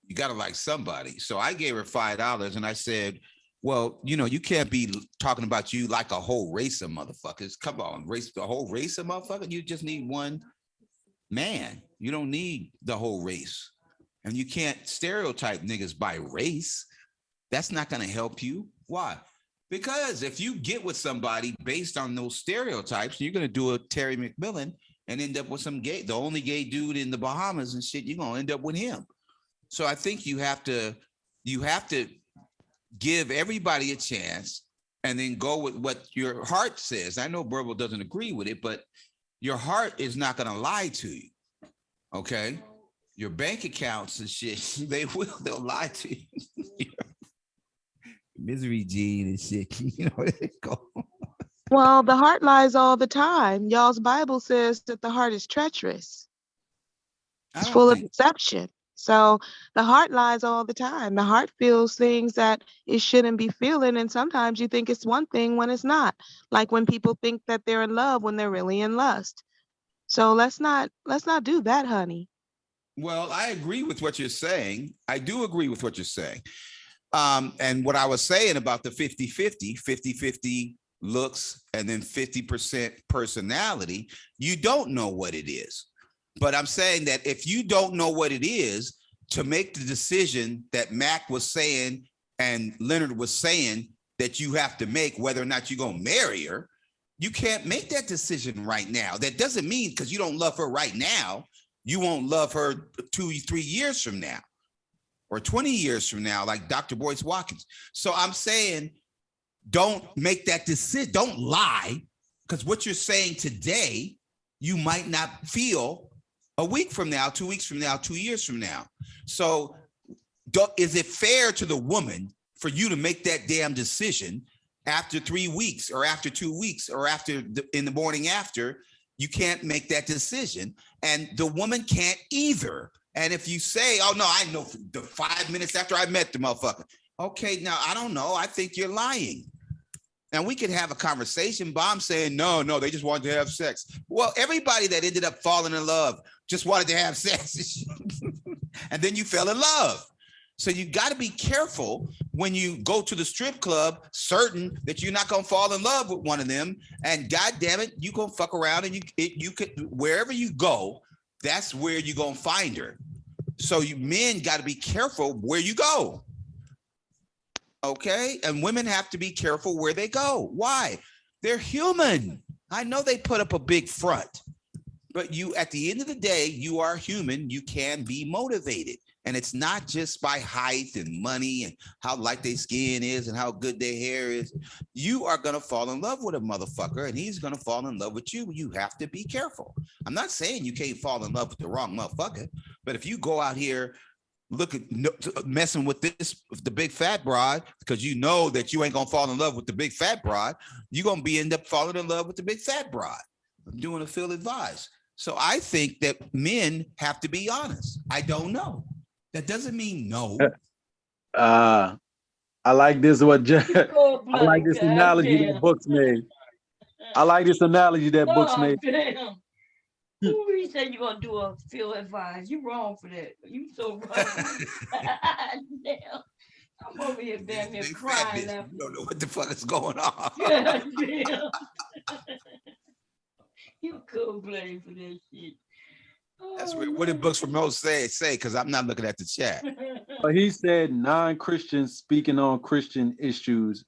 You got to like somebody. So I gave her $5 and I said, well, you know, you can't be talking about you like a whole race of motherfuckers. Come on, the whole race of motherfuckers. You just need one man. You don't need the whole race. And you can't stereotype niggas by race. That's not going to help you. Why? Because if you get with somebody based on those stereotypes, you're going to do a Terry McMillan and end up with some gay, the only gay dude in the Bahamas and shit, you're going to end up with him. So I think you have to give everybody a chance and then go with what your heart says. I know Burble doesn't agree with it, but your heart is not going to lie to you. Okay? Your bank accounts and shit, they'll lie to you. Misery gene and shit, you know, they go. Well, the heart lies all the time. Y'all's Bible says that the heart is treacherous. It's full of deception. So the heart lies all the time. The heart feels things that it shouldn't be feeling. And sometimes you think it's one thing when it's not. Like when people think that they're in love when they're really in lust. So let's not do that, honey. Well, I agree with what you're saying. I do agree with what you're saying. And what I was saying about the 50-50 looks and then 50% personality, you don't know what it is. But I'm saying that if you don't know what it is, to make the decision that Mac was saying and Leonard was saying that you have to make, whether or not you're going to marry her, you can't make that decision right now. That doesn't mean because you don't love her right now, you won't love her 2-3 years from now or 20 years from now, like Dr. Boyce Watkins. So I'm saying, don't make that decision. Don't lie, because what you're saying today, you might not feel a week from now, 2 weeks from now, 2 years from now. So is it fair to the woman for you to make that damn decision after 3 weeks or after 2 weeks or in the morning after? You can't make that decision, and the woman can't either. And if you say, oh no, I know the 5 minutes after I met the motherfucker. Okay, now I don't know. I think you're lying. And we could have a conversation, but I'm saying, no, they just wanted to have sex. Well, everybody that ended up falling in love just wanted to have sex. And then you fell in love. So you got to be careful when you go to the strip club, certain that you're not going to fall in love with one of them. And God damn it, you going to fuck around and you could, wherever you go, that's where you're going to find her. So you men got to be careful where you go. Okay, and women have to be careful where they go. Why? They're human. I know they put up a big front, but you, at the end of the day, you are human. You can be motivated, and it's not just by height and money and how light their skin is and how good their hair is. You are gonna fall in love with a motherfucker, and he's gonna fall in love with you. You have to be careful. I'm not saying you can't fall in love with the wrong motherfucker, but if you go out here messing with the big fat broad, because you know that you ain't gonna fall in love with the big fat broad, you're gonna end up falling in love with the big fat broad. I'm doing a field advice. So I think that men have to be honest. I don't know. That doesn't mean no. I like this. I like this analogy that Books made. I like this analogy that Books made. Who he said you gonna do a field advice? You wrong for that. You so wrong. Damn. I'm over here damn near crying. You don't know what the fuck is going on. Yeah, damn. You cold blooded for that shit. That's what did Books from Mo say? Because I'm not looking at the chat. But he said non-Christians speaking on Christian issues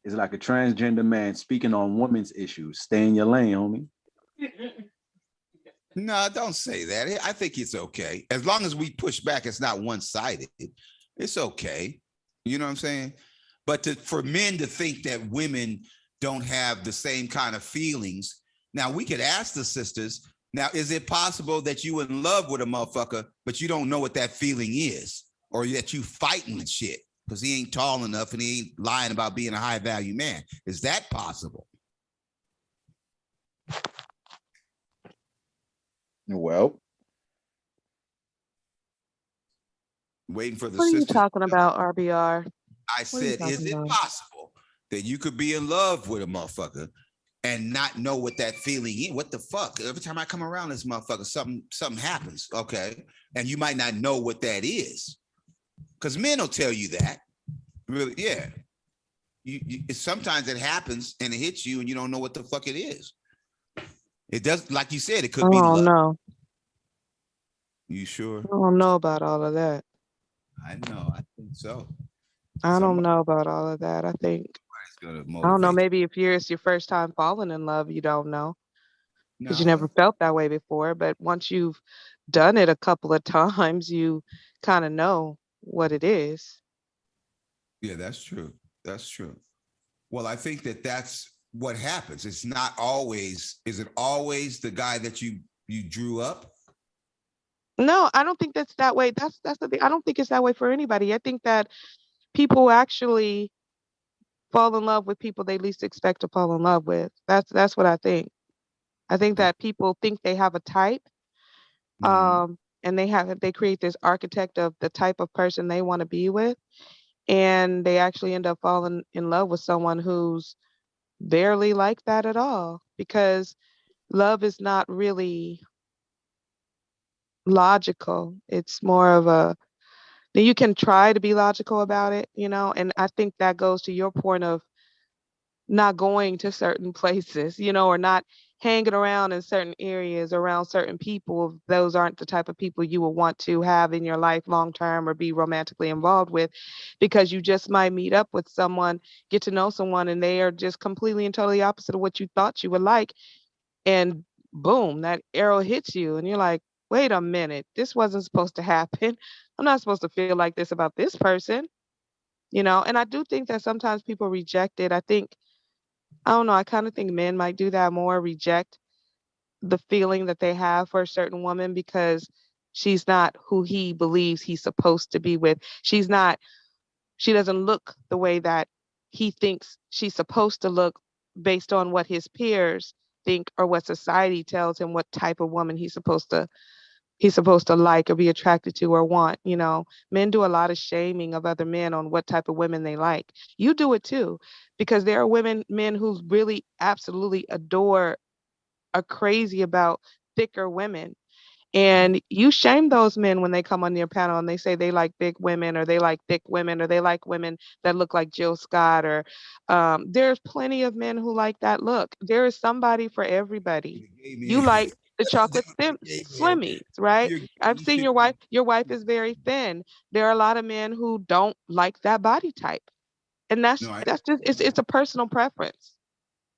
is like a transgender man speaking on women's issues. Stay in your lane, homie. No, don't say that. I think it's okay. As long as we push back, it's not one-sided. It's okay. You know what I'm saying? But for men to think that women don't have the same kind of feelings. Now, we could ask the sisters, now, is it possible that you in love with a motherfucker, but you don't know what that feeling is? Or that you fighting and shit because he ain't tall enough and he ain't lying about being a high-value man? Is that possible? Well, waiting for the What are you sister. talking about, RBR? I What are you said, is talking it about? possible that you could be in love with a motherfucker and not know what that feeling is? What the fuck? Every time I come around this motherfucker, something happens. Okay. And you might not know what that is. Because men will tell you that. Really, yeah. Sometimes it happens and it hits you and you don't know what the fuck it is. It does, like you said, it could be I don't love. know. You sure? I don't know about all of that. I know, I think so. I don't know about all of that. I think, Somebody's gonna I don't know, motivate maybe if it's your first time falling in love, you don't know you. because you No, never felt that way before. But once you've done it a couple of times, you kind of know what it is. yeah, that's true. That's true. Well, I think that's what happens. It's not always, is it always the guy that you drew up? No, I don't think that's that way. That's the thing. I don't think it's that way for anybody. I think that people actually fall in love with people they least expect to fall in love with. That's what I think. I think that people think they have a type, and they create this architect of the type of person they want to be with, and they actually end up falling in love with someone who's barely like that at all because love is not really logical. It's more of a you can try to be logical about it, and I think that goes to your point of not going to certain places, or not hanging around in certain areas around certain people. If those aren't the type of people you will want to have in your life long term or be romantically involved with, because you just might meet up with someone, get to know someone, and they are just completely and totally opposite of what you thought you would like. And boom, that arrow hits you, and you're like, wait a minute, this wasn't supposed to happen. I'm not supposed to feel like this about this person, and I do think that sometimes people reject it. I don't know, I kind of think men might do that more, reject the feeling that they have for a certain woman because she's not who he believes he's supposed to be with. She doesn't look the way that he thinks she's supposed to look based on what his peers think or what society tells him what type of woman he's supposed to like or be attracted to or want. Men do a lot of shaming of other men on what type of women they like. You do it too, because there are men who really absolutely adore, are crazy about thicker women. And you shame those men when they come on your panel and they say they like big women or they like thick women or they like women that look like Jill Scott or there's plenty of men who like that look. There is somebody for everybody. You like the chocolate slimmies, right? I've seen your wife. Your wife is very thin. There are a lot of men who don't like that body type. And that's just it's a personal preference.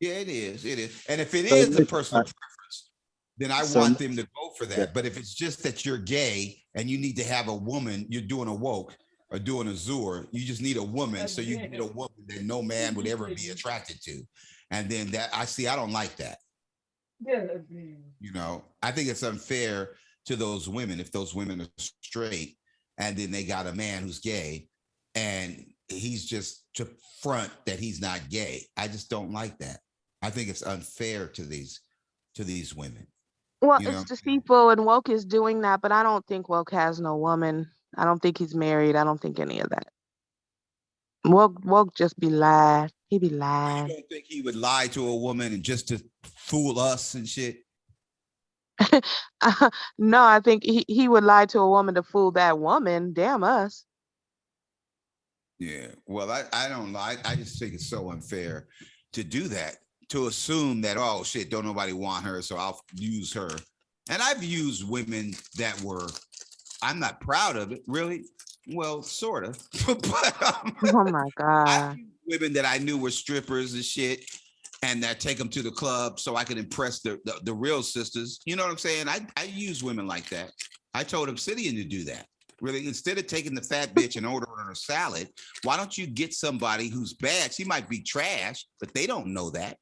Yeah, it is. It is. And if it is a personal preference, then I want them to go for that. But if it's just that you're gay and you need to have a woman, you're doing a woke or doing a zur, you just need a woman. So you need a woman that no man would ever be attracted to. And then I don't like that. I think it's unfair to those women if those women are straight and then they got a man who's gay and he's just to front that he's not gay. I just don't like that. I think it's unfair to these women. Well, it's deceitful, and woke is doing that, but I don't think woke has no woman. I don't think he's married. I don't think any of that. Woke just be lying. He be lying. You don't think he would lie to a woman and just to fool us and shit? No, I think he would lie to a woman to fool that woman. Damn us. Yeah. Well, I don't lie. I just think it's so unfair to do that, to assume that, oh shit, don't nobody want her, so I'll use her. And I've used women that I'm not proud of it, really. Well, sort of. But oh my God. Women that I knew were strippers and shit, and that take them to the club so I could impress the real sisters. You know what I'm saying? I use women like that. I told Obsidian to do that. Really, instead of taking the fat bitch and ordering her salad, why don't you get somebody who's bad? She might be trash, but they don't know that.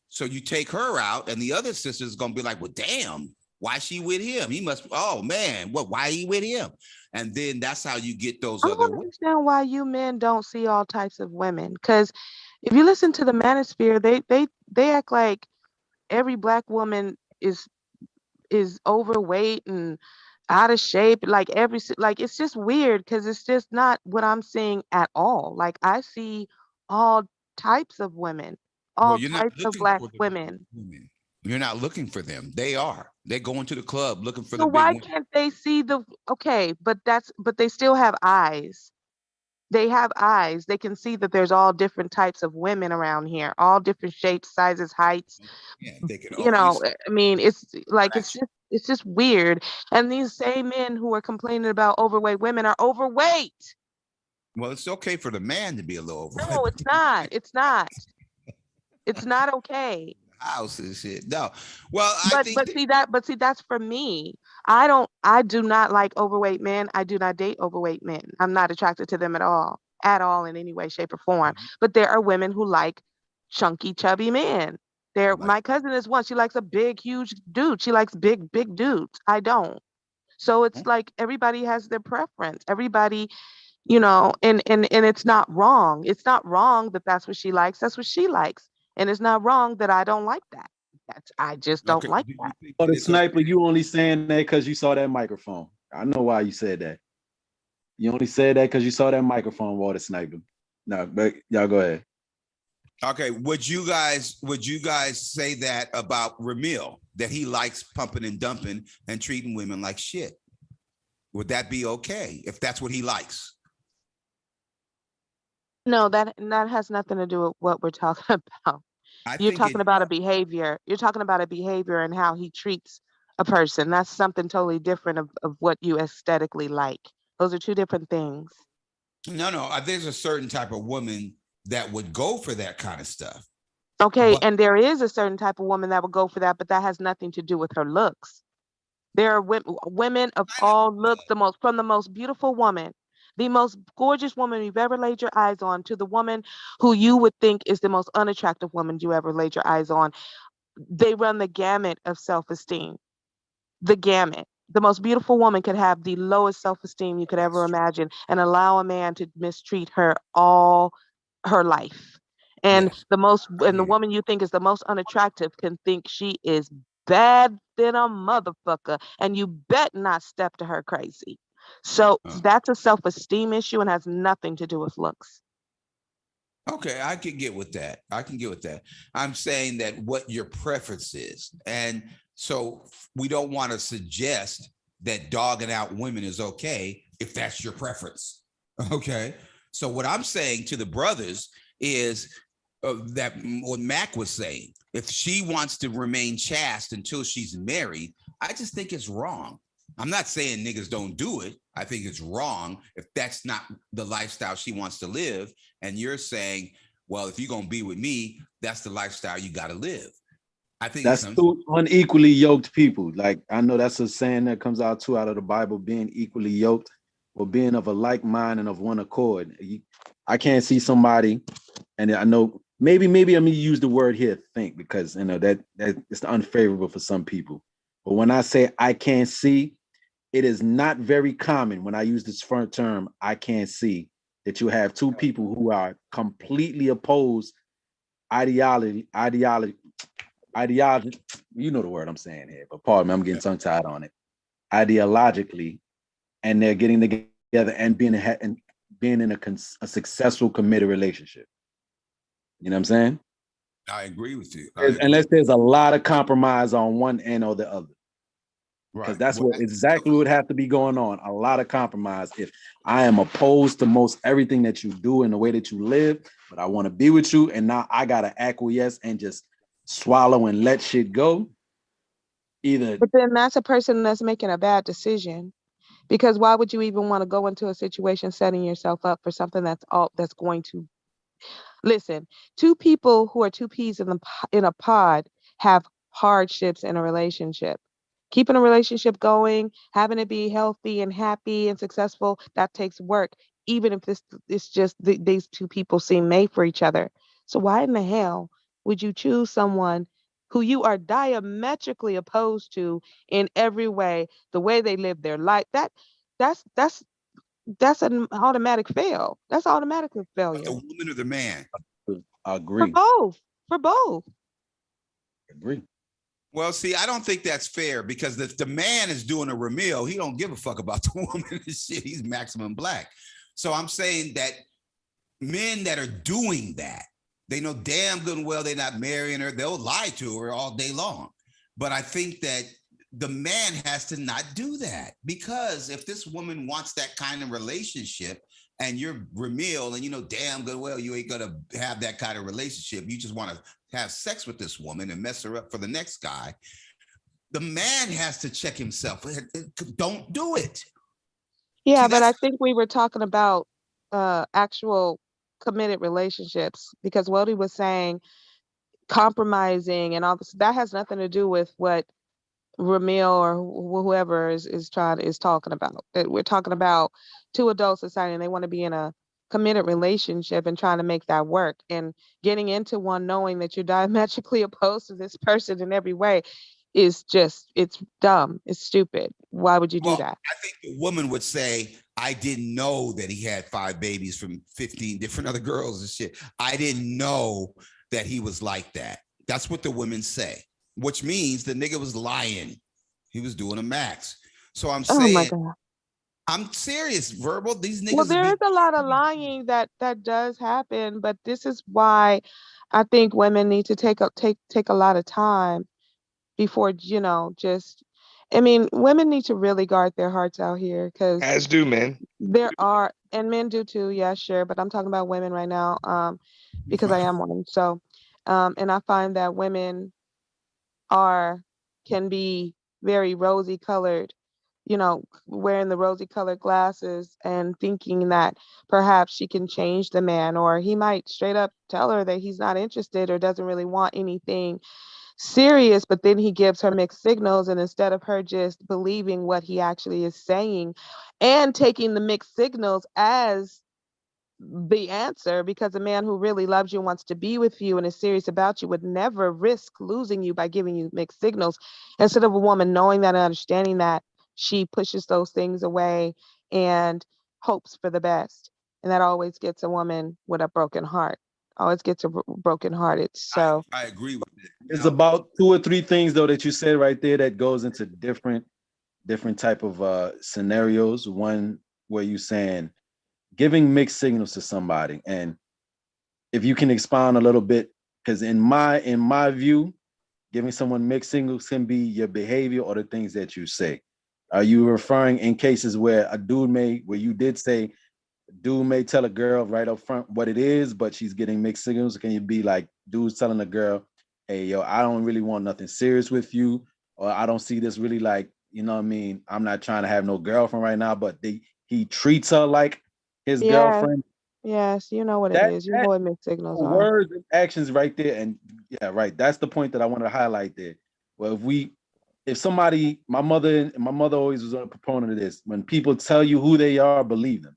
So you take her out, and the other sister's gonna be like, well, damn, why she with him? He must, oh man, why he with him? And then that's how you get those I other don't understand why you men don't see all types of women. Because if you listen to the manosphere, they act like every black woman is overweight and out of shape, like like it's just weird because it's just not what I'm seeing at all. Like I see all types of women, Well, all you're not types of looking Black for the women. women. You're not looking for them. They are. They're going to the club looking for So the big why one. can't they see the okay, but they still have eyes. They have eyes. They can see that there's all different types of women around here, all different shapes, sizes, heights. Yeah, they can You know, always. I mean, it's like it's just weird. And these same men who are complaining about overweight women are overweight. Well, it's okay for the man to be a little overweight. No, it's not. It's not. It's not okay. House and shit. No. Well, I think But see that's for me. I do not like overweight men. I do not date overweight men. I'm not attracted to them at all in any way, shape, or form. But there are women who like chunky, chubby men. My cousin is one. She likes a big, huge dude. She likes big, big dudes. I don't. So it's like everybody has their preference. Everybody, you know, and it's not wrong. It's not wrong that that's what she likes. That's what she likes. And it's not wrong that I don't like that. I just don't like that. Oh, the sniper, you only saying that because you saw that microphone. I know why you said that. You only said that because you saw that microphone, Water Sniper. No, but y'all go ahead. Okay, would you guys say that about Ramil, that he likes pumping and dumping and treating women like shit? Would that be okay if that's what he likes? No, that has nothing to do with what we're talking about. You're talking about a behavior. You're talking about a behavior and how he treats a person. That's something totally different of what you aesthetically like. Those are two different things. No. There's a certain type of woman that would go for that kind of stuff. Okay, and there is a certain type of woman that would go for that, but that has nothing to do with her looks. There are women of all looks, from the most beautiful woman, the most gorgeous woman you've ever laid your eyes on, to the woman who you would think is the most unattractive woman you ever laid your eyes on. They run the gamut of self-esteem. The gamut. The most beautiful woman could have the lowest self-esteem you could ever imagine and allow a man to mistreat her all her life. And the woman you think is the most unattractive can think she is bad than a motherfucker, and you bet not step to her crazy. So that's a self-esteem issue and has nothing to do with looks. Okay, I can get with that. I'm saying that what your preference is. And so we don't want to suggest that dogging out women is okay if that's your preference. Okay. So what I'm saying to the brothers is that what Mac was saying, if she wants to remain chaste until she's married, I just think it's wrong. I'm not saying niggas don't do it. I think it's wrong if that's not the lifestyle she wants to live. And you're saying, well, if you're going to be with me, that's the lifestyle you got to live. I think that's two unequally yoked people. Like, I know that's a saying that comes out too out of the Bible, being equally yoked or being of a like mind and of one accord. I can't see somebody, and I know maybe I'm gonna use the word here, think, because you know that it's unfavorable for some people. But when I say I can't see, it is not very common when I use this term, I can't see, that you have two people who are completely opposed ideology, you know the word I'm saying here, but pardon me, I'm getting tongue-tied on it. Ideologically, and they're getting together and being in a successful, committed relationship. You know what I'm saying? I agree with you. Unless there's a lot of compromise on one end or the other. Because that's what exactly would have to be going on. A lot of compromise. If I am opposed to most everything that you do and the way that you live, but I want to be with you, and now I gotta acquiesce and just swallow and let shit go. But then that's a person that's making a bad decision. Because why would you even want to go into a situation setting yourself up for something that's going to listen? Two people who are two peas in a pod have hardships in a relationship. Keeping a relationship going, having it be healthy and happy and successful, that takes work. Even if it's just these two people seem made for each other. So why in the hell would you choose someone who you are diametrically opposed to in every way, the way they live their life? That's an automatic fail. That's automatic failure. The woman or the man? I agree. For both. Agree. Well, see, I don't think that's fair because if the man is doing a Ramil, he don't give a fuck about the woman and shit. He's maximum black. So I'm saying that men that are doing that, they know damn good and well they're not marrying her. They'll lie to her all day long. But I think that the man has to not do that, because if this woman wants that kind of relationship and you're Ramil and you know damn good well you ain't gonna have that kind of relationship, you just want to have sex with this woman and mess her up for the next guy, the man has to check himself. Don't do it. Yeah, but I think we were talking about actual committed relationships, because Wody was saying compromising and all this. That has nothing to do with what Ramil or whoever is talking about. That we're talking about two adults deciding they want to be in a committed relationship and trying to make that work, and getting into one knowing that you're diametrically opposed to this person in every way is just, it's dumb. It's stupid. Why would you do that? I think the woman would say, I didn't know that he had 5 babies from 15 different other girls and shit. I didn't know that he was like that. That's what the women say, which means the nigga was lying. He was doing a max. So I'm saying, Oh my God. I'm serious, Verbal. These niggas. Well, there is a lot of lying that does happen, but this is why I think women need to take a lot of time before, just, I mean, women need to really guard their hearts out here, because As do men. there are, and men do too, yeah, sure, but I'm talking about women right now, because I am one. So, and I find that women can be very rosy colored, wearing the rosy colored glasses and thinking that perhaps she can change the man, or he might straight up tell her that he's not interested or doesn't really want anything serious, but then he gives her mixed signals, and instead of her just believing what he actually is saying and taking the mixed signals as the answer, because a man who really loves you, wants to be with you, and is serious about you would never risk losing you by giving you mixed signals. Instead of a woman knowing that and understanding that, she pushes those things away and hopes for the best. And that always gets a woman with a broken heart. Always gets a broken hearted. So I agree with it. It's about 2 or 3 things though that you said right there that goes into different type of scenarios. One where you saying giving mixed signals to somebody, and if you can expound a little bit, because in my view, giving someone mixed signals can be your behavior or the things that you say. Are you referring in cases where a dude where you did say dude may tell a girl right up front what it is, but she's getting mixed signals? Can you be like dude's telling a girl, hey, yo, I don't really want nothing serious with you, or I don't see this really like, you know what I mean? I'm not trying to have no girlfriend right now, but he treats her like his girlfriend. Yes, you know what it is. You know what mixed signals are. Words and actions right there. And yeah, right. That's the point that I want to highlight there. Well, if somebody, my mother always was a proponent of this. When people tell you who they are, believe them.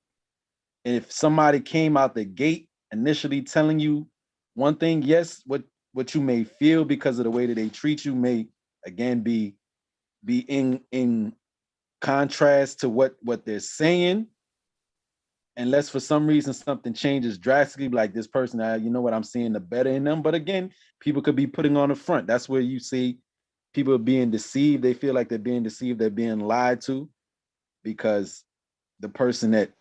And if somebody came out the gate initially telling you one thing, yes, what you may feel because of the way that they treat you may again be in contrast to what they're saying. Unless for some reason something changes drastically, like this person, you know what, I'm seeing the better in them. But again, people could be putting on the front. That's where you see people being deceived. They feel like they're being deceived. They're being lied to because the person that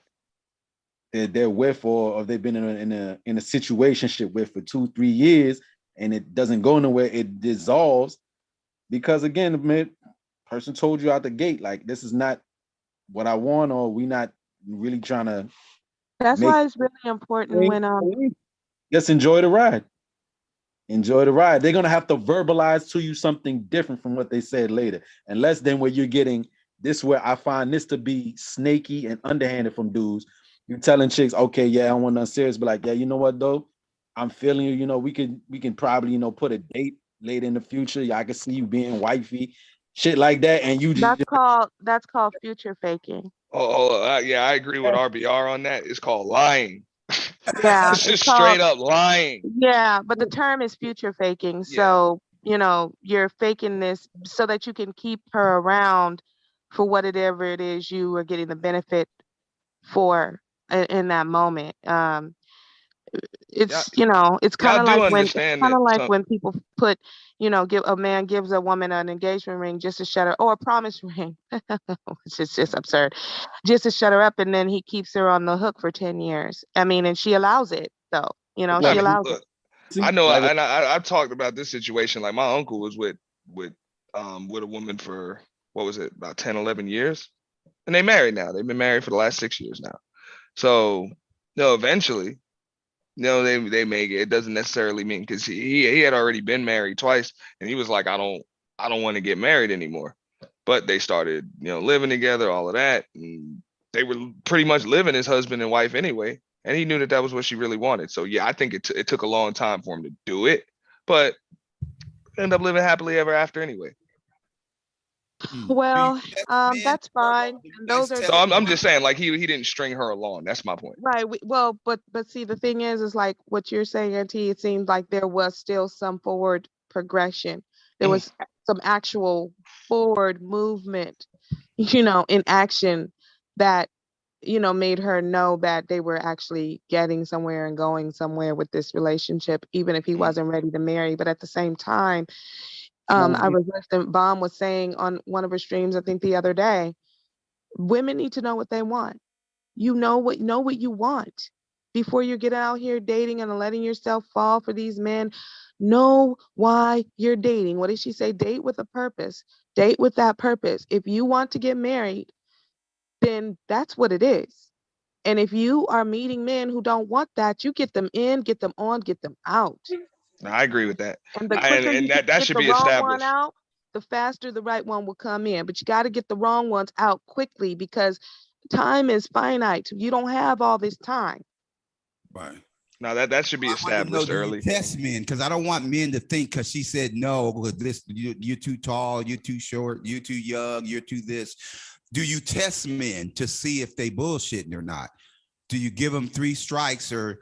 they're with, or they've been in a situationship with for 2-3 years, and it doesn't go nowhere. It dissolves because again, the person told you out the gate, like, this is not what I want, or we not really trying to. That's why it's really important when just enjoy the ride. Enjoy the ride. They're gonna have to verbalize to you something different from what they said later, unless then where you're getting this, where I find this to be snaky and underhanded from dudes. You're telling chicks, okay, yeah, I don't want nothing serious, but like, yeah, you know what though, I'm feeling you. You know, we can probably put a date later in the future. Yeah, I can see you being wifey, shit like that, and you that's called future faking. Yeah, I agree with RBR on that. It's called lying. Yeah, it's just straight up lying. Yeah, but the term is future faking. So, you're faking this so that you can keep her around for whatever it is you are getting the benefit for in that moment. it's it's y'all kind of do like when understand that some people put give a man gives a woman an engagement ring just to shut her, or a promise ring, which is just absurd, just to shut her up, and then he keeps her on the hook for 10 years. I mean, and she allows it though. She allows it. look, I know, and I've talked about this situation. Like my uncle was with a woman for what was it, about 10, 11 years, and they married now. They've been married for the last 6 years now. So eventually, they make it. It doesn't necessarily mean, because he had already been married twice, and he was like, I don't want to get married anymore. But they started living together, all of that, and they were pretty much living as husband and wife anyway. And he knew that was what she really wanted. So yeah, I think it took a long time for him to do it, but end up living happily ever after anyway. Well, that's fine. And those are So I'm just saying, like, he didn't string her along. That's my point. right. Well, but see, the thing is like what you're saying, Auntie. It seemed like there was still some forward progression. There was some actual forward movement, in action that made her know that they were actually getting somewhere and going somewhere with this relationship, even if he wasn't ready to marry. But at the same time, I was listening. Bomb was saying on one of her streams, I think the other day, women need to know what they want. Know what you want before you get out here dating and letting yourself fall for these men. Know why you're dating. What did she say? Date with a purpose. Date with that purpose. If you want to get married, then that's what it is. And if you are meeting men who don't want that, you get them in, get them on, get them out. I agree with that. And the quicker And you that get should the be wrong one established. out, the faster the right one will come in. But you got to get the wrong ones out quickly, because time is finite. You don't have all this time. Right. Now that should be established early. Test men, because I don't want men to think because she said no, because this you're too tall, you're too short, you're too young, you're too this. Do you test men to see if they bullshitting or not? Do you give them 3 strikes, or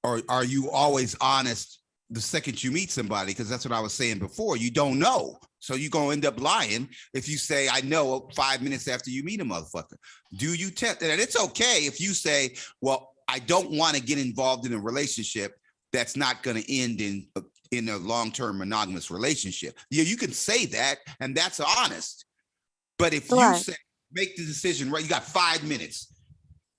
are you always honest the second you meet somebody? Because that's what I was saying before. You don't know. So you're going to end up lying if you say, I know 5 minutes after you meet a motherfucker. Do you test? And it's okay if you say, well, I don't want to get involved in a relationship that's not going to end in a long-term monogamous relationship. Yeah, you can say that, and that's honest. But if you say, make the decision, right, you got 5 minutes.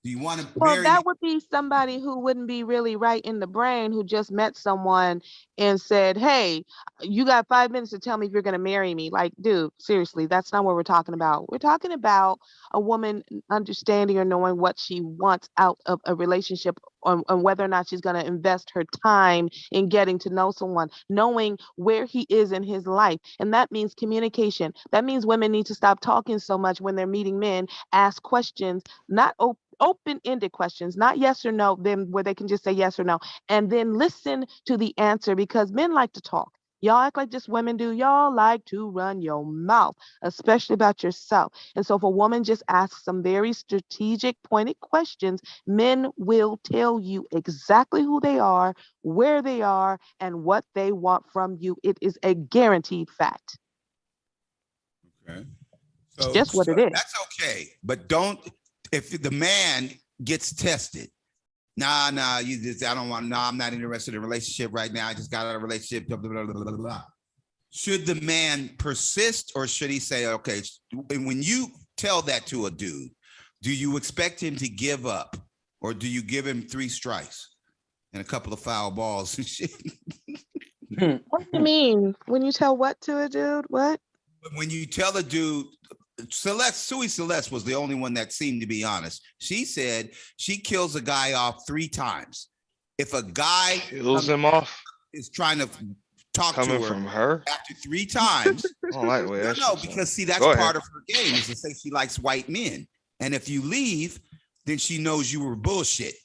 Do you want to marry? That would be somebody who wouldn't be really right in the brain, who just met someone and said, hey, you got 5 minutes to tell me if you're going to marry me. Like, dude, seriously, that's not what we're talking about. We're talking about a woman understanding or knowing what she wants out of a relationship, and whether or not she's going to invest her time in getting to know someone, knowing where he is in his life. And that means communication. That means women need to stop talking so much when they're meeting men, ask questions, not open-ended questions, not yes or no, then where they can just say yes or no, and then listen to the answer, because men like to talk. Y'all act like just women do. Y'all like to run your mouth, especially about yourself. And so if a woman just asks some very strategic, pointed questions, men will tell you exactly who they are, where they are, and what they want from you. It is a guaranteed fact. Okay. It's just what it is. That's okay. But if the man gets tested, nah, I don't want, I'm not interested in a relationship right now. I just got out of a relationship, blah, blah, blah, blah, blah, blah. Should the man persist, or should he say, okay, when you tell that to a dude, do you expect him to give up, or do you give him 3 strikes and a couple of foul balls and shit? What do you mean? When you tell what to a dude? What? When you tell a dude, Suey Celeste was the only one that seemed to be honest. She said she kills a guy off 3 times. If a guy kills him off, is trying to talk coming to her from her after 3 times. No, because see, that's part of her game, is to say she likes white men. And if you leave, then she knows you were bullshit.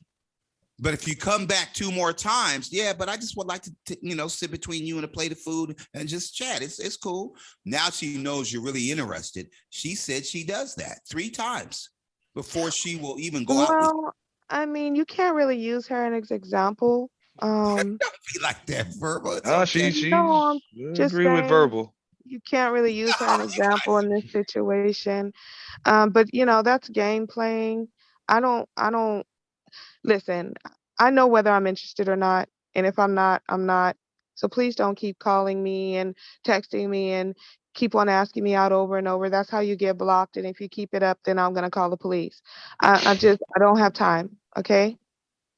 But if you come back 2 more times, yeah, but I just would like to, sit between you and a plate of food and just chat. It's cool. Now she knows you're really interested. She said she does that 3 times before she will even go out with you. I mean, you can't really use her as an example. Don't be like that, Verbal. She No, I'm just agree with saying, Verbal. You can't really use her as an example in this situation. But that's game playing. I don't listen. I know whether I'm interested or not. And if I'm not, I'm not. So please don't keep calling me and texting me and keep on asking me out over and over. That's how you get blocked. And if you keep it up, then I'm gonna call the police. I don't have time. Okay.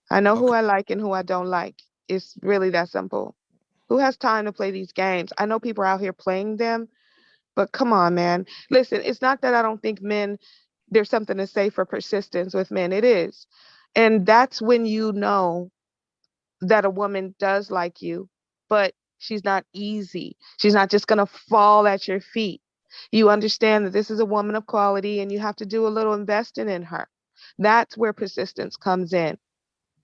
I know who I like and who I don't like. It's really that simple. Who has time to play these games? I know people are out here playing them, but come on, man. Listen, it's not that I don't think there's something to say for persistence with men. It is. And that's when you know that a woman does like you, but she's not easy. She's not just going to fall at your feet. You understand that this is a woman of quality and you have to do a little investing in her. That's where persistence comes in.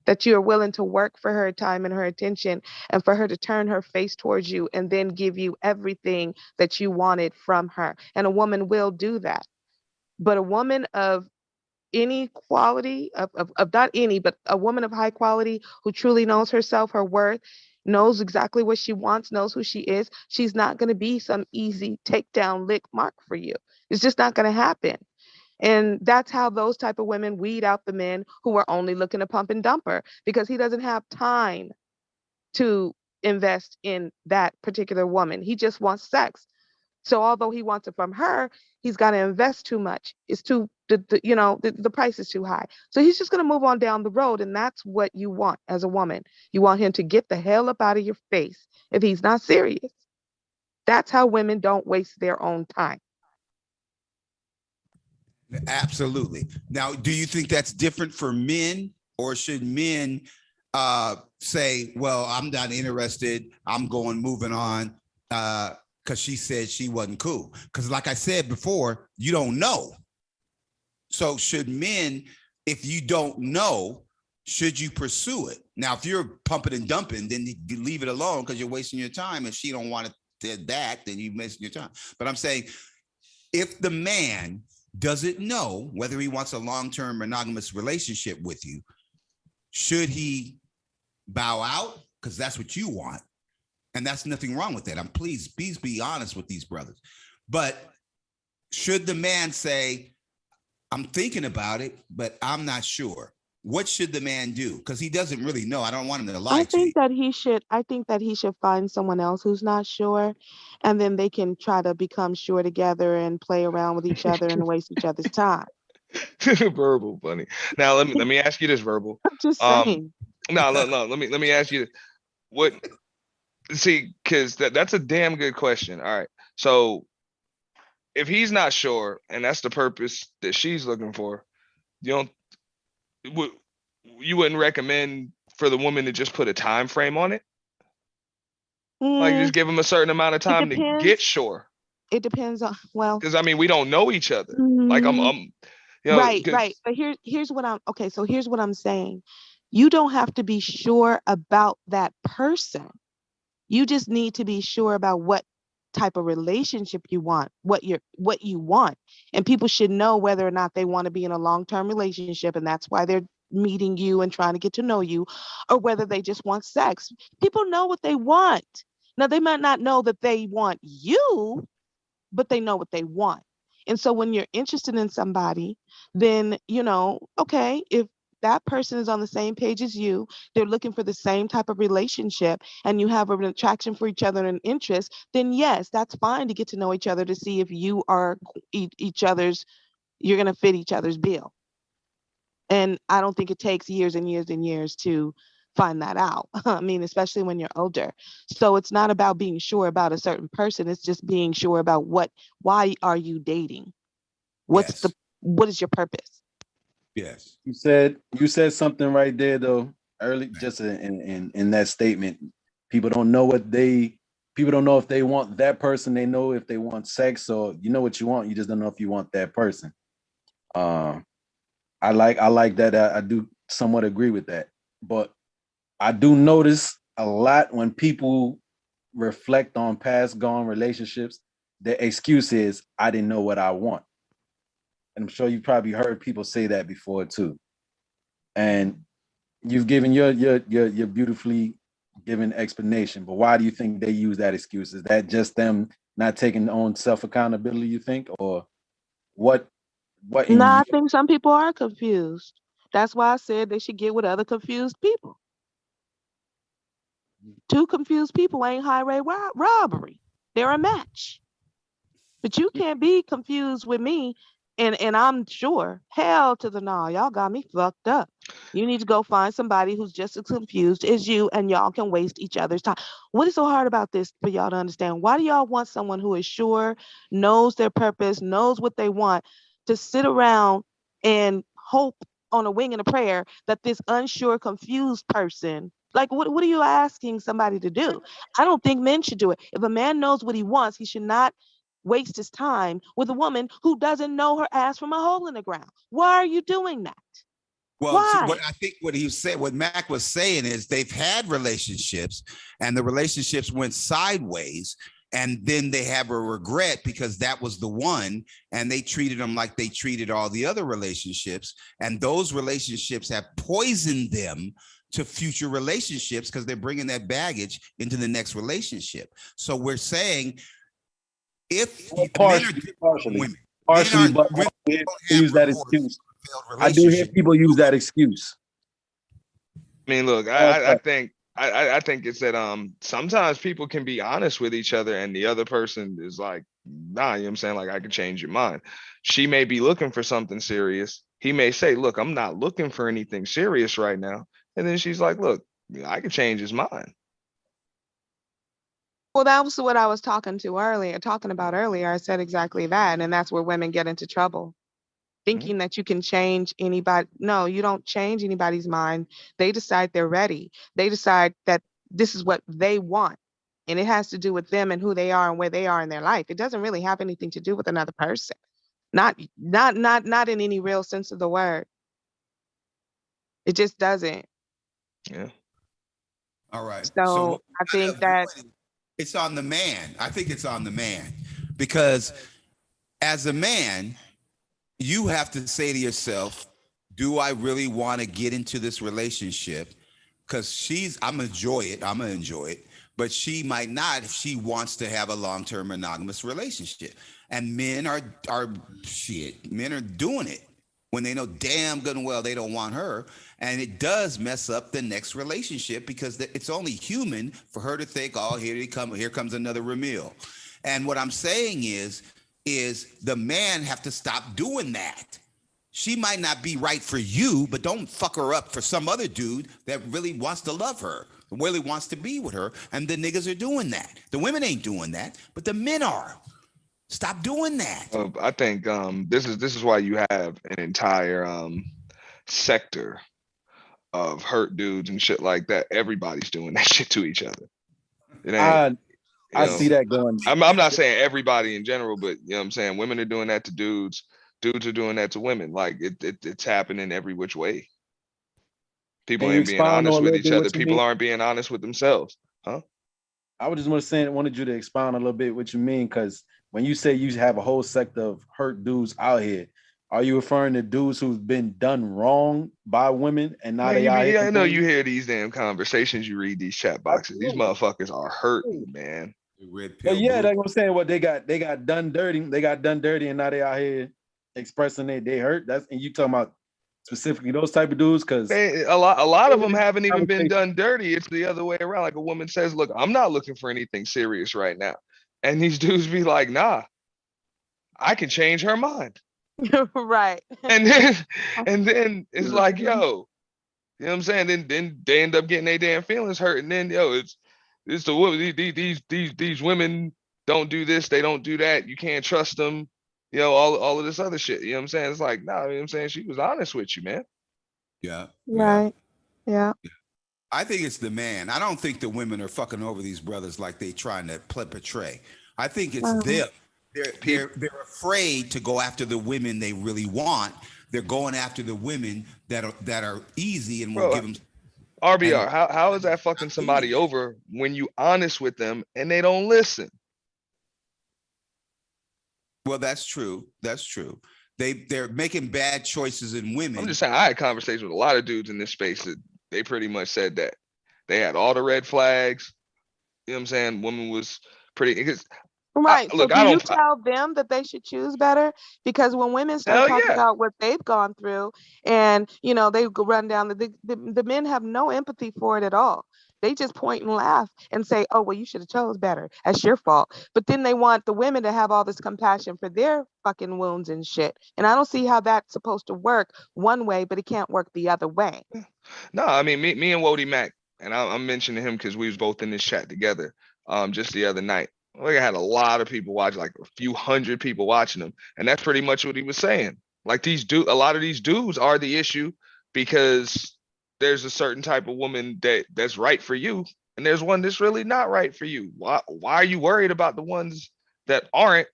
That you are willing to work for her time and her attention and for her to turn her face towards you and then give you everything that you wanted from her. And a woman will do that. But a woman of any quality, of not any, but a woman of high quality who truly knows herself, her worth, knows exactly what she wants, knows who she is, she's not going to be some easy takedown lick mark for you. It's just not going to happen. And that's how those type of women weed out the men who are only looking to pump and dump her, because he doesn't have time to invest in that particular woman. He just wants sex. So although he wants it from her, he's got to invest too much. It's too, the price is too high. So he's just going to move on down the road. And that's what you want as a woman. You want him to get the hell up out of your face if he's not serious. That's how women don't waste their own time. Absolutely. Now, do you think that's different for men, or should men say, well, I'm not interested, I'm moving on, because she said she wasn't cool? Because like I said before, you don't know. So should men, if you don't know, should you pursue it? Now, if you're pumping and dumping, then you leave it alone because you're wasting your time. If she don't want that, then you're wasting your time. But I'm saying, if the man doesn't know whether he wants a long-term monogamous relationship with you, should he bow out? Because that's what you want. And that's nothing wrong with that. Please be honest with these brothers. But should the man say, I'm thinking about it, but I'm not sure? What should the man do? Because he doesn't really know. I don't want him to lie to you. I think that he should find someone else who's not sure, and then they can try to become sure together and play around with each other and waste each other's time. Verbal funny. Now let me ask you this, Verbal. I'm just saying. No. Let me ask you what. See, because that's a damn good question. All right. So if he's not sure, and that's the purpose that she's looking for, you wouldn't recommend for the woman to just put a time frame on it? Like just give him a certain amount of time to get sure. It depends on, well, because I mean, we don't know each other. Like right. But here's what I'm saying. You don't have to be sure about that person. You just need to be sure about what type of relationship you want, what you want. And people should know whether or not they want to be in a long-term relationship, and that's why they're meeting you and trying to get to know you, or whether they just want sex. People know what they want. Now, they might not know that they want you, but they know what they want. And so when you're interested in somebody, then, okay, if that person is on the same page as you, they're looking for the same type of relationship, and you have an attraction for each other and an interest, then yes, that's fine to get to know each other, to see if you are you're going to fit each other's bill. And I don't think it takes years and years and years to find that out. I mean, especially when you're older. So it's not about being sure about a certain person. It's just being sure about why are you dating? What is your purpose? Yes. You said something right there though, early, just in that statement. People don't know if they want that person. They know if they want sex, or you know what you want, you just don't know if you want that person. I like that. I do somewhat agree with that. But I do notice a lot when people reflect on past gone relationships, the excuse is, I didn't know what I want. And I'm sure you've probably heard people say that before too. And you've given your beautifully given explanation, but why do you think they use that excuse? Is that just them not taking their own self-accountability, you think? Or what? No, I think some people are confused. That's why I said they should get with other confused people. Two confused people ain't highway robbery. They're a match. But you can't be confused with me, and I'm sure, hell to the no, y'all got me fucked up. You need to go find somebody who's just as confused as you, and y'all can waste each other's time. What is so hard about this for y'all to understand? Why do y'all want someone who is sure, knows their purpose, knows what they want, to sit around and hope on a wing and a prayer that this unsure, confused person, like, what are you asking somebody to do? I don't think men should do it. If a man knows what he wants, he should not waste his time with a woman who doesn't know her ass from a hole in the ground. Why are you doing that? Well, see, Why? what I think what he said, what Mac was saying is they've had relationships and the relationships went sideways. And then they have a regret because that was the one, and they treated them like they treated all the other relationships. And those relationships have poisoned them to future relationships because they're bringing that baggage into the next relationship. So we're saying if partially, but I use that excuse. I do hear people use that excuse. I mean, look, I think it's that sometimes people can be honest with each other and the other person is like, nah, you know what I'm saying? Like, I can change your mind. She may be looking for something serious. He may say, look, I'm not looking for anything serious right now. And then she's like, look, I can change his mind. Well, that was what I was talking about earlier. I said exactly that. And that's where women get into trouble. Thinking that you can change anybody. No, you don't change anybody's mind. They decide they're ready. They decide that this is what they want. And it has to do with them and who they are and where they are in their life. It doesn't really have anything to do with another person. Not in any real sense of the word. It just doesn't. Yeah. All right. So I think that it's on the man. I think it's on the man because as a man, you have to say to yourself, do I really want to get into this relationship? Because I'm going to enjoy it, but she might not if she wants to have a long-term monogamous relationship. And men are doing it when they know damn good and well they don't want her. And it does mess up the next relationship because it's only human for her to think, oh, here comes another Ramil. And what I'm saying is the man have to stop doing that. She might not be right for you, but don't fuck her up for some other dude that really wants to love her, really wants to be with her. And the niggas are doing that. The women ain't doing that, but the men are. Stop doing that. I think this is why you have an entire sector of hurt dudes and shit like that. Everybody's doing that shit to each other. It ain't, I see that going. I'm not saying everybody in general, but you know what I'm saying? Women are doing that to dudes. Dudes are doing that to women. Like it's happening every which way. People ain't being honest with each other. People aren't being honest with themselves. Huh? I would just wanted you to expound a little bit what you mean, because when you say you have a whole sector of hurt dudes out here, are you referring to dudes who've been done wrong by women and now they out here? I know you hear these damn conversations, you read these chat boxes. These motherfuckers are hurting, man. But yeah, that's what I'm saying. What they got done dirty. They got done dirty, and now they out here expressing they hurt. And you talking about specifically those type of dudes? Because a lot of them haven't even been done dirty. It's the other way around. Like a woman says, "Look, I'm not looking for anything serious right now," and these dudes be like, "Nah, I can change her mind." Right. And then it's like, yo, you know what I'm saying? Then they end up getting their damn feelings hurt, and then it's the woman. These women don't do this, they don't do that. You can't trust them. You know, all of this other shit. You know what I'm saying? It's like, no, you know what I'm saying? She was honest with you, man. Yeah. Right. Yeah. I think it's the man. I don't think the women are fucking over these brothers like they trying to portray. I think it's them. They're afraid to go after the women they really want. They're going after the women that are easy and will give them. RBR, how is that fucking somebody over when you honest with them and they don't listen? Well, that's true. That's true. They're making bad choices in women. I'm just saying, I had conversations with a lot of dudes in this space that they pretty much said that they had all the red flags. You know what I'm saying? Woman was pretty, because Right. So Look, do I you don't. tell them that they should choose better? Because when women start Hell talking yeah. about what they've gone through and, you know, they go run down the men have no empathy for it at all. They just point and laugh and say, oh, well, you should have chose better. That's your fault. But then they want the women to have all this compassion for their fucking wounds and shit. And I don't see how that's supposed to work one way, but it can't work the other way. No, I mean me and Wody Mac, and I'm mentioning him because we was both in this chat together just the other night. We had a lot of people watching, like a few hundred people watching him, and that's pretty much what he was saying. Like a lot of these dudes are the issue because there's a certain type of woman that's right for you, and there's one that's really not right for you. Why are you worried about the ones that aren't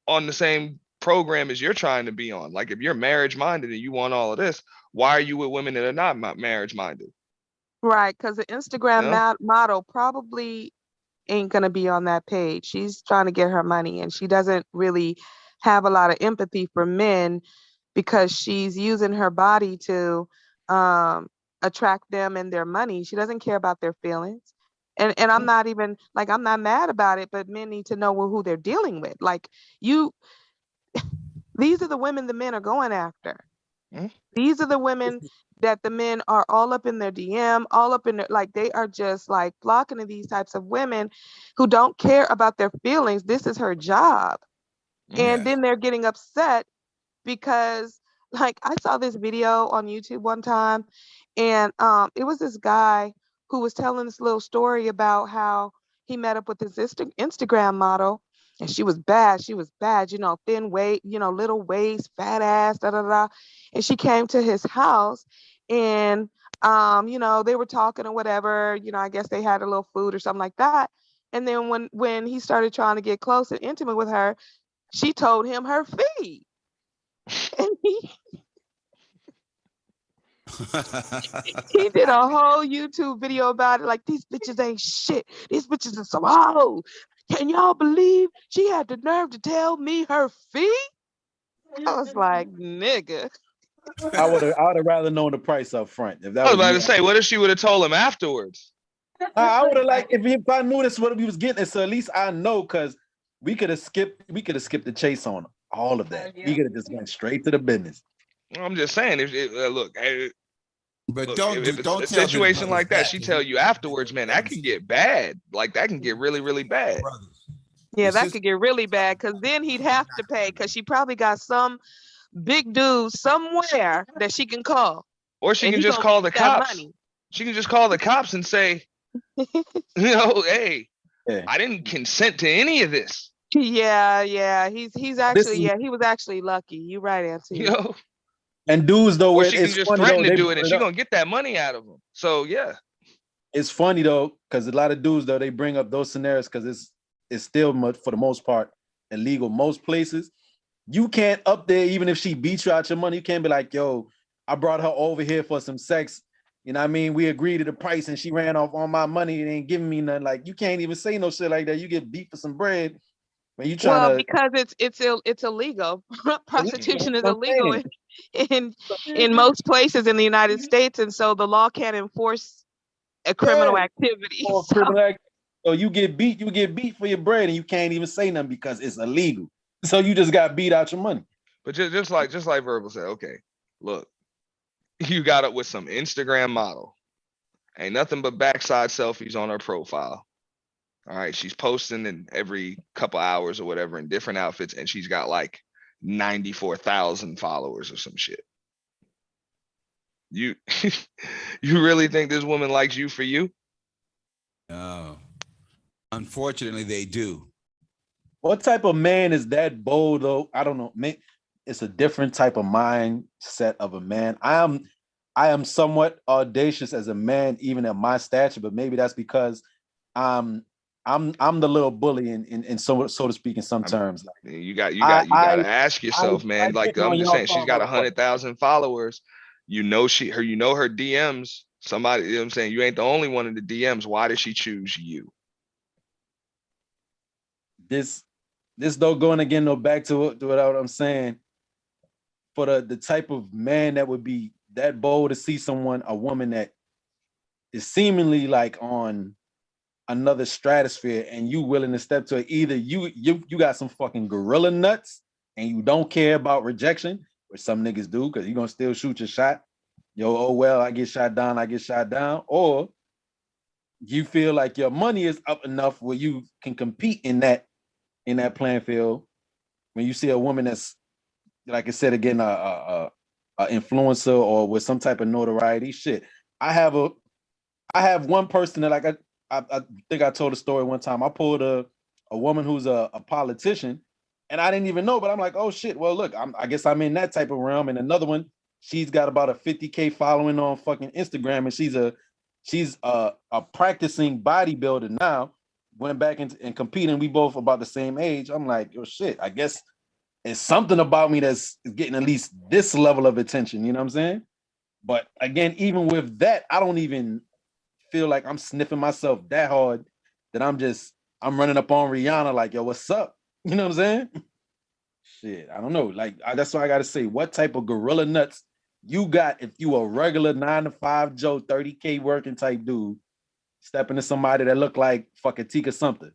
on the same program as you're trying to be on? Like if you're marriage minded and you want all of this, why are you with women that are not marriage minded? Right. Because the Instagram You know? model probably ain't going to be on that page. She's trying to get her money and she doesn't really have a lot of empathy for men because she's using her body to attract them and their money. She doesn't care about their feelings. And I'm not even like, I'm not mad about it, but men need to know who they're dealing with. Like these are the women the men are going after. These are the women that the men are all up in their DM, all up in their, like, they are just like flocking to these types of women who don't care about their feelings. This is her job. And then they're getting upset because, like, I saw this video on YouTube one time, and it was this guy who was telling this little story about how he met up with this Instagram model, and she was bad. She was bad, you know, thin weight, you know, little waist, fat ass, da da da. And she came to his house, and you know, they were talking or whatever. You know, I guess they had a little food or something like that. And then when he started trying to get close and intimate with her, she told him her fee. And he did a whole YouTube video about it. Like, these bitches ain't shit. These bitches are some hoes. Can y'all believe she had the nerve to tell me her fee? I was like, nigga. I would have rather known the price up front. If that I was was about me, to say, what if she would have told him afterwards? I would have like if I knew this what he was getting, so at least I know because we could have skipped the chase on all of that. We could have just went straight to the business. I'm just saying, look, But look, don't if it's don't a tell them situation brothers like that, she because tell you afterwards, man, that can get bad. Like that can get really, really bad. Yeah, that could get really bad because then he'd have to pay because she probably got some big dude somewhere that she can call. Or she And can he just gonna call the get that cops. money. She can just call the cops and say, you know, hey, I didn't consent to any of this. Yeah. He's actually, he was actually lucky. You're right, Auntie. You know, And dudes though, or where she can it's just funny threaten though, to they do it, bring and it she up. gonna get that money out of them. So yeah, It's funny though, because a lot of dudes though they bring up those scenarios because it's still for the most part illegal. Most places you can't up there even if she beats you out your money. You can't be like, yo, I brought her over here for some sex. You know what I mean? We agreed to the price and she ran off on my money and ain't giving me nothing. Like you can't even say no shit like that. You get beat for some bread when you trying to. Because it's illegal. Prostitution is That's what I'm illegal in most places in the United States, and so the law can't enforce a criminal activity. Or criminal act. So you get beat for your bread and you can't even say nothing because it's illegal. So you just got beat out your money. but just like Verbal said, okay, look, you got up with some Instagram model, ain't nothing but backside selfies on her profile. All right, she's posting in every couple hours or whatever in different outfits, and she's got like 94,000 followers or some shit. You you really think this woman likes you for you? No. Unfortunately, they do. What type of man is that bold though? I don't know. It's a different type of mindset of a man. I am somewhat audacious as a man, even at my stature, but maybe that's because I'm the little bully in so to speak in some terms. Like, You gotta ask yourself, man. Like I'm just saying, she's got 100,000 followers. You know her DMs. Somebody, you know what I'm saying? You ain't the only one in the DMs. Why did she choose you? This though going again though back to what I'm saying. For the type of man that would be that bold to see a woman that is seemingly like on another stratosphere and you willing to step to it. Either you got some fucking gorilla nuts and you don't care about rejection, which some niggas do, because you're gonna still shoot your shot. Yo, oh well, I get shot down, or you feel like your money is up enough where you can compete in that playing field. When you see a woman that's, like I said again, a influencer or with some type of notoriety, shit. I have one person that, like, I think I told a story one time. I pulled a woman who's a politician, and I didn't even know, but I'm like, oh shit, well look, I guess I'm in that type of realm. And another one, she's got about a 50K following on fucking Instagram, and she's a practicing bodybuilder now. Went back and competing. We both about the same age. I'm like, oh shit, I guess it's something about me that's getting at least this level of attention. You know what I'm saying? But again, even with that, I don't even feel like I'm sniffing myself that hard that I'm running up on Rihanna like, yo, what's up? You know what I'm saying? Shit, I don't know. Like, that's why I gotta say, what type of gorilla nuts you got if you a regular 9-to-5 Joe, 30K working type dude, stepping to somebody that look like fucking Tika something.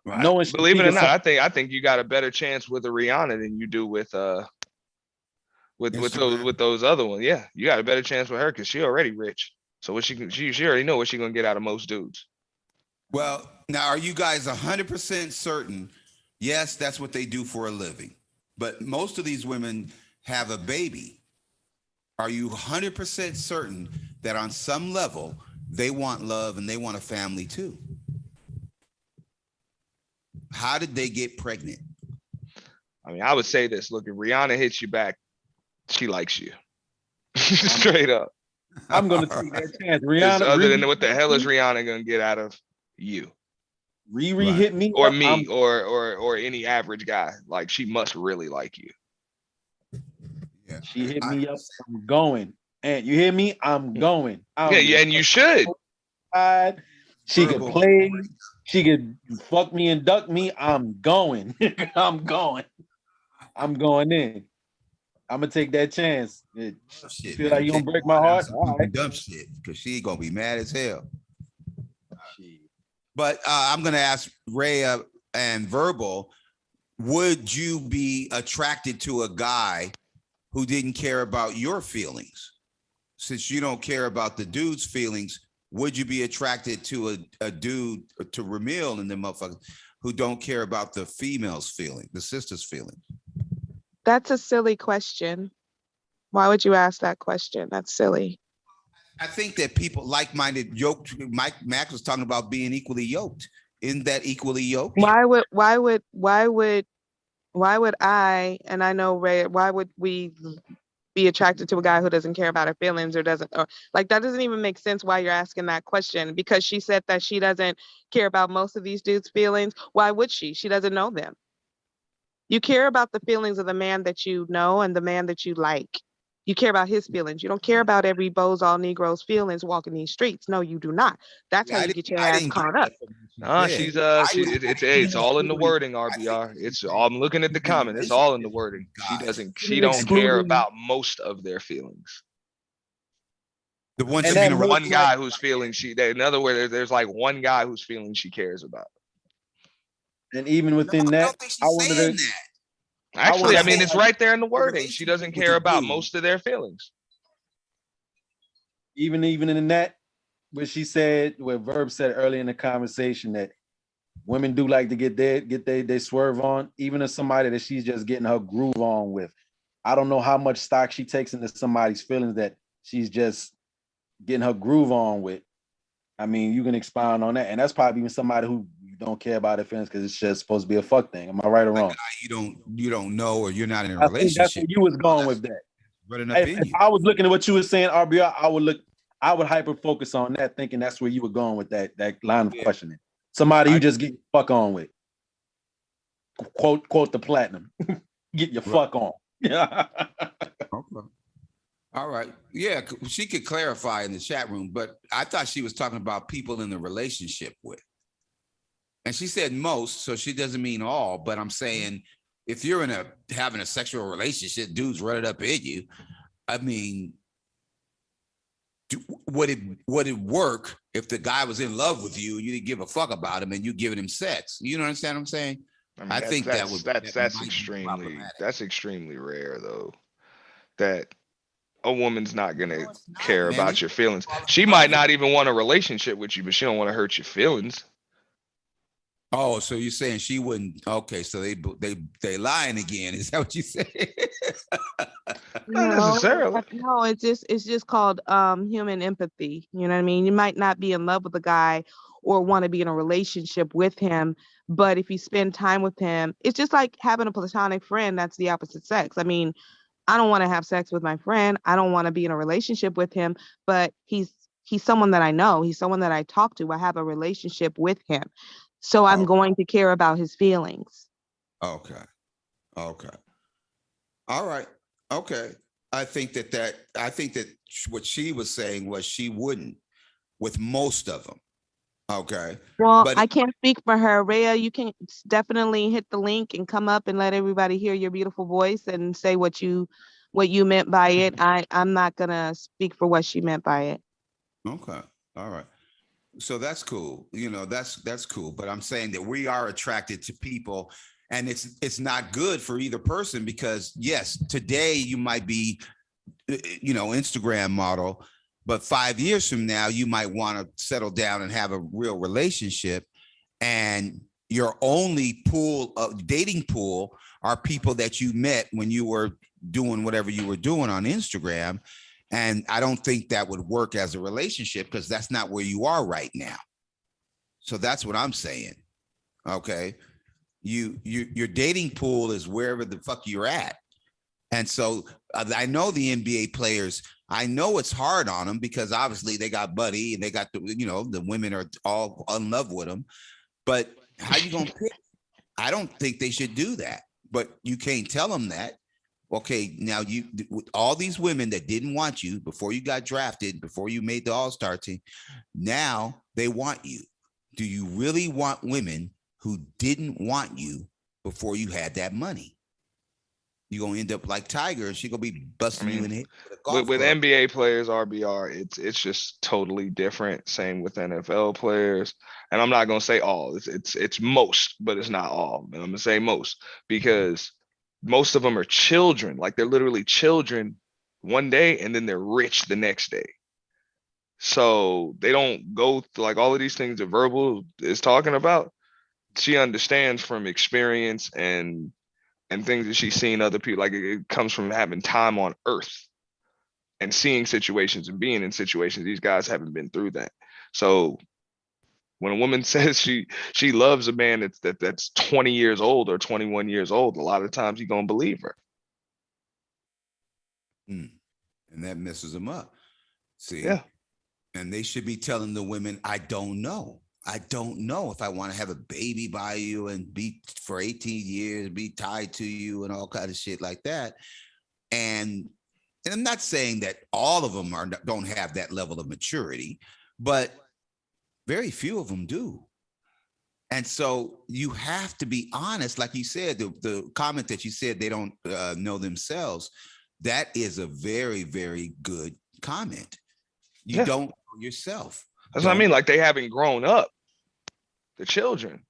Right. No, believe it or not, I think you got a better chance with a Rihanna than you do with those other ones. Yeah, you got a better chance with her because she already rich. So what she already know what she gonna get out of most dudes. Well, now are you guys 100% certain? Yes, that's what they do for a living. But most of these women have a baby. Are you 100% certain that on some level they want love and they want a family too? How did they get pregnant? I mean, I would say this. Look, if Rihanna hits you back, she likes you. Straight up. I'm gonna take that chance. Rihanna. Other than what the hell is Rihanna gonna get out of you? Riri hit me or me or any average guy. Like, she must really like you. Yeah. She hit me up. I'm going. And you hear me? I'm going. Yeah, and you should. She could play. She could fuck me and duck me. I'm going. I'm going in. I'm gonna take that chance. Shit, feel like you gonna break my heart? All right. Dumb shit, because she gonna be mad as hell. But I'm gonna ask Rhea and Verbal, would you be attracted to a guy who didn't care about your feelings? Since you don't care about the dude's feelings, would you be attracted to a dude, to Ramil and the motherfuckers who don't care about the female's feeling, the sister's feelings? That's a silly question. Why would you ask that question? That's silly. I think that people like-minded yoked. Max was talking about being equally yoked. Isn't that equally yoked? Why would I, and I know Ray, why would we be attracted to a guy who doesn't care about her feelings or like, that doesn't even make sense why you're asking that question, because she said that she doesn't care about most of these dudes' feelings. Why would she? She doesn't know them. You care about the feelings of the man that you know and the man that you like. You care about his feelings. You don't care about every Bozal Negro's feelings walking these streets. No, you do not. That's how you get your ass caught up. Nah, it's all in the wording, RBR. I'm looking at the comment. It's all in the wording. She don't care about most of their feelings. The ones and then one guy whose feelings in other words, there's like one guy whose feelings she cares about. And even within that, I wanted to. Actually, I mean, it's right there in the wording. She doesn't care about most of their feelings. Even in that, where she said, where Verb said earlier in the conversation that women do like to get they swerve on, even if somebody that she's just getting her groove on with. I don't know how much stock she takes into somebody's feelings that she's just getting her groove on with. I mean, you can expound on that, and that's probably even somebody who don't care about their feelings because it's just supposed to be a fuck thing. Am I right or wrong? You don't know, or you're not in a I relationship. think that's where you was going with that. Running up in If you. I was looking at what you were saying, RBR, I would hyper focus on that, thinking that's where you were going with that line of questioning. Somebody you just get your fuck on with. Quote the platinum. Get your fuck on. Yeah. Okay. All right. Yeah, she could clarify in the chat room, but I thought she was talking about people in the relationship with. And she said most, so she doesn't mean all, but I'm saying if you're having a sexual relationship, dudes running up in you, I mean, would it work if the guy was in love with you, you didn't give a fuck about him, and you giving him sex? You know what I'm saying? I think that's extremely rare though. That a woman's not gonna care about your feelings. She might not even want a relationship with you, but she don't want to hurt your feelings. Oh, so you're saying she wouldn't? Okay, so they lying again? Is that what you say? Not necessarily. No, it's just called human empathy. You know what I mean? You might not be in love with a guy or want to be in a relationship with him, but if you spend time with him, it's just like having a platonic friend that's the opposite sex. I mean, I don't want to have sex with my friend. I don't want to be in a relationship with him, but he's someone that I know. He's someone that I talk to. I have a relationship with him. So I'm going to care about his feelings. Okay. All right. Okay. I think that what she was saying was she wouldn't with most of them. Okay. Well, but I can't speak for her. Rhea, you can definitely hit the link and come up and let everybody hear your beautiful voice and say what you meant by it. I'm not gonna speak for what she meant by it. Okay. All right. So that's cool. You know, that's cool. But I'm saying that we are attracted to people, and it's not good for either person, because yes, today you might be, Instagram model, but 5 years from now, you might want to settle down and have a real relationship. And your only dating pool are people that you met when you were doing whatever you were doing on Instagram. And I don't think that would work as a relationship, because that's not where you are right now. So that's what I'm saying. Okay. Your dating pool is wherever the fuck you're at. And so I know the NBA players, I know it's hard on them, because obviously they got Buddy and they got the women are all in love with them. But how you gonna pick? I don't think they should do that. But you can't tell them that. Okay, now all these women that didn't want you before you got drafted, before you made the All-Star team, now they want you. Do you really want women who didn't want you before you had that money? You're gonna end up like Tiger, and she's gonna be busting you in the head with NBA players, RBR, it's just totally different. Same with NFL players, and I'm not gonna say all. It's most, but it's not all. And I'm gonna say most, because most of them are children. Like, they're literally children one day, and then they're rich the next day. So they don't go through like all of these things that Verbal is talking about. She understands from experience and things that she's seen other people. Like, it comes from having time on earth and seeing situations and being in situations. These guys haven't been through that. So when a woman says she loves a man that's 20 years old or 21 years old, a lot of times you're gonna believe her. And that messes them up. See? Yeah. And they should be telling the women, I don't know. I don't know if I want to have a baby by you and be for 18 years, be tied to you and all kind of shit like that. And I'm not saying that all of them don't have that level of maturity, but very few of them do. And so you have to be honest. Like you said, the comment that you said they don't know themselves, that is a very, very good comment. You don't know yourself. That's what I mean. Like, they haven't grown up. The children.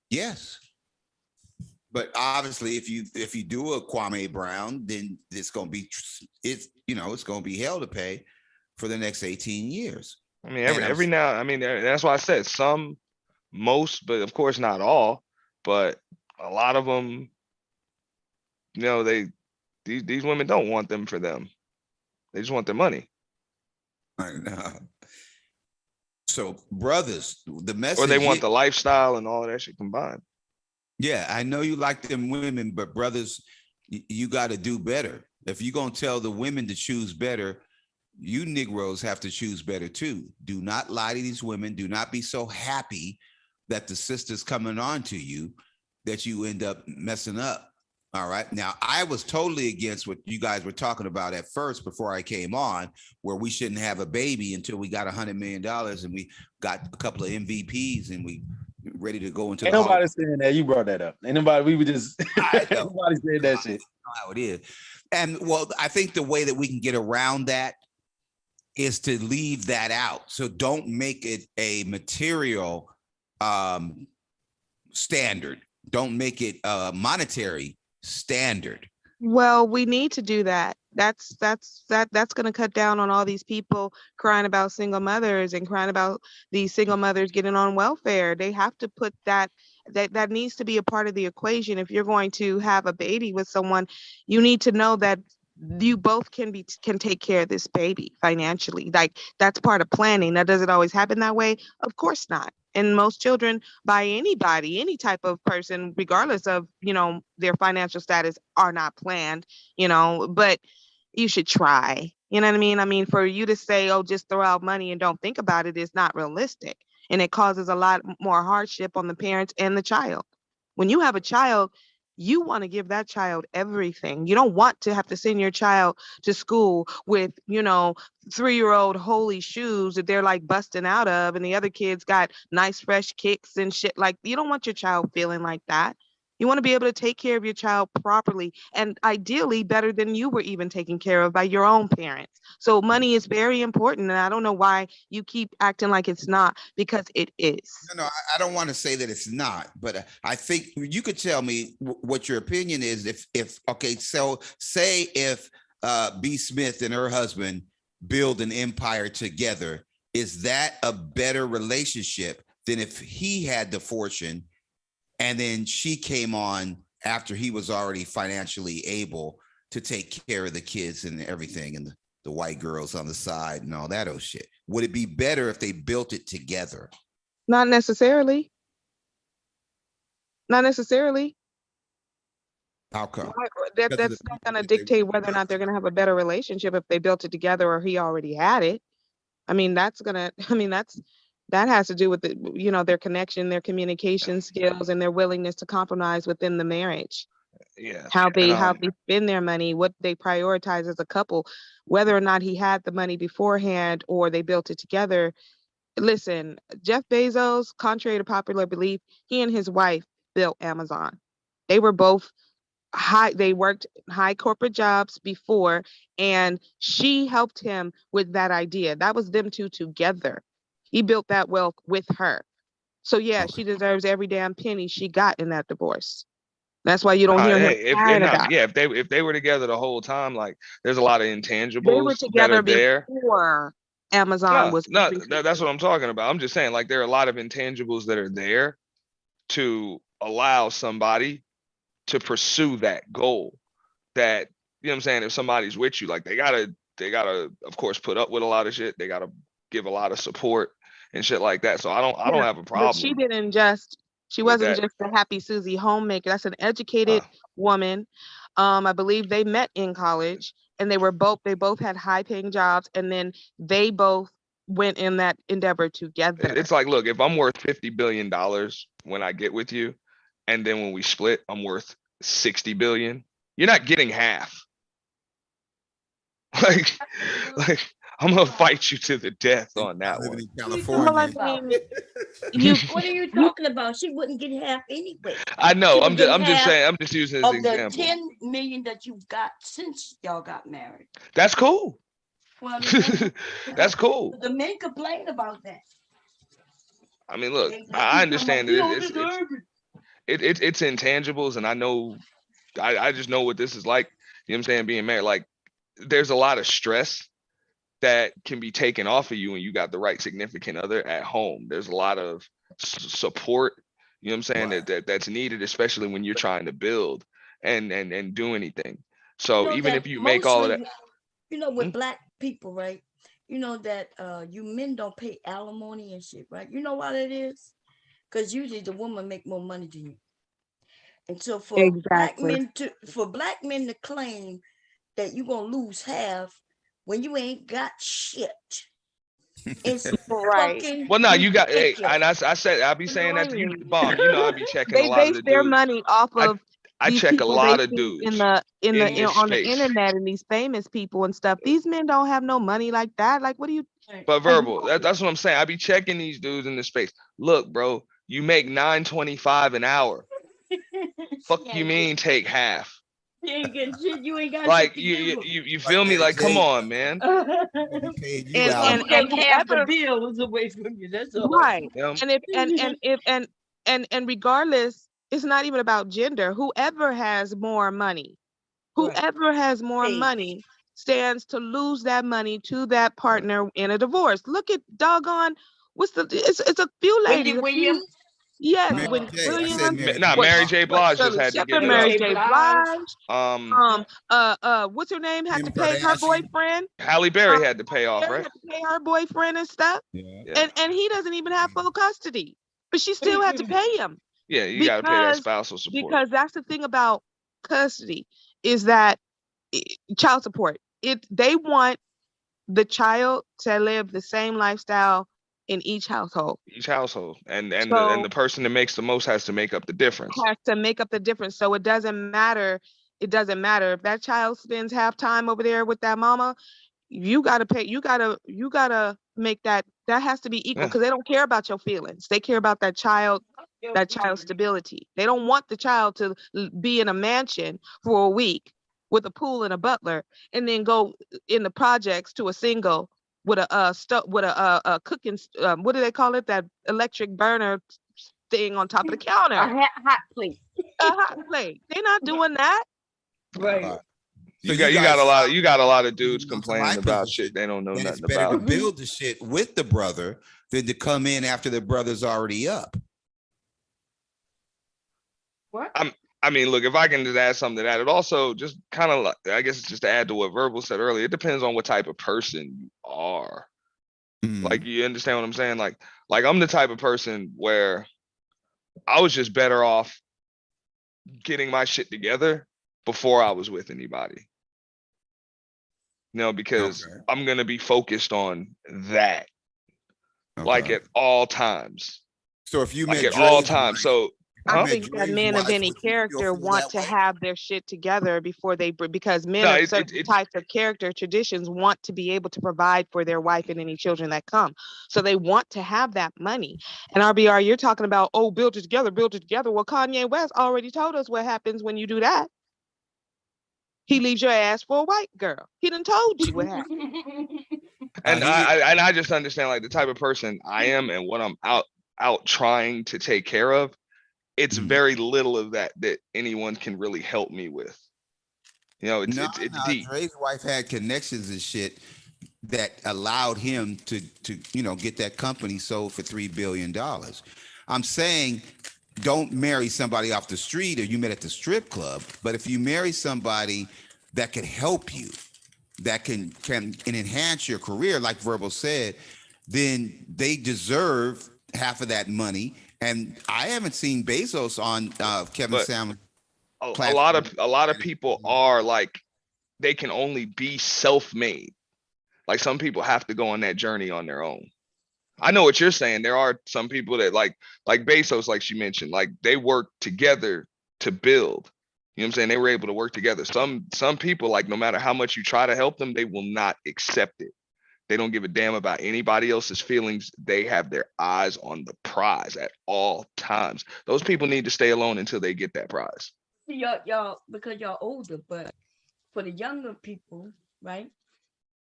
Yes. But obviously, if you do a Kwame Brown, then it's gonna be it's gonna be hell to pay for the next 18 years. I mean, every now, I mean, that's why I said most, but of course not all, but a lot of them, these women don't want them for them. They just want their money. I know. So brothers, the message, or they want the lifestyle and all of that shit combined. Yeah, I know you like them women, but brothers, you got to do better. If you're gonna tell the women to choose better, you Negroes have to choose better too. Do not lie to these women. Do not be so happy that the sister's coming on to you that you end up messing up. All right. Now, I was totally against what you guys were talking about at first before I came on, where we shouldn't have a baby until we got $100 million and we got a couple of MVPs and we ready to go into. Ain't nobody saying that. You brought that up. Ain't nobody. We were just. Nobody said that shit. I know how it is. And well, I think the way that we can get around that is to leave that out. So don't make it a material standard. Don't make it a monetary standard. Well, we need to do that. That's going to cut down on all these people crying about single mothers and crying about these single mothers getting on welfare. They have to put that needs to be a part of the equation. If you're going to have a baby with someone, you need to know that you both can take care of this baby financially. Like, that's part of planning. Now, does it always happen that way? Of course not. And most children by anybody, any type of person, regardless of, their financial status, are not planned, but you should try. You know what I mean? I mean, for you to say, oh, just throw out money and don't think about it is not realistic. And it causes a lot more hardship on the parents and the child. When you have a child, you want to give that child everything. You don't want to have to send your child to school with, 3-year-old holy shoes that they're like busting out of, and the other kids got nice fresh kicks and shit. Like, you don't want your child feeling like that. You want to be able to take care of your child properly, and ideally better than you were even taken care of by your own parents. So money is very important, and I don't know why you keep acting like it's not, because it is. No, I don't want to say that it's not, but I think you could tell me what your opinion is. So say if B. Smith and her husband build an empire together, is that a better relationship than if he had the fortune and then she came on after he was already financially able to take care of the kids and everything, and the white girls on the side and all that old shit? Would it be better if they built it together? Not necessarily. Not necessarily. How come? That's not going to dictate whether or not they're going to have a better relationship if they built it together or he already had it. I mean, that has to do with their connection, their communication skills, and their willingness to compromise within the marriage. Yeah. How they spend their money, what they prioritize as a couple, whether or not he had the money beforehand or they built it together. Listen, Jeff Bezos, contrary to popular belief, he and his wife built Amazon. They were both they worked high corporate jobs before, and she helped him with that idea. That was them two together. He built that wealth with her. So yeah, she deserves every damn penny she got in that divorce. That's why you don't hear him crying about. Yeah, if they were together the whole time, like, there's a lot of intangibles They were together that are there. before Amazon was. No, that's what I'm talking about. I'm just saying, like, there are a lot of intangibles that are there to allow somebody to pursue that goal. That, you know what I'm saying, if somebody's with you, like, they gotta of course put up with a lot of shit. They gotta give a lot of support and shit like that. So I don't have a problem. But she wasn't just a happy Susie homemaker. That's an educated woman. I believe they met in college, and they both had high paying jobs, and then they both went in that endeavor together. It's like, look, if I'm worth $50 billion when I get with you, and then when we split, I'm worth 60 billion, you're not getting half. Like I'm gonna fight you to the death on that one. What are you talking about? She wouldn't get half anyway. I know. I'm just saying. I'm just using this of example. The 10 million that you got since y'all got married. That's cool. Well, I mean, that's cool. The men complain about that. I mean, look, I understand that it's intangibles, and I know, I just know what this is like. You know what I'm saying? Being married, like, there's a lot of stress that can be taken off of you when you got the right significant other at home. There's a lot of support, you know what I'm saying, that's needed, especially when you're trying to build and do anything. So even if you make all of that, with black people, right? You know that you men don't pay alimony and shit, right? You know why that is? Because usually the woman make more money than you. And so for black men to claim that you're gonna lose half when you ain't got shit. It's right. Well, no, you got. Hey, and I said I'll be saying that to you, Bob. You know, I'll be checking a lot of the dudes. They base their money off of. I check a lot of dudes on the internet, and these famous people and stuff. These men don't have no money like that. Like, what do you? But verbal. That's what I'm saying. I be checking these dudes in the space. Look, bro, you make $9.25 an hour. Fuck you mean take half? You ain't getting shit. You ain't got Like shit to you give you feel me? Like come on, man. And half the whoever, bills away from you. That's all. right. Yeah. And regardless, it's not even about gender. Whoever has more money, whoever has more money stands to lose that money to that partner in a divorce. Look at doggone, it's a few ladies. Wendy Williams? Yes, Mary Wendy J. I said Williams. Mary Nah, J. Mary J. Blige just Shirley had to Shepard, give it Mary up. J. Blige. What's her name? Had Kim to pay her Kardashian. boyfriend. Halle Berry had to pay off, Berry right? had to pay her boyfriend and stuff. Yeah. And he doesn't even have full custody, but she still had to pay him. Yeah, you gotta pay that Because spousal support. because that's the thing about custody is that child support. They want the child to live the same lifestyle in each household. Each household. And So the person that makes the most has to make up the difference. has to make up the difference. So it doesn't matter. It doesn't matter if that child spends half time over there with that mama. You gotta pay. You gotta make that. That has to be equal Yeah. because they don't care about your feelings. They care about that child's stability. They don't want the child to be in a mansion for a week with a pool and a butler, and then go in the projects to a single with a cooking. What do they call it? That electric burner thing on top of the counter. A hot plate. A hot plate. They're not doing that. Right. You got a lot of dudes complaining about shit they don't know Then it's nothing better to about. build the shit with the brother than to come in after the brother's already up. What? I mean, look, if I can just add something to that, it also just kind of like, I guess it's just to add to what Verbal said earlier, it depends on what type of person you are. Like, you understand what I'm saying? Like I'm the type of person where I was just better off getting my shit together before I was with anybody. You know, because I'm gonna be focused on that, like at all times. So if you like met at all Dre's times, so I think that men of any character want to have their shit together before they, because men of certain types of character traditions want to be able to provide for their wife and any children that come. So they want to have that money. And RBR, you're talking about, oh, build it together, build it together. Well, Kanye West already told us what happens when you do that. He leaves your ass for a white girl. He done told you what happens. and I just understand like the type of person I am and what I'm out trying to take care of. It's very little of that anyone can really help me with. You know, it's deep. Dre's wife had connections and shit that allowed him to get that company sold for $3 billion. I'm saying don't marry somebody off the street or you met at the strip club, but if you marry somebody that can help you, that can enhance your career, like Verbal said, then they deserve half of that money. And I haven't seen Bezos on Kevin Samuels. A lot of people are like, they can only be self-made. Like some people have to go on that journey on their own. I know what you're saying. There are some people that like Bezos, like she mentioned, like they work together to build. You know what I'm saying? They were able to work together. Some people, like no matter how much you try to help them, they will not accept it. They don't give a damn about anybody else's feelings. They have their eyes on the prize at all times. Those people need to stay alone until they get that prize. See, y'all, because y'all older, but for the younger people, right,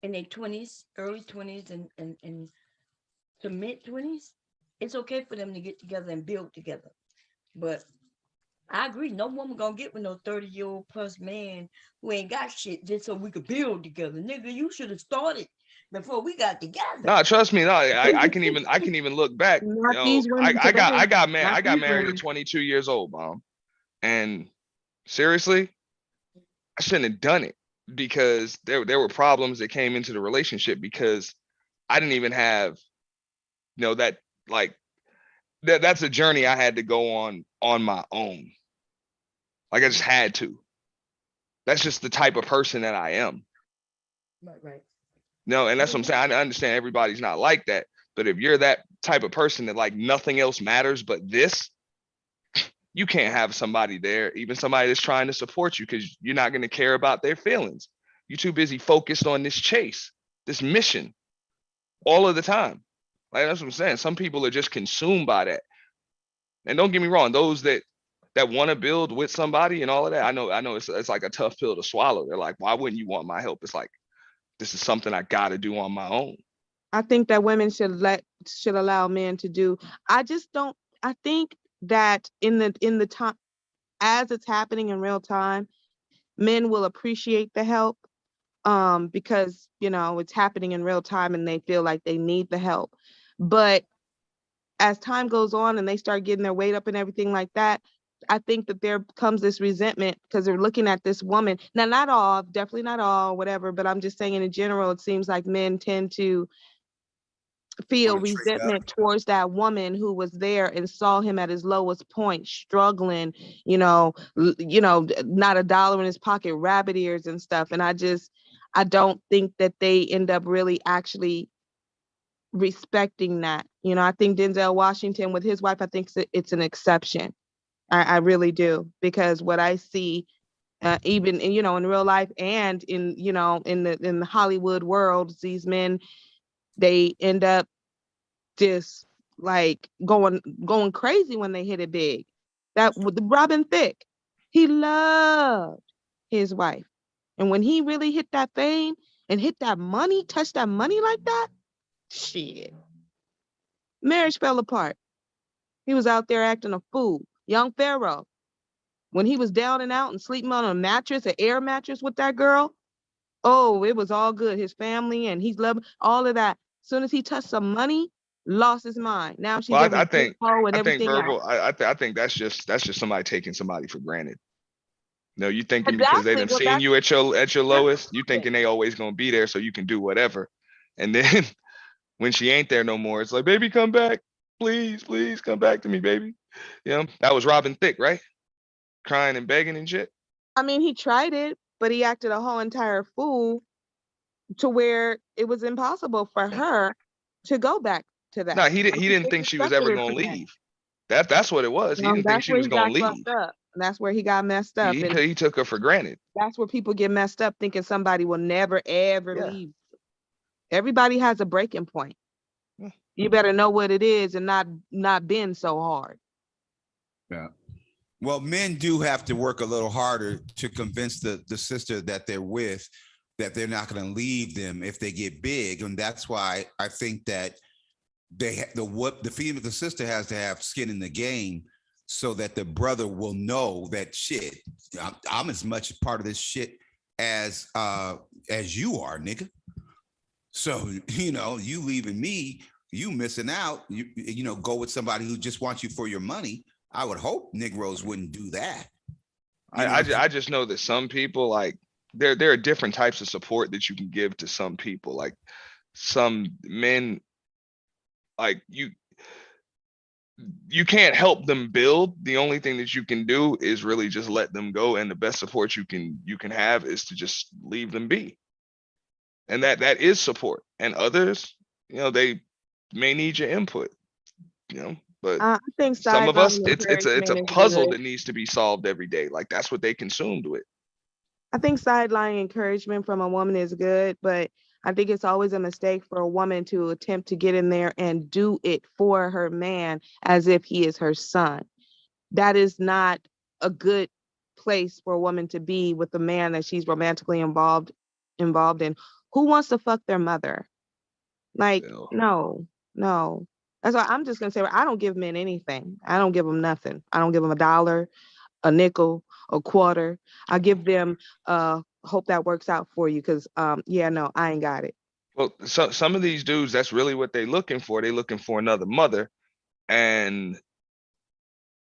in their 20s, early 20s, and to mid 20s, it's okay for them to get together and build together. But I agree, no woman gonna get with no 30-year-old plus man who ain't got shit just so we could build together. Nigga, you should have started before we got together. No, trust me. No, I can even look back. You know, I got married at 22 years old, Mom. And seriously, I shouldn't have done it because there were problems that came into the relationship because I didn't even have, that like that's a journey I had to go on my own. Like I just had to. That's just the type of person that I am. Right. No, and that's what I'm saying. I understand everybody's not like that, but if you're that type of person that like nothing else matters but this, you can't have somebody there, even somebody that's trying to support you, because you're not going to care about their feelings. You're too busy focused on this chase, this mission, all of the time. Like that's what I'm saying. Some people are just consumed by that. And don't get me wrong, those that that want to build with somebody and all of that. I know it's like a tough pill to swallow. They're like, why wouldn't you want my help? It's like, this is something I gotta do on my own. I think that women should allow men to do. I think that in the time as it's happening in real time, men will appreciate the help because it's happening in real time and they feel like they need the help. But as time goes on and they start getting their weight up and everything like that, I think that there comes this resentment because they're looking at this woman. Now, not all, definitely not all, whatever, but I'm just saying in general, it seems like men tend to feel resentment towards that woman who was there and saw him at his lowest point, struggling, not $1 in his pocket, rabbit ears and stuff. And I don't think that they end up really actually respecting that. I think Denzel Washington with his wife, I think it's an exception. I really do, because what I see, even in real life and in the Hollywood world, these men, they end up just like going crazy when they hit it big. That with Robin Thicke, he loved his wife, and when he really hit that fame and hit that money, touched that money like that, shit, marriage fell apart. He was out there acting a fool. Young Pharaoh, when he was down and out and sleeping on a mattress, an air mattress with that girl, oh, it was all good. His family and he's loving all of that. As soon as he touched some money, lost his mind. Now she's Well, I think verbal. I think that's just somebody taking somebody for granted. No, you thinking because they done seen you at your lowest, you thinking they always gonna be there so you can do whatever. And then when she ain't there no more, it's like, baby, come back. Please come back to me, baby. That was Robin Thicke, right? Crying and begging and shit. I mean, he tried it, but he acted a whole entire fool to where it was impossible for her to go back to that. No, he didn't think she was ever gonna leave. That's what it was. He didn't think she was gonna leave. That's where he got messed up. He took her for granted. That's where people get messed up, thinking somebody will never ever leave. Everybody has a breaking point. You better know what it is and not bend so hard. Yeah. Well, men do have to work a little harder to convince the sister that they're with that they're not going to leave them if they get big, and that's why I think that the sister has to have skin in the game so that the brother will know that shit. I'm as much part of this shit as you are, nigga. So you leaving me, you missing out. You go with somebody who just wants you for your money. I would hope Negroes wouldn't do that. I just know that some people, like, there are different types of support that you can give to some people. Like some men, like you can't help them build. The only thing that you can do is really just let them go. And the best support you can have is to just leave them be. And that is support. And others, they may need your input, but I think some of us, it's a puzzle that needs to be solved every day. Like that's what they consumed with. I think sideline encouragement from a woman is good, but I think it's always a mistake for a woman to attempt to get in there and do it for her man as if he is her son. That is not a good place for a woman to be with the man that she's romantically involved in. Who wants to fuck their mother? Like, no. That's why I'm just going to say, I don't give men anything. I don't give them nothing. I don't give them $1, a nickel, a quarter. I give them, hope that works out for you. Cause I ain't got it. Well, so some of these dudes, that's really what they're looking for. They're looking for another mother. And,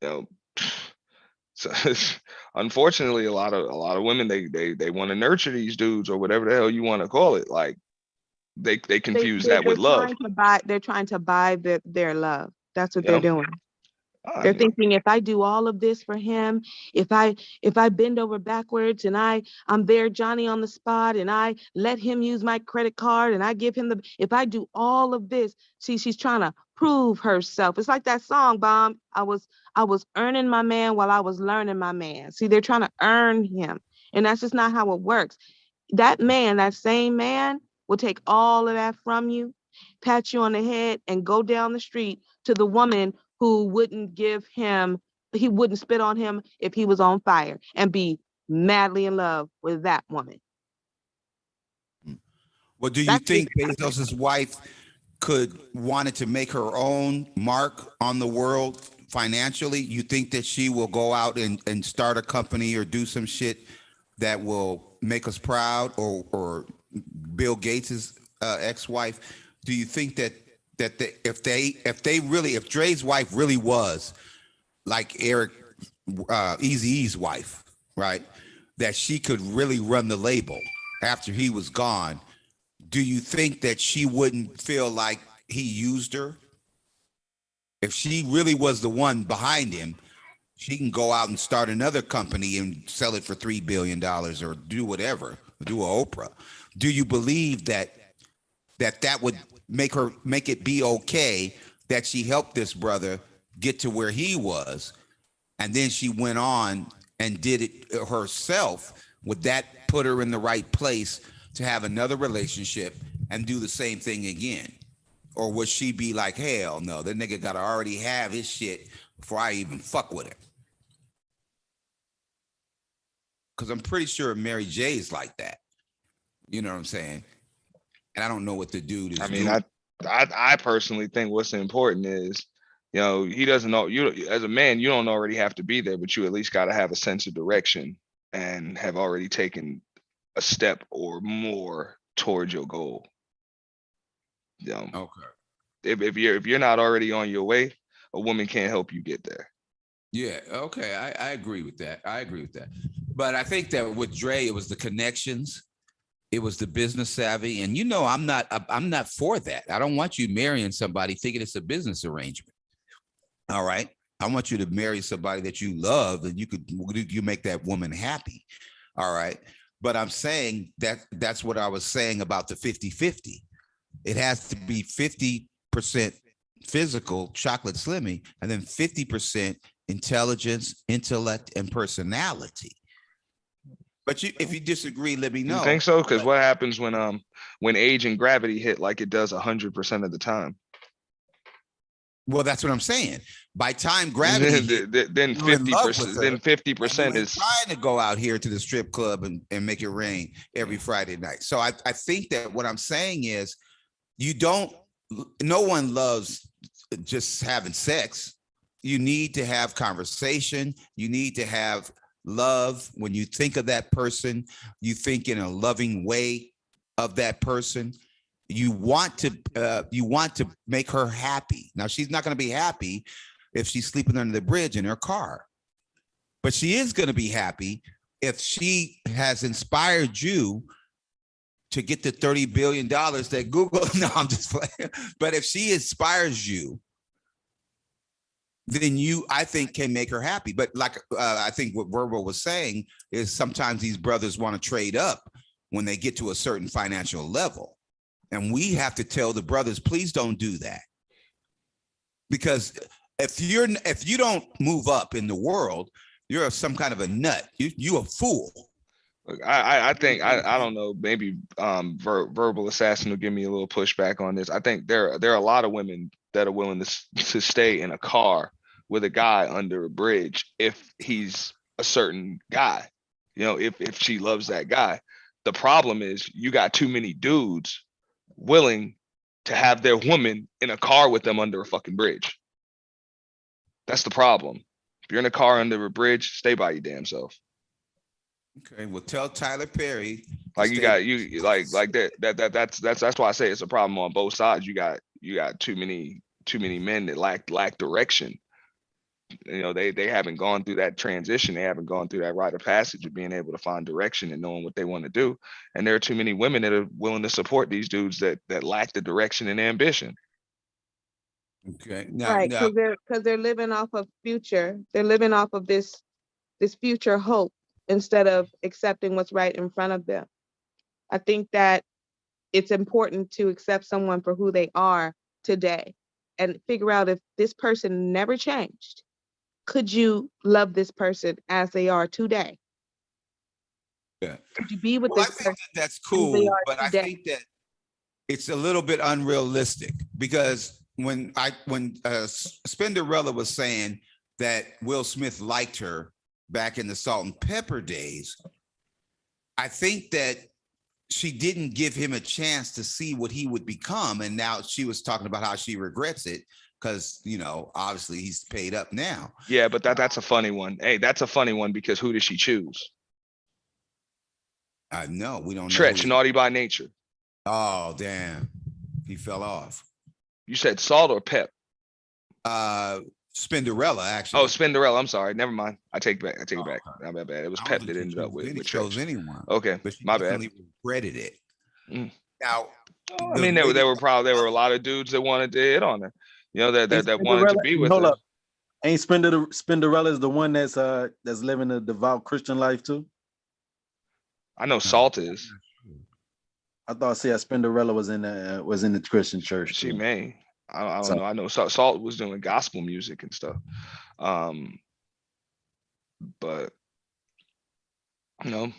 so unfortunately, a lot of women, they want to nurture these dudes or whatever the hell you want to call it. Like they confuse that with love. They're trying to buy their love. That's what they're doing. They're thinking, if I do all of this for him, if I bend over backwards and I'm there, Johnny on the spot, and I let him use my credit card and I give him if I do all of this, she's trying to prove herself. It's like that song, Bomb. I was earning my man while I was learning my man. See, they're trying to earn him. And that's just not how it works. That same man will take all of that from you, pat you on the head, and go down the street to the woman who wouldn't give him he wouldn't spit on him if he was on fire and be madly in love with that woman. Well, do you think Bezos's wife wanted to make her own mark on the world financially? You think that she will go out and start a company or do some shit that will make us proud, or Bill Gates's ex-wife? Do you think that if Dre's wife really was like Eric Eazy-E's wife, right, that she could really run the label after he was gone, do you think that she wouldn't feel like he used her? If she really was the one behind him, she can go out and start another company and sell it for $3 billion or do whatever, do a Oprah. Do you believe that would make it be okay that she helped this brother get to where he was, and then she went on and did it herself? Would that put her in the right place to have another relationship and do the same thing again? Or would she be like, hell no, that nigga gotta already have his shit before I even fuck with him? Because I'm pretty sure Mary J's like that. You know what I'm saying? And I don't know what the dude is doing. I personally think what's important is, you know, he doesn't know, you as a man, you don't already have to be there, but you at least got to have a sense of direction and have already taken a step or more towards your goal. You know, okay. If you're not already on your way, a woman can't help you get there. Yeah, okay. I agree with that. But I think that with Dre, it was the connections, it was the business savvy. And you know, I'm not for that. I don't want you marrying somebody thinking it's a business arrangement. All right. I want you to marry somebody that you love and you make that woman happy. All right. But I'm saying that's what I was saying about the 50-50. It has to be 50% physical, chocolate slimmy, and then 50% intelligence, intellect, and personality. But if you disagree, let me know. You think so? Because what happens when age and gravity hit like it does 100% of the time? Well, that's what I'm saying. By time gravity hit, then 50% is trying to go out here to the strip club and make it rain every Friday night. So I think that what I'm saying is no one loves just having sex. You need to have conversation. You need to have love. When you think of that person, you think in a loving way of that person. You want to make her happy. Now, she's not going to be happy if she's sleeping under the bridge in her car, but she is going to be happy if she has inspired you to get the $30 billion that Google, no, I'm just playing. But if she inspires you, then I think, can make her happy. But like, I think what Verbal was saying is sometimes these brothers want to trade up when they get to a certain financial level. And we have to tell the brothers, please don't do that. Because if you don't move up in the world, you're some kind of a nut. You a fool. Look, I think I don't know, maybe Verbal Assassin will give me a little pushback on this. I think there are a lot of women that are willing to stay in a car with a guy under a bridge if he's a certain guy, you know, if she loves that guy. The problem is you got too many dudes willing to have their woman in a car with them under a fucking bridge. That's the problem. If you're in a car under a bridge, stay by your damn self. Okay, well, tell Tyler Perry. Like that's why I say it's a problem on both sides. You got too many men that lack direction. You know, they haven't gone through that transition. They haven't gone through that rite of passage of being able to find direction and knowing what they want to do. And there are too many women that are willing to support these dudes that lack the direction and ambition. Okay. Right, because they're living off of future. They're living off of this future hope instead of accepting what's right in front of them. I think that it's important to accept someone for who they are today and figure out if this person never changed. Could you love this person as they are today? Yeah. Could you be with Well, this I think person? that's cool, but today? I think that it's a little bit unrealistic because when Spinderella was saying that Will Smith liked her back in the Salt and Pepper days. I think that she didn't give him a chance to see what he would become. And now she was talking about how she regrets it because, you know, obviously he's paid up now. Yeah, but that's a funny one. Hey, that's a funny one because who did she choose? No, we don't know. Tretch, Naughty by Nature. Oh, damn. He fell off. You said Salt or Pep? Spinderella, actually. Oh, Spinderella. I'm sorry. Never mind. I take it back. Not that bad. It was Pep that ended up with chose Tretch. anyone. Okay, But she my bad. definitely regretted it. Now, I mean, there were a lot of dudes that wanted to hit on her. You know, that wanted to be with Hold her. up. Ain't Spinderella is the one that's living a devout Christian life too? I know Salt is. I thought Spinderella was in the Christian church. She too. may. I don't know. I know Salt was doing gospel music and stuff. But no.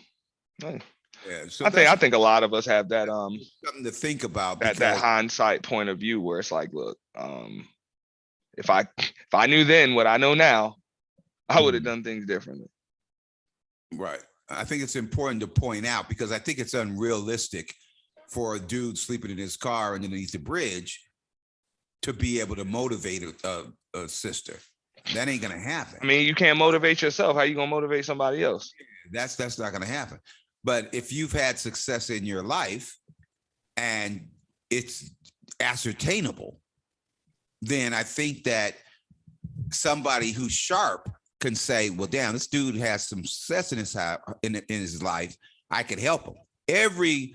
Hey. Yeah, so I think a lot of us have that something to think about. That hindsight point of view where it's like, look, if I knew then what I know now, I would have done things differently. Right. I think it's important to point out because I think it's unrealistic for a dude sleeping in his car underneath the bridge to be able to motivate a sister. That ain't gonna happen. I mean, you can't motivate yourself. How you gonna motivate somebody else? That's not gonna happen. But if you've had success in your life and it's ascertainable, then I think that somebody who's sharp can say, well, damn, this dude has some success in his life. I could help him. Every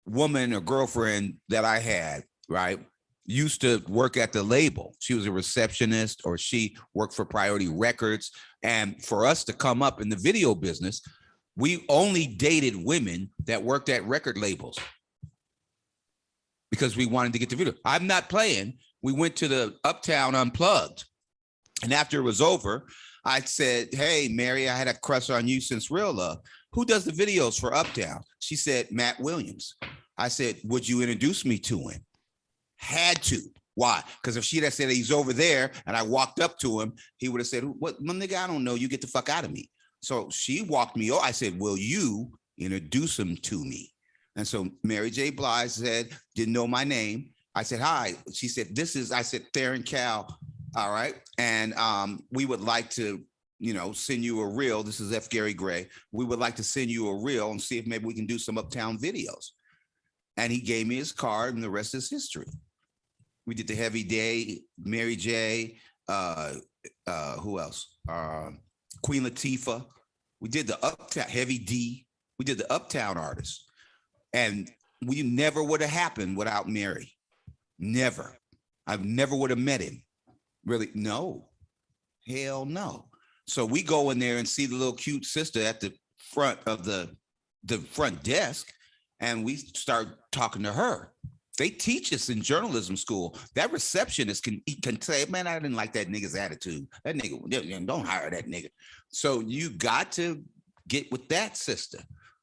woman or girlfriend that I had, right, used to work at the label. She was a receptionist or she worked for Priority Records. And for us to come up in the video business, we only dated women that worked at record labels because we wanted to get the video. I'm not playing. We went to the Uptown Unplugged. And after it was over, I said, hey, Mary, I had a crush on you since Real Love. Who does the videos for Uptown? She said, Matt Williams. I said, would you introduce me to him? Had to. Why? Because if she'd have said he's over there and I walked up to him, he would have said, what, my nigga, I don't know. You get the fuck out of me. So she walked me over. I said, will you introduce him to me? And so Mary J. Blige said, didn't know my name. I said, hi. She said, I said, Theron Cal. All right. And we would like to, send you a reel. This is F. Gary Gray. We would like to send you a reel and see if maybe we can do some Uptown videos. And he gave me his card and the rest is history. We did the Heavy Day, Mary J. Who else? Queen Latifah. We did the Uptown, Heavy D. We did the Uptown artists. And we never would have happened without Mary. Never. I never would have met him. Really? No. Hell no. So we go in there and see the little cute sister at the front of the front desk, and we start talking to her. They teach us in journalism school. That receptionist can say, man, I didn't like that nigga's attitude. That nigga, don't hire that nigga. So you got to get with that sister.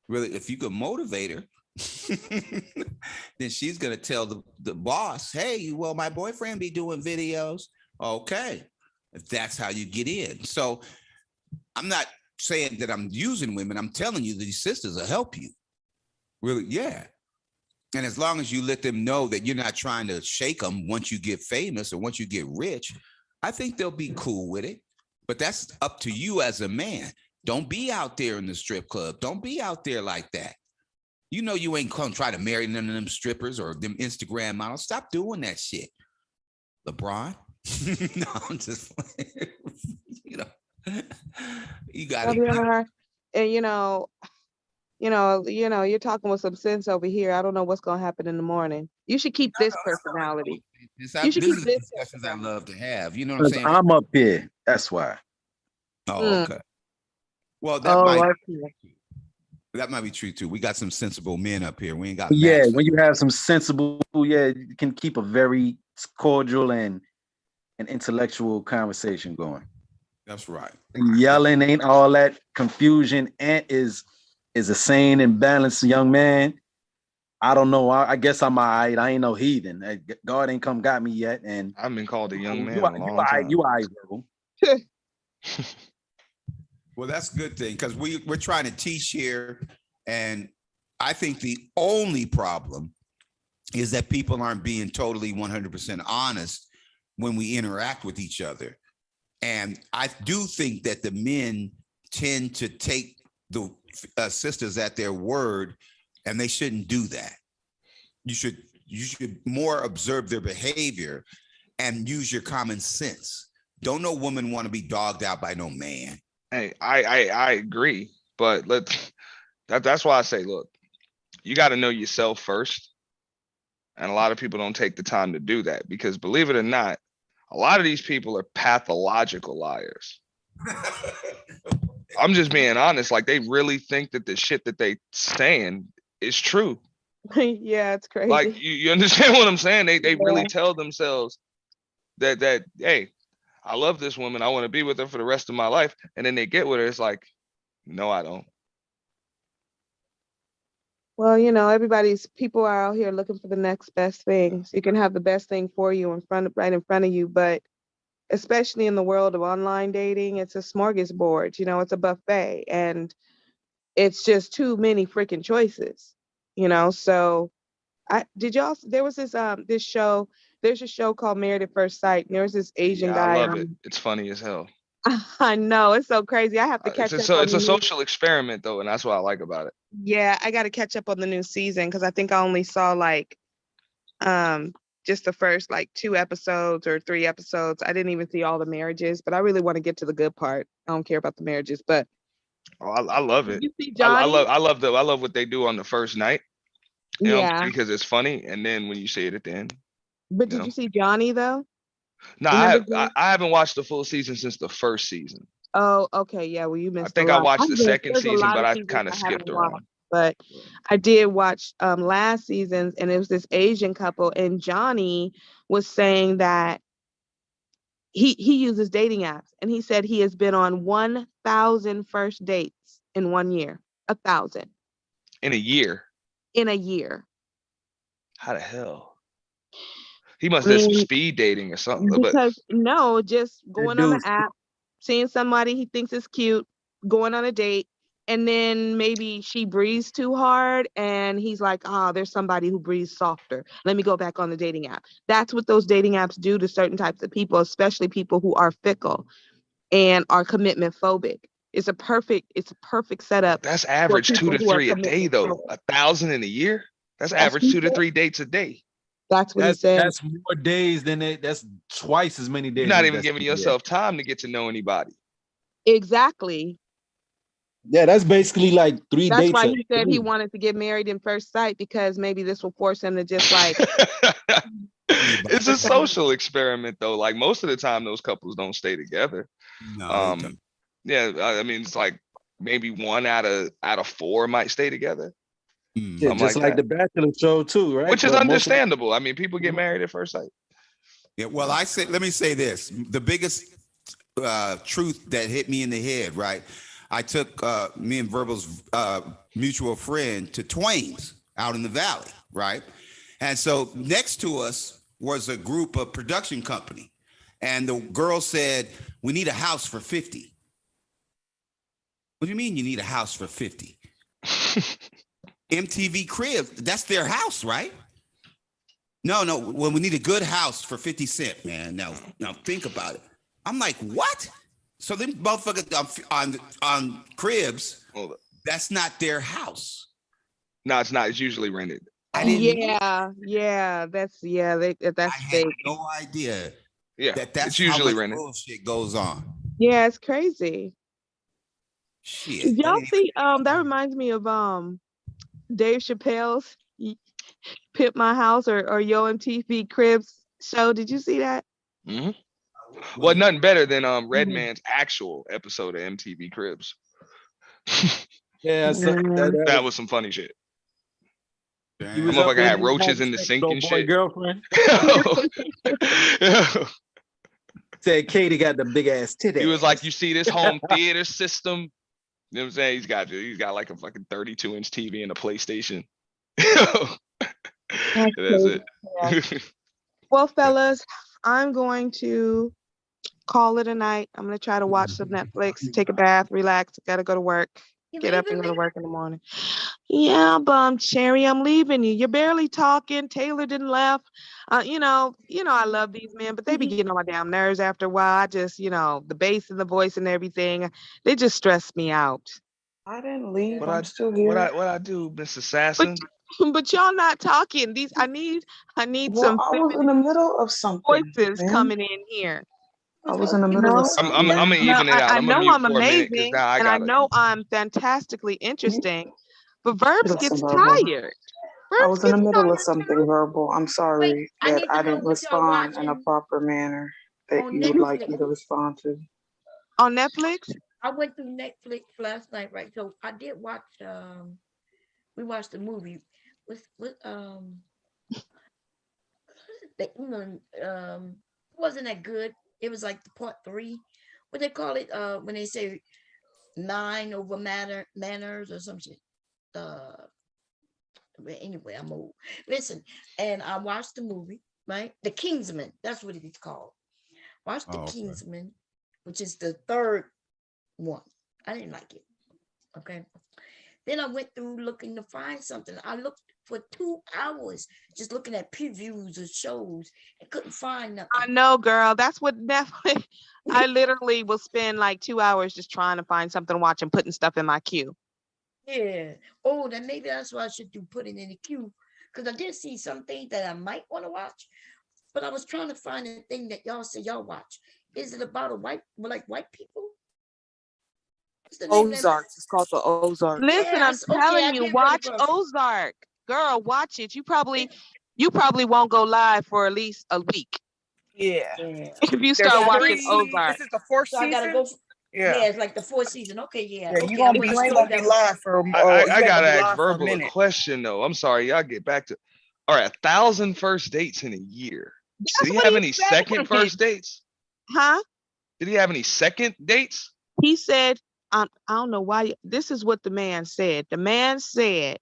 Really, if you could motivate her, then she's gonna tell the boss, hey, well, my boyfriend be doing videos. Okay, if that's how you get in. So I'm not saying that I'm using women. I'm telling you these sisters will help you. Really, yeah. And as long as you let them know that you're not trying to shake them once you get famous or once you get rich, I think they'll be cool with it. But that's up to you as a man. Don't be out there in the strip club. Don't be out there like that. You know you ain't gonna try to marry none of them strippers or them Instagram models. Stop doing that shit. LeBron? No, I'm just playing. You got it. And you're talking with some sense over here. I don't know what's gonna happen in the morning. You should keep this personality. You should keep this discussions I love to have. You know what I'm saying? I'm up here. That's why. Oh, okay. Well, that might be true too. We got some sensible men up here. We ain't got when you have some sensible, you can keep a very cordial and intellectual conversation going. That's right. And yelling ain't all that confusion. Ant is a sane and balanced young man. I don't know. I guess I'm all right. I ain't no heathen. God ain't come got me yet. And I've been called a young man. You all right, bro. Well, that's a good thing because we're trying to teach here. And I think the only problem is that people aren't being totally 100% honest when we interact with each other. And I do think that the men tend to take the sisters at their word, and they shouldn't do that. You should more observe their behavior and use your common sense. Don't no woman want to be dogged out by no man. Hey, I agree, but that's why I say, look, you got to know yourself first. And a lot of people don't take the time to do that because, believe it or not, a lot of these people are pathological liars. I'm just being honest. Like, they really think that the shit that they saying is true. Yeah, it's crazy. Like, you understand what I'm saying? They really tell themselves that, hey, I love this woman. I want to be with her for the rest of my life. And then they get with her. It's like, no, I don't. Well, people are out here looking for the next best thing. So you can have the best thing for you right in front of you. But especially in the world of online dating, it's a smorgasbord, it's a buffet, and it's just too many freaking choices, So there was this show, there's a show called Married at First Sight. And there was this Asian guy. I love it. It's funny as hell. I know, it's so crazy. I have to catch up. It's a social experiment though, and that's what I like about it. Yeah, I got to catch up on the new season because I think I only saw just the first 2 episodes or 3 episodes. I didn't even see all the marriages, but I really want to get to the good part. I don't care about the marriages, but I love it. You see I Johnny? love what they do on the first night. Yeah, because it's funny, and then when you see it at the end. but did you see Johnny though? No, I haven't watched the full season since the first season. Oh, okay, yeah. Well, you missed. I think a I lot. watched the second There's a season, lot but of I seasons kind of I haven't skipped around. watched, but I did watch last season's, and it was this Asian couple, and Johnny was saying that he uses dating apps, and he said he has been on 1,000 first dates in 1 year. 1,000 In a year. in a year. How the hell? He must have some speed dating or something. Because no, just going on the app, seeing somebody he thinks is cute, going on a date, and then maybe she breathes too hard and he's like, there's somebody who breathes softer. Let me go back on the dating app. That's what those dating apps do to certain types of people, especially people who are fickle and are commitment phobic. It's a perfect setup. That's average 2 to 3 a day though. 1,000 in a year? That's average 2 to 3 dates a day. That's what he said. That's more days than that's twice as many days. You're not even giving yourself time to get to know anybody. Exactly. Yeah, that's basically like 3 That's dates. why he said he wanted to get married in first sight, because maybe this will force him to just It's a social experiment though. Like most of the time those couples don't stay together. No, yeah, I mean it's like maybe 1 out of 4 might stay together. Yeah, just like the Bachelor show too, right? Which is But most of- understandable. I mean, people get married at first sight. Yeah, well, let me say this. The biggest truth that hit me in the head, right? I took me and Verbal's mutual friend to Twain's out in the valley, right? And so next to us was a group of production company. And the girl said, we need a house for 50. What do you mean you need a house for 50? MTV Cribs, that's their house, right? No, well, we need a good house for 50 cents, man. Now think about it. I'm like, what? So them motherfuckers on Cribs, that's not their house. No, it's not. It's usually rented. Yeah, that's fake. No idea. Yeah, that's it's usually how much rented. bullshit goes on. Yeah, it's crazy. Shit. Did y'all see? That reminds me of Dave Chappelle's Pimp My House or Yo MTV Cribs show. Did you see that? Mm-hmm. Well, nothing better than Redman's actual episode of MTV Cribs. Yeah, that was some funny shit. The motherfucker had roaches in the sink and shit. Girlfriend. Said Katie got the big ass titty. He was like, you see this home theater system? You know what I'm saying? He's got like a fucking 32-inch TV and a PlayStation. That's it. Well, fellas, I'm going to call it a night. I'm gonna try to watch some Netflix, take a bath, relax. Gotta go to work. You Get up and leaving go to me? work in the morning. Yeah, Cherry, I'm leaving you. You're barely talking. Taylor didn't laugh. I love these men, but they be getting on my damn nerves after a while. I just, the bass and the voice and everything, they just stress me out. I didn't leave. What I'm I still what here. I do, Miss But Assassin? but y'all not talking. I need Well, some I was in the middle of something, voices man. coming in here. I was in the middle of I'm something. gonna Now, even it out. I I'm gonna know mute I'm for a minute because amazing now I and I gotta. know I'm fantastically interesting, but Verbs Listen, gets Verbal. tired. I Verbs was in the gets middle of tired. something, Verbal. I'm sorry I that need to I know didn't what y'all respond in a watching proper manner that on you would like me Netflix. to respond to. On Netflix? I went through Netflix last night, right? So I did watch. We watched the movie with the England. Wasn't that good? It was like the part 3. What they call it? When they say mind over manners or some shit. But anyway, I'm old. Listen, and I watched the movie, right? The Kingsman. That's what it is called. Watched the Oh, okay. Kingsman, which is the 3rd one. I didn't like it. Okay. Then I went through looking to find something. I looked for 2 hours just looking at previews of shows and couldn't find nothing. I know, girl. That's what Netflix. I literally will spend like 2 hours just trying to find something to watch and putting stuff in my queue. Yeah. Oh, then maybe that's what I should do, put it in the queue. Because I did see some things that I might want to watch, but I was trying to find a thing that y'all say y'all watch. Is it about white people? What's the name of that? Ozarks. It's called the Ozarks. Listen, Yes, I'm okay, telling I you, get ready watch for Ozark. Girl, watch it. You probably won't go live for at least a week Yeah. if you There's start watching 3. Ozark. This is the 4th So I gotta season. go. Yeah. Yeah, it's like the 4th season. Okay, yeah. Yeah. Okay, You ain't slow gonna be down. live for. I You ain't gotta gonna be ask live for a Verbal a minute. question though. I'm sorry, y'all get back to. All right, 1,000 first dates in a year. Did That's he what have he any second said. first dates? Huh? Did he have any second dates? He said, I don't know why. This is what the man said. The man said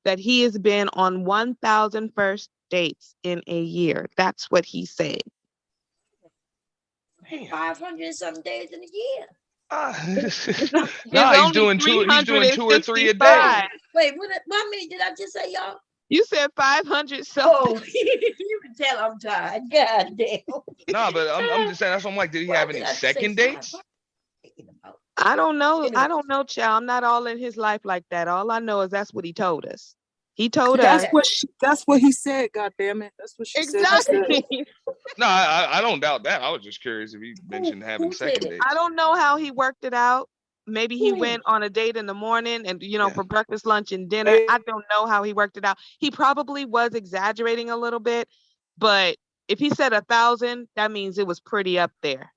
that he has been on 1,000 first dates in a year. That's what he said. 500 some days in a year. No, he's doing 2 or 3 a day. Wait, what many did I just say, y'all? You said 500 something. Oh, you can tell I'm tired. God damn. No, but I'm just saying that's what I'm like. Did he have any second dates? I don't know. I don't know, child. I'm not all in his life like that. All I know is that's what he told us. He told us. That's what he said. God damn it. That's what she said. Exactly. No, I don't doubt that. I was just curious if he mentioned having second dates. I don't know how he worked it out. Maybe he went on a date in the morning and, for breakfast, lunch, and dinner. I don't know how he worked it out. He probably was exaggerating a little bit, but if he said 1,000, that means it was pretty up there.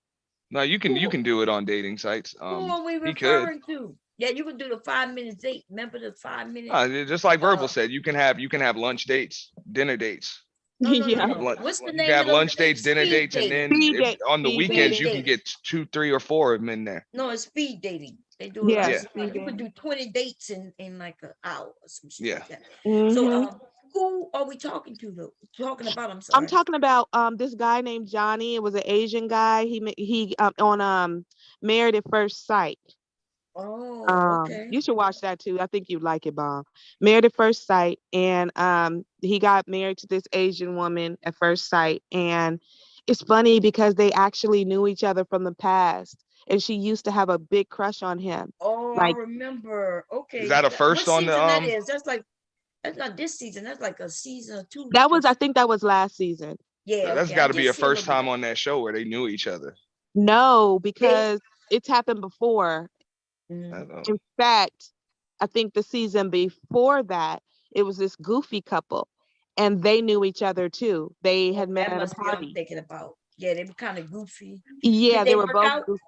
No, you can do it on dating sites. Who are we He could. referring to? Yeah, you can do the 5-minute date. Remember the 5 minute? Just like Verbal said, you can have lunch dates, dinner dates. No. What's the You name can have of those lunch dates, dinner Speed dates, and dating. then on the Speed weekends you dating. can get 2, 3, or 4 of them in there. No, it's speed dating. They do a lot Yeah. of speed. You could do 20 dates in like an hour or some shit Yeah. like that. Mhm. So who are we talking to though? Talking about, I'm sorry. I'm talking about this guy named Johnny. It was an Asian guy. He on Married at First Sight. Oh, okay. You should watch that too. I think you'd like it, Bomb. Married at First Sight, and he got married to this Asian woman at first sight, and it's funny because they actually knew each other from the past, and she used to have a big crush on him. Oh, Like, I remember. Okay. Is that a first what on the season that is? That's not this season. That's like a season or 2. I think that was last season. Yeah, That's okay. got to be a first time on that show where they knew each other. No, because it's happened before. Mm-hmm. In fact, I think the season before that, it was this goofy couple, and they knew each other too. They had met That at a must be what I'm party. thinking about. Yeah, they were kind of goofy. Yeah, Did they were work both out? goofy.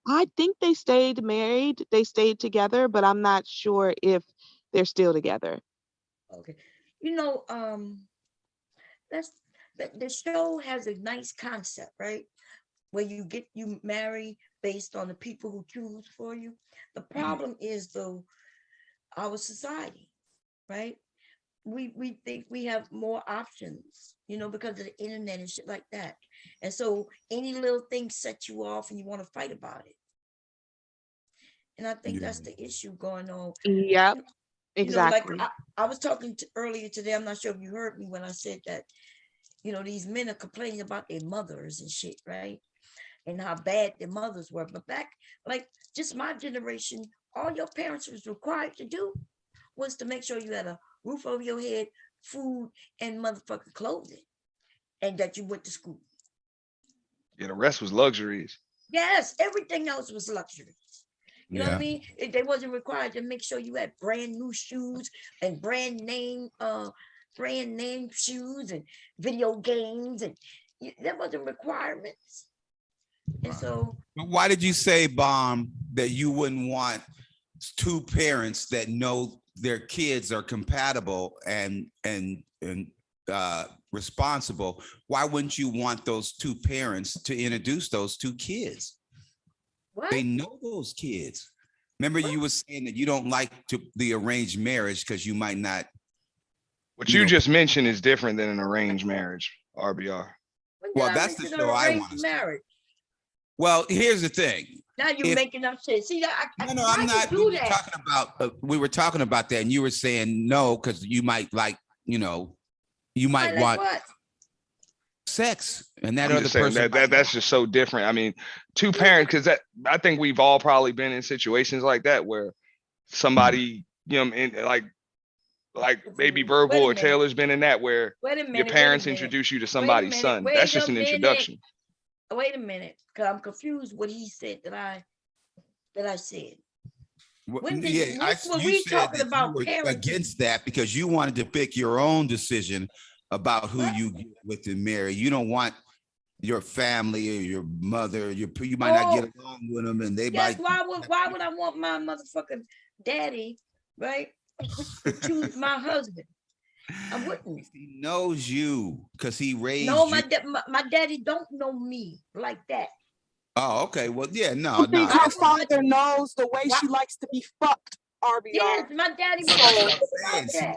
I think they stayed married. They stayed together, but I'm not sure if they're still together. Okay. That's the show has a nice concept, right? Where you marry based on the people who choose for you. The problem is though, our society, right? we think we have more options, you know, because of the internet and shit like that. And so any little thing sets you off and you want to fight about it. And I think that's the issue going on. Yep, You know, like exactly. I was talking earlier today, I'm not sure if you heard me when I said that, you know, these men are complaining about their mothers and shit, right? And how bad their mothers were. But back, like just my generation, all your parents was required to do was to make sure you had a roof over your head, food, and motherfucking clothing, and that you went to school. Yeah, the rest was luxuries. Yes, everything else was luxury. You know what I mean? They wasn't required to make sure you had brand new shoes and brand name shoes and video games, and that wasn't requirements. And so, But why did you say, Bomb, that you wouldn't want two parents that know their kids are compatible and responsible? Why wouldn't you want those two parents to introduce those two kids? What? They know those kids. Remember, you were saying that you don't like the arranged marriage because you might not. What you just mentioned is different than an arranged marriage, RBR. Well, that's the show I want to see. marriage. Well, here's the thing. Now you're making up shit. See that? No, I'm not. We were talking about that, and you were saying no because you might like, you know, you might want sex, and that I'm other just saying person. that's just so different. I mean, two parents, because that I think we've all probably been in situations like that where somebody, you know, like maybe Verbal or Taylor's been in that where your parents introduce you to somebody's son. That's just an introduction. Wait a minute, because I'm confused what he said that I said. When were we talking about parenting? Against that because you wanted to pick your own decision about who you get with and marry. You don't want your family or your mother. You might not get along with them, and they might. Why would I want my motherfucking daddy, right, to choose my husband? I wouldn't. He knows you because he raised no, you. My daddy don't know me like that. Oh, okay. Well, yeah, no. Her father knows the way she likes to be fucked. RBR. Yes, my daddy.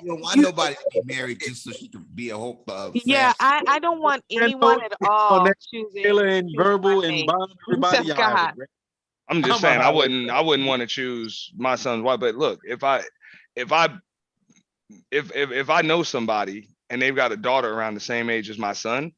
You don't want nobody to be married just so she can be a hope. Yeah, I don't want anyone at all choosing. Taylor and Verbal and Bob, everybody. I'm just saying I wouldn't want to choose my son's wife. But look, if I know somebody and they've got a daughter around the same age as my son,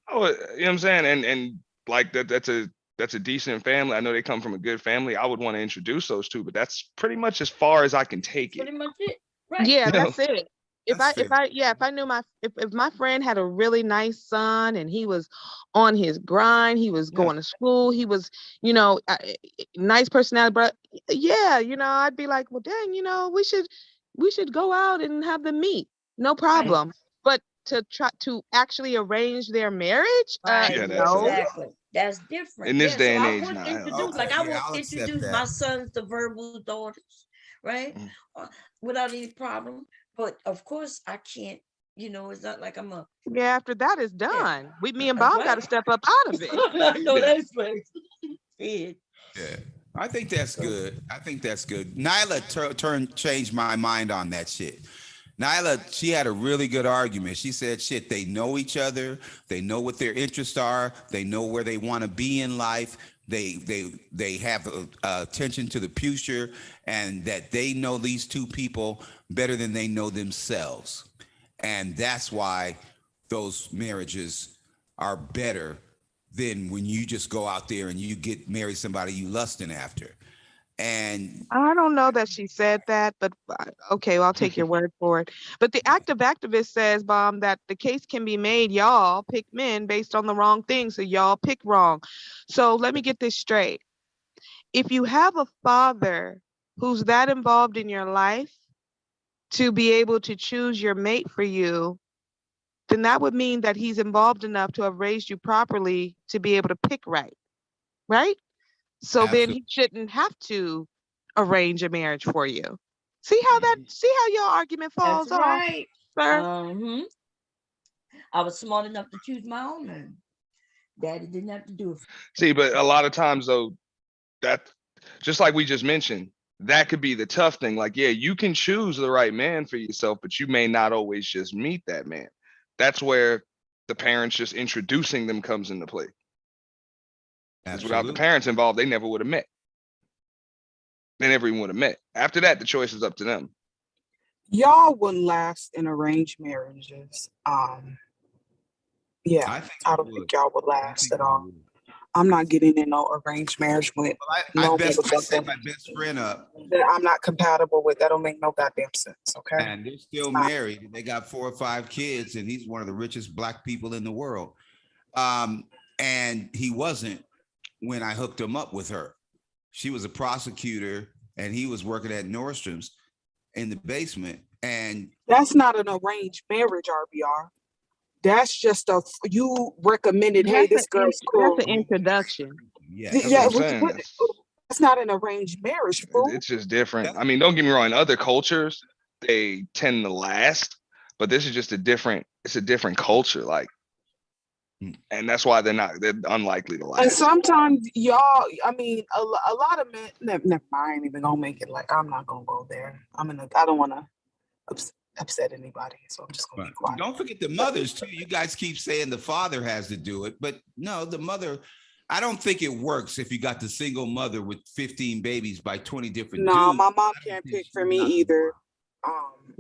I would, you know what I'm saying, and like that's a decent family. I know they come from a good family. I would want to introduce those two, but that's pretty much as far as I can take it. Pretty much it. Right. Yeah, that's it. If I knew if my friend had a really nice son and he was on his grind, he was going to school, he was, you know, nice personality, but yeah, you know, I'd be like, well, dang, you know, we should go out and have them meet. No problem. Right. But to try to actually arrange their marriage, no. Exactly. That's different. In this day and age, I would introduce my sons to Verbal daughters, right? Without any problem. But of course, I can't. You know, it's not like I'm a. Yeah, after that is done, me and Bob got to step up out of it. I know that's right. Yeah, I think that's good. Nyla changed my mind on that shit. Nyla, she had a really good argument. She said, shit, they know each other. They know what their interests are. They know where they want to be in life. They have attention to the future, and that they know these two people better than they know themselves. And that's why those marriages are better than when you just go out there and you marry somebody you lusting after. And I don't know that she said that, but okay, well, I'll take your word for it. But the active activist says, Bomb, that the case can be made, y'all pick men based on the wrong thing, so y'all pick wrong. So let me get this straight. If you have a father who's that involved in your life to be able to choose your mate for you, then that would mean that he's involved enough to have raised you properly to be able to pick right? So then he shouldn't have to arrange a marriage for you. See how your argument falls off, right, sir? I was smart enough to choose my own man. Daddy didn't have to do it. See, but a lot of times though, that just like we just mentioned, that could be the tough thing. Like, yeah, you can choose the right man for yourself, but you may not always just meet that man. That's where the parents just introducing them comes into play. Because without the Absolutely. parents involved, they never would have met. They never even would have met. After that, the choice is up to them. Y'all wouldn't last in arranged marriages. Yeah, I think I you don't would. think y'all would I last think at you all. would. I'm not getting in no arranged marriage with no I set motherfucker my best friend up, that I'm not compatible with. That don't make no goddamn sense. Okay. and they're still married, and they got 4 or 5 kids, and he's one of the richest black people in the world. And he wasn't when I hooked him up with her. She was a prosecutor, and he was working at Nordstrom's in the basement. And That's not an arranged marriage, RBR. That's just you recommended. Hey, this girl's cool. That's an introduction. yeah, That's Yeah, what I'm saying. that's not an arranged marriage, fool. It's just different. I mean, don't get me wrong. In other cultures, they tend to last, but this is just it's a different culture. Like, and that's why they're unlikely to And last. sometimes y'all, I mean, a lot of men. Never mind. I ain't even gonna make it. Like, I'm not gonna go there. I don't want to upset anybody, so I'm just gonna be quiet. don't forget the mothers too. You guys keep saying the father has to do it, but no, the mother. I don't think it works if you got the single mother with 15 babies by 20 different No, dudes. my mom can't pick for me either.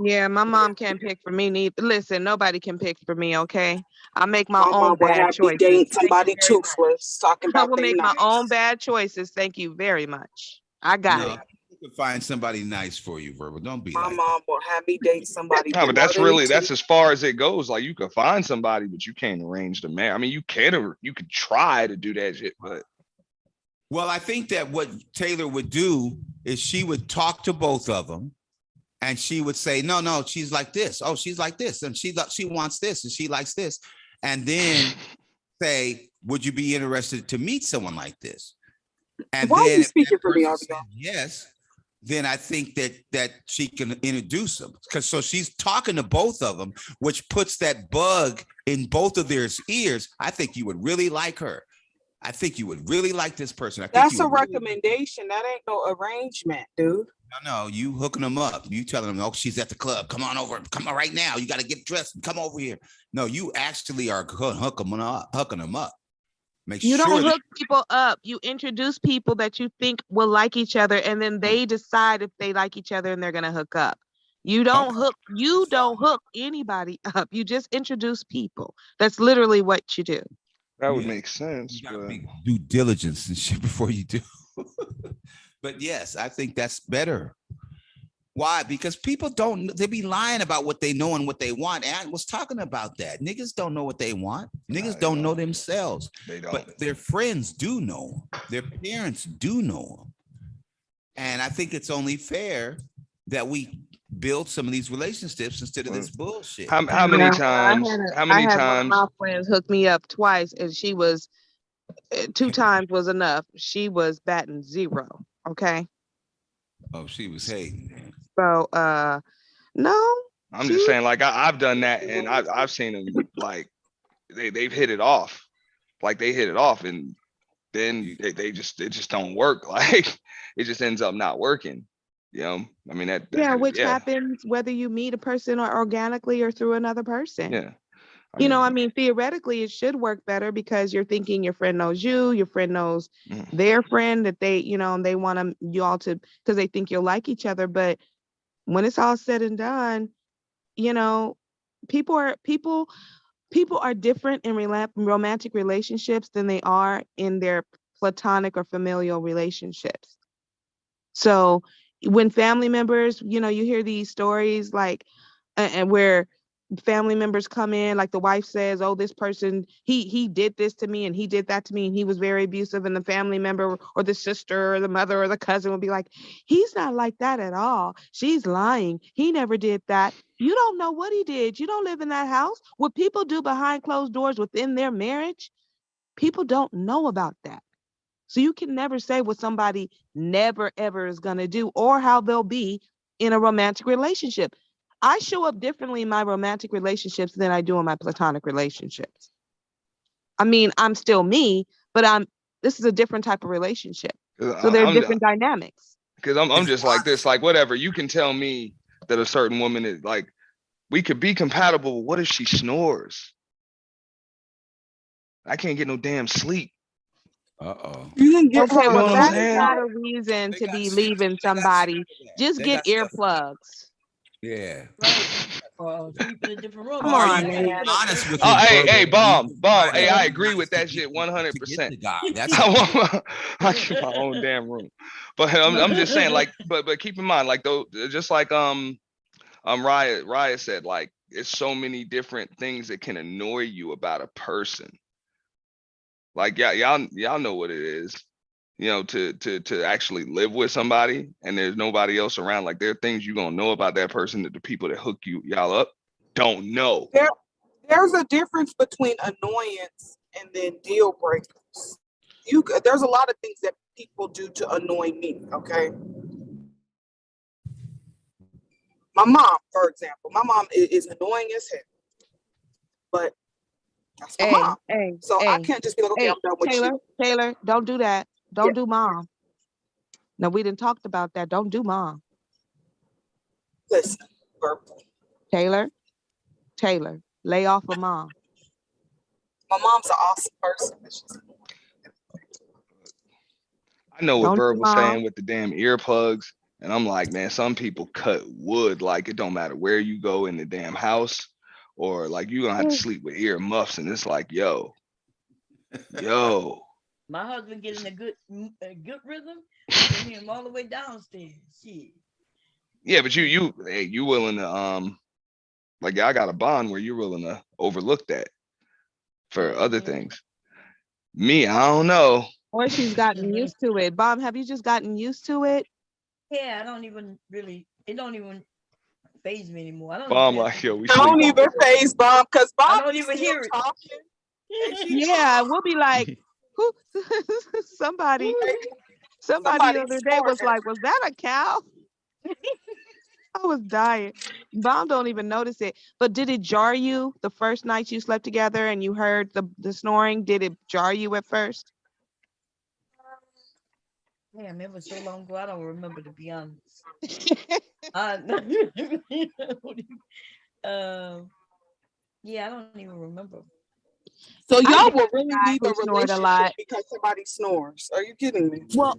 Yeah, my mom can't pick for me neither. Listen, nobody can pick for me, okay? I make my My own mom would bad have me choices. date Thank you somebody very much. toothless, talking I about will they make my nice. own bad choices. Thank you very much. I got No, it. you can find somebody nice for you, Verbal. Don't be My like mom will have me date somebody. No, but that's below them that's teeth. as far as it goes. Like, you could find somebody, but you can't arrange the marriage. I mean, you could try to do that shit, but Well, I think that what Taylor would do is she would talk to both of them, and she would say, no, she's like this. Oh, she's like this, and she wants this, and she likes this, and then say, would you be interested to meet someone like this? And Why are then you if speaking that for me, person RBR? said yes, then I think that she can introduce them, because so she's talking to both of them, which puts that bug in both of their ears. I think you would really like her. I think you would really like this person. I think That's you a would really- recommendation. That ain't no arrangement, dude. No, you hooking them up. You telling them, oh, she's at the club. Come on over. Come on right now. You got to get dressed and come over here. No, you actually are hooking them up. Make You sure don't that- hook people up. You introduce people that you think will like each other, and then they decide if they like each other and they're gonna hook up. You don't hook anybody up. You just introduce people. That's literally what you do. that would Yeah. make sense. But due diligence and shit before you do. But yes, I think that's better. Why? Because people they be lying about what they know and what they want. And I was talking about that. Niggas don't know what they want. Niggas don't know themselves. They don't. But their friends do know. Their parents do know them. And I think it's only fair that we build some of these relationships instead of this bullshit. How many times? How many I had times? one of my friends hook me up twice, and she was 2 times was enough. She was batting 0. Okay. Oh, she was hating. So no. I'm just saying, like, I've done that, and I've seen them, like, they've hit it off, like they hit it off, and then it just don't work. Like, it just ends up not working. You know, I mean Which happens whether you meet a person or organically or through another person. Yeah. I mean, theoretically, it should work better because you're thinking your friend knows you, your friend knows their friend, that they, they want you all to, because they think you'll like each other. But when it's all said and done, people are different in romantic relationships than they are in their platonic or familial relationships. So when family members, you hear these stories like, and where family members come in, like the wife says, oh, this person, he did this to me and he did that to me and he was very abusive, and the family member or the sister or the mother or the cousin will be like, he's not like that at all. She's lying. He never did that. You don't know what he did. You don't live in that house. What people do behind closed doors within their marriage, people don't know about that. So you can never say what somebody never, ever is going to do or how they'll be in a romantic relationship. I show up differently in my romantic relationships than I do in my platonic relationships. I mean, I'm still me, but this is a different type of relationship. So there are different dynamics. Because I'm just like this, like whatever. You can tell me that a certain woman is like, we could be compatible. But what if she snores? I can't get no damn sleep. You Okay, can get You know well, what I'm that is saying? not a reason to be leaving somebody. Just They get got stuff. earplugs. Yeah. Sleep in a different room. Come Or on, you man. can be honest with Oh, your hey, verbal bomb. needs. Hey, I Be agree with honest that shit to get 100%. the guy. That's I keep my own damn room. But I'm just saying, like, but keep in mind, like though, just like Raya said, like, it's so many different things that can annoy you about a person. Like y'all know what it is, you know, to actually live with somebody and there's nobody else around. Like there are things you're gonna know about that person that the people that hook y'all up don't know. There's a difference between annoyance and then deal breakers. There's a lot of things that people do to annoy me, okay? My mom, for example. My mom is annoying as hell. But that's my mom. So I can't just be like, okay, I'm done with you. Taylor, don't do that. Don't do mom. No, we didn't talk about that. Don't do mom. Listen, Purple. Taylor, lay off of mom. My mom's an awesome person. I know what Don't Verbal's mom. saying with the damn earplugs, and I'm like, man, some people cut wood like it don't matter where you go in the damn house, or like you're gonna have to sleep with ear muffs, and it's like, yo. My husband get in a good rhythm, and hear him all the way downstairs. Shit. Yeah, but you willing to like I got a bond where you're willing to overlook that for other things. Me, I don't know. Or she's gotten used to it. Bob, have you just gotten used to it? Yeah, it don't even phase me anymore. I don't Bomb even like, yo, we don't sleep. even phase Bob because Bob I don't even hear it. Yeah, we'll be like, who? somebody the other day was like, was that a cow? I was dying. Mom don't even notice it. But did it jar you the first night you slept together and you heard the snoring? Did it jar you at first? Damn, it was so long ago. I don't remember, to be honest. Yeah, I don't even remember. So y'all I will really leave a snored a relationship lot. because somebody snores. Are you kidding me? Well,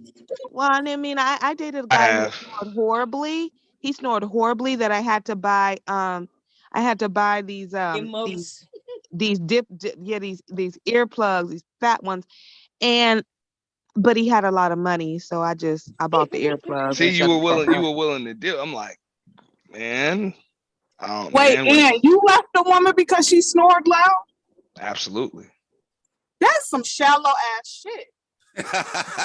I mean, I dated a guy who snored horribly. He snored horribly that I had to buy these these earplugs, these fat ones, but he had a lot of money, so I bought the earplugs. See, and you shut were the fuck up. willing to deal. I'm like, man, I don't. Wait, man, and you left the woman because she snored loud? Absolutely. That's some shallow ass shit.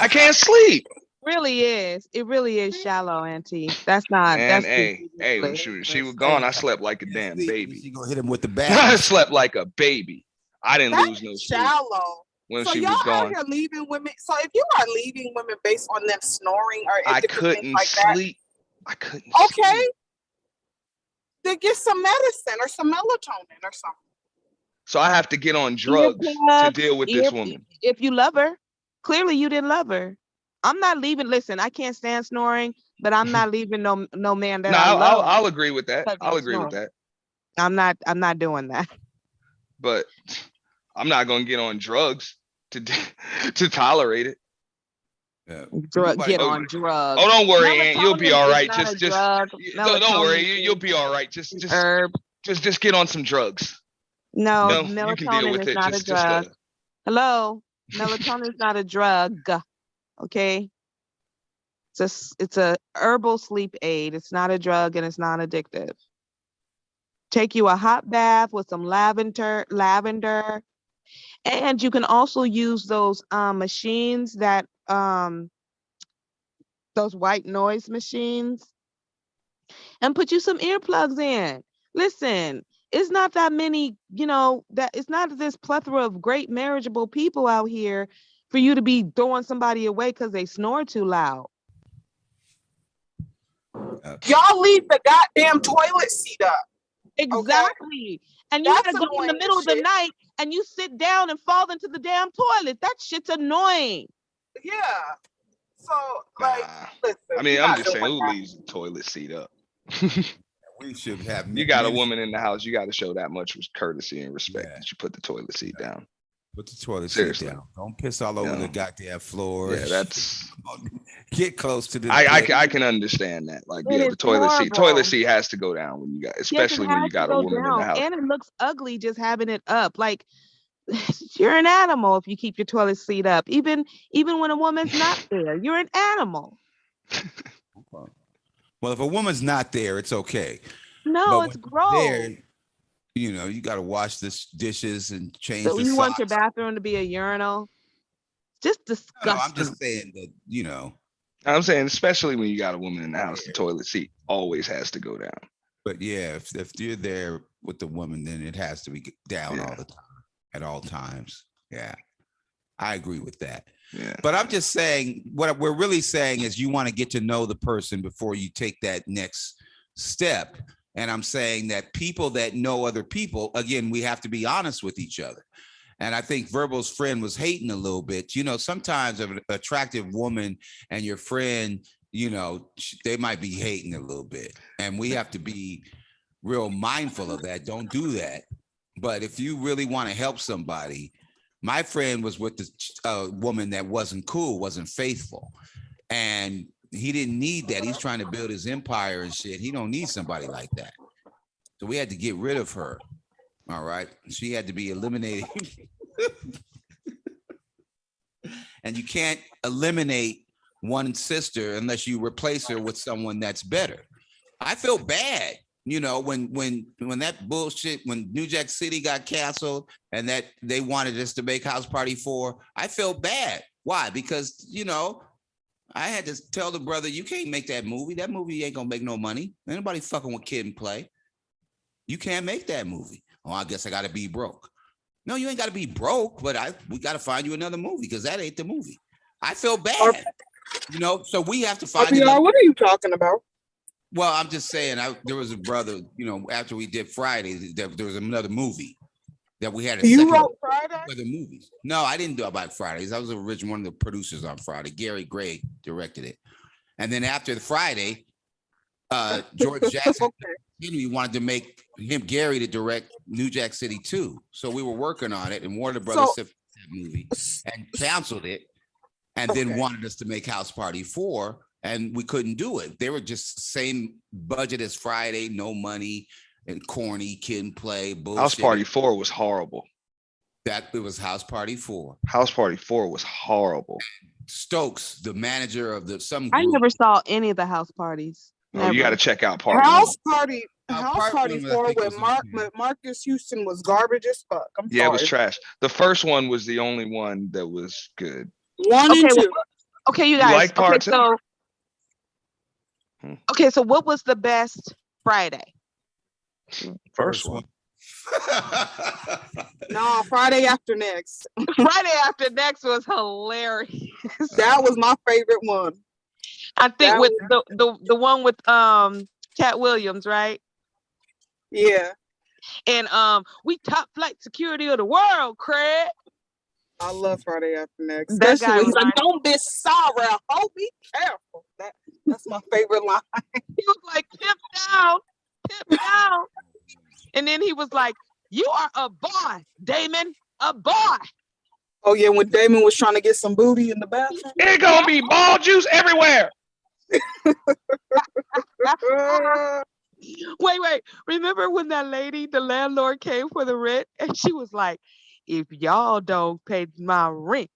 I can't sleep. It really is shallow, Auntie. That's not. And that's when she was gone, I slept like a damn baby. You gonna hit him with the I bat. slept like a baby. I didn't lose no sleep Shallow. when So she y'all was out gone. here leaving women. So if you are leaving women based on them snoring or I different things couldn't like that, sleep. I couldn't. okay, sleep. then get some medicine or some melatonin or something. So I have to get on drugs to deal with this woman. If you love her, clearly you didn't love her. I'm not leaving. Listen, I can't stand snoring, but I'm not leaving no man that No, I love. I'll agree with that. because I'll they agree with snore. that. I'm not doing that. But I'm not gonna get on drugs to tolerate it. Yeah. Get on drugs. Oh, don't worry, Aunt. You'll be Melatonin all is right. not a Just drug. don't worry. Melatonin You'll is be all right. Just herb. Just get on some drugs. No, You know, you can deal melatonin with is it. not a drug. Hello, melatonin is not a drug. Okay, it's a herbal sleep aid. It's not a drug and it's not addictive. Take you a hot bath with some lavender, and you can also use those machines that those white noise machines, and put you some earplugs in. Listen, it's not that many, that it's not this plethora of great marriageable people out here for you to be throwing somebody away because they snore too loud. Y'all leave the goddamn toilet seat up. Exactly. And you gotta go in the middle of the night and you sit down and fall into the damn toilet. That shit's annoying. Yeah. So, like, listen, I mean, we're I'm not just saying, doing who that. leaves the toilet seat up? We should have. You got a men- woman in the house, you got to show that much courtesy and respect that you put the toilet seat down. Put the toilet Seriously. seat down. Don't piss all over No. the goddamn floor. Yeah, that's. Get close to the. I can understand that. Like, And yeah, the it's toilet horrible. seat has to go down when you got, Yes, it especially when you has to got a go woman in the down, house. and it looks ugly just having it up. Like you're an animal if you keep your toilet seat up. Even when a woman's not there, you're an animal. Well, if a woman's not there, it's okay. No, But it's when gross. you're there, you know, you got to wash the dishes and change So the you want socks. your bathroom to be a urinal? Just disgusting. No, I'm just saying that, you know. I'm saying, especially when you got a woman in the house, the toilet seat always has to go down. But yeah, if you're there with the woman, then it has to be down all the time, at all times. Yeah, I agree with that. Yeah. But I'm just saying, what we're really saying is you want to get to know the person before you take that next step. And I'm saying that people that know other people, again, we have to be honest with each other. And I think Verbal's friend was hating a little bit. You know, sometimes an attractive woman and your friend, you know, they might be hating a little bit. And we have to be real mindful of that. Don't do that. But if you really want to help somebody, my friend was with this woman that wasn't cool, wasn't faithful. And he didn't need that. He's trying to build his empire and shit. He don't need somebody like that. So we had to get rid of her. All right. She had to be eliminated. And you can't eliminate one sister unless you replace her with someone that's better. I feel bad, you know, when that bullshit, when New Jack City got canceled and that they wanted us to make House Party 4, I felt bad. Why? Because, you know, I had to tell the brother, you can't make that movie. That movie ain't gonna make no money. Anybody fucking with Kid and Play. You can't make that movie. Oh, I guess I gotta be broke. No, you ain't gotta be broke, but we gotta find you another movie because that ain't the movie. I feel bad. You know, so we have to find another. What are you talking about? Well, I'm just saying, there was a brother, you know, after we did Friday, there was another movie that we had. You wrote Friday? For the movies. No, I didn't do about Fridays. I was originally one of the producers on Friday. Gary Gray directed it. And then after the Friday, George Jackson Henry wanted to make Gary to direct New Jack City 2. So we were working on it, and Warner Brothers said that movie and canceled it, and then wanted us to make House Party 4, and we couldn't do it. They were just same budget as Friday, no money, and corny Kid and Play bullshit. House Party 4 was horrible. It was House Party 4. House Party 4 was horrible. Stokes, the manager of I never saw any of the house parties. Oh, you got to check out part House one. Party. House Party 4 with Marcus Houston was garbage as fuck. I'm sorry. Yeah, it was trash. The first one was the only one that was good. 1 and 2. Okay, you You guys. like part two? So what was the best Friday? First one. No, Friday After Next. Friday After Next was hilarious. That was my favorite one. I think That with the one with Cat Williams, right? Yeah. And we top flight security of the world, Craig. I love Friday After Next. That Especially guy when he's like, reminded- don't be sorry. Oh, be careful. That's my favorite line. He was like, tip down. And then he was like, you are a boy, Damon, a boy. Oh, yeah, when Damon was trying to get some booty in the bathroom. It gonna be ball juice everywhere. Wait. Remember when that lady, the landlord, came for the rent? And she was like, if y'all don't pay my rent,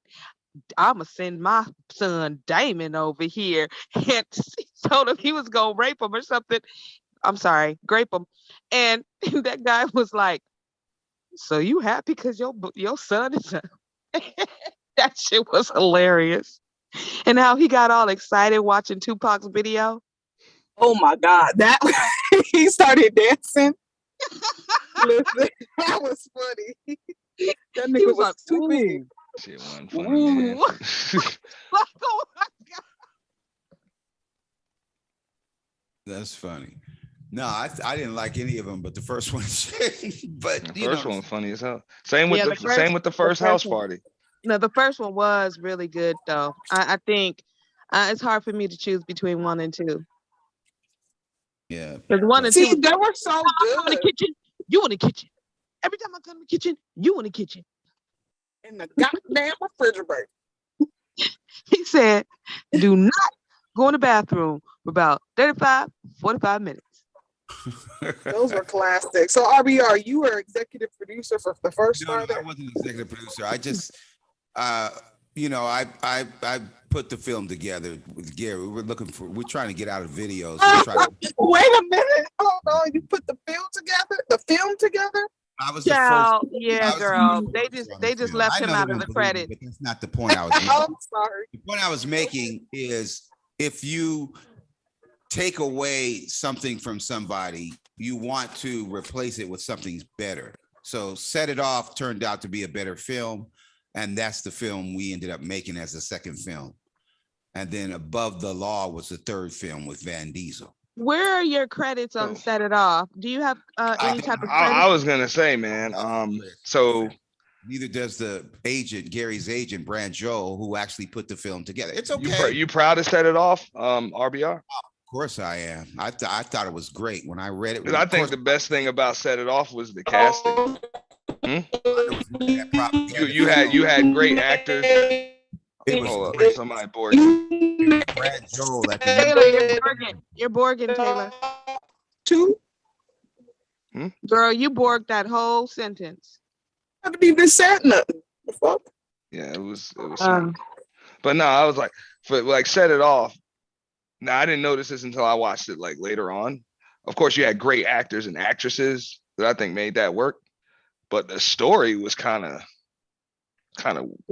I'ma send my son Damon over here. And she told him he was gonna rape him or something. I'm sorry, grape him. And that guy was like, so you happy because your son is a... That shit was hilarious. And how he got all excited watching Tupac's video. Oh my God, that he started dancing. Listen, that was funny. That nigga was too big. Shit wasn't funny, man. That's funny. No, I didn't like any of them, but the first one. But The you first know, one funny as hell. Same with the first one- house party. No, the first one was really good though. I think It's hard for me to choose between 1 and 2. Yeah. Because 1 and 2. See, they were so I come in the good kitchen. You in the kitchen. Every time I come in the kitchen, you in the kitchen. in the goddamn refrigerator. He said, do not go in the bathroom for about 35, 45 minutes. Those were classic. So RBR, you were executive producer for the first No, Friday? I wasn't executive producer. I just, you know, I put the film together with Gary. We're trying to get out of videos. Wait a minute. Hold on. You put the film together? I was the Child, first. yeah, I was the girl. first They producer on they the just film. left I him know out they of the won't believe me, credits. but that's not the point I was making. I'm sorry. The point I was making is if you take away something from somebody, you want to replace it with something better. So Set It Off turned out to be a better film, and that's the film we ended up making as a second film. And then Above the Law was the third film with Van Diesel. Where are your credits on Set It Off? Do you have any type of credit? I was gonna say, man. So neither does the agent, Gary's agent, Brand Joe, who actually put the film together. It's okay. you proud to Set It Off, RBR? Of course I am. I thought it was great when I read it. I think the best thing about Set It Off was the casting. You had great actors. Hold up, somebody bored. Brad Joel at Taylor, you're Borging. You're Borging, Taylor. 2? Girl, you borged that whole sentence. I haven't even said nothing. The fuck? Yeah, it was. But no, I was like, for like Set It Off. Now I didn't notice this until I watched it like later on. Of course, you had great actors and actresses that I think made that work, but the story was kind of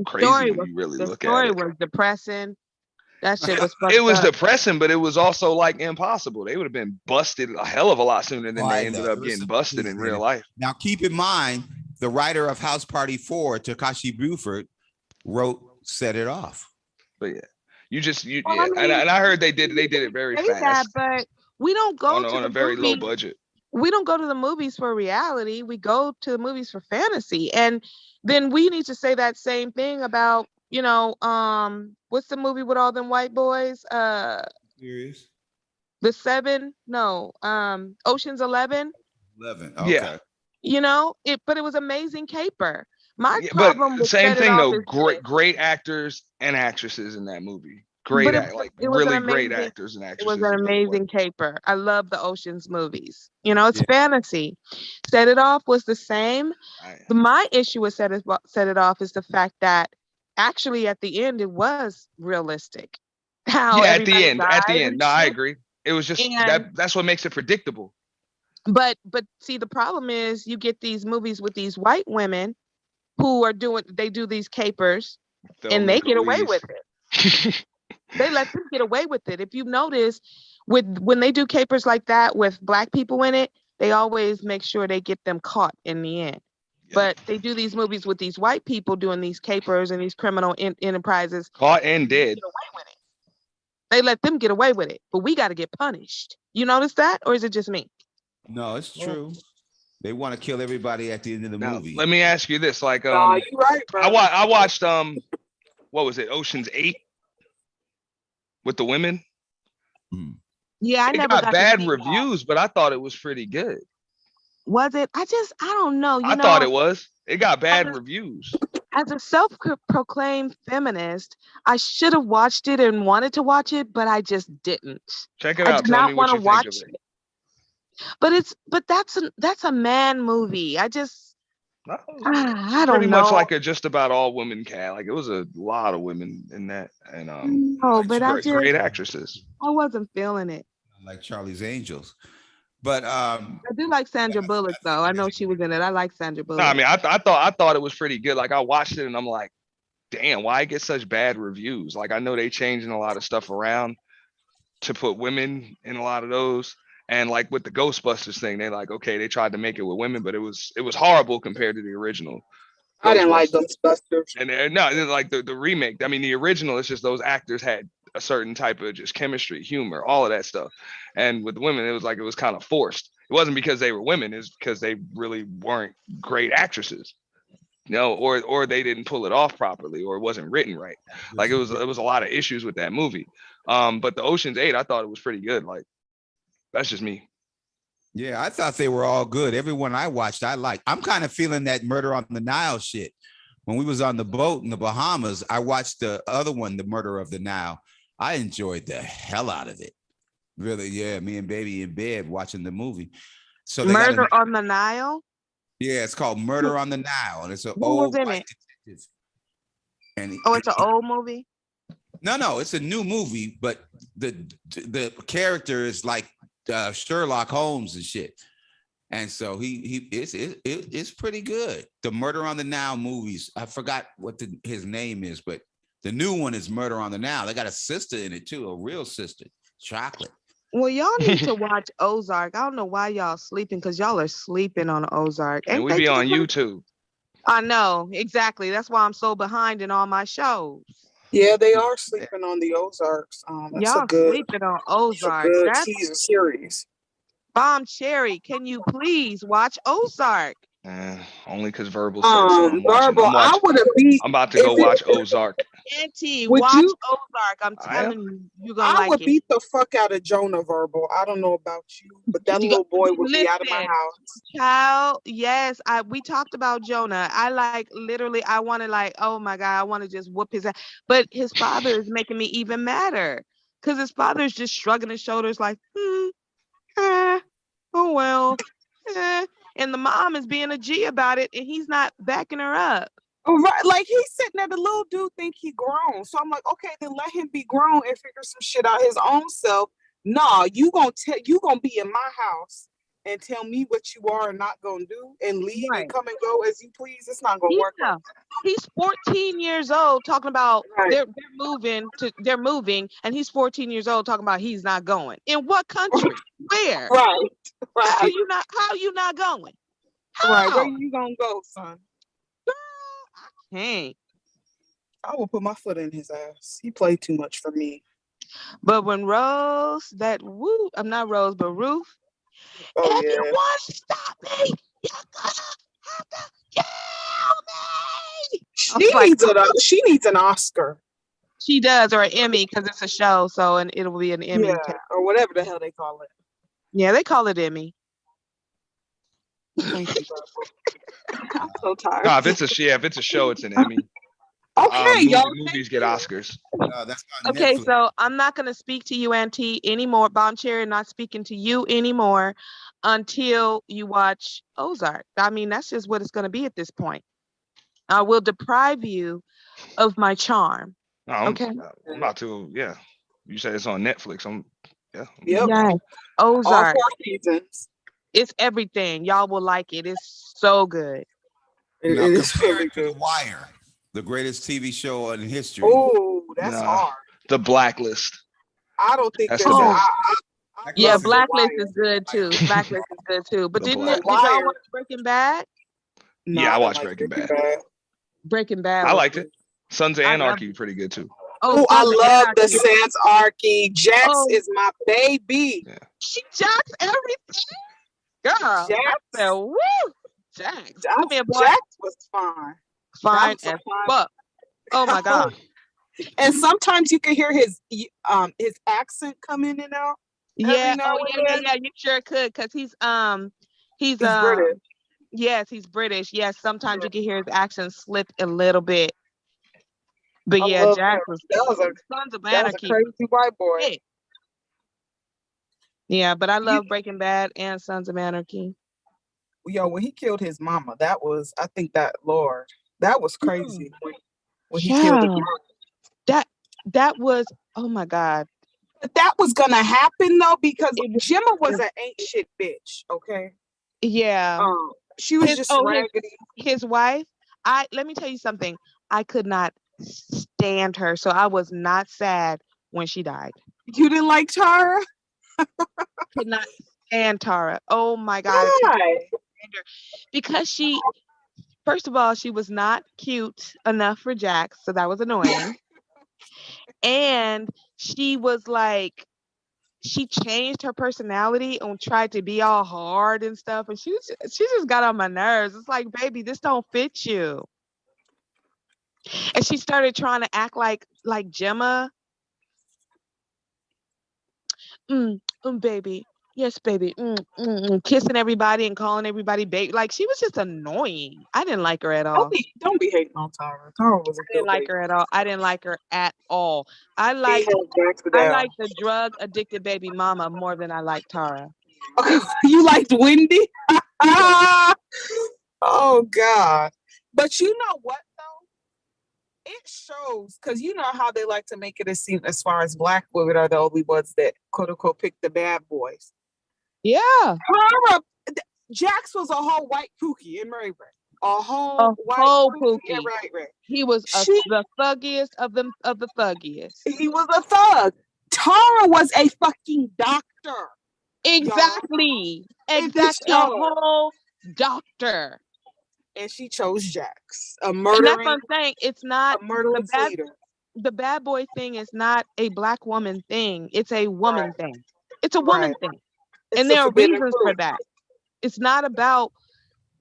crazy when you really look at it. The story was depressing. That shit was fucked It was up. depressing, but it was also like impossible. They would have been busted a hell of a lot sooner than they ended up getting busted in real life. Now, keep in mind, the writer of House Party 4, Takashi Buford, wrote Set It Off. But yeah, Well, I mean, and I heard they did it very say that, fast but we don't go to on the a very low movies- budget. We don't go to the movies for reality. We go to the movies for fantasy. And then we need to say that same thing about, you know, what's the movie with all them white boys? Serious? The Seven? No, Ocean's 11. 11. Yeah. Okay. You know, but it was amazing caper. My Yeah, problem but with same Set It thing Off though. is Great actors and actresses in that movie. Great, But it was really an great amazing- actors and It actresses. was an in that movie. amazing caper. I love the Ocean's movies. You know, it's fantasy. Set It Off was the same. My issue with Set It Off is the fact that actually at the end it was realistic. How Yeah, at the everybody end. At died the and end. No, I shit. agree. It was just And- that's what makes it predictable. But see, the problem is you get these movies with these white women who are they do these capers and they get away with it. They let them get away with it. If you notice, when they do capers like that with black people in it, they always make sure they get them caught in the end. But they do these movies with these white people doing these capers and these criminal enterprises. Caught and dead. They let them get away with it, but we got to get punished. You notice that, or is it just me? No, it's true. They want to kill everybody at the end of the movie. Let me ask you this: like, you right, bro. I watched what was it, Ocean's 8 with the women. Yeah, I It never got got to bad see that. reviews, but I thought it was pretty good. Was it? I don't know. I thought it was. It got bad reviews. As a self-proclaimed feminist, I should have watched it and wanted to watch it, but I just didn't. Check it I out. did Tell not me what want you to think watch of it. But that's a man movie. I just I don't Pretty know. much like a just about all women cast. Like it was a lot of women in that, and No, but I great actresses. I wasn't feeling it. Like Charlie's Angels. But I do like Sandra Bullock though. I know she was in it. I like Sandra Bullock. No, I mean, I thought it was pretty good. Like I watched it and I'm like, damn, why it get such bad reviews? Like I know they changing a lot of stuff around to put women in a lot of those. And like with the Ghostbusters thing, they like, okay, they tried to make it with women, but it was horrible compared to the original. I didn't like Ghostbusters. And no, like the remake. I mean, the original, it's just those actors had a certain type of just chemistry, humor, all of that stuff. And with women, it was kind of forced. It wasn't because they were women, it's because they really weren't great actresses. or they didn't pull it off properly, or it wasn't written right. Like it was a lot of issues with that movie. But the Ocean's 8, I thought it was pretty good. Like that's just me. Yeah, I thought they were all good. Everyone I watched, I liked. I'm kind of feeling that Murder on the Nile shit. When we was on the boat in the Bahamas, I watched the other one, The Murder of the Nile. I enjoyed the hell out of it. Really, yeah. Me and baby in bed watching the movie. So they Murder on the Nile. Yeah, it's called Murder on the Nile, and it's an Who old was in white it? detective. And Oh, it's an old movie. no, it's a new movie, but the character is like Sherlock Holmes and shit. And so it's pretty good. The Murder on the Nile movies. I forgot what his name is, but the new one is Murder on the Nile. They got a sister in it too, a real sister, Chocolate. Well, y'all need to watch Ozark. I don't know why y'all sleeping, because y'all are sleeping on Ozark. And we be on YouTube. I know, exactly. That's why I'm so behind in all my shows. Yeah, they are sleeping on the Ozarks. That's Y'all a good, sleeping on that's a Ozark. good That's teaser series. Bomb Cherry. Can you please watch Ozark? Only because Verbal said so. I'm watching. Verbal, I would have beat. I'm about to go watch Ozark. Auntie, Would watch you- Ozark. I'm telling you, you're gonna I like would it. beat the fuck out of Jonah, Verbal. I don't know about you, but that little boy would be out of my Listen, house. Child, yes, we talked about Jonah. I like literally, I want to like, oh my God, I want to just whoop his ass. But his father is making me even madder, because his father is just shrugging his shoulders like, oh well, and the mom is being a G about it, and he's not backing her up. Right, like he's sitting there, the little dude think he grown. So I'm like, okay, then let him be grown and figure some shit out his own self. Nah, you gonna be in my house and tell me what you are and not gonna do and leave and come and go as you please. It's not gonna work. Yeah. He's 14 years old talking about they're moving, and he's 14 years old talking about he's not going. In what country? Where? Right. How you not going? Right, where How? you gonna go, son? Hey. I will put my foot in his ass. He played too much for me. But when Ruth, but Ruth, Oh, if you yeah. want to stop me, you're gonna have to kill me. She needs an Oscar. She does, or an Emmy, because it's a show, so it'll be an Emmy. Yeah, or whatever the hell they call it. Yeah, they call it Emmy. Thank you, I'm so tired. No, if it's a show, it's an Emmy. Okay, y'all. Movies get Oscars. That's on Okay, Netflix. so I'm not going to speak to you, Auntie, anymore. Bomb Cherry, not speaking to you anymore until you watch Ozark. I mean, that's just what it's going to be at this point. I will deprive you of my charm. No, I'm about to. Yeah, you said it's on Netflix. Yep. Yes. All Ozark. 4 seasons. It's everything. Y'all will like it. It's so good. It Now, is compare very it to The Wire, the greatest TV show in history. Oh, that's Nah. hard. The Blacklist. I don't think That's there's the a- best. I Yeah, love The Blacklist Wire. is good too. Blacklist is good too. But The did Blacklist. y'all watch Breaking Bad? No, Yeah, I don't watched like Breaking Bad. Breaking Bad. I was liked good. it. Sons of I love Anarchy, pretty good too. Oh, I Sons of love the Anarchy. Sans Archy. Jax Oh. is my baby. She jacks everything. Girl, I Jax. said, woo! Jax. Come here, boy. Jax was fine. Fine That as was fine. fuck. Oh my God. And sometimes you can hear his accent come in and out. Yeah. now Oh and yeah, then. yeah. You sure could, cause he's British. Yes, he's British. Yes, sometimes you can hear his accent slip a little bit. But I yeah, love Jack him. was That was Sons of a Anarchy. crazy white boy. Yeah. Yeah, but I love Breaking Bad and Sons of Anarchy. Yo, when he killed his mama, that was that was crazy. When he killed his Yeah. mama. That was, oh my God. But that was gonna happen though, because Gemma was an ain't shit bitch. Okay. Yeah. She was just raggedy. His wife. Let me tell you something. I could not stand her, so I was not sad when she died. You didn't like Tara? Could not stand Tara. Oh my God. Why? Because first of all, she was not cute enough for Jax, so that was annoying. And she was like, she changed her personality and tried to be all hard and stuff, and she just got on my nerves. It's like, baby, this don't fit you. And she started trying to act like Gemma. Baby. Yes, baby. Kissing everybody and calling everybody baby. Like, she was just annoying. I didn't like her at all. Don't be hating on Tara. Tara was a I didn't good like baby. her at all. I didn't like her at all. I She like held Jax down. the drug addicted baby mama more than I like Tara. Okay, you liked Wendy? Oh God. But you know what though? It shows, because you know how they like to make it seem as far as black women are the only ones that quote unquote pick the bad boys. Yeah. Tara, Jax was a whole white Pookie in Ray Ray. A whole Pookie. in Ray Ray. He was the thuggiest of the thuggiest. He was a thug. Tara was a fucking doctor. Exactly. Exactly. A whole doctor. And she chose Jax. A And murdering. that's what I'm saying. It's not a murdering leader. The bad boy thing is not a black woman thing. It's a woman thing. It's a woman thing. And there are reasons for that. It's not about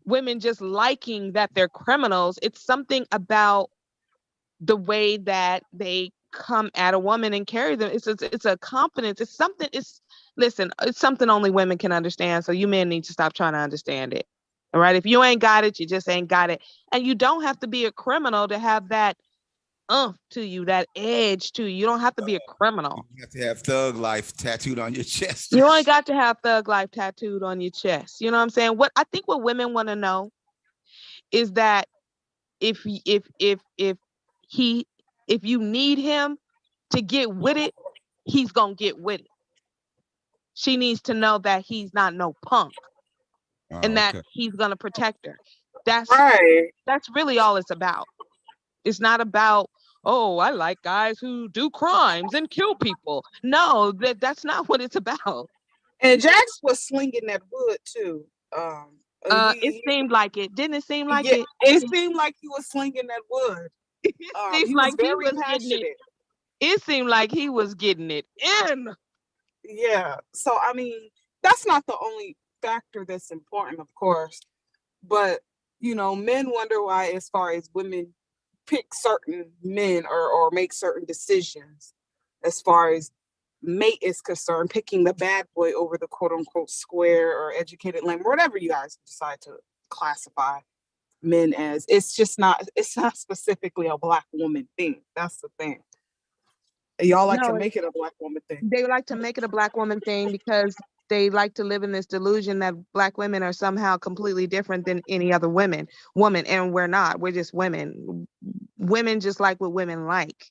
women just liking that they're criminals. It's something about the way that they come at a woman and carry them. It's a confidence. It's something. It's something only women can understand. So you men need to stop trying to understand it. All right. If you ain't got it, you just ain't got it. And you don't have to be a criminal to have that to you, that edge to you. You don't have to be a criminal. You have to have thug life tattooed on your chest. You only got to have thug life tattooed on your chest. You know what I'm saying? What I think what women want to know is that if you need him to get with it, he's gonna get with it. She needs to know that he's not no punk. And that he's gonna protect her. That's really all it's about. It's not about, oh, I like guys who do crimes and kill people. No, that's not what it's about. And Jax was slinging that wood too. It seemed like it. Didn't it seem like it? It seemed like he was slinging that wood. It seemed like he was getting it. It seemed like he was getting it in. Yeah. So I mean, that's not the only factor that's important, of course. But you know, men wonder why, as far as women pick certain men or make certain decisions, as far as mate is concerned, picking the bad boy over the quote unquote square or educated lamb, whatever you guys decide to classify men as. It's not specifically a black woman thing. That's the thing. Y'all like to make it a black woman thing. They like to make it a black woman thing because they like to live in this delusion that black women are somehow completely different than any other woman, and we're not. We're just women. Women just like what women like.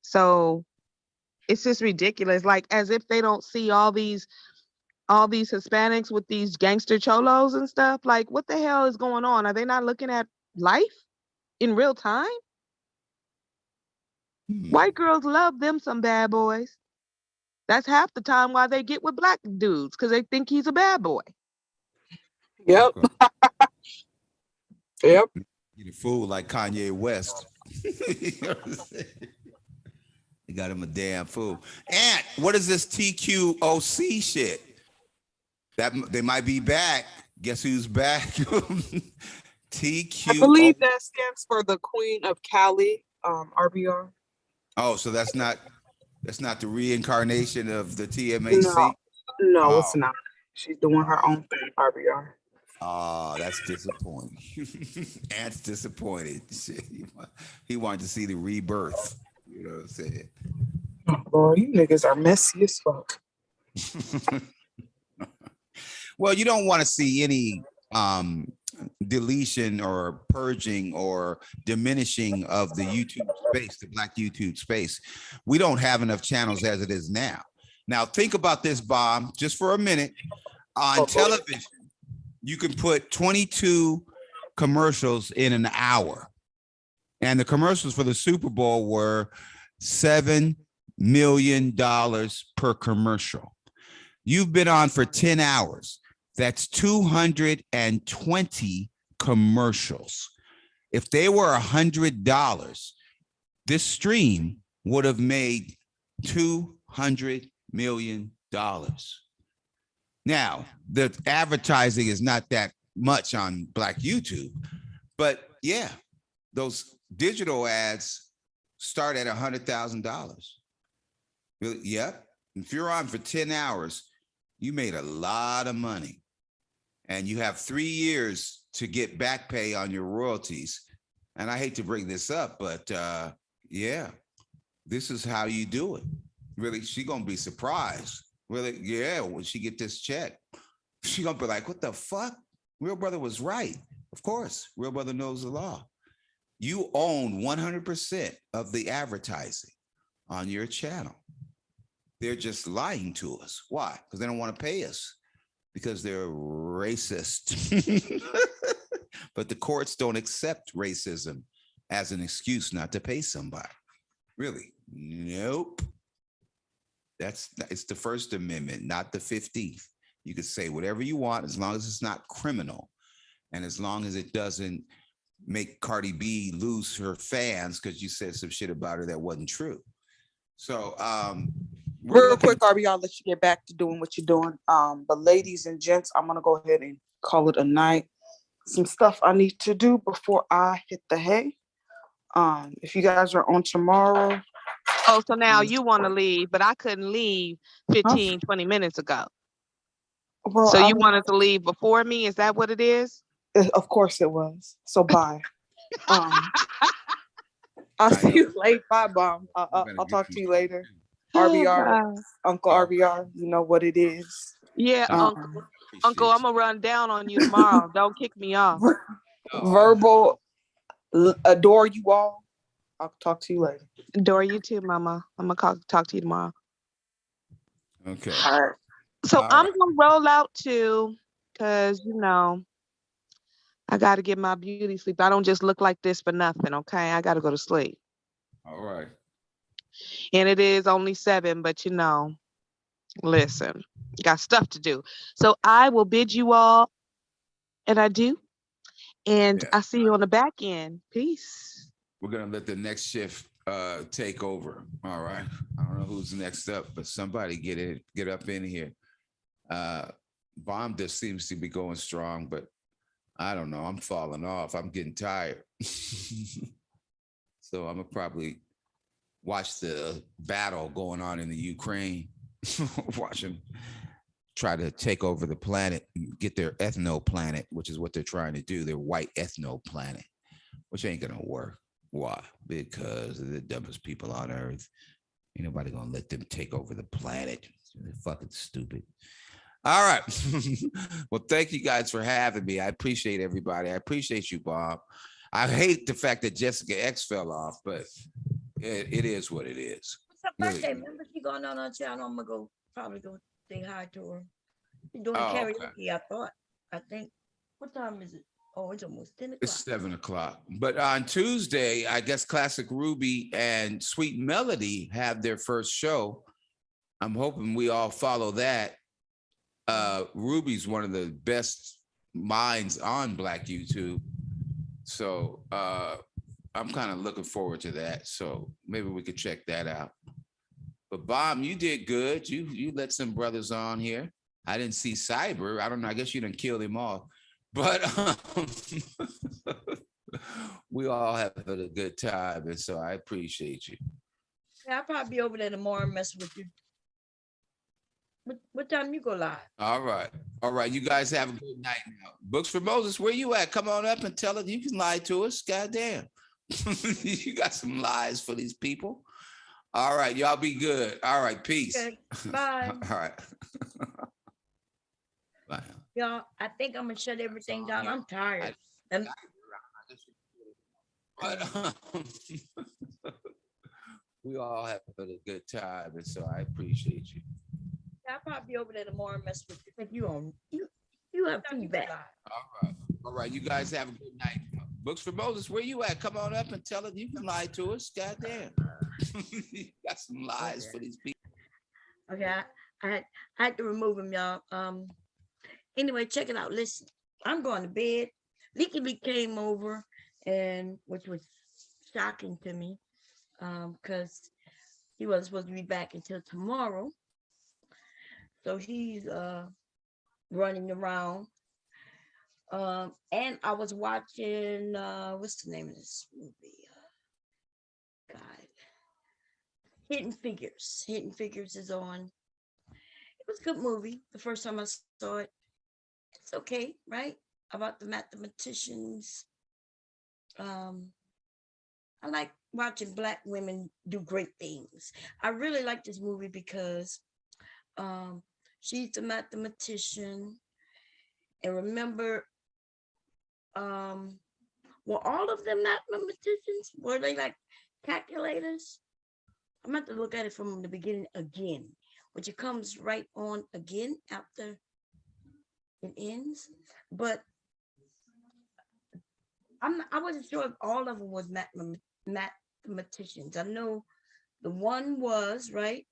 So it's just ridiculous. Like, as if they don't see all these Hispanics with these gangster cholos and stuff. Like, what the hell is going on? Are they not looking at life in real time? White girls love them some bad boys. That's half the time why they get with black dudes, because they think he's a bad boy. Yep. Yep. You a fool like Kanye West. You know what I'm saying? They got him a damn fool. And what is this TQOC shit? That they might be back. Guess who's back? TQ. I believe that stands for the Queen of Cali, RBR. Oh, so that's not the reincarnation of the TMAC? No, it's not. She's doing her own thing, RBR. Oh, that's disappointing. Ant's disappointed. He wanted to see the rebirth. You know what I'm saying? Oh, Lord, you niggas are messy as fuck. Well, you don't want to see any deletion or purging or diminishing of the YouTube space, the Black YouTube space. We don't have enough channels as it is now. Now, think about this, Bob, just for a minute. On television, you can put 22 commercials in an hour. And the commercials for the Super Bowl were $7 million per commercial. You've been on for 10 hours. That's 220 commercials. If they were $100, this stream would have made $200 million. Now, the advertising is not that much on Black YouTube, but yeah, those digital ads start at $100,000. Really? Yep. If you're on for 10 hours, you made a lot of money. And you have 3 years to get back pay on your royalties. And I hate to bring this up, but yeah, this is how you do it. Really, she gonna be surprised. Really, yeah, when she get this check, she gonna be like, what the fuck? Real Brother was right. Of course, Real Brother knows the law. You own 100% of the advertising on your channel. They're just lying to us. Why? Because they don't want to pay us. Because they're racist. But the courts don't accept racism as an excuse not to pay somebody. Really? Nope. It's the First Amendment, not the 15th. You can say whatever you want as long as it's not criminal. And as long as it doesn't make Cardi B lose her fans because you said some shit about her that wasn't true. So real quick, RB, I'll let you get back to doing what you're doing. But ladies and gents, I'm gonna go ahead and call it a night. Some stuff I need to do before I hit the hay. If you guys are on tomorrow. Oh, so now you want to leave, but I couldn't leave 15, 20 minutes ago. Well, so you wanted to leave before me? Is that what it is? Of course it was. So bye. I'll see you later. Bye, Bomb. I'll talk to you later. RBR, Uncle RBR, you know what it is. Yeah, Uncle, I'm gonna run down on you tomorrow. Don't kick me off. Verbal, adore you all. I'll talk to you later. Adore you too, Mama. I'm gonna talk to you tomorrow. Okay. All right. So I'm gonna roll out too, because I got to get my beauty sleep. I don't just look like this for nothing, okay? I got to go to sleep. All right. And it is only 7, but listen, got stuff to do. So I will bid you all an adieu. And I'll see you on the back end. Peace. We're going to let the next shift take over. All right. I don't know who's next up, but somebody get up in here. Bomb just seems to be going strong, but I don't know. I'm falling off. I'm getting tired. So I'm gonna probably watch the battle going on in the Ukraine. Watch them try to take over the planet, get their ethno planet, which is what they're trying to do. Their white ethno planet, which ain't gonna work. Why? Because they're the dumbest people on earth. Ain't nobody gonna let them take over the planet. They're fucking stupid. All right. Well, thank you guys for having me. I appreciate everybody. I appreciate you, Bob. I hate the fact that Jessica X fell off, but it is what it is. What's her birthday? Remember she going on our channel? I'm gonna probably go say hi to her. She's doing karaoke, okay. I think. What time is it? Oh, it's almost 10 o'clock. It's 7 o'clock. But on Tuesday, I guess Classic Ruby and Sweet Melody have their first show. I'm hoping we all follow that. Ruby's one of the best minds on Black YouTube. So I'm kind of looking forward to that. So maybe we could check that out. But Bomb, you did good. You let some brothers on here. I didn't see Cyber. I don't know. I guess you didn't kill him off. But we all have a good time. And so I appreciate you. Yeah, I'll probably be over there tomorrow and mess with you. What time you go live? All right. All right. You guys have a good night now. Books for Moses, where you at? Come on up and tell us. You can lie to us. Goddamn. You got some lies for these people. All right. Y'all be good. All right. Peace. Okay. Bye. All right. Bye. Y'all, I think I'm gonna shut everything down. I'm tired. But we all have a good time, and so I appreciate you. I'll probably be over there tomorrow and mess with you. Think you have feedback. All right. All right. You guys have a good night. Books for Moses, where you at? Come on up and tell us. You can lie to us. Goddamn. You got some lies for these people. Okay, I had to remove him, y'all. Anyway, check it out. Listen, I'm going to bed. Leaky Lee came over, and which was shocking to me, because he wasn't supposed to be back until tomorrow. So he's running around. And I was watching, what's the name of this movie? God. Hidden Figures. Hidden Figures is on. It was a good movie. The first time I saw it, it's okay, right? About the mathematicians. I like watching Black women do great things. I really like this movie because she's the mathematician. And remember, were all of them mathematicians? Were they like calculators? I'm going to have to look at it from the beginning again, which it comes right on again after it ends. But I wasn't sure if all of them was mathematicians. I know the one was, right?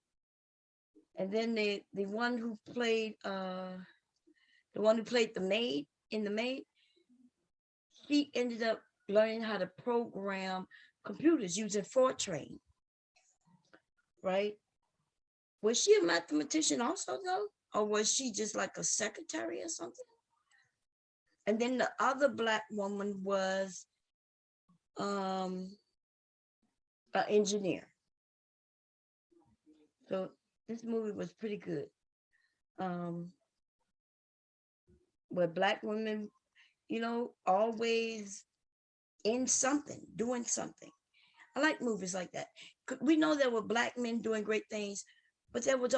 And then the one who played the maid in The Maid, she ended up learning how to program computers using Fortran, right? Was she a mathematician also though? Or was she just like a secretary or something? And then the other Black woman was an engineer. So this movie was pretty good. Where Black women, you know, always in something, doing something. I like movies like that. We know there were Black men doing great things, but there was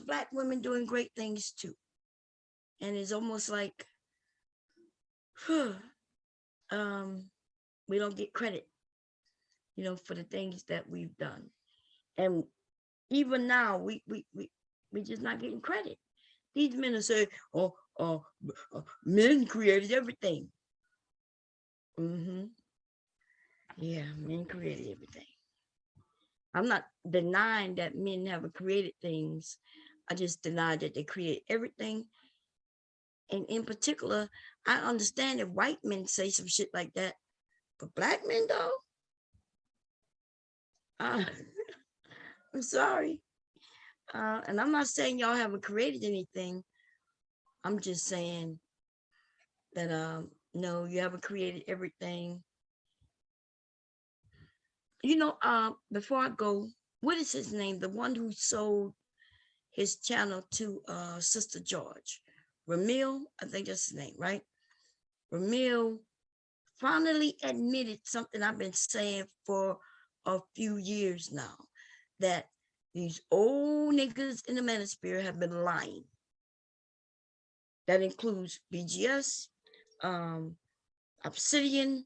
Black women doing great things too. And it's almost like, we don't get credit, you know, for the things that we've done. And even now, we just not getting credit. These men are saying, men created everything. Yeah, men created everything. I'm not denying that men haven't created things. I just deny that they create everything. And in particular, I understand if white men say some shit like that, but Black men though, I'm sorry. And I'm not saying y'all haven't created anything. I'm just saying that no, you haven't created everything. You know, before I go, what is his name? The one who sold his channel to Sister George. Ramil, I think that's his name, right? Ramil finally admitted something I've been saying for a few years now, that these old niggas in the manosphere have been lying. That includes BGS, Obsidian,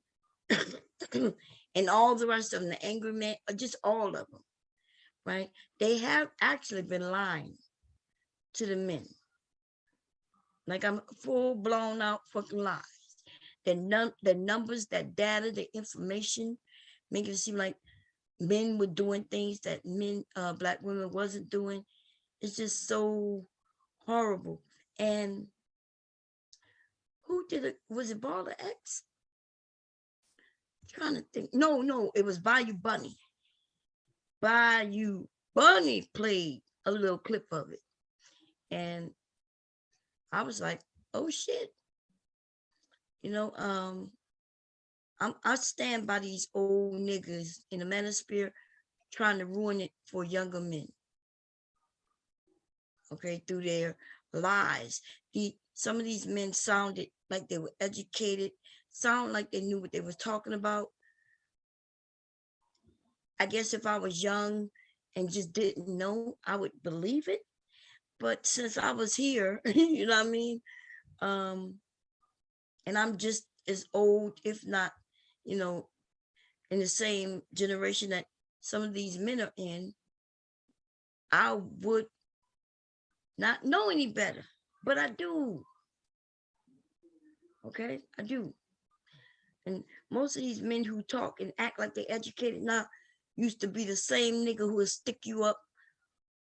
and all the rest of them, the Angry Man, just all of them, right? They have actually been lying to the men. Like I'm full blown out fucking lies. The numbers, that data, the information, making it seem like men were doing things that men, Black women wasn't doing. It's just so horrible. And who did it? Was it Baller X? Trying to think. No, it was Bayou Bunny. Bayou Bunny played a little clip of it. And I was like, oh shit. You know, I stand by these old niggas in the manosphere trying to ruin it for younger men. Okay, through their lies. Some of these men sounded like they were educated, sound like they knew what they were talking about. I guess if I was young and just didn't know, I would believe it. But since I was here, you know what I mean? And I'm just as old, if not, you know, in the same generation that some of these men are in, I would not know any better, but I do. Okay, I do. And most of these men who talk and act like they're educated now used to be the same nigga who would stick you up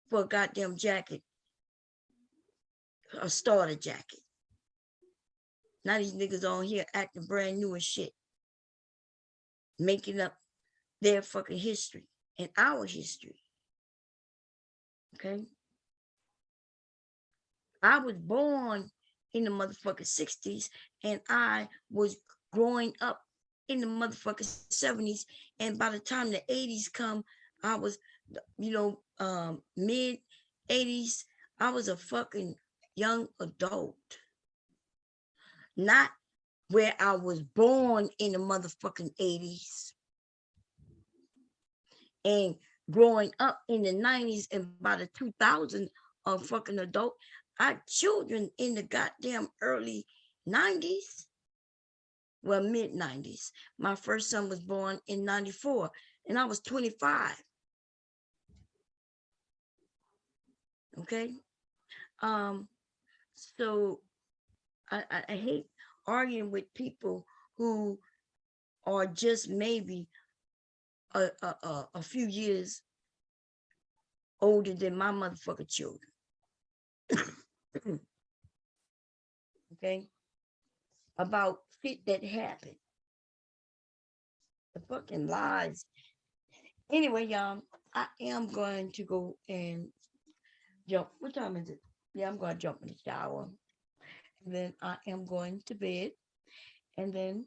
for a goddamn jacket, a starter jacket. Now these niggas on here acting brand new as shit, making up their fucking history and our history. Okay? I was born in the motherfucking 60s and I was growing up in the motherfucking 70s. And by the time the 80s come, I was, mid 80s, I was a fucking young adult. Not where I was born in the motherfucking 80s. And growing up in the 90s and by the 2000s, a fucking adult. I had children in the goddamn early 90s. Well, mid 90s. My first son was born in 94 and I was 25. Okay. So I hate arguing with people who are just maybe a few years older than my motherfucking children. Okay, about shit that happened. The fucking lies. Anyway, y'all, I am going to go and jump. What time is it? Yeah, I'm going to jump in the shower. And then I am going to bed. And then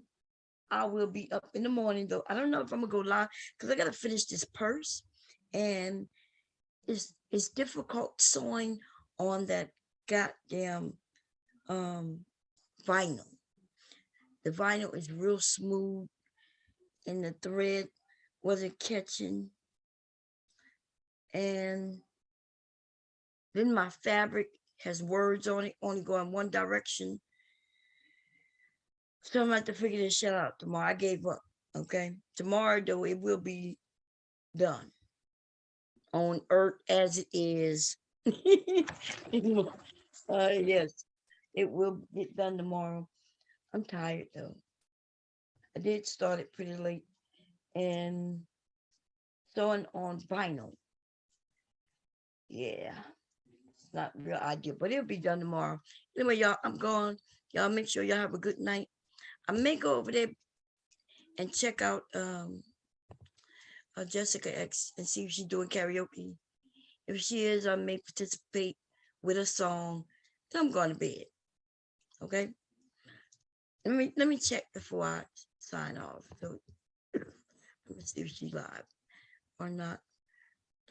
I will be up in the morning, though. I don't know if I'm going to go live because I got to finish this purse. And it's difficult sewing on that goddamn vinyl. The vinyl is real smooth and the thread wasn't catching. And then my fabric has words on it, only going one direction. So I'm gonna have to figure this shit out tomorrow. I gave up. Okay. Tomorrow though, it will be done. On earth as it is. Yes, it will get done tomorrow. I'm tired though. I did start it pretty late and sewing on vinyl. Yeah, it's not real ideal, but it'll be done tomorrow. Anyway, y'all, I'm gone. Y'all make sure y'all have a good night. I may go over there and check out Jessica X and see if she's doing karaoke. If she is, I may participate with a song. Then I'm going to bed. Okay. Let me check before I sign off. So let me see if she's live or not.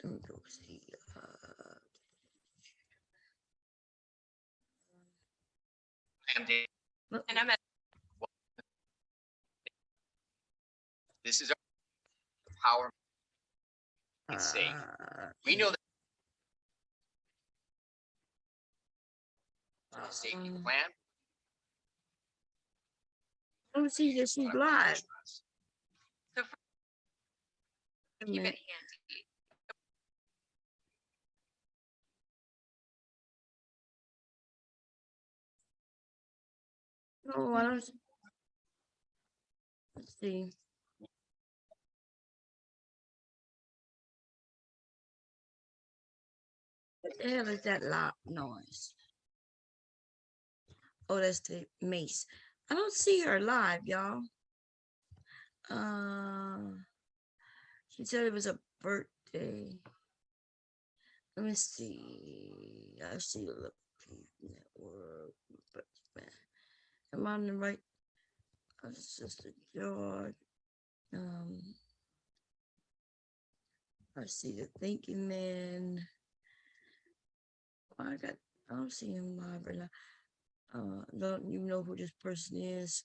Let me go see. I'm Dave. And I'm at This is our power and safe. We know that safety plan. Let me see if she's live. keep it handy. Oh, I don't. Let's see. What the hell is that loud noise? Oh, that's the mace. I don't see her live, y'all. She said it was a birthday. Let me see. I see the network. But am I on the right? Sister George. I see the thinking man. I don't see him live right now. Don't even know who this person is.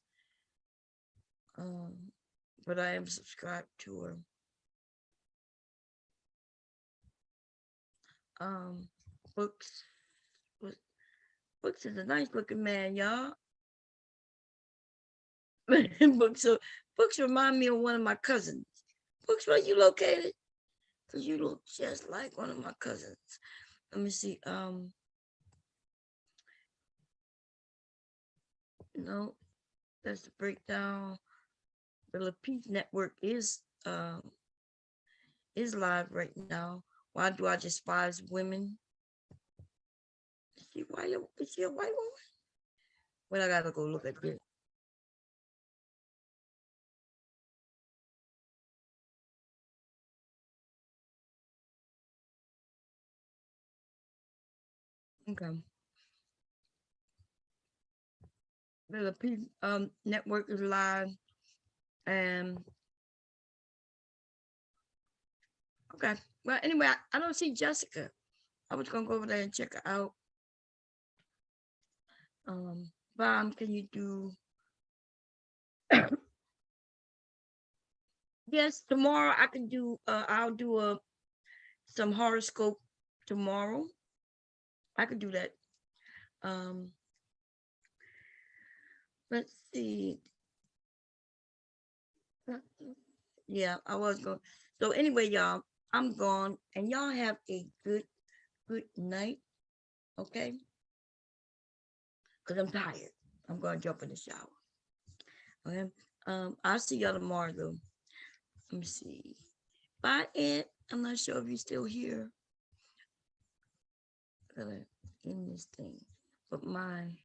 But I am subscribed to her. Books. Books is a nice looking man, y'all. Books remind me of one of my cousins. Books, where you located? Because you look just like one of my cousins. Let me see. No, that's the breakdown. The Lapeef Network is live right now. Why do I despise women? Is she white? Is she a white woman? Well, I gotta go look at this. Okay. The Lapeef Network is live. And okay. Well, anyway, I don't see Jessica. I was gonna go over there and check her out. Bob, can you do? Yes, tomorrow I can do. I'll do some horoscope tomorrow. I could do that. Let's see. Yeah, I was going. So anyway, y'all, I'm gone, and y'all have a good night. Okay, because I'm tired. I'm gonna jump in the shower. Okay. I'll see y'all tomorrow though. Let me see. Bye, Ed. I'm not sure if you're still here. In this thing, but my